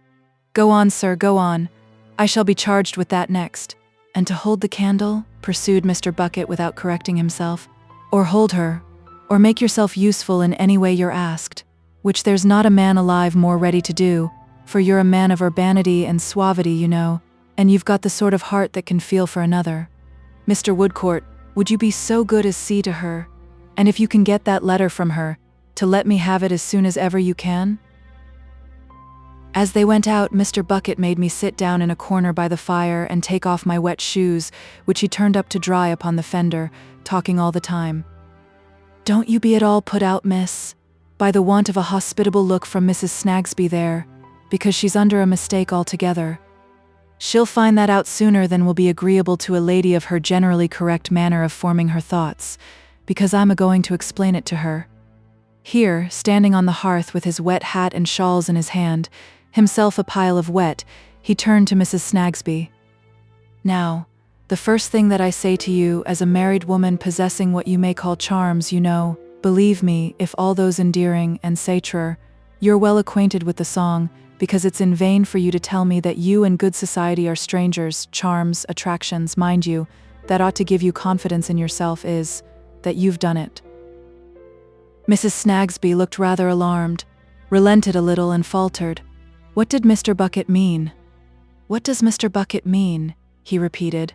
"Go on, sir, go on. I shall be charged with that next. And to hold the candle," pursued Mr. Bucket without correcting himself, "or hold her, or make yourself useful in any way you're asked, which there's not a man alive more ready to do, for you're a man of urbanity and suavity, you know, and you've got the sort of heart that can feel for another. Mr. Woodcourt, would you be so good as see to her, and if you can get that letter from her, to let me have it as soon as ever you can?" As they went out, Mr. Bucket made me sit down in a corner by the fire and take off my wet shoes, which he turned up to dry upon the fender, talking all the time. "Don't you be at all put out, miss, by the want of a hospitable look from Mrs. Snagsby there, because she's under a mistake altogether. She'll find that out sooner than will be agreeable to a lady of her generally correct manner of forming her thoughts, because I'm a-going to explain it to her." Here, standing on the hearth with his wet hat and shawls in his hand, himself a pile of wet, he turned to Mrs. Snagsby. "Now, the first thing that I say to you, as a married woman possessing what you may call charms, you know, believe me, if all those endearing and satyr, you're well acquainted with the song, because it's in vain for you to tell me that you and good society are strangers, charms, attractions, mind you, that ought to give you confidence in yourself is, that you've done it." Mrs. Snagsby looked rather alarmed, relented a little and faltered. What did Mr. Bucket mean? "What does Mr. Bucket mean?" he repeated,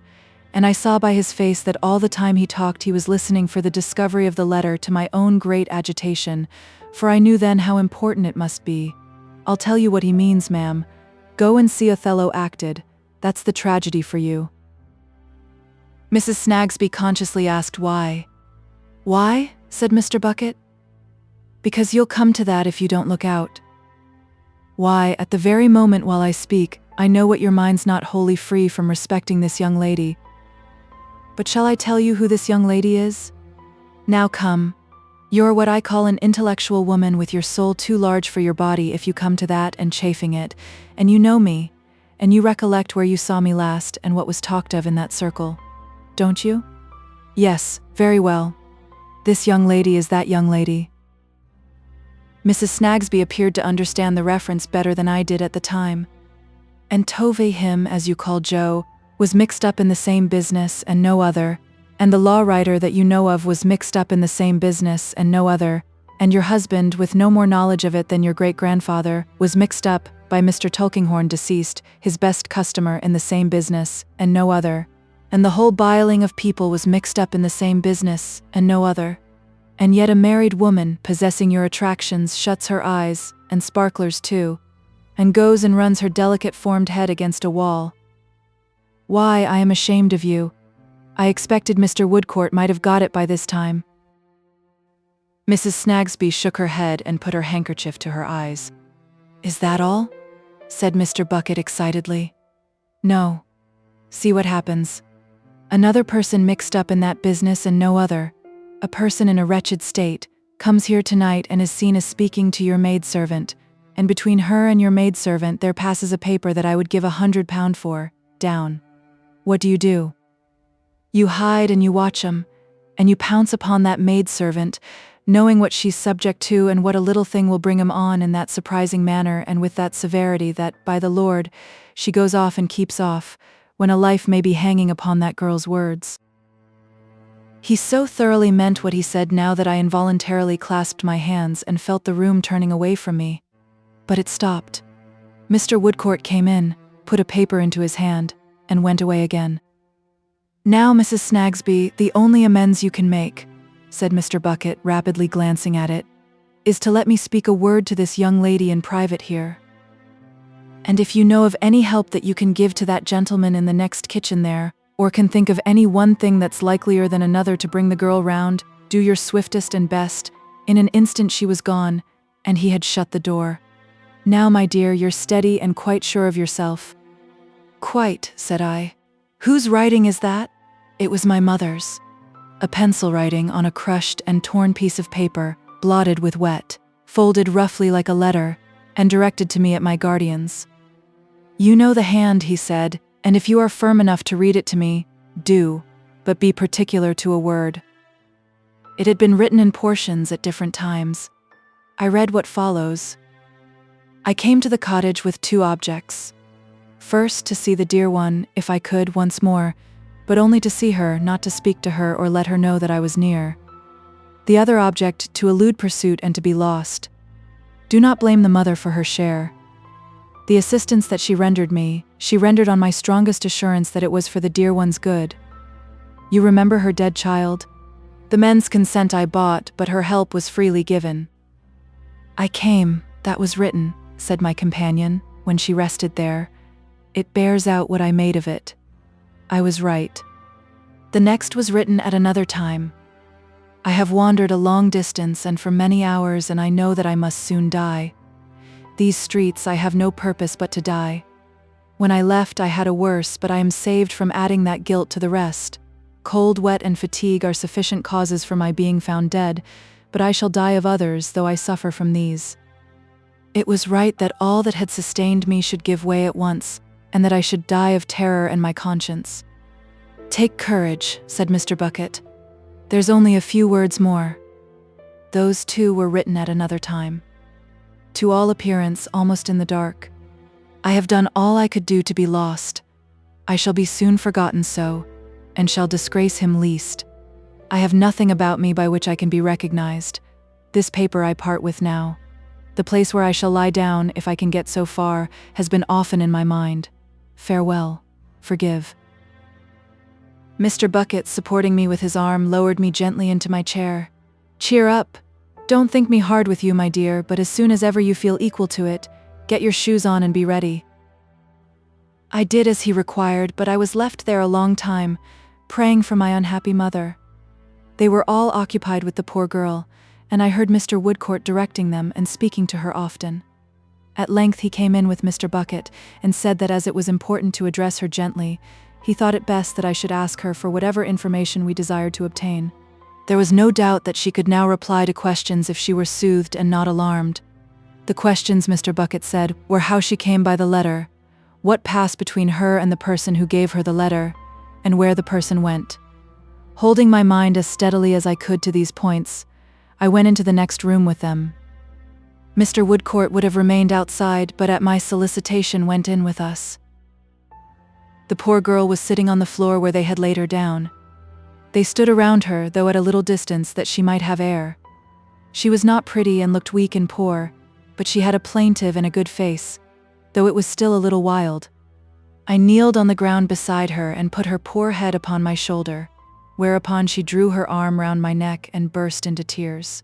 and I saw by his face that all the time he talked he was listening for the discovery of the letter, to my own great agitation, for I knew then how important it must be. "I'll tell you what he means, ma'am. Go and see Othello acted. That's the tragedy for you." Mrs. Snagsby consciously asked why. "Why?" said Mr. Bucket. "Because you'll come to that if you don't look out. Why, at the very moment while I speak, I know what your mind's not wholly free from respecting this young lady. But shall I tell you who this young lady is? Now come. You're what I call an intellectual woman, with your soul too large for your body, if you come to that, and chafing it, and you know me, and you recollect where you saw me last and what was talked of in that circle. Don't you? Yes, very well. This young lady is that young lady." Mrs. Snagsby appeared to understand the reference better than I did at the time. "And Tove, him, as you call Joe, was mixed up in the same business and no other, and the law writer that you know of was mixed up in the same business and no other, and your husband, with no more knowledge of it than your great-grandfather, was mixed up, by Mr. Tulkinghorn deceased, his best customer, in the same business and no other, and the whole biling of people was mixed up in the same business and no other. And yet a married woman, possessing your attractions, shuts her eyes, and sparklers too, and goes and runs her delicate formed head against a wall. Why, I am ashamed of you. I expected Mr. Woodcourt might have got it by this time." Mrs. Snagsby shook her head and put her handkerchief to her eyes. "Is that all?" said Mr. Bucket excitedly. "No. See what happens. Another person mixed up in that business and no other, a person in a wretched state, comes here tonight and is seen as speaking to your maidservant, and between her and your maidservant there passes a paper that I would give £100 for, down. What do? You hide and you watch 'em, and you pounce upon that maidservant, knowing what she's subject to and what a little thing will bring him on in that surprising manner and with that severity that, by the Lord, she goes off and keeps off, when a life may be hanging upon that girl's words. He so thoroughly meant what he said now that I involuntarily clasped my hands and felt the room turning away from me. But it stopped. Mr. Woodcourt came in, put a paper into his hand, and went away again. "Now, Mrs. Snagsby, the only amends you can make," said Mr. Bucket, rapidly glancing at it, "is to let me speak a word to this young lady in private here. And if you know of any help that you can give to that gentleman in the next kitchen there, or can think of any one thing that's likelier than another to bring the girl round, do your swiftest and best." In an instant she was gone, and he had shut the door. "Now, my dear, you're steady and quite sure of yourself." "Quite," said I. "Whose writing is that?" It was my mother's. A pencil writing on a crushed and torn piece of paper, blotted with wet, folded roughly like a letter, and directed to me at my guardian's. "You know the hand," he said, "and if you are firm enough to read it to me, do, but be particular to a word." It had been written in portions at different times. I read what follows. "I came to the cottage with two objects. First, to see the dear one, if I could, once more, but only to see her, not to speak to her or let her know that I was near. The other object, to elude pursuit and to be lost. Do not blame the mother for her share. The assistance that she rendered me, she rendered on my strongest assurance that it was for the dear one's good. You remember her dead child? The men's consent I bought, but her help was freely given. I came, that was written," said my companion, when she rested there. "It bears out what I made of it. I was right. The next was written at another time. I have wandered a long distance and for many hours, and I know that I must soon die. These streets I have no purpose but to die. When I left I had a worse, but I am saved from adding that guilt to the rest. Cold, wet, and fatigue are sufficient causes for my being found dead, but I shall die of others, though I suffer from these. It was right that all that had sustained me should give way at once, and that I should die of terror and my conscience. Take courage," said Mr. Bucket. "There's only a few words more." Those too were written at another time. To all appearance, almost in the dark. "I have done all I could do to be lost. I shall be soon forgotten so, and shall disgrace him least. I have nothing about me by which I can be recognized. This paper I part with now. The place where I shall lie down, if I can get so far, has been often in my mind. Farewell. Forgive." Mr. Bucket, supporting me with his arm, lowered me gently into my chair. "Cheer up. Don't think me hard with you, my dear, but as soon as ever you feel equal to it, get your shoes on and be ready." I did as he required, but I was left there a long time, praying for my unhappy mother. They were all occupied with the poor girl, and I heard Mr. Woodcourt directing them and speaking to her often. At length he came in with Mr. Bucket, and said that as it was important to address her gently, he thought it best that I should ask her for whatever information we desired to obtain. There was no doubt that she could now reply to questions if she were soothed and not alarmed. The questions, Mr. Bucket said, were how she came by the letter, what passed between her and the person who gave her the letter, and where the person went. Holding my mind as steadily as I could to these points, I went into the next room with them. Mr. Woodcourt would have remained outside, but at my solicitation went in with us. The poor girl was sitting on the floor where they had laid her down. They stood around her, though at a little distance, that she might have air. She was not pretty and looked weak and poor, but she had a plaintive and a good face, though it was still a little wild. I kneeled on the ground beside her and put her poor head upon my shoulder, whereupon she drew her arm round my neck and burst into tears.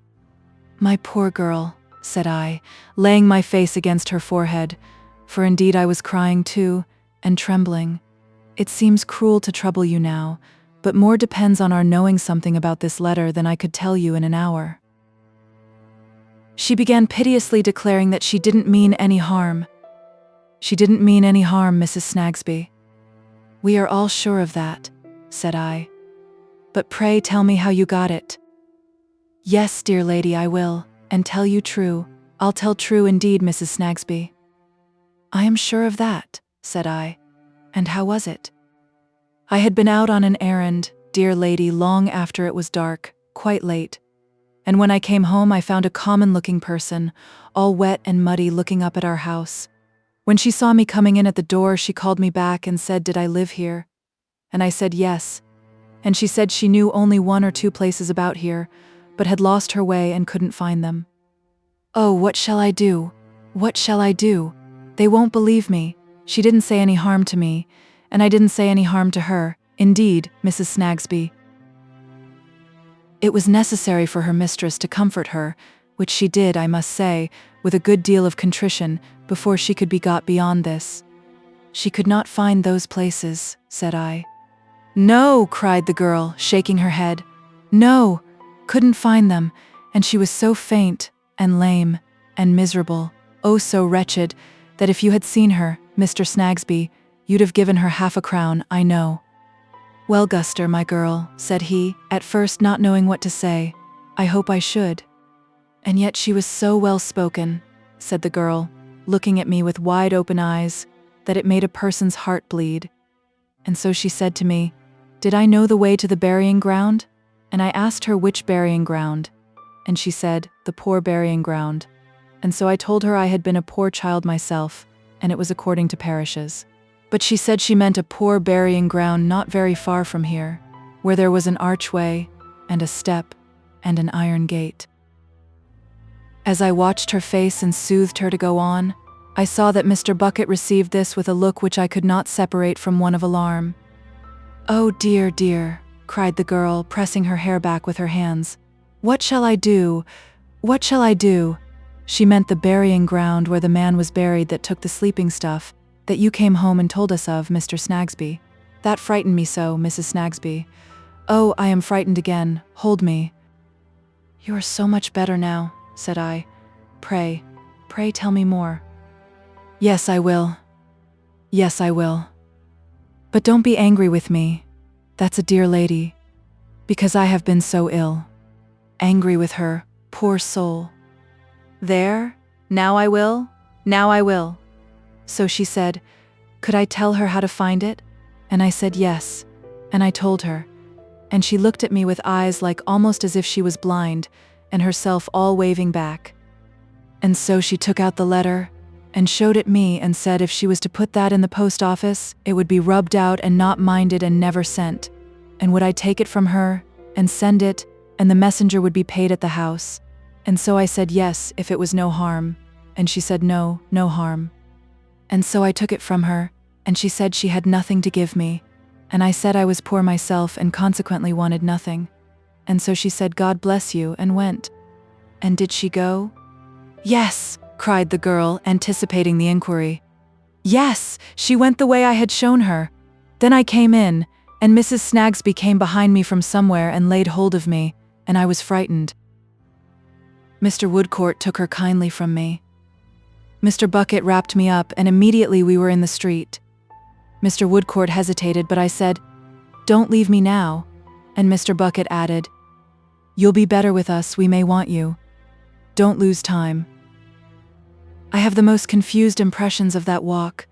"My poor girl," said I, laying my face against her forehead, for indeed I was crying too, and trembling. "It seems cruel to trouble you now, but more depends on our knowing something about this letter than I could tell you in an hour." She began piteously declaring that she didn't mean any harm. "She didn't mean any harm, Mrs. Snagsby." "We are all sure of that," said I. "But pray tell me how you got it." "Yes, dear lady, I will, and tell you true. I'll tell true indeed, Mrs. Snagsby." "I am sure of that," said I. "And how was it?" "I had been out on an errand, dear lady, long after it was dark, quite late, and when I came home I found a common-looking person, all wet and muddy, looking up at our house. When she saw me coming in at the door, she called me back and said, "Did I live here?" And I said yes. And she said she knew only 1 or 2 places about here, but had lost her way and couldn't find them. Oh, what shall I do? What shall I do? They won't believe me. She didn't say any harm to me, and I didn't say any harm to her. Indeed, Mrs. Snagsby. It was necessary for her mistress to comfort her, which she did, I must say, with a good deal of contrition, before she could be got beyond this. She could not find those places, said I. No, cried the girl, shaking her head. No, couldn't find them, and she was so faint, and lame, and miserable, oh so wretched, that if you had seen her, Mr. Snagsby, you'd have given her half a crown, I know. Well, Guster, my girl, said he, at first not knowing what to say, I hope I should. And yet she was so well spoken, said the girl, looking at me with wide open eyes, that it made a person's heart bleed. And so she said to me, did I know the way to the burying ground? And I asked her which burying ground. And she said, the poor burying ground. And so I told her I had been a poor child myself, and it was according to parishes. But she said she meant a poor burying ground not very far from here, where there was an archway, and a step, and an iron gate. As I watched her face and soothed her to go on, I saw that Mr. Bucket received this with a look which I could not separate from one of alarm. Oh dear, dear, cried the girl, pressing her hair back with her hands. What shall I do? What shall I do? She meant the burying ground where the man was buried that took the sleeping stuff, that you came home and told us of, Mr. Snagsby. That frightened me so, Mrs. Snagsby. Oh, I am frightened again. Hold me. You are so much better now, said I. Pray, pray tell me more. Yes, I will. Yes, I will. But don't be angry with me. That's a dear lady. Because I have been so ill. Angry with her, poor soul. There, now I will, now I will. So she said, could I tell her how to find it? And I said yes, and I told her. And she looked at me with eyes like almost as if she was blind, and herself all waving back. And so she took out the letter, and showed it me and said if she was to put that in the post office, it would be rubbed out and not minded and never sent. And would I take it from her, and send it, and the messenger would be paid at the house. And so I said yes, if it was no harm. And she said no, no harm. And so I took it from her, and she said she had nothing to give me. And I said I was poor myself and consequently wanted nothing. And so she said, God bless you, and went. And did she go? Yes, cried the girl, anticipating the inquiry. Yes, she went the way I had shown her. Then I came in, and Mrs. Snagsby came behind me from somewhere and laid hold of me, and I was frightened. Mr. Woodcourt took her kindly from me. Mr. Bucket wrapped me up, and immediately we were in the street. Mr. Woodcourt hesitated, but I said, don't leave me now. And Mr. Bucket added, you'll be better with us, we may want you. Don't lose time. I have the most confused impressions of that walk.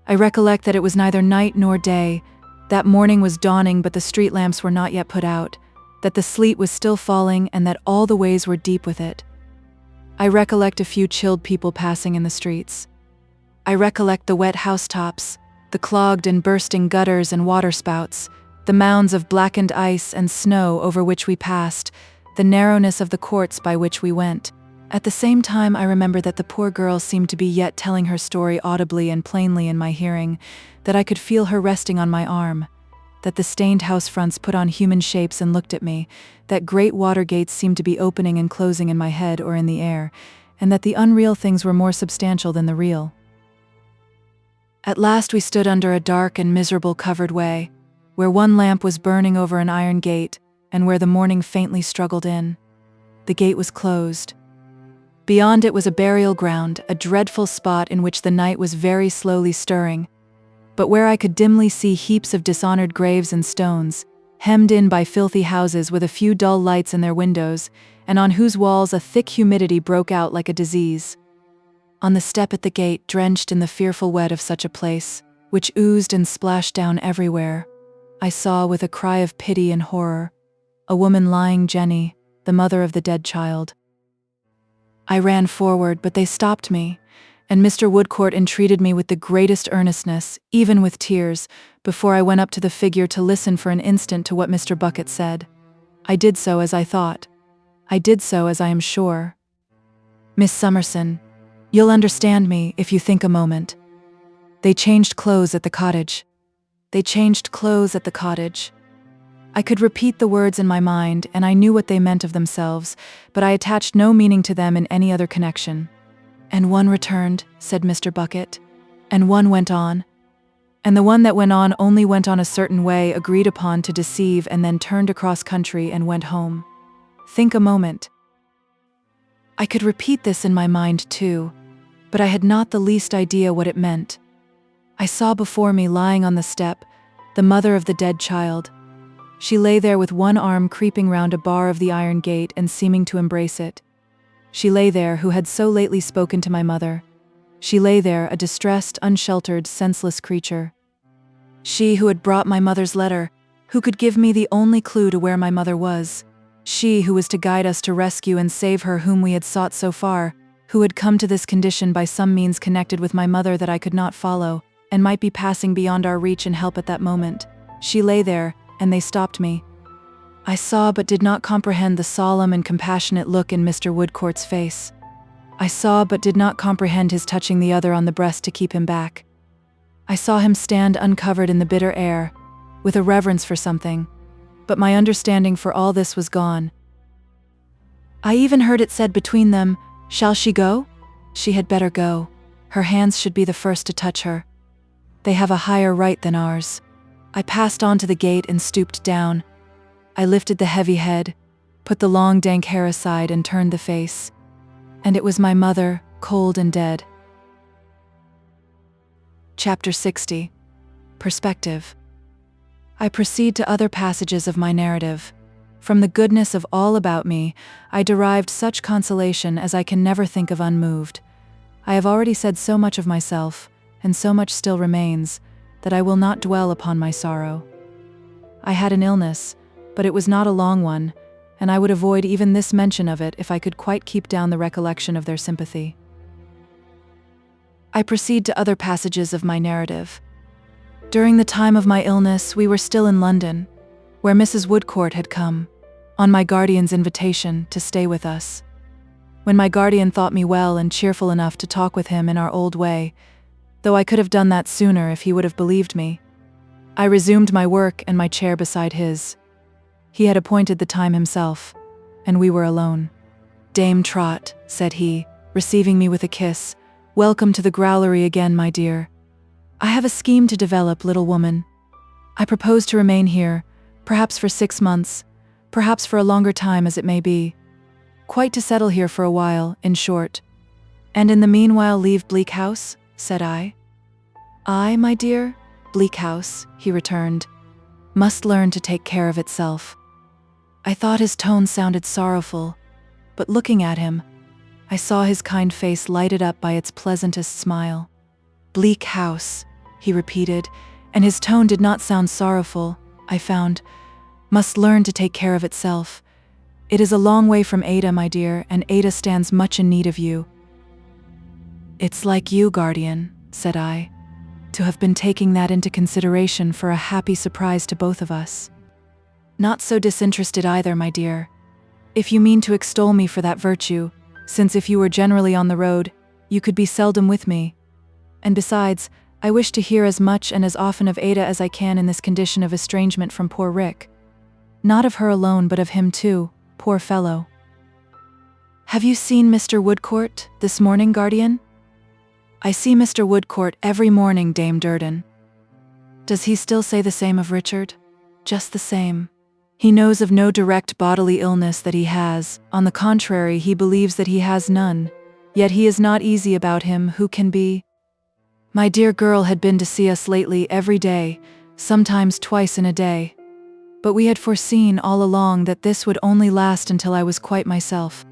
I recollect that it was neither night nor day, that morning was dawning but the street lamps were not yet put out, that the sleet was still falling and that all the ways were deep with it. I recollect a few chilled people passing in the streets. I recollect the wet housetops, the clogged and bursting gutters and waterspouts, the mounds of blackened ice and snow over which we passed, the narrowness of the courts by which we went. At the same time, I remember that the poor girl seemed to be yet telling her story audibly and plainly in my hearing, that I could feel her resting on my arm, that the stained house fronts put on human shapes and looked at me, that great water gates seemed to be opening and closing in my head or in the air, and that the unreal things were more substantial than the real. At last we stood under a dark and miserable covered way, where one lamp was burning over an iron gate, and where the morning faintly struggled in. The gate was closed. Beyond it was a burial ground, a dreadful spot in which the night was very slowly stirring, but where I could dimly see heaps of dishonored graves and stones, hemmed in by filthy houses with a few dull lights in their windows, and on whose walls a thick humidity broke out like a disease. On the step at the gate, drenched in the fearful wet of such a place, which oozed and splashed down everywhere, I saw, with a cry of pity and horror, a woman lying, Jenny, the mother of the dead child. I ran forward, but they stopped me, and Mr. Woodcourt entreated me with the greatest earnestness, even with tears, before I went up to the figure to listen for an instant to what Mr. Bucket said. I did so as I thought. I did so as I am sure. Miss Summerson, you'll understand me if you think a moment. They changed clothes at the cottage. They changed clothes at the cottage. I could repeat the words in my mind, and I knew what they meant of themselves, but I attached no meaning to them in any other connection. And one returned, said Mr. Bucket, and one went on. And the one that went on only went on a certain way agreed upon to deceive and then turned across country and went home. Think a moment. I could repeat this in my mind too, but I had not the least idea what it meant. I saw before me lying on the step, the mother of the dead child. She lay there with one arm creeping round a bar of the iron gate and seeming to embrace it. She lay there who had so lately spoken to my mother. She lay there, a distressed, unsheltered, senseless creature. She who had brought my mother's letter, who could give me the only clue to where my mother was. She who was to guide us to rescue and save her whom we had sought so far, who had come to this condition by some means connected with my mother that I could not follow, and might be passing beyond our reach and help at that moment. She lay there, and they stopped me. I saw but did not comprehend the solemn and compassionate look in Mr. Woodcourt's face. I saw but did not comprehend his touching the other on the breast to keep him back. I saw him stand uncovered in the bitter air, with a reverence for something, but my understanding for all this was gone. I even heard it said between them, "Shall she go? She had better go. Her hands should be the first to touch her. They have a higher right than ours." I passed on to the gate and stooped down. I lifted the heavy head, put the long dank hair aside and turned the face. And it was my mother, cold and dead. Chapter 60. Perspective. I proceed to other passages of my narrative. From the goodness of all about me, I derived such consolation as I can never think of unmoved. I have already said so much of myself, and so much still remains, that I will not dwell upon my sorrow. I had an illness, but it was not a long one, and I would avoid even this mention of it if I could quite keep down the recollection of their sympathy. I proceed to other passages of my narrative. During the time of my illness, we were still in London, where Mrs. Woodcourt had come, on my guardian's invitation, to stay with us. When my guardian thought me well and cheerful enough to talk with him in our old way, though I could have done that sooner if he would have believed me, I resumed my work and my chair beside his. He had appointed the time himself, and we were alone. "Dame Trot," said he, receiving me with a kiss, "welcome to the growlery again, my dear. I have a scheme to develop, little woman. I propose to remain here, perhaps for 6 months, perhaps for a longer time as it may be. Quite to settle here for a while, in short. And in the meanwhile leave Bleak House?" said I. "I, my dear? Bleak House," he returned, "must learn to take care of itself." I thought his tone sounded sorrowful, but looking at him, I saw his kind face lighted up by its pleasantest smile. "Bleak House," he repeated, and his tone did not sound sorrowful, I found. "Must learn to take care of itself. It is a long way from Ada, my dear, and Ada stands much in need of you." "It's like you, guardian," said I, "to have been taking that into consideration for a happy surprise to both of us. Not so disinterested either, my dear, if you mean to extol me for that virtue, since if you were generally on the road, you could be seldom with me. And besides, I wish to hear as much and as often of Ada as I can in this condition of estrangement from poor Rick. Not of her alone, but of him too, poor fellow." "Have you seen Mr. Woodcourt this morning, guardian?" "I see Mr. Woodcourt every morning, Dame Durden." "Does he still say the same of Richard?" "Just the same. He knows of no direct bodily illness that he has. On the contrary, he believes that he has none. Yet he is not easy about him who can be. My dear girl had been to see us lately every day, sometimes twice in a day. But we had foreseen all along that this would only last until I was quite myself.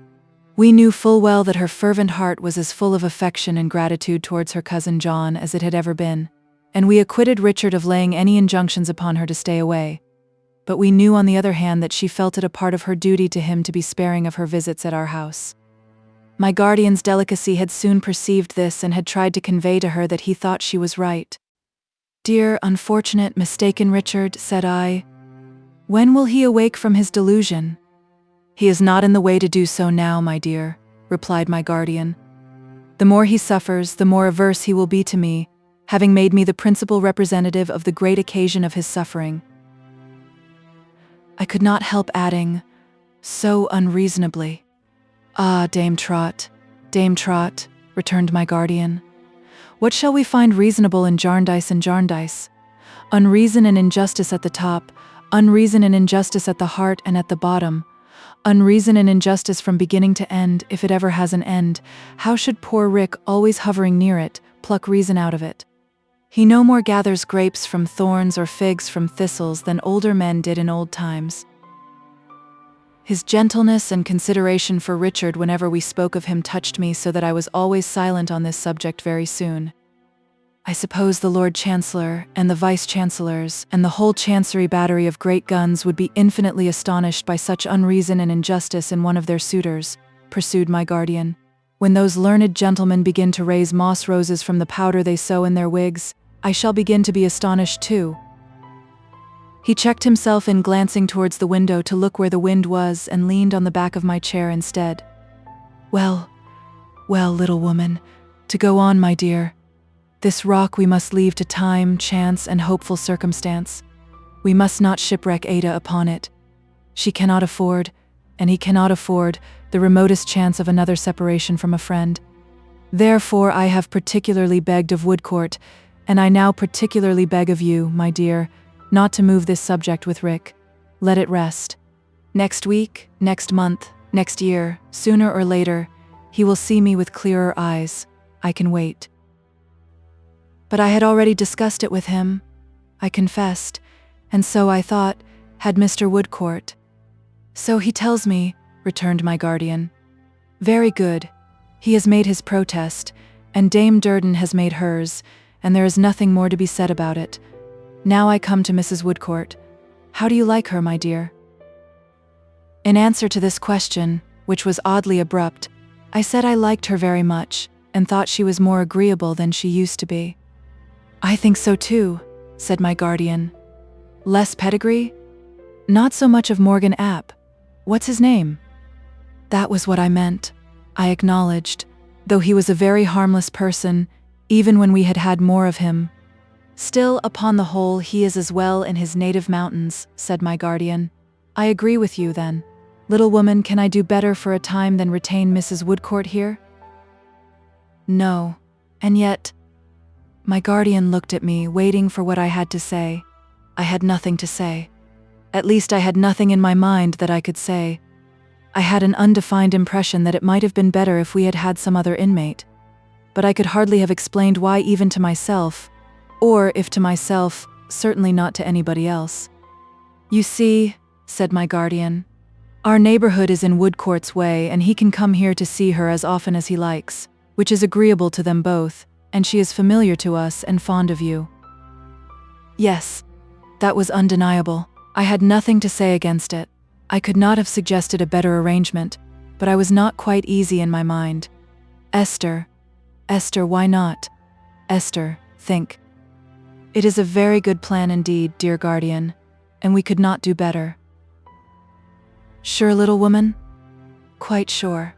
We knew full well that her fervent heart was as full of affection and gratitude towards her cousin John as it had ever been, and we acquitted Richard of laying any injunctions upon her to stay away. but we knew on the other hand that she felt it a part of her duty to him to be sparing of her visits at our house. My guardian's delicacy had soon perceived this and had tried to convey to her that he thought she was right. "Dear, unfortunate, mistaken Richard," said I. "When will he awake from his delusion?" "He is not in the way to do so now, my dear," replied my guardian. "The more he suffers, the more averse he will be to me, having made me the principal representative of the great occasion of his suffering." I could not help adding, so unreasonably. "Ah, Dame Trot, returned my guardian. "What shall we find reasonable in Jarndyce and Jarndyce? Unreason and injustice at the top, unreason and injustice at the heart and at the bottom, unreason and injustice from beginning to end, if it ever has an end. How should poor Rick, always hovering near it, pluck reason out of it? He no more gathers grapes from thorns or figs from thistles than older men did in old times." His gentleness and consideration for Richard whenever we spoke of him touched me so that I was always silent on this subject very soon. "I suppose the Lord Chancellor and the Vice-Chancellors and the whole Chancery battery of great guns would be infinitely astonished by such unreason and injustice in one of their suitors," pursued my guardian. "When those learned gentlemen begin to raise moss roses from the powder they sow in their wigs, I shall begin to be astonished too." He checked himself in glancing towards the window to look where the wind was and leaned on the back of my chair instead. Well, little woman, to go on, my dear. This rock we must leave to time, chance, and hopeful circumstance. We must not shipwreck Ada upon it. She cannot afford, and he cannot afford, the remotest chance of another separation from a friend. Therefore I have particularly begged of Woodcourt, and I now particularly beg of you, my dear, not to move this subject with Rick. Let it rest. Next week, next month, next year, sooner or later, he will see me with clearer eyes. I can wait. But I had already discussed it with him, I confessed, and so I thought, had Mr. Woodcourt. So he tells me, returned my guardian. Very good. He has made his protest, and Dame Durden has made hers, and there is nothing more to be said about it. Now I come to Mrs. Woodcourt. How do you like her, my dear? In answer to this question, which was oddly abrupt, I said I liked her very much, and thought she was more agreeable than she used to be. I think so too, said my guardian. Less pedigree? Not so much of Morgan App. What's his name? That was what I meant, I acknowledged, though he was a very harmless person, even when we had had more of him. Still, upon the whole, he is as well in his native mountains, said my guardian. I agree with you, then. Little woman, can I do better for a time than retain Mrs. Woodcourt here? No, and yet... My guardian looked at me, waiting for what I had to say. I had nothing to say. At least I had nothing in my mind that I could say. I had an undefined impression that it might have been better if we had had some other inmate. But I could hardly have explained why even to myself, or if to myself, certainly not to anybody else. You see, said my guardian, our neighborhood is in Woodcourt's way, and he can come here to see her as often as he likes, which is agreeable to them both, and she is familiar to us and fond of you. Yes, that was undeniable. I had nothing to say against it. I could not have suggested a better arrangement, but I was not quite easy in my mind. Esther, why not? Esther, think. It is a very good plan indeed, dear guardian, and we could not do better. Sure, little woman? Quite sure.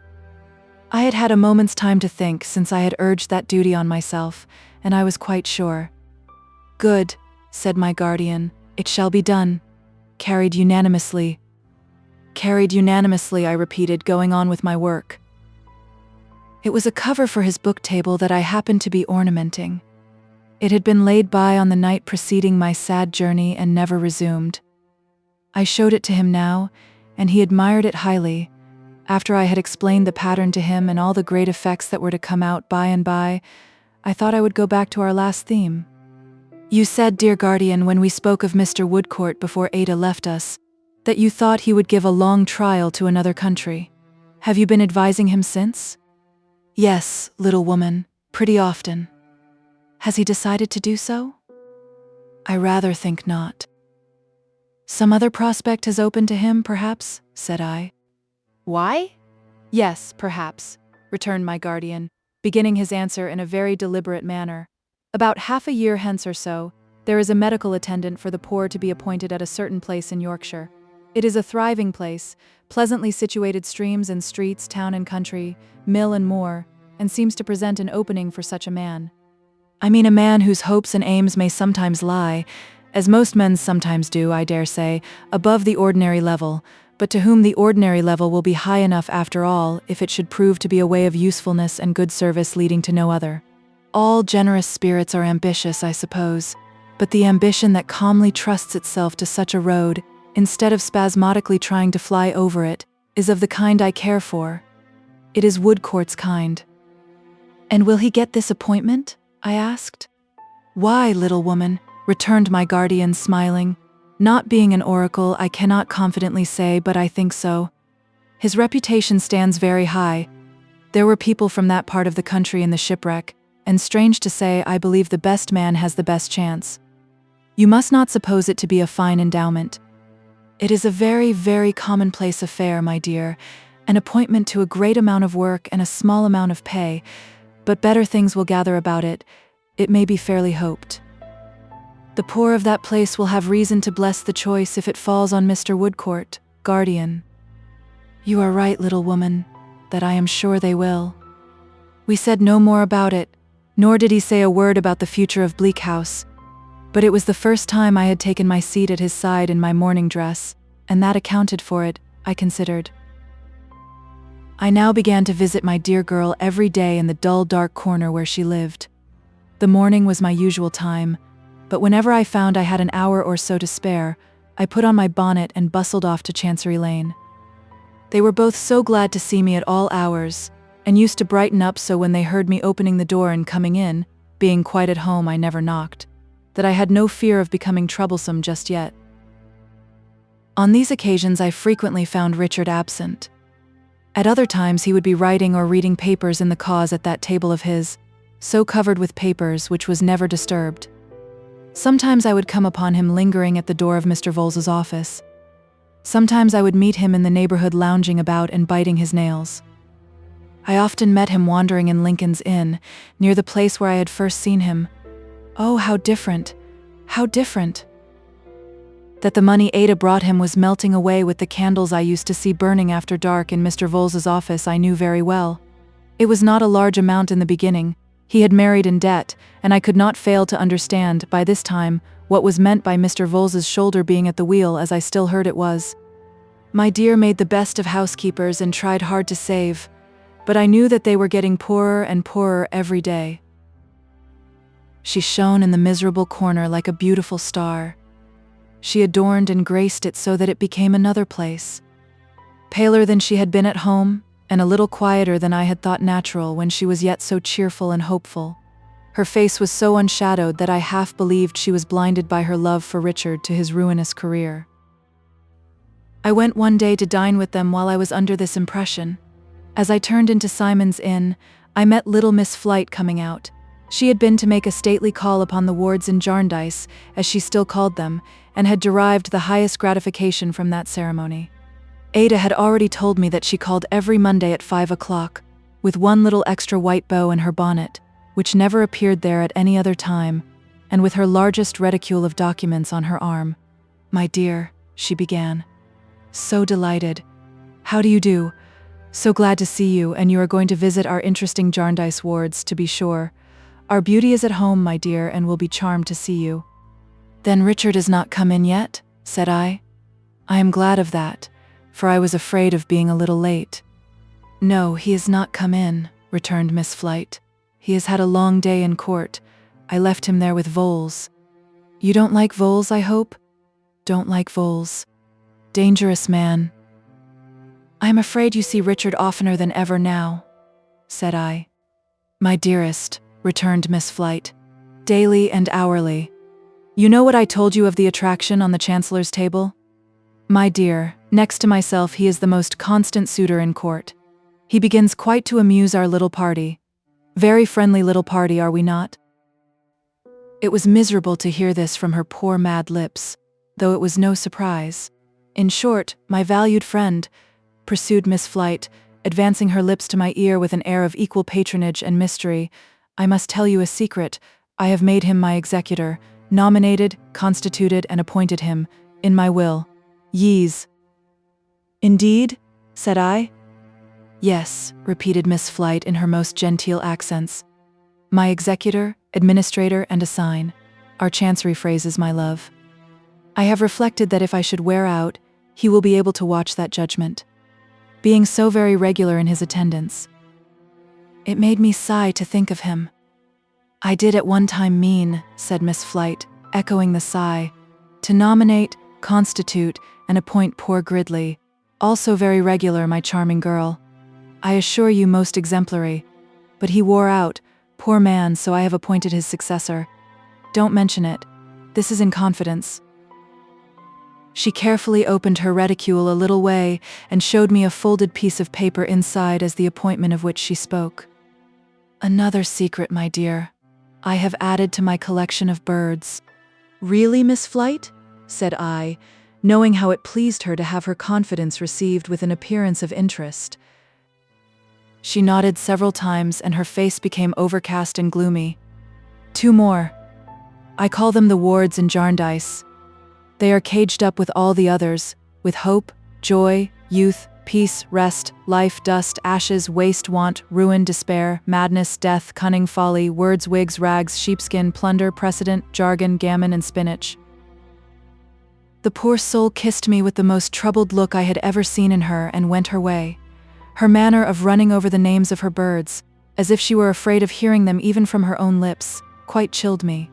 I had had a moment's time to think since I had urged that duty on myself, and I was quite sure. Good, said my guardian, it shall be done. Carried unanimously. Carried unanimously, I repeated, going on with my work. It was a cover for his book table that I happened to be ornamenting. It had been laid by on the night preceding my sad journey and never resumed. I showed it to him now, and he admired it highly. After I had explained the pattern to him and all the great effects that were to come out by and by, I thought I would go back to our last theme. You said, dear guardian, when we spoke of Mr. Woodcourt before Ada left us, that you thought he would give a long trial to another country. Have you been advising him since? Yes, little woman, pretty often. Has he decided to do so? I rather think not. Some other prospect has opened to him, perhaps, said I. Why? Yes, perhaps, returned my guardian, beginning his answer in a very deliberate manner. About half a year hence or so, there is a medical attendant for the poor to be appointed at a certain place in Yorkshire. It is a thriving place, pleasantly situated streams and streets, town and country, mill and moor, and seems to present an opening for such a man. I mean a man whose hopes and aims may sometimes lie, as most men's sometimes do, I dare say, above the ordinary level, but to whom the ordinary level will be high enough after all, if it should prove to be a way of usefulness and good service leading to no other. All generous spirits are ambitious, I suppose, but the ambition that calmly trusts itself to such a road, instead of spasmodically trying to fly over it, is of the kind I care for. It is Woodcourt's kind. And will he get this appointment? I asked. Why, little woman, returned my guardian, smiling. Not being an oracle, I cannot confidently say, but I think so. His reputation stands very high. There were people from that part of the country in the shipwreck, and strange to say, I believe the best man has the best chance. You must not suppose it to be a fine endowment. It is a very, very commonplace affair, my dear, an appointment to a great amount of work and a small amount of pay, but better things will gather about it, it may be fairly hoped. The poor of that place will have reason to bless the choice if it falls on Mr. Woodcourt, guardian. You are right, little woman, that I am sure they will. We said no more about it, nor did he say a word about the future of Bleak House, but it was the first time I had taken my seat at his side in my morning dress, and that accounted for it, I considered. I now began to visit my dear girl every day in the dull, dark corner where she lived. The morning was my usual time, but whenever I found I had an hour or so to spare, I put on my bonnet and bustled off to Chancery Lane. They were both so glad to see me at all hours, and used to brighten up so when they heard me opening the door and coming in, being quite at home I never knocked, that I had no fear of becoming troublesome just yet. On these occasions I frequently found Richard absent. At other times he would be writing or reading papers in the cause at that table of his, so covered with papers which was never disturbed. Sometimes I would come upon him lingering at the door of Mr. Vholes's office. Sometimes I would meet him in the neighborhood lounging about and biting his nails. I often met him wandering in Lincoln's Inn, near the place where I had first seen him. Oh, how different! How different! That the money Ada brought him was melting away with the candles I used to see burning after dark in Mr. Vholes's office I knew very well. It was not a large amount in the beginning. He had married in debt, and I could not fail to understand, by this time, what was meant by Mr. Vholes's shoulder being at the wheel, as I still heard it was. My dear made the best of housekeepers and tried hard to save, but I knew that they were getting poorer and poorer every day. She shone in the miserable corner like a beautiful star. She adorned and graced it so that it became another place. Paler than she had been at home, and a little quieter than I had thought natural when she was yet so cheerful and hopeful. Her face was so unshadowed that I half believed she was blinded by her love for Richard to his ruinous career. I went one day to dine with them while I was under this impression. As I turned into Simon's Inn, I met little Miss Flite coming out. She had been to make a stately call upon the wards in Jarndyce, as she still called them, and had derived the highest gratification from that ceremony. Ada had already told me that she called every Monday at 5 o'clock, with one little extra white bow in her bonnet, which never appeared there at any other time, and with her largest reticule of documents on her arm. "My dear," she began. "So delighted. How do you do? So glad to see you, and you are going to visit our interesting Jarndyce wards, to be sure. Our beauty is at home, my dear, and will be charmed to see you." "Then Richard has not come in yet?" said I. "I am glad of that, for I was afraid of being a little late." "No, he has not come in," returned Miss Flite. "He has had a long day in court. I left him there with Vholes." "You don't like Vholes, I hope?" "Don't like Vholes. Dangerous man." "I am afraid you see Richard oftener than ever now," said I. "My dearest," returned Miss Flite, "daily and hourly. You know what I told you of the attraction on the Chancellor's table? My dear, next to myself he is the most constant suitor in court. He begins quite to amuse our little party. Very friendly little party, are we not?" It was miserable to hear this from her poor mad lips. though it was no surprise. In short, my valued friend, pursued Miss Flite, advancing her lips to my ear with an air of equal patronage and mystery, I must tell you a secret. I have made him my executor, nominated, constituted, and appointed him, in my will. Yees. Indeed? Said I. Yes, repeated Miss Flite in her most genteel accents. My executor, administrator, and assign. Our chancery phrases, my love. I have reflected that if I should wear out, he will be able to watch that judgment, being so very regular in his attendance. It made me sigh to think of him. I did at one time mean, said Miss Flite, echoing the sigh, to nominate, constitute, and appoint poor Gridley, also very regular, my charming girl. I assure you most exemplary. But he wore out, poor man, so I have appointed his successor. Don't mention it. This is in confidence. She carefully opened her reticule a little way and showed me a folded piece of paper inside as the appointment of which she spoke. Another secret, my dear. I have added to my collection of birds. Really, Miss Flite? Said I, knowing how it pleased her to have her confidence received with an appearance of interest. She nodded several times and her face became overcast and gloomy. 2 more. I call them the wards in Jarndyce. They are caged up with all the others, with hope, joy, youth, peace, rest, life, dust, ashes, waste, want, ruin, despair, madness, death, cunning, folly, words, wigs, rags, sheepskin, plunder, precedent, jargon, gammon, and spinach. The poor soul kissed me with the most troubled look I had ever seen in her and went her way. Her manner of running over the names of her birds, as if she were afraid of hearing them even from her own lips, quite chilled me.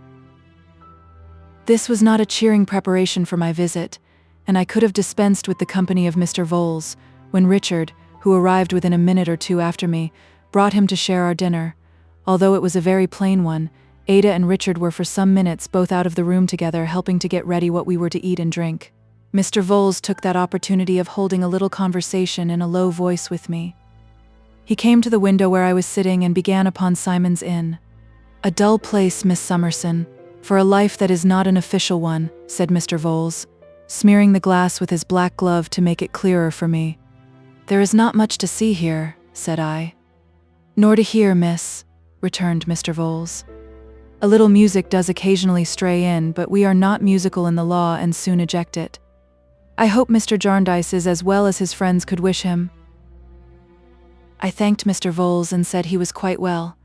This was not a cheering preparation for my visit, and I could have dispensed with the company of Mr. Vholes, when Richard, who arrived within a minute or two after me, brought him to share our dinner. Although it was a very plain one, Ada and Richard were for some minutes both out of the room together, helping to get ready what we were to eat and drink. Mr. Vholes took that opportunity of holding a little conversation in a low voice with me. He came to the window where I was sitting and began upon Simon's Inn. A dull place, Miss Summerson, for a life that is not an official one, said Mr. Vholes, smearing the glass with his black glove to make it clearer for me. There is not much to see here, said I. Nor to hear, miss, returned Mr. Vholes. A little music does occasionally stray in, but we are not musical in the law and soon eject it. I hope Mr. Jarndyce is as well as his friends could wish him. I thanked Mr. Vholes and said he was quite well.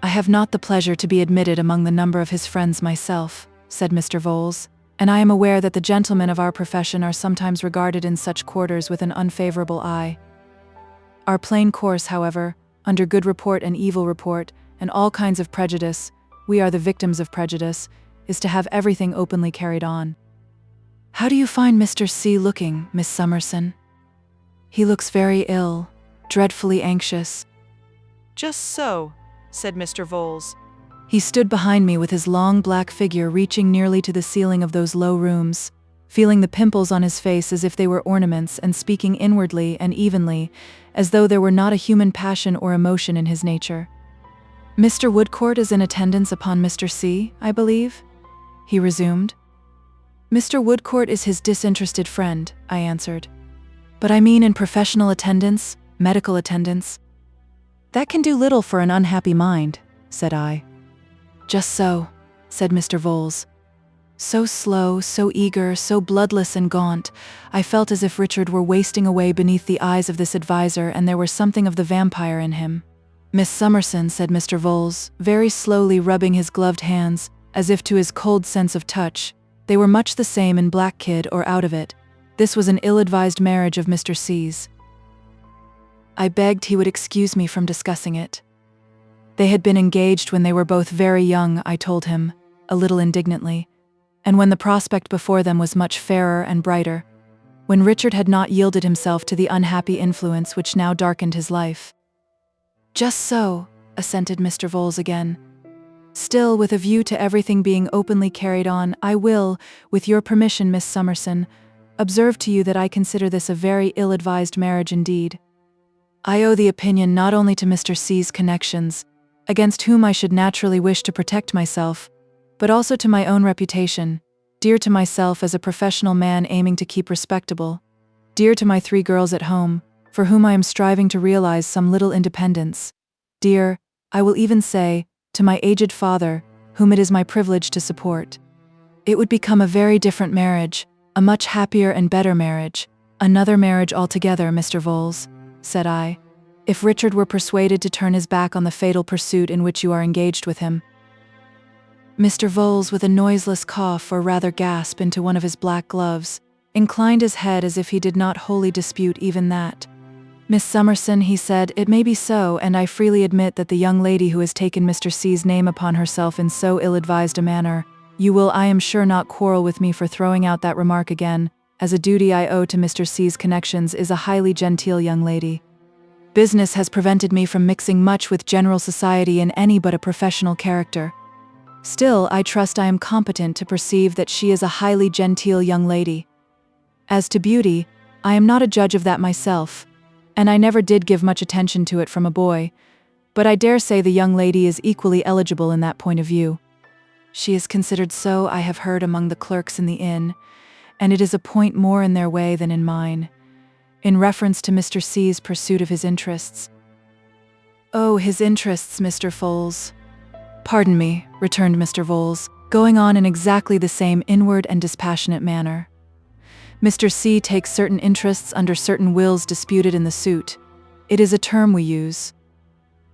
I have not the pleasure to be admitted among the number of his friends myself, said Mr. Vholes, and I am aware that the gentlemen of our profession are sometimes regarded in such quarters with an unfavorable eye. Our plain course, however, under good report and evil report, and all kinds of prejudice, we are the victims of prejudice, is to have everything openly carried on. How do you find Mr. C looking, Miss Summerson? He looks very ill, dreadfully anxious. Just so, said Mr. Vholes. He stood behind me with his long black figure reaching nearly to the ceiling of those low rooms, feeling the pimples on his face as if they were ornaments and speaking inwardly and evenly, as though there were not a human passion or emotion in his nature. Mr. Woodcourt is in attendance upon Mr. C, I believe? He resumed. Mr. Woodcourt is his disinterested friend, I answered. But I mean in professional attendance, medical attendance. That can do little for an unhappy mind, said I. Just so, said Mr. Vholes. So slow, so eager, so bloodless and gaunt, I felt as if Richard were wasting away beneath the eyes of this adviser and there were something of the vampire in him. Miss Summerson, said Mr. Vholes, very slowly rubbing his gloved hands, as if to his cold sense of touch, they were much the same in Black Kid or out of it. This was an ill-advised marriage of Mr. C's. I begged he would excuse me from discussing it. They had been engaged when they were both very young, I told him, a little indignantly, and when the prospect before them was much fairer and brighter, when Richard had not yielded himself to the unhappy influence which now darkened his life. Just so, assented Mr. Vholes again. Still, with a view to everything being openly carried on, I will, with your permission, Miss Summerson, observe to you that I consider this a very ill-advised marriage indeed. I owe the opinion not only to Mr. C's connections, against whom I should naturally wish to protect myself, but also to my own reputation, dear to myself as a professional man aiming to keep respectable, dear to my 3 girls at home, for whom I am striving to realize some little independence, dear, I will even say, to my aged father, whom it is my privilege to support. It would become a very different marriage, a much happier and better marriage, another marriage altogether, Mr. Vholes, said I, if Richard were persuaded to turn his back on the fatal pursuit in which you are engaged with him. Mr. Vholes, with a noiseless cough or rather gasp into one of his black gloves, inclined his head as if he did not wholly dispute even that. Miss Summerson, he said, it may be so, and I freely admit that the young lady who has taken Mr. C's name upon herself in so ill-advised a manner, you will, I am sure, not quarrel with me for throwing out that remark again, as a duty I owe to Mr. C's connections, is a highly genteel young lady. Business has prevented me from mixing much with general society in any but a professional character. Still, I trust I am competent to perceive that she is a highly genteel young lady. As to beauty, I am not a judge of that myself, and I never did give much attention to it from a boy, but I dare say the young lady is equally eligible in that point of view. She is considered so, I have heard, among the clerks in the inn, and it is a point more in their way than in mine, in reference to Mr. C's pursuit of his interests. Oh, his interests, Mr. Vholes. Pardon me, returned Mr. Vholes, going on in exactly the same inward and dispassionate manner. Mr. C takes certain interests under certain wills disputed in the suit. It is a term we use.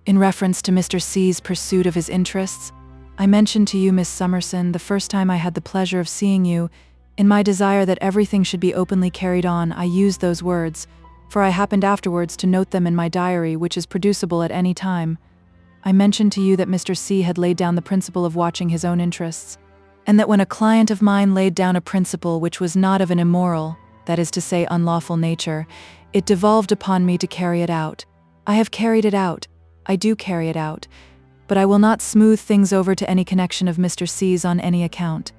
In reference to Mr. C's pursuit of his interests, I mentioned to you, Miss Summerson, the first time I had the pleasure of seeing you, in my desire that everything should be openly carried on, I used those words, for I happened afterwards to note them in my diary, which is producible at any time. I mentioned to you that Mr. C had laid down the principle of watching his own interests, and that when a client of mine laid down a principle which was not of an immoral, that is to say unlawful nature, it devolved upon me to carry it out. I have carried it out. I do carry it out. But I will not smooth things over to any connection of Mr. C's on any account.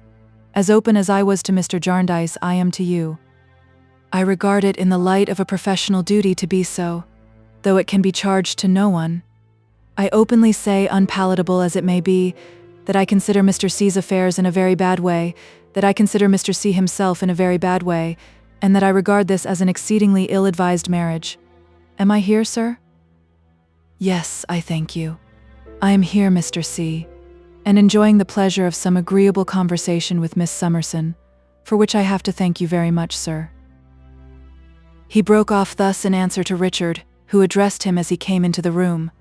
As open as I was to Mr. Jarndyce, I am to you. I regard it in the light of a professional duty to be so, though it can be charged to no one. I openly say, unpalatable as it may be, that I consider Mr. C's affairs in a very bad way, that I consider Mr. C himself in a very bad way, and that I regard this as an exceedingly ill-advised marriage. Am I here, sir? Yes, I thank you. I am here, Mr. C, and enjoying the pleasure of some agreeable conversation with Miss Summerson, for which I have to thank you very much, sir. He broke off thus in answer to Richard, who addressed him as he came into the room.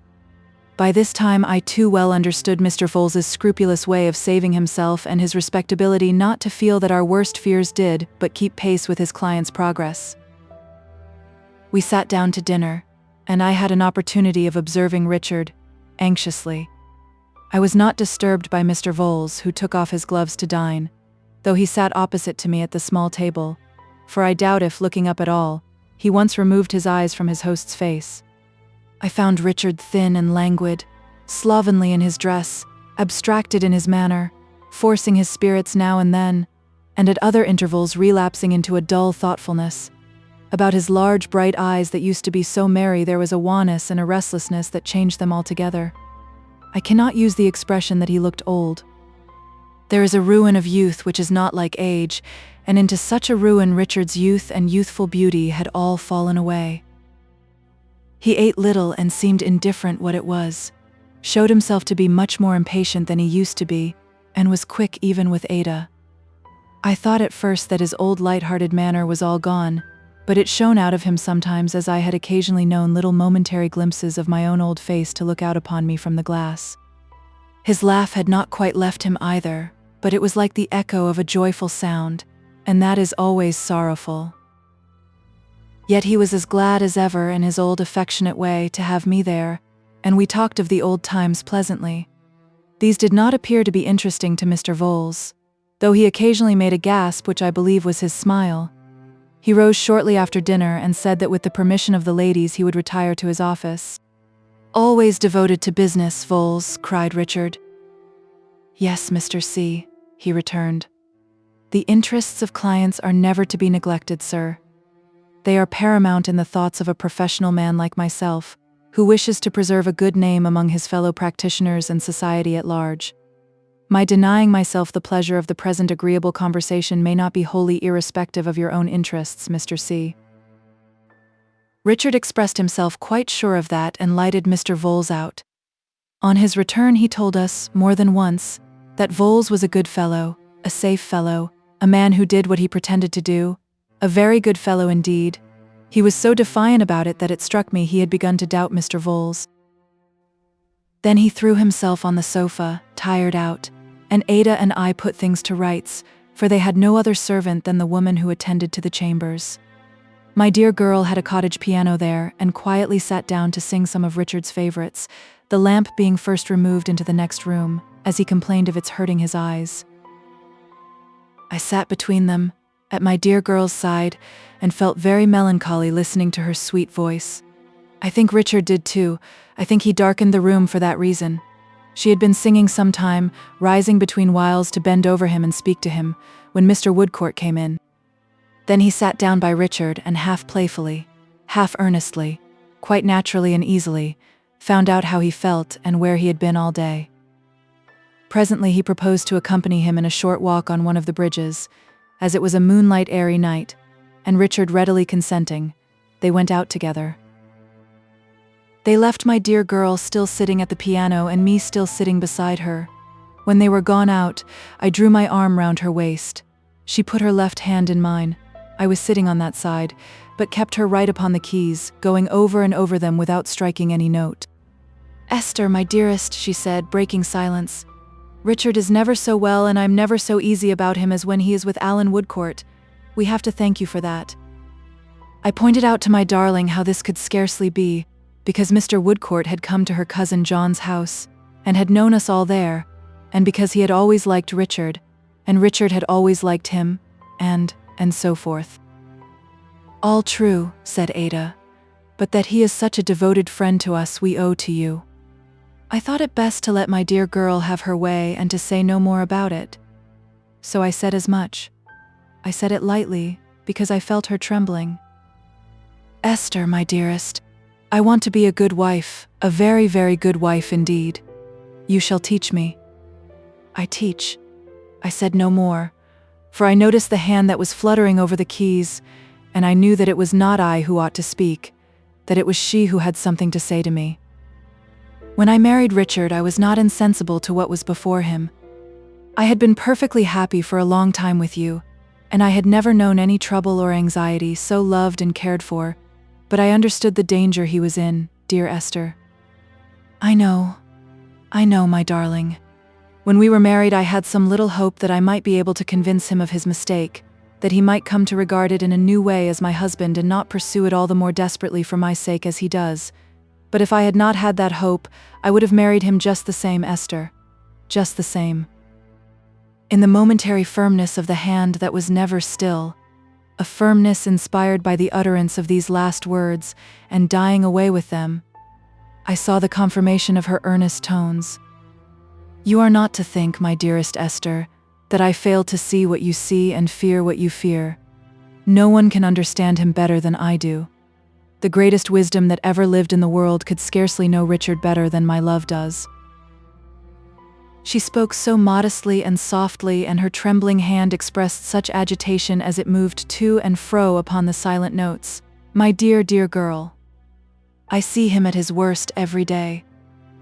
By this time I too well understood Mr. Vholes's scrupulous way of saving himself and his respectability not to feel that our worst fears did but keep pace with his client's progress. We sat down to dinner, and I had an opportunity of observing Richard, anxiously. I was not disturbed by Mr. Vholes, who took off his gloves to dine, though he sat opposite to me at the small table, for I doubt if, looking up at all, he once removed his eyes from his host's face. I found Richard thin and languid, slovenly in his dress, abstracted in his manner, forcing his spirits now and then, and at other intervals relapsing into a dull thoughtfulness. About his large, bright eyes that used to be so merry there was a wanness and a restlessness that changed them altogether. I cannot use the expression that he looked old. There is a ruin of youth which is not like age, and into such a ruin Richard's youth and youthful beauty had all fallen away. He ate little and seemed indifferent what it was, showed himself to be much more impatient than he used to be, and was quick even with Ada. I thought at first that his old light-hearted manner was all gone, but it shone out of him sometimes as I had occasionally known little momentary glimpses of my own old face to look out upon me from the glass. His laugh had not quite left him either, but it was like the echo of a joyful sound, and that is always sorrowful. Yet he was as glad as ever in his old affectionate way to have me there, and we talked of the old times pleasantly. These did not appear to be interesting to Mr. Vholes, though he occasionally made a gasp which I believe was his smile. He rose shortly after dinner and said that with the permission of the ladies he would retire to his office. "Always devoted to business, Vholes," cried Richard. "Yes, Mr. C," he returned. "The interests of clients are never to be neglected, sir. They are paramount in the thoughts of a professional man like myself, who wishes to preserve a good name among his fellow practitioners and society at large. My denying myself the pleasure of the present agreeable conversation may not be wholly irrespective of your own interests, Mr. C. Richard expressed himself quite sure of that and lighted Mr. Vholes out. On his return he told us, more than once, that Vholes was a good fellow, a safe fellow, a man who did what he pretended to do, a very good fellow indeed. He was so defiant about it that it struck me he had begun to doubt Mr. Vholes. Then he threw himself on the sofa, tired out, and Ada and I put things to rights, for they had no other servant than the woman who attended to the chambers. My dear girl had a cottage piano there and quietly sat down to sing some of Richard's favorites, the lamp being first removed into the next room, as he complained of its hurting his eyes. I sat between them, at my dear girl's side, and felt very melancholy listening to her sweet voice. I think Richard did too. I think he darkened the room for that reason. She had been singing some time, rising between whiles to bend over him and speak to him, when Mr. Woodcourt came in. Then he sat down by Richard and half playfully, half earnestly, quite naturally and easily, found out how he felt and where he had been all day. Presently he proposed to accompany him in a short walk on one of the bridges, as it was a moonlight airy night, and Richard readily consenting, they went out together. They left my dear girl still sitting at the piano and me still sitting beside her. When they were gone out, I drew my arm round her waist. She put her left hand in mine. I was sitting on that side, but kept her right upon the keys, going over and over them without striking any note. "Esther, my dearest," she said, breaking silence, "Richard is never so well and I'm never so easy about him as when he is with Alan Woodcourt. We have to thank you for that." I pointed out to my darling how this could scarcely be, because Mr. Woodcourt had come to her cousin John's house, and had known us all there, and because he had always liked Richard, and Richard had always liked him, and so forth. "All true," said Ada, "but that he is such a devoted friend to us we owe to you." I thought it best to let my dear girl have her way and to say no more about it. So I said as much. I said it lightly, because I felt her trembling. "Esther, my dearest, I want to be a good wife, a very, very good wife indeed. You shall teach me." "I teach." I said no more, for I noticed the hand that was fluttering over the keys, and I knew that it was not I who ought to speak, that it was she who had something to say to me. When I married Richard, I was not insensible to what was before him. I had been perfectly happy for a long time with you, and I had never known any trouble or anxiety, so loved and cared for, but I understood the danger he was in, dear Esther. I know, my darling. When we were married, I had some little hope that I might be able to convince him of his mistake, that he might come to regard it in a new way as my husband and not pursue it all the more desperately for my sake as he does. But if I had not had that hope, I would have married him just the same, Esther. Just the same. In the momentary firmness of the hand that was never still, a firmness inspired by the utterance of these last words and dying away with them, I saw the confirmation of her earnest tones. "You are not to think, my dearest Esther, that I fail to see what you see and fear what you fear. No one can understand him better than I do. The greatest wisdom that ever lived in the world could scarcely know Richard better than my love does." She spoke so modestly and softly, and her trembling hand expressed such agitation as it moved to and fro upon the silent notes. "My dear, dear girl, I see him at his worst every day.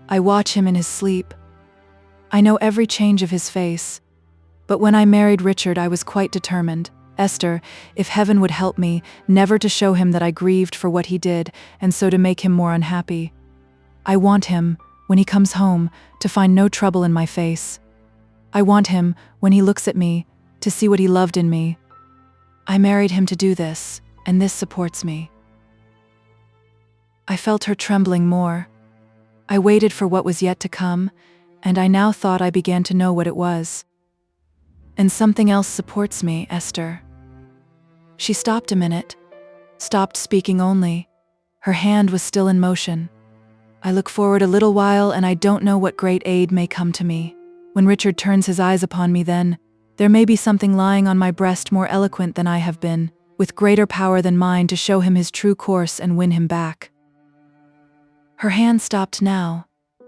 I watch him in his sleep. I know every change of his face. But when I married Richard, I was quite determined, Esther, if heaven would help me, never to show him that I grieved for what he did, and so to make him more unhappy. I want him, when he comes home, to find no trouble in my face. I want him, when he looks at me, to see what he loved in me. I married him to do this, and this supports me." I felt her trembling more. I waited for what was yet to come, and I now thought I began to know what it was. "And something else supports me, Esther." She stopped a minute, stopped speaking only. Her hand was still in motion. "I look forward a little while, and I don't know what great aid may come to me. When Richard turns his eyes upon me, then there may be something lying on my breast more eloquent than I have been, with greater power than mine to show him his true course and win him back." Her hand stopped now,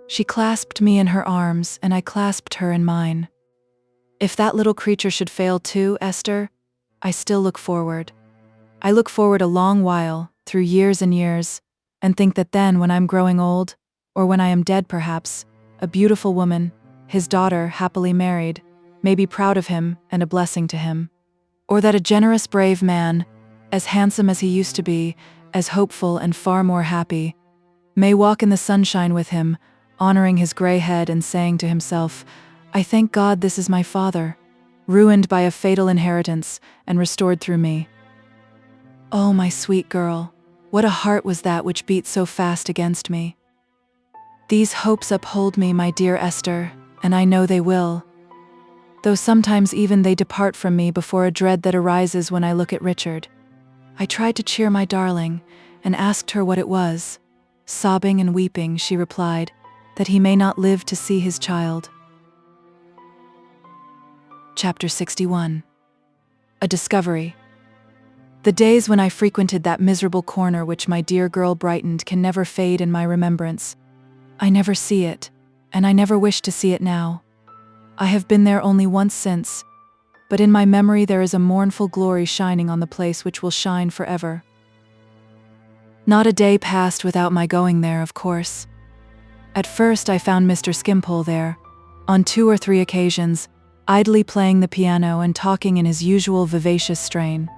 She clasped me in her arms, and I clasped her in mine. If that little creature should fail too, Esther, I still look forward. I look forward a long while, through years and years, and think that then, when I'm growing old, or when I am dead perhaps, a beautiful woman, his daughter, happily married, may be proud of him and a blessing to him. Or that a generous, brave man, as handsome as he used to be, as hopeful and far more happy, may walk in the sunshine with him, honoring his gray head and saying to himself, I thank God this is my father, ruined by a fatal inheritance and restored through me. Oh, my sweet girl, what a heart was that which beat so fast against me. These hopes uphold me, my dear Esther, and I know they will. Though sometimes even they depart from me before a dread that arises when I look at Richard. I tried to cheer my darling, and asked her what it was. Sobbing and weeping, she replied, that he may not live to see his child. Chapter 61. A Discovery. The days when I frequented that miserable corner which my dear girl brightened can never fade in my remembrance. I never see it, and I never wish to see it now. I have been there only once since, but in my memory there is a mournful glory shining on the place which will shine forever. Not a day passed without my going there, of course. At first I found Mr. Skimpole there, on 2 or 3 occasions, idly playing the piano and talking in his usual vivacious strain.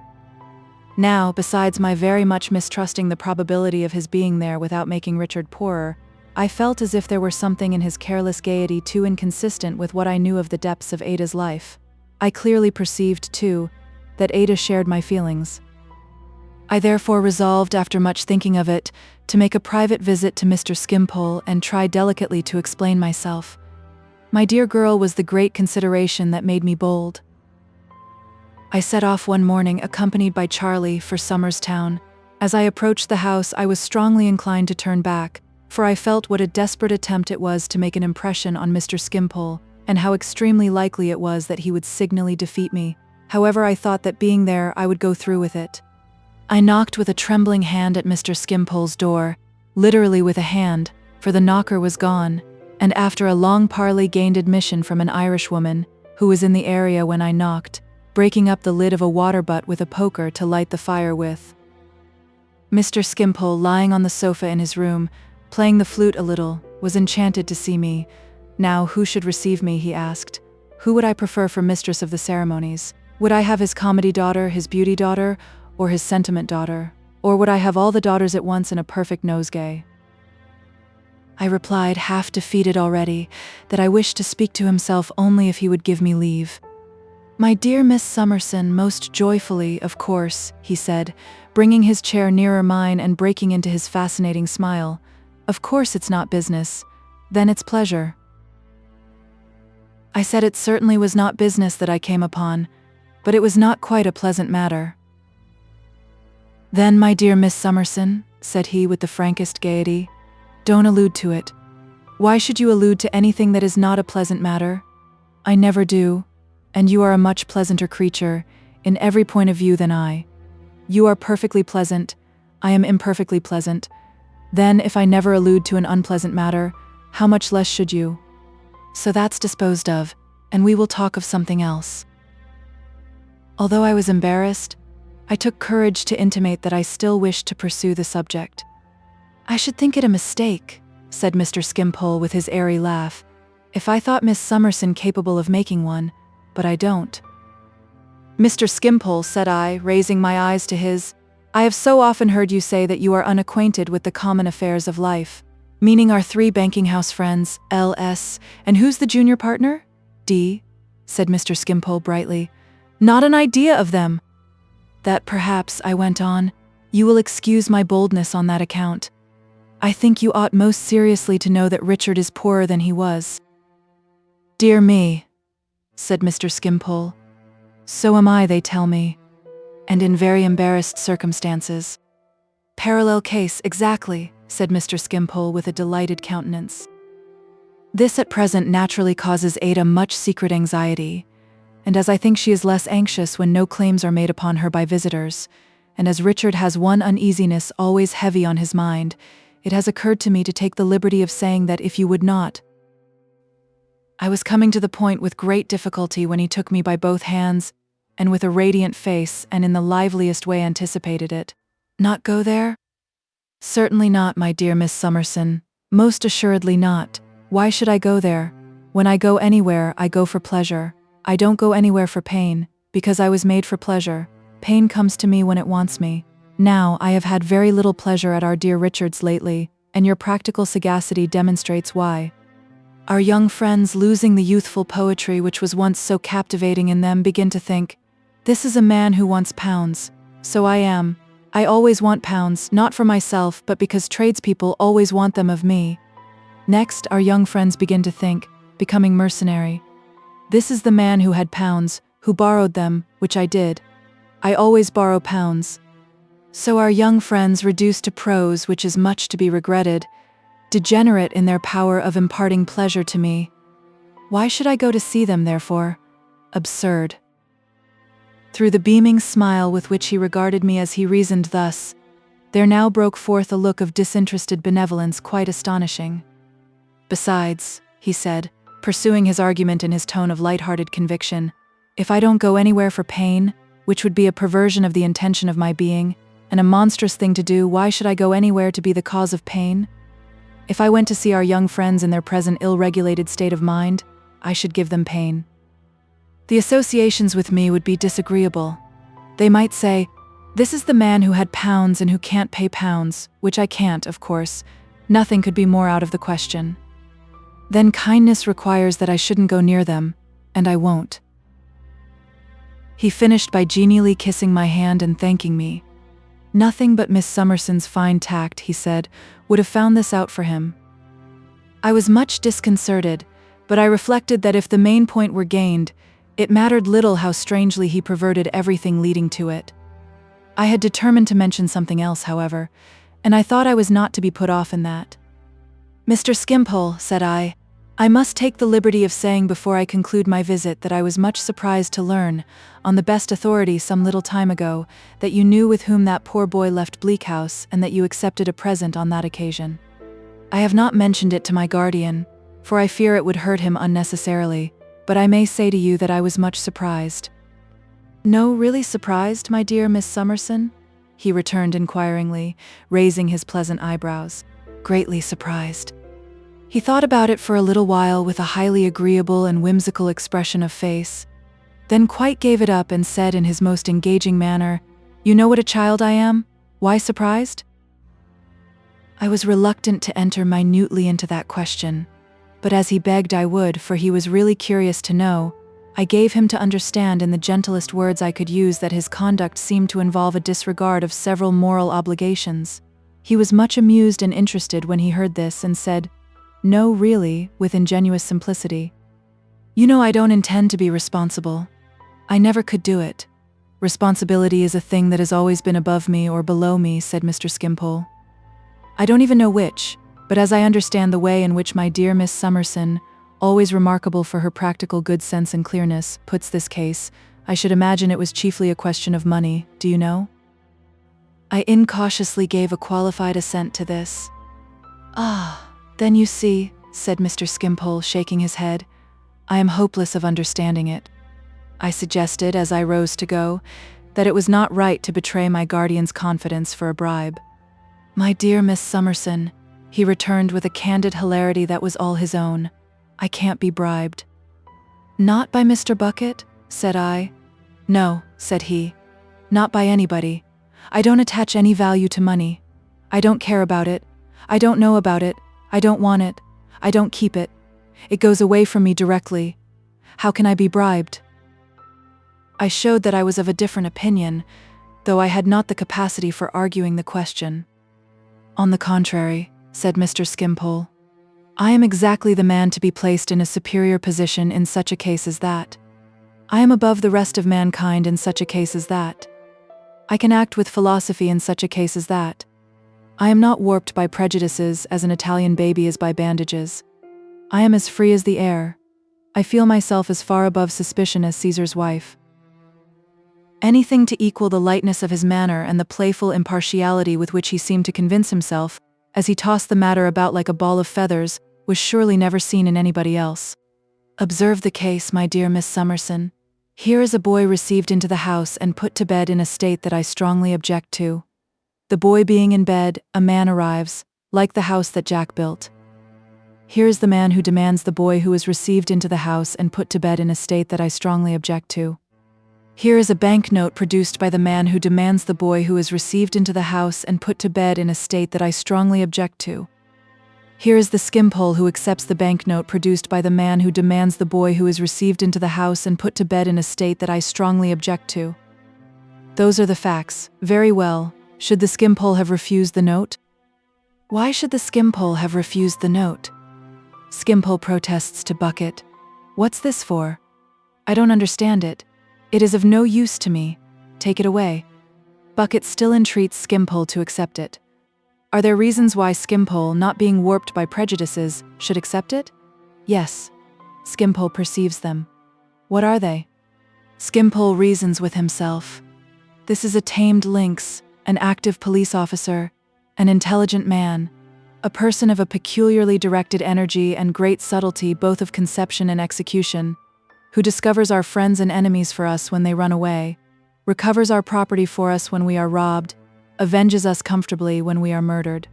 Now, besides my very much mistrusting the probability of his being there without making Richard poorer, I felt as if there were something in his careless gaiety too inconsistent with what I knew of the depths of Ada's life. I clearly perceived, too, that Ada shared my feelings. I therefore resolved, after much thinking of it, to make a private visit to Mr. Skimpole and try delicately to explain myself. My dear girl was the great consideration that made me bold. I set off one morning, accompanied by Charlie, for Somers Town. As I approached the house, I was strongly inclined to turn back, for I felt what a desperate attempt it was to make an impression on Mr. Skimpole, and how extremely likely it was that he would signally defeat me. However, I thought that being there, I would go through with it. I knocked with a trembling hand at Mr. Skimpole's door, literally with a hand, for the knocker was gone, and after a long parley gained admission from an Irish woman, who was in the area when I knocked, breaking up the lid of a water butt with a poker to light the fire with. Mr. Skimpole, lying on the sofa in his room, playing the flute a little, was enchanted to see me. Now, who should receive me, he asked. Who would I prefer for mistress of the ceremonies? Would I have his comedy daughter, his beauty daughter, or his sentiment daughter? Or would I have all the daughters at once in a perfect nosegay? I replied, half defeated already, that I wished to speak to himself only if he would give me leave. My dear Miss Summerson, most joyfully, of course, he said, bringing his chair nearer mine and breaking into his fascinating smile. Of course it's not business. Then it's pleasure. I said it certainly was not business that I came upon, but it was not quite a pleasant matter. Then, my dear Miss Summerson, said he with the frankest gaiety, don't allude to it. Why should you allude to anything that is not a pleasant matter? I never do, and you are a much pleasanter creature, in every point of view than I. You are perfectly pleasant, I am imperfectly pleasant. Then, if I never allude to an unpleasant matter, how much less should you? So that's disposed of, and we will talk of something else. Although I was embarrassed, I took courage to intimate that I still wished to pursue the subject. I should think it a mistake, said Mr. Skimpole with his airy laugh, if I thought Miss Summerson capable of making one, but I don't. Mr. Skimpole, said I, raising my eyes to his, I have so often heard you say that you are unacquainted with the common affairs of life, meaning our 3 banking house friends, L.S., and who's the junior partner? D., said Mr. Skimpole brightly. Not an idea of them. That perhaps, I went on, you will excuse my boldness on that account. I think you ought most seriously to know that Richard is poorer than he was. Dear me, said Mr. Skimpole. So am I, they tell me, and in very embarrassed circumstances. Parallel case, exactly, said Mr. Skimpole with a delighted countenance. This at present naturally causes Ada much secret anxiety, and as I think she is less anxious when no claims are made upon her by visitors, and as Richard has one uneasiness always heavy on his mind, it has occurred to me to take the liberty of saying that if you would not. I was coming to the point with great difficulty when he took me by both hands, and with a radiant face and in the liveliest way anticipated it. Not go there? Certainly not, my dear Miss Summerson. Most assuredly not. Why should I go there? When I go anywhere, I go for pleasure. I don't go anywhere for pain, because I was made for pleasure. Pain comes to me when it wants me. Now, I have had very little pleasure at our dear Richard's lately, and your practical sagacity demonstrates why. Our young friends, losing the youthful poetry which was once so captivating in them, begin to think, this is a man who wants pounds. So I am. I always want pounds, not for myself, but because tradespeople always want them of me. Next, our young friends begin to think, becoming mercenary. This is the man who had pounds, who borrowed them, which I did. I always borrow pounds. So our young friends, reduced to prose, which is much to be regretted, degenerate in their power of imparting pleasure to me. Why should I go to see them, therefore? Absurd. Through the beaming smile with which he regarded me as he reasoned thus, there now broke forth a look of disinterested benevolence quite astonishing. Besides, he said, pursuing his argument in his tone of light-hearted conviction, if I don't go anywhere for pain, which would be a perversion of the intention of my being, and a monstrous thing to do, why should I go anywhere to be the cause of pain? If I went to see our young friends in their present ill-regulated state of mind, I should give them pain. The associations with me would be disagreeable. They might say, this is the man who had pounds and who can't pay pounds, which I can't, of course. Nothing could be more out of the question. Then kindness requires that I shouldn't go near them, and I won't. He finished by genially kissing my hand and thanking me. Nothing but Miss Summerson's fine tact, he said, would have found this out for him. I was much disconcerted, but I reflected that if the main point were gained, it mattered little how strangely he perverted everything leading to it. I had determined to mention something else, however, and I thought I was not to be put off in that. Mr. Skimpole, said I must take the liberty of saying before I conclude my visit that I was much surprised to learn, on the best authority some little time ago, that you knew with whom that poor boy left Bleak House and that you accepted a present on that occasion. I have not mentioned it to my guardian, for I fear it would hurt him unnecessarily, but I may say to you that I was much surprised. No, really surprised, my dear Miss Summerson? He returned inquiringly, raising his pleasant eyebrows. Greatly surprised. He thought about it for a little while with a highly agreeable and whimsical expression of face, then quite gave it up and said in his most engaging manner, You know what a child I am? Why surprised? I was reluctant to enter minutely into that question, but as he begged I would, for he was really curious to know, I gave him to understand in the gentlest words I could use that his conduct seemed to involve a disregard of several moral obligations. He was much amused and interested when he heard this and said, No, really, with ingenuous simplicity. You know I don't intend to be responsible. I never could do it. Responsibility is a thing that has always been above me or below me, said Mr. Skimpole. I don't even know which, but as I understand the way in which my dear Miss Summerson, always remarkable for her practical good sense and clearness, puts this case, I should imagine it was chiefly a question of money, do you know? I incautiously gave a qualified assent to this. Ah, then you see, said Mr. Skimpole, shaking his head, I am hopeless of understanding it. I suggested, as I rose to go, that it was not right to betray my guardian's confidence for a bribe. My dear Miss Summerson, he returned with a candid hilarity that was all his own, I can't be bribed. Not by Mr. Bucket? Said I. No, said he. Not by anybody. I don't attach any value to money. I don't care about it. I don't know about it. I don't want it. I don't keep it. It goes away from me directly. How can I be bribed? I showed that I was of a different opinion, though I had not the capacity for arguing the question. On the contrary, said Mr. Skimpole, I am exactly the man to be placed in a superior position in such a case as that. I am above the rest of mankind in such a case as that. I can act with philosophy in such a case as that. I am not warped by prejudices as an Italian baby is by bandages. I am as free as the air. I feel myself as far above suspicion as Caesar's wife. Anything to equal the lightness of his manner and the playful impartiality with which he seemed to convince himself as he tossed the matter about like a ball of feathers, was surely never seen in anybody else. Observe the case, my dear Miss Summerson. Here is a boy received into the house and put to bed in a state that I strongly object to. The boy being in bed, a man arrives, like the house that Jack built. Here is the man who demands the boy who is received into the house and put to bed in a state that I strongly object to. Here is a banknote produced by the man who demands the boy who is received into the house and put to bed in a state that I strongly object to. Here is the skimpole who accepts the banknote produced by the man who demands the boy who is received into the house and put to bed in a state that I strongly object to. Those are the facts. Very well. Should the skimpole have refused the note? Why should the skimpole have refused the note? Skimpole protests to Bucket. What's this for? I don't understand it. It is of no use to me. Take it away. Bucket still entreats Skimpole to accept it. Are there reasons why Skimpole, not being warped by prejudices, should accept it? Yes. Skimpole perceives them. What are they? Skimpole reasons with himself. This is a tamed lynx, an active police officer, an intelligent man, a person of a peculiarly directed energy and great subtlety both of conception and execution, who discovers our friends and enemies for us when they run away, recovers our property for us when we are robbed, avenges us comfortably when we are murdered.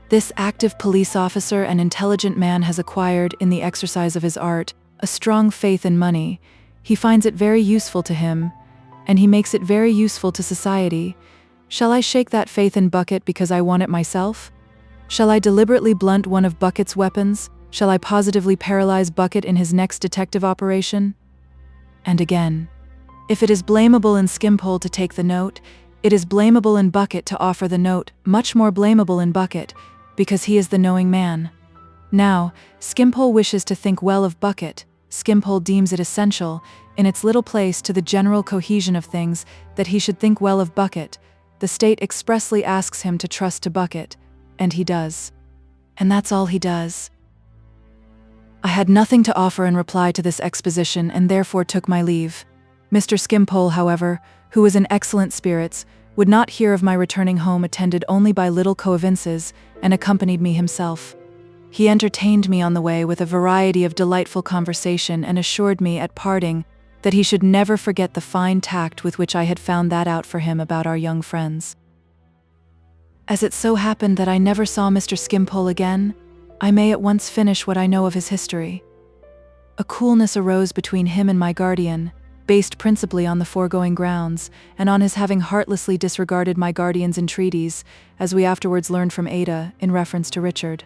This active police officer and intelligent man has acquired, in the exercise of his art, a strong faith in money. He finds it very useful to him, and he makes it very useful to society. Shall I shake that faith in Bucket because I want it myself? Shall I deliberately blunt one of Bucket's weapons? Shall I positively paralyze Bucket in his next detective operation? And again, if it is blamable in Skimpole to take the note, it is blamable in Bucket to offer the note, much more blamable in Bucket, because he is the knowing man. Now, Skimpole wishes to think well of Bucket. Skimpole deems it essential, in its little place to the general cohesion of things, that he should think well of Bucket. The state expressly asks him to trust to Bucket, and he does. And that's all he does. I had nothing to offer in reply to this exposition and therefore took my leave. Mr. Skimpole, however, who was in excellent spirits, would not hear of my returning home attended only by little conveyances, and accompanied me himself. He entertained me on the way with a variety of delightful conversation and assured me at parting that he should never forget the fine tact with which I had found that out for him about our young friends. As it so happened that I never saw Mr. Skimpole again, I may at once finish what I know of his history. A coolness arose between him and my guardian, based principally on the foregoing grounds, and on his having heartlessly disregarded my guardian's entreaties, as we afterwards learned from Ada, in reference to Richard.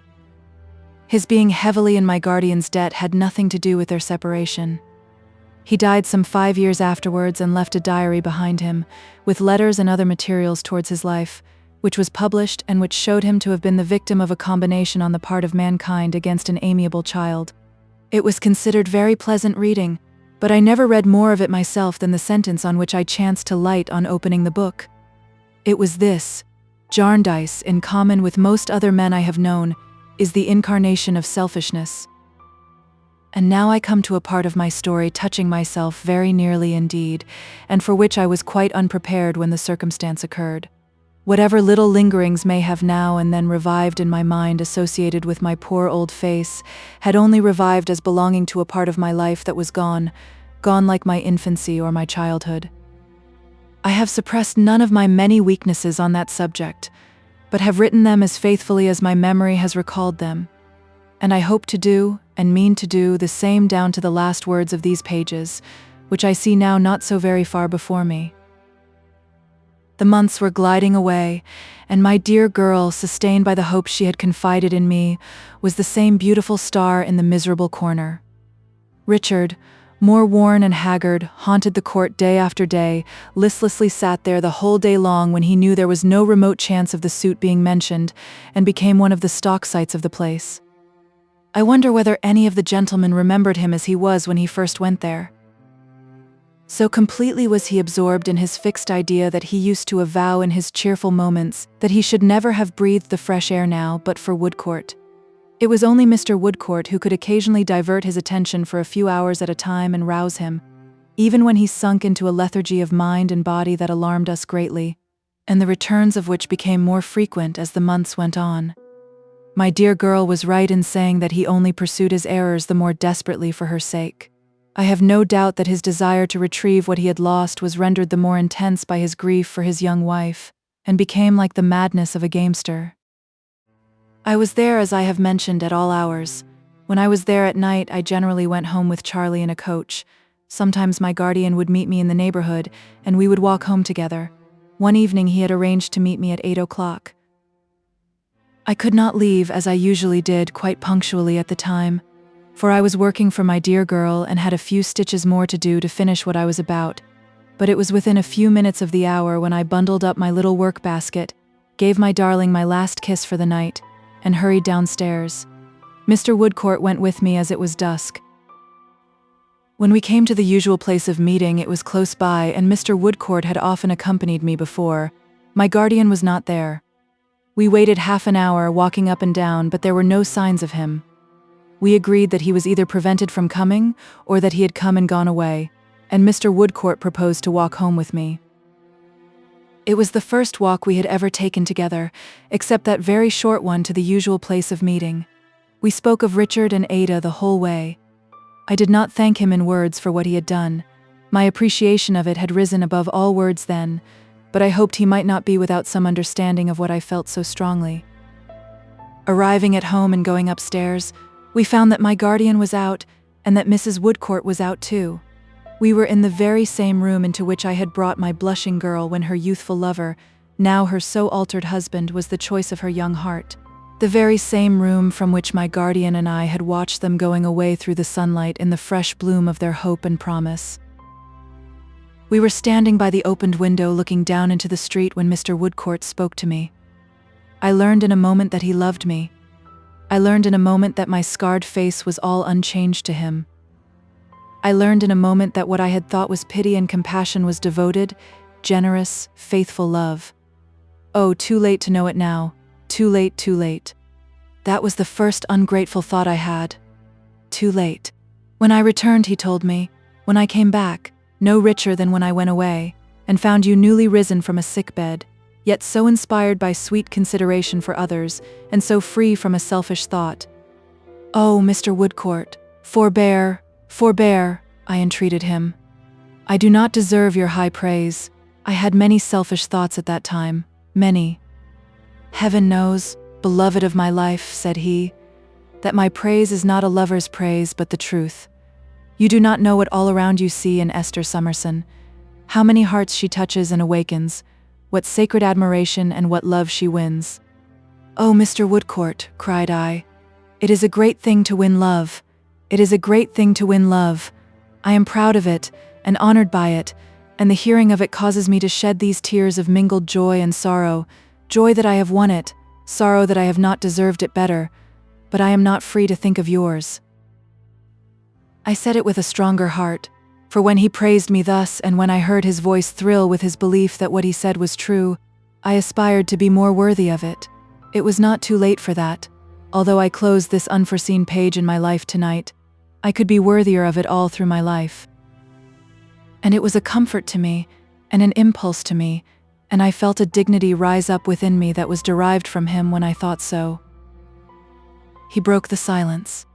His being heavily in my guardian's debt had nothing to do with their separation. He died some 5 years afterwards and left a diary behind him, with letters and other materials towards his life, which was published and which showed him to have been the victim of a combination on the part of mankind against an amiable child. It was considered very pleasant reading, but I never read more of it myself than the sentence on which I chanced to light on opening the book. It was this: Jarndyce, in common with most other men I have known, is the incarnation of selfishness. And now I come to a part of my story touching myself very nearly indeed, and for which I was quite unprepared when the circumstance occurred. Whatever little lingerings may have now and then revived in my mind associated with my poor old face, had only revived as belonging to a part of my life that was gone like my infancy or my childhood. I have suppressed none of my many weaknesses on that subject, but have written them as faithfully as my memory has recalled them. And I hope to do, and mean to do, the same down to the last words of these pages, which I see now not so very far before me. The months were gliding away, and my dear girl, sustained by the hope she had confided in me, was the same beautiful star in the miserable corner. Richard, more worn and haggard, haunted the court day after day, listlessly sat there the whole day long when he knew there was no remote chance of the suit being mentioned, and became one of the stock sights of the place. I wonder whether any of the gentlemen remembered him as he was when he first went there. So completely was he absorbed in his fixed idea that he used to avow in his cheerful moments that he should never have breathed the fresh air now but for Woodcourt. It was only Mr. Woodcourt who could occasionally divert his attention for a few hours at a time and rouse him, even when he sunk into a lethargy of mind and body that alarmed us greatly, and the returns of which became more frequent as the months went on. My dear girl was right in saying that he only pursued his errors the more desperately for her sake. I have no doubt that his desire to retrieve what he had lost was rendered the more intense by his grief for his young wife, and became like the madness of a gamester. I was there, as I have mentioned, at all hours. When I was there at night, I generally went home with Charlie in a coach. Sometimes my guardian would meet me in the neighborhood, and we would walk home together. One evening he had arranged to meet me at 8 o'clock. I could not leave, as I usually did, quite punctually at the time, for I was working for my dear girl and had a few stitches more to do to finish what I was about. But it was within a few minutes of the hour when I bundled up my little work basket, gave my darling my last kiss for the night, and hurried downstairs. Mr. Woodcourt went with me as it was dusk. When we came to the usual place of meeting, it was close by, and Mr. Woodcourt had often accompanied me before. My guardian was not there. We waited half an hour, walking up and down, but there were no signs of him. We agreed that he was either prevented from coming, or that he had come and gone away, and Mr. Woodcourt proposed to walk home with me. It was the first walk we had ever taken together, except that very short one to the usual place of meeting. We spoke of Richard and Ada the whole way. I did not thank him in words for what he had done. My appreciation of it had risen above all words then, but I hoped he might not be without some understanding of what I felt so strongly. Arriving at home and going upstairs, we found that my guardian was out, and that Mrs. Woodcourt was out too. We were in the very same room into which I had brought my blushing girl when her youthful lover, now her so altered husband, was the choice of her young heart. The very same room from which my guardian and I had watched them going away through the sunlight in the fresh bloom of their hope and promise. We were standing by the opened window looking down into the street when Mr. Woodcourt spoke to me. I learned in a moment that he loved me. I learned in a moment that my scarred face was all unchanged to him. I learned in a moment that what I had thought was pity and compassion was devoted, generous, faithful love. Oh, too late to know it now. Too late, too late. That was the first ungrateful thought I had. Too late. When I returned, he told me, when I came back, no richer than when I went away, and found you newly risen from a sick bed, yet so inspired by sweet consideration for others, and so free from a selfish thought. Oh, Mr. Woodcourt, forbear, forbear, I entreated him. I do not deserve your high praise. I had many selfish thoughts at that time, many. Heaven knows, beloved of my life, said he, that my praise is not a lover's praise but the truth. You do not know what all around you see in Esther Summerson, how many hearts she touches and awakens, what sacred admiration and what love she wins. Oh, Mr. Woodcourt, cried I, it is a great thing to win love. It is a great thing to win love. I am proud of it, and honored by it, and the hearing of it causes me to shed these tears of mingled joy and sorrow, joy that I have won it, sorrow that I have not deserved it better, but I am not free to think of yours. I said it with a stronger heart, for when he praised me thus, and when I heard his voice thrill with his belief that what he said was true, I aspired to be more worthy of it. It was not too late for that. Although I closed this unforeseen page in my life tonight, I could be worthier of it all through my life. And it was a comfort to me, and an impulse to me, and I felt a dignity rise up within me that was derived from him when I thought so. He broke the silence.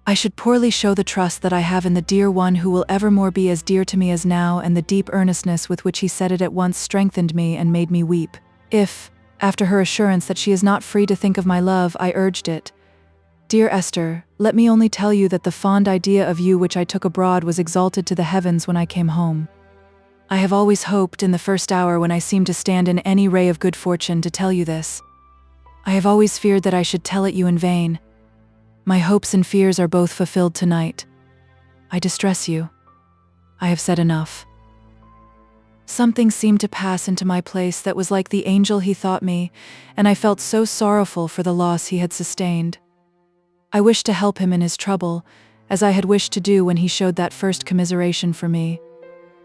I should poorly show the trust that I have in the dear one who will evermore be as dear to me as now, and the deep earnestness with which he said it at once strengthened me and made me weep. If, after her assurance that she is not free to think of my love, I urged it, Dear Esther, let me only tell you that the fond idea of you which I took abroad was exalted to the heavens when I came home. I have always hoped, in the first hour when I seemed to stand in any ray of good fortune, to tell you this. I have always feared that I should tell it you in vain. My hopes and fears are both fulfilled tonight. I distress you. I have said enough. Something seemed to pass into my place that was like the angel he thought me, and I felt so sorrowful for the loss he had sustained. I wished to help him in his trouble, as I had wished to do when he showed that first commiseration for me.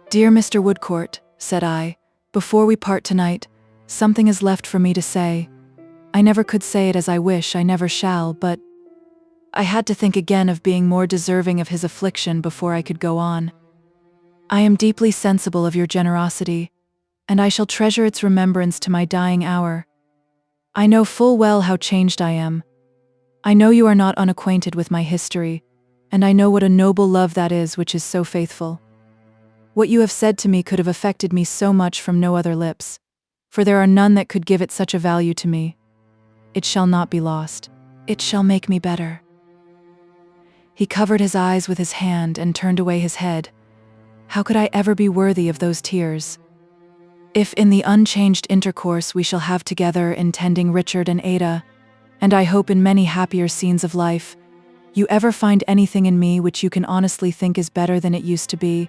Dear Mr. Woodcourt, said I, before we part tonight, something is left for me to say. I never could say it as I wish, I never shall, but I had to think again of being more deserving of his affliction before I could go on. I am deeply sensible of your generosity, and I shall treasure its remembrance to my dying hour. I know full well how changed I am. I know you are not unacquainted with my history, and I know what a noble love that is which is so faithful. What you have said to me could have affected me so much from no other lips, for there are none that could give it such a value to me. It shall not be lost. It shall make me better." He covered his eyes with his hand and turned away his head. How could I ever be worthy of those tears? If in the unchanged intercourse we shall have together in tending Richard and Ada, and I hope in many happier scenes of life, you ever find anything in me which you can honestly think is better than it used to be,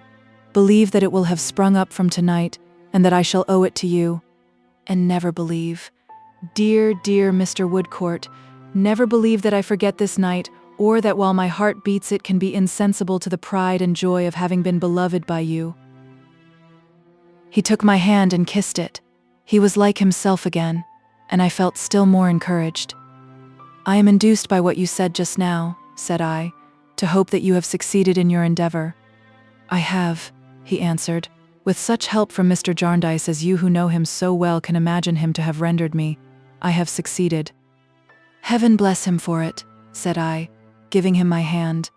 believe that it will have sprung up from tonight, and that I shall owe it to you. And never believe, dear, dear Mr. Woodcourt, never believe that I forget this night, or that while my heart beats it can be insensible to the pride and joy of having been beloved by you. He took my hand and kissed it. He was like himself again, and I felt still more encouraged. "I am induced by what you said just now," said I, "to hope that you have succeeded in your endeavor." "I have," he answered, "with such help from Mr. Jarndyce as you who know him so well can imagine him to have rendered me. I have succeeded." "Heaven bless him for it," said I, giving him my hand,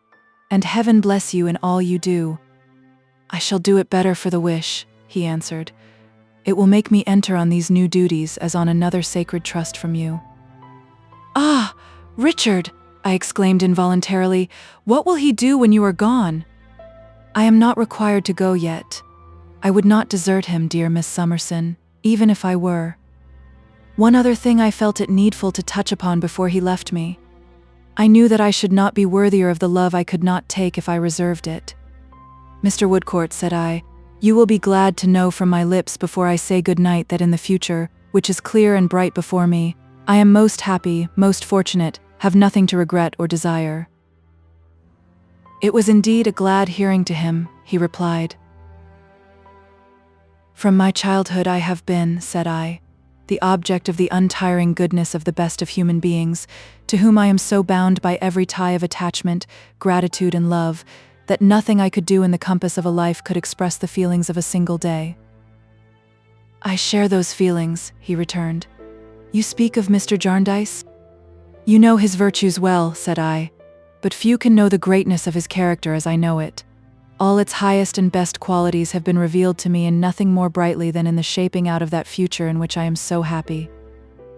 "and heaven bless you in all you do." "I shall do it better for the wish," he answered. "It will make me enter on these new duties as on another sacred trust from you." "Ah, Richard!" I exclaimed involuntarily, "what will he do when you are gone?" "I am not required to go yet. I would not desert him, dear Miss Summerson, even if I were. One other thing I felt it needful to touch upon before he left me. I knew that I should not be worthier of the love I could not take if I reserved it. Mr. Woodcourt," said I, "you will be glad to know from my lips before I say good night that in the future, which is clear and bright before me, I am most happy, most fortunate, have nothing to regret or desire." It was indeed a glad hearing to him, he replied. "From my childhood I have been," said I, "the object of the untiring goodness of the best of human beings, to whom I am so bound by every tie of attachment, gratitude, and love, that nothing I could do in the compass of a life could express the feelings of a single day." "I share those feelings," he returned. "You speak of Mr. Jarndyce?" "You know his virtues well," said I, "but few can know the greatness of his character as I know it. All its highest and best qualities have been revealed to me in nothing more brightly than in the shaping out of that future in which I am so happy.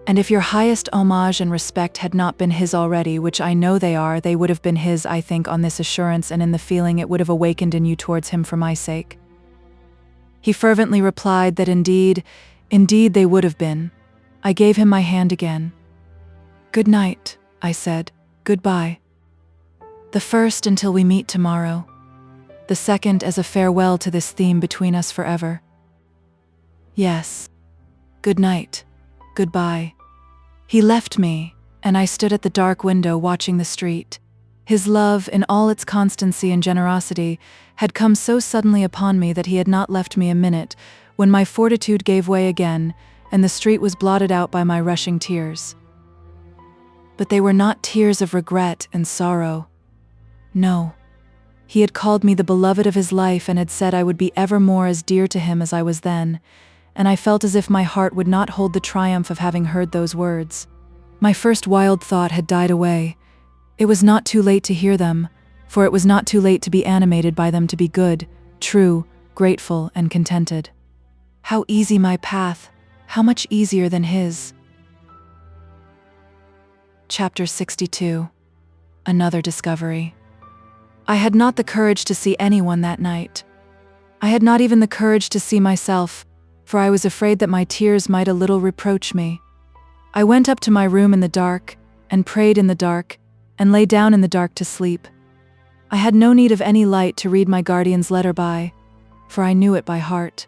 And if your highest homage and respect had not been his already, which I know they are, they would have been his, I think, on this assurance and in the feeling it would have awakened in you towards him for my sake." He fervently replied that indeed they would have been. I gave him my hand again. "Good night," I said. "Goodbye. The first until we meet tomorrow. The second as a farewell to this theme between us forever. Yes. Good night. Goodbye." He left me, and I stood at the dark window watching the street. His love, in all its constancy and generosity, had come so suddenly upon me that he had not left me a minute, when my fortitude gave way again, and the street was blotted out by my rushing tears. But they were not tears of regret and sorrow. No. He had called me the beloved of his life and had said I would be evermore as dear to him as I was then, and I felt as if my heart would not hold the triumph of having heard those words. My first wild thought had died away. It was not too late to hear them, for it was not too late to be animated by them to be good, true, grateful, and contented. How easy my path, how much easier than his. Chapter 62. Another discovery. I had not the courage to see anyone that night. I had not even the courage to see myself, for I was afraid that my tears might a little reproach me. I went up to my room in the dark, and prayed in the dark, and lay down in the dark to sleep. I had no need of any light to read my guardian's letter by, for I knew it by heart.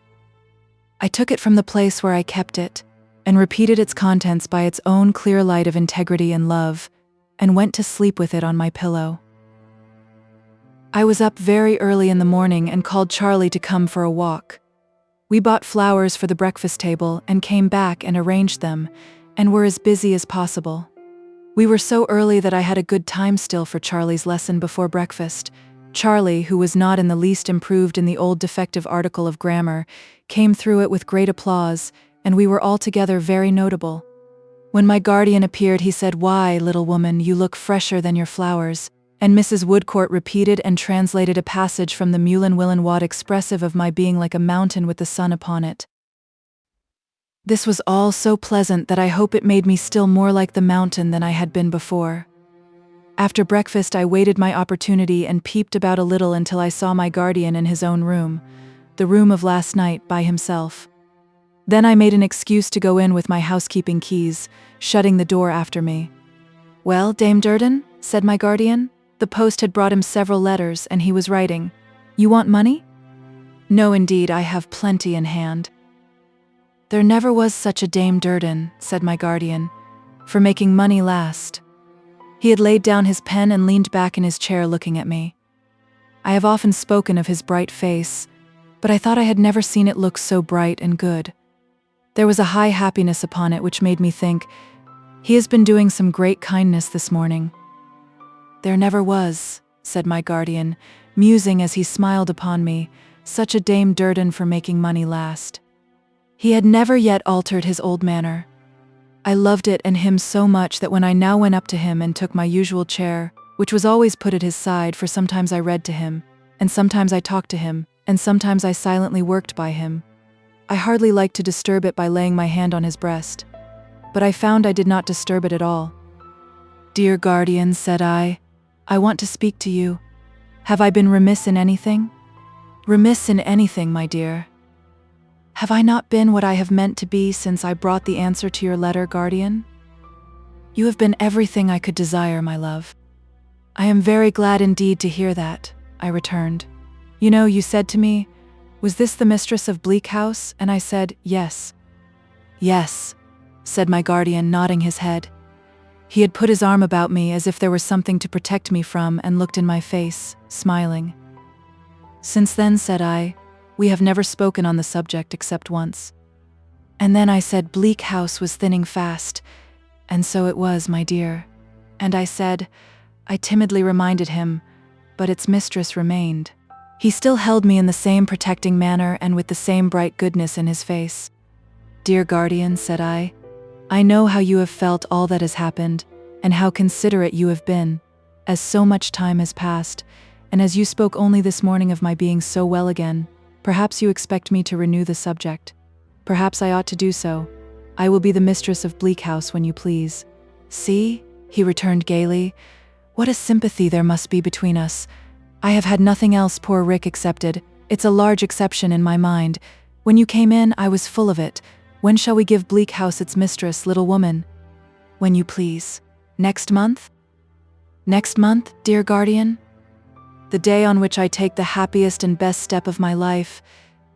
I took it from the place where I kept it, and repeated its contents by its own clear light of integrity and love, and went to sleep with it on my pillow. I was up very early in the morning and called Charlie to come for a walk. We bought flowers for the breakfast table and came back and arranged them, and were as busy as possible. We were so early that I had a good time still for Charlie's lesson before breakfast. Charlie, who was not in the least improved in the old defective article of grammar, came through it with great applause, and we were altogether very notable. When my guardian appeared, he said, "Why, little woman, you look fresher than your flowers." And Mrs. Woodcourt repeated and translated a passage from the Mullin Willenwaud expressive of my being like a mountain with the sun upon it. This was all so pleasant that I hope it made me still more like the mountain than I had been before. After breakfast, I waited my opportunity and peeped about a little until I saw my guardian in his own room, the room of last night, by himself. Then I made an excuse to go in with my housekeeping keys, shutting the door after me. "Well, Dame Durden," said my guardian. The post had brought him several letters, and he was writing. "You want money?" "No, indeed, I have plenty in hand." "There never was such a Dame Durden," said my guardian, "for making money last." He had laid down his pen and leaned back in his chair looking at me. I have often spoken of his bright face, but I thought I had never seen it look so bright and good. There was a high happiness upon it which made me think, he has been doing some great kindness this morning. "There never was," said my guardian, musing as he smiled upon me, "such a Dame Durden for making money last." He had never yet altered his old manner. I loved it and him so much that when I now went up to him and took my usual chair, which was always put at his side, for sometimes I read to him, and sometimes I talked to him, and sometimes I silently worked by him, I hardly liked to disturb it by laying my hand on his breast. But I found I did not disturb it at all. "Dear guardian," said I want to speak to you. Have I been remiss in anything?" "Remiss in anything, my dear? Have I not been what I have meant to be since I brought the answer to your letter, guardian? You have been everything I could desire, my love." "I am very glad indeed to hear that," I returned. "You know, you said to me, 'Was this the mistress of Bleak House?' And I said, 'Yes.'" "Yes," said my guardian, nodding his head. He had put his arm about me as if there were something to protect me from, and looked in my face, smiling. "Since then," said I, "we have never spoken on the subject except once." And then I said Bleak House was thinning fast, and so it was, my dear. And I said, I timidly reminded him, but its mistress remained. He still held me in the same protecting manner and with the same bright goodness in his face. "Dear guardian," said I know how you have felt all that has happened, and how considerate you have been, as so much time has passed, and as you spoke only this morning of my being so well again, perhaps you expect me to renew the subject. Perhaps I ought to do so. I will be the mistress of Bleak House when you please." "See," he returned gaily, "what a sympathy there must be between us. I have had nothing else, poor Rick excepted. It's a large exception in my mind. When you came in, I was full of it. When shall we give Bleak House its mistress, little woman?" "When you please. Next month?" "Next month, dear guardian? The day on which I take the happiest and best step of my life,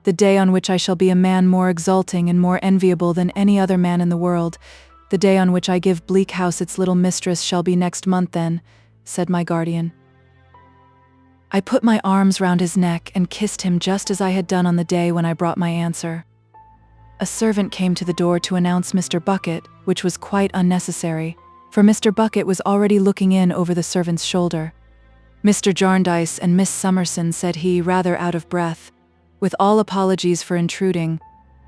the day on which I shall be a man more exulting and more enviable than any other man in the world, the day on which I give Bleak House its little mistress shall be next month then," said my guardian. I put my arms round his neck and kissed him just as I had done on the day when I brought my answer. A servant came to the door to announce Mr. Bucket, which was quite unnecessary, for Mr. Bucket was already looking in over the servant's shoulder. "Mr. Jarndyce and Miss Summerson," said he, rather out of breath, "with all apologies for intruding,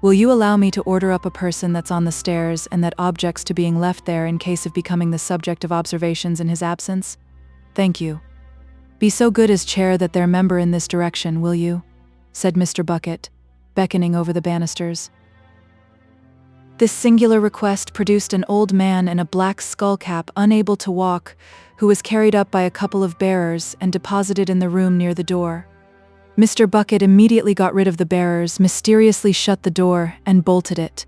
will you allow me to order up a person that's on the stairs and that objects to being left there in case of becoming the subject of observations in his absence? Thank you. Be so good as chair that their member in this direction, will you?" said Mr. Bucket, beckoning over the banisters. This singular request produced an old man in a black skullcap, unable to walk, who was carried up by a couple of bearers and deposited in the room near the door. Mr. Bucket immediately got rid of the bearers, mysteriously shut the door, and bolted it.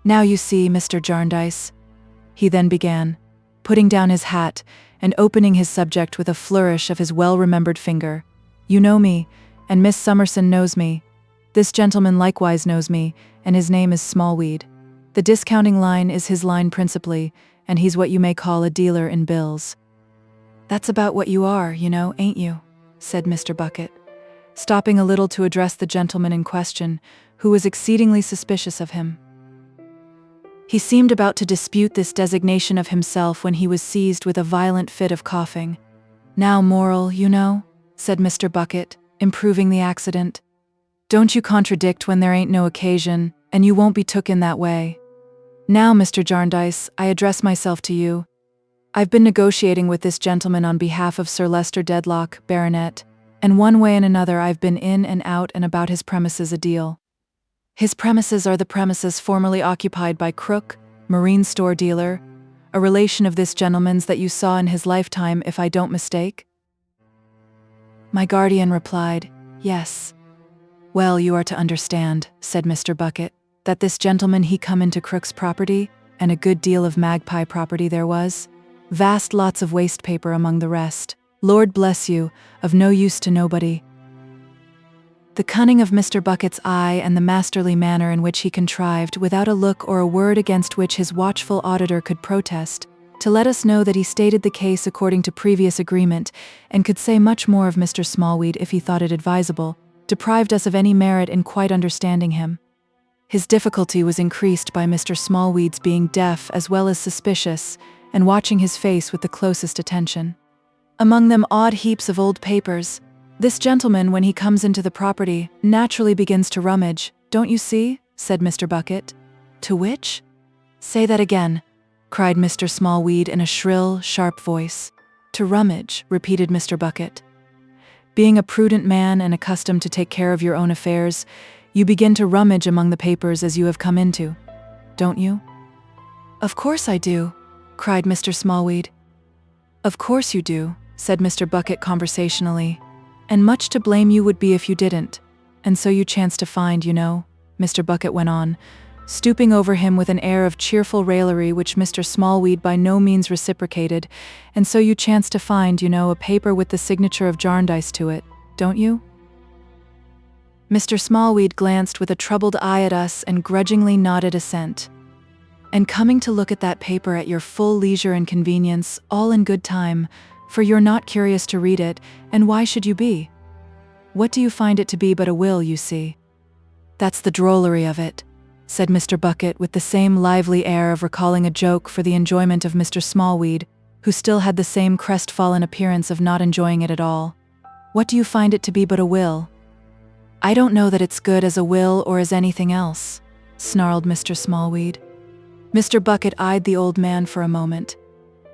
"Now you see, Mr. Jarndyce," he then began, putting down his hat and opening his subject with a flourish of his well-remembered finger. "You know me, and Miss Summerson knows me. This gentleman likewise knows me, and his name is Smallweed. The discounting line is his line principally, and he's what you may call a dealer in bills." "That's about what you are, you know, ain't you?" said Mr. Bucket, stopping a little to address the gentleman in question, who was exceedingly suspicious of him. He seemed about to dispute this designation of himself when he was seized with a violent fit of coughing. "Now, moral, you know," said Mr. Bucket, improving the accident. "Don't you contradict when there ain't no occasion, and you won't be took in that way. Now, Mr. Jarndyce, I address myself to you. I've been negotiating with this gentleman on behalf of Sir Leicester Dedlock, Baronet, and one way and another I've been in and out and about his premises a deal. His premises are the premises formerly occupied by Crook, marine store dealer, a relation of this gentleman's that you saw in his lifetime, if I don't mistake? My guardian replied, yes. Well, you are to understand, said Mr. Bucket, that this gentleman he come into Crook's property, and a good deal of magpie property there was, vast lots of waste paper among the rest, Lord bless you, of no use to nobody. The cunning of Mr. Bucket's eye and the masterly manner in which he contrived, without a look or a word against which his watchful auditor could protest, to let us know that he stated the case according to previous agreement, and could say much more of Mr. Smallweed if he thought it advisable, deprived us of any merit in quite understanding him. His difficulty was increased by Mr. Smallweed's being deaf as well as suspicious, and watching his face with the closest attention. Among them odd heaps of old papers, this gentleman, when he comes into the property, naturally begins to rummage. Don't you see? Said Mr. Bucket. To which? Say that again, cried Mr. Smallweed in a shrill, sharp voice. To rummage, repeated Mr. Bucket. Being a prudent man and accustomed to take care of your own affairs, you begin to rummage among the papers as you have come into, don't you? Of course I do, cried Mr. Smallweed. Of course you do, said Mr. Bucket conversationally, and much to blame you would be if you didn't. And so you chance to find, you know, Mr. Bucket went on, stooping over him with an air of cheerful raillery which Mr. Smallweed by no means reciprocated, and so you chance to find, you know, a paper with the signature of Jarndyce to it, don't you? Mr. Smallweed glanced with a troubled eye at us and grudgingly nodded assent. And coming to look at that paper at your full leisure and convenience, all in good time, for you're not curious to read it, and why should you be? What do you find it to be but a will, you see? That's the drollery of it, said Mr. Bucket with the same lively air of recalling a joke for the enjoyment of Mr. Smallweed, who still had the same crestfallen appearance of not enjoying it at all. What do you find it to be but a will? I don't know that it's good as a will or as anything else, snarled Mr. Smallweed. Mr. Bucket eyed the old man for a moment.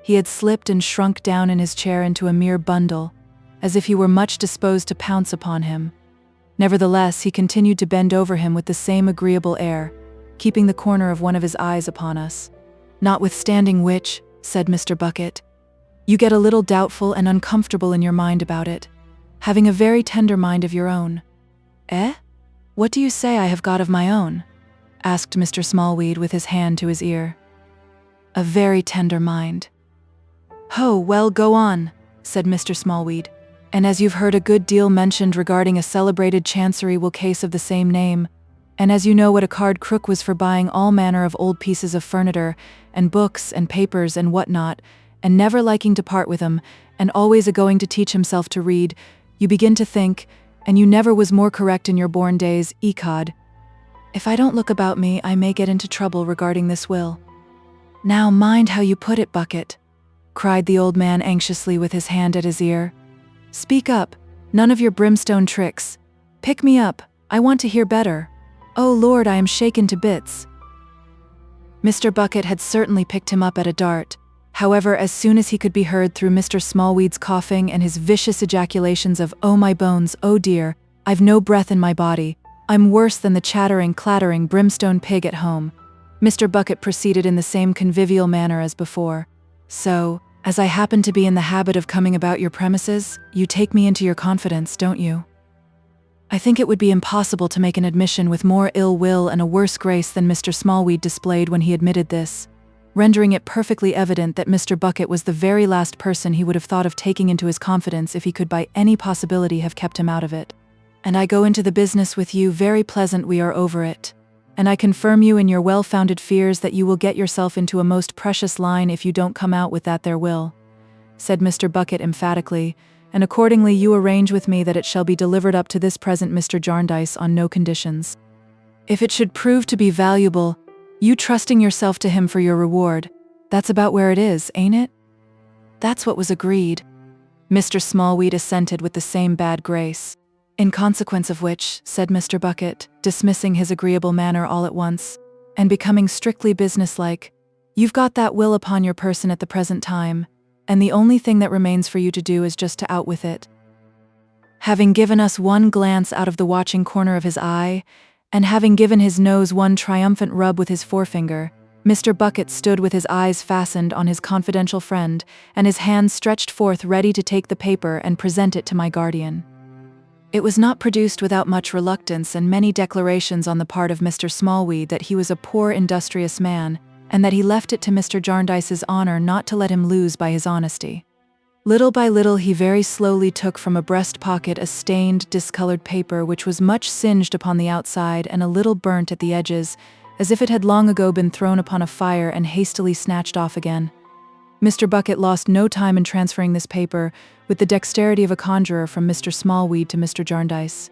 He had slipped and shrunk down in his chair into a mere bundle, as if he were much disposed to pounce upon him. Nevertheless, he continued to bend over him with the same agreeable air, keeping the corner of one of his eyes upon us. Notwithstanding which, said Mr. Bucket, you get a little doubtful and uncomfortable in your mind about it, having a very tender mind of your own. Eh? What do you say I have got of my own? Asked Mr. Smallweed with his hand to his ear. A very tender mind. Ho, well, go on, said Mr. Smallweed. And as you've heard a good deal mentioned regarding a celebrated chancery will case of the same name, and as you know what a card crook was for buying all manner of old pieces of furniture, and books and papers and what not, and never liking to part with 'em, and always a-going to teach himself to read, you begin to think, and you never was more correct in your born days, ecod. If I don't look about me, I may get into trouble regarding this will. Now mind how you put it, Bucket, cried the old man anxiously with his hand at his ear. Speak up, none of your brimstone tricks. Pick me up, I want to hear better. Oh Lord, I am shaken to bits. Mr. Bucket had certainly picked him up at a dart. However, as soon as he could be heard through Mr. Smallweed's coughing and his vicious ejaculations of, "Oh my bones, oh dear, I've no breath in my body, I'm worse than the chattering, clattering brimstone pig at home," Mr. Bucket proceeded in the same convivial manner as before. So, as I happen to be in the habit of coming about your premises, you take me into your confidence, don't you? I think it would be impossible to make an admission with more ill will and a worse grace than Mr. Smallweed displayed when he admitted this, rendering it perfectly evident that Mr. Bucket was the very last person he would have thought of taking into his confidence if he could by any possibility have kept him out of it. And I go into the business with you very pleasant we are over it. And I confirm you in your well-founded fears that you will get yourself into a most precious line if you don't come out with that there will, said Mr. Bucket emphatically, and accordingly you arrange with me that it shall be delivered up to this present Mr. Jarndyce on no conditions. If it should prove to be valuable, you trusting yourself to him for your reward, that's about where it is, ain't it? That's what was agreed. Mr. Smallweed assented with the same bad grace. In consequence of which, said Mr. Bucket, dismissing his agreeable manner all at once, and becoming strictly businesslike. You've got that will upon your person at the present time, and the only thing that remains for you to do is just to out with it. Having given us one glance out of the watching corner of his eye, and having given his nose one triumphant rub with his forefinger, Mr. Bucket stood with his eyes fastened on his confidential friend, and his hands stretched forth ready to take the paper and present it to my guardian. It was not produced without much reluctance and many declarations on the part of Mr. Smallweed that he was a poor industrious man, and that he left it to Mr. Jarndyce's honor not to let him lose by his honesty. Little by little he very slowly took from a breast pocket a stained, discolored paper which was much singed upon the outside and a little burnt at the edges, as if it had long ago been thrown upon a fire and hastily snatched off again. Mr. Bucket lost no time in transferring this paper, with the dexterity of a conjurer, from Mr. Smallweed to Mr. Jarndyce.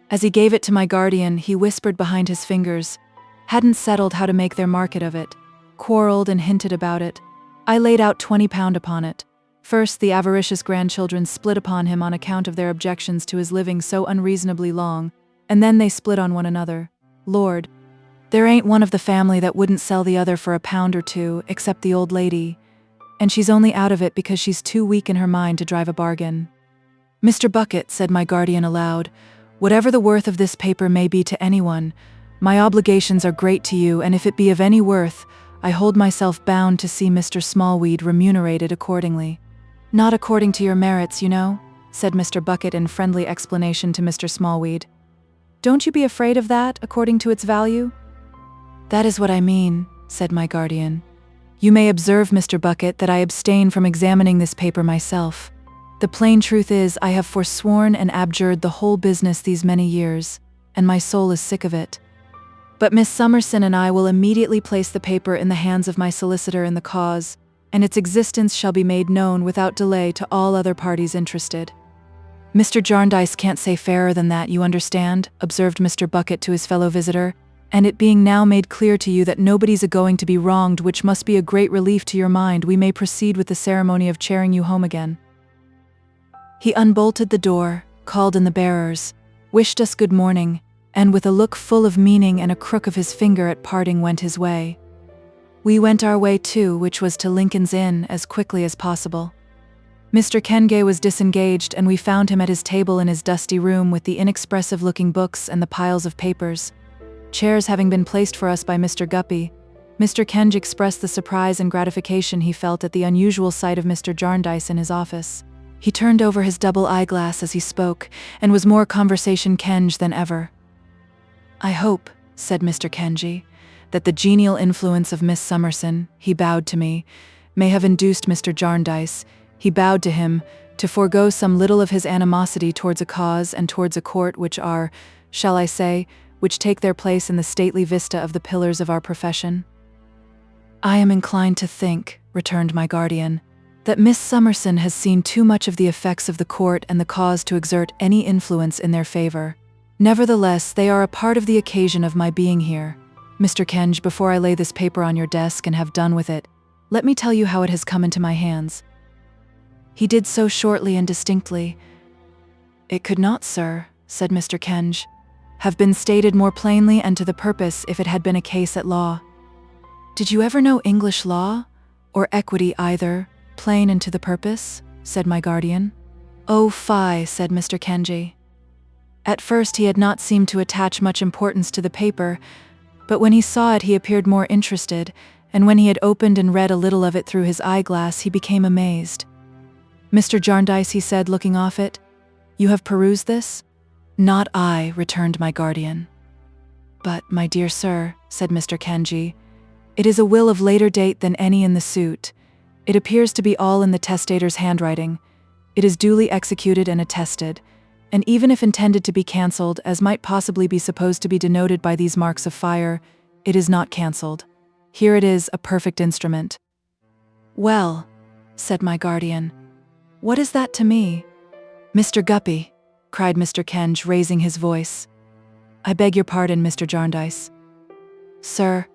As he gave it to my guardian, he whispered behind his fingers, hadn't settled how to make their market of it, quarrelled and hinted about it. I laid out £20 upon it. First, the avaricious grandchildren split upon him on account of their objections to his living so unreasonably long, and then they split on one another. Lord, there ain't one of the family that wouldn't sell the other for £1 or £2, except the old lady, and she's only out of it because she's too weak in her mind to drive a bargain. Mr. Bucket, said my guardian aloud, whatever the worth of this paper may be to anyone, my obligations are great to you, and if it be of any worth, I hold myself bound to see Mr. Smallweed remunerated accordingly. Not according to your merits, you know, said Mr. Bucket in friendly explanation to Mr. Smallweed. Don't you be afraid of that, according to its value? That is what I mean, said my guardian. You may observe, Mr. Bucket, that I abstain from examining this paper myself. The plain truth is, I have forsworn and abjured the whole business these many years, and my soul is sick of it. But Miss Summerson and I will immediately place the paper in the hands of my solicitor in the cause, and its existence shall be made known without delay to all other parties interested. Mr. Jarndyce can't say fairer than that, you understand, observed Mr. Bucket to his fellow visitor, and it being now made clear to you that nobody's a-going to be wronged, which must be a great relief to your mind, we may proceed with the ceremony of chairing you home again. He unbolted the door, called in the bearers, wished us good morning, and with a look full of meaning and a crook of his finger at parting went his way. We went our way too, which was to Lincoln's Inn, as quickly as possible. Mr. Kengay was disengaged, and we found him at his table in his dusty room with the inexpressive-looking books and the piles of papers. Chairs having been placed for us by Mr. Guppy, Mr. Kenge expressed the surprise and gratification he felt at the unusual sight of Mr. Jarndyce in his office. He turned over his double eyeglass as he spoke, and was more conversation Kenge than ever. I hope, said Mr. Kenge, that the genial influence of Miss Summerson, he bowed to me, may have induced Mr. Jarndyce, he bowed to him, to forego some little of his animosity towards a cause and towards a court which are, shall I say, which take their place in the stately vista of the pillars of our profession. I am inclined to think, returned my guardian, that Miss Summerson has seen too much of the effects of the court and the cause to exert any influence in their favor. Nevertheless, they are a part of the occasion of my being here. Mr. Kenge, before I lay this paper on your desk and have done with it, let me tell you how it has come into my hands. He did so shortly and distinctly. It could not, sir, said Mr. Kenge, have been stated more plainly and to the purpose if it had been a case at law. Did you ever know English law, or equity either, plain and to the purpose? Said my guardian. Oh, fie, said Mr. Kenge. At first he had not seemed to attach much importance to the paper, but when he saw it he appeared more interested, and when he had opened and read a little of it through his eyeglass he became amazed. Mr. Jarndyce, he said, looking off it, you have perused this? Not I, returned my guardian. But, my dear sir, said Mr. Kenge, it is a will of later date than any in the suit. It appears to be all in the testator's handwriting. It is duly executed and attested, and even if intended to be cancelled, as might possibly be supposed to be denoted by these marks of fire, it is not cancelled. Here it is, a perfect instrument. Well, said my guardian, what is that to me? Mr. Guppy, cried Mr. Kenge, raising his voice. I beg your pardon, Mr. Jarndyce. Sir,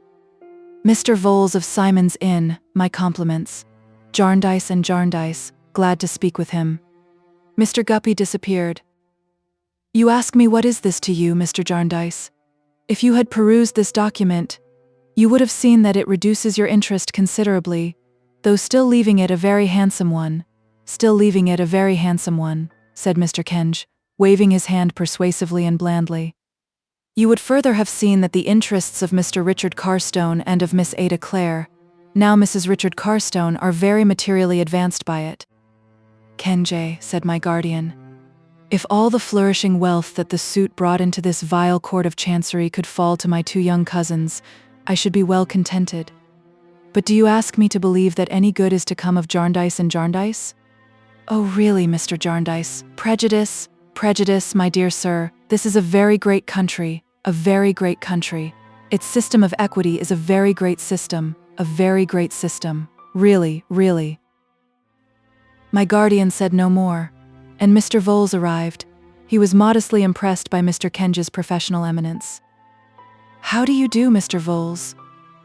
Mr. Vowles of Simon's Inn, my compliments. Jarndyce and Jarndyce, glad to speak with him. Mr. Guppy disappeared. You ask me what is this to you, Mr. Jarndyce? If you had perused this document, You would have seen that it reduces your interest considerably, though still leaving it a very handsome one. Still leaving it a very handsome one, said Mr. Kenge, waving his hand persuasively and blandly. You would further have seen that the interests of Mr. Richard Carstone and of Miss Ada Clare, now Mrs. Richard Carstone, are very materially advanced by it. Kenge, said my guardian, if all the flourishing wealth that the suit brought into this vile court of chancery could fall to my 2 young cousins, I should be well contented. But do you ask me to believe that any good is to come of Jarndyce and Jarndyce? Oh really, Mr. Jarndyce, prejudice, prejudice, my dear sir, this is a very great country, a very great country. Its system of equity is a very great system, a very great system. Really, really. My guardian said no more, and Mr. Vholes arrived. He was modestly impressed by Mr. Kenge's professional eminence. How do you do, Mr. Vholes?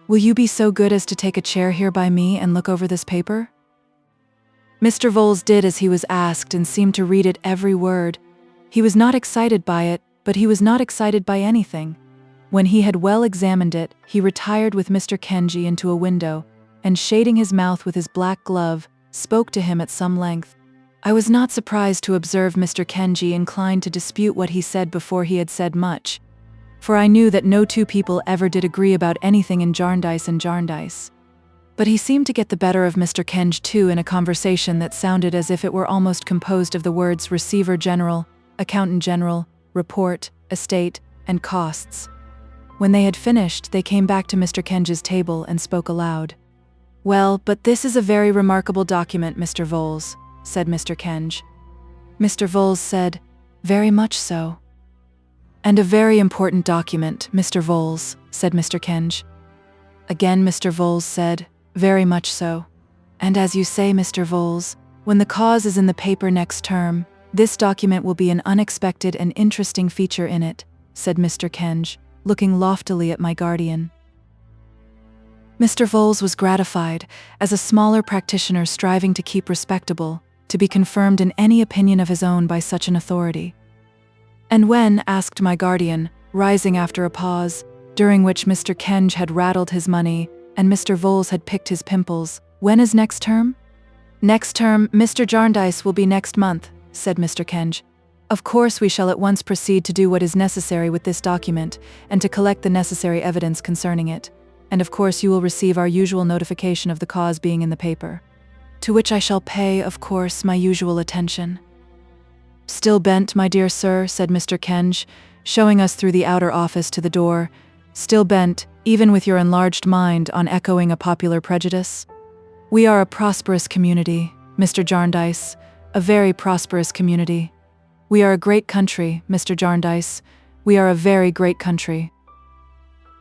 Will you be so good as to take a chair here by me and look over this paper? Mr. Vholes did as he was asked and seemed to read it every word. He was not excited by it, but he was not excited by anything. When he had well examined it, he retired with Mr. Kenge into a window, and shading his mouth with his black glove, spoke to him at some length. I was not surprised to observe Mr. Kenge inclined to dispute what he said before he had said much, for I knew that no 2 people ever did agree about anything in Jarndyce and Jarndyce. But he seemed to get the better of Mr. Kenge too in a conversation that sounded as if it were almost composed of the words Receiver General, Accountant General, Report, Estate, and Costs. When they had finished, they came back to Mr. Kenge's table and spoke aloud. Well, but this is a very remarkable document, Mr. Vholes, said Mr. Kenge. Mr. Vholes said, very much so. And a very important document, Mr. Vholes, said Mr. Kenge. Again Mr. Vholes said, very much so. And as you say, Mr. Vholes, when the cause is in the paper next term, this document will be an unexpected and interesting feature in it, said Mr. Kenge, looking loftily at my guardian. Mr. Vholes was gratified, as a smaller practitioner striving to keep respectable, to be confirmed in any opinion of his own by such an authority. And when, asked my guardian, rising after a pause, during which Mr. Kenge had rattled his money, and Mr. Vholes had picked his pimples, when is next term? Next term, Mr. Jarndyce will be next month, said Mr. Kenge. Of course we shall at once proceed to do what is necessary with this document, and to collect the necessary evidence concerning it. And of course you will receive our usual notification of the cause being in the paper, to which I shall pay, of course, my usual attention. Still bent, my dear sir, said Mr. Kenge, showing us through the outer office to the door, still bent, even with your enlarged mind, on echoing a popular prejudice? We are a prosperous community, Mr. Jarndyce, a very prosperous community. We are a great country, Mr. Jarndyce. We are a very great country.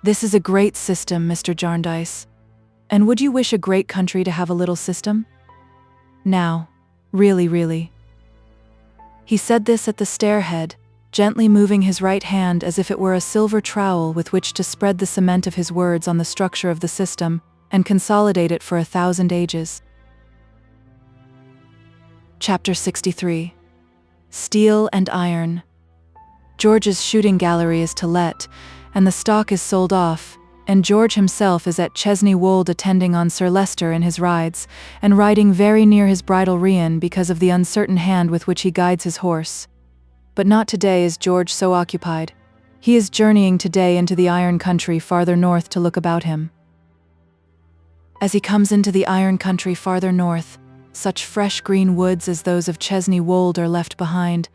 This is a great system, Mr. Jarndyce. And would you wish a great country to have a little system? Now, really, really. He said this at the stairhead, gently moving his right hand as if it were a silver trowel with which to spread the cement of his words on the structure of the system and consolidate it for 1,000 ages. Chapter 63. Steel and Iron. George's shooting gallery is to let, and the stock is sold off, and George himself is at Chesney Wold attending on Sir Leicester in his rides, and riding very near his bridle rein because of the uncertain hand with which he guides his horse. But not today is George so occupied. He is journeying today into the iron country farther north to look about him. As he comes into the iron country farther north, such fresh green woods as those of Chesney Wold are left behind,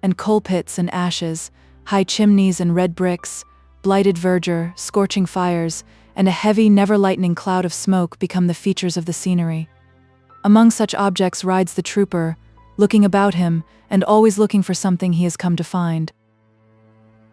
and coal pits and ashes, high chimneys and red bricks, blighted verdure, scorching fires, and a heavy, never-lightening cloud of smoke become the features of the scenery. Among such objects rides the trooper, looking about him, and always looking for something he has come to find.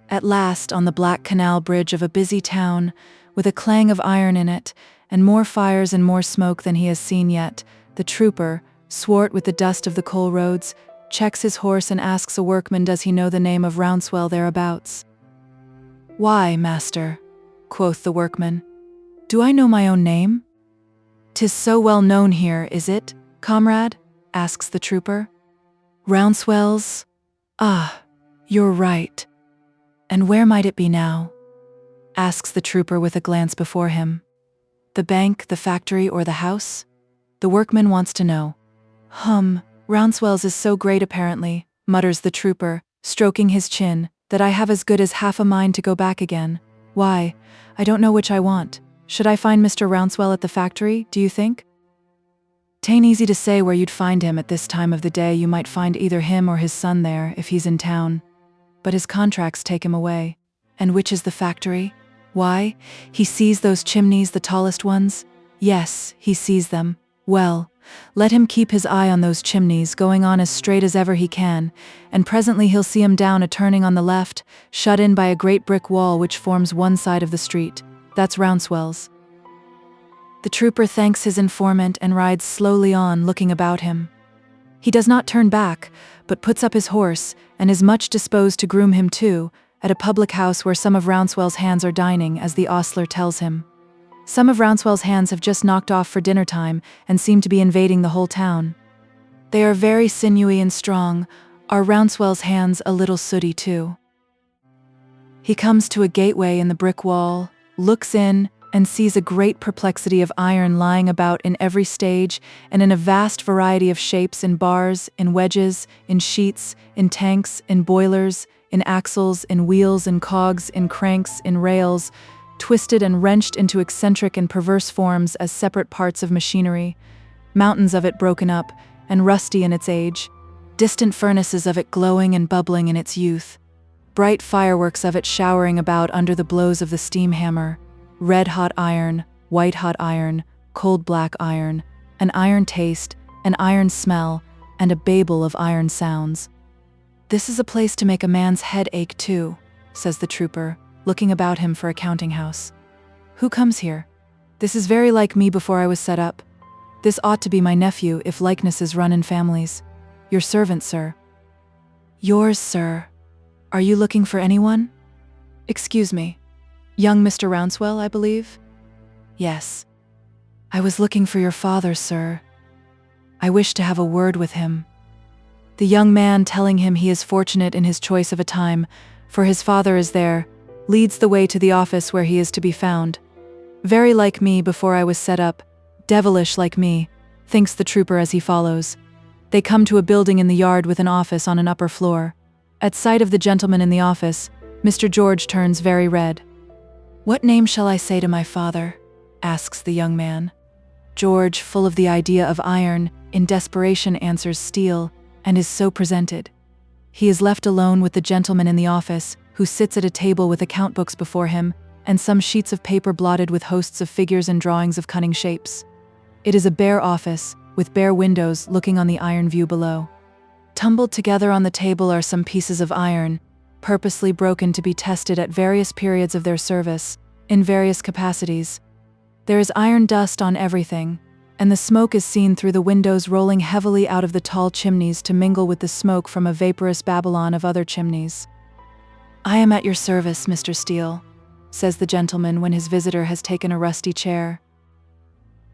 At last, on the black canal bridge of a busy town, with a clang of iron in it, and more fires and more smoke than he has seen yet, the trooper, swart with the dust of the coal roads, checks his horse and asks a workman does he know the name of Rouncewell thereabouts. "Why, master," quoth the workman, "do I know my own name?" "'Tis so well known here, is it, comrade?" asks the trooper. "Rouncewell's? Ah, you're right. And where might it be now?" asks the trooper with a glance before him. The bank, the factory, or the house? The workman wants to know. Rouncewell's is so great apparently, mutters the trooper, stroking his chin, that I have as good as half a mind to go back again. Why, I don't know which I want. Should I find Mr. Rouncewell at the factory, do you think? 'Tain't easy to say where you'd find him at this time of the day. You might find either him or his son there, if he's in town. But his contracts take him away. And which is the factory? Why, he sees those chimneys, the tallest ones? Yes, he sees them. Well, let him keep his eye on those chimneys, going on as straight as ever he can, and presently he'll see 'em down a turning on the left, shut in by a great brick wall which forms one side of the street. That's Rouncewell's. The trooper thanks his informant and rides slowly on, looking about him. He does not turn back, but puts up his horse, and is much disposed to groom him too, at a public house where some of Rouncewell's hands are dining, as the ostler tells him. Some of Rouncewell's hands have just knocked off for dinner time, and seem to be invading the whole town. They are very sinewy and strong. Are Rouncewell's hands a little sooty too? He comes to a gateway in the brick wall, looks in, and sees a great perplexity of iron lying about in every stage, and in a vast variety of shapes, in bars, in wedges, in sheets, in tanks, in boilers, in axles, in wheels, in cogs, in cranks, in rails, twisted and wrenched into eccentric and perverse forms as separate parts of machinery, mountains of it broken up and rusty in its age, distant furnaces of it glowing and bubbling in its youth, bright fireworks of it showering about under the blows of the steam hammer, red-hot iron, white-hot iron, cold black iron, an iron taste, an iron smell, and a babel of iron sounds. This is a place to make a man's head ache too, says the trooper, looking about him for a counting house. Who comes here? This is very like me before I was set up. This ought to be my nephew, if likenesses run in families. Your servant, sir. Yours, sir. Are you looking for anyone? Excuse me. Young Mr. Rouncewell, I believe? Yes. I was looking for your father, sir. I wish to have a word with him. The young man, telling him he is fortunate in his choice of a time, for his father is there, leads the way to the office where he is to be found. Very like me before I was set up, devilish like me, thinks the trooper as he follows. They come to a building in the yard with an office on an upper floor. At sight of the gentleman in the office, Mr. George turns very red. What name shall I say to my father? Asks the young man. George, full of the idea of iron, in desperation answers steel, and is so presented. He is left alone with the gentleman in the office, who sits at a table with account books before him, and some sheets of paper blotted with hosts of figures and drawings of cunning shapes. It is a bare office, with bare windows looking on the iron view below. Tumbled together on the table are some pieces of iron, purposely broken to be tested at various periods of their service, in various capacities. There is iron dust on everything, and the smoke is seen through the windows rolling heavily out of the tall chimneys to mingle with the smoke from a vaporous Babylon of other chimneys. I am at your service, Mr. Steele, says the gentleman when his visitor has taken a rusty chair.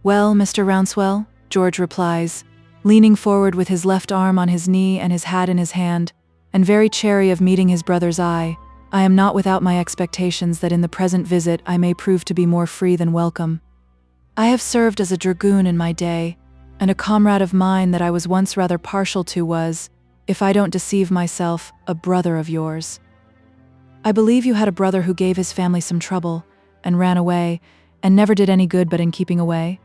Well, Mr. Rouncewell, George replies, leaning forward with his left arm on his knee and his hat in his hand, and very chary of meeting his brother's eye, I am not without my expectations that in the present visit I may prove to be more free than welcome. I have served as a dragoon in my day, and a comrade of mine that I was once rather partial to was, if I don't deceive myself, a brother of yours. I believe you had a brother who gave his family some trouble, and ran away, and never did any good but in keeping away.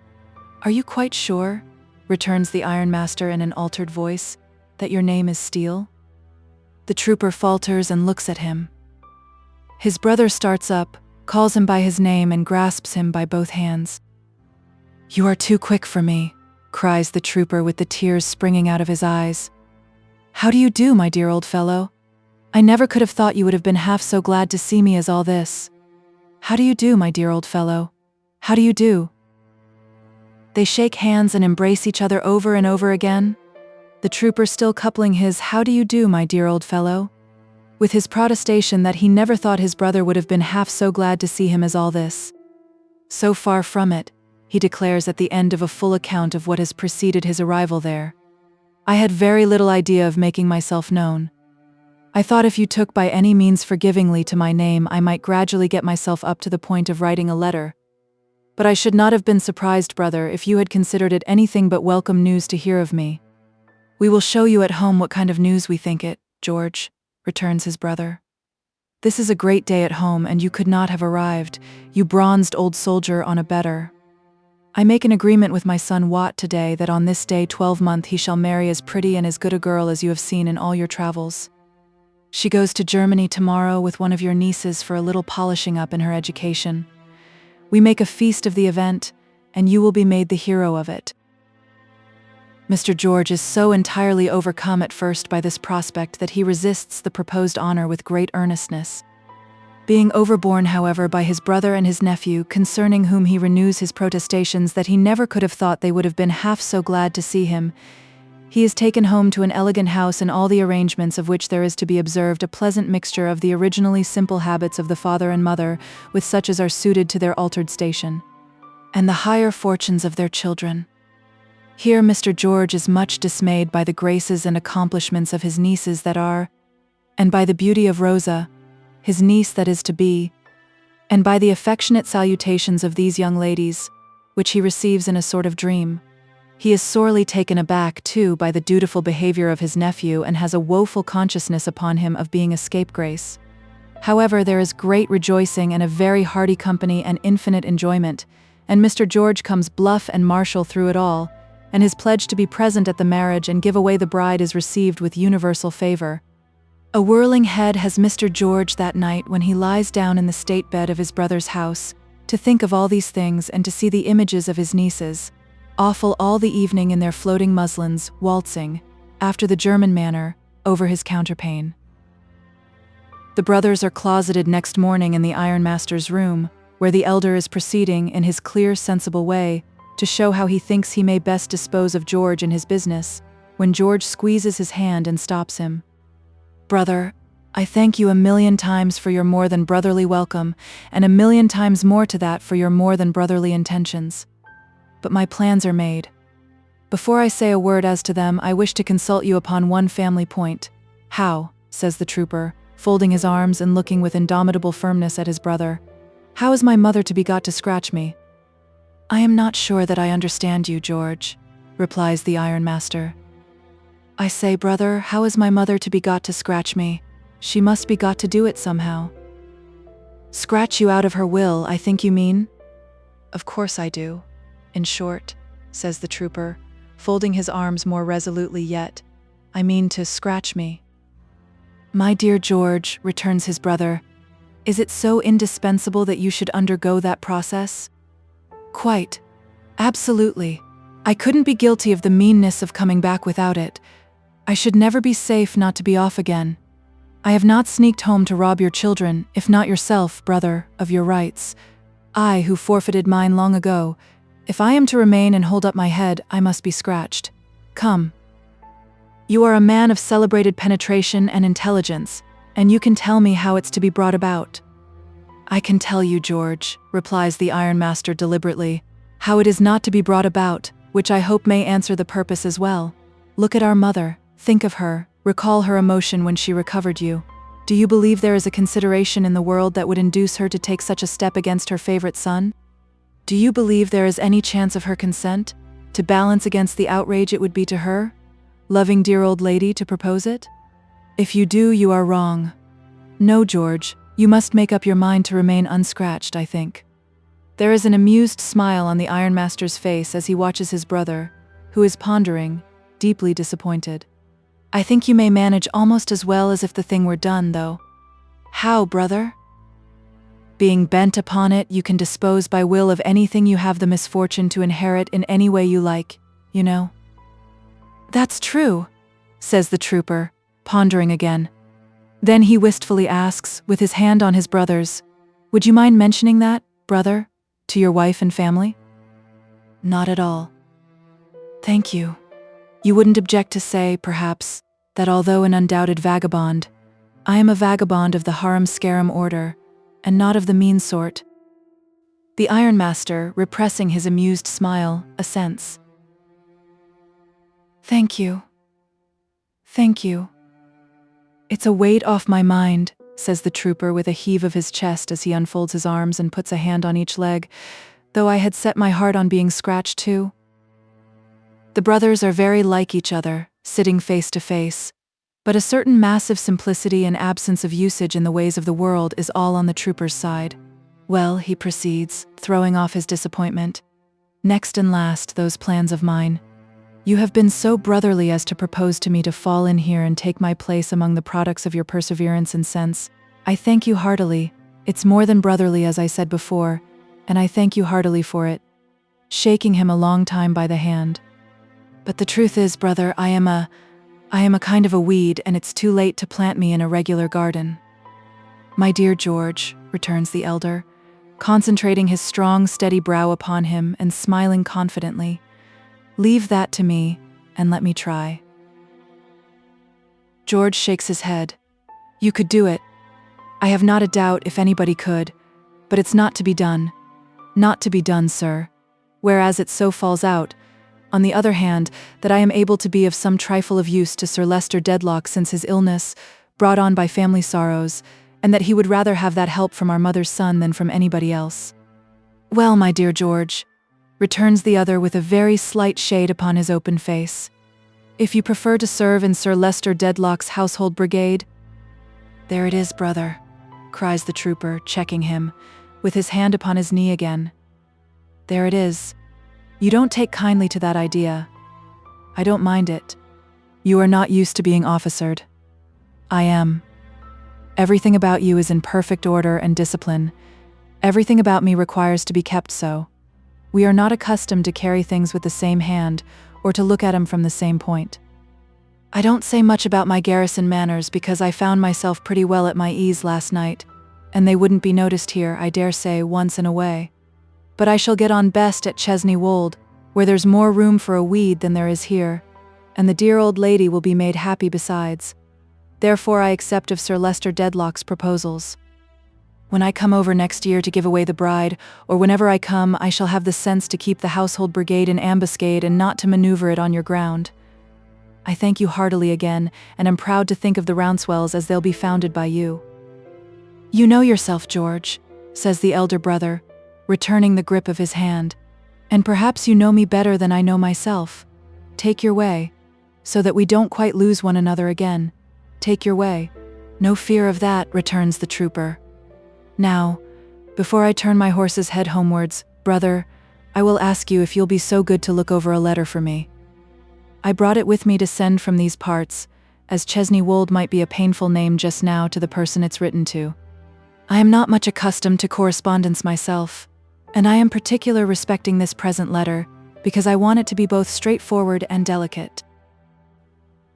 Are you quite sure, returns the ironmaster in an altered voice, that your name is Steele? The trooper falters and looks at him. His brother starts up, calls him by his name and grasps him by both hands. You are too quick for me, cries the trooper with the tears springing out of his eyes. How do you do, my dear old fellow? I never could have thought you would have been half so glad to see me as all this. How do you do, my dear old fellow? How do you do? They shake hands and embrace each other over and over again, the trooper still coupling his "How do you do, my dear old fellow?" with his protestation that he never thought his brother would have been half so glad to see him as all this. So far from it, he declares at the end of a full account of what has preceded his arrival there. I had very little idea of making myself known. I thought if you took by any means forgivingly to my name, I might gradually get myself up to the point of writing a letter. But I should not have been surprised, brother, if you had considered it anything but welcome news to hear of me. We will show you at home what kind of news we think it, George, returns his brother. This is a great day at home, and you could not have arrived, you bronzed old soldier, on a better. I make an agreement with my son Watt today that on this day 12th he shall marry as pretty and as good a girl as you have seen in all your travels. She goes to Germany tomorrow with one of your nieces for a little polishing up in her education. We make a feast of the event, and you will be made the hero of it. Mr. George is so entirely overcome at first by this prospect that he resists the proposed honor with great earnestness. Being overborne, however, by his brother and his nephew, concerning whom he renews his protestations that he never could have thought they would have been half so glad to see him, he is taken home to an elegant house in all the arrangements of which there is to be observed a pleasant mixture of the originally simple habits of the father and mother with such as are suited to their altered station, and the higher fortunes of their children. Here Mr. George is much dismayed by the graces and accomplishments of his nieces that are, and by the beauty of Rosa, his niece that is to be, and by the affectionate salutations of these young ladies, which he receives in a sort of dream. He is sorely taken aback, too, by the dutiful behavior of his nephew, and has a woeful consciousness upon him of being a scapegrace. However, there is great rejoicing and a very hearty company and infinite enjoyment, and Mr. George comes bluff and martial through it all, and his pledge to be present at the marriage and give away the bride is received with universal favor. A whirling head has Mr. George that night when he lies down in the state bed of his brother's house, to think of all these things and to see the images of his nieces, awful all the evening in their floating muslins, waltzing, after the German manner, over his counterpane. The brothers are closeted next morning in the ironmaster's room, where the elder is proceeding, in his clear, sensible way, to show how he thinks he may best dispose of George in his business, when George squeezes his hand and stops him. Brother, I thank you 1,000,000 times for your more than brotherly welcome, and 1,000,000 times more to that for your more than brotherly intentions. But my plans are made. Before I say a word as to them, I wish to consult you upon one family point. How, says the trooper, folding his arms and looking with indomitable firmness at his brother, how is my mother to be got to scratch me? I am not sure that I understand you, George, replies the ironmaster. I say, brother, how is my mother to be got to scratch me? She must be got to do it somehow. Scratch you out of her will, I think you mean? Of course I do. In short, says the trooper, folding his arms more resolutely yet, I mean to scratch me. My dear George, returns his brother, is it so indispensable that you should undergo that process? Quite. Absolutely. I couldn't be guilty of the meanness of coming back without it. I should never be safe not to be off again. I have not sneaked home to rob your children, if not yourself, brother, of your rights. I, who forfeited mine long ago, if I am to remain and hold up my head, I must be scratched. Come. You are a man of celebrated penetration and intelligence, and you can tell me how it's to be brought about. I can tell you, George, replies the ironmaster deliberately, how it is not to be brought about, which I hope may answer the purpose as well. Look at our mother, think of her, recall her emotion when she recovered you. Do you believe there is a consideration in the world that would induce her to take such a step against her favorite son? Do you believe there is any chance of her consent, to balance against the outrage it would be to her, loving dear old lady, to propose it? If you do, you are wrong. No, George, you must make up your mind to remain unscratched, I think. There is an amused smile on the ironmaster's face as he watches his brother, who is pondering, deeply disappointed. I think you may manage almost as well as if the thing were done, though. How, brother? Being bent upon it, you can dispose by will of anything you have the misfortune to inherit in any way you like, you know. That's true, says the trooper, pondering again. Then he wistfully asks, with his hand on his brother's, would you mind mentioning that, brother, to your wife and family? Not at all. Thank you. You wouldn't object to say, perhaps, that although an undoubted vagabond, I am a vagabond of the harum-scarum order, and not of the mean sort. The ironmaster, repressing his amused smile, assents. Thank you. Thank you. "It's a weight off my mind," says the trooper with a heave of his chest as he unfolds his arms and puts a hand on each leg, "though I had set my heart on being scratched too." The brothers are very like each other, sitting face to face, but a certain massive simplicity and absence of usage in the ways of the world is all on the trooper's side. "Well," he proceeds, throwing off his disappointment, "next and last, those plans of mine. You have been so brotherly as to propose to me to fall in here and take my place among the products of your perseverance and sense. I thank you heartily. It's more than brotherly, as I said before, and I thank you heartily for it," shaking him a long time by the hand. "But the truth is, brother, I am a kind of a weed, and it's too late to plant me in a regular garden." "My dear George," returns the elder, concentrating his strong, steady brow upon him and smiling confidently, "leave that to me, and let me try." George shakes his head. "You could do it. I have not a doubt if anybody could, but it's not to be done. Not to be done, sir. Whereas it so falls out, on the other hand, that I am able to be of some trifle of use to Sir Leicester Dedlock since his illness, brought on by family sorrows, and that he would rather have that help from our mother's son than from anybody else." "Well, my dear George," returns the other with a very slight shade upon his open face, "if you prefer to serve in Sir Leicester Dedlock's household brigade—" "There it is, brother," cries the trooper, checking him, with his hand upon his knee again. "There it is. You don't take kindly to that idea. I don't mind it. You are not used to being officered. I am. Everything about you is in perfect order and discipline. Everything about me requires to be kept so. We are not accustomed to carry things with the same hand, or to look at them from the same point. I don't say much about my garrison manners because I found myself pretty well at my ease last night, and they wouldn't be noticed here, I dare say, once in a way. But I shall get on best at Chesney Wold, where there's more room for a weed than there is here, and the dear old lady will be made happy besides. Therefore I accept of Sir Leicester Dedlock's proposals. When I come over next year to give away the bride, or whenever I come, I shall have the sense to keep the household brigade in ambuscade and not to maneuver it on your ground. I thank you heartily again, and am proud to think of the Rouncewells as they'll be founded by you." "You know yourself, George," says the elder brother, returning the grip of his hand, "and perhaps you know me better than I know myself. Take your way, so that we don't quite lose one another again. Take your way." "No fear of that," returns the trooper. "Now, before I turn my horse's head homewards, brother, I will ask you if you'll be so good to look over a letter for me. I brought it with me to send from these parts, as Chesney Wold might be a painful name just now to the person it's written to. I am not much accustomed to correspondence myself, and I am particular respecting this present letter, because I want it to be both straightforward and delicate."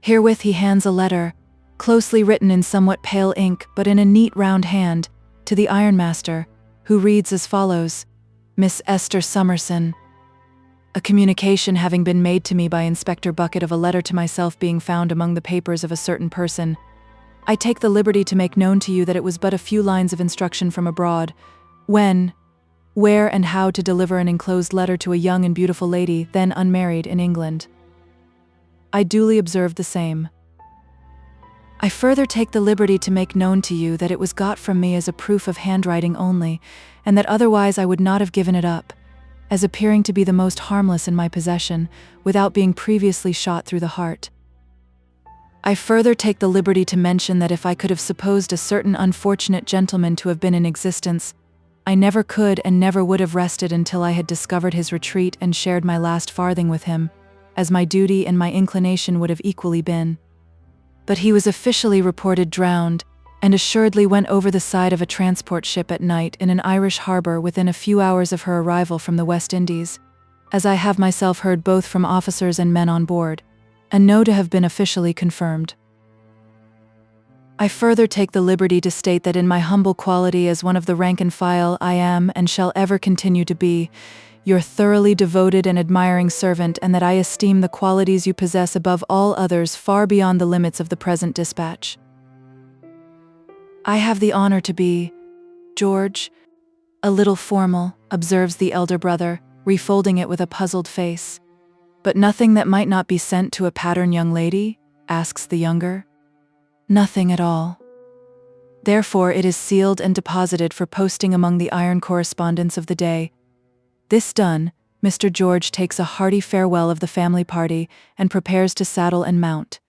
Herewith he hands a letter, closely written in somewhat pale ink but in a neat round hand, to the ironmaster, who reads as follows: "Miss Esther Summerson. A communication having been made to me by Inspector Bucket of a letter to myself being found among the papers of a certain person, I take the liberty to make known to you that it was but a few lines of instruction from abroad, when, where and how to deliver an enclosed letter to a young and beautiful lady, then unmarried, in England. I duly observed the same. I further take the liberty to make known to you that it was got from me as a proof of handwriting only, and that otherwise I would not have given it up, as appearing to be the most harmless in my possession, without being previously shot through the heart. I further take the liberty to mention that if I could have supposed a certain unfortunate gentleman to have been in existence, I never could and never would have rested until I had discovered his retreat and shared my last farthing with him, as my duty and my inclination would have equally been. But he was officially reported drowned, and assuredly went over the side of a transport ship at night in an Irish harbour within a few hours of her arrival from the West Indies, as I have myself heard both from officers and men on board, and know to have been officially confirmed. I further take the liberty to state that in my humble quality as one of the rank and file I am and shall ever continue to be your thoroughly devoted and admiring servant, and that I esteem the qualities you possess above all others far beyond the limits of the present dispatch. I have the honor to be, George, a little formal, observes the elder brother, refolding it with a puzzled face. But nothing that might not be sent to a pattern young lady? Asks the younger. Nothing at all. Therefore, it is sealed and deposited for posting among the iron correspondence of the day. This done, Mr. George takes a hearty farewell of the family party and prepares to saddle and mount.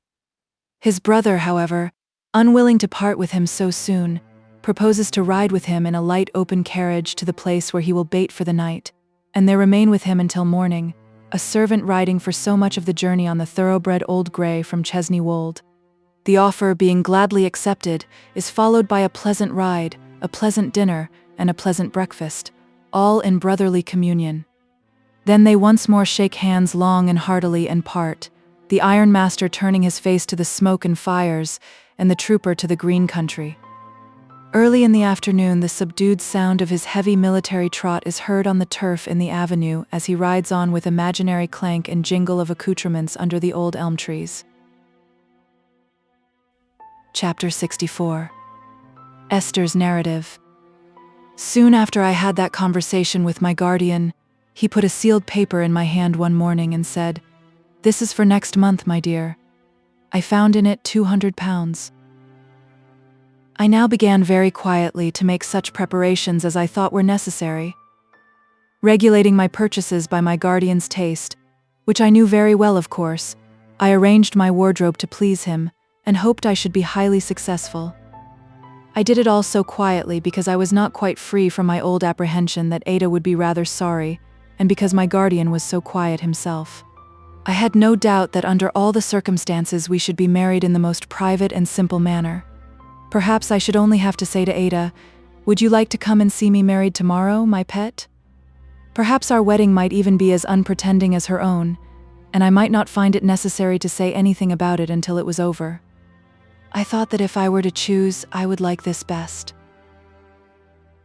His brother, however, unwilling to part with him so soon, proposes to ride with him in a light open carriage to the place where he will bait for the night, and there remain with him until morning, a servant riding for so much of the journey on the thoroughbred old grey from Chesney Wold. The offer, being gladly accepted, is followed by a pleasant ride, a pleasant dinner, and a pleasant breakfast, all in brotherly communion. Then they once more shake hands long and heartily and part, the ironmaster turning his face to the smoke and fires, and the trooper to the green country. Early in the afternoon, the subdued sound of his heavy military trot is heard on the turf in the avenue as he rides on with imaginary clank and jingle of accoutrements under the old elm trees. Chapter 64. Esther's narrative. Soon after I had that conversation with my guardian, he put a sealed paper in my hand one morning and said, "This is for next month, my dear." I found in it £200. I now began very quietly to make such preparations as I thought were necessary. Regulating my purchases by my guardian's taste, which I knew very well of course, I arranged my wardrobe to please him, and hoped I should be highly successful. I did it all so quietly because I was not quite free from my old apprehension that Ada would be rather sorry, and because my guardian was so quiet himself. I had no doubt that under all the circumstances we should be married in the most private and simple manner. Perhaps I should only have to say to Ada, "Would you like to come and see me married tomorrow, my pet?" Perhaps our wedding might even be as unpretending as her own, and I might not find it necessary to say anything about it until it was over. I thought that if I were to choose, I would like this best.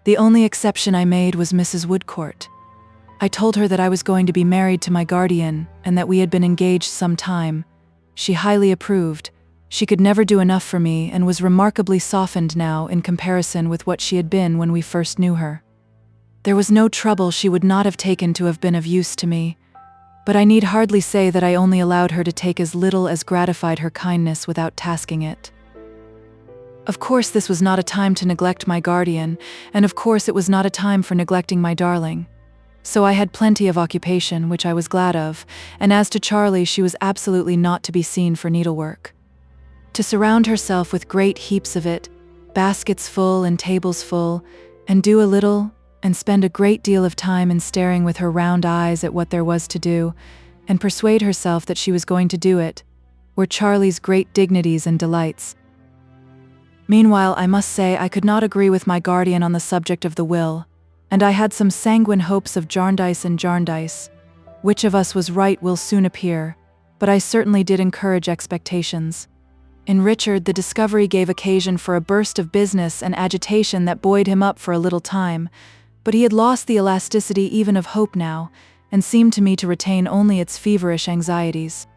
The only exception I made was Mrs. Woodcourt. I told her that I was going to be married to my guardian, and that we had been engaged some time. She highly approved. She could never do enough for me and was remarkably softened now in comparison with what she had been when we first knew her. There was no trouble she would not have taken to have been of use to me, but I need hardly say that I only allowed her to take as little as gratified her kindness without tasking it. Of course this was not a time to neglect my guardian, and of course it was not a time for neglecting my darling. So I had plenty of occupation, which I was glad of, and as to Charlie, she was absolutely not to be seen for needlework. To surround herself with great heaps of it, baskets full and tables full, and do a little, and spend a great deal of time in staring with her round eyes at what there was to do, and persuade herself that she was going to do it, were Charlie's great dignities and delights. Meanwhile, I must say I could not agree with my guardian on the subject of the will, and I had some sanguine hopes of Jarndyce and Jarndyce. Which of us was right will soon appear, but I certainly did encourage expectations. In Richard, the discovery gave occasion for a burst of business and agitation that buoyed him up for a little time, but he had lost the elasticity even of hope now, and seemed to me to retain only its feverish anxieties.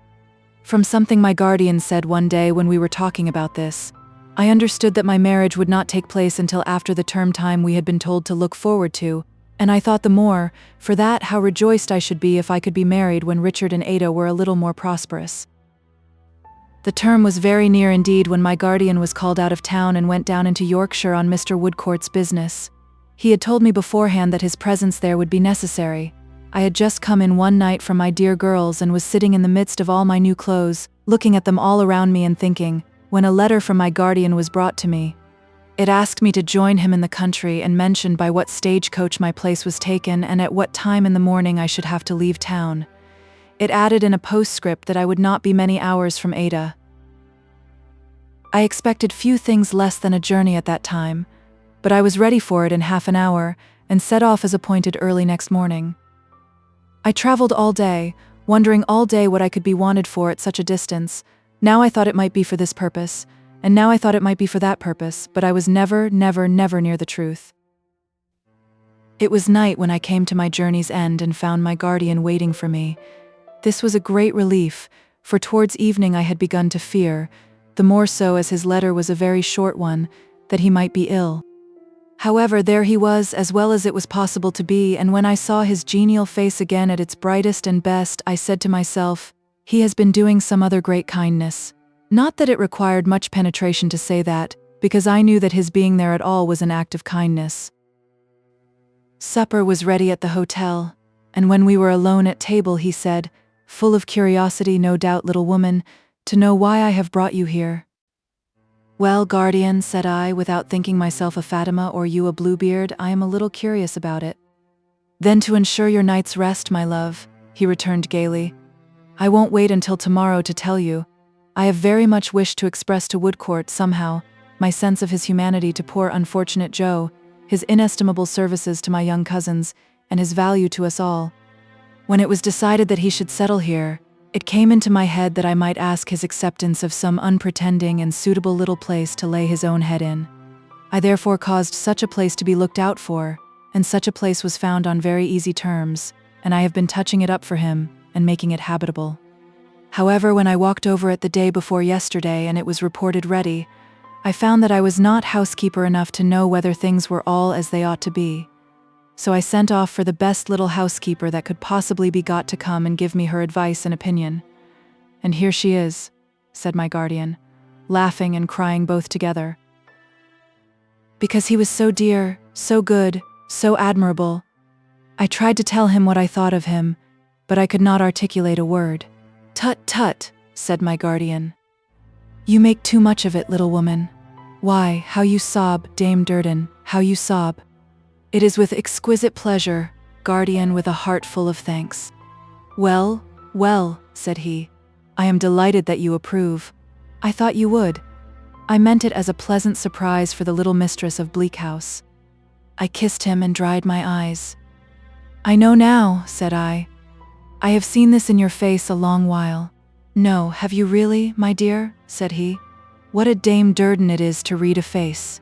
From something my guardian said one day when we were talking about this, I understood that my marriage would not take place until after the term time we had been told to look forward to, and I thought the more, for that, how rejoiced I should be if I could be married when Richard and Ada were a little more prosperous. The term was very near indeed when my guardian was called out of town and went down into Yorkshire on Mr. Woodcourt's business. He had told me beforehand that his presence there would be necessary. I had just come in one night from my dear girls and was sitting in the midst of all my new clothes, looking at them all around me and thinking, when a letter from my guardian was brought to me. It asked me to join him in the country and mentioned by what stagecoach my place was taken and at what time in the morning I should have to leave town. It added in a postscript that I would not be many hours from Ada. I expected few things less than a journey at that time, but I was ready for it in half an hour and set off as appointed early next morning. I traveled all day, wondering all day what I could be wanted for at such a distance. Now I thought it might be for this purpose, and now I thought it might be for that purpose, but I was never near the truth. It was night when I came to my journey's end and found my guardian waiting for me. This was a great relief, for towards evening I had begun to fear, the more so as his letter was a very short one, that he might be ill. However, there he was, as well as it was possible to be, and when I saw his genial face again at its brightest and best, I said to myself, he has been doing some other great kindness. Not that it required much penetration to say that, because I knew that his being there at all was an act of kindness. Supper was ready at the hotel, and when we were alone at table he said, full of curiosity no doubt, little woman, to know why I have brought you here. Well, guardian, said I, without thinking myself a Fatima or you a Bluebeard, I am a little curious about it. Then to ensure your night's rest, my love, he returned gaily. I won't wait until tomorrow to tell you. I have very much wished to express to Woodcourt, somehow, my sense of his humanity to poor unfortunate Joe, his inestimable services to my young cousins, and his value to us all. When it was decided that he should settle here, it came into my head that I might ask his acceptance of some unpretending and suitable little place to lay his own head in. I therefore caused such a place to be looked out for, and such a place was found on very easy terms, and I have been touching it up for him, and making it habitable. However, when I walked over it the day before yesterday and it was reported ready, I found that I was not housekeeper enough to know whether things were all as they ought to be. So I sent off for the best little housekeeper that could possibly be got to come and give me her advice and opinion. And here she is, said my guardian, laughing and crying both together. Because he was so dear, so good, so admirable. I tried to tell him what I thought of him, but I could not articulate a word. Tut, tut, said my guardian. You make too much of it, little woman. Why, how you sob, Dame Durden, how you sob. It is with exquisite pleasure, guardian, with a heart full of thanks. Well, well, said he, I am delighted that you approve. I thought you would. I meant it as a pleasant surprise for the little mistress of Bleak House. I kissed him and dried my eyes. I know now, said I. I have seen this in your face a long while. No, have you really, my dear? Said he. What a Dame Durden it is to read a face.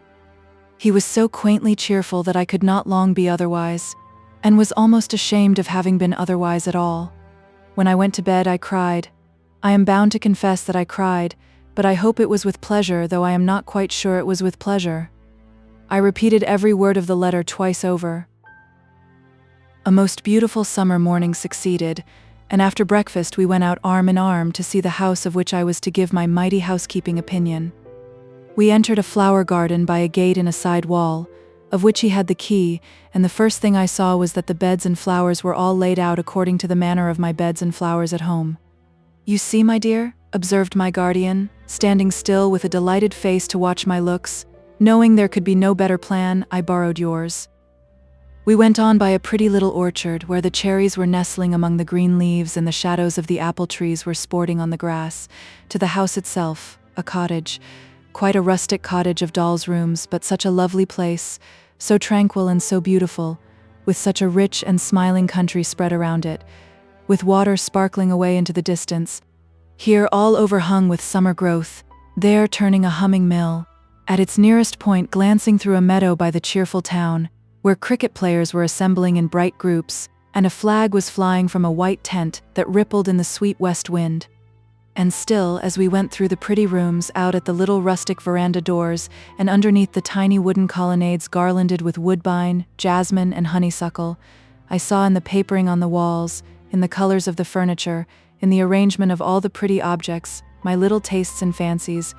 He was so quaintly cheerful that I could not long be otherwise, and was almost ashamed of having been otherwise at all. When I went to bed I cried. I am bound to confess that I cried, but I hope it was with pleasure, though I am not quite sure it was with pleasure. I repeated every word of the letter twice over. A most beautiful summer morning succeeded, and after breakfast we went out arm in arm to see the house of which I was to give my mighty housekeeping opinion. We entered a flower garden by a gate in a side wall, of which he had the key, and the first thing I saw was that the beds and flowers were all laid out according to the manner of my beds and flowers at home. You see, my dear, observed my guardian, standing still with a delighted face to watch my looks. Knowing there could be no better plan, I borrowed yours. We went on by a pretty little orchard where the cherries were nestling among the green leaves and the shadows of the apple trees were sporting on the grass, to the house itself, a cottage, quite a rustic cottage of dolls' rooms, but such a lovely place, so tranquil and so beautiful, with such a rich and smiling country spread around it, with water sparkling away into the distance, here all overhung with summer growth, there turning a humming mill, at its nearest point glancing through a meadow by the cheerful town, where cricket players were assembling in bright groups, and a flag was flying from a white tent that rippled in the sweet west wind. And still, as we went through the pretty rooms, out at the little rustic veranda doors, and underneath the tiny wooden colonnades garlanded with woodbine, jasmine, and honeysuckle, I saw in the papering on the walls, in the colors of the furniture, in the arrangement of all the pretty objects, my little tastes and fancies,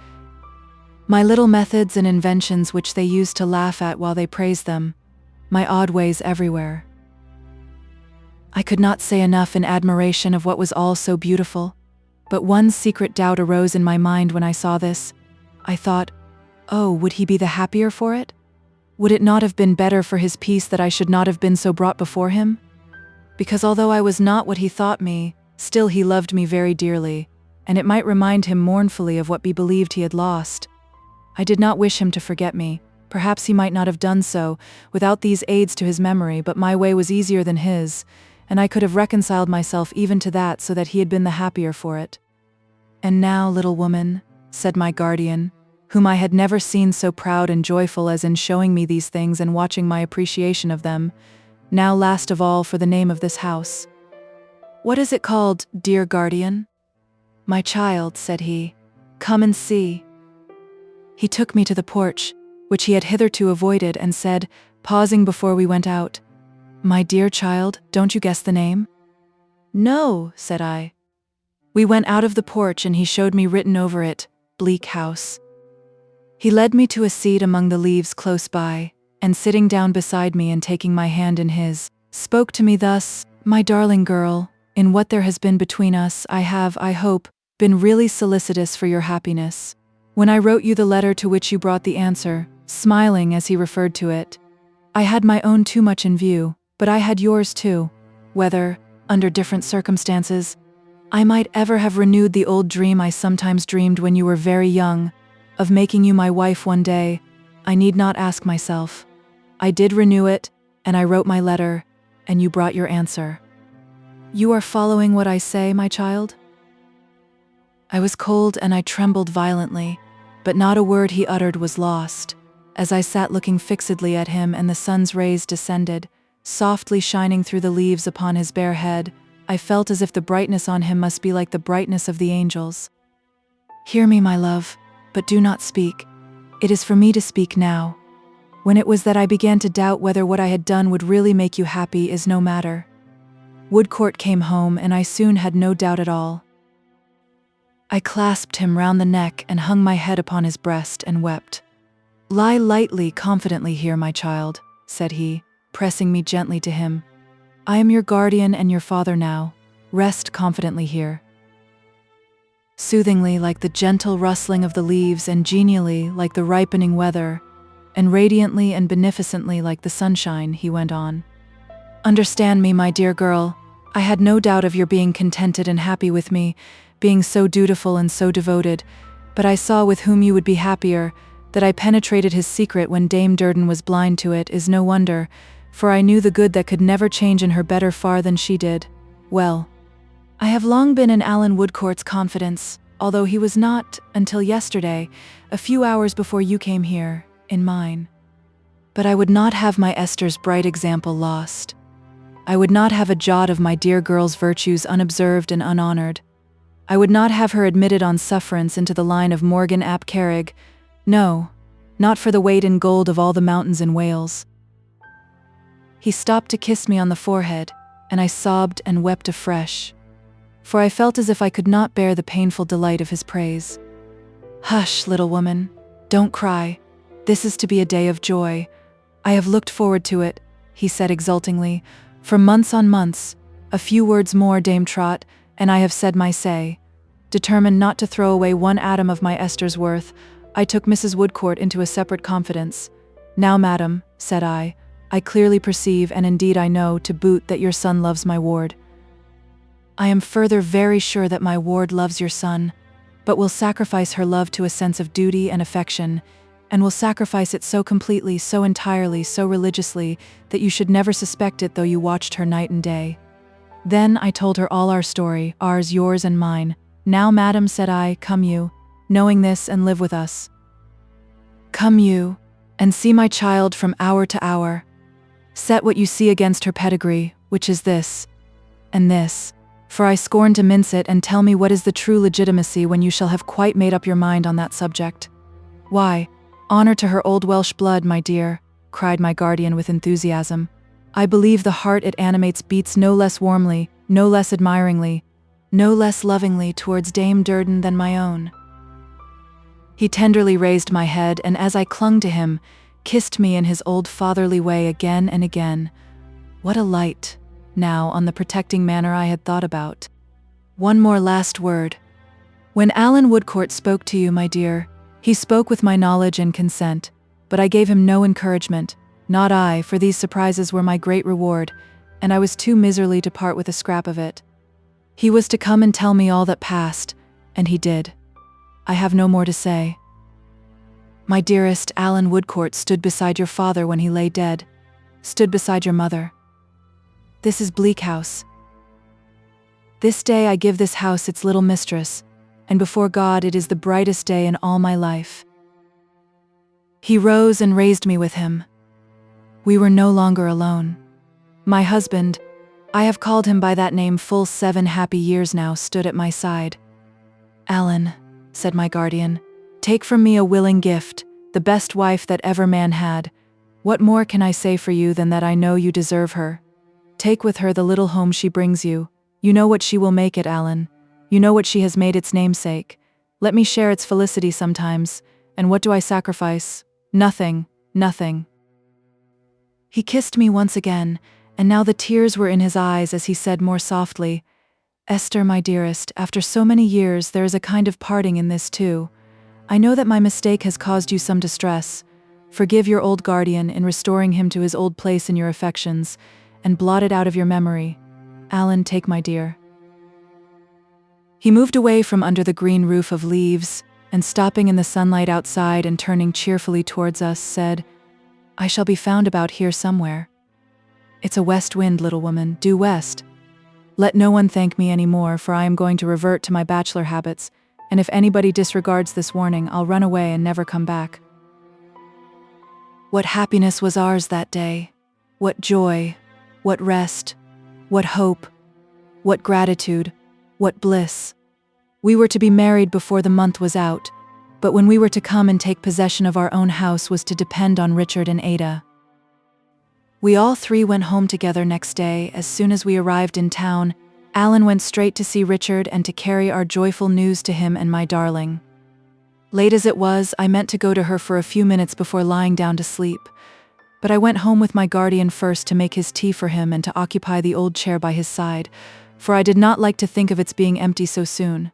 my little methods and inventions which they used to laugh at while they praised them, my odd ways everywhere. I could not say enough in admiration of what was all so beautiful, but one secret doubt arose in my mind when I saw this. I thought, oh, would he be the happier for it? Would it not have been better for his peace that I should not have been so brought before him? Because although I was not what he thought me, still he loved me very dearly, and it might remind him mournfully of what he believed he had lost. I did not wish him to forget me. Perhaps he might not have done so, without these aids to his memory, but my way was easier than his, and I could have reconciled myself even to that so that he had been the happier for it. And now, little woman, said my guardian, whom I had never seen so proud and joyful as in showing me these things and watching my appreciation of them, now last of all for the name of this house. What is it called, dear guardian? My child, said he, come and see. He took me to the porch, which he had hitherto avoided, and said, pausing before we went out, my dear child, don't you guess the name? No, said I. We went out of the porch and he showed me written over it, Bleak House. He led me to a seat among the leaves close by, and sitting down beside me and taking my hand in his, spoke to me thus: "My darling girl, in what there has been between us, I have, I hope, been really solicitous for your happiness. When I wrote you the letter to which you brought the answer, smiling as he referred to it, I had my own too much in view, but I had yours too. Whether, under different circumstances, I might ever have renewed the old dream I sometimes dreamed when you were very young, of making you my wife one day, I need not ask myself. I did renew it, and I wrote my letter, and you brought your answer. You are following what I say, my child?" I was cold and I trembled violently, but not a word he uttered was lost, as I sat looking fixedly at him and the sun's rays descended, softly shining through the leaves upon his bare head. I felt as if the brightness on him must be like the brightness of the angels. "Hear me, my love, but do not speak. It is for me to speak now. When it was that I began to doubt whether what I had done would really make you happy is no matter. Woodcourt came home and I soon had no doubt at all." I clasped him round the neck and hung my head upon his breast and wept. "Lie lightly, confidently here, my child," said he, pressing me gently to him. "I am your guardian and your father now. Rest confidently here." Soothingly, like the gentle rustling of the leaves, and genially, like the ripening weather, and radiantly and beneficently like the sunshine, he went on. "Understand me, my dear girl. I had no doubt of your being contented and happy with me, being so dutiful and so devoted, but I saw with whom you would be happier. That I penetrated his secret when Dame Durden was blind to it is no wonder, for I knew the good that could never change in her better far than she did. Well, I have long been in Alan Woodcourt's confidence, although he was not, until yesterday, a few hours before you came here, in mine. But I would not have my Esther's bright example lost. I would not have a jot of my dear girl's virtues unobserved and unhonored. I would not have her admitted on sufferance into the line of Morgan ap Kerrig. No, not for the weight in gold of all the mountains in Wales." He stopped to kiss me on the forehead, and I sobbed and wept afresh, for I felt as if I could not bear the painful delight of his praise. "Hush, little woman, don't cry. This is to be a day of joy. I have looked forward to it," he said exultingly, "for months on months. A few words more, Dame Trot, and I have said my say. Determined not to throw away one atom of my Esther's worth, I took Mrs. Woodcourt into a separate confidence. Now, madam, said I clearly perceive, and indeed I know, to boot, that your son loves my ward. I am further very sure that my ward loves your son, but will sacrifice her love to a sense of duty and affection, and will sacrifice it so completely, so entirely, so religiously, that you should never suspect it though you watched her night and day. Then I told her all our story, ours, yours, and mine. Now, madam, said I, come you, knowing this, and live with us. Come you, and see my child from hour to hour. Set what you see against her pedigree, which is this, and this, for I scorn to mince it, and tell me what is the true legitimacy when you shall have quite made up your mind on that subject. Why, honor to her old Welsh blood, my dear, cried my guardian with enthusiasm. I believe the heart it animates beats no less warmly, no less admiringly, no less lovingly towards Dame Durden than my own. He tenderly raised my head, and as I clung to him, kissed me in his old fatherly way again and again. What a light, now, on the protecting manner I had thought about. One more last word. When Alan Woodcourt spoke to you, my dear, he spoke with my knowledge and consent, but I gave him no encouragement, not I, for these surprises were my great reward, and I was too miserly to part with a scrap of it. He was to come and tell me all that passed, and he did. I have no more to say. My dearest, Alan Woodcourt stood beside your father when he lay dead, stood beside your mother. This is Bleak House. This day I give this house its little mistress, and before God it is the brightest day in all my life. He rose and raised me with him. We were no longer alone. My husband, I have called him by that name full 7 happy years now, stood at my side. Alan, said my guardian, take from me a willing gift, the best wife that ever man had. What more can I say for you than that I know you deserve her? Take with her the little home she brings you. You know what she will make it, Alan. You know what she has made its namesake. Let me share its felicity sometimes. And what do I sacrifice? Nothing, nothing. He kissed me once again, and now the tears were in his eyes as he said more softly, Esther, my dearest, after so many years there is a kind of parting in this too. I know that my mistake has caused you some distress. Forgive your old guardian in restoring him to his old place in your affections, and blot it out of your memory. Alan, take my dear. He moved away from under the green roof of leaves, and stopping in the sunlight outside and turning cheerfully towards us, said, I shall be found about here somewhere. It's a west wind, little woman, due west. Let no one thank me any more, for I am going to revert to my bachelor habits, and if anybody disregards this warning, I'll run away and never come back. What happiness was ours that day! What joy! What rest! What hope! What gratitude! What bliss! We were to be married before the month was out, but when we were to come and take possession of our own house was to depend on Richard and Ada. We all three went home together next day. As soon as we arrived in town, Alan went straight to see Richard and to carry our joyful news to him and my darling. Late as it was, I meant to go to her for a few minutes before lying down to sleep, but I went home with my guardian first to make his tea for him and to occupy the old chair by his side, for I did not like to think of its being empty so soon.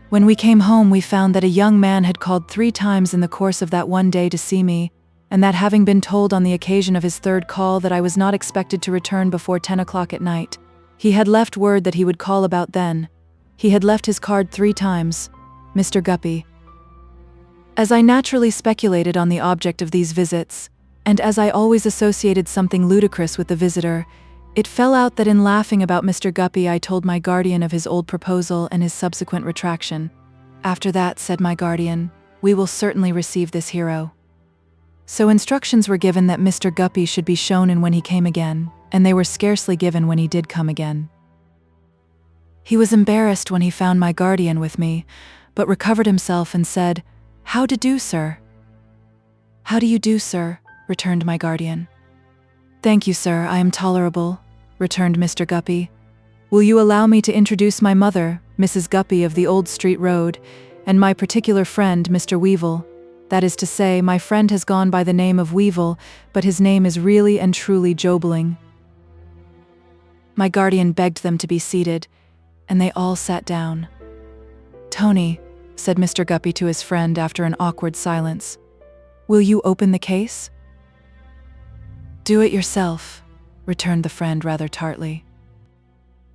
When we came home, we found that a young man had called 3 times in the course of that one day to see me, and that having been told on the occasion of his 3rd call that I was not expected to return before 10 o'clock at night, he had left word that he would call about then. He had left his card 3 times, Mr. Guppy. As I naturally speculated on the object of these visits, and as I always associated something ludicrous with the visitor, it fell out that in laughing about Mr. Guppy I told my guardian of his old proposal and his subsequent retraction. After that, said my guardian, we will certainly receive this hero. So instructions were given that Mr. Guppy should be shown in when he came again, and they were scarcely given when he did come again. He was embarrassed when he found my guardian with me, but recovered himself and said, How do do, sir? How do you do, sir? Returned my guardian. Thank you, sir, I am tolerable, returned Mr. Guppy. Will you allow me to introduce my mother, Mrs. Guppy of the Old Street Road, and my particular friend, Mr. Weevil? That is to say, my friend has gone by the name of Weevil, but his name is really and truly Jobling. My guardian begged them to be seated, and they all sat down. Tony, said Mr. Guppy to his friend after an awkward silence, will you open the case? Do it yourself, returned the friend rather tartly.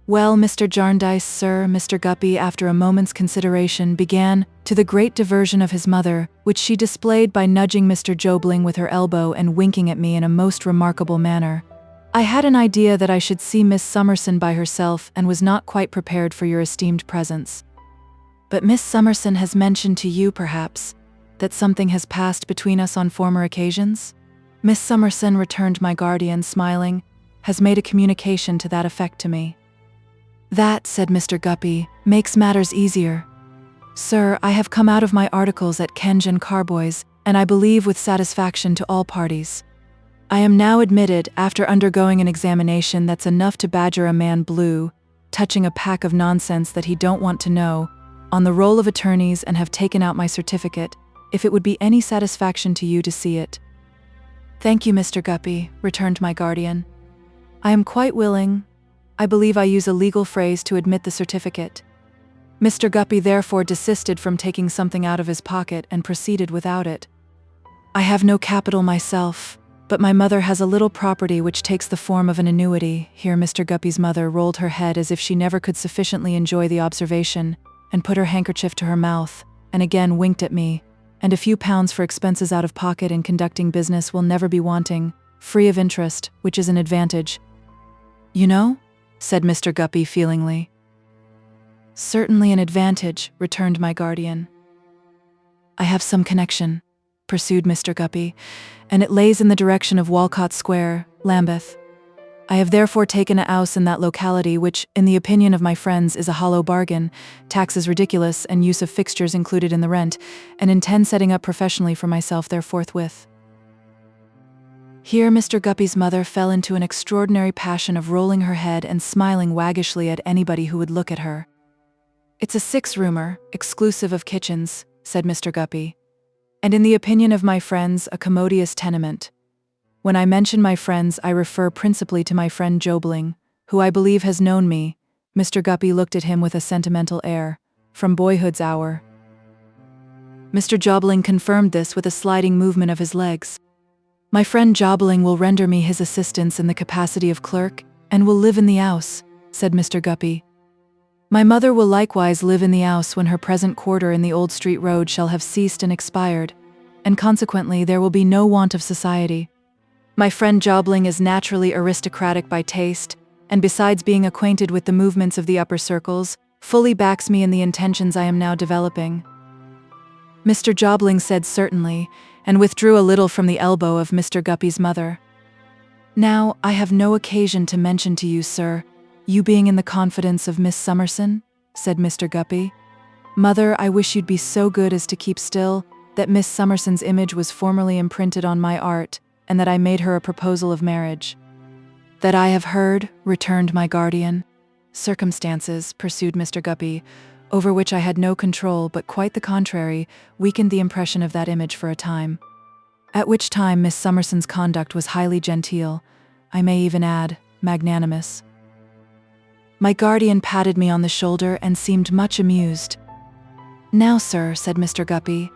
Well, Mr. Jarndyce, sir, Mr. Guppy, after a moment's consideration, began, to the great diversion of his mother, which she displayed by nudging Mr. Jobling with her elbow and winking at me in a most remarkable manner. I had an idea that I should see Miss Summerson by herself and was not quite prepared for your esteemed presence. But Miss Summerson has mentioned to you, perhaps, that something has passed between us on former occasions? Miss Summerson, returned my guardian, smiling, has made a communication to that effect to me. That, said Mr. Guppy, makes matters easier. Sir, I have come out of my articles at Kenge and Carboy's, and I believe with satisfaction to all parties. I am now admitted, after undergoing an examination that's enough to badger a man blue, touching a pack of nonsense that he don't want to know, on the roll of attorneys, and have taken out my certificate, if it would be any satisfaction to you to see it. Thank you, Mr. Guppy, returned my guardian. I am quite willing. I believe I use a legal phrase to admit the certificate. Mr. Guppy therefore desisted from taking something out of his pocket and proceeded without it. I have no capital myself, but my mother has a little property which takes the form of an annuity. Here Mr. Guppy's mother rolled her head as if she never could sufficiently enjoy the observation, and put her handkerchief to her mouth, and again winked at me, and a few pounds for expenses out of pocket in conducting business will never be wanting, free of interest, which is an advantage. You know? Said Mr. Guppy feelingly. Certainly an advantage, returned my guardian. I have some connection, pursued Mr. Guppy, and it lays in the direction of Walcott Square, Lambeth. I have therefore taken a house in that locality which, in the opinion of my friends, is a hollow bargain, taxes ridiculous, and use of fixtures included in the rent, and intend setting up professionally for myself there forthwith. Here Mr. Guppy's mother fell into an extraordinary passion of rolling her head and smiling waggishly at anybody who would look at her. It's a 6-roomer, exclusive of kitchens, said Mr. Guppy. And in the opinion of my friends, a commodious tenement. When I mention my friends, I refer principally to my friend Jobling, who I believe has known me. Mr. Guppy looked at him with a sentimental air, from boyhood's hour. Mr. Jobling confirmed this with a sliding movement of his legs. My friend Jobling will render me his assistance in the capacity of clerk, and will live in the house, said Mr. Guppy. My mother will likewise live in the house when her present quarter in the Old Street Road shall have ceased and expired, and consequently there will be no want of society. My friend Jobling is naturally aristocratic by taste, and besides being acquainted with the movements of the upper circles, fully backs me in the intentions I am now developing. Mr. Jobling said certainly, and withdrew a little from the elbow of Mr. Guppy's mother. Now, I have no occasion to mention to you, sir, you being in the confidence of Miss Summerson, said Mr. Guppy. Mother, I wish you'd be so good as to keep still, that Miss Summerson's image was formerly imprinted on my art, and that I made her a proposal of marriage. That I have heard, returned my guardian. Circumstances, pursued Mr. Guppy, over which I had no control, but quite the contrary, weakened the impression of that image for a time. At which time Miss Summerson's conduct was highly genteel, I may even add, magnanimous. My guardian patted me on the shoulder and seemed much amused. Now, sir, said Mr. Guppy,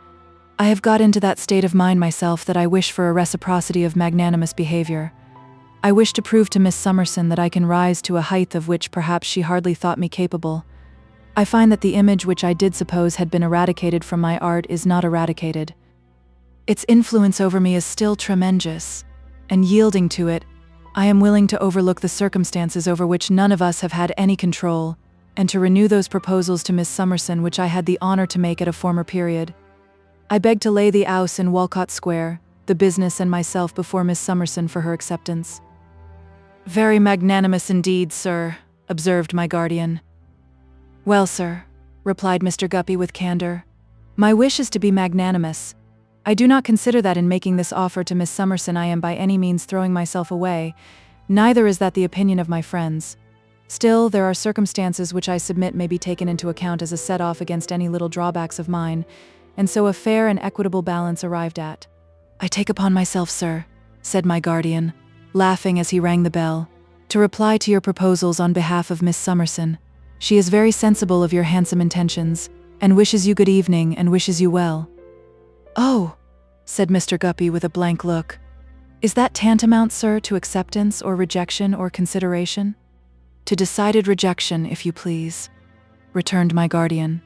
I have got into that state of mind myself that I wish for a reciprocity of magnanimous behavior. I wish to prove to Miss Summerson that I can rise to a height of which perhaps she hardly thought me capable. I find that the image which I did suppose had been eradicated from my art is not eradicated. Its influence over me is still tremendous, and yielding to it, I am willing to overlook the circumstances over which none of us have had any control, and to renew those proposals to Miss Summerson which I had the honor to make at a former period. I beg to lay the house in Walcott Square, the business and myself before Miss Summerson for her acceptance. Very magnanimous indeed, sir, observed my guardian. Well, sir, replied Mr. Guppy with candor, my wish is to be magnanimous. I do not consider that in making this offer to Miss Summerson I am by any means throwing myself away, neither is that the opinion of my friends. Still, there are circumstances which I submit may be taken into account as a set-off against any little drawbacks of mine, and so a fair and equitable balance arrived at. I take upon myself, sir, said my guardian, laughing as he rang the bell, to reply to your proposals on behalf of Miss Summerson. She is very sensible of your handsome intentions, and wishes you good evening and wishes you well. Oh, said Mr. Guppy with a blank look. Is that tantamount, sir, to acceptance or rejection or consideration? To decided rejection, if you please, returned my guardian.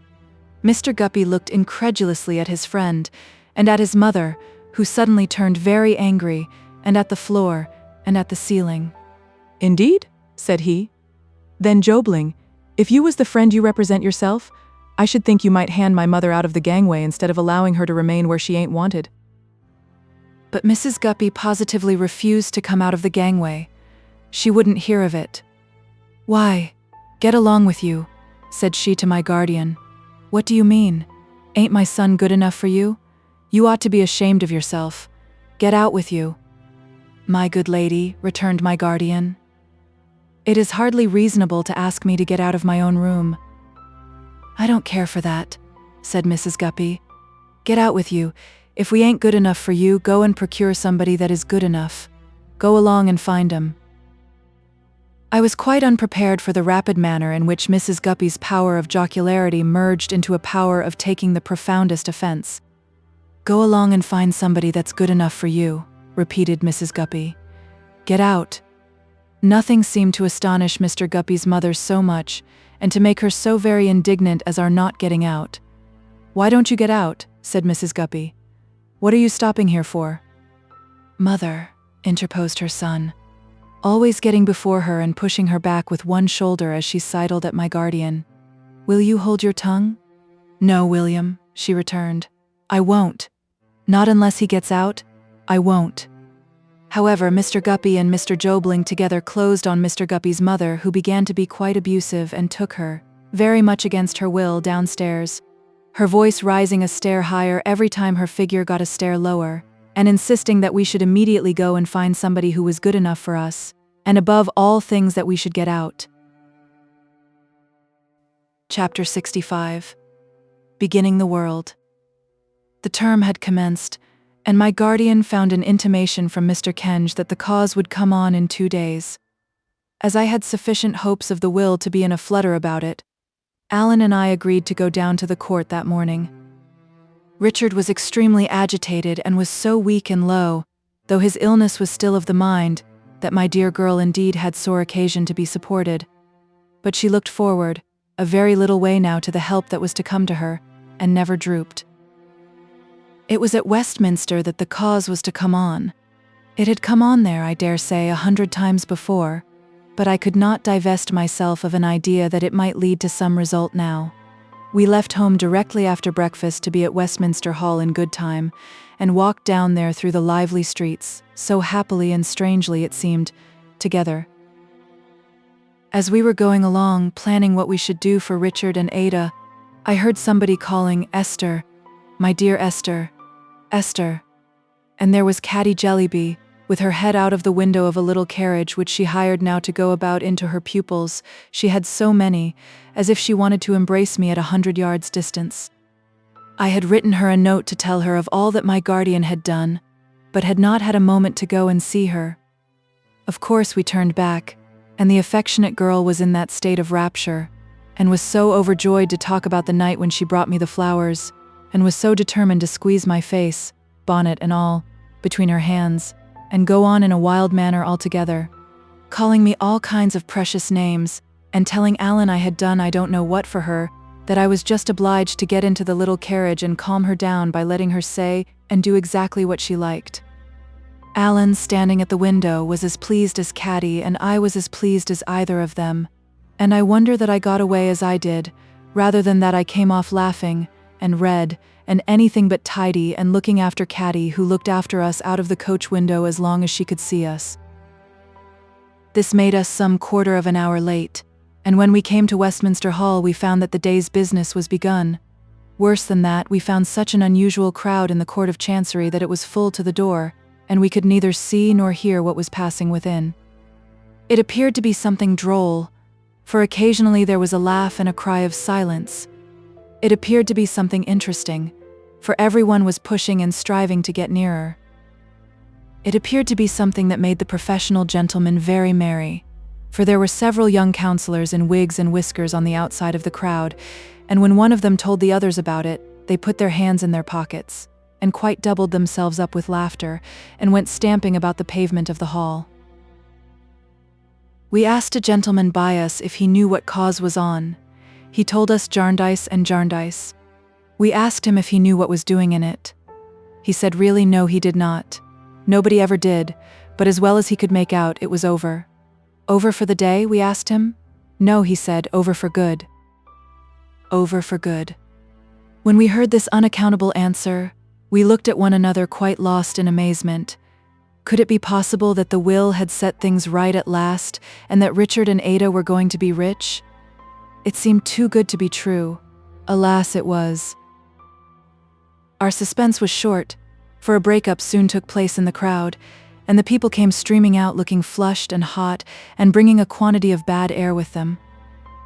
Mr. Guppy looked incredulously at his friend, and at his mother, who suddenly turned very angry, and at the floor, and at the ceiling. Indeed? Said he. Then, Jobling, if you was the friend you represent yourself, I should think you might hand my mother out of the gangway instead of allowing her to remain where she ain't wanted. But Mrs. Guppy positively refused to come out of the gangway. She wouldn't hear of it. Why, get along with you, said she to my guardian. What do you mean? Ain't my son good enough for you? You ought to be ashamed of yourself. Get out with you. My good lady, returned my guardian. It is hardly reasonable to ask me to get out of my own room. I don't care for that, said Mrs. Guppy. Get out with you. If we ain't good enough for you, go and procure somebody that is good enough. Go along and find 'em. I was quite unprepared for the rapid manner in which Mrs. Guppy's power of jocularity merged into a power of taking the profoundest offense. Go along and find somebody that's good enough for you, repeated Mrs. Guppy. Get out. Nothing seemed to astonish Mr. Guppy's mother so much, and to make her so very indignant as our not getting out. Why don't you get out? Said Mrs. Guppy. What are you stopping here for? Mother, interposed her son, always getting before her and pushing her back with one shoulder as she sidled at my guardian. Will you hold your tongue? No, William, she returned. I won't. Not unless he gets out, I won't. However, Mr. Guppy and Mr. Jobling together closed on Mr. Guppy's mother, who began to be quite abusive and took her, very much against her will, downstairs, her voice rising a stair higher every time her figure got a stair lower, and insisting that we should immediately go and find somebody who was good enough for us, and above all things that we should get out. Chapter 65. Beginning the World. The term had commenced, and my guardian found an intimation from Mr. Kenge that the cause would come on in 2 days. As I had sufficient hopes of the will to be in a flutter about it, Alan and I agreed to go down to the court that morning. Richard was extremely agitated and was so weak and low, though his illness was still of the mind, that my dear girl indeed had sore occasion to be supported. But she looked forward, a very little way now, to the help that was to come to her, and never drooped. It was at Westminster that the cause was to come on. It had come on there, I dare say, 100 times before, but I could not divest myself of an idea that it might lead to some result now. We left home directly after breakfast to be at Westminster Hall in good time, and walked down there through the lively streets, so happily and strangely it seemed, together. As we were going along, planning what we should do for Richard and Ada, I heard somebody calling, "Esther, my dear Esther, Esther." And there was Caddy Jellyby, with her head out of the window of a little carriage which she hired now to go about into her pupils. She had so many, as if she wanted to embrace me at 100 yards distance. I had written her a note to tell her of all that my guardian had done, but had not had a moment to go and see her. Of course we turned back, and the affectionate girl was in that state of rapture, and was so overjoyed to talk about the night when she brought me the flowers, and was so determined to squeeze my face, bonnet and all, between her hands, and go on in a wild manner altogether, calling me all kinds of precious names, and telling Alan I had done I don't know what for her, that I was just obliged to get into the little carriage and calm her down by letting her say and do exactly what she liked. Alan, standing at the window, was as pleased as Caddy, and I was as pleased as either of them, and I wonder that I got away as I did, rather than that I came off laughing, and red, and anything but tidy, and looking after Caddy, who looked after us out of the coach window as long as she could see us. This made us some quarter of an hour late, and when we came to Westminster Hall we found that the day's business was begun. Worse than that, we found such an unusual crowd in the Court of Chancery that it was full to the door, and we could neither see nor hear what was passing within. It appeared to be something droll, for occasionally there was a laugh and a cry of silence. It appeared to be something interesting, for everyone was pushing and striving to get nearer. It appeared to be something that made the professional gentlemen very merry, for there were several young councillors in wigs and whiskers on the outside of the crowd, and when one of them told the others about it, they put their hands in their pockets, and quite doubled themselves up with laughter, and went stamping about the pavement of the hall. We asked a gentleman by us if he knew what cause was on. He told us Jarndyce and Jarndyce. We asked him if he knew what was doing in it. He said really no, he did not. Nobody ever did, but as well as he could make out, it was over. Over for the day, we asked him? No, he said, over for good. Over for good. When we heard this unaccountable answer, we looked at one another quite lost in amazement. Could it be possible that the will had set things right at last, and that Richard and Ada were going to be rich? It seemed too good to be true. Alas, it was. Our suspense was short, for a break-up soon took place in the crowd, and the people came streaming out looking flushed and hot, and bringing a quantity of bad air with them.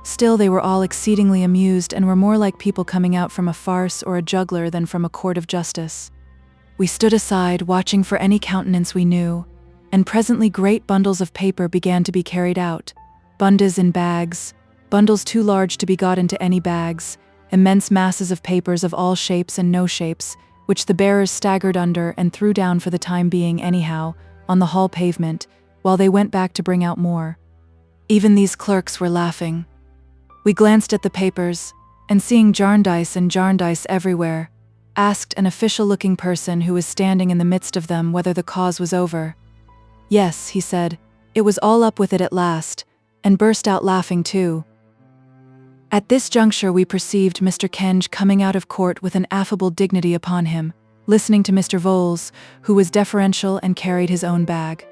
Still, they were all exceedingly amused, and were more like people coming out from a farce or a juggler than from a court of justice. We stood aside, watching for any countenance we knew, and presently great bundles of paper began to be carried out, bundles in bags, bundles too large to be got into any bags, immense masses of papers of all shapes and no shapes, which the bearers staggered under and threw down for the time being anyhow, on the hall pavement, while they went back to bring out more. Even these clerks were laughing. We glanced at the papers, and seeing Jarndyce and Jarndyce everywhere, asked an official-looking person who was standing in the midst of them whether the cause was over. Yes, he said, it was all up with it at last, and burst out laughing too. At this juncture we perceived Mr. Kenge coming out of court with an affable dignity upon him, listening to Mr. Vholes, who was deferential and carried his own bag.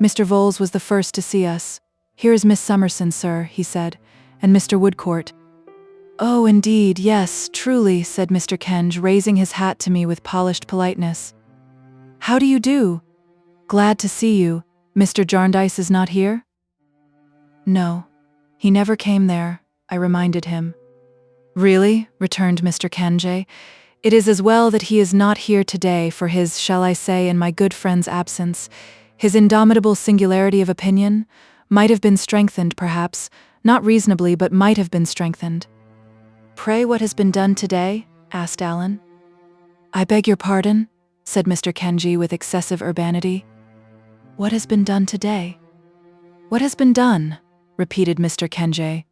Mr. Vholes was the first to see us. "Here is Miss Summerson, sir," he said, "and Mr. Woodcourt." "Oh, indeed, yes, truly," said Mr. Kenge, raising his hat to me with polished politeness. "How do you do? Glad to see you. Mr. Jarndyce is not here?" "No, he never came there," I reminded him. Really? Returned Mr. Kenji. It is as well that he is not here today, for his, shall I say, in my good friend's absence, his indomitable singularity of opinion might have been strengthened, perhaps, not reasonably, but might have been strengthened. Pray, what has been done today? Asked Alan. I beg your pardon, said Mr. Kenji with excessive urbanity. What has been done today? What has been done? Repeated Mr. Kenji.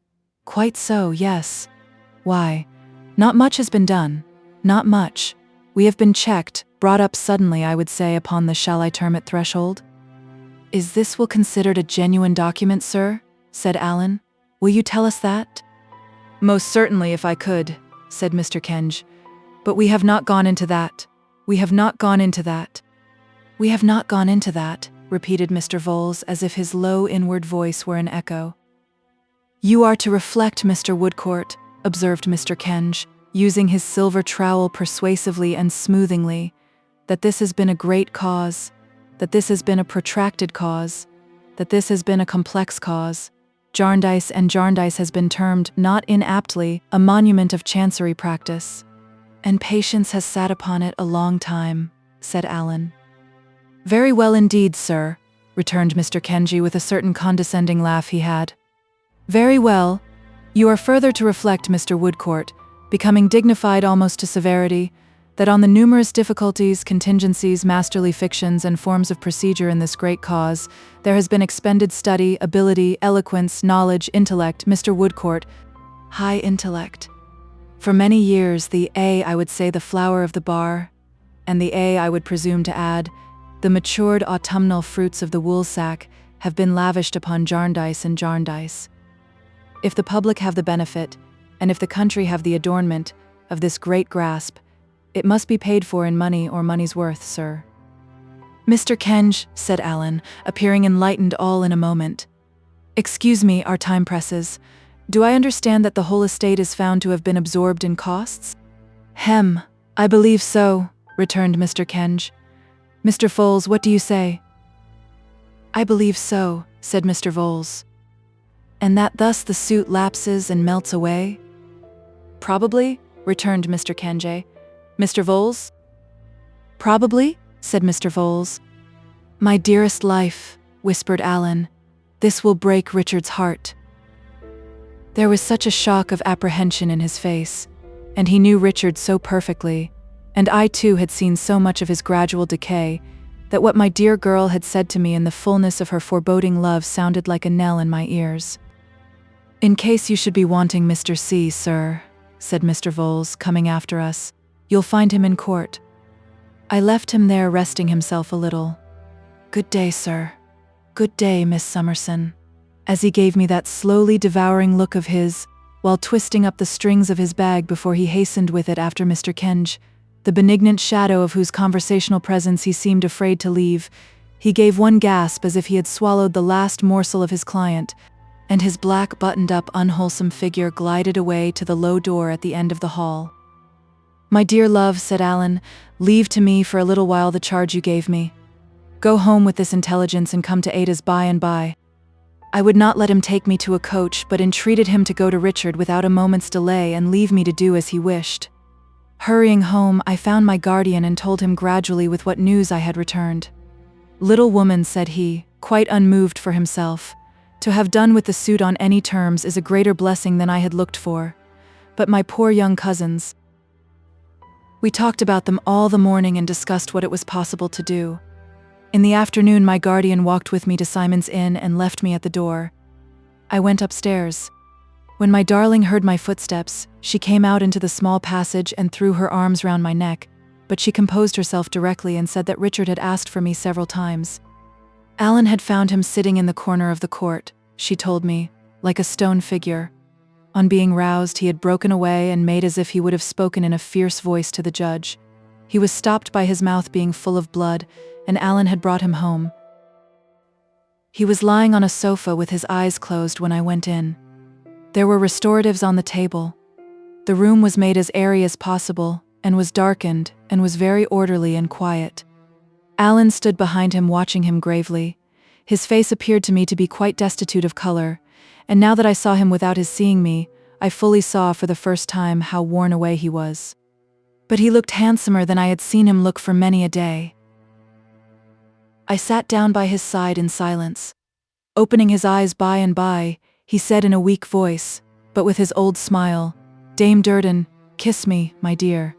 Quite so, yes. Why, not much has been done. Not much. We have been checked, brought up suddenly, I would say, upon the shall I term it threshold. Is this will considered a genuine document, sir? Said Alan. Will you tell us that? Most certainly, if I could, said Mr. Kenj. But we have not gone into that. We have not gone into that. We have not gone into that, repeated Mr. Vholes, as if his low inward voice were an echo. You are to reflect, Mr. Woodcourt, observed Mr. Kenj, using his silver trowel persuasively and smoothingly, that this has been a great cause, that this has been a protracted cause, that this has been a complex cause. Jarndyce and Jarndyce has been termed, not inaptly, a monument of chancery practice. And patience has sat upon it a long time, said Alan. Very well indeed, sir, returned Mr. Kenji with a certain condescending laugh he had. Very well. You are further to reflect, Mr. Woodcourt, becoming dignified almost to severity, that on the numerous difficulties, contingencies, masterly fictions, and forms of procedure in this great cause, there has been expended study, ability, eloquence, knowledge, intellect, Mr. Woodcourt, high intellect. For many years, the I would say the flower of the bar, and the I would presume to add, the matured autumnal fruits of the woolsack, have been lavished upon Jarndyce and Jarndyce. If the public have the benefit, and if the country have the adornment, of this great grasp, it must be paid for in money or money's worth, sir. Mr. Kenj, said Alan, appearing enlightened all in a moment. Excuse me, our time presses. Do I understand that the whole estate is found to have been absorbed in costs? Hem, I believe so, returned Mr. Kenj. Mr. Vholes, what do you say? I believe so, said Mr. Vholes. And that thus the suit lapses and melts away? Probably, returned Mr. Kenji. Mr. Vholes? Probably, said Mr. Vholes. My dearest life, whispered Alan, this will break Richard's heart. There was such a shock of apprehension in his face, and he knew Richard so perfectly, and I too had seen so much of his gradual decay, that what my dear girl had said to me in the fullness of her foreboding love sounded like a knell in my ears. In case you should be wanting Mr. C, sir, said Mr. Vholes, coming after us, you'll find him in court. I left him there resting himself a little. Good day, sir. Good day, Miss Summerson, as he gave me that slowly devouring look of his, while twisting up the strings of his bag before he hastened with it after Mr. Kenj, the benignant shadow of whose conversational presence he seemed afraid to leave. He gave one gasp as if he had swallowed the last morsel of his client, and his black buttoned-up unwholesome figure glided away to the low door at the end of the hall. My dear love, said Alan, leave to me for a little while the charge you gave me. Go home with this intelligence and come to Ada's by and by. I would not let him take me to a coach, but entreated him to go to Richard without a moment's delay and leave me to do as he wished. Hurrying home, I found my guardian and told him gradually with what news I had returned. Little woman, said he, quite unmoved for himself, to have done with the suit on any terms is a greater blessing than I had looked for. But my poor young cousins. We talked about them all the morning and discussed what it was possible to do. In the afternoon, my guardian walked with me to Simon's Inn and left me at the door. I went upstairs. When my darling heard my footsteps, she came out into the small passage and threw her arms round my neck, but she composed herself directly and said that Richard had asked for me several times. Alan had found him sitting in the corner of the court, she told me, like a stone figure. On being roused, he had broken away and made as if he would have spoken in a fierce voice to the judge. He was stopped by his mouth being full of blood, and Alan had brought him home. He was lying on a sofa with his eyes closed when I went in. There were restoratives on the table. The room was made as airy as possible, and was darkened, and was very orderly and quiet. Alan stood behind him watching him gravely. His face appeared to me to be quite destitute of color, and now that I saw him without his seeing me, I fully saw for the first time how worn away he was. But he looked handsomer than I had seen him look for many a day. I sat down by his side in silence. Opening his eyes by and by, he said in a weak voice, but with his old smile, "Dame Durden, kiss me, my dear."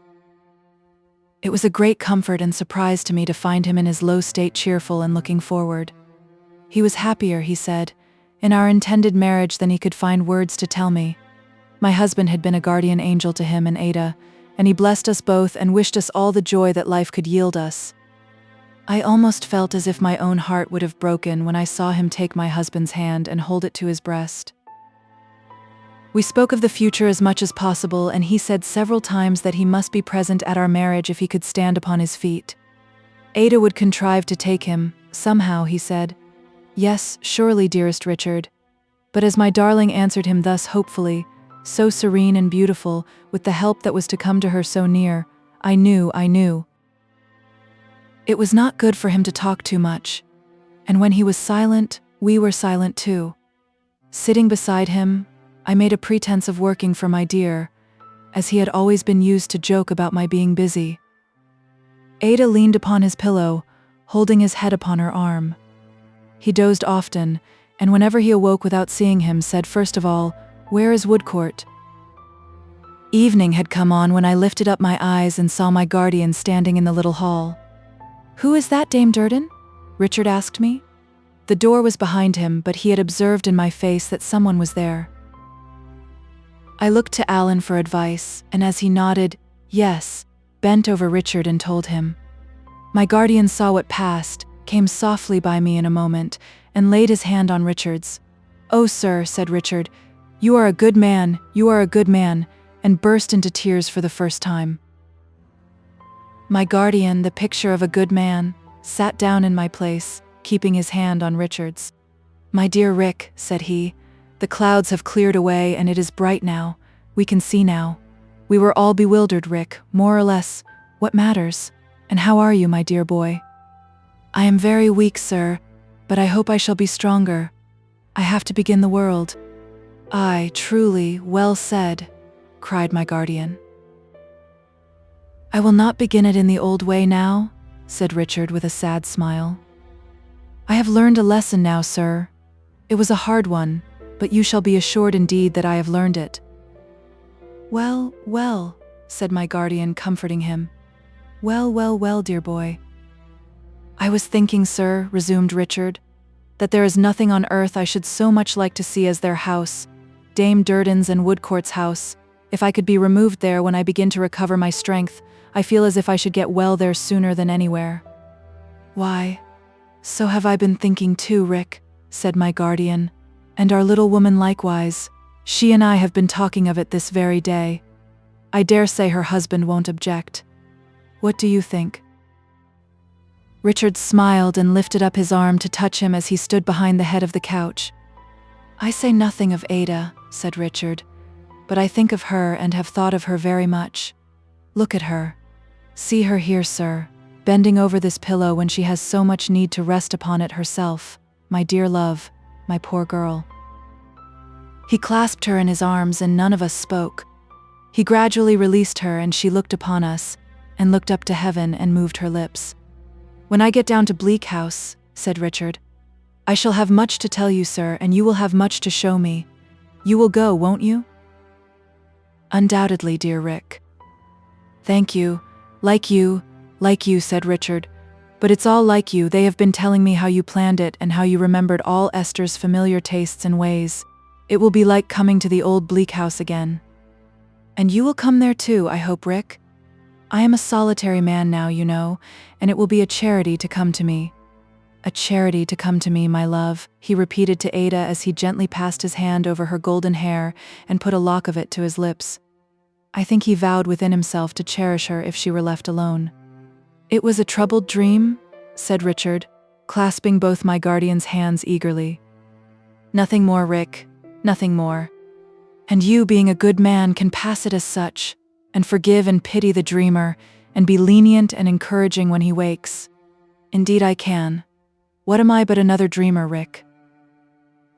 It was a great comfort and surprise to me to find him in his low state cheerful and looking forward. He was happier, he said, in our intended marriage than he could find words to tell me. My husband had been a guardian angel to him and Ada, and he blessed us both and wished us all the joy that life could yield us. I almost felt as if my own heart would have broken when I saw him take my husband's hand and hold it to his breast. We spoke of the future as much as possible, and he said several times that he must be present at our marriage if he could stand upon his feet. Ada would contrive to take him, somehow, he said. Yes, surely, dearest Richard. But as my darling answered him thus hopefully, so serene and beautiful, with the help that was to come to her so near, I knew. It was not good for him to talk too much, and when he was silent, we were silent too. Sitting beside him, I made a pretense of working for my dear, as he had always been used to joke about my being busy. Ada leaned upon his pillow, holding his head upon her arm. He dozed often, and whenever he awoke without seeing him, said first of all, "Where is Woodcourt?" Evening had come on when I lifted up my eyes and saw my guardian standing in the little hall. "Who is that, Dame Durden?" Richard asked me. The door was behind him, but he had observed in my face that someone was there. I looked to Alan for advice, and as he nodded, yes, bent over Richard and told him. My guardian saw what passed, came softly by me in a moment, and laid his hand on Richard's. "Oh, sir," said Richard, you are a good man, and burst into tears for the first time. My guardian, the picture of a good man, sat down in my place, keeping his hand on Richard's. "My dear Rick," said he, "the clouds have cleared away and it is bright now. We can see now. We were all bewildered, Rick, more or less. What matters? And how are you, my dear boy?" "I am very weak, sir, but I hope I shall be stronger. I have to begin the world." "Aye, truly, well said," cried my guardian. "I will not begin it in the old way now," said Richard with a sad smile. "I have learned a lesson now, sir. It was a hard one, but you shall be assured indeed that I have learned it." Well, said my guardian, comforting him. Well, dear boy." "I was thinking, sir," resumed Richard, "that there is nothing on earth I should so much like to see as their house, Dame Durden's and Woodcourt's house. If I could be removed there when I begin to recover my strength, I feel as if I should get well there sooner than anywhere." "Why, so have I been thinking too, Rick," said my guardian, "and our little woman likewise. She and I have been talking of it this very day. I dare say her husband won't object. What do you think?" Richard smiled and lifted up his arm to touch him as he stood behind the head of the couch. "I say nothing of Ada," said Richard, "but I think of her and have thought of her very much. Look at her. See her here, sir, bending over this pillow when she has so much need to rest upon it herself. My dear love, my poor girl." He clasped her in his arms and none of us spoke. He gradually released her and she looked upon us, and looked up to heaven and moved her lips. "When I get down to Bleak House," said Richard, "I shall have much to tell you, sir, and you will have much to show me. You will go, won't you?" "Undoubtedly, dear Rick." "Thank you. Like you, said Richard. "But it's all like you. They have been telling me how you planned it and how you remembered all Esther's familiar tastes and ways. It will be like coming to the old Bleak House again." "And you will come there too, I hope, Rick? I am a solitary man now, you know, and it will be a charity to come to me." "A charity to come to me, my love," he repeated to Ada as he gently passed his hand over her golden hair and put a lock of it to his lips. I think he vowed within himself to cherish her if she were left alone. "It was a troubled dream?" said Richard, clasping both my guardian's hands eagerly. "Nothing more, Rick, nothing more. And you, being a good man, can pass it as such, and forgive and pity the dreamer, and be lenient and encouraging when he wakes. Indeed I can. What am I but another dreamer, Rick?"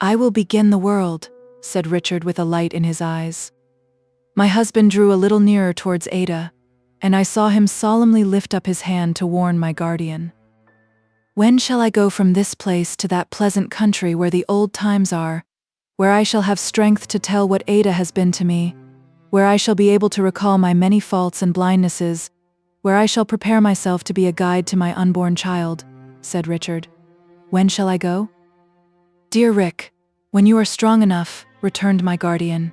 "I will begin the world," said Richard with a light in his eyes. My husband drew a little nearer towards Ada, and I saw him solemnly lift up his hand to warn my guardian. When shall I go from this place to that pleasant country where the old times are, where I shall have strength to tell what Ada has been to me, where I shall be able to recall my many faults and blindnesses, where I shall prepare myself to be a guide to my unborn child, said Richard. When shall I go? Dear Rick, when you are strong enough, returned my guardian.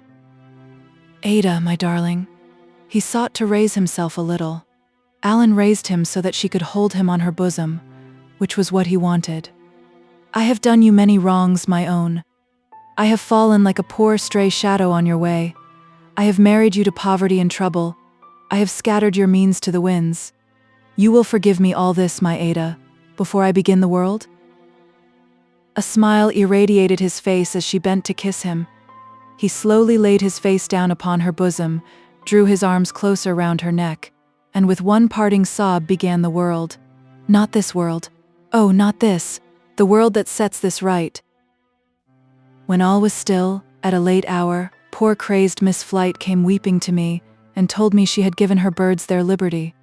Ada, my darling. He sought to raise himself a little. Alan raised him so that she could hold him on her bosom, which was what he wanted. I have done you many wrongs, my own. I have fallen like a poor stray shadow on your way. I have married you to poverty and trouble. I have scattered your means to the winds. You will forgive me all this, my Ada, before I begin the world? A smile irradiated his face as she bent to kiss him. He slowly laid his face down upon her bosom, drew his arms closer round her neck, and with one parting sob began the world. Not this world. Oh, not this. The world that sets this right. When all was still, at a late hour, poor crazed Miss Flight came weeping to me and told me she had given her birds their liberty.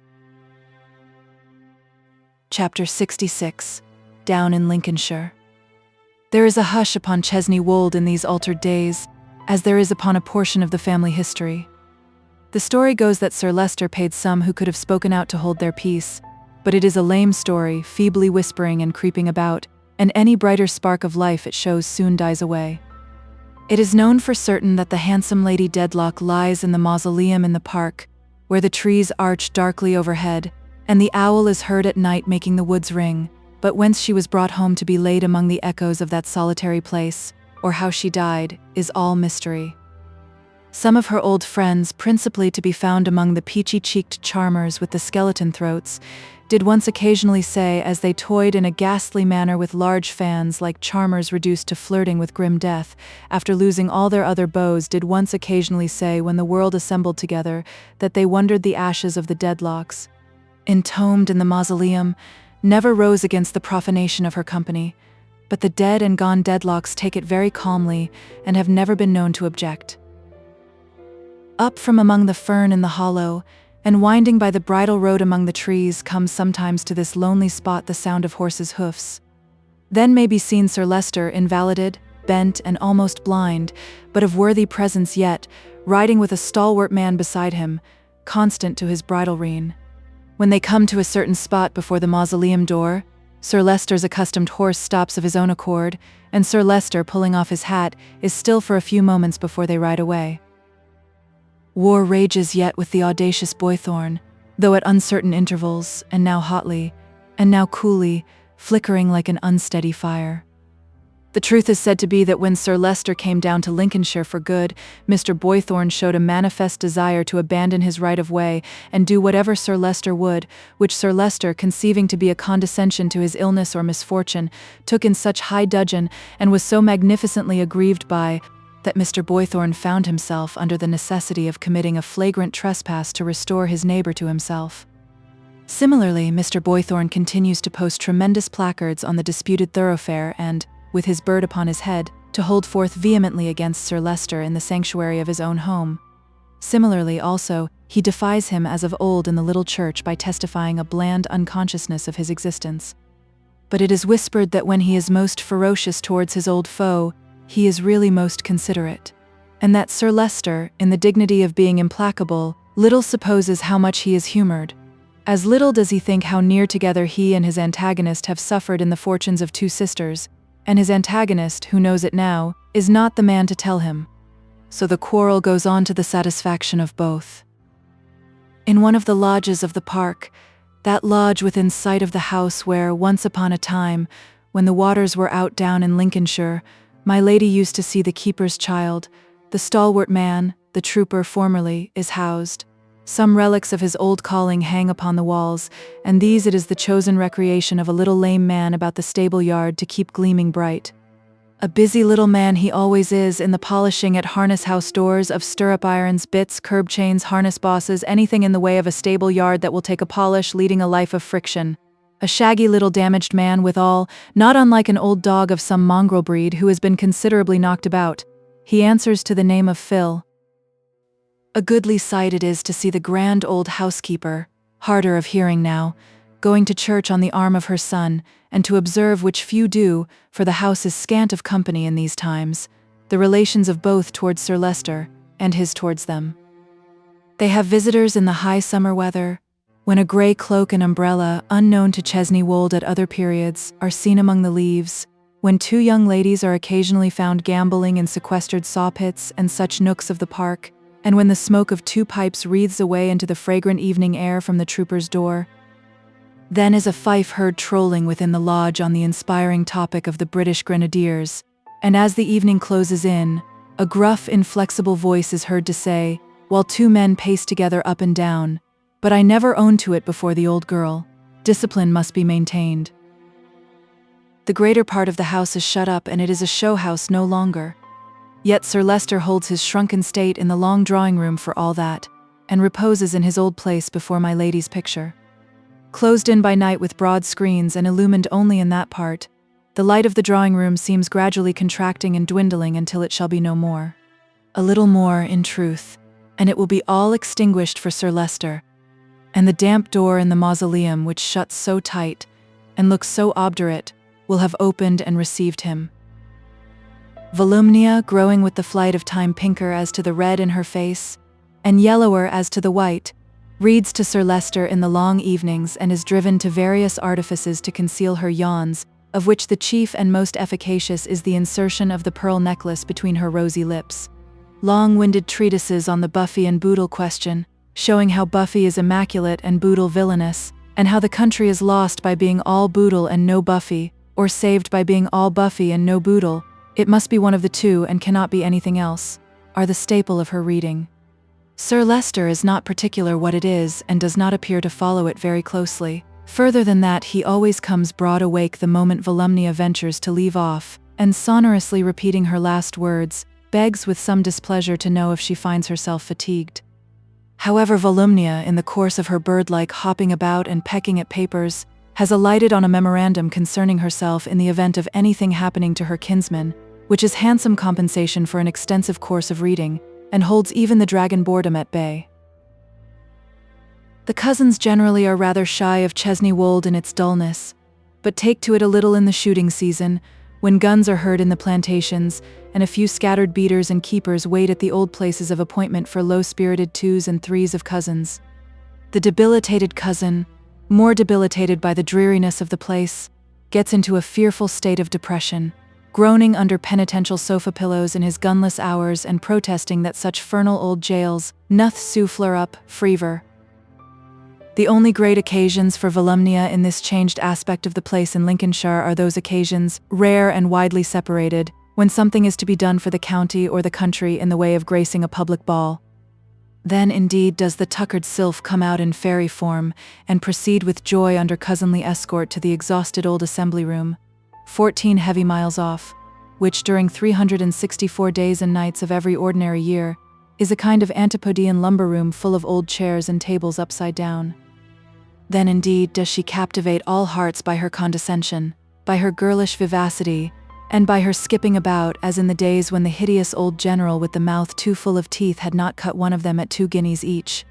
Chapter 66. Down in Lincolnshire. There is a hush upon Chesney Wold in these altered days, as there is upon a portion of the family history. The story goes that Sir Leicester paid some who could have spoken out to hold their peace, but it is a lame story, feebly whispering and creeping about, and any brighter spark of life it shows soon dies away. It is known for certain that the handsome Lady Dedlock lies in the mausoleum in the park, where the trees arch darkly overhead, and the owl is heard at night making the woods ring, but whence she was brought home to be laid among the echoes of that solitary place, or how she died, is all mystery. Some of her old friends, principally to be found among the peachy-cheeked charmers with the skeleton throats, did once occasionally say, as they toyed in a ghastly manner with large fans like charmers reduced to flirting with grim death, after losing all their other beaux, did once occasionally say, when the world assembled together, that they wondered the ashes of the Dedlocks, entombed in the mausoleum, never rose against the profanation of her company, but the dead and gone Dedlocks take it very calmly and have never been known to object. Up from among the fern in the hollow, and winding by the bridle road among the trees, comes sometimes to this lonely spot the sound of horses' hoofs. Then may be seen Sir Leicester, invalided, bent, and almost blind, but of worthy presence yet, riding with a stalwart man beside him, constant to his bridle rein. When they come to a certain spot before the mausoleum door, Sir Leicester's accustomed horse stops of his own accord, and Sir Leicester, pulling off his hat, is still for a few moments before they ride away. War rages yet with the audacious Boythorn, though at uncertain intervals, and now hotly, and now coolly, flickering like an unsteady fire. The truth is said to be that when Sir Leicester came down to Lincolnshire for good, Mr. Boythorn showed a manifest desire to abandon his right of way and do whatever Sir Leicester would, which Sir Leicester, conceiving to be a condescension to his illness or misfortune, took in such high dudgeon and was so magnificently aggrieved by, that Mr. Boythorn found himself under the necessity of committing a flagrant trespass to restore his neighbour to himself. Similarly, Mr. Boythorn continues to post tremendous placards on the disputed thoroughfare and, with his bird upon his head, to hold forth vehemently against Sir Leicester in the sanctuary of his own home. Similarly, also, he defies him as of old in the little church by testifying a bland unconsciousness of his existence. But it is whispered that when he is most ferocious towards his old foe, he is really most considerate, and that Sir Leicester, in the dignity of being implacable, little supposes how much he is humoured. As little does he think how near together he and his antagonist have suffered in the fortunes of two sisters, and his antagonist, who knows it now, is not the man to tell him. So the quarrel goes on to the satisfaction of both. In one of the lodges of the park, that lodge within sight of the house where, once upon a time, when the waters were out down in Lincolnshire, my lady used to see the keeper's child, the stalwart man, the trooper formerly, is housed. Some relics of his old calling hang upon the walls, and these it is the chosen recreation of a little lame man about the stable yard to keep gleaming bright. A busy little man he always is in the polishing at harness house doors of stirrup irons, bits, curb chains, harness bosses, anything in the way of a stable yard that will take a polish, leading a life of friction. A shaggy little damaged man withal, not unlike an old dog of some mongrel breed who has been considerably knocked about. he answers to the name of Phil. A goodly sight it is to see the grand old housekeeper, harder of hearing now, going to church on the arm of her son, and to observe, which few do, for the house is scant of company in these times, the relations of both towards Sir Leicester, and his towards them. They have visitors in the high summer weather, when a grey cloak and umbrella, unknown to Chesney Wold at other periods, are seen among the leaves, when two young ladies are occasionally found gambolling in sequestered saw-pits and such nooks of the park, and when the smoke of two pipes wreathes away into the fragrant evening air from the trooper's door. Then is a fife heard trolling within the lodge on the inspiring topic of the British Grenadiers, and as the evening closes in, a gruff, inflexible voice is heard to say, while two men pace together up and down, "But I never owned to it before the old girl. Discipline must be maintained." The greater part of the house is shut up, and it is a show house no longer. Yet Sir Leicester holds his shrunken state in the long drawing-room for all that, and reposes in his old place before my lady's picture. Closed in by night with broad screens and illumined only in that part, the light of the drawing-room seems gradually contracting and dwindling until it shall be no more. A little more, in truth, and it will be all extinguished for Sir Leicester, and the damp door in the mausoleum, which shuts so tight and looks so obdurate, will have opened and received him. Volumnia, growing with the flight of time pinker as to the red in her face, and yellower as to the white, reads to Sir Leicester in the long evenings and is driven to various artifices to conceal her yawns, of which the chief and most efficacious is the insertion of the pearl necklace between her rosy lips. Long-winded treatises on the Buffy and Boodle question, showing how Buffy is immaculate and Boodle villainous, and how the country is lost by being all Boodle and no Buffy, or saved by being all Buffy and no Boodle, it must be one of the two and cannot be anything else, are the staple of her reading. Sir Leicester is not particular what it is and does not appear to follow it very closely. Further than that, he always comes broad awake the moment Volumnia ventures to leave off, and sonorously repeating her last words, begs with some displeasure to know if she finds herself fatigued. However, Volumnia, in the course of her bird-like hopping about and pecking at papers, has alighted on a memorandum concerning herself in the event of anything happening to her kinsman, which is handsome compensation for an extensive course of reading, and holds even the dragon boredom at bay. The cousins generally are rather shy of Chesney Wold in its dullness, but take to it a little in the shooting season, when guns are heard in the plantations, and a few scattered beaters and keepers wait at the old places of appointment for low-spirited twos and threes of cousins. The debilitated cousin, more debilitated by the dreariness of the place, gets into a fearful state of depression, groaning under penitential sofa pillows in his gunless hours and protesting that such fernal old jails "noth sue flare up, freever." The only great occasions for Volumnia in this changed aspect of the place in Lincolnshire are those occasions, rare and widely separated, when something is to be done for the county or the country in the way of gracing a public ball. Then indeed does the tuckered sylph come out in fairy form, and proceed with joy under cousinly escort to the exhausted old assembly room, 14 heavy miles off, which during 364 days and nights of every ordinary year, is a kind of antipodean lumber room full of old chairs and tables upside down. Then indeed does she captivate all hearts by her condescension, by her girlish vivacity, and by her skipping about as in the days when the hideous old general with the mouth too full of teeth had not cut one of them at 2 guineas each.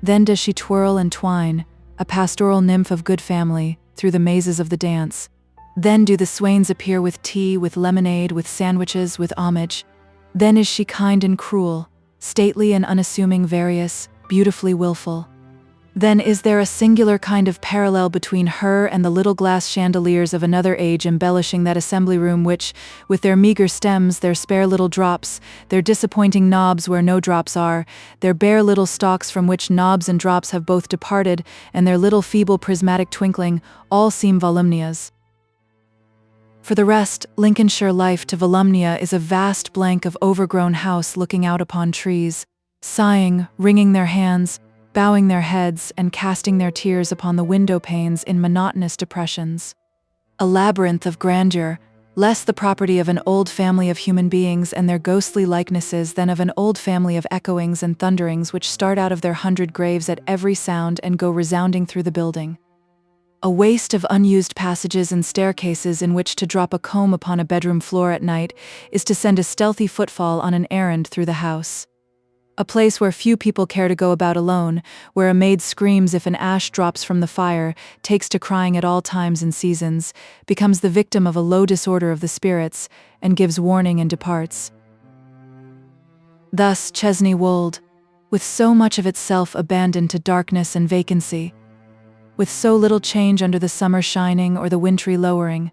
Then does she twirl and twine, a pastoral nymph of good family, through the mazes of the dance. Then do the swains appear with tea, with lemonade, with sandwiches, with homage. Then is she kind and cruel, stately and unassuming, various, beautifully willful. Then is there a singular kind of parallel between her and the little glass chandeliers of another age embellishing that assembly room which, with their meager stems, their spare little drops, their disappointing knobs where no drops are, their bare little stalks from which knobs and drops have both departed, and their little feeble prismatic twinkling, all seem Volumnia's. For the rest, Lincolnshire life to Volumnia is a vast blank of overgrown house looking out upon trees, sighing, wringing their hands, bowing their heads, and casting their tears upon the window panes in monotonous depressions. A labyrinth of grandeur, less the property of an old family of human beings and their ghostly likenesses than of an old family of echoings and thunderings which start out of their 100 graves at every sound and go resounding through the building. A waste of unused passages and staircases in which to drop a comb upon a bedroom floor at night is to send a stealthy footfall on an errand through the house. A place where few people care to go about alone, where a maid screams if an ash drops from the fire, takes to crying at all times and seasons, becomes the victim of a low disorder of the spirits, and gives warning and departs. Thus Chesney Wold, with so much of itself abandoned to darkness and vacancy, with so little change under the summer shining or the wintry lowering,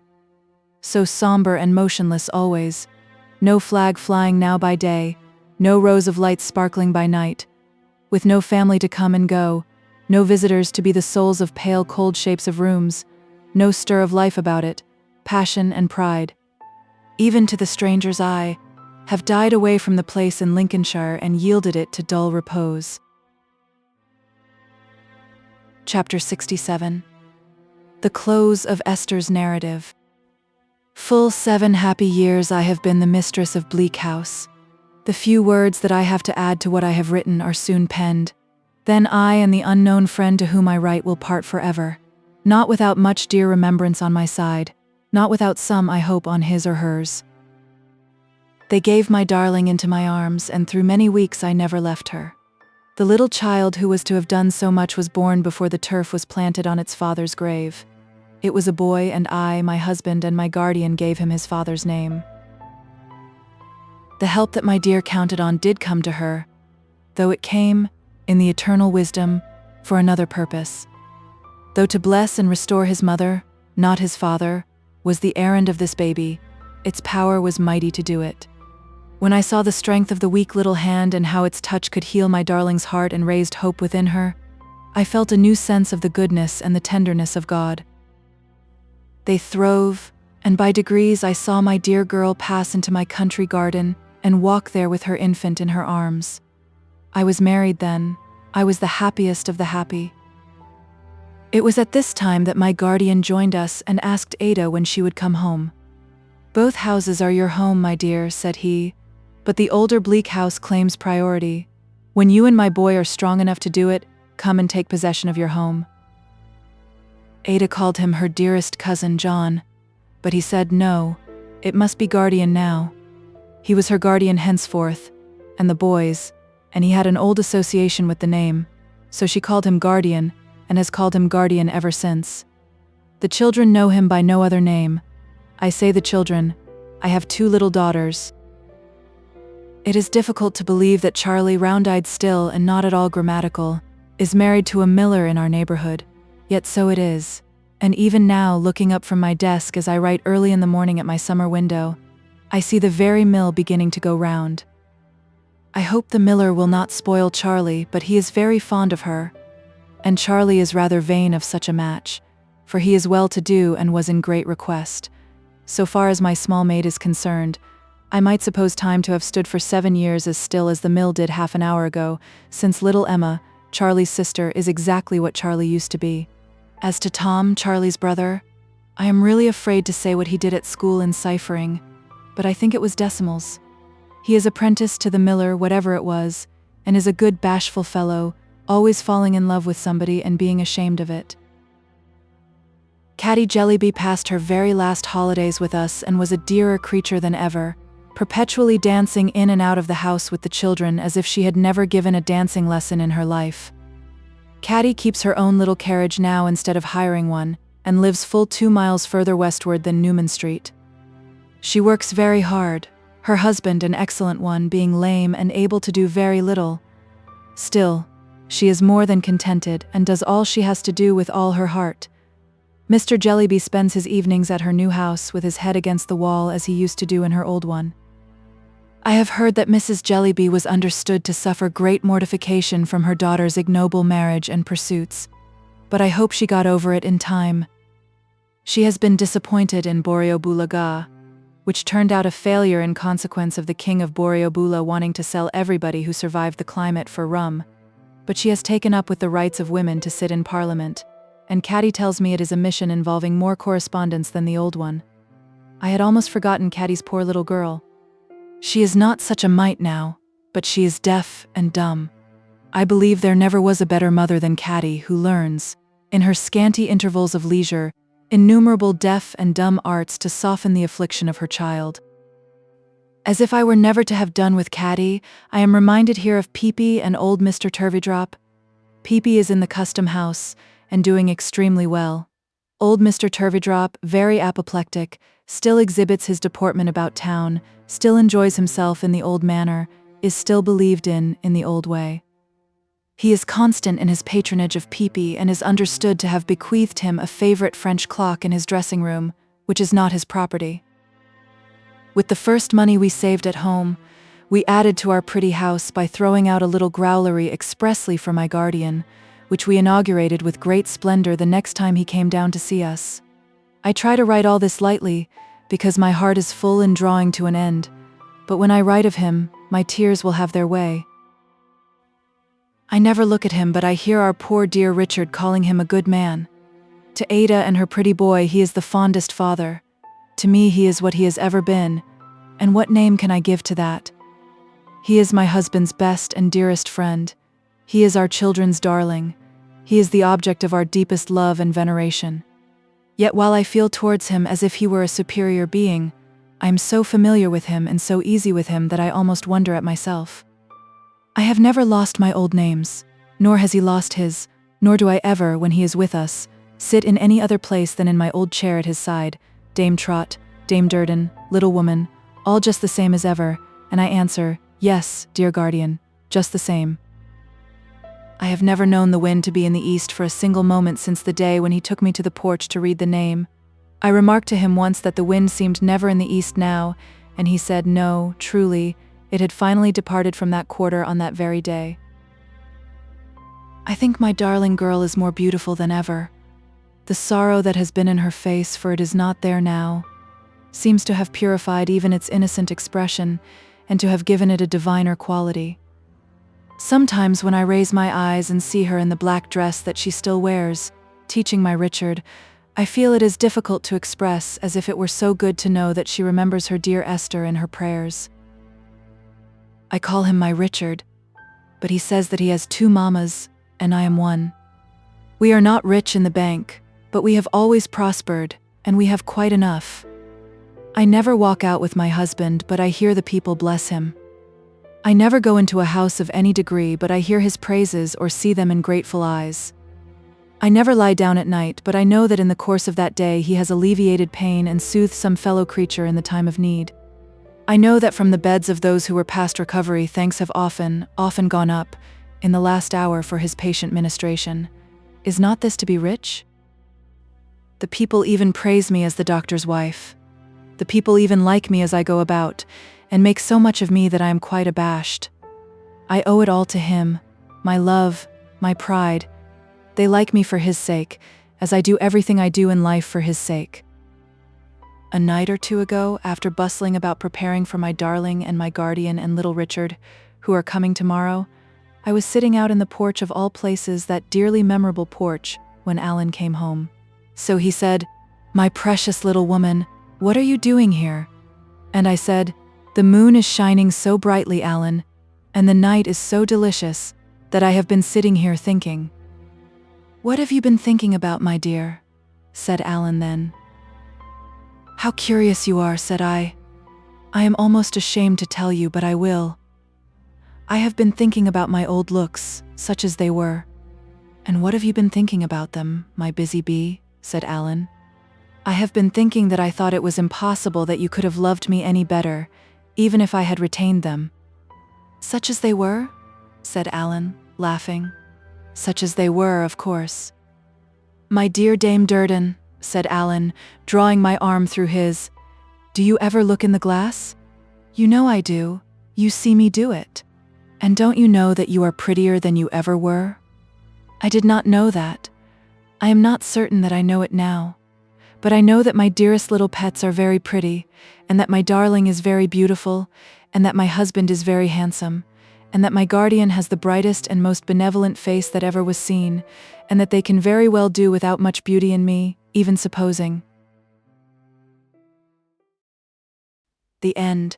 so somber and motionless always, no flag flying now by day, no rows of lights sparkling by night, with no family to come and go, no visitors to be the souls of pale cold shapes of rooms, no stir of life about it, passion and pride, even to the stranger's eye, have died away from the place in Lincolnshire and yielded it to dull repose. Chapter 67. The close of Esther's narrative. Full 7 happy years I have been the mistress of Bleak House. The few words that I have to add to what I have written are soon penned. Then I and the unknown friend to whom I write will part forever, not without much dear remembrance on my side, not without some, I hope, on his or hers. They gave my darling into my arms, and through many weeks I never left her. The little child who was to have done so much was born before the turf was planted on its father's grave. It was a boy, and I, my husband, and my guardian gave him his father's name. The help that my dear counted on did come to her, though it came, in the eternal wisdom, for another purpose. Though to bless and restore his mother, not his father, was the errand of this baby, its power was mighty to do it. When I saw the strength of the weak little hand and how its touch could heal my darling's heart and raised hope within her, I felt a new sense of the goodness and the tenderness of God. They throve, and by degrees I saw my dear girl pass into my country garden and walk there with her infant in her arms. I was married then. I was the happiest of the happy. It was at this time that my guardian joined us and asked Ada when she would come home. "Both houses are your home, my dear," said he, "but the older Bleak House claims priority. When you and my boy are strong enough to do it, come and take possession of your home." Ada called him her dearest cousin John, but he said no, it must be guardian now. He was her guardian henceforth, and the boys, and he had an old association with the name, so she called him guardian, and has called him guardian ever since. The children know him by no other name. I say the children, I have 2 little daughters. It is difficult to believe that Charlie, round-eyed still and not at all grammatical, is married to a miller in our neighborhood, yet so it is, and even now, looking up from my desk as I write early in the morning at my summer window, I see the very mill beginning to go round. I hope the miller will not spoil Charlie, but he is very fond of her, and Charlie is rather vain of such a match, for he is well-to-do and was in great request. So far as my small maid is concerned, I might suppose time to have stood for 7 years as still as the mill did half an hour ago, since little Emma, Charlie's sister, is exactly what Charlie used to be. As to Tom, Charlie's brother, I am really afraid to say what he did at school in ciphering, but I think it was decimals. He is apprenticed to the miller, whatever it was, and is a good bashful fellow, always falling in love with somebody and being ashamed of it. Caddy Jellyby passed her very last holidays with us and was a dearer creature than ever, perpetually dancing in and out of the house with the children as if she had never given a dancing lesson in her life. Caddy keeps her own little carriage now instead of hiring one, and lives full 2 miles further westward than Newman Street. She works very hard, her husband, an excellent one, being lame and able to do very little. Still, she is more than contented and does all she has to do with all her heart. Mr. Jellyby spends his evenings at her new house with his head against the wall as he used to do in her old one. I have heard that Mrs. Jellyby was understood to suffer great mortification from her daughter's ignoble marriage and pursuits, but I hope she got over it in time. She has been disappointed in Borrioboola, which turned out a failure in consequence of the king of Borrioboola wanting to sell everybody who survived the climate for rum, but she has taken up with the rights of women to sit in Parliament, and Caddy tells me it is a mission involving more correspondence than the old one. I had almost forgotten Caddy's poor little girl. She is not such a mite now, but she is deaf and dumb. I believe there never was a better mother than Caddy, who learns, in her scanty intervals of leisure, innumerable deaf and dumb arts to soften the affliction of her child. As if I were never to have done with Caddy, I am reminded here of Peepy and old Mr. Turveydrop. Peepy is in the custom house, and doing extremely well. Old Mr. Turveydrop, very apoplectic, still exhibits his deportment about town, still enjoys himself in the old manner, is still believed in the old way. He is constant in his patronage of Peepy and is understood to have bequeathed him a favorite French clock in his dressing room, which is not his property. With the first money we saved at home, we added to our pretty house by throwing out a little growlery expressly for my guardian, which we inaugurated with great splendor the next time he came down to see us. I try to write all this lightly, because my heart is full and drawing to an end, but when I write of him, my tears will have their way. I never look at him, but I hear our poor dear Richard calling him a good man. To Ada and her pretty boy he is the fondest father. To me he is what he has ever been, and what name can I give to that? He is my husband's best and dearest friend. He is our children's darling. He is the object of our deepest love and veneration. Yet while I feel towards him as if he were a superior being, I am so familiar with him and so easy with him that I almost wonder at myself. I have never lost my old names, nor has he lost his, nor do I ever, when he is with us, sit in any other place than in my old chair at his side, Dame Trot, Dame Durden, little woman, all just the same as ever, and I answer, yes, dear guardian, just the same. I have never known the wind to be in the east for a single moment since the day when he took me to the porch to read the name. I remarked to him once that the wind seemed never in the east now, and he said no, truly, it had finally departed from that quarter on that very day. I think my darling girl is more beautiful than ever. The sorrow that has been in her face, for it is not there now, seems to have purified even its innocent expression, and to have given it a diviner quality. Sometimes when I raise my eyes and see her in the black dress that she still wears, teaching my Richard, I feel it is difficult to express, as if it were so good to know that she remembers her dear Esther in her prayers. I call him my Richard, but he says that he has two mammas, and I am one. We are not rich in the bank, but we have always prospered, and we have quite enough. I never walk out with my husband, but I hear the people bless him. I never go into a house of any degree, but I hear his praises or see them in grateful eyes. I never lie down at night, but I know that in the course of that day he has alleviated pain and soothed some fellow creature in the time of need. I know that from the beds of those who were past recovery, thanks have often gone up, in the last hour for his patient ministration. Is not this to be rich? The people even praise me as the doctor's wife. The people even like me as I go about, and make so much of me that I am quite abashed. I owe it all to him, my love, my pride. They like me for his sake, as I do everything I do in life for his sake. A night or two ago, after bustling about preparing for my darling and my guardian and little Richard, who are coming tomorrow, I was sitting out in the porch of all places, that dearly memorable porch, when Alan came home. So he said, "My precious little woman, what are you doing here?" And I said, "The moon is shining so brightly, Alan, and the night is so delicious, that I have been sitting here thinking." "What have you been thinking about, my dear?" said Alan then. "How curious you are," said I. "I am almost ashamed to tell you, but I will. I have been thinking about my old looks, such as they were." "And what have you been thinking about them, my busy bee?" said Alan. "I have been thinking that I thought it was impossible that you could have loved me any better, even if I had retained them." "Such as they were?" said Alan, laughing. "Such as they were, of course." "My dear Dame Durden," said Alan, drawing my arm through his, "do you ever look in the glass? You know I do. You see me do it. And don't you know that you are prettier than you ever were?" "I did not know that. I am not certain that I know it now. But I know that my dearest little pets are very pretty, and that my darling is very beautiful, and that my husband is very handsome, and that my guardian has the brightest and most benevolent face that ever was seen, and that they can very well do without much beauty in me, even supposing." The end.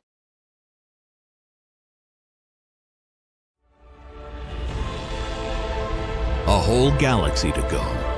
A whole galaxy to go.